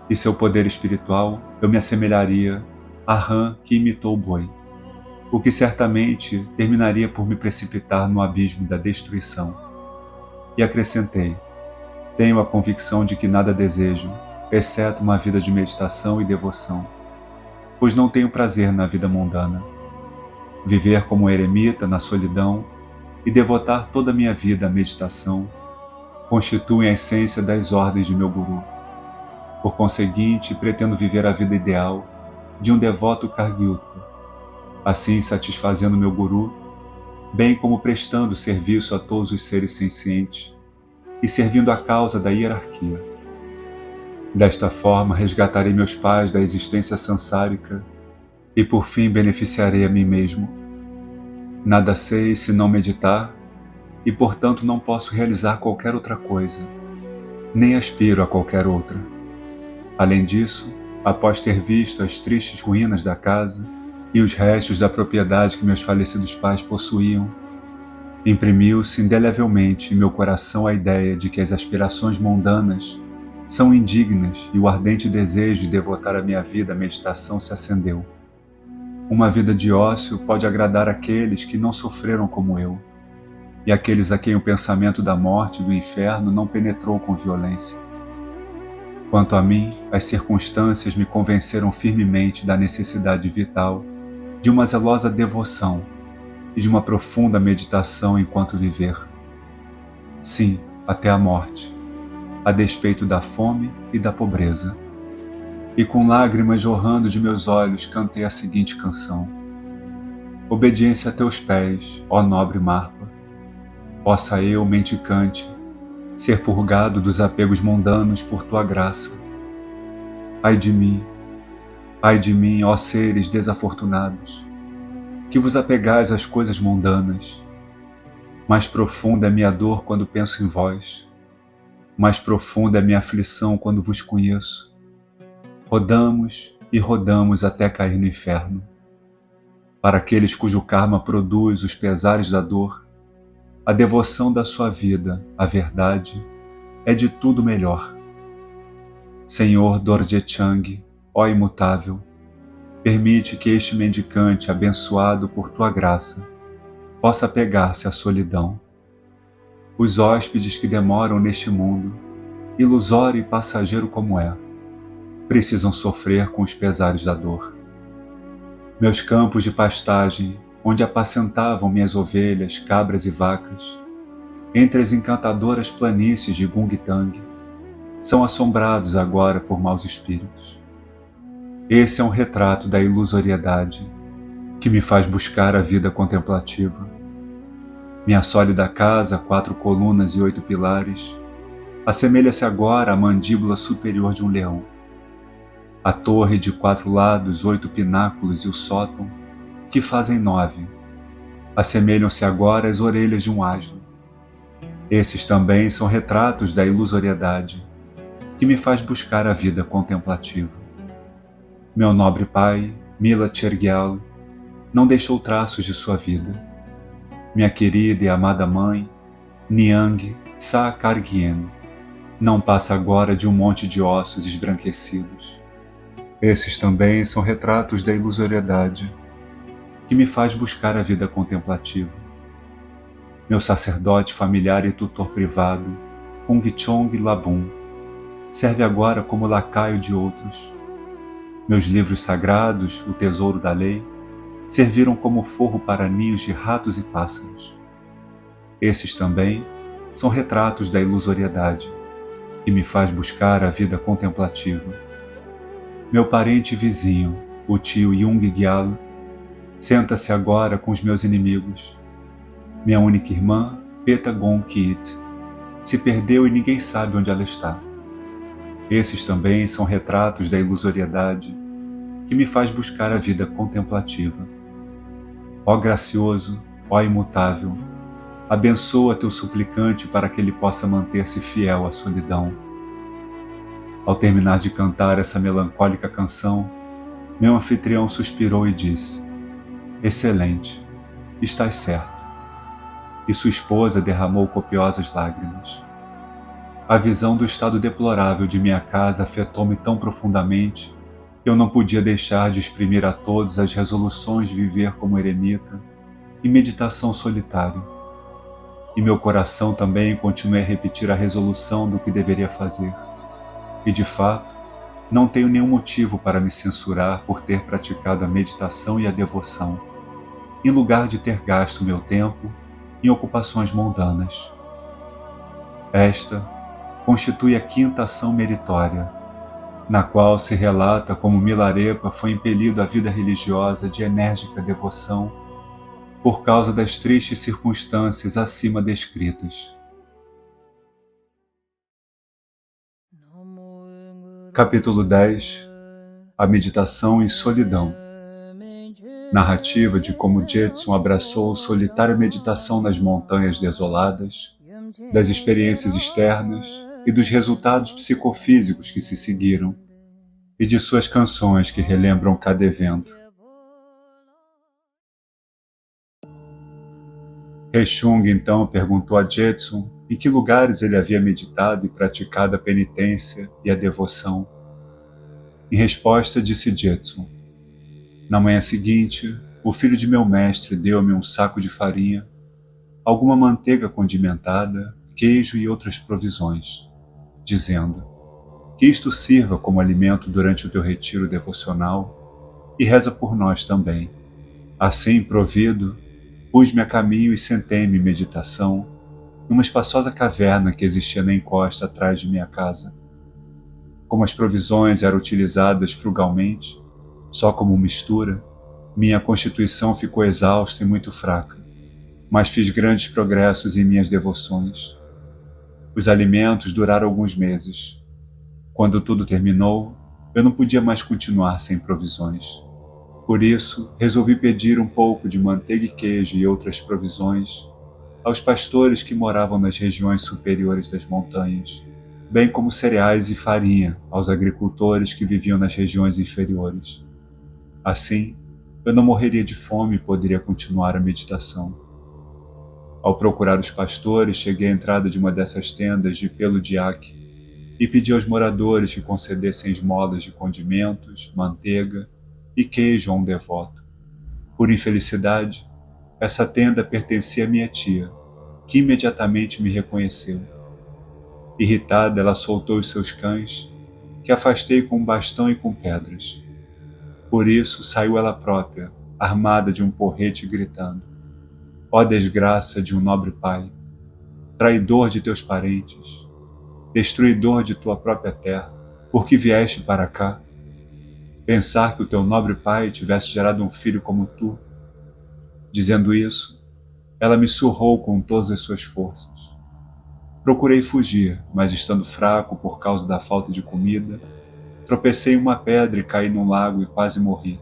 e seu poder espiritual, eu me assemelharia a rã que imitou o boi, o que certamente terminaria por me precipitar no abismo da destruição. E acrescentei: Tenho a convicção de que nada desejo, exceto uma vida de meditação e devoção, pois não tenho prazer na vida mundana. Viver como eremita na solidão e devotar toda a minha vida à meditação constituem a essência das ordens de meu guru. Por conseguinte, pretendo viver a vida ideal de um devoto Kargyuta, assim satisfazendo meu guru, bem como prestando serviço a todos os seres sencientes e servindo a causa da hierarquia. Desta forma, resgatarei meus pais da existência sansárica e por fim beneficiarei a mim mesmo. Nada sei se não meditar e, portanto, não posso realizar qualquer outra coisa, nem aspiro a qualquer outra. Além disso, após ter visto as tristes ruínas da casa e os restos da propriedade que meus falecidos pais possuíam, imprimiu-se indelevelmente em meu coração a ideia de que as aspirações mundanas são indignas e o ardente desejo de devotar a minha vida à meditação se acendeu. Uma vida de ócio pode agradar aqueles que não sofreram como eu, e aqueles a quem o pensamento da morte e do inferno não penetrou com violência. Quanto a mim, as circunstâncias me convenceram firmemente da necessidade vital de uma zelosa devoção e de uma profunda meditação enquanto viver. Sim, até a morte, a despeito da fome e da pobreza. E com lágrimas jorrando de meus olhos cantei a seguinte canção: obediência a teus pés, ó nobre Marpa, possa eu, mendicante, ser purgado dos apegos mundanos por tua graça. Ai de mim, ó seres desafortunados, que vos apegais às coisas mundanas. Mais profunda é minha dor quando penso em vós, mais profunda é minha aflição quando vos conheço. Rodamos e rodamos até cair no inferno. Para aqueles cujo karma produz os pesares da dor, a devoção da sua vida, a verdade, é de tudo melhor. Senhor Dorje Chang, ó imutável, permite que este mendicante, abençoado por tua graça, possa apegar-se à solidão. Os hóspedes que demoram neste mundo, ilusório e passageiro como é, precisam sofrer com os pesares da dor. Meus campos de pastagem, onde apacentavam minhas ovelhas, cabras e vacas, entre as encantadoras planícies de Gungtang, são assombrados agora por maus espíritos. Esse é um retrato da ilusoriedade que me faz buscar a vida contemplativa. Minha sólida casa, 4 colunas e 8 pilares, assemelha-se agora à mandíbula superior de um leão. A torre de 4 lados, 8 pináculos e o sótão, que fazem 9, assemelham-se agora às orelhas de um asno. Esses também são retratos da ilusoriedade, que me faz buscar a vida contemplativa. Meu nobre pai, Mila Chergyal, não deixou traços de sua vida. Minha querida e amada mãe, Nyang Tsa Kargyen, não passa agora de um monte de ossos esbranquecidos. Esses também são retratos da ilusoriedade, que me faz buscar a vida contemplativa. Meu sacerdote familiar e tutor privado, Kung Chong Labun, serve agora como lacaio de outros. Meus livros sagrados, o tesouro da lei, serviram como forro para ninhos de ratos e pássaros. Esses também são retratos da ilusoriedade, que me faz buscar a vida contemplativa. Meu parente e vizinho, o tio Jung Gyal, senta-se agora com os meus inimigos. Minha única irmã, Peta Gon Kit, se perdeu e ninguém sabe onde ela está. Esses também são retratos da ilusoriedade que me faz buscar a vida contemplativa. Ó gracioso, ó imutável, abençoa teu suplicante para que ele possa manter-se fiel à solidão. Ao terminar de cantar essa melancólica canção, meu anfitrião suspirou e disse: excelente, estás certo. E sua esposa derramou copiosas lágrimas. A visão do estado deplorável de minha casa afetou-me tão profundamente que eu não podia deixar de exprimir a todos as resoluções de viver como eremita e meditação solitária. e meu coração também continuei a repetir a resolução do que deveria fazer. E de fato, não tenho nenhum motivo para me censurar por ter praticado a meditação e a devoção, em lugar de ter gasto meu tempo em ocupações mundanas. Esta constitui a quinta ação meritória, na qual se relata como Milarepa foi impelido à vida religiosa de enérgica devoção por causa das tristes circunstâncias acima descritas. Capítulo 10. A meditação em solidão. Narrativa de como Jetsun abraçou solitária meditação nas montanhas desoladas, das experiências externas e dos resultados psicofísicos que se seguiram, e de suas canções que relembram cada evento. Heishung então perguntou a Jetsun em que lugares ele havia meditado e praticado a penitência e a devoção. Em resposta, disse Jetsun: na manhã seguinte, o filho de meu mestre deu-me um saco de farinha, alguma manteiga condimentada, queijo e outras provisões, dizendo: que isto sirva como alimento durante o teu retiro devocional e reza por nós também. Assim, provido, pus-me a caminho e sentei-me em meditação numa espaçosa caverna que existia na encosta atrás de minha casa. Como as provisões eram utilizadas frugalmente, só como mistura, minha constituição ficou exausta e muito fraca, mas fiz grandes progressos em minhas devoções. Os alimentos duraram alguns meses. Quando tudo terminou, eu não podia mais continuar sem provisões. Por isso, resolvi pedir um pouco de manteiga e queijo e outras provisões aos pastores que moravam nas regiões superiores das montanhas, bem como cereais e farinha aos agricultores que viviam nas regiões inferiores. Assim, eu não morreria de fome e poderia continuar a meditação. Ao procurar os pastores, cheguei à entrada de uma dessas tendas de pelo de iaque e pedi aos moradores que concedessem esmolas de condimentos, manteiga e queijo a um devoto. Por infelicidade, essa tenda pertencia à minha tia, que imediatamente me reconheceu. Irritada, ela soltou os seus cães, que afastei com um bastão e com pedras. Por isso saiu ela própria, armada de um porrete, gritando: ó desgraça de um nobre pai, traidor de teus parentes, destruidor de tua própria terra, por que vieste para cá? Pensar que o teu nobre pai tivesse gerado um filho como tu. Dizendo isso, ela me surrou com todas as suas forças. Procurei fugir, mas estando fraco por causa da falta de comida, tropecei em uma pedra e caí num lago e quase morri.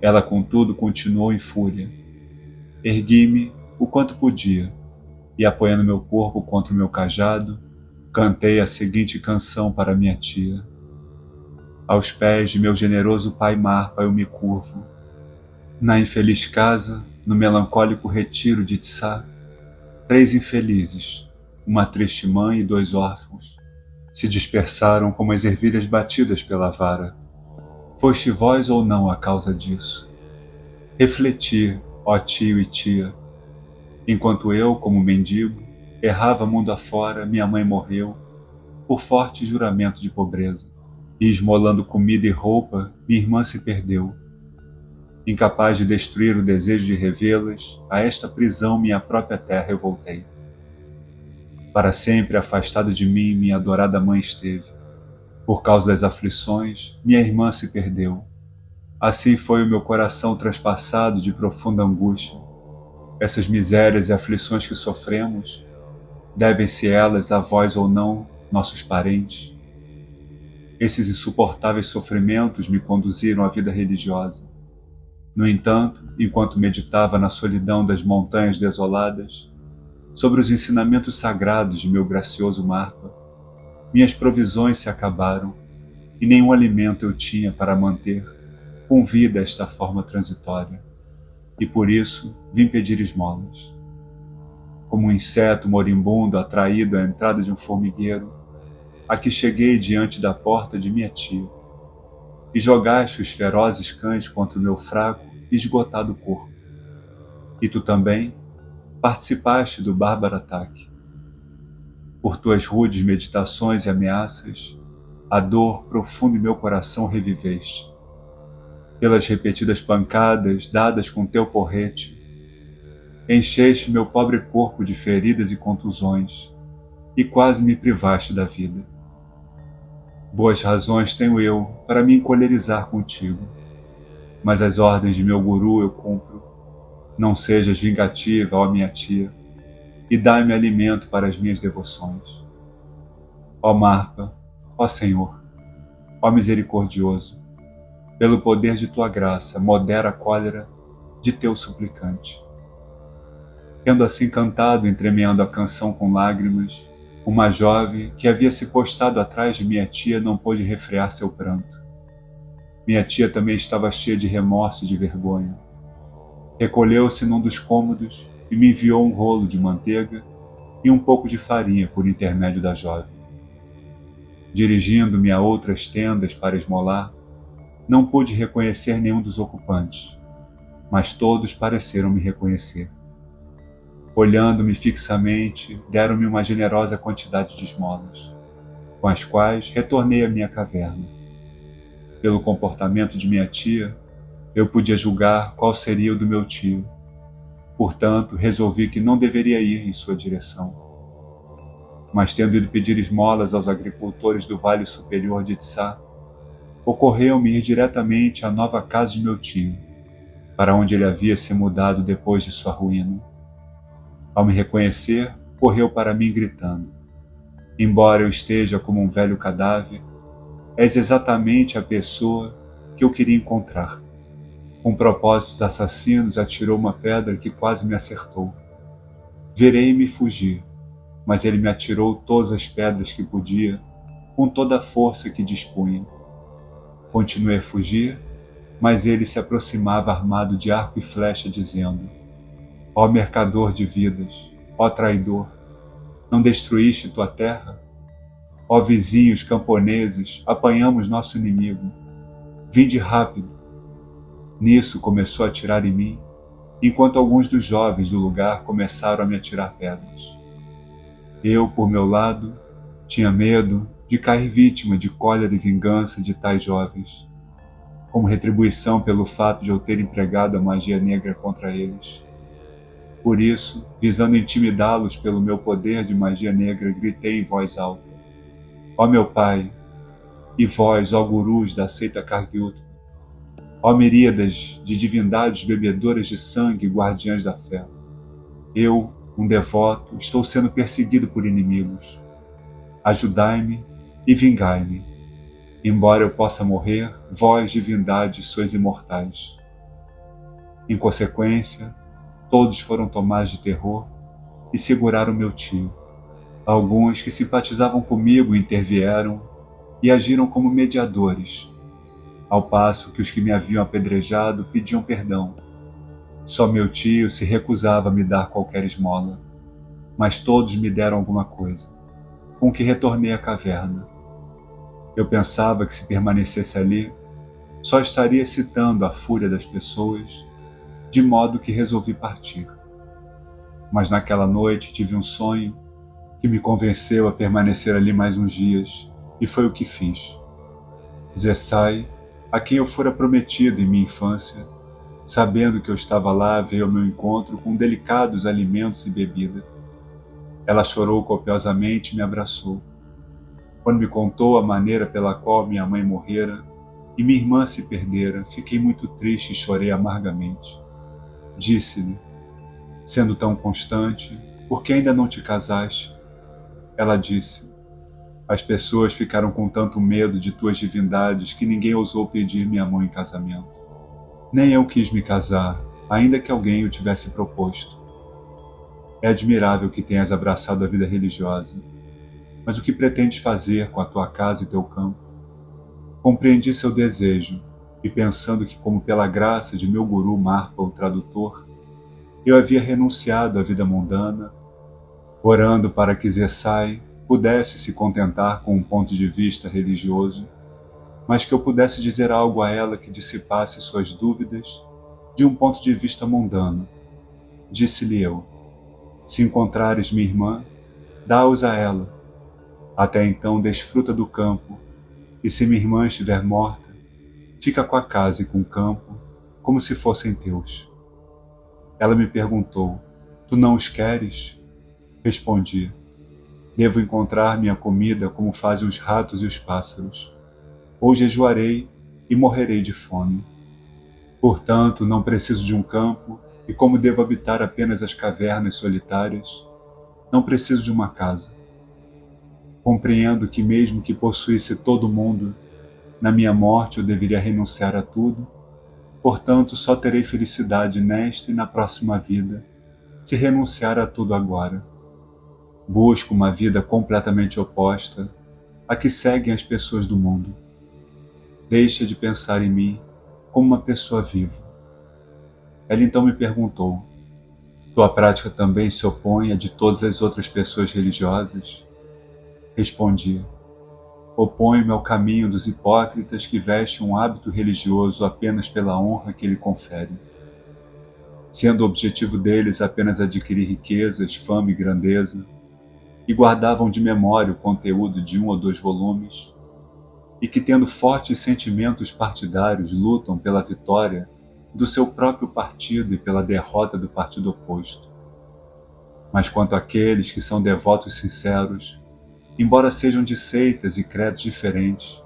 Ela, contudo, continuou em fúria. Ergui-me o quanto podia e, apoiando meu corpo contra o meu cajado, cantei a seguinte canção para minha tia: aos pés de meu generoso pai Marpa eu me curvo. Na infeliz casa, no melancólico retiro de Tsá, 3 infelizes, uma triste mãe e 2 órfãos, se dispersaram como as ervilhas batidas pela vara. Foste vós ou não a causa disso? Refleti, ó tio e tia. Enquanto eu, como mendigo, errava mundo afora, minha mãe morreu, por forte juramento de pobreza. E esmolando comida e roupa, minha irmã se perdeu. Incapaz de destruir o desejo de revê-las, a esta prisão minha própria terra eu voltei. Para sempre afastado de mim, minha adorada mãe esteve. Por causa das aflições, minha irmã se perdeu. Assim foi o meu coração transpassado de profunda angústia. Essas misérias e aflições que sofremos, devem-se elas a vós ou não, nossos parentes? Esses insuportáveis sofrimentos me conduziram à vida religiosa. No entanto, enquanto meditava na solidão das montanhas desoladas, sobre os ensinamentos sagrados de meu gracioso Marpa, minhas provisões se acabaram e nenhum alimento eu tinha para manter com vida esta forma transitória, e por isso vim pedir esmolas. Como um inseto moribundo atraído à entrada de um formigueiro, aqui cheguei diante da porta de minha tia, e jogaste os ferozes cães contra o meu fraco e esgotado corpo. E tu também, participaste do bárbaro ataque. Por tuas rudes meditações e ameaças, a dor profunda em meu coração reviveste. Pelas repetidas pancadas dadas com teu porrete, encheste meu pobre corpo de feridas e contusões, e quase me privaste da vida. Boas razões tenho eu para me encolerizar contigo, mas as ordens de meu guru eu cumpro. Não sejas vingativa, ó minha tia, e dai-me alimento para as minhas devoções. Ó Marpa, ó Senhor, ó misericordioso, pelo poder de tua graça, modera a cólera de teu suplicante. Tendo assim cantado, entremeando a canção com lágrimas, uma jovem que havia se postado atrás de minha tia não pôde refrear seu pranto. Minha tia também estava cheia de remorso e de vergonha. Recolheu-se num dos cômodos e me enviou um rolo de manteiga e um pouco de farinha por intermédio da jovem. Dirigindo-me a outras tendas para esmolar, não pude reconhecer nenhum dos ocupantes, mas todos pareceram me reconhecer. Olhando-me fixamente, deram-me uma generosa quantidade de esmolas, com as quais retornei à minha caverna. Pelo comportamento de minha tia, eu podia julgar qual seria o do meu tio. Portanto, resolvi que não deveria ir em sua direção. Mas tendo ido pedir esmolas aos agricultores do Vale Superior de Itsá, ocorreu-me ir diretamente à nova casa de meu tio, para onde ele havia se mudado depois de sua ruína. Ao me reconhecer, correu para mim gritando: embora eu esteja como um velho cadáver, és exatamente a pessoa que eu queria encontrar. Com propósitos assassinos, atirou uma pedra que quase me acertou. Virei-me e fugi, mas ele me atirou todas as pedras que podia, com toda a força que dispunha. Continuei a fugir, mas ele se aproximava armado de arco e flecha, dizendo: ó mercador de vidas, ó traidor, não destruíste tua terra? Ó vizinhos camponeses, apanhamos nosso inimigo. Vinde rápido. Nisso começou a atirar em mim, enquanto alguns dos jovens do lugar começaram a me atirar pedras. Eu, por meu lado, tinha medo de cair vítima de cólera e vingança de tais jovens, como retribuição pelo fato de eu ter empregado a magia negra contra eles. Por isso, visando intimidá-los pelo meu poder de magia negra, gritei em voz alta: ó meu pai, e vós, ó gurus da seita Kargyuta, ó miríadas de divindades bebedoras de sangue e guardiãs da fé, eu, um devoto, estou sendo perseguido por inimigos. Ajudai-me e vingai-me. Embora eu possa morrer, vós, divindades, sois imortais. Em consequência, todos foram tomados de terror e seguraram meu tio. Alguns que simpatizavam comigo intervieram e agiram como mediadores, ao passo que os que me haviam apedrejado pediam perdão. Só meu tio se recusava a me dar qualquer esmola, mas todos me deram alguma coisa, com que retornei à caverna. Eu pensava que se permanecesse ali, só estaria excitando a fúria das pessoas, de modo que resolvi partir. Mas naquela noite tive um sonho que me convenceu a permanecer ali mais uns dias, e foi o que fiz. Zessai, a quem eu fora prometido em minha infância, sabendo que eu estava lá, veio ao meu encontro com delicados alimentos e bebida. Ela chorou copiosamente e me abraçou. Quando me contou a maneira pela qual minha mãe morrera e minha irmã se perdera, fiquei muito triste e chorei amargamente. Disse-lhe: sendo tão constante, por que ainda não te casaste? Ela disse: as pessoas ficaram com tanto medo de tuas divindades que ninguém ousou pedir minha mão em casamento. Nem eu quis me casar, ainda que alguém o tivesse proposto. É admirável que tenhas abraçado a vida religiosa, mas o que pretendes fazer com a tua casa e teu campo? Compreendi seu desejo, e pensando que, como pela graça de meu guru Marpa, o tradutor, eu havia renunciado à vida mundana, orando para que Zessai pudesse se contentar com um ponto de vista religioso, mas que eu pudesse dizer algo a ela que dissipasse suas dúvidas de um ponto de vista mundano. Disse-lhe eu: Se encontrares minha irmã, dá-os a ela. Até então desfruta do campo, e se minha irmã estiver morta, fica com a casa e com o campo, como se fossem teus. Ela me perguntou, tu não os queres? Respondi, devo encontrar minha comida como fazem os ratos e os pássaros. Ou jejuarei e morrerei de fome. Portanto, não preciso de um campo, e como devo habitar apenas as cavernas solitárias, não preciso de uma casa. Compreendo que mesmo que possuísse todo o mundo, na minha morte eu deveria renunciar a tudo, portanto só terei felicidade nesta e na próxima vida, se renunciar a tudo agora. Busco uma vida completamente oposta à que seguem as pessoas do mundo. Deixa de pensar em mim como uma pessoa viva. Ela então me perguntou, tua prática também se opõe à de todas as outras pessoas religiosas? Respondi, oponho-me ao caminho dos hipócritas que vestem um hábito religioso apenas pela honra que ele confere. Sendo o objetivo deles apenas adquirir riquezas, fama e grandeza, e guardavam de memória o conteúdo de 1 ou 2 volumes, e que tendo fortes sentimentos partidários lutam pela vitória do seu próprio partido e pela derrota do partido oposto. Mas quanto àqueles que são devotos sinceros, embora sejam de seitas e credos diferentes,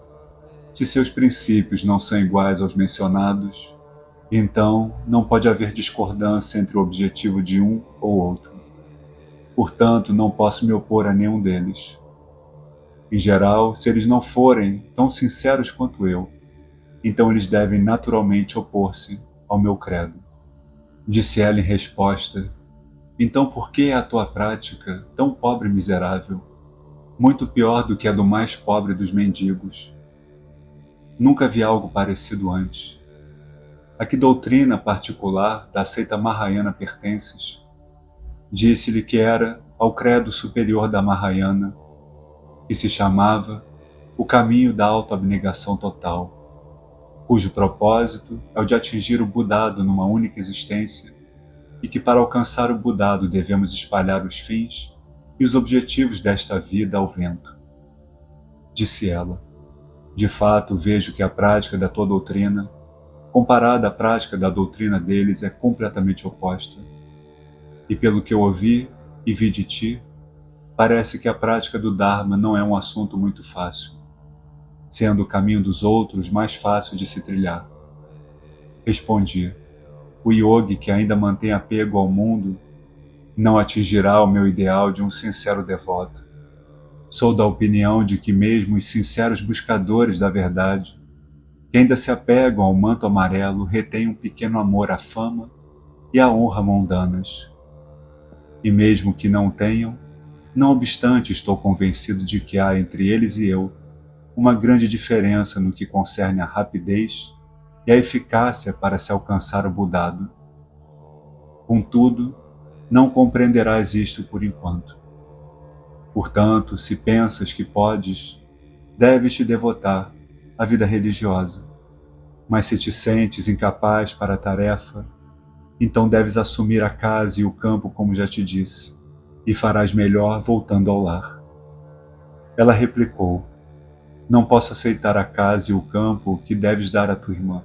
se seus princípios não são iguais aos mencionados, então não pode haver discordância entre o objetivo de um ou outro. Portanto, não posso me opor a nenhum deles. Em geral, se eles não forem tão sinceros quanto eu, então eles devem naturalmente opor-se ao meu credo. Disse ela em resposta, então por que é a tua prática tão pobre e miserável, muito pior do que a do mais pobre dos mendigos? Nunca vi algo parecido antes. A que doutrina particular da seita Mahayana pertences? Disse-lhe que era ao credo superior da Mahayana, que se chamava o caminho da autoabnegação total, cujo propósito é o de atingir o Budado numa única existência, e que para alcançar o Budado devemos espalhar os fins e os objetivos desta vida ao vento. Disse ela, de fato vejo que a prática da tua doutrina, comparada à prática da doutrina deles, é completamente oposta. E pelo que eu ouvi e vi de ti, parece que a prática do Dharma não é um assunto muito fácil, sendo o caminho dos outros mais fácil de se trilhar. Respondi, o yogi que ainda mantém apego ao mundo não atingirá o meu ideal de um sincero devoto. Sou da opinião de que mesmo os sinceros buscadores da verdade, que ainda se apegam ao manto amarelo, retêm um pequeno amor à fama e à honra mundanas. E mesmo que não tenham, não obstante estou convencido de que há entre eles e eu uma grande diferença no que concerne à rapidez e à eficácia para se alcançar o Budado. Contudo, não compreenderás isto por enquanto. Portanto, se pensas que podes, deves te devotar à vida religiosa. Mas se te sentes incapaz para a tarefa, então deves assumir a casa e o campo como já te disse, e farás melhor voltando ao lar. Ela replicou, não posso aceitar a casa e o campo que deves dar à tua irmã.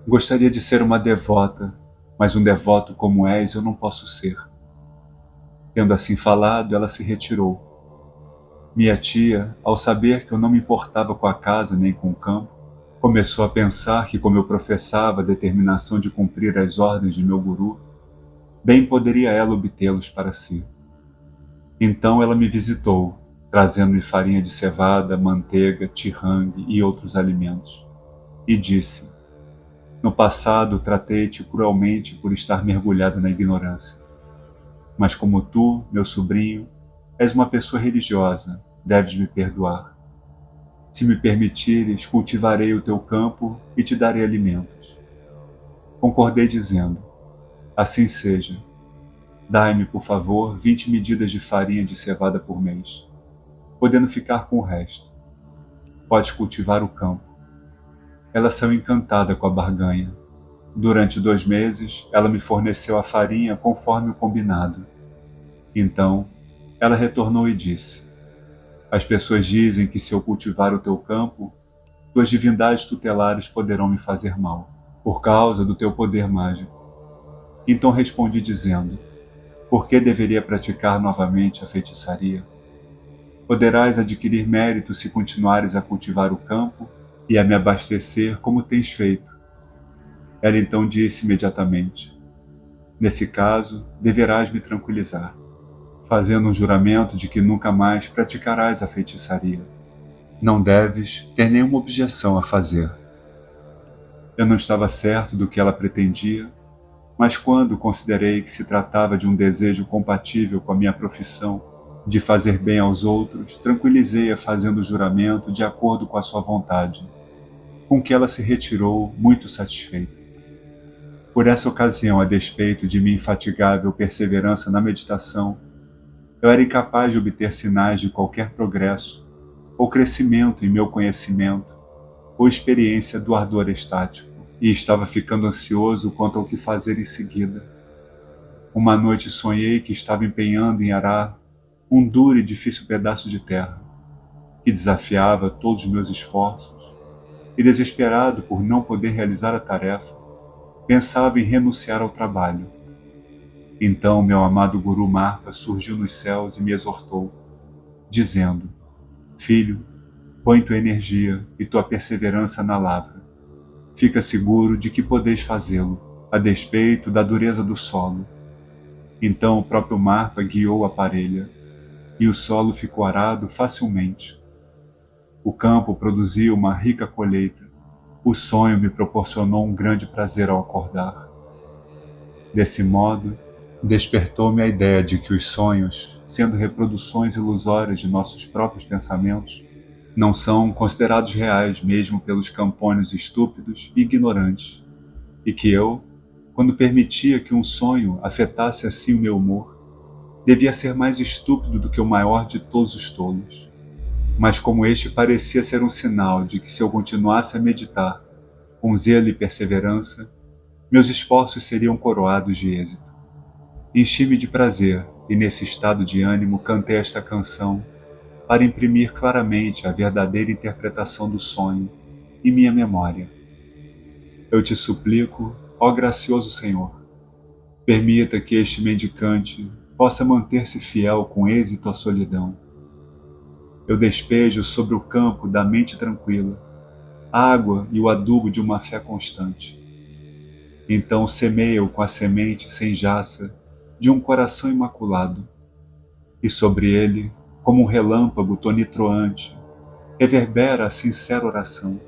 Gostaria de ser uma devota, mas um devoto como és eu não posso ser. Tendo assim falado, ela se retirou. Minha tia, ao saber que eu não me importava com a casa nem com o campo, começou a pensar que, como eu professava a determinação de cumprir as ordens de meu guru, bem poderia ela obtê-los para si. Então ela me visitou, trazendo-me farinha de cevada, manteiga, tirangue e outros alimentos, e disse, no passado tratei-te cruelmente por estar mergulhado na ignorância. Mas como tu, meu sobrinho, és uma pessoa religiosa, deves me perdoar. Se me permitires, cultivarei o teu campo e te darei alimentos. Concordei dizendo, assim seja. Dai-me, por favor, 20 medidas de farinha de cevada por mês, podendo ficar com o resto. Podes cultivar o campo. Ela saiu encantada com a barganha. Durante 2 meses, ela me forneceu a farinha conforme o combinado. Então, ela retornou e disse: as pessoas dizem que se eu cultivar o teu campo, tuas divindades tutelares poderão me fazer mal, por causa do teu poder mágico. Então respondi dizendo: por que deveria praticar novamente a feitiçaria? Poderás adquirir mérito se continuares a cultivar o campo e a me abastecer como tens feito. Ela então disse imediatamente: nesse caso, deverás me tranquilizar, fazendo um juramento de que nunca mais praticarás a feitiçaria. Não deves ter nenhuma objeção a fazer. Eu não estava certo do que ela pretendia, mas quando considerei que se tratava de um desejo compatível com a minha profissão, de fazer bem aos outros, tranquilizei-a fazendo o juramento de acordo com a sua vontade, com que ela se retirou muito satisfeita. Por essa ocasião, a despeito de minha infatigável perseverança na meditação, eu era incapaz de obter sinais de qualquer progresso ou crescimento em meu conhecimento ou experiência do ardor estático, e estava ficando ansioso quanto ao que fazer em seguida. Uma noite sonhei que estava empenhando em arar um duro e difícil pedaço de terra, que desafiava todos os meus esforços, e desesperado por não poder realizar a tarefa, pensava em renunciar ao trabalho. Então meu amado Guru Marpa surgiu nos céus e me exortou, dizendo: filho, põe tua energia e tua perseverança na lavra. Fica seguro de que podeis fazê-lo, a despeito da dureza do solo. Então o próprio Marpa guiou a parelha, e o solo ficou arado facilmente. O campo produziu uma rica colheita. O sonho me proporcionou um grande prazer ao acordar. Desse modo, despertou-me a ideia de que os sonhos, sendo reproduções ilusórias de nossos próprios pensamentos, não são considerados reais mesmo pelos campônios estúpidos e ignorantes, e que eu, quando permitia que um sonho afetasse assim o meu humor, devia ser mais estúpido do que o maior de todos os tolos. Mas como este parecia ser um sinal de que se eu continuasse a meditar, com zelo e perseverança, meus esforços seriam coroados de êxito. Enchi-me de prazer e nesse estado de ânimo cantei esta canção para imprimir claramente a verdadeira interpretação do sonho em minha memória. Eu te suplico, ó gracioso Senhor, permita que este mendicante possa manter-se fiel com êxito à solidão. Eu despejo sobre o campo da mente tranquila a água e o adubo de uma fé constante. Então semeio com a semente sem jaça de um coração imaculado, e sobre ele, como um relâmpago tonitroante, reverbera a sincera oração.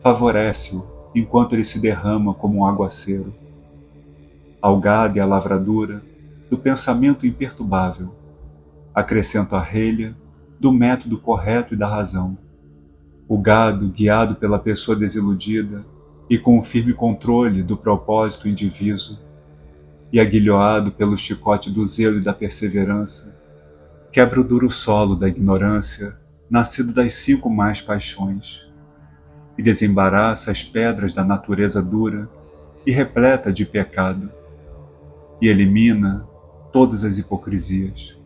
Favorece-o enquanto ele se derrama como um aguaceiro. Ao gado e à lavradura do pensamento imperturbável, acrescento a relha do método correto e da razão. O gado, guiado pela pessoa desiludida e com o firme controle do propósito indiviso, e aguilhoado pelo chicote do zelo e da perseverança, quebra o duro solo da ignorância, nascido das 5 más paixões, e desembaraça as pedras da natureza dura e repleta de pecado, e elimina todas as hipocrisias.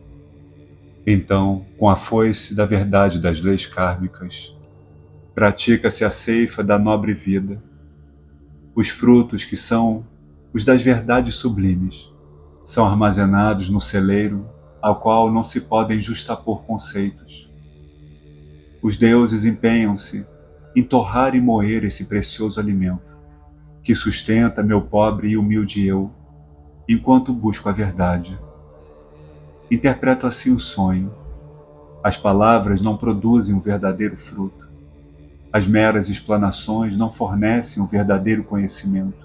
Então, com a foice da verdade das leis kármicas, pratica-se a ceifa da nobre vida. Os frutos que são os das verdades sublimes são armazenados no celeiro ao qual não se podem justapor conceitos. Os deuses empenham-se em torrar e moer esse precioso alimento, que sustenta meu pobre e humilde eu, enquanto busco a verdade. Interpreto assim o sonho. As palavras não produzem um verdadeiro fruto. As meras explanações não fornecem um verdadeiro conhecimento.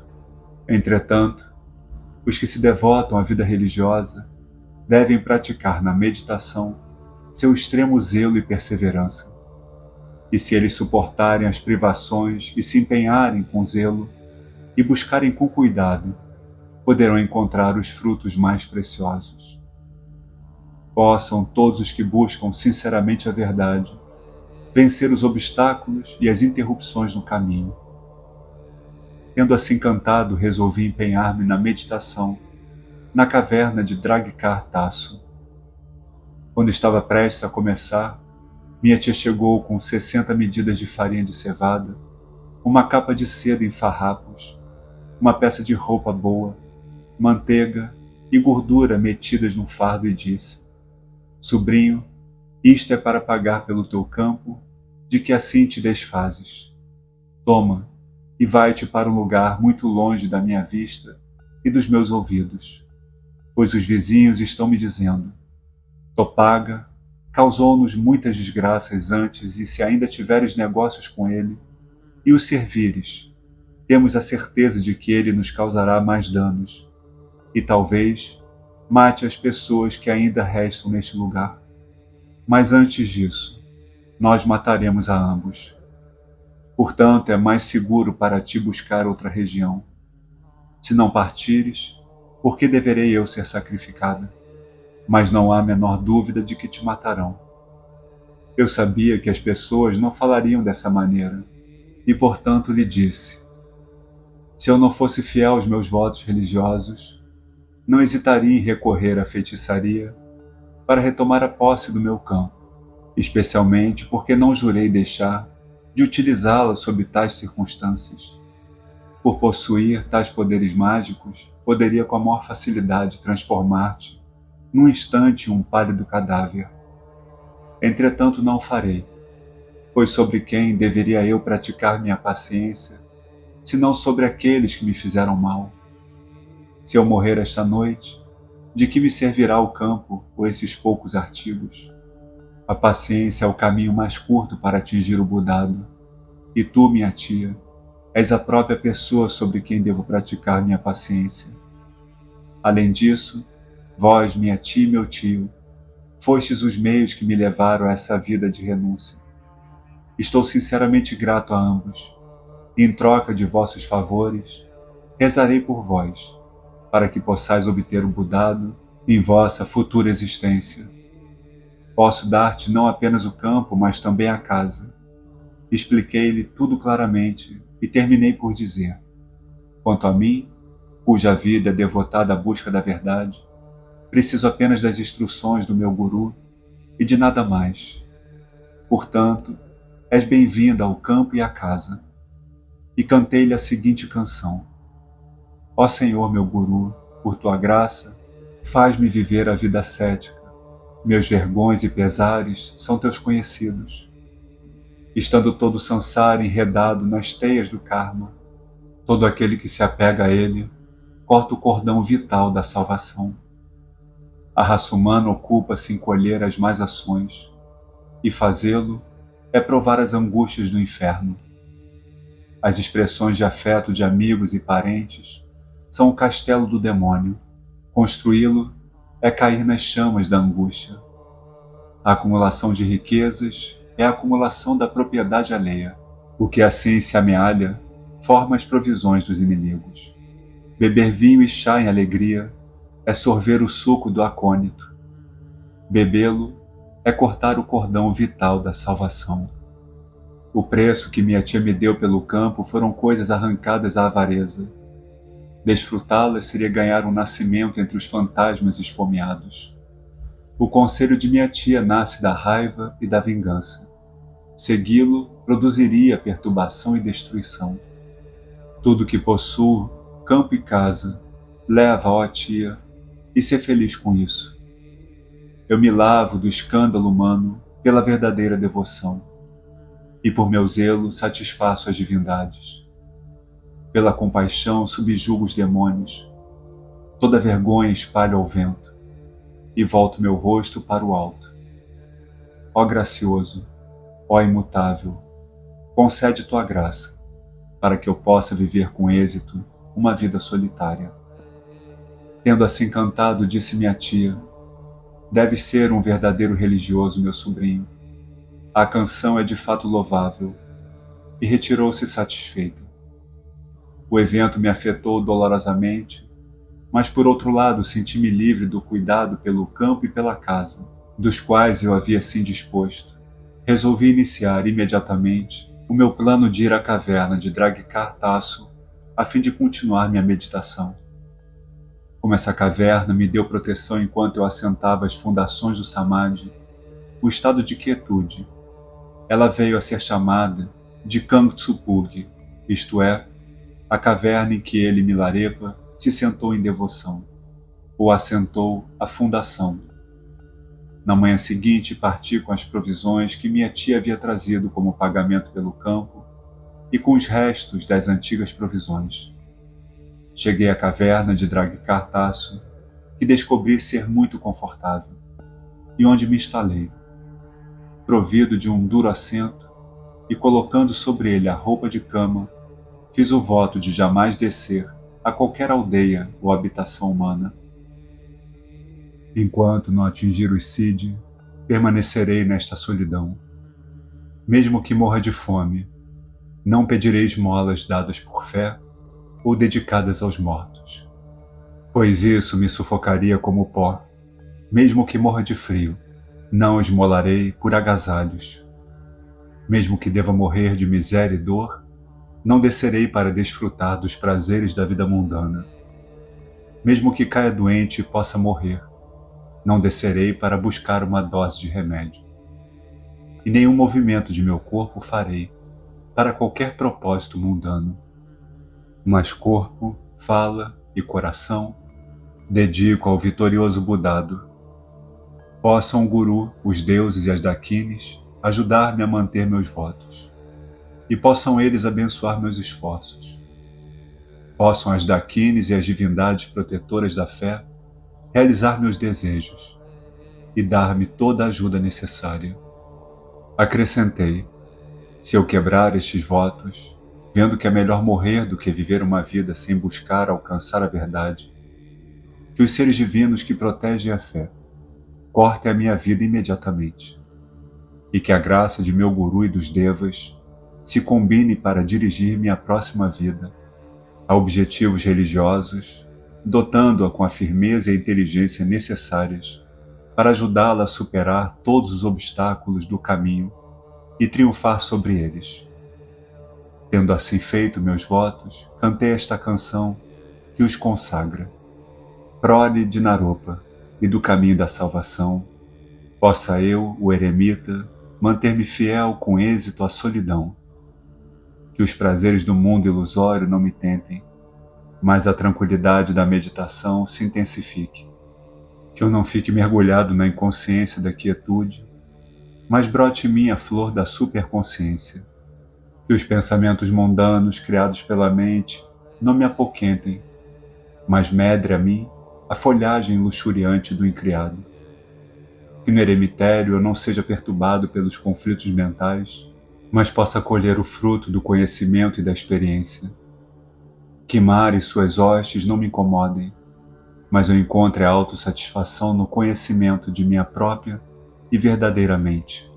Entretanto, os que se devotam à vida religiosa devem praticar na meditação seu extremo zelo e perseverança. E se eles suportarem as privações e se empenharem com zelo e buscarem com cuidado, poderão encontrar os frutos mais preciosos. Possam todos os que buscam sinceramente a verdade vencer os obstáculos e as interrupções no caminho. Tendo assim cantado, resolvi empenhar-me na meditação, na caverna de Dragkar-Tasso. Quando estava prestes a começar, minha tia chegou com 60 medidas de farinha de cevada, uma capa de seda em farrapos, uma peça de roupa boa, manteiga e gordura metidas num fardo e disse: "Sobrinho, isto é para pagar pelo teu campo, de que assim te desfazes. Toma, e vai-te para um lugar muito longe da minha vista e dos meus ouvidos, pois os vizinhos estão me dizendo: Topaga causou-nos muitas desgraças antes, e se ainda tiveres negócios com ele, e o servires, temos a certeza de que ele nos causará mais danos, e talvez mate as pessoas que ainda restam neste lugar. Mas antes disso, nós mataremos a ambos. Portanto, é mais seguro para ti buscar outra região. Se não partires, por que deverei eu ser sacrificada? Mas não há a menor dúvida de que te matarão." Eu sabia que as pessoas não falariam dessa maneira, e portanto lhe disse: "Se eu não fosse fiel aos meus votos religiosos, não hesitaria em recorrer à feitiçaria para retomar a posse do meu campo, especialmente porque não jurei deixar de utilizá-la sob tais circunstâncias. Por possuir tais poderes mágicos, poderia com a maior facilidade transformar-te num instante em um pálido cadáver. Entretanto, não o farei, pois sobre quem deveria eu praticar minha paciência, senão sobre aqueles que me fizeram mal? Se eu morrer esta noite, de que me servirá o campo ou esses poucos artigos? A paciência é o caminho mais curto para atingir o Budado, e tu, minha tia, és a própria pessoa sobre quem devo praticar minha paciência. Além disso, vós, minha tia e meu tio, fostes os meios que me levaram a essa vida de renúncia. Estou sinceramente grato a ambos, e em troca de vossos favores, rezarei por vós, para que possais obter o Budado em vossa futura existência. Posso dar-te não apenas o campo, mas também a casa." Expliquei-lhe tudo claramente e terminei por dizer: "Quanto a mim, cuja vida é devotada à busca da verdade, preciso apenas das instruções do meu guru e de nada mais. Portanto, és bem-vinda ao campo e à casa." E cantei-lhe a seguinte canção: "Ó Senhor meu guru, por tua graça, faz-me viver a vida cética. Meus vergões e pesares são teus conhecidos. Estando todo o sansara enredado nas teias do karma, todo aquele que se apega a ele corta o cordão vital da salvação. A raça humana ocupa-se em colher as más ações, e fazê-lo é provar as angústias do inferno. As expressões de afeto de amigos e parentes são o castelo do demônio. Construí-lo é cair nas chamas da angústia. A acumulação de riquezas é a acumulação da propriedade alheia. O que assim se amealha forma as provisões dos inimigos. Beber vinho e chá em alegria é sorver o suco do acônito. Bebê-lo é cortar o cordão vital da salvação. O preço que minha tia me deu pelo campo foram coisas arrancadas à avareza. Desfrutá-las seria ganhar um nascimento entre os fantasmas esfomeados. O conselho de minha tia nasce da raiva e da vingança. Segui-lo produziria perturbação e destruição. Tudo que possuo, campo e casa, leva, ó tia, e ser feliz com isso. Eu me lavo do escândalo humano pela verdadeira devoção, e por meu zelo satisfaço as divindades. Pela compaixão subjugo os demônios, toda vergonha espalho ao vento, e volto meu rosto para o alto. Ó gracioso, ó imutável, concede tua graça, para que eu possa viver com êxito uma vida solitária." Tendo assim cantado, disse minha tia: "Deve ser um verdadeiro religioso, meu sobrinho. A canção é de fato louvável." E retirou-se satisfeita. O evento me afetou dolorosamente, mas por outro lado senti-me livre do cuidado pelo campo e pela casa, dos quais eu havia assim disposto. Resolvi iniciar imediatamente o meu plano de ir à caverna de Dragkar-Tasso a fim de continuar minha meditação. Como essa caverna me deu proteção enquanto eu assentava as fundações do Samadhi, o estado de quietude, ela veio a ser chamada de Kangtsupug, isto é, a caverna em que ele, Milarepa, se sentou em devoção, ou assentou a fundação. Na manhã seguinte, parti com as provisões que minha tia havia trazido como pagamento pelo campo e com os restos das antigas provisões. Cheguei à caverna de Dragkartasu, que descobri ser muito confortável, e onde me instalei, provido de um duro assento e colocando sobre ele a roupa de cama, fiz o voto de jamais descer a qualquer aldeia ou habitação humana. Enquanto não atingir o Siddhi, permanecerei nesta solidão. Mesmo que morra de fome, não pedirei esmolas dadas por fé ou dedicadas aos mortos, pois isso me sufocaria como pó. Mesmo que morra de frio, não esmolarei por agasalhos. Mesmo que deva morrer de miséria e dor, não descerei para desfrutar dos prazeres da vida mundana. Mesmo que caia doente e possa morrer, não descerei para buscar uma dose de remédio. E nenhum movimento de meu corpo farei para qualquer propósito mundano. Mas corpo, fala e coração dedico ao vitorioso Budado. Possam o Guru, os deuses e as Dakinis ajudar-me a manter meus votos, e possam eles abençoar meus esforços. Possam as Dakinis e as divindades protetoras da fé realizar meus desejos e dar-me toda a ajuda necessária. Acrescentei, se eu quebrar estes votos, vendo que é melhor morrer do que viver uma vida sem buscar alcançar a verdade, que os seres divinos que protegem a fé cortem a minha vida imediatamente, e que a graça de meu Guru e dos Devas se combine para dirigir minha próxima vida a objetivos religiosos, dotando-a com a firmeza e a inteligência necessárias para ajudá-la a superar todos os obstáculos do caminho e triunfar sobre eles. Tendo assim feito meus votos, cantei esta canção que os consagra. Prole de Naropa e do caminho da salvação, possa eu, o eremita, manter-me fiel com êxito à solidão. Que os prazeres do mundo ilusório não me tentem, mas a tranquilidade da meditação se intensifique. Que eu não fique mergulhado na inconsciência da quietude, mas brote em mim a flor da superconsciência. Que os pensamentos mundanos criados pela mente não me apoquentem, mas medre a mim a folhagem luxuriante do incriado. Que no eremitério eu não seja perturbado pelos conflitos mentais, mas possa colher o fruto do conhecimento e da experiência. Que mar e suas hostes não me incomodem, mas eu encontre a autossatisfação no conhecimento de minha própria e verdadeira mente.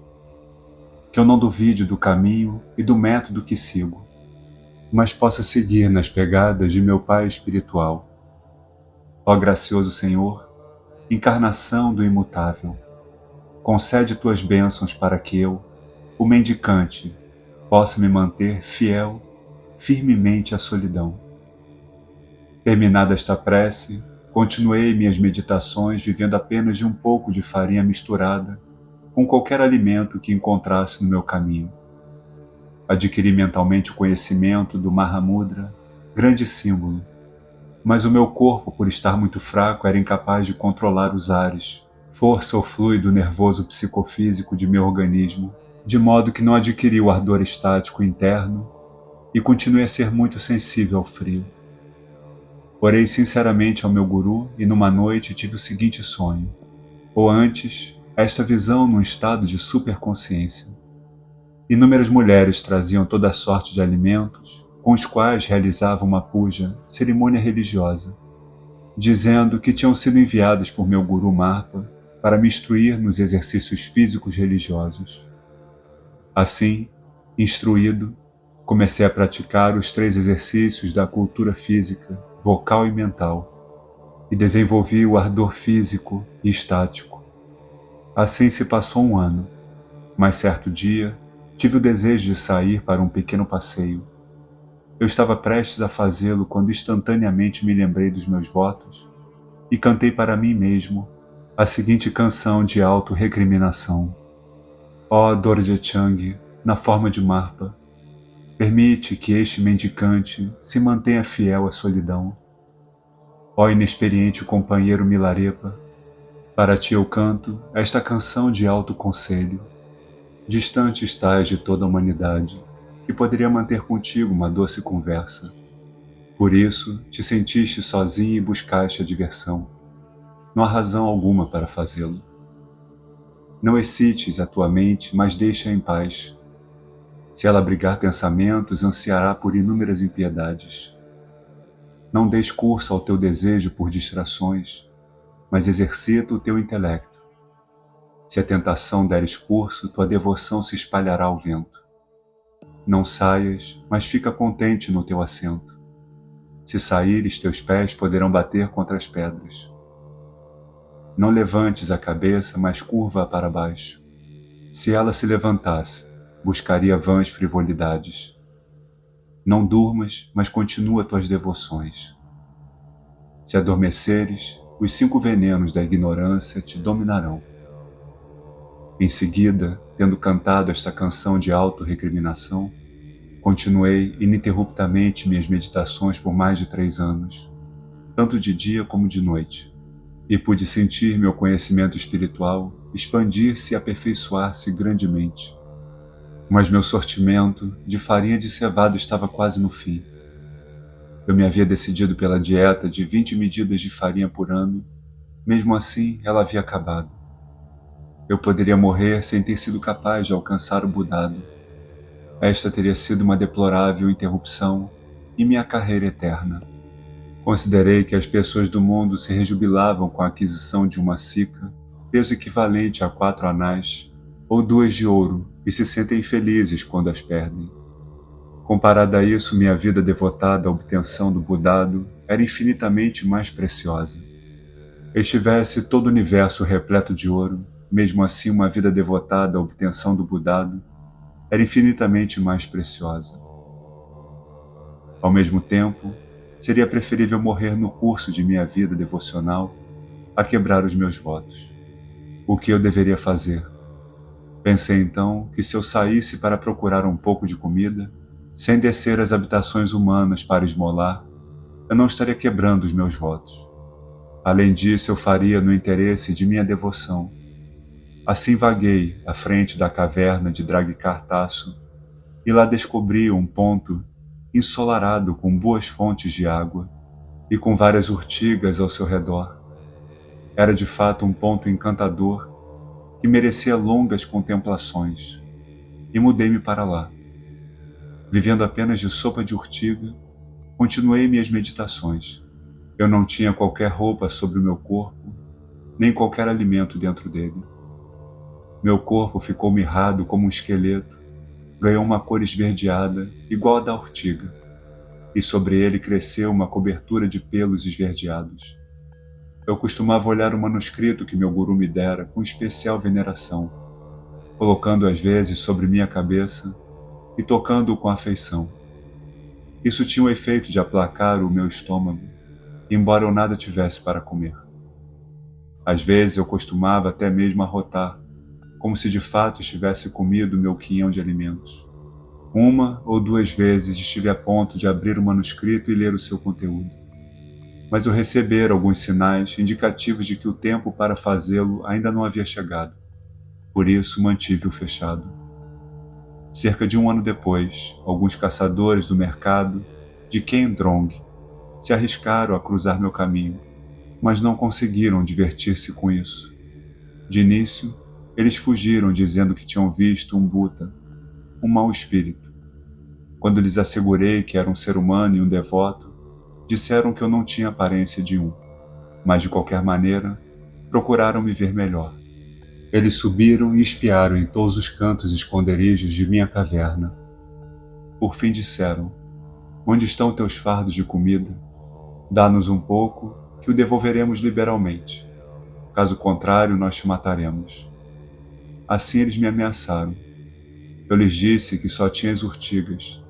Que eu não duvide do caminho e do método que sigo, mas possa seguir nas pegadas de meu Pai espiritual. Ó gracioso Senhor, encarnação do imutável, concede tuas bênçãos para que eu, o mendicante, possa me manter fiel, firmemente à solidão. Terminada esta prece, continuei minhas meditações vivendo apenas de um pouco de farinha misturada com qualquer alimento que encontrasse no meu caminho. Adquiri mentalmente o conhecimento do Mahamudra, grande símbolo, mas o meu corpo, por estar muito fraco, era incapaz de controlar os ares, força ou fluido nervoso psicofísico de meu organismo, de modo que não adquiri o ardor estático interno e continuei a ser muito sensível ao frio. Orei sinceramente ao meu Guru e numa noite tive o seguinte sonho, ou antes, esta visão num estado de superconsciência. Inúmeras mulheres traziam toda sorte de alimentos, com os quais realizavam uma puja, cerimônia religiosa, dizendo que tinham sido enviadas por meu Guru Marpa para me instruir nos exercícios físicos religiosos. Assim, instruído, comecei a praticar os 3 exercícios da cultura física, vocal e mental, e desenvolvi o ardor físico e estático. Assim se passou um ano, mas certo dia tive o desejo de sair para um pequeno passeio. Eu estava prestes a fazê-lo quando instantaneamente me lembrei dos meus votos e cantei para mim mesmo a seguinte canção de auto-recriminação. Ó Dorje Chang, na forma de Marpa, permite que este mendicante se mantenha fiel à solidão. Ó inexperiente companheiro Milarepa, para ti eu canto esta canção de alto conselho. Distante estás de toda a humanidade, que poderia manter contigo uma doce conversa. Por isso te sentiste sozinho e buscaste a diversão. Não há razão alguma para fazê-lo. Não excites a tua mente, mas deixa-a em paz. Se ela abrigar pensamentos, ansiará por inúmeras impiedades. Não des curso ao teu desejo por distrações, mas exercita o teu intelecto. Se a tentação deres curso, tua devoção se espalhará ao vento. Não saias, mas fica contente no teu assento. Se saíres, teus pés poderão bater contra as pedras. Não levantes a cabeça, mas curva-a para baixo. Se ela se levantasse, buscaria vãs frivolidades. Não durmas, mas continua tuas devoções. Se adormeceres, os 5 venenos da ignorância te dominarão. Em seguida, tendo cantado esta canção de auto-recriminação, continuei ininterruptamente minhas meditações por mais de 3 anos, tanto de dia como de noite, e pude sentir meu conhecimento espiritual expandir-se e aperfeiçoar-se grandemente. Mas meu sortimento de farinha de cevada estava quase no fim. Eu me havia decidido pela dieta de 20 medidas de farinha por ano, mesmo assim ela havia acabado. Eu poderia morrer sem ter sido capaz de alcançar o Budado. Esta teria sido uma deplorável interrupção em minha carreira eterna. Considerei que as pessoas do mundo se rejubilavam com a aquisição de uma sica, peso equivalente a 4 anais, ou 2 de ouro, e se sentem felizes quando as perdem. Comparada a isso, minha vida devotada à obtenção do Budado era infinitamente mais preciosa. Estivesse todo o universo repleto de ouro, mesmo assim uma vida devotada à obtenção do Budado era infinitamente mais preciosa. Ao mesmo tempo, seria preferível morrer no curso de minha vida devocional a quebrar os meus votos. O que eu deveria fazer? Pensei então que se eu saísse para procurar um pouco de comida, sem descer às habitações humanas para esmolar, eu não estaria quebrando os meus votos. Além disso, eu faria no interesse de minha devoção. Assim vaguei à frente da caverna de Dragkartaço e lá descobri um ponto ensolarado com boas fontes de água e com várias urtigas ao seu redor. Era de fato um ponto encantador que merecia longas contemplações, e mudei-me para lá. Vivendo apenas de sopa de urtiga, continuei minhas meditações. Eu não tinha qualquer roupa sobre o meu corpo, nem qualquer alimento dentro dele. Meu corpo ficou mirrado como um esqueleto, ganhou uma cor esverdeada, igual à da urtiga, e sobre ele cresceu uma cobertura de pelos esverdeados. Eu costumava olhar o manuscrito que meu guru me dera com especial veneração, colocando-o às vezes sobre minha cabeça e tocando-o com afeição. Isso tinha o efeito de aplacar o meu estômago, embora eu nada tivesse para comer. Às vezes eu costumava até mesmo arrotar, como se de fato estivesse comido meu quinhão de alimentos. 1 ou 2 vezes estive a ponto de abrir o manuscrito e ler o seu conteúdo. Mas eu recebera alguns sinais indicativos de que o tempo para fazê-lo ainda não havia chegado. Por isso mantive-o fechado. Cerca de 1 ano depois, alguns caçadores do mercado de Kendrong se arriscaram a cruzar meu caminho, mas não conseguiram divertir-se com isso. De início, eles fugiram dizendo que tinham visto um Buta, um mau espírito. Quando lhes assegurei que era um ser humano e um devoto, disseram que eu não tinha aparência de um, mas de qualquer maneira, procuraram me ver melhor. Eles subiram e espiaram em todos os cantos e esconderijos de minha caverna. Por fim disseram: onde estão teus fardos de comida? Dá-nos um pouco, que o devolveremos liberalmente. Caso contrário, nós te mataremos. Assim eles me ameaçaram. Eu lhes disse que só tinha as urtigas,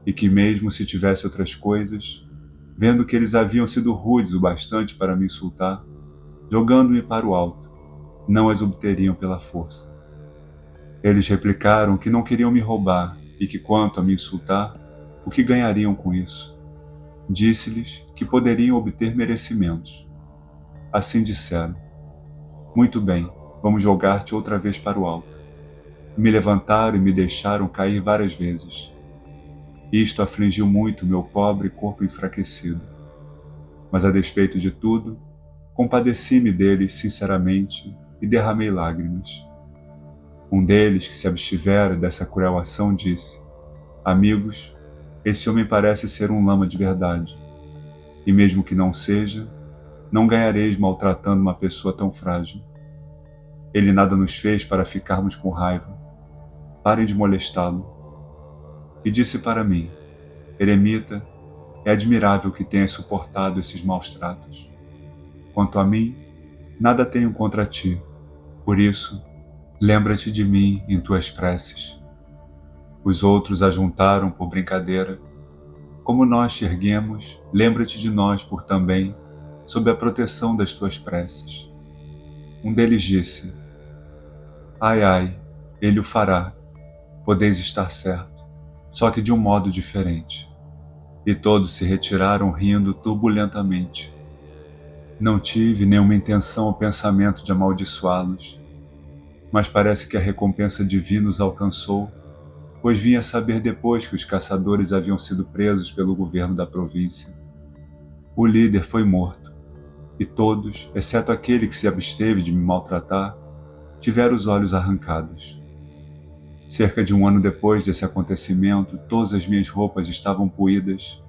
e que mesmo se tivesse outras coisas, Vendo que eles haviam sido rudes o bastante para me insultar, jogando-me para o alto, não as obteriam pela força. Eles replicaram que não queriam me roubar e que, quanto a me insultar, o que ganhariam com isso? Disse-lhes que poderiam obter merecimentos. Assim disseram: muito bem, vamos jogar-te outra vez para o alto. Me levantaram e me deixaram cair várias vezes. Isto afligiu muito meu pobre corpo enfraquecido. Mas, a despeito de tudo, compadeci-me deles sinceramente e derramei lágrimas. Um deles, que se abstivera dessa cruel ação, disse: amigos, esse homem parece ser um lama de verdade, e mesmo que não seja, não ganhareis maltratando uma pessoa tão frágil. Ele nada nos fez para ficarmos com raiva. Parem de molestá-lo. E disse para mim: eremita, é admirável que tenhas suportado esses maus tratos. Quanto a mim, nada tenho contra ti. Por isso, lembra-te de mim em tuas preces. Os outros ajuntaram por brincadeira: como nós te erguemos, lembra-te de nós por também, sob a proteção das tuas preces. Um deles disse: ai, ai, ele o fará, podeis estar certo, só que de um modo diferente. E todos se retiraram rindo turbulentamente. Não tive nenhuma intenção ou pensamento de amaldiçoá-los, mas parece que a recompensa divina os alcançou, pois vim a saber depois que os caçadores haviam sido presos pelo governo da província. O líder foi morto, e todos, exceto aquele que se absteve de me maltratar, tiveram os olhos arrancados. Cerca de um ano depois desse acontecimento, todas as minhas roupas estavam poídas,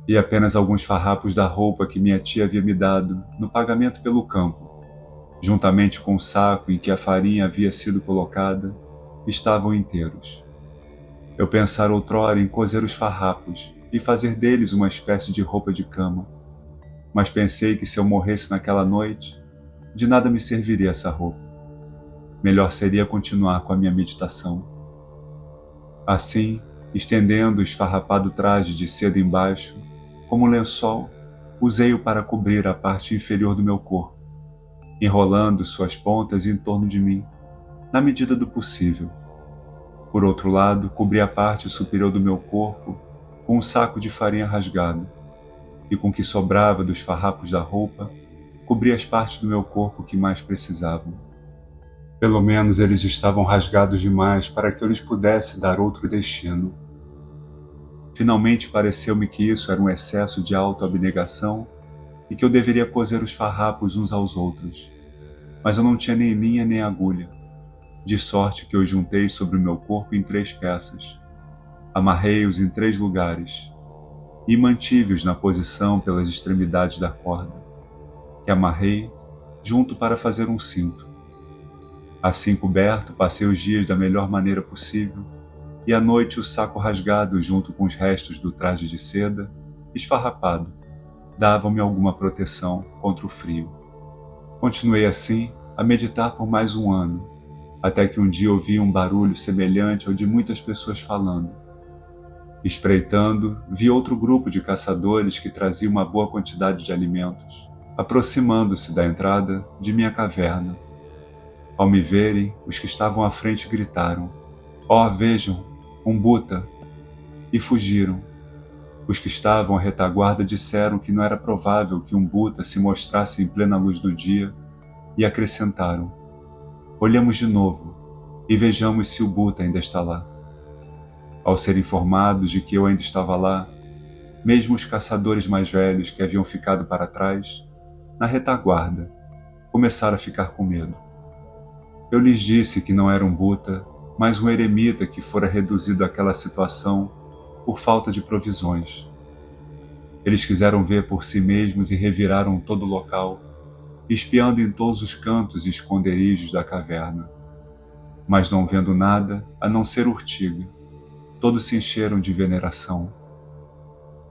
e apenas alguns farrapos da roupa que minha tia havia me dado no pagamento pelo campo, juntamente com o saco em que a farinha havia sido colocada, estavam inteiros. Eu pensara outrora em cozer os farrapos e fazer deles uma espécie de roupa de cama, mas pensei que se eu morresse naquela noite, de nada me serviria essa roupa. Melhor seria continuar com a minha meditação. Assim, estendendo o esfarrapado traje de seda embaixo, como um lençol, usei-o para cobrir a parte inferior do meu corpo, enrolando suas pontas em torno de mim, na medida do possível. Por outro lado, cobri a parte superior do meu corpo com um saco de farinha rasgado, e com o que sobrava dos farrapos da roupa, cobri as partes do meu corpo que mais precisavam. Pelo menos eles estavam rasgados demais para que eu lhes pudesse dar outro destino. Finalmente pareceu-me que isso era um excesso de autoabnegação e que eu deveria coser os farrapos uns aos outros. Mas eu não tinha nem linha nem agulha, de sorte que os juntei sobre o meu corpo em 3 peças. Amarrei-os em 3 lugares e mantive-os na posição pelas extremidades da corda, que amarrei junto para fazer um cinto. Assim coberto, passei os dias da melhor maneira possível, e à noite o saco rasgado junto com os restos do traje de seda, esfarrapado, davam-me alguma proteção contra o frio. Continuei assim a meditar por mais um ano, até que um dia ouvi um barulho semelhante ao de muitas pessoas falando. Espreitando, vi outro grupo de caçadores que trazia uma boa quantidade de alimentos, aproximando-se da entrada de minha caverna. Ao me verem, os que estavam à frente gritaram: "Ó, vejam, um Buta!" e fugiram. Os que estavam à retaguarda disseram que não era provável que um Buta se mostrasse em plena luz do dia e acrescentaram: "Olhamos de novo e vejamos se o Buta ainda está lá." Ao ser informados de que eu ainda estava lá, mesmo os caçadores mais velhos que haviam ficado para trás, na retaguarda, começaram a ficar com medo. Eu lhes disse que não era um Buta, mas um eremita que fora reduzido àquela situação por falta de provisões. Eles quiseram ver por si mesmos e reviraram todo o local, espiando em todos os cantos e esconderijos da caverna. Mas não vendo nada, a não ser urtiga, todos se encheram de veneração.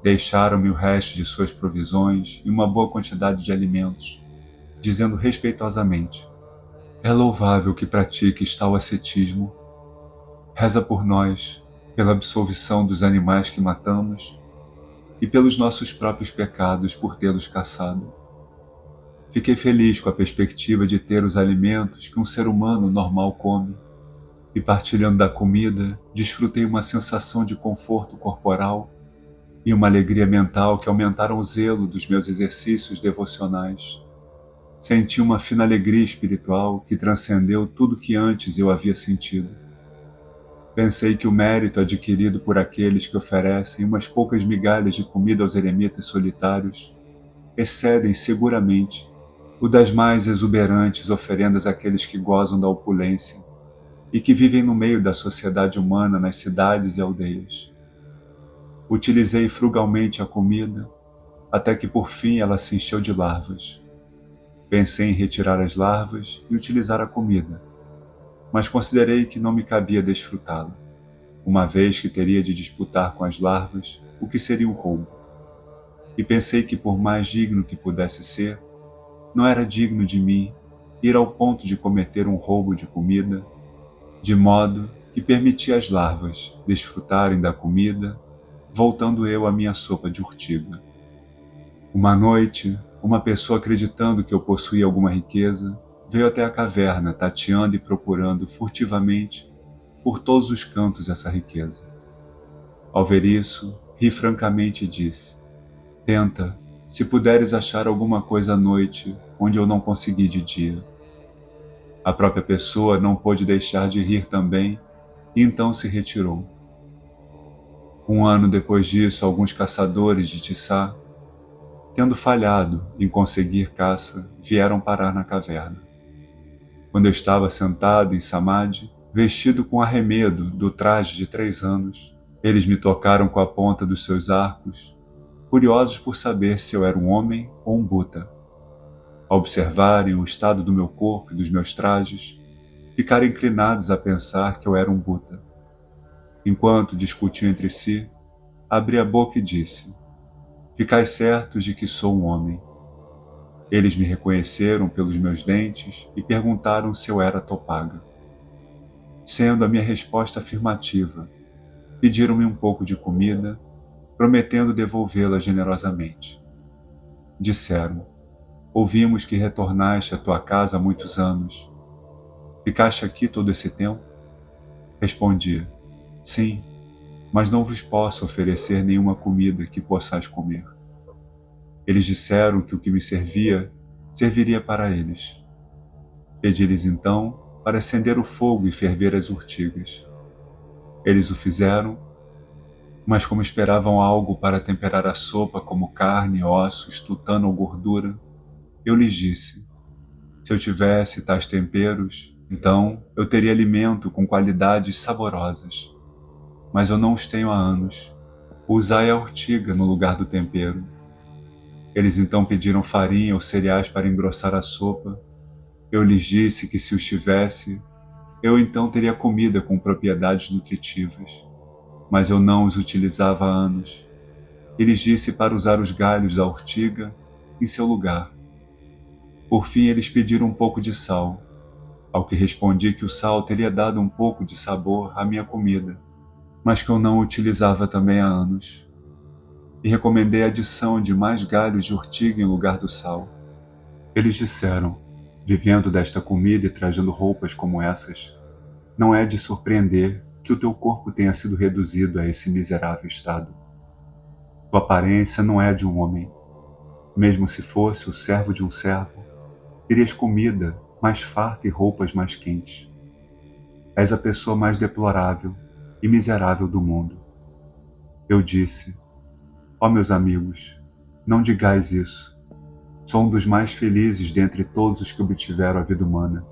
Deixaram-me o resto de suas provisões e uma boa quantidade de alimentos, dizendo respeitosamente: "É louvável que pratiques tal ascetismo. Reza por nós, pela absolvição dos animais que matamos, e pelos nossos próprios pecados por tê-los caçado. Fiquei feliz com a perspectiva de ter os alimentos que um ser humano normal come, e partilhando da comida, desfrutei uma sensação de conforto corporal e uma alegria mental que aumentaram o zelo dos meus exercícios devocionais. Senti uma fina alegria espiritual que transcendeu tudo que antes eu havia sentido. Pensei que o mérito adquirido por aqueles que oferecem umas poucas migalhas de comida aos eremitas solitários excedem seguramente o das mais exuberantes oferendas àqueles que gozam da opulência e que vivem no meio da sociedade humana nas cidades e aldeias. Utilizei frugalmente a comida, até que por fim ela se encheu de larvas. Pensei em retirar as larvas e utilizar a comida, mas considerei que não me cabia desfrutá-la, uma vez que teria de disputar com as larvas o que seria um roubo. E pensei que por mais digno que pudesse ser, não era digno de mim ir ao ponto de cometer um roubo de comida, de modo que permiti às larvas desfrutarem da comida, voltando eu à minha sopa de urtiga. Uma noite, uma pessoa acreditando que eu possuía alguma riqueza, veio até a caverna, tateando e procurando furtivamente por todos os cantos essa riqueza. Ao ver isso, ri francamente e disse: "Tenta, se puderes achar alguma coisa à noite, onde eu não consegui de dia." A própria pessoa não pôde deixar de rir também, e então se retirou. Um ano depois disso, alguns caçadores de tiçá, tendo falhado em conseguir caça, vieram parar na caverna. Quando eu estava sentado em samadhi, vestido com arremedo do traje de 3 anos, eles me tocaram com a ponta dos seus arcos, curiosos por saber se eu era um homem ou um Buta. Ao observarem o estado do meu corpo e dos meus trajes, ficaram inclinados a pensar que eu era um Buta. Enquanto discutiam entre si, abri a boca e disse: "Ficai certos de que sou um homem." Eles me reconheceram pelos meus dentes e perguntaram se eu era Topaga. Sendo a minha resposta afirmativa, pediram-me um pouco de comida, prometendo devolvê-la generosamente. Disseram: "Ouvimos que retornaste à tua casa há muitos anos. Ficaste aqui todo esse tempo?" Respondi: "Sim, mas não vos posso oferecer nenhuma comida que possais comer." Eles disseram que o que me servia, serviria para eles. Pedi-lhes então para acender o fogo e ferver as urtigas. Eles o fizeram, mas como esperavam algo para temperar a sopa como carne, ossos, tutano ou gordura, eu lhes disse: "Se eu tivesse tais temperos, então eu teria alimento com qualidades saborosas. Mas eu não os tenho há anos. Usai a urtiga no lugar do tempero." Eles então pediram farinha ou cereais para engrossar a sopa. Eu lhes disse que se os tivesse, eu então teria comida com propriedades nutritivas. Mas eu não os utilizava há anos. E lhes disse para usar os galhos da urtiga em seu lugar. Por fim eles pediram um pouco de sal, ao que respondi que o sal teria dado um pouco de sabor à minha comida, mas que eu não o utilizava também há anos. E recomendei a adição de mais galhos de urtiga em lugar do sal. Eles disseram: "Vivendo desta comida e trajando roupas como essas, não é de surpreender que o teu corpo tenha sido reduzido a esse miserável estado. Tua aparência não é de um homem. Mesmo se fosse o servo de um servo, terias comida mais farta e roupas mais quentes. És a pessoa mais deplorável e miserável do mundo." Eu disse: "Ó meus amigos, não digais isso. Sou um dos mais felizes dentre todos os que obtiveram a vida humana.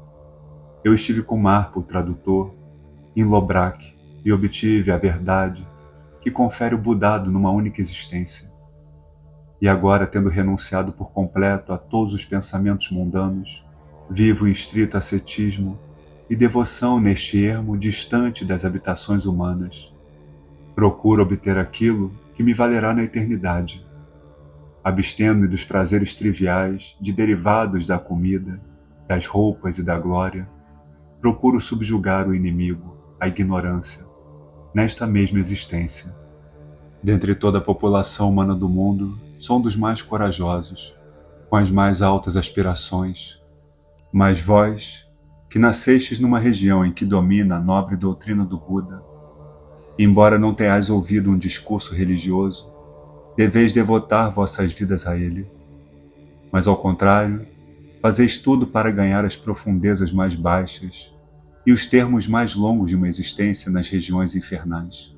Eu estive com Marpo, o tradutor, em Lobrak, e obtive a verdade que confere o Budado numa única existência. E agora, tendo renunciado por completo a todos os pensamentos mundanos, vivo em estrito ascetismo e devoção neste ermo distante das habitações humanas. Procuro obter aquilo que me valerá na eternidade. Abstendo-me dos prazeres triviais, de derivados da comida, das roupas e da glória, procuro subjugar o inimigo, a ignorância, nesta mesma existência. Dentre toda a população humana do mundo, sou um dos mais corajosos, com as mais altas aspirações. Mas vós, que nascestes numa região em que domina a nobre doutrina do Buda, embora não tenhais ouvido um discurso religioso, deveis devotar vossas vidas a ele. Mas ao contrário, fazeis tudo para ganhar as profundezas mais baixas e os termos mais longos de uma existência nas regiões infernais.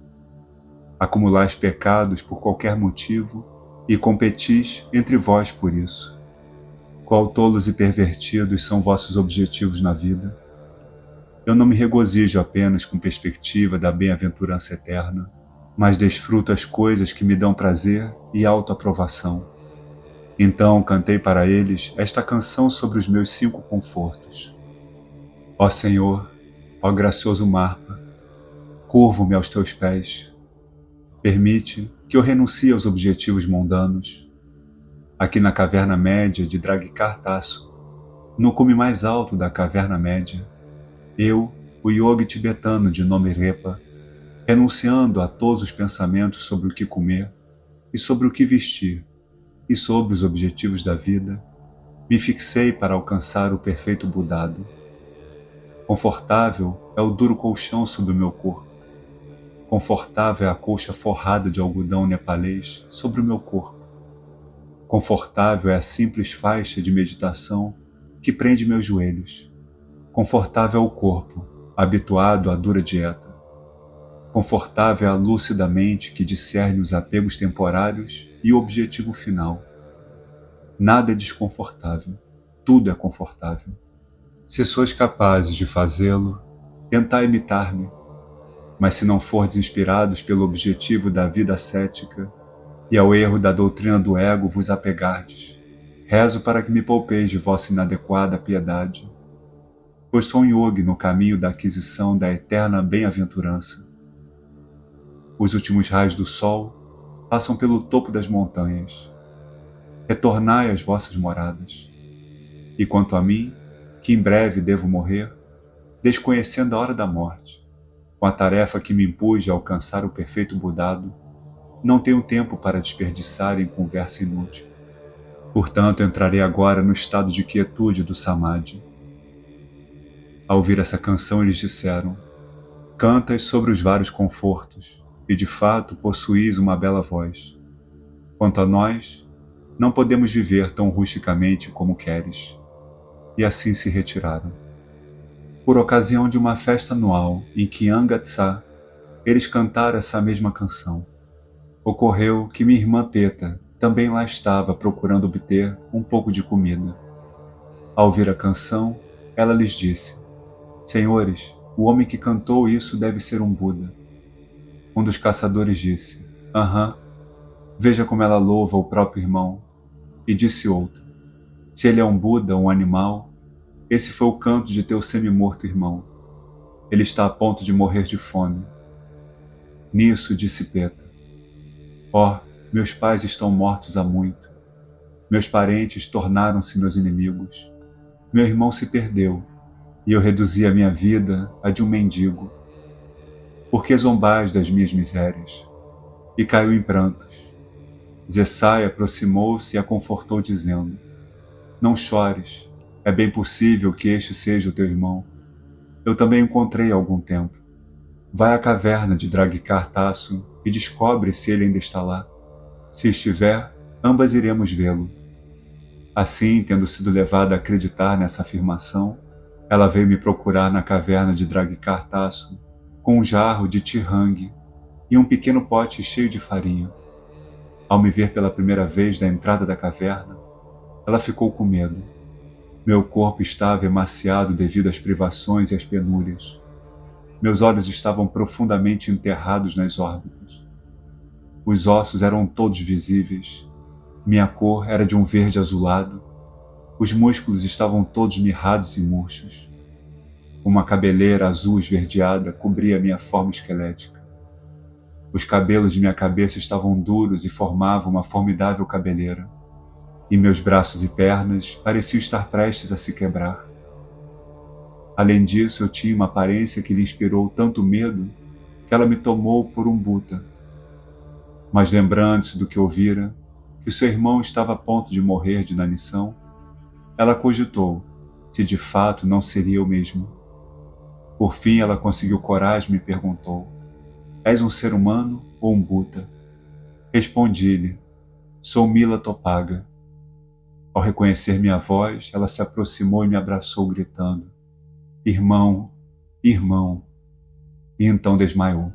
Acumulais pecados por qualquer motivo e competis entre vós por isso. Qual tolos e pervertidos são vossos objetivos na vida? Eu não me regozijo apenas com perspectiva da bem-aventurança eterna, mas desfruto as coisas que me dão prazer e autoaprovação. Então cantei para eles esta canção sobre os meus 5 confortos. Ó Senhor, ó gracioso Marpa, curvo-me aos teus pés. Permite que eu renuncie aos objetivos mundanos. Aqui na caverna média de Dragkar-Tasso, no cume mais alto da caverna média, eu, o yogi tibetano de nome Repa, renunciando a todos os pensamentos sobre o que comer e sobre o que vestir e sobre os objetivos da vida, me fixei para alcançar o perfeito Budado. Confortável é o duro colchão sobre o meu corpo. Confortável é a colcha forrada de algodão nepalês sobre o meu corpo. Confortável é a simples faixa de meditação que prende meus joelhos. Confortável é o corpo, habituado à dura dieta. Confortável é a lúcida mente que discerne os apegos temporários e o objetivo final. Nada é desconfortável, tudo é confortável. Se sois capazes de fazê-lo, tentai imitar-me. Mas se não fordes inspirados pelo objetivo da vida ascética e ao erro da doutrina do ego vos apegardes, rezo para que me poupeis de vossa inadequada piedade, pois sou um yogi no caminho da aquisição da eterna bem-aventurança. Os últimos raios do sol passam pelo topo das montanhas. Retornai às vossas moradas. E quanto a mim, que em breve devo morrer, desconhecendo a hora da morte, com a tarefa que me impus de alcançar o perfeito Budado, não tenho tempo para desperdiçar em conversa inútil. Portanto, entrarei agora no estado de quietude do Samadhi. Ao ouvir essa canção, eles disseram: cantas sobre os vários confortos, e de fato possuís uma bela voz. Quanto a nós, não podemos viver tão rusticamente como queres. E assim se retiraram. Por ocasião de uma festa anual em que Angatsa, eles cantaram essa mesma canção. Ocorreu que minha irmã Peta também lá estava procurando obter um pouco de comida. Ao ouvir a canção, ela lhes disse: senhores, o homem que cantou isso deve ser um Buda. Um dos caçadores disse: aham, veja como ela louva o próprio irmão. E disse outro: se ele é um Buda ou um animal, esse foi o canto de teu semi-morto irmão. Ele está a ponto de morrer de fome. Nisso disse Peta: ó, meus pais estão mortos há muito. Meus parentes tornaram-se meus inimigos. Meu irmão se perdeu, e eu reduzi a minha vida a de um mendigo. Por que zombais das minhas misérias? E caiu em prantos. Zessai aproximou-se e a confortou, dizendo: não chores, é bem possível que este seja o teu irmão. Eu também o encontrei há algum tempo. Vai à caverna de Dragkar-Tasso e descobre se ele ainda está lá. Se estiver, ambas iremos vê-lo. Assim, tendo sido levada a acreditar nessa afirmação, ela veio me procurar na caverna de Dragkar-Tasso com um jarro de tirang e um pequeno pote cheio de farinha. Ao me ver pela primeira vez da entrada da caverna, ela ficou com medo. Meu corpo estava emaciado devido às privações e às penúrias. Meus olhos estavam profundamente enterrados nas órbitas. Os ossos eram todos visíveis. Minha cor era de um verde azulado. Os músculos estavam todos mirrados e murchos. Uma cabeleira azul esverdeada cobria minha forma esquelética. Os cabelos de minha cabeça estavam duros e formavam uma formidável cabeleira. E meus braços e pernas pareciam estar prestes a se quebrar. Além disso, eu tinha uma aparência que lhe inspirou tanto medo que ela me tomou por um Buta. Mas lembrando-se do que ouvira, que o seu irmão estava a ponto de morrer de inanição, ela cogitou se de fato não seria eu mesmo. Por fim ela conseguiu coragem e me perguntou: és um ser humano ou um Buda? Respondi-lhe: sou Mila Topaga. Ao reconhecer minha voz, ela se aproximou e me abraçou gritando: irmão, irmão, e então desmaiou.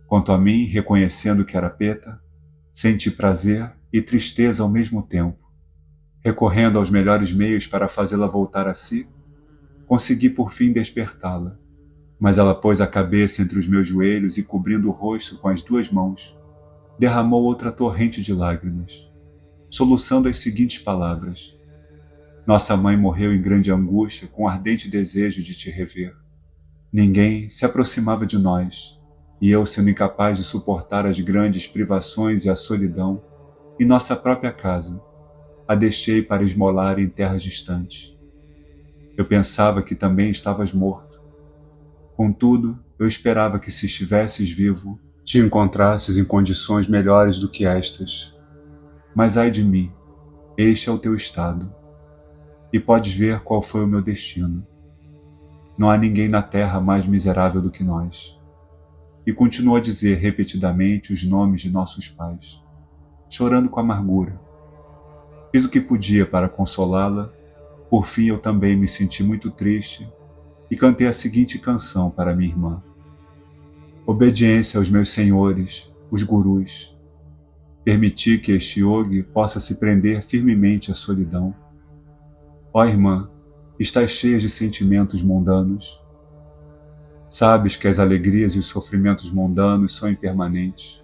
Quanto a mim, reconhecendo que era Peta, senti prazer e tristeza ao mesmo tempo. Recorrendo aos melhores meios para fazê-la voltar a si, consegui por fim despertá-la, mas ela pôs a cabeça entre os meus joelhos e, cobrindo o rosto com as duas mãos, derramou outra torrente de lágrimas, soluçando as seguintes palavras: nossa mãe morreu em grande angústia com ardente desejo de te rever. Ninguém se aproximava de nós, e eu, sendo incapaz de suportar as grandes privações e a solidão, em nossa própria casa, a deixei para esmolar em terras distantes. Eu pensava que também estavas morto. Contudo, eu esperava que, se estivesses vivo, te encontrasses em condições melhores do que estas. Mas ai de mim, este é o teu estado, e podes ver qual foi o meu destino. Não há ninguém na terra mais miserável do que nós. E continuou a dizer repetidamente os nomes de nossos pais, chorando com amargura. Fiz o que podia para consolá-la. Por fim eu também me senti muito triste e cantei a seguinte canção para minha irmã: obediência aos meus senhores, os gurus. Permiti que este yogi possa se prender firmemente à solidão. Ó irmã, estás cheia de sentimentos mundanos. Sabes que as alegrias e os sofrimentos mundanos são impermanentes.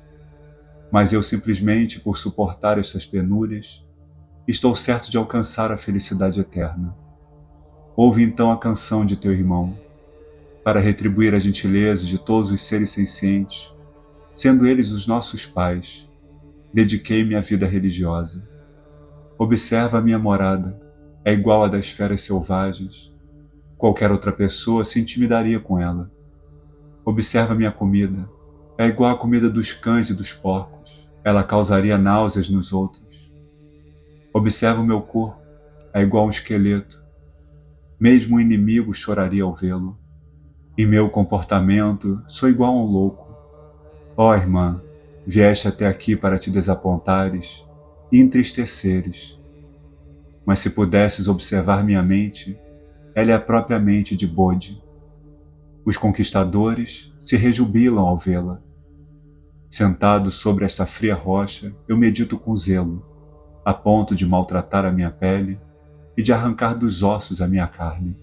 Mas eu simplesmente, por suportar estas penúrias, estou certo de alcançar a felicidade eterna. Ouve então a canção de teu irmão, para retribuir a gentileza de todos os seres sencientes, sendo eles os nossos pais. Dediquei-me à vida religiosa. Observa a minha morada, é igual à das feras selvagens. Qualquer outra pessoa se intimidaria com ela. Observa a minha comida, é igual à comida dos cães e dos porcos. Ela causaria náuseas nos outros. Observa o meu corpo, é igual a um esqueleto. Mesmo o inimigo choraria ao vê-lo. Em meu comportamento, sou igual a um louco. Ó irmã, vieste até aqui para te desapontares e entristeceres. Mas se pudesses observar minha mente, ela é a própria mente de Bodhi. Os conquistadores se rejubilam ao vê-la. Sentado sobre esta fria rocha, eu medito com zelo, a ponto de maltratar a minha pele e de arrancar dos ossos a minha carne.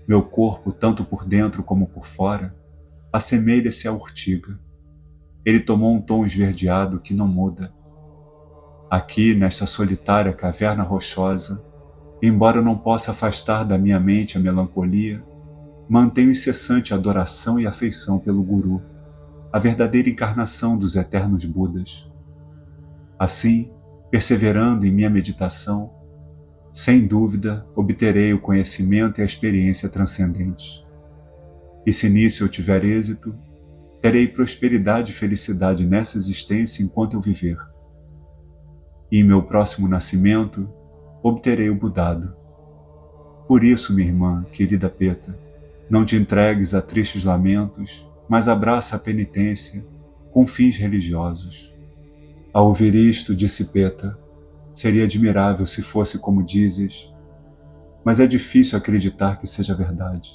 Meu corpo, tanto por dentro como por fora, assemelha-se à urtiga. Ele tomou um tom esverdeado que não muda. Aqui, nesta solitária caverna rochosa, embora eu não possa afastar da minha mente a melancolia, mantenho incessante adoração e afeição pelo Guru, a verdadeira encarnação dos eternos Budas. Assim, perseverando em minha meditação, sem dúvida obterei o conhecimento e a experiência transcendentes. E se nisso eu tiver êxito, terei prosperidade e felicidade nessa existência enquanto eu viver. E em meu próximo nascimento, obterei o Budado. Por isso, minha irmã, querida Peta, não te entregues a tristes lamentos, mas abraça a penitência com fins religiosos. Ao ouvir isto, disse Peta, seria admirável se fosse como dizes, mas é difícil acreditar que seja verdade.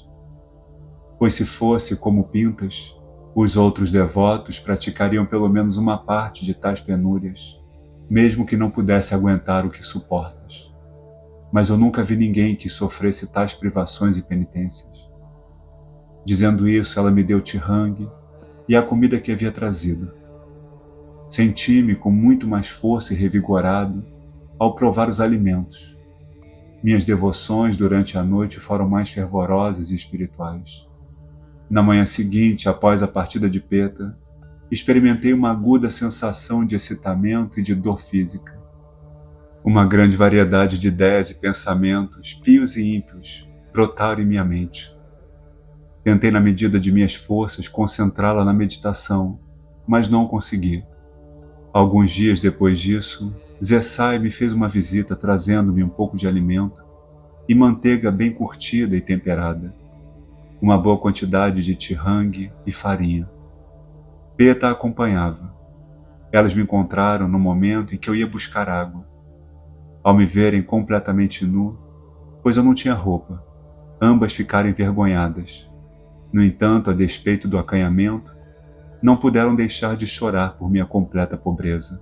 Pois se fosse como pintas, os outros devotos praticariam pelo menos uma parte de tais penúrias, mesmo que não pudesse aguentar o que suportas. Mas eu nunca vi ninguém que sofresse tais privações e penitências. Dizendo isso, ela me deu tirangue e a comida que havia trazido. Senti-me com muito mais força e revigorado ao provar os alimentos. Minhas devoções durante a noite foram mais fervorosas e espirituais. Na manhã seguinte, após a partida de Peta, experimentei uma aguda sensação de excitamento e de dor física. Uma grande variedade de ideias e pensamentos, pios e ímpios, brotaram em minha mente. Tentei, na medida de minhas forças, concentrá-la na meditação, mas não consegui. Alguns dias depois disso, Zessai me fez uma visita trazendo-me um pouco de alimento e manteiga bem curtida e temperada, uma boa quantidade de tihangue e farinha. Peta a acompanhava. Elas me encontraram no momento em que eu ia buscar água. Ao me verem completamente nu, pois eu não tinha roupa, ambas ficaram envergonhadas. No entanto, a despeito do acanhamento, não puderam deixar de chorar por minha completa pobreza.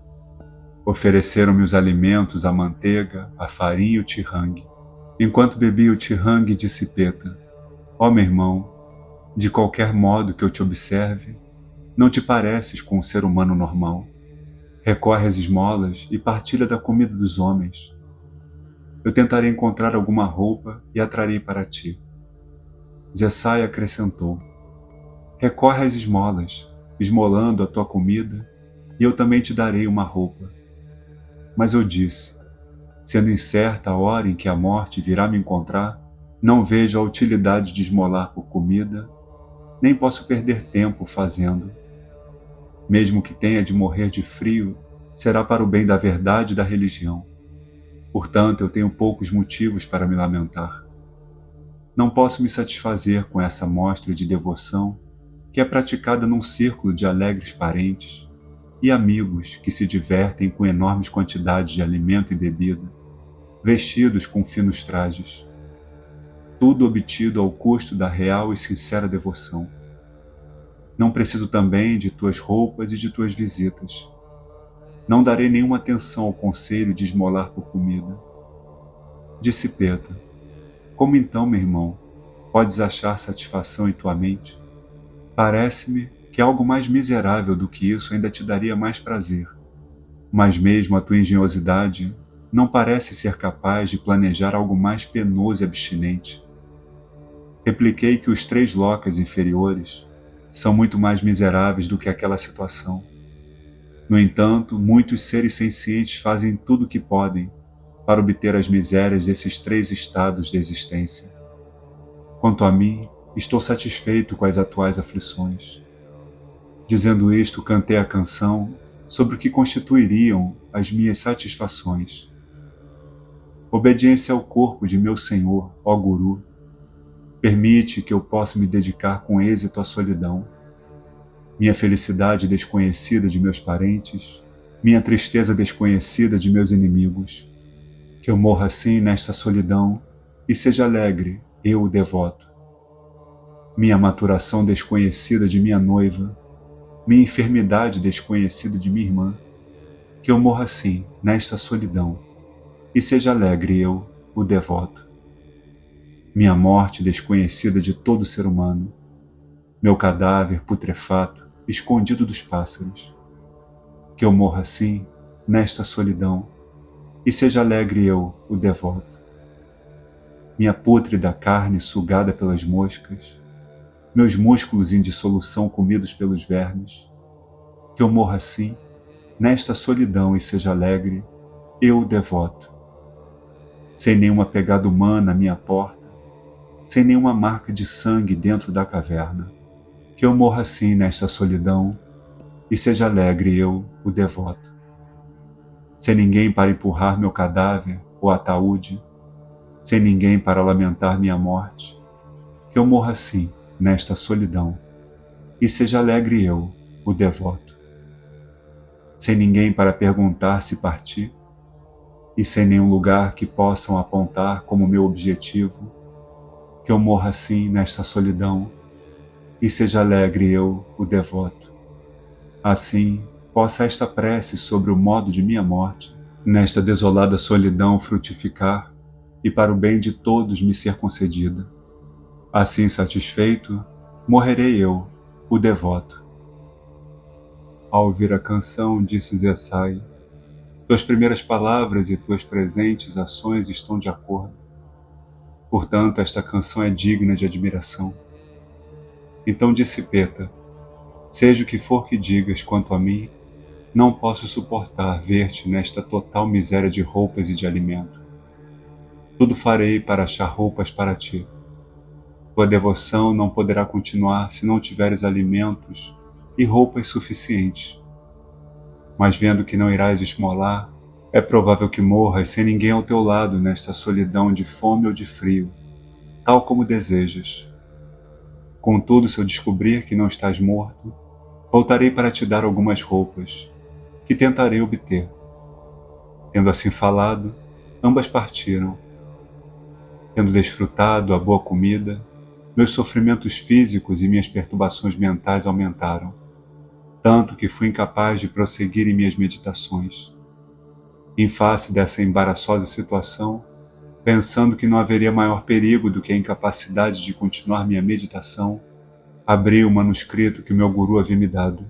Ofereceram-me os alimentos, a manteiga, a farinha e o tihangue. Enquanto bebia o tihangue, disse Peta: ó meu irmão, de qualquer modo que eu te observe, não te pareces com um ser humano normal. Recorre às esmolas e partilha da comida dos homens. Eu tentarei encontrar alguma roupa e a trarei para ti. Zessai acrescentou: recorre às esmolas, esmolando a tua comida, e eu também te darei uma roupa. Mas eu disse: sendo incerta a hora em que a morte virá me encontrar, não vejo a utilidade de esmolar por comida, nem posso perder tempo fazendo. Mesmo que tenha de morrer de frio, será para o bem da verdade e da religião. Portanto, eu tenho poucos motivos para me lamentar. Não posso me satisfazer com essa mostra de devoção que é praticada num círculo de alegres parentes e amigos que se divertem com enormes quantidades de alimento e bebida, vestidos com finos trajes. Tudo obtido ao custo da real e sincera devoção. Não preciso também de tuas roupas e de tuas visitas. Não darei nenhuma atenção ao conselho de esmolar por comida. Disse Peta: como então, meu irmão, podes achar satisfação em tua mente? Parece-me que algo mais miserável do que isso ainda te daria mais prazer. Mas mesmo a tua engenhosidade não parece ser capaz de planejar algo mais penoso e abstinente. Repliquei que os 3 locas inferiores são muito mais miseráveis do que aquela situação. No entanto, muitos seres sencientes fazem tudo o que podem para obter as misérias desses 3 estados de existência. Quanto a mim, estou satisfeito com as atuais aflições. Dizendo isto, cantei a canção sobre o que constituiriam as minhas satisfações. Obediência ao corpo de meu Senhor, ó Guru, permite que eu possa me dedicar com êxito à solidão. Minha felicidade desconhecida de meus parentes, minha tristeza desconhecida de meus inimigos. Que eu morra assim nesta solidão e seja alegre, eu o devoto. Minha maturação desconhecida de minha noiva, minha enfermidade desconhecida de minha irmã. Que eu morra assim nesta solidão e seja alegre eu, o devoto. Minha morte desconhecida de todo ser humano, meu cadáver putrefato, escondido dos pássaros. Que eu morra assim, nesta solidão, e seja alegre eu, o devoto. Minha pútrida carne sugada pelas moscas, meus músculos em dissolução comidos pelos vermes. Que eu morra assim, nesta solidão, e seja alegre eu, o devoto. Sem nenhuma pegada humana à minha porta, sem nenhuma marca de sangue dentro da caverna. Que eu morra assim nesta solidão, e seja alegre eu, o devoto. Sem ninguém para empurrar meu cadáver ou ataúde, sem ninguém para lamentar minha morte. Que eu morra assim nesta solidão, e seja alegre eu, o devoto. Sem ninguém para perguntar se parti, e sem nenhum lugar que possam apontar como meu objetivo. Que eu morra assim nesta solidão, e seja alegre eu, o devoto. Assim, possa esta prece sobre o modo de minha morte, nesta desolada solidão frutificar, e para o bem de todos me ser concedida. Assim satisfeito, morrerei eu, o devoto. Ao ouvir a canção, disse Zessai: tuas primeiras palavras e tuas presentes ações estão de acordo. Portanto, esta canção é digna de admiração. Então disse Peta: seja o que for que digas quanto a mim, não posso suportar ver-te nesta total miséria de roupas e de alimento. Tudo farei para achar roupas para ti. Tua devoção não poderá continuar se não tiveres alimentos e roupas suficientes. Mas vendo que não irás esmolar, é provável que morras sem ninguém ao teu lado nesta solidão de fome ou de frio, tal como desejas. Contudo, se eu descobrir que não estás morto, voltarei para te dar algumas roupas, que tentarei obter. Tendo assim falado, ambas partiram. Tendo desfrutado a boa comida, meus sofrimentos físicos e minhas perturbações mentais aumentaram, tanto que fui incapaz de prosseguir em minhas meditações. Em face dessa embaraçosa situação, pensando que não haveria maior perigo do que a incapacidade de continuar minha meditação, abri o manuscrito que o meu guru havia me dado.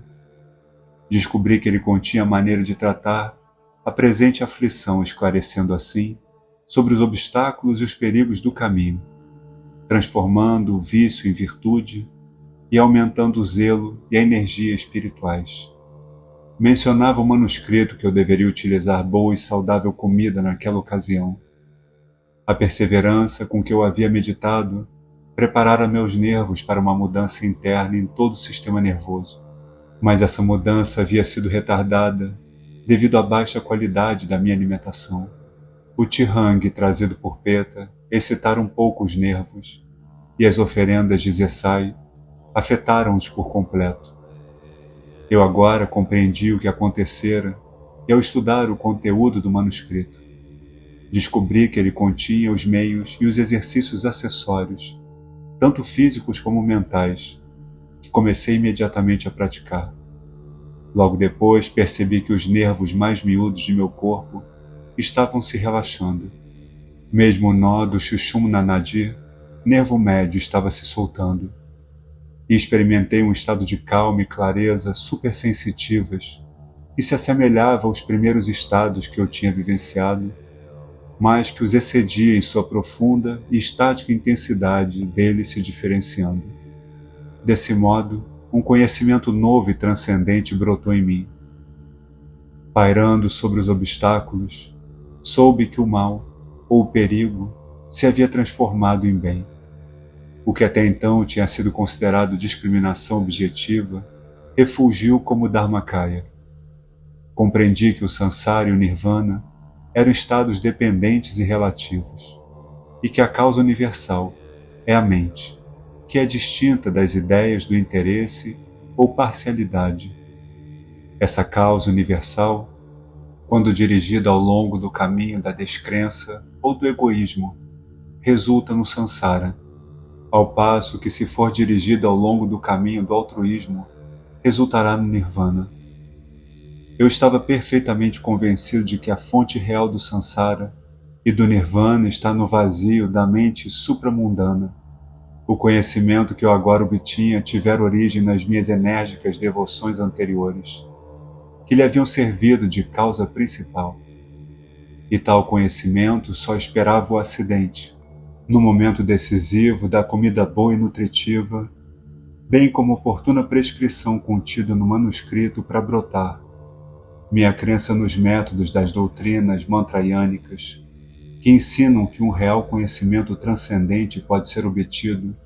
Descobri que ele continha a maneira de tratar a presente aflição, esclarecendo assim sobre os obstáculos e os perigos do caminho, transformando o vício em virtude e aumentando o zelo e a energia espirituais. Mencionava o manuscrito que eu deveria utilizar boa e saudável comida naquela ocasião. A perseverança com que eu havia meditado preparara meus nervos para uma mudança interna em todo o sistema nervoso. Mas essa mudança havia sido retardada devido à baixa qualidade da minha alimentação. O tirang trazido por Peta excitara um pouco os nervos, e as oferendas de Zessai afetaram-os por completo. Eu agora compreendi o que acontecera e, ao estudar o conteúdo do manuscrito, descobri que ele continha os meios e os exercícios acessórios, tanto físicos como mentais, que comecei imediatamente a praticar. Logo depois percebi que os nervos mais miúdos de meu corpo estavam se relaxando. Mesmo o nó do Sushumna Nadi, nervo médio, estava se soltando. E experimentei um estado de calma e clareza supersensitivas que se assemelhava aos primeiros estados que eu tinha vivenciado, mas que os excedia em sua profunda e estática intensidade, dele se diferenciando. Desse modo, um conhecimento novo e transcendente brotou em mim. Pairando sobre os obstáculos, soube que o mal, ou o perigo, se havia transformado em bem. O que até então tinha sido considerado discriminação objetiva, refulgiu como Dharmakaya. Compreendi que o Sansara e o Nirvana eram estados dependentes e relativos, e que a causa universal é a mente, que é distinta das ideias do interesse ou parcialidade. Essa causa universal, quando dirigida ao longo do caminho da descrença ou do egoísmo, resulta no Sansara, ao passo que, se for dirigida ao longo do caminho do altruísmo, resultará no Nirvana. Eu estava perfeitamente convencido de que a fonte real do Sansara e do Nirvana está no vazio da mente supramundana. O conhecimento que eu agora obtinha tivera origem nas minhas enérgicas devoções anteriores, que lhe haviam servido de causa principal. E tal conhecimento só esperava o acidente, no momento decisivo da comida boa e nutritiva, bem como oportuna prescrição contida no manuscrito para brotar. Minha crença nos métodos das doutrinas mantraiânicas, que ensinam que um real conhecimento transcendente pode ser obtido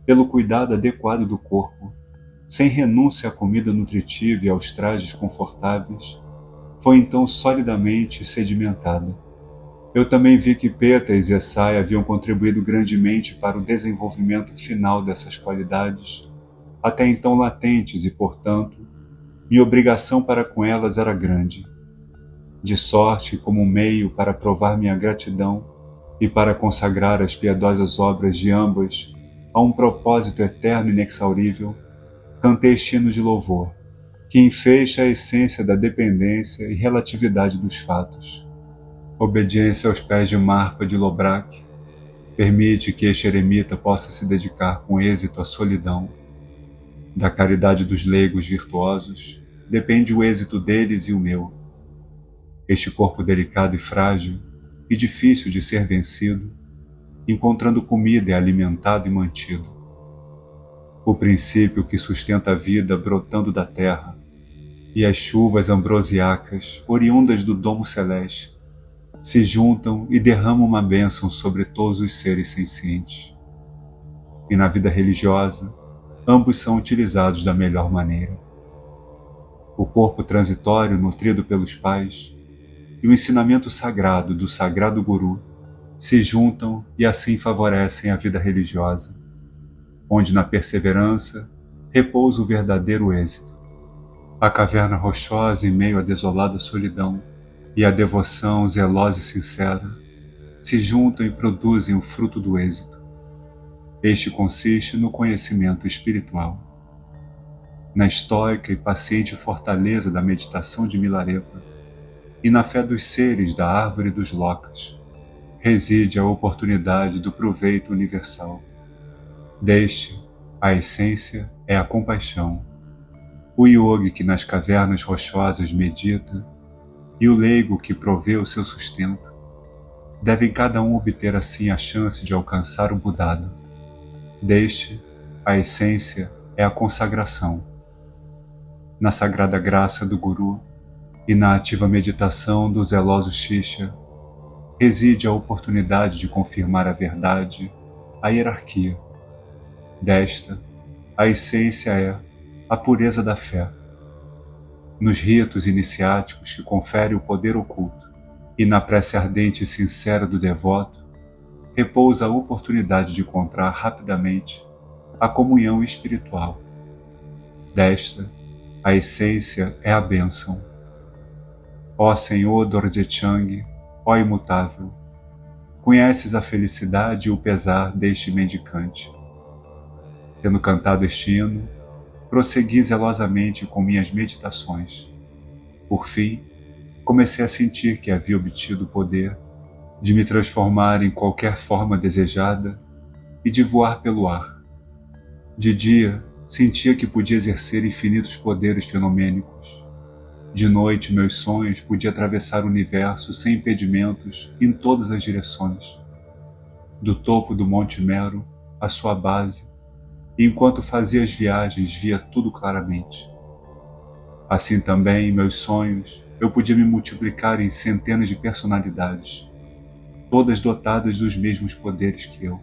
pelo cuidado adequado do corpo, sem renúncia à comida nutritiva e aos trajes confortáveis, foi então solidamente sedimentada. Eu também vi que Peta e Zessai haviam contribuído grandemente para o desenvolvimento final dessas qualidades, até então latentes e, portanto, minha obrigação para com elas era grande, de sorte que, como meio para provar minha gratidão e para consagrar as piedosas obras de ambas a um propósito eterno e inexaurível, cantei este hino de louvor, que enfeixa a essência da dependência e relatividade dos fatos. Obediência aos pés de Marpa de Lobrak permite que este eremita possa se dedicar com êxito à solidão. Da caridade dos leigos virtuosos depende o êxito deles e o meu. Este corpo delicado e frágil, e difícil de ser vencido, encontrando comida é alimentado e mantido. O princípio que sustenta a vida brotando da terra, e as chuvas ambrosiacas, oriundas do domo celeste, se juntam e derramam uma bênção sobre todos os seres sencientes. E na vida religiosa, ambos são utilizados da melhor maneira. O corpo transitório nutrido pelos pais e o ensinamento sagrado do Sagrado Guru se juntam e assim favorecem a vida religiosa, onde na perseverança repousa o verdadeiro êxito. A caverna rochosa em meio à desolada solidão e a devoção zelosa e sincera se juntam e produzem o fruto do êxito. Este consiste no conhecimento espiritual. Na estoica e paciente fortaleza da meditação de Milarepa e na fé dos seres da árvore dos locas, reside a oportunidade do proveito universal. Deste, a essência é a compaixão. O yogi que nas cavernas rochosas medita e o leigo que provê o seu sustento, devem cada um obter assim a chance de alcançar o Buddhado. Deste, a essência é a consagração. Na sagrada graça do Guru e na ativa meditação do zeloso Shishya, reside a oportunidade de confirmar a verdade, a hierarquia. Desta, a essência é a pureza da fé. Nos ritos iniciáticos que conferem o poder oculto e na prece ardente e sincera do devoto, repousa a oportunidade de encontrar rapidamente a comunhão espiritual. Desta, a essência é a bênção. Ó Senhor Dorje Chang, ó imutável, conheces a felicidade e o pesar deste mendicante. Tendo cantado este hino, prossegui zelosamente com minhas meditações. Por fim, comecei a sentir que havia obtido o poder de me transformar em qualquer forma desejada e de voar pelo ar. De dia, sentia que podia exercer infinitos poderes fenomênicos. De noite, meus sonhos podiam atravessar o universo sem impedimentos em todas as direções. Do topo do Monte Mero à sua base, e enquanto fazia as viagens, via tudo claramente. Assim também, em meus sonhos, eu podia me multiplicar em centenas de personalidades, todas dotadas dos mesmos poderes que eu.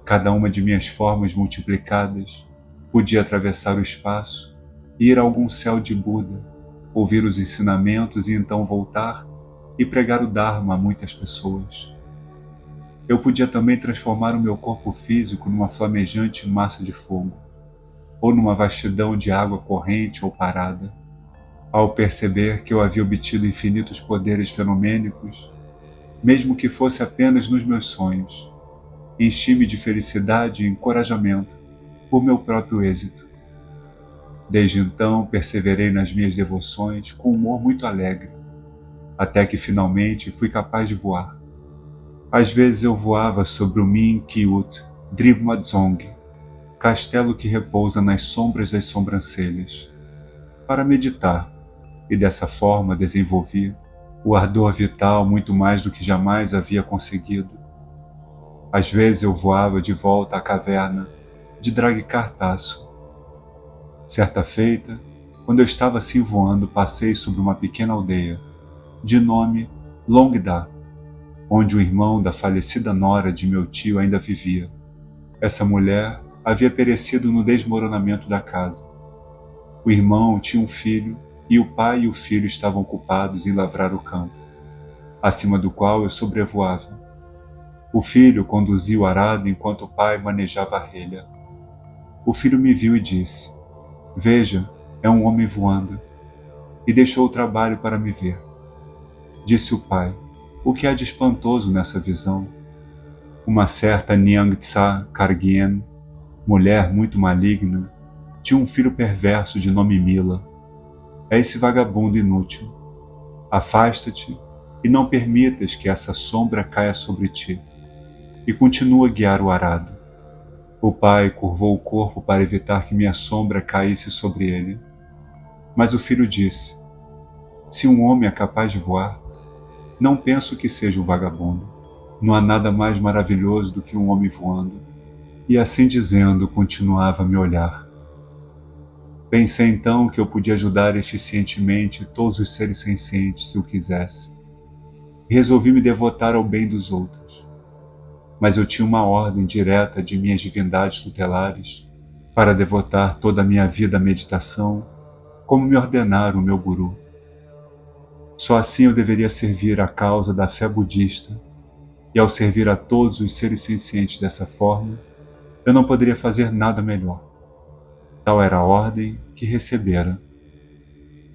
Cada uma de minhas formas multiplicadas podia atravessar o espaço, ir a algum céu de Buda, ouvir os ensinamentos e então voltar e pregar o Dharma a muitas pessoas. Eu podia também transformar o meu corpo físico numa flamejante massa de fogo, ou numa vastidão de água corrente ou parada. Ao perceber que eu havia obtido infinitos poderes fenomênicos, mesmo que fosse apenas nos meus sonhos, enchi-me de felicidade e encorajamento por meu próprio êxito. Desde então, perseverei nas minhas devoções com um humor muito alegre, até que finalmente fui capaz de voar. Às vezes eu voava sobre o Min Kyut Dribmadzong, castelo que repousa nas sombras das sobrancelhas, para meditar, e dessa forma desenvolvi o ardor vital muito mais do que jamais havia conseguido. Às vezes eu voava de volta à caverna de Dragkartaço. Certa feita, quando eu estava assim voando, passei sobre uma pequena aldeia, de nome Longda, onde o irmão da falecida nora de meu tio ainda vivia. Essa mulher havia perecido no desmoronamento da casa. O irmão tinha um filho e o pai e o filho estavam ocupados em lavrar o campo, acima do qual eu sobrevoava. O filho conduzia o arado enquanto o pai manejava a relha. O filho me viu e disse: "Veja, é um homem voando", e deixou o trabalho para me ver. Disse o pai: "O que há de espantoso nessa visão?" Uma certa Nyangtsa Kargyen, mulher muito maligna, tinha um filho perverso de nome Mila. "É esse vagabundo inútil. Afasta-te e não permitas que essa sombra caia sobre ti." E continua a guiar o arado. O pai curvou o corpo para evitar que minha sombra caísse sobre ele. Mas o filho disse: "Se um homem é capaz de voar, não penso que seja um vagabundo. Não há nada mais maravilhoso do que um homem voando." E assim dizendo, continuava a me olhar. Pensei então que eu podia ajudar eficientemente todos os seres sencientes se eu quisesse. E resolvi me devotar ao bem dos outros. Mas eu tinha uma ordem direta de minhas divindades tutelares para devotar toda a minha vida à meditação, como me ordenara o meu guru. Só assim eu deveria servir a causa da fé budista, e ao servir a todos os seres sencientes dessa forma, eu não poderia fazer nada melhor. Tal era a ordem que recebera.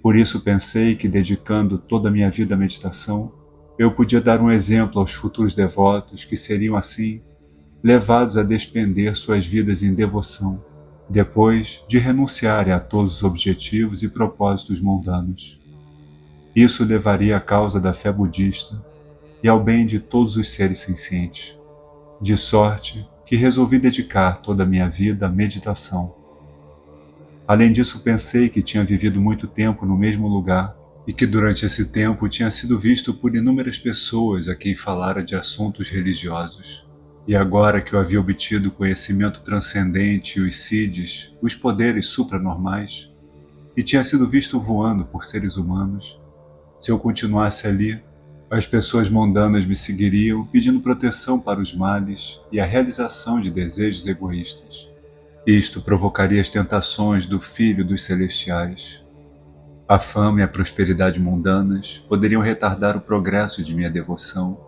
Por isso pensei que, dedicando toda a minha vida à meditação, eu podia dar um exemplo aos futuros devotos que seriam assim levados a despender suas vidas em devoção, depois de renunciarem a todos os objetivos e propósitos mundanos. Isso levaria à causa da fé budista e ao bem de todos os seres sencientes, de sorte que resolvi dedicar toda a minha vida à meditação. Além disso, pensei que tinha vivido muito tempo no mesmo lugar e que durante esse tempo tinha sido visto por inúmeras pessoas a quem falara de assuntos religiosos. E agora que eu havia obtido o conhecimento transcendente e os siddhis, os poderes supranormais, e tinha sido visto voando por seres humanos, se eu continuasse ali, as pessoas mundanas me seguiriam pedindo proteção para os males e a realização de desejos egoístas. Isto provocaria as tentações do Filho dos Celestiais. A fama e a prosperidade mundanas poderiam retardar o progresso de minha devoção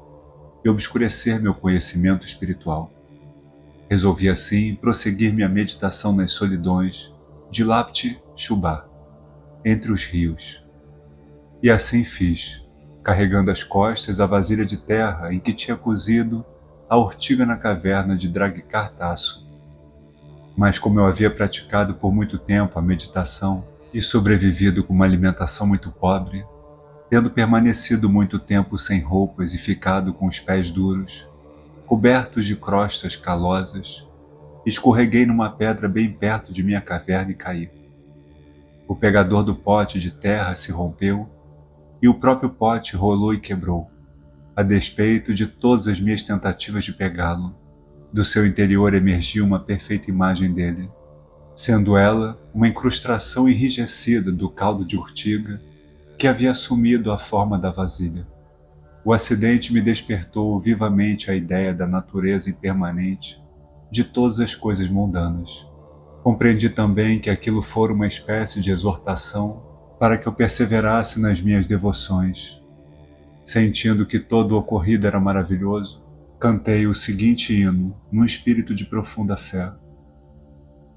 e obscurecer meu conhecimento espiritual. Resolvi assim prosseguir minha meditação nas solidões de Lapti Shubha, entre os rios. E assim fiz, carregando às costas a vasilha de terra em que tinha cozido a urtiga na caverna de Dragkartasu. Mas como eu havia praticado por muito tempo a meditação e sobrevivido com uma alimentação muito pobre, tendo permanecido muito tempo sem roupas e ficado com os pés duros, cobertos de crostas calosas, escorreguei numa pedra bem perto de minha caverna e caí. O pegador do pote de terra se rompeu e o próprio pote rolou e quebrou, a despeito de todas as minhas tentativas de pegá-lo. Do seu interior emergiu uma perfeita imagem dele, sendo ela uma incrustação enrijecida do caldo de urtiga que havia assumido a forma da vasilha. O acidente me despertou vivamente a ideia da natureza impermanente de todas as coisas mundanas. Compreendi também que aquilo fora uma espécie de exortação para que eu perseverasse nas minhas devoções. Sentindo que todo o ocorrido era maravilhoso, cantei o seguinte hino num espírito de profunda fé.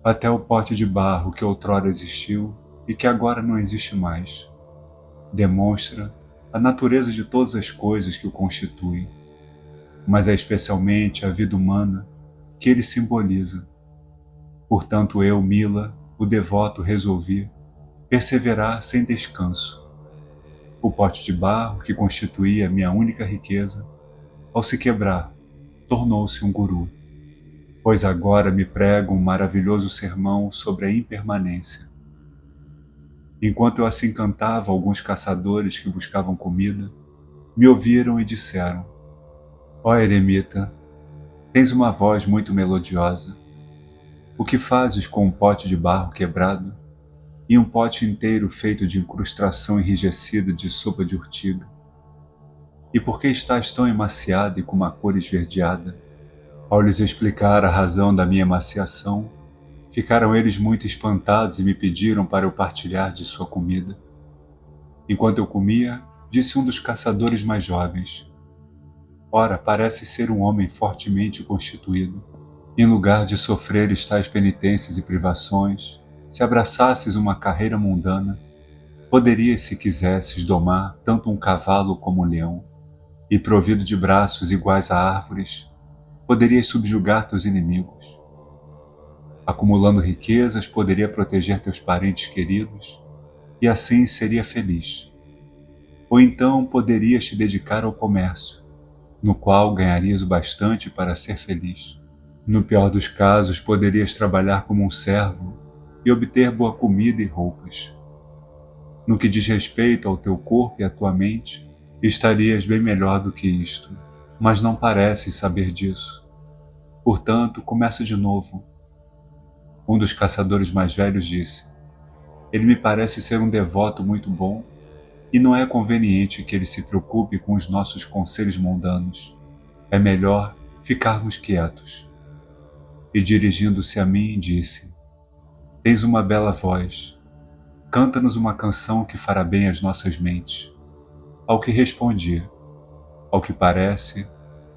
Até o pote de barro que outrora existiu e que agora não existe mais demonstra a natureza de todas as coisas que o constituem, mas é especialmente a vida humana que ele simboliza. Portanto eu, Mila, o devoto, resolvi perseverar sem descanso. O pote de barro, que constituía minha única riqueza, ao se quebrar, tornou-se um guru, pois agora me prega um maravilhoso sermão sobre a impermanência. Enquanto eu assim cantava, alguns caçadores que buscavam comida me ouviram e disseram: Ó eremita, tens uma voz muito melodiosa. O que fazes com um pote de barro quebrado e um pote inteiro feito de incrustação enrijecida de sopa de urtiga? E por que estás tão emaciado e com uma cor esverdeada? Ao lhes explicar a razão da minha emaciação, ficaram eles muito espantados e me pediram para eu partilhar de sua comida. Enquanto eu comia, disse um dos caçadores mais jovens: Ora, pareces ser um homem fortemente constituído. Em lugar de sofreres tais penitências e privações, se abraçasses uma carreira mundana, poderias, se quisesses, domar tanto um cavalo como um leão, e provido de braços iguais a árvores, poderias subjugar teus inimigos. Acumulando riquezas, poderia proteger teus parentes queridos, e assim seria feliz. Ou então poderias te dedicar ao comércio, no qual ganharias o bastante para ser feliz. No pior dos casos, poderias trabalhar como um servo e obter boa comida e roupas. No que diz respeito ao teu corpo e à tua mente, estarias bem melhor do que isto, mas não pareces saber disso. Portanto, começa de novo. Um dos caçadores mais velhos disse: Ele me parece ser um devoto muito bom, e não é conveniente que ele se preocupe com os nossos conselhos mundanos. É melhor ficarmos quietos. E dirigindo-se a mim, disse: Tens uma bela voz. canta-nos uma canção que fará bem às nossas mentes. Ao que respondi: ao que parece,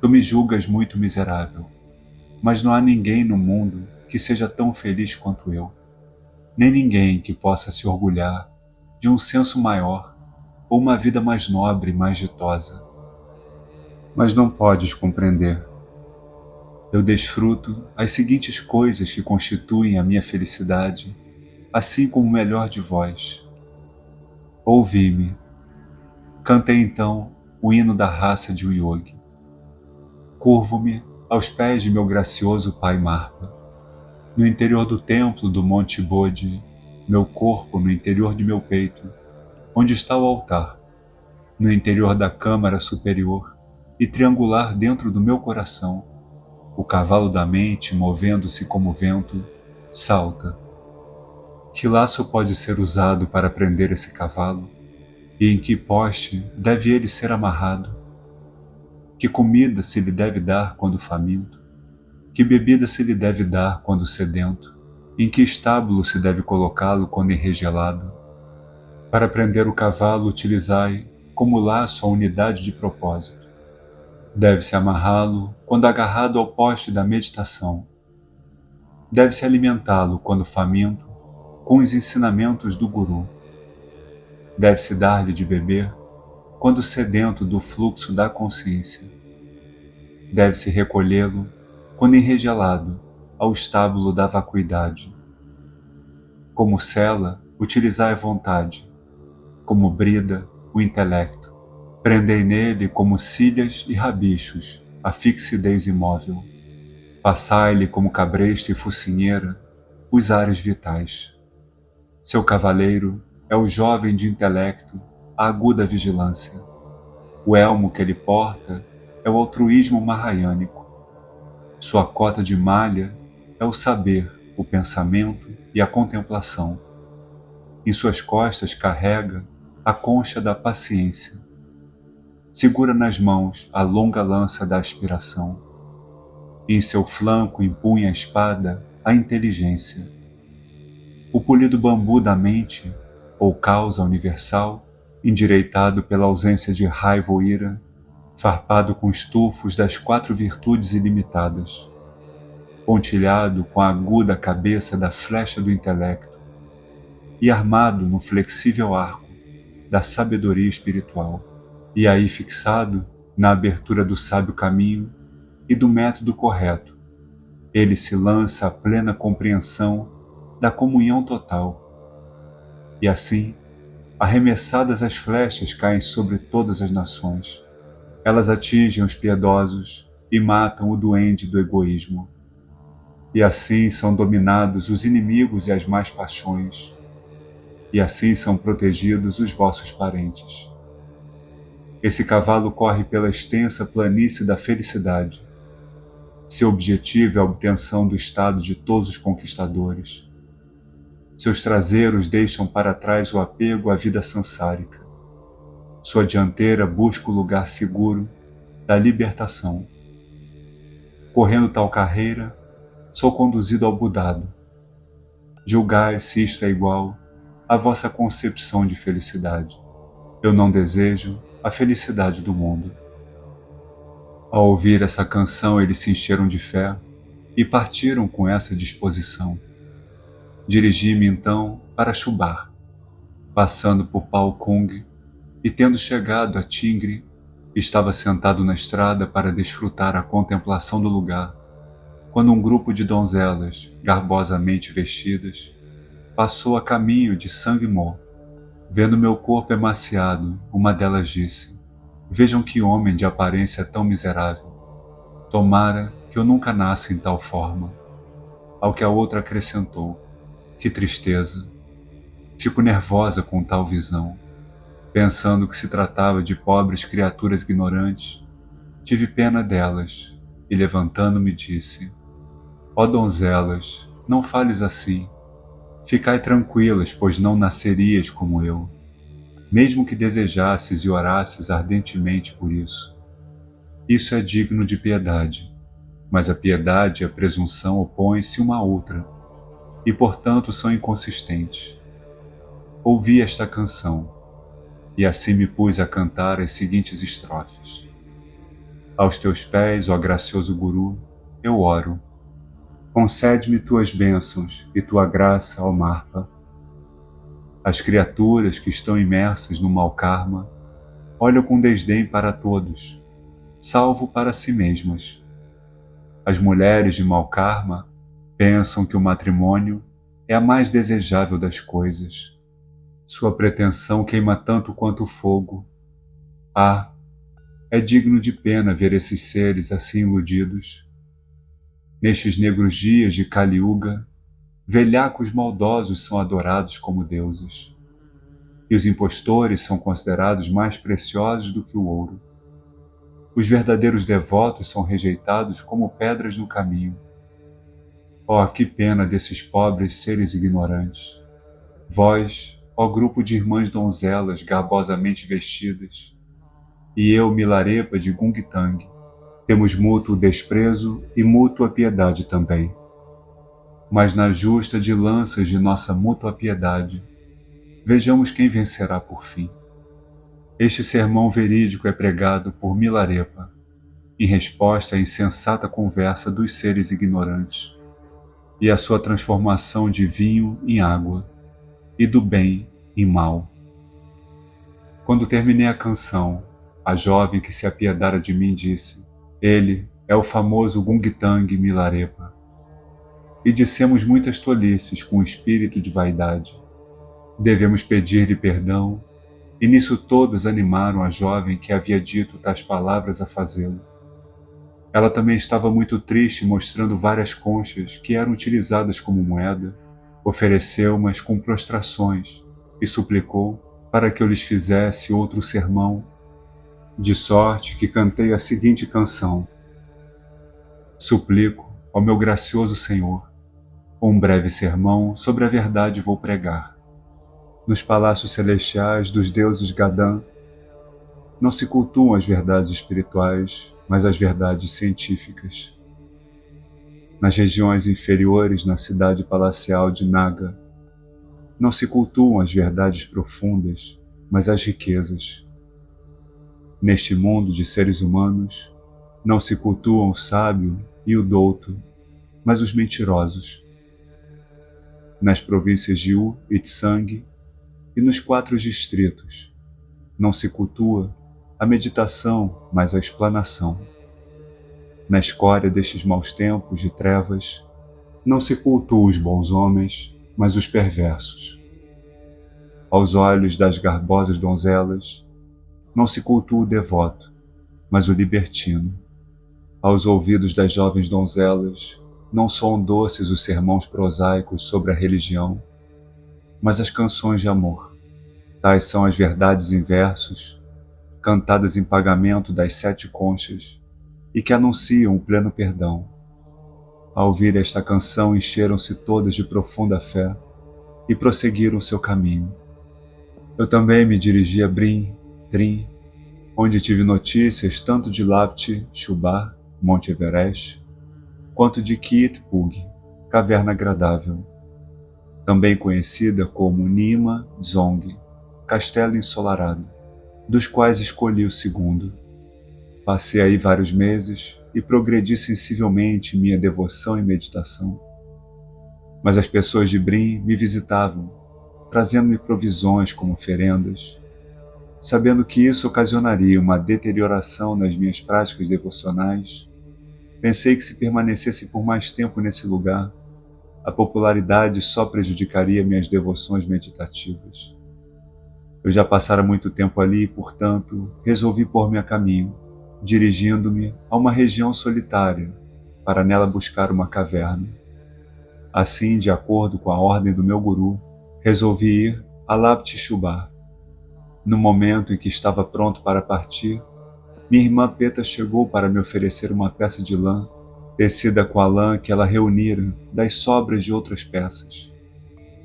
tu me julgas muito miserável, mas não há ninguém no mundo que seja tão feliz quanto eu, nem ninguém que possa se orgulhar de um senso maior ou uma vida mais nobre e mais ditosa. Mas não podes compreender. Eu desfruto as seguintes coisas que constituem a minha felicidade, assim como o melhor de vós. Ouvi-me. Cantei então o hino da raça de Yogi. Curvo-me aos pés de meu gracioso pai Marpa. No interior do templo do Monte Bodhi, meu corpo no interior de meu peito, onde está o altar, no interior da câmara superior e triangular dentro do meu coração, o cavalo da mente, movendo-se como vento, salta. Que laço pode ser usado para prender esse cavalo? E em que poste deve ele ser amarrado? Que comida se lhe deve dar quando faminto? Que bebida se lhe deve dar quando sedento? Em que estábulo se deve colocá-lo quando enregelado? Para prender o cavalo, utilizai como laço a unidade de propósito. Deve-se amarrá-lo quando agarrado ao poste da meditação. Deve-se alimentá-lo quando faminto, com os ensinamentos do Guru. Deve-se dar-lhe de beber quando sedento do fluxo da consciência. Deve-se recolhê-lo quando enregelado ao estábulo da vacuidade. Como sela, utilizai a vontade. Como brida, o intelecto. Prendei nele como cilhas e rabichos a fixidez imóvel. Passai-lhe como cabresto e focinheira os ares vitais. Seu cavaleiro é o jovem de intelecto, a aguda vigilância. O elmo que ele porta é o altruísmo mahayânico. Sua cota de malha é o saber, o pensamento e a contemplação. Em suas costas carrega a concha da paciência. Segura nas mãos a longa lança da aspiração. E em seu flanco empunha a espada a inteligência. O polido bambu da mente, ou causa universal, endireitado pela ausência de raiva ou ira, farpado com estufos das 4 virtudes ilimitadas, pontilhado com a aguda cabeça da flecha do intelecto e armado no flexível arco da sabedoria espiritual, e aí fixado na abertura do sábio caminho e do método correto, ele se lança à plena compreensão da comunhão total. E assim, arremessadas as flechas caem sobre todas as nações. Elas atingem os piedosos e matam o duende do egoísmo. E assim são dominados os inimigos e as más paixões. E assim são protegidos os vossos parentes. Esse cavalo corre pela extensa planície da felicidade. Seu objetivo é a obtenção do estado de todos os conquistadores. Seus traseiros deixam para trás o apego à vida sansárica. Sua dianteira busca o lugar seguro da libertação. Correndo tal carreira, sou conduzido ao Budado. Julgai se isto é igual à vossa concepção de felicidade. Eu não desejo a felicidade do mundo. Ao ouvir essa canção, eles se encheram de fé e partiram com essa disposição. Dirigi-me então para Chubar, passando por Paukung, e tendo chegado a Tingre, estava sentado na estrada para desfrutar a contemplação do lugar, quando um grupo de donzelas, garbosamente vestidas, passou a caminho de Sangmo. Vendo meu corpo emaciado, uma delas disse: "Vejam que homem de aparência tão miserável. Tomara que eu nunca nasça em tal forma." Ao que a outra acrescentou: "Que tristeza. Fico nervosa com tal visão. Pensando que se tratava de pobres criaturas ignorantes, tive pena delas e, levantando-me, disse: Ó donzelas, não fales assim. Ficai tranquilas, pois não nascerias como eu, mesmo que desejasses e orasses ardentemente por isso. Isso é digno de piedade, mas a piedade e a presunção opõem-se uma à outra, e portanto são inconsistentes. ouvi esta canção, e assim me pus a cantar as seguintes estrofes. Aos teus pés, ó gracioso Guru, eu oro. Concede-me tuas bênçãos e tua graça, ó Marpa. As criaturas que estão imersas no mau karma olham com desdém para todos, salvo para si mesmas. As mulheres de mau karma pensam que o matrimônio é a mais desejável das coisas. Sua pretensão queima tanto quanto o fogo. Ah, é digno de pena ver esses seres assim iludidos. Nestes negros dias de Kali Yuga, velhacos maldosos são adorados como deuses, e os impostores são considerados mais preciosos do que o ouro. Os verdadeiros devotos são rejeitados como pedras no caminho. Oh, que pena desses pobres seres ignorantes! Vós, ó grupo de irmãs donzelas garbosamente vestidas, e eu, Milarepa de Gungtang, temos mútuo desprezo e mútua piedade também. Mas na justa de lanças de nossa mútua piedade, vejamos quem vencerá por fim. Este sermão verídico é pregado por Milarepa, em resposta à insensata conversa dos seres ignorantes, e à sua transformação de vinho em água, e do bem em mal. Quando terminei a canção, a jovem que se apiedara de mim disse: ele é o famoso Gungtang Milarepa. E dissemos muitas tolices com espírito de vaidade. Devemos pedir-lhe perdão, e nisso todos animaram a jovem que havia dito tais palavras a fazê-lo. Ela também estava muito triste, mostrando várias conchas que eram utilizadas como moeda, ofereceu-mas com prostrações e suplicou para que eu lhes fizesse outro sermão, de sorte que cantei a seguinte canção: suplico ao meu gracioso Senhor, um breve sermão sobre a verdade vou pregar. Nos palácios celestiais dos deuses Gadã, não se cultuam as verdades espirituais, mas as verdades científicas. Nas regiões inferiores, na cidade palacial de Naga, não se cultuam as verdades profundas, mas as riquezas. Neste mundo de seres humanos, não se cultuam o sábio e o douto, mas os mentirosos. Nas províncias de U e Tsang e nos 4 distritos, não se cultua a meditação, mas a explanação. Na escória destes maus tempos de trevas, não se cultua os bons homens, mas os perversos. Aos olhos das garbosas donzelas, não se cultua o devoto, mas o libertino. Aos ouvidos das jovens donzelas, não soam doces os sermões prosaicos sobre a religião, mas as canções de amor. Tais são as verdades em versos, cantadas em pagamento das 7 conchas, e que anunciam o pleno perdão. Ao ouvir esta canção, encheram-se todas de profunda fé e prosseguiram seu caminho. Eu também me dirigi a Brim, Trim, onde tive notícias tanto de Lapti, Shubar, Monte Everest, quanto de Kiet Pug, Caverna Agradável, também conhecida como Nima Dzong, Castelo Ensolarado, dos quais escolhi o segundo. Passei aí vários meses e progredi sensivelmente em minha devoção e meditação. Mas as pessoas de Brim me visitavam, trazendo-me provisões como oferendas. Sabendo que isso ocasionaria uma deterioração nas minhas práticas devocionais, pensei que se permanecesse por mais tempo nesse lugar, a popularidade só prejudicaria minhas devoções meditativas. Eu já passara muito tempo ali e, portanto, resolvi pôr-me a caminho, dirigindo-me a uma região solitária, para nela buscar uma caverna. Assim, de acordo com a ordem do meu guru, resolvi ir a Lapti Shubar. No momento em que estava pronto para partir, minha irmã Peta chegou para me oferecer uma peça de lã, tecida com a lã que ela reunira das sobras de outras peças.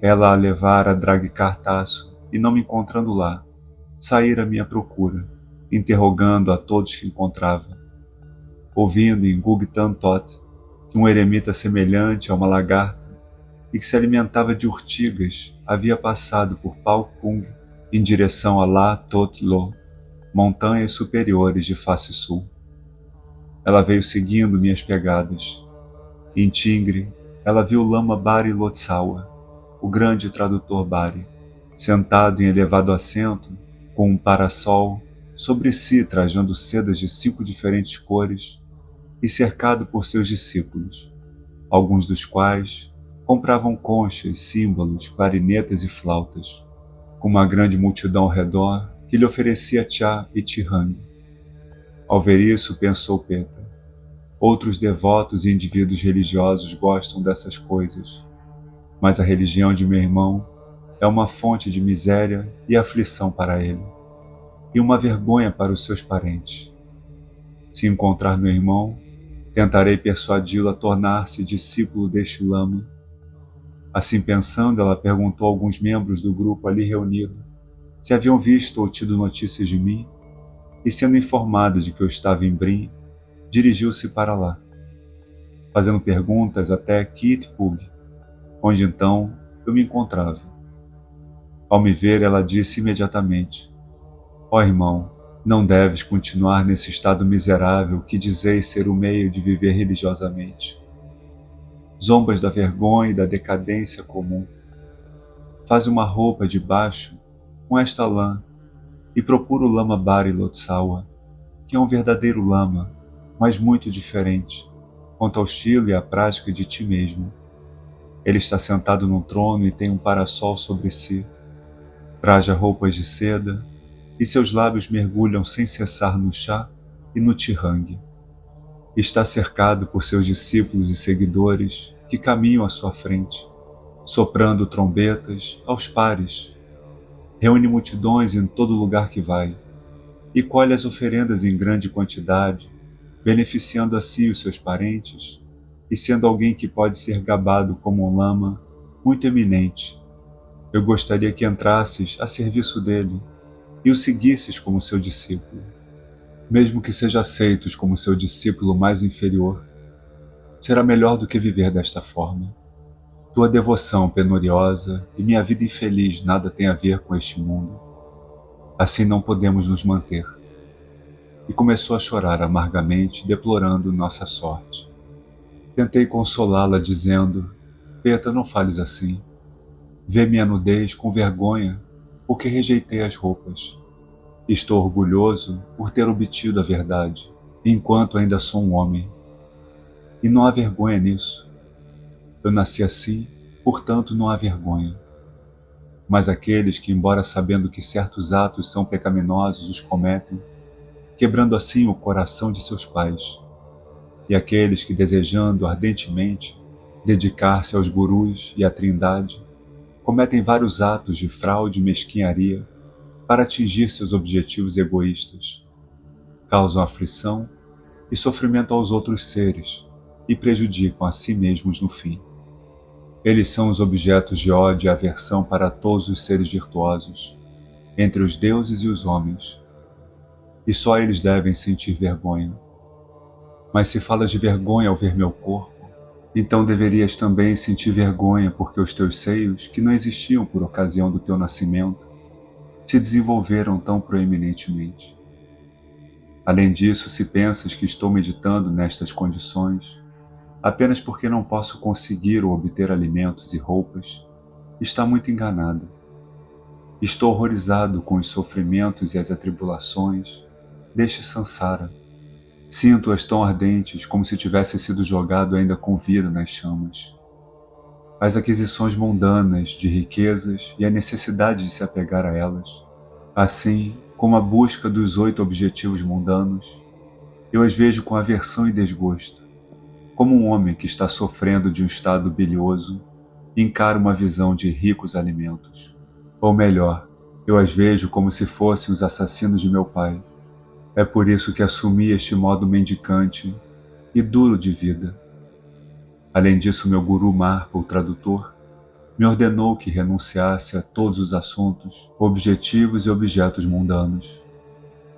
Ela a levara a Dragkartaço e, não me encontrando lá, saíra à minha procura, interrogando a todos que encontrava. Ouvindo em Gugtan Tot que um eremita semelhante a uma lagarta e que se alimentava de urtigas havia passado por Pao Kung em direção a La Tot Lo, montanhas superiores de face sul. Ela veio seguindo minhas pegadas. Em Tingre, ela viu o lama Bari Lotsawa, o grande tradutor Bari, sentado em elevado assento, com um parasol sobre si trajando sedas de 5 diferentes cores e cercado por seus discípulos, alguns dos quais compravam conchas, símbolos, clarinetas e flautas, com uma grande multidão ao redor que lhe oferecia chá e tirang. Ao ver isso, pensou Peta, outros devotos e indivíduos religiosos gostam dessas coisas, mas a religião de meu irmão é uma fonte de miséria e aflição para ele, e uma vergonha para os seus parentes. Se encontrar meu irmão, tentarei persuadi-lo a tornar-se discípulo deste lama. Assim pensando, ela perguntou a alguns membros do grupo ali reunido se haviam visto ou tido notícias de mim, e sendo informado de que eu estava em Brim, dirigiu-se para lá, fazendo perguntas até Kitpug, onde então eu me encontrava. Ao me ver, ela disse imediatamente: ó irmão, não deves continuar nesse estado miserável que dizeis ser o meio de viver religiosamente. Zombas da vergonha e da decadência comum. Faz uma roupa de baixo com esta lã e procura o lama Bari Lotsawa, que é um verdadeiro lama, mas muito diferente, quanto ao estilo e à prática de ti mesmo. Ele está sentado num trono e tem um parasol sobre si. Traja roupas de seda e seus lábios mergulham sem cessar no chá e no tirang. Está cercado por seus discípulos e seguidores que caminham à sua frente, soprando trombetas aos pares. Reúne multidões em todo lugar que vai e colhe as oferendas em grande quantidade, beneficiando assim os seus parentes e sendo alguém que pode ser gabado como um lama muito eminente. Eu gostaria que entrasses a serviço dele e o seguisses como seu discípulo, mesmo que seja aceitos como seu discípulo mais inferior. Será melhor do que viver desta forma. Tua devoção penuriosa e minha vida infeliz nada tem a ver com este mundo. Assim não podemos nos manter. E começou a chorar amargamente, deplorando nossa sorte. Tentei consolá-la dizendo: Peta, não fales assim. Vê minha nudez com vergonha, porque rejeitei as roupas. Estou orgulhoso por ter obtido a verdade, enquanto ainda sou um homem. E não há vergonha nisso. Eu nasci assim, portanto não há vergonha. Mas aqueles que, embora sabendo que certos atos são pecaminosos, os cometem, quebrando assim o coração de seus pais. E aqueles que, desejando ardentemente dedicar-se aos gurus e à trindade, cometem vários atos de fraude e mesquinharia para atingir seus objetivos egoístas. Causam aflição e sofrimento aos outros seres e prejudicam a si mesmos no fim. Eles são os objetos de ódio e aversão para todos os seres virtuosos, entre os deuses e os homens, e só eles devem sentir vergonha. Mas se falas de vergonha ao ver meu corpo, então deverias também sentir vergonha porque os teus seios, que não existiam por ocasião do teu nascimento, se desenvolveram tão proeminentemente. Além disso, se pensas que estou meditando nestas condições, apenas porque não posso conseguir ou obter alimentos e roupas, está muito enganada. Estou horrorizado com os sofrimentos e as atribulações deste samsara. Sinto-as tão ardentes como se tivesse sido jogado ainda com vida nas chamas. As aquisições mundanas de riquezas e a necessidade de se apegar a elas, assim como a busca dos 8 objetivos mundanos, eu as vejo com aversão e desgosto, como um homem que está sofrendo de um estado bilioso encara uma visão de ricos alimentos. Ou melhor, eu as vejo como se fossem os assassinos de meu pai. É por isso que assumi este modo mendicante e duro de vida. Além disso, meu guru Marpa, o tradutor, me ordenou que renunciasse a todos os assuntos, objetivos e objetos mundanos,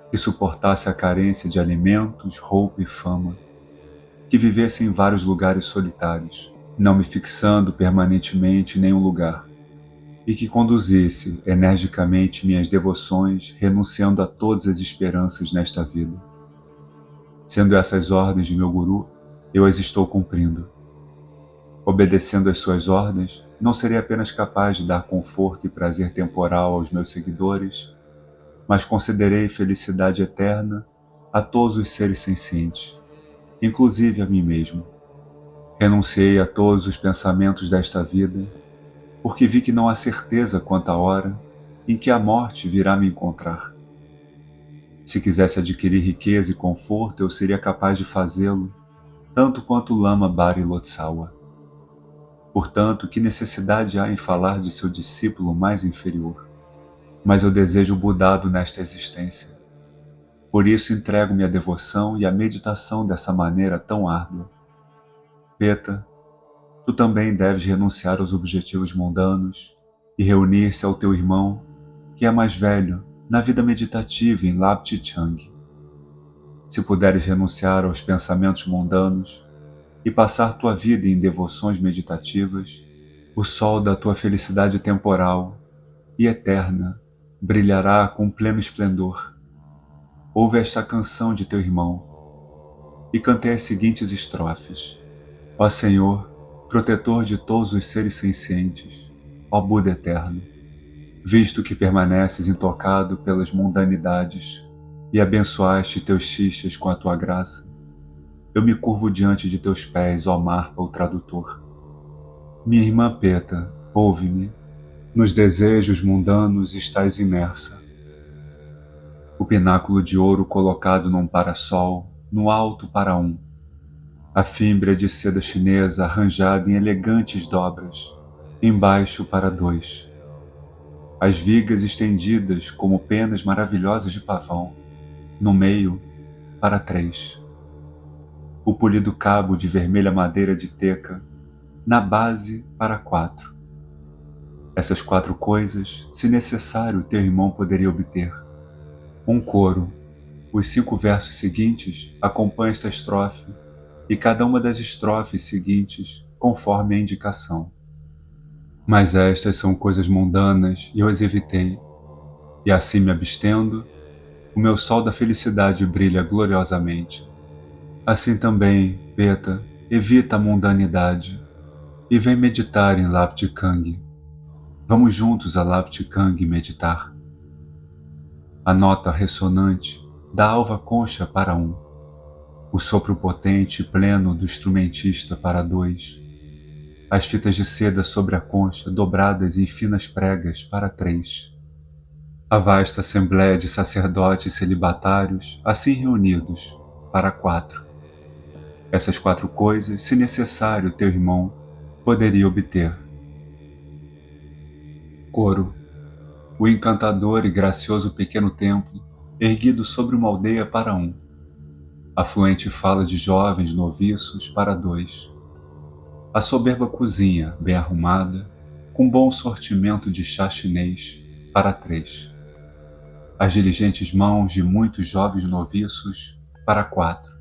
que suportasse a carência de alimentos, roupa e fama, que vivesse em vários lugares solitários, não me fixando permanentemente em nenhum lugar, e que conduzisse energicamente minhas devoções, renunciando a todas as esperanças nesta vida. Sendo essas ordens de meu guru, eu as estou cumprindo. Obedecendo às suas ordens, não serei apenas capaz de dar conforto e prazer temporal aos meus seguidores, mas concederei felicidade eterna a todos os seres sencientes, inclusive a mim mesmo. Renunciei a todos os pensamentos desta vida, porque vi que não há certeza quanto à hora em que a morte virá me encontrar. Se quisesse adquirir riqueza e conforto, eu seria capaz de fazê-lo, tanto quanto o Lama Bari Lotsawa. Portanto, que necessidade há em falar de seu discípulo mais inferior? Mas eu desejo mudá-lo nesta existência. Por isso entrego-me à devoção e à meditação dessa maneira tão árdua. Peta, tu também deves renunciar aos objetivos mundanos e reunir-se ao teu irmão, que é mais velho, na vida meditativa em Lapti Chang. Se puderes renunciar aos pensamentos mundanos e passar tua vida em devoções meditativas, o sol da tua felicidade temporal e eterna brilhará com pleno esplendor. Ouve esta canção de teu irmão e cantei as seguintes estrofes. Ó Senhor, protetor de todos os seres sencientes, ó Buda eterno, visto que permaneces intocado pelas mundanidades e abençoaste teus xixas com a tua graça, eu me curvo diante de teus pés, ó Marpa, o tradutor. Minha irmã Peta, ouve-me, nos desejos mundanos estás imersa. O pináculo de ouro colocado num parasol, no alto para um. A fímbria de seda chinesa arranjada em elegantes dobras, embaixo para dois. As vigas estendidas como penas maravilhosas de pavão, no meio para três. O polido cabo de vermelha madeira de teca, na base para quatro. Essas quatro coisas, se necessário, teu irmão poderia obter. Um coro, os 5 versos seguintes acompanham esta estrofe e cada uma das estrofes seguintes conforme a indicação. Mas estas são coisas mundanas e eu as evitei, e assim me abstendo, o meu sol da felicidade brilha gloriosamente. Assim também, Peta, evita a mundanidade e vem meditar em Lapti Kang. Vamos juntos a Lapti Kang meditar. A nota ressonante da alva concha para um, o sopro potente e pleno do instrumentista para dois, as fitas de seda sobre a concha dobradas em finas pregas para três, a vasta assembléia de sacerdotes celibatários assim reunidos para quatro. Essas quatro coisas, se necessário, teu irmão poderia obter. Coro. O encantador e gracioso pequeno templo, erguido sobre uma aldeia para um. A fluente fala de jovens noviços para dois. A soberba cozinha, bem arrumada, com bom sortimento de chá chinês, para três. As diligentes mãos de muitos jovens noviços, para quatro.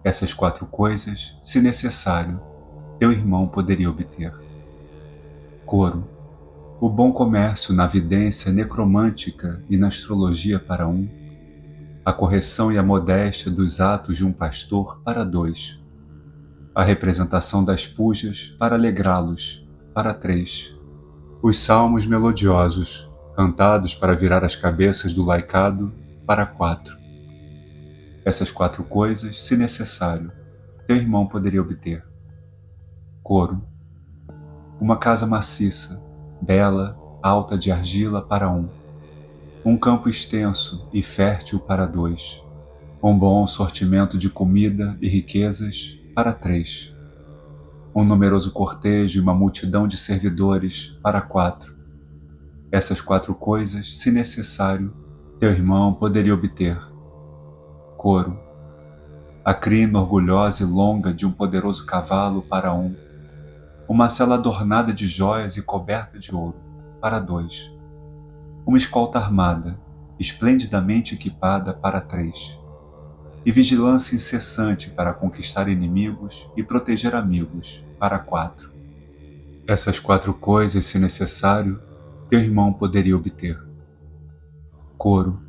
Essas quatro coisas, se necessário, teu irmão poderia obter. Coro. O bom comércio na vidência necromântica e na astrologia para um. A correção e a modéstia dos atos de um pastor para dois. A representação das pujas para alegrá-los para três. Os salmos melodiosos, cantados para virar as cabeças do laicado para quatro. Essas quatro coisas, se necessário, teu irmão poderia obter. Coro. Uma casa maciça, bela, alta de argila para um. Um campo extenso e fértil para dois. Um bom sortimento de comida e riquezas para três. Um numeroso cortejo e uma multidão de servidores para quatro. Essas quatro coisas, se necessário, teu irmão poderia obter. Coro. A crina orgulhosa e longa de um poderoso cavalo para um. Uma cela adornada de joias e coberta de ouro para dois. Uma escolta armada, esplendidamente equipada para três. E vigilância incessante para conquistar inimigos e proteger amigos para 4. Essas 4 coisas, se necessário, teu irmão poderia obter. Coro.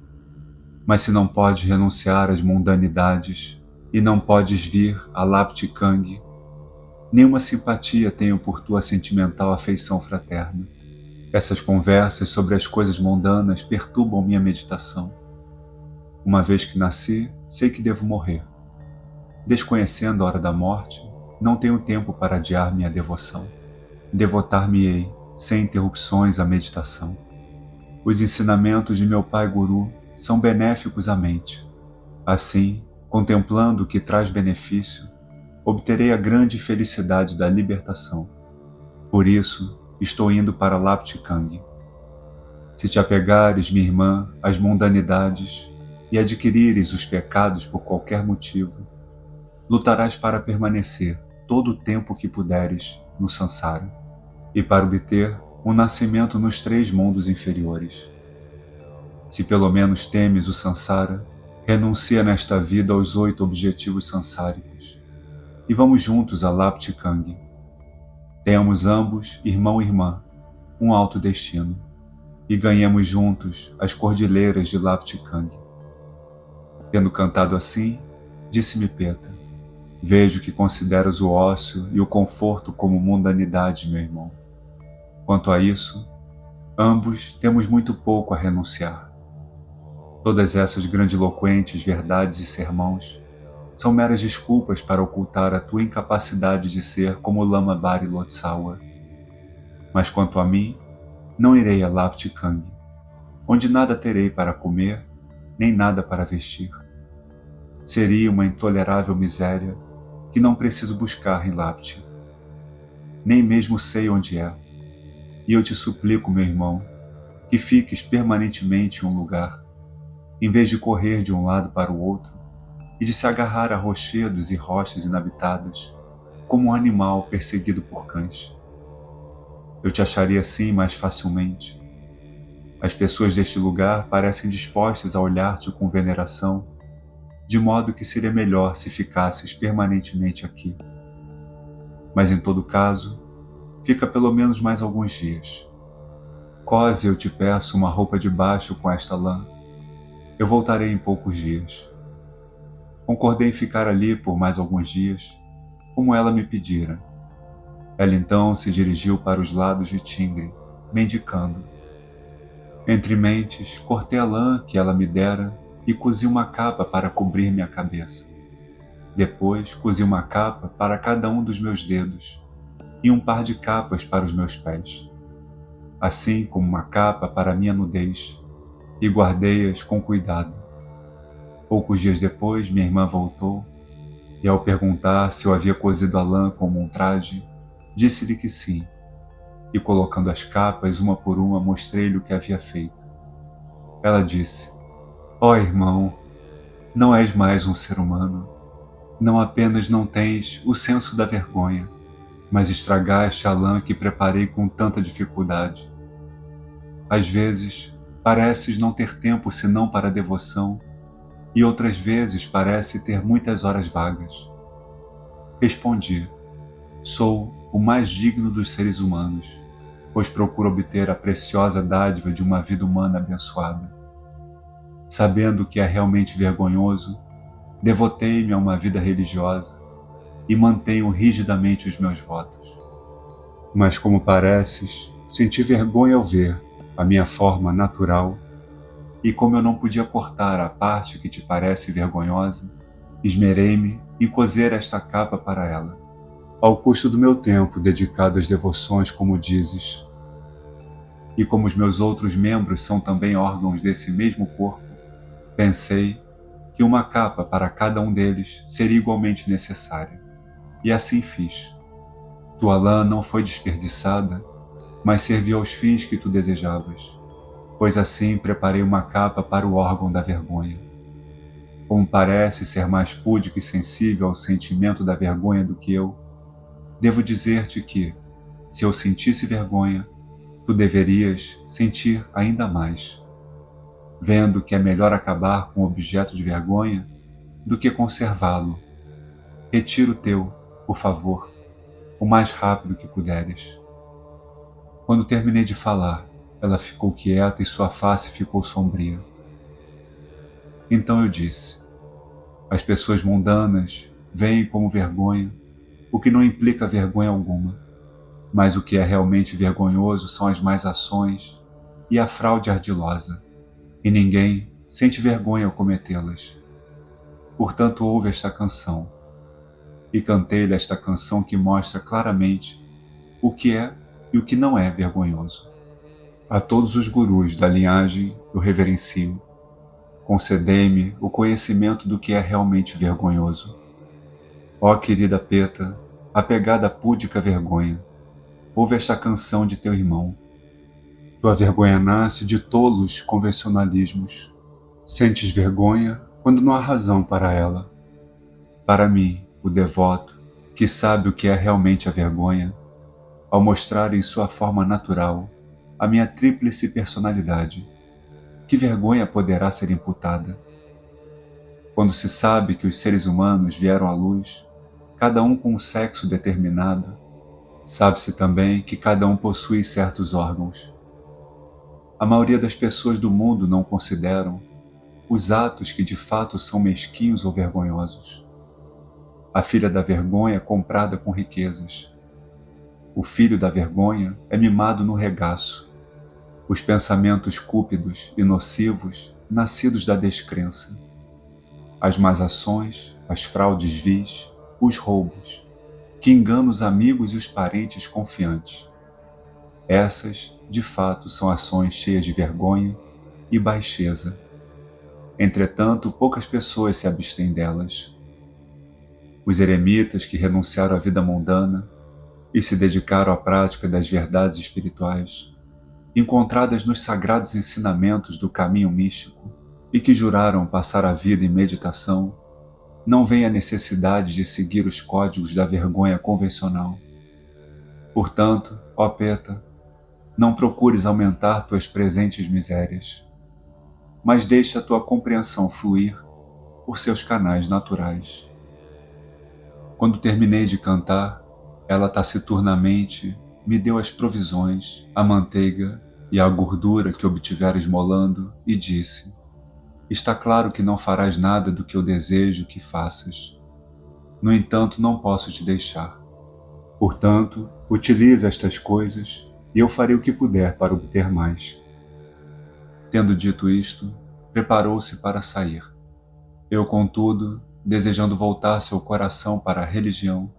Mas se não podes renunciar às mundanidades e não podes vir a Laptikang, nenhuma simpatia tenho por tua sentimental afeição fraterna. Essas conversas sobre as coisas mundanas perturbam minha meditação. Uma vez que nasci, sei que devo morrer. Desconhecendo a hora da morte, não tenho tempo para adiar minha devoção. Devotar-me-ei, sem interrupções, à meditação. Os ensinamentos de meu pai Guru são benéficos à mente. Assim, contemplando o que traz benefício, obterei a grande felicidade da libertação. Por isso, estou indo para Laptikang. Se te apegares, minha irmã, às mundanidades e adquirires os pecados por qualquer motivo, lutarás para permanecer todo o tempo que puderes no Sansara e para obter um nascimento nos 3 mundos inferiores. Se pelo menos temes o Sansara, renuncia nesta vida aos 8 objetivos sansáricos e vamos juntos a Laptikang. Tenhamos ambos, irmão e irmã, um alto destino e ganhemos juntos as cordilheiras de Laptikang. Tendo cantado assim, disse-me Peta: vejo que consideras o ócio e o conforto como mundanidades, meu irmão. Quanto a isso, ambos temos muito pouco a renunciar. Todas essas grandiloquentes verdades e sermãos são meras desculpas para ocultar a tua incapacidade de ser como Lama Bari Lotsawa. Mas quanto a mim, não irei a Laptikang, onde nada terei para comer, nem nada para vestir. Seria uma intolerável miséria que não preciso buscar em Lapti. Nem mesmo sei onde é. E eu te suplico, meu irmão, que fiques permanentemente em um lugar, em vez de correr de um lado para o outro e de se agarrar a rochedos e rochas inabitadas, como um animal perseguido por cães. Eu te acharia assim mais facilmente. As pessoas deste lugar parecem dispostas a olhar-te com veneração, de modo que seria melhor se ficasses permanentemente aqui. Mas em todo caso, fica pelo menos mais alguns dias. Cose, eu te peço uma roupa de baixo com esta lã. Eu voltarei em poucos dias. Concordei em ficar ali por mais alguns dias, como ela me pedira. Ela então se dirigiu para os lados de Tingre, mendicando. Entre mentes, cortei a lã que ela me dera e cozi uma capa para cobrir minha cabeça. Depois, cozi uma capa para cada um dos meus dedos e um par de capas para os meus pés, assim como uma capa para minha nudez, e guardei-as com cuidado. Poucos dias depois, minha irmã voltou, e ao perguntar se eu havia cozido a lã como um traje, disse-lhe que sim, e colocando as capas uma por uma, mostrei-lhe o que havia feito. Ela disse: ó irmão, não és mais um ser humano. Não apenas não tens o senso da vergonha, mas estragaste a lã que preparei com tanta dificuldade. Às vezes, pareces não ter tempo senão para a devoção, e outras vezes parece ter muitas horas vagas. Respondi: sou o mais digno dos seres humanos, pois procuro obter a preciosa dádiva de uma vida humana abençoada. Sabendo que é realmente vergonhoso, devotei-me a uma vida religiosa e mantenho rigidamente os meus votos. Mas como pareces, senti vergonha ao ver a minha forma natural, e como eu não podia cortar a parte que te parece vergonhosa, esmerei-me em cozer esta capa para ela, ao custo do meu tempo dedicado às devoções, como dizes. E como os meus outros membros são também órgãos desse mesmo corpo, pensei que uma capa para cada um deles seria igualmente necessária, e assim fiz. Tua lã não foi desperdiçada, mas serviu aos fins que tu desejavas, pois assim preparei uma capa para o órgão da vergonha. Como parece ser mais púdico e sensível ao sentimento da vergonha do que eu, devo dizer-te que, se eu sentisse vergonha, tu deverias sentir ainda mais. Vendo que é melhor acabar com o objeto de vergonha do que conservá-lo, retira o teu, por favor. o mais rápido que puderes. Quando terminei de falar, ela ficou quieta e sua face ficou sombria. Então eu disse: as pessoas mundanas veem como vergonha o que não implica vergonha alguma, mas o que é realmente vergonhoso são as más ações e a fraude ardilosa, e ninguém sente vergonha ao cometê-las. Portanto, ouve esta canção, e cantei-lhe esta canção que mostra claramente o que é e o que não é vergonhoso. A todos os gurus da linhagem eu reverencio. Concedei-me o conhecimento do que é realmente vergonhoso. Ó querida Peta, apegada púdica vergonha, ouve esta canção de teu irmão. Tua vergonha nasce de tolos convencionalismos. Sentes vergonha quando não há razão para ela. Para mim, o devoto, que sabe o que é realmente a vergonha, ao mostrar em sua forma natural a minha tríplice personalidade, que vergonha poderá ser imputada? Quando se sabe que os seres humanos vieram à luz, cada um com um sexo determinado, sabe-se também que cada um possui certos órgãos. A maioria das pessoas do mundo não consideram os atos que de fato são mesquinhos ou vergonhosos. A filha da vergonha é comprada com riquezas. O filho da vergonha é mimado no regaço. Os pensamentos cúpidos e nocivos, nascidos da descrença. As más ações, as fraudes vis, os roubos, que enganam os amigos e os parentes confiantes. Essas, de fato, são ações cheias de vergonha e baixeza. Entretanto, poucas pessoas se abstêm delas. Os eremitas que renunciaram à vida mundana e se dedicaram à prática das verdades espirituais, encontradas nos sagrados ensinamentos do caminho místico, e que juraram passar a vida em meditação, não veem a necessidade de seguir os códigos da vergonha convencional. Portanto, ó Peta, não procures aumentar tuas presentes misérias, mas deixa a tua compreensão fluir por seus canais naturais. Quando terminei de cantar, ela taciturnamente me deu as provisões, a manteiga e a gordura que obtivera esmolando e disse: está claro que não farás nada do que eu desejo que faças. No entanto, não posso te deixar. Portanto, utiliza estas coisas e eu farei o que puder para obter mais. Tendo dito isto, preparou-se para sair. Eu, contudo, desejando voltar seu coração para a religião,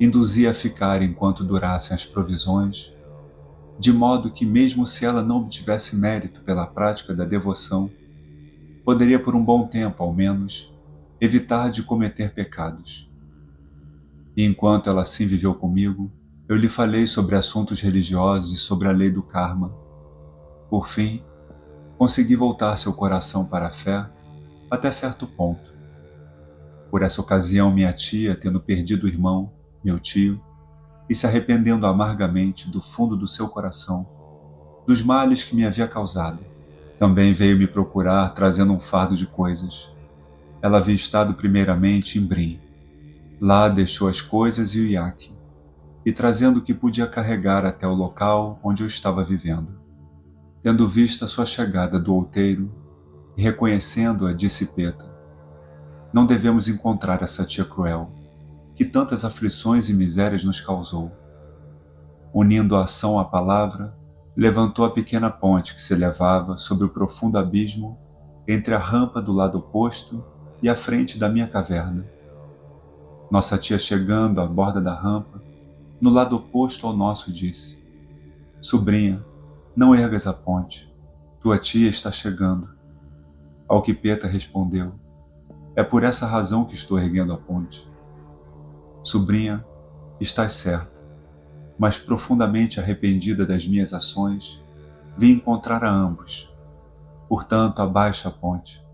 induzia a ficar enquanto durassem as provisões, de modo que, mesmo se ela não obtivesse mérito pela prática da devoção, poderia por um bom tempo, ao menos, evitar de cometer pecados. E enquanto ela assim viveu comigo, eu lhe falei sobre assuntos religiosos e sobre a lei do karma. Por fim, consegui voltar seu coração para a fé até certo ponto. Por essa ocasião, minha tia, tendo perdido o irmão, meu tio, e se arrependendo amargamente do fundo do seu coração dos males que me havia causado, também veio me procurar trazendo um fardo de coisas. Ela havia estado primeiramente em Brim. Lá deixou as coisas e o iaque, e trazendo o que podia carregar até o local onde eu estava vivendo. Tendo visto a sua chegada do outeiro e reconhecendo-a, disse Peta: não devemos encontrar essa tia cruel, que tantas aflições e misérias nos causou. Unindo a ação à palavra, levantou a pequena ponte que se elevava sobre o profundo abismo entre a rampa do lado oposto e a frente da minha caverna. Nossa tia, chegando à borda da rampa, no lado oposto ao nosso, disse: sobrinha, não ergas a ponte, tua tia está chegando. Ao que Peta respondeu: é por essa razão que estou erguendo a ponte. Sobrinha, estás certa, mas profundamente arrependida das minhas ações, vim encontrar a ambos. Portanto, abaixa a ponte.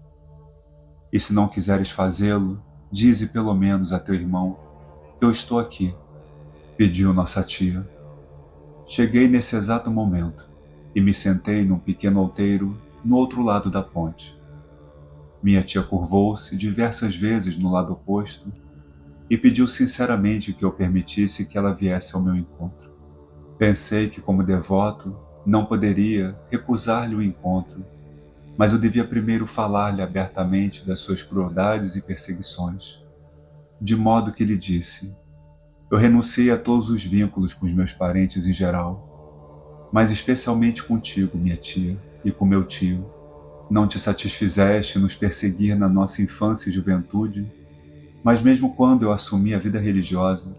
E se não quiseres fazê-lo, dize pelo menos a teu irmão que eu estou aqui, pediu nossa tia. Cheguei nesse exato momento e me sentei num pequeno outeiro no outro lado da ponte. Minha tia curvou-se diversas vezes no lado oposto e pediu sinceramente que eu permitisse que ela viesse ao meu encontro. Pensei que, como devoto, não poderia recusar-lhe o encontro, mas eu devia primeiro falar-lhe abertamente das suas crueldades e perseguições. De modo que lhe disse: eu renunciei a todos os vínculos com os meus parentes em geral, mas especialmente contigo, minha tia, e com meu tio. Não te satisfizeste nos perseguir na nossa infância e juventude, mas mesmo quando eu assumi a vida religiosa,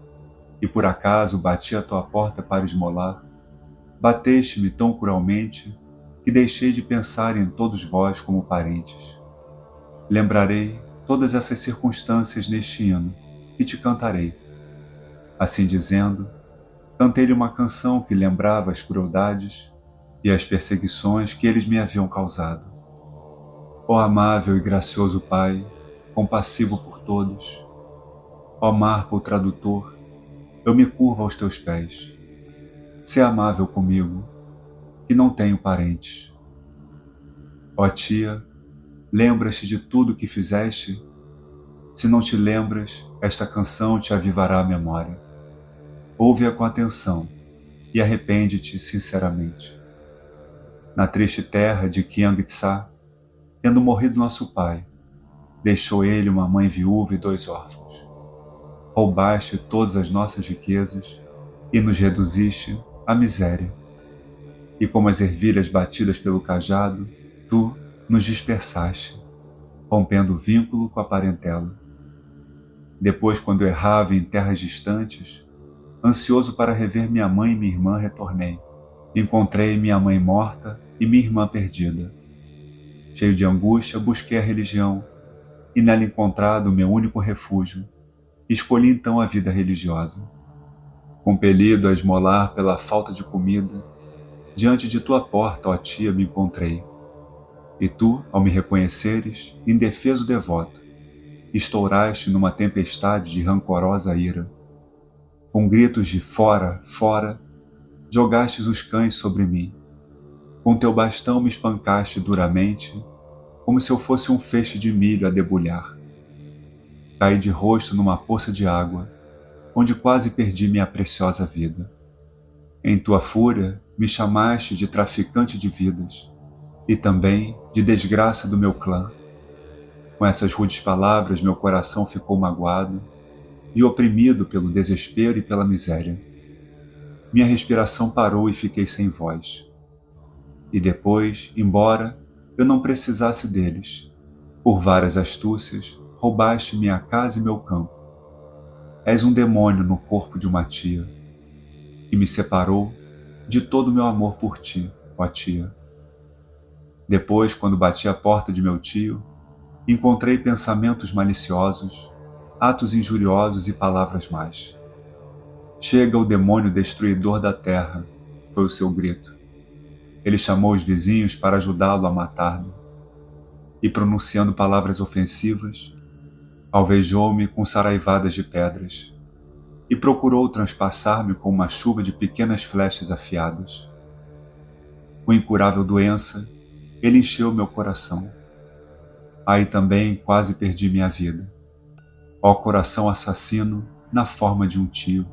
e por acaso bati à tua porta para esmolar, bateste-me tão cruelmente que deixei de pensar em todos vós como parentes. Lembrarei todas essas circunstâncias neste hino, e te cantarei. Assim dizendo, cantei-lhe uma canção que lembrava as crueldades e as perseguições que eles me haviam causado. Ó amável e gracioso Pai, compassivo por todos, ó Marco, o tradutor, eu me curvo aos teus pés. Sê amável comigo, que não tenho parentes. Ó tia, lembras-te de tudo o que fizeste? Se não te lembras, esta canção te avivará a memória. Ouve-a com atenção e arrepende-te sinceramente. Na triste terra de Kiangtsa, tendo morrido nosso pai, deixou ele uma mãe viúva e 2 órfãos. Roubaste todas as nossas riquezas e nos reduziste à miséria. E como as ervilhas batidas pelo cajado, tu nos dispersaste, rompendo o vínculo com a parentela. Depois, quando eu errava em terras distantes, ansioso para rever minha mãe e minha irmã, retornei. Encontrei minha mãe morta e minha irmã perdida. Cheio de angústia, busquei a religião, e nela encontrado o meu único refúgio, escolhi então a vida religiosa. Compelido a esmolar pela falta de comida, diante de tua porta, ó tia, me encontrei. E tu, ao me reconheceres, indefeso devoto, estouraste numa tempestade de rancorosa ira. Com gritos de fora, fora, jogastes os cães sobre mim. Com teu bastão me espancaste duramente, como se eu fosse um feixe de milho a debulhar. Caí de rosto numa poça de água, onde quase perdi minha preciosa vida. Em tua fúria, me chamaste de traficante de vidas, e também de desgraça do meu clã. Com essas rudes palavras, meu coração ficou magoado e oprimido pelo desespero e pela miséria. Minha respiração parou e fiquei sem voz. E depois, embora eu não precisasse deles, por várias astúcias, roubaste minha casa e meu campo. És um demônio no corpo de uma tia, e me separou de todo o meu amor por ti, ó tia. Depois, quando bati à porta de meu tio, encontrei pensamentos maliciosos, atos injuriosos e palavras más. Chega o demônio destruidor da terra, foi o seu grito. Ele chamou os vizinhos para ajudá-lo a matar-me, e pronunciando palavras ofensivas, alvejou-me com saraivadas de pedras, e procurou transpassar-me com uma chuva de pequenas flechas afiadas. Com incurável doença, ele encheu meu coração. Aí também quase perdi minha vida. Ó coração assassino, na forma de um tio.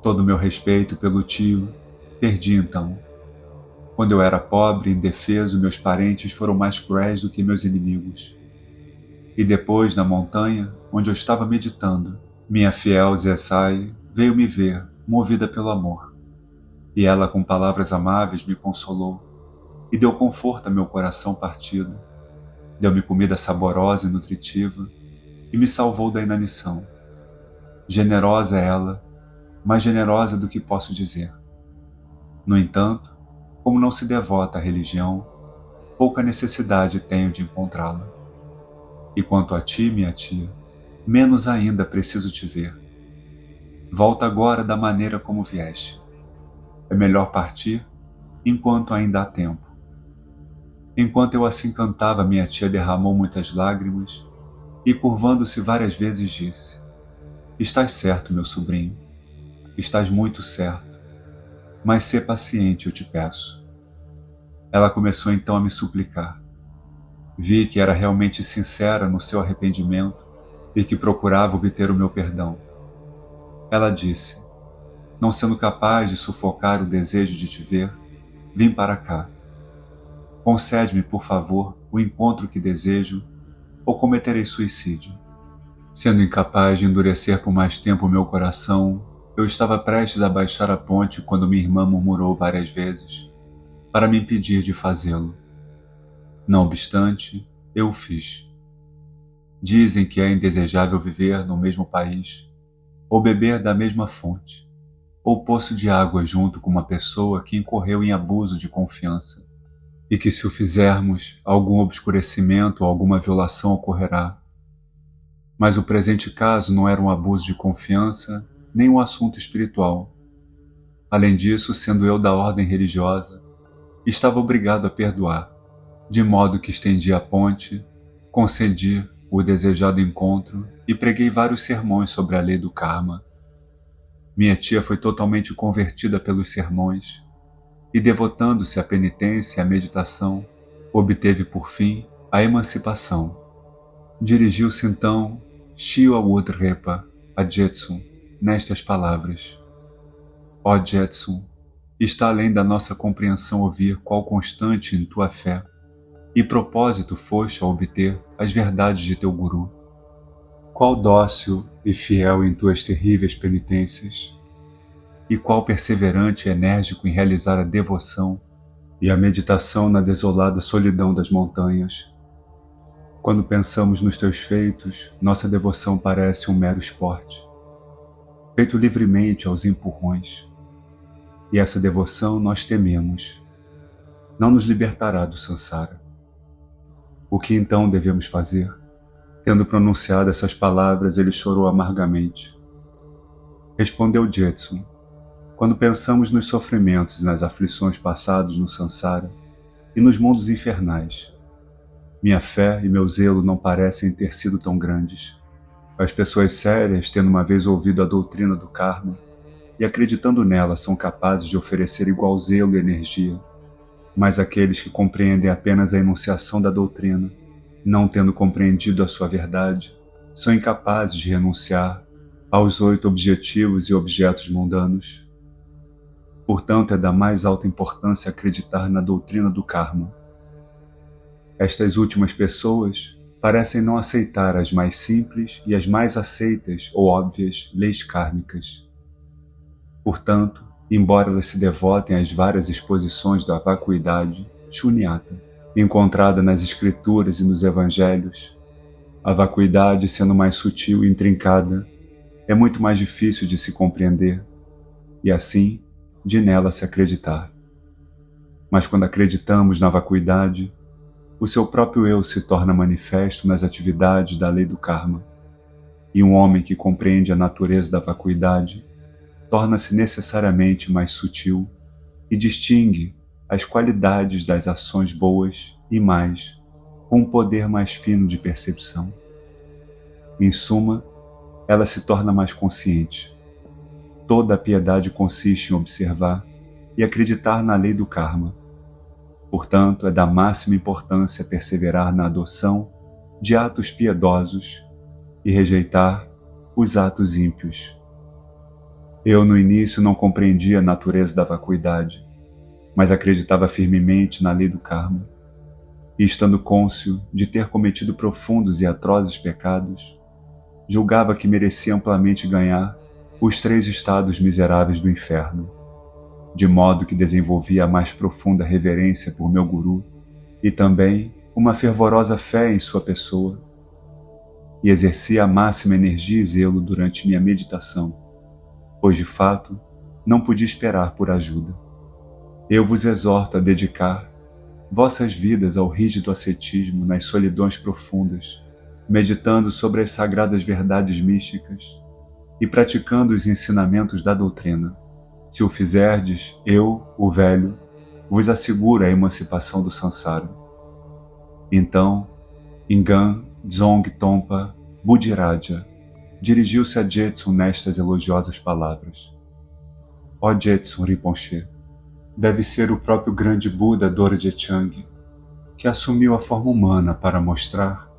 Todo o meu respeito pelo tio, perdi então. Quando eu era pobre e indefeso, meus parentes foram mais cruéis do que meus inimigos. E depois, na montanha, onde eu estava meditando, minha fiel Zessai veio me ver, movida pelo amor. E ela, com palavras amáveis, me consolou e deu conforto a meu coração partido. Deu-me comida saborosa e nutritiva e me salvou da inanição. Generosa é ela, mais generosa do que posso dizer. No entanto, como não se devota à religião, pouca necessidade tenho de encontrá-la. E quanto a ti, minha tia, menos ainda preciso te ver. Volta agora da maneira como vieste. É melhor partir enquanto ainda há tempo. Enquanto eu assim cantava, minha tia derramou muitas lágrimas e, curvando-se várias vezes, disse: estás certo, meu sobrinho, estás muito certo, mas sê paciente, eu te peço. Ela começou então a me suplicar. Vi que era realmente sincera no seu arrependimento e que procurava obter o meu perdão. Ela disse: não sendo capaz de sufocar o desejo de te ver, vim para cá. Concede-me, por favor, o encontro que desejo, ou cometerei suicídio. Sendo incapaz de endurecer por mais tempo o meu coração, eu estava prestes a baixar a ponte quando minha irmã murmurou várias vezes, para me impedir de fazê-lo. Não obstante, eu o fiz. Dizem que é indesejável viver no mesmo país, ou beber da mesma fonte, ou poço de água junto com uma pessoa que incorreu em abuso de confiança, e que se o fizermos, algum obscurecimento ou alguma violação ocorrerá. Mas o presente caso não era um abuso de confiança, nem um assunto espiritual. Além disso, sendo eu da ordem religiosa, estava obrigado a perdoar, de modo que estendi a ponte, concedi o desejado encontro e preguei vários sermões sobre a lei do karma. Minha tia foi totalmente convertida pelos sermões e, devotando-se à penitência e à meditação, obteve por fim a emancipação. Dirigiu-se então Shiva Wudrepa a Jetsun nestas palavras: ó Jetsun, está além da nossa compreensão ouvir qual constante em tua fé e propósito foste a obter as verdades de teu Guru. Qual dócil e fiel em tuas terríveis penitências, e qual perseverante e enérgico em realizar a devoção e a meditação na desolada solidão das montanhas. Quando pensamos nos teus feitos, nossa devoção parece um mero esporte, feito livremente aos empurrões. E essa devoção nós tememos, não nos libertará do sansara. O que então devemos fazer? Tendo pronunciado essas palavras, ele chorou amargamente. Respondeu Jetsun: quando pensamos nos sofrimentos e nas aflições passados no sansara e nos mundos infernais, minha fé e meu zelo não parecem ter sido tão grandes. As pessoas sérias, tendo uma vez ouvido a doutrina do karma e acreditando nela, são capazes de oferecer igual zelo e energia, mas aqueles que compreendem apenas a enunciação da doutrina, não tendo compreendido a sua verdade, são incapazes de renunciar aos 8 objetivos e objetos mundanos. Portanto, é da mais alta importância acreditar na doutrina do karma. Estas últimas pessoas parecem não aceitar as mais simples e as mais aceitas ou óbvias leis kármicas. Portanto, embora elas se devotem às várias exposições da vacuidade, shunyata, encontrada nas escrituras e nos evangelhos, a vacuidade, sendo mais sutil e intrincada, é muito mais difícil de se compreender e, assim, de nela se acreditar. Mas quando acreditamos na vacuidade, o seu próprio eu se torna manifesto nas atividades da lei do karma, e um homem que compreende a natureza da vacuidade torna-se necessariamente mais sutil e distingue as qualidades das ações boas e mais, com um poder mais fino de percepção. Em suma, ela se torna mais consciente. Toda a piedade consiste em observar e acreditar na lei do karma. Portanto, é da máxima importância perseverar na adoção de atos piedosos e rejeitar os atos ímpios. Eu, no início, não compreendia a natureza da vacuidade, mas acreditava firmemente na lei do karma, e estando cônscio de ter cometido profundos e atrozes pecados, julgava que merecia amplamente ganhar os 3 estados miseráveis do inferno, de modo que desenvolvia a mais profunda reverência por meu guru e também uma fervorosa fé em sua pessoa, e exercia a máxima energia e zelo durante minha meditação, pois de fato não podia esperar por ajuda. Eu vos exorto a dedicar vossas vidas ao rígido ascetismo nas solidões profundas, meditando sobre as sagradas verdades místicas e praticando os ensinamentos da doutrina. Se o fizerdes, eu, o velho, vos asseguro a emancipação do sansara. Então, Ingan Dzong Tompa Budiraja dirigiu-se a Jetsun nestas elogiosas palavras: ó Jetsun Rinpoche, deve ser o próprio grande Buda Dorje Chang que assumiu a forma humana para mostrar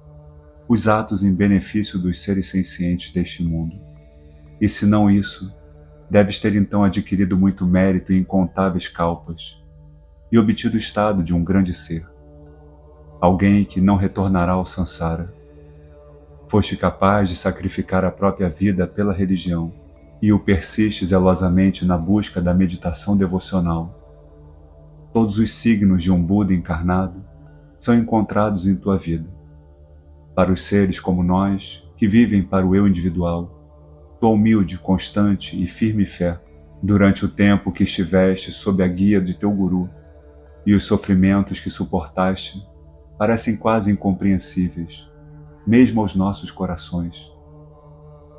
os atos em benefício dos seres sencientes deste mundo. E se não isso, deves ter então adquirido muito mérito e incontáveis kalpas, e obtido o estado de um grande ser, alguém que não retornará ao Sansara. Foste capaz de sacrificar a própria vida pela religião, e o persiste zelosamente na busca da meditação devocional. Todos os signos de um Buda encarnado são encontrados em tua vida. Para os seres como nós, que vivem para o eu individual, tua humilde, constante e firme fé, durante o tempo que estiveste sob a guia de teu guru, e os sofrimentos que suportaste, parecem quase incompreensíveis, mesmo aos nossos corações.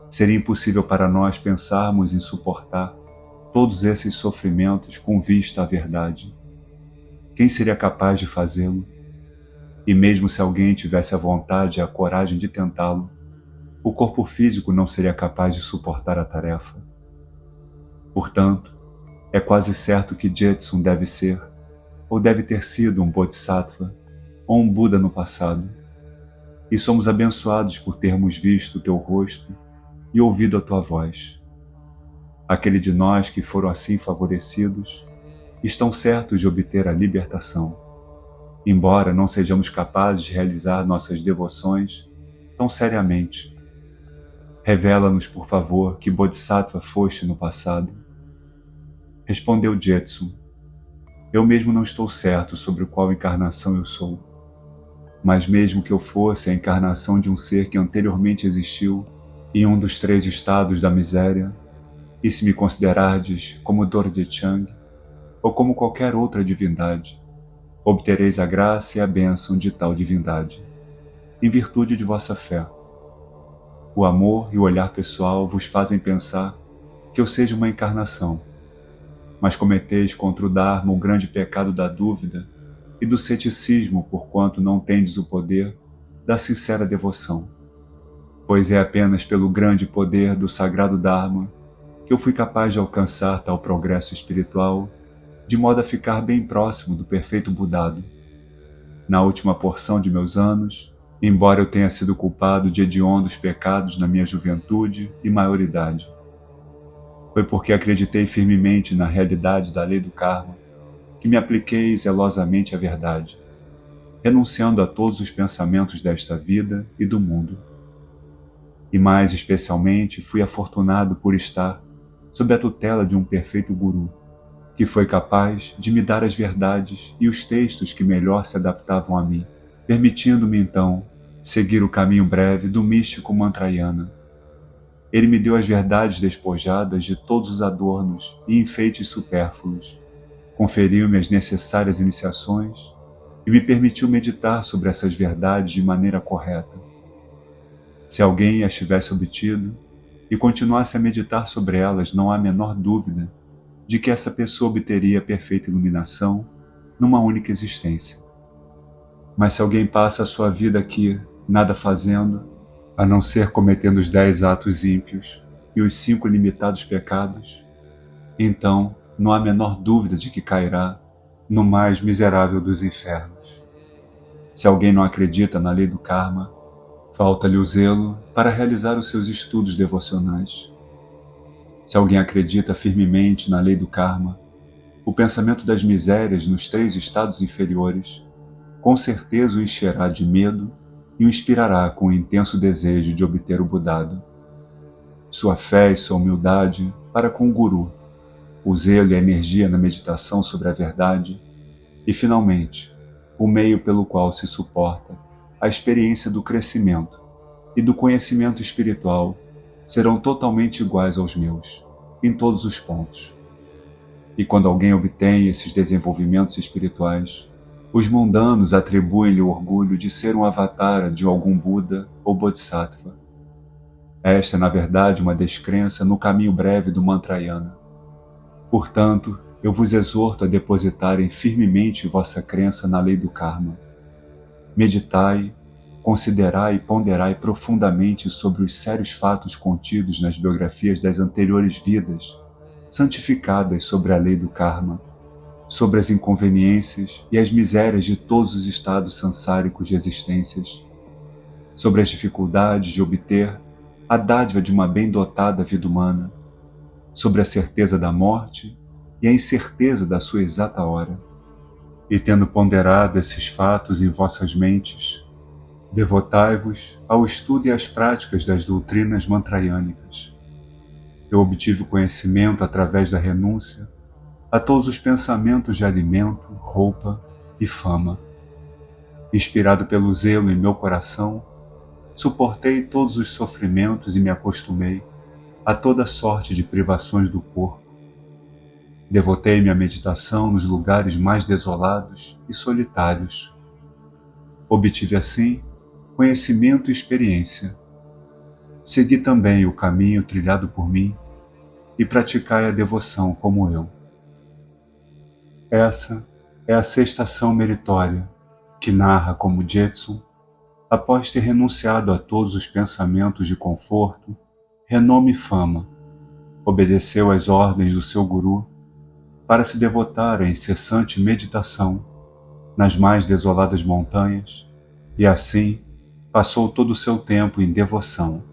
Seria impossível para nós pensarmos em suportar todos esses sofrimentos com vista à verdade. Quem seria capaz de fazê-lo? E mesmo se alguém tivesse a vontade e a coragem de tentá-lo, o corpo físico não seria capaz de suportar a tarefa. Portanto, é quase certo que Jetsun deve ser, ou deve ter sido um Bodhisattva, ou um Buda no passado. E somos abençoados por termos visto o teu rosto e ouvido a tua voz. Aquele de nós que foram assim favorecidos, estão certos de obter a libertação, embora não sejamos capazes de realizar nossas devoções tão seriamente. Revela-nos, por favor, que Bodhisattva foste no passado. Respondeu Jetsun: eu mesmo não estou certo sobre qual encarnação eu sou, mas mesmo que eu fosse a encarnação de um ser que anteriormente existiu em um dos 3 estados da miséria, e se me considerardes como Dorje Chang, ou como qualquer outra divindade, obtereis a graça e a bênção de tal divindade, em virtude de vossa fé. O amor e o olhar pessoal vos fazem pensar que eu seja uma encarnação, mas cometeis contra o Dharma o grande pecado da dúvida e do ceticismo, porquanto não tendes o poder da sincera devoção, pois é apenas pelo grande poder do sagrado Dharma que eu fui capaz de alcançar tal progresso espiritual, de modo a ficar bem próximo do perfeito Budado. Na última porção de meus anos, embora eu tenha sido culpado de hediondos pecados na minha juventude e maioridade, foi porque acreditei firmemente na realidade da lei do karma que me apliquei zelosamente à verdade, renunciando a todos os pensamentos desta vida e do mundo. E mais especialmente fui afortunado por estar sob a tutela de um perfeito guru, que foi capaz de me dar as verdades e os textos que melhor se adaptavam a mim, permitindo-me então seguir o caminho breve do místico Mantrayana. Ele me deu as verdades despojadas de todos os adornos e enfeites supérfluos, conferiu-me as necessárias iniciações e me permitiu meditar sobre essas verdades de maneira correta. Se alguém as tivesse obtido e continuasse a meditar sobre elas, não há a menor dúvida de que essa pessoa obteria perfeita iluminação numa única existência. Mas se alguém passa a sua vida aqui, nada fazendo, a não ser cometendo os 10 atos ímpios e os 5 limitados pecados, então não há a menor dúvida de que cairá no mais miserável dos infernos. Se alguém não acredita na lei do karma, falta-lhe o zelo para realizar os seus estudos devocionais. Se alguém acredita firmemente na lei do karma, o pensamento das misérias nos 3 estados inferiores com certeza o encherá de medo e o inspirará com o intenso desejo de obter o Budado. Sua fé e sua humildade para com o Guru, o zelo e a energia na meditação sobre a verdade e, finalmente, o meio pelo qual se suporta a experiência do crescimento e do conhecimento espiritual serão totalmente iguais aos meus, em todos os pontos. E quando alguém obtém esses desenvolvimentos espirituais, os mundanos atribuem-lhe o orgulho de ser um avatara de algum Buda ou Bodhisattva. Esta é, na verdade, uma descrença no caminho breve do Mantrayana. Portanto, eu vos exorto a depositarem firmemente vossa crença na lei do karma. Meditai, considerai e ponderai profundamente sobre os sérios fatos contidos nas biografias das anteriores vidas, santificadas sobre a lei do karma, sobre as inconveniências e as misérias de todos os estados sansáricos de existências. sobre as dificuldades de obter a dádiva de uma bem dotada vida humana, sobre a certeza da morte e a incerteza da sua exata hora. E tendo ponderado esses fatos em vossas mentes, devotai-vos ao estudo e às práticas das doutrinas mantraiânicas. Eu obtive o conhecimento através da renúncia a todos os pensamentos de alimento, roupa e fama. Inspirado pelo zelo em meu coração, suportei todos os sofrimentos e me acostumei a toda sorte de privações do corpo. Devotei-me à meditação nos lugares mais desolados e solitários. Obtive assim conhecimento e experiência. Segui também o caminho trilhado por mim e praticai a devoção como eu. Essa é a sexta ação meritória que narra como Jetsun, após ter renunciado a todos os pensamentos de conforto, renome e fama, obedeceu às ordens do seu guru para se devotar à incessante meditação nas mais desoladas montanhas, e assim passou todo o seu tempo em devoção.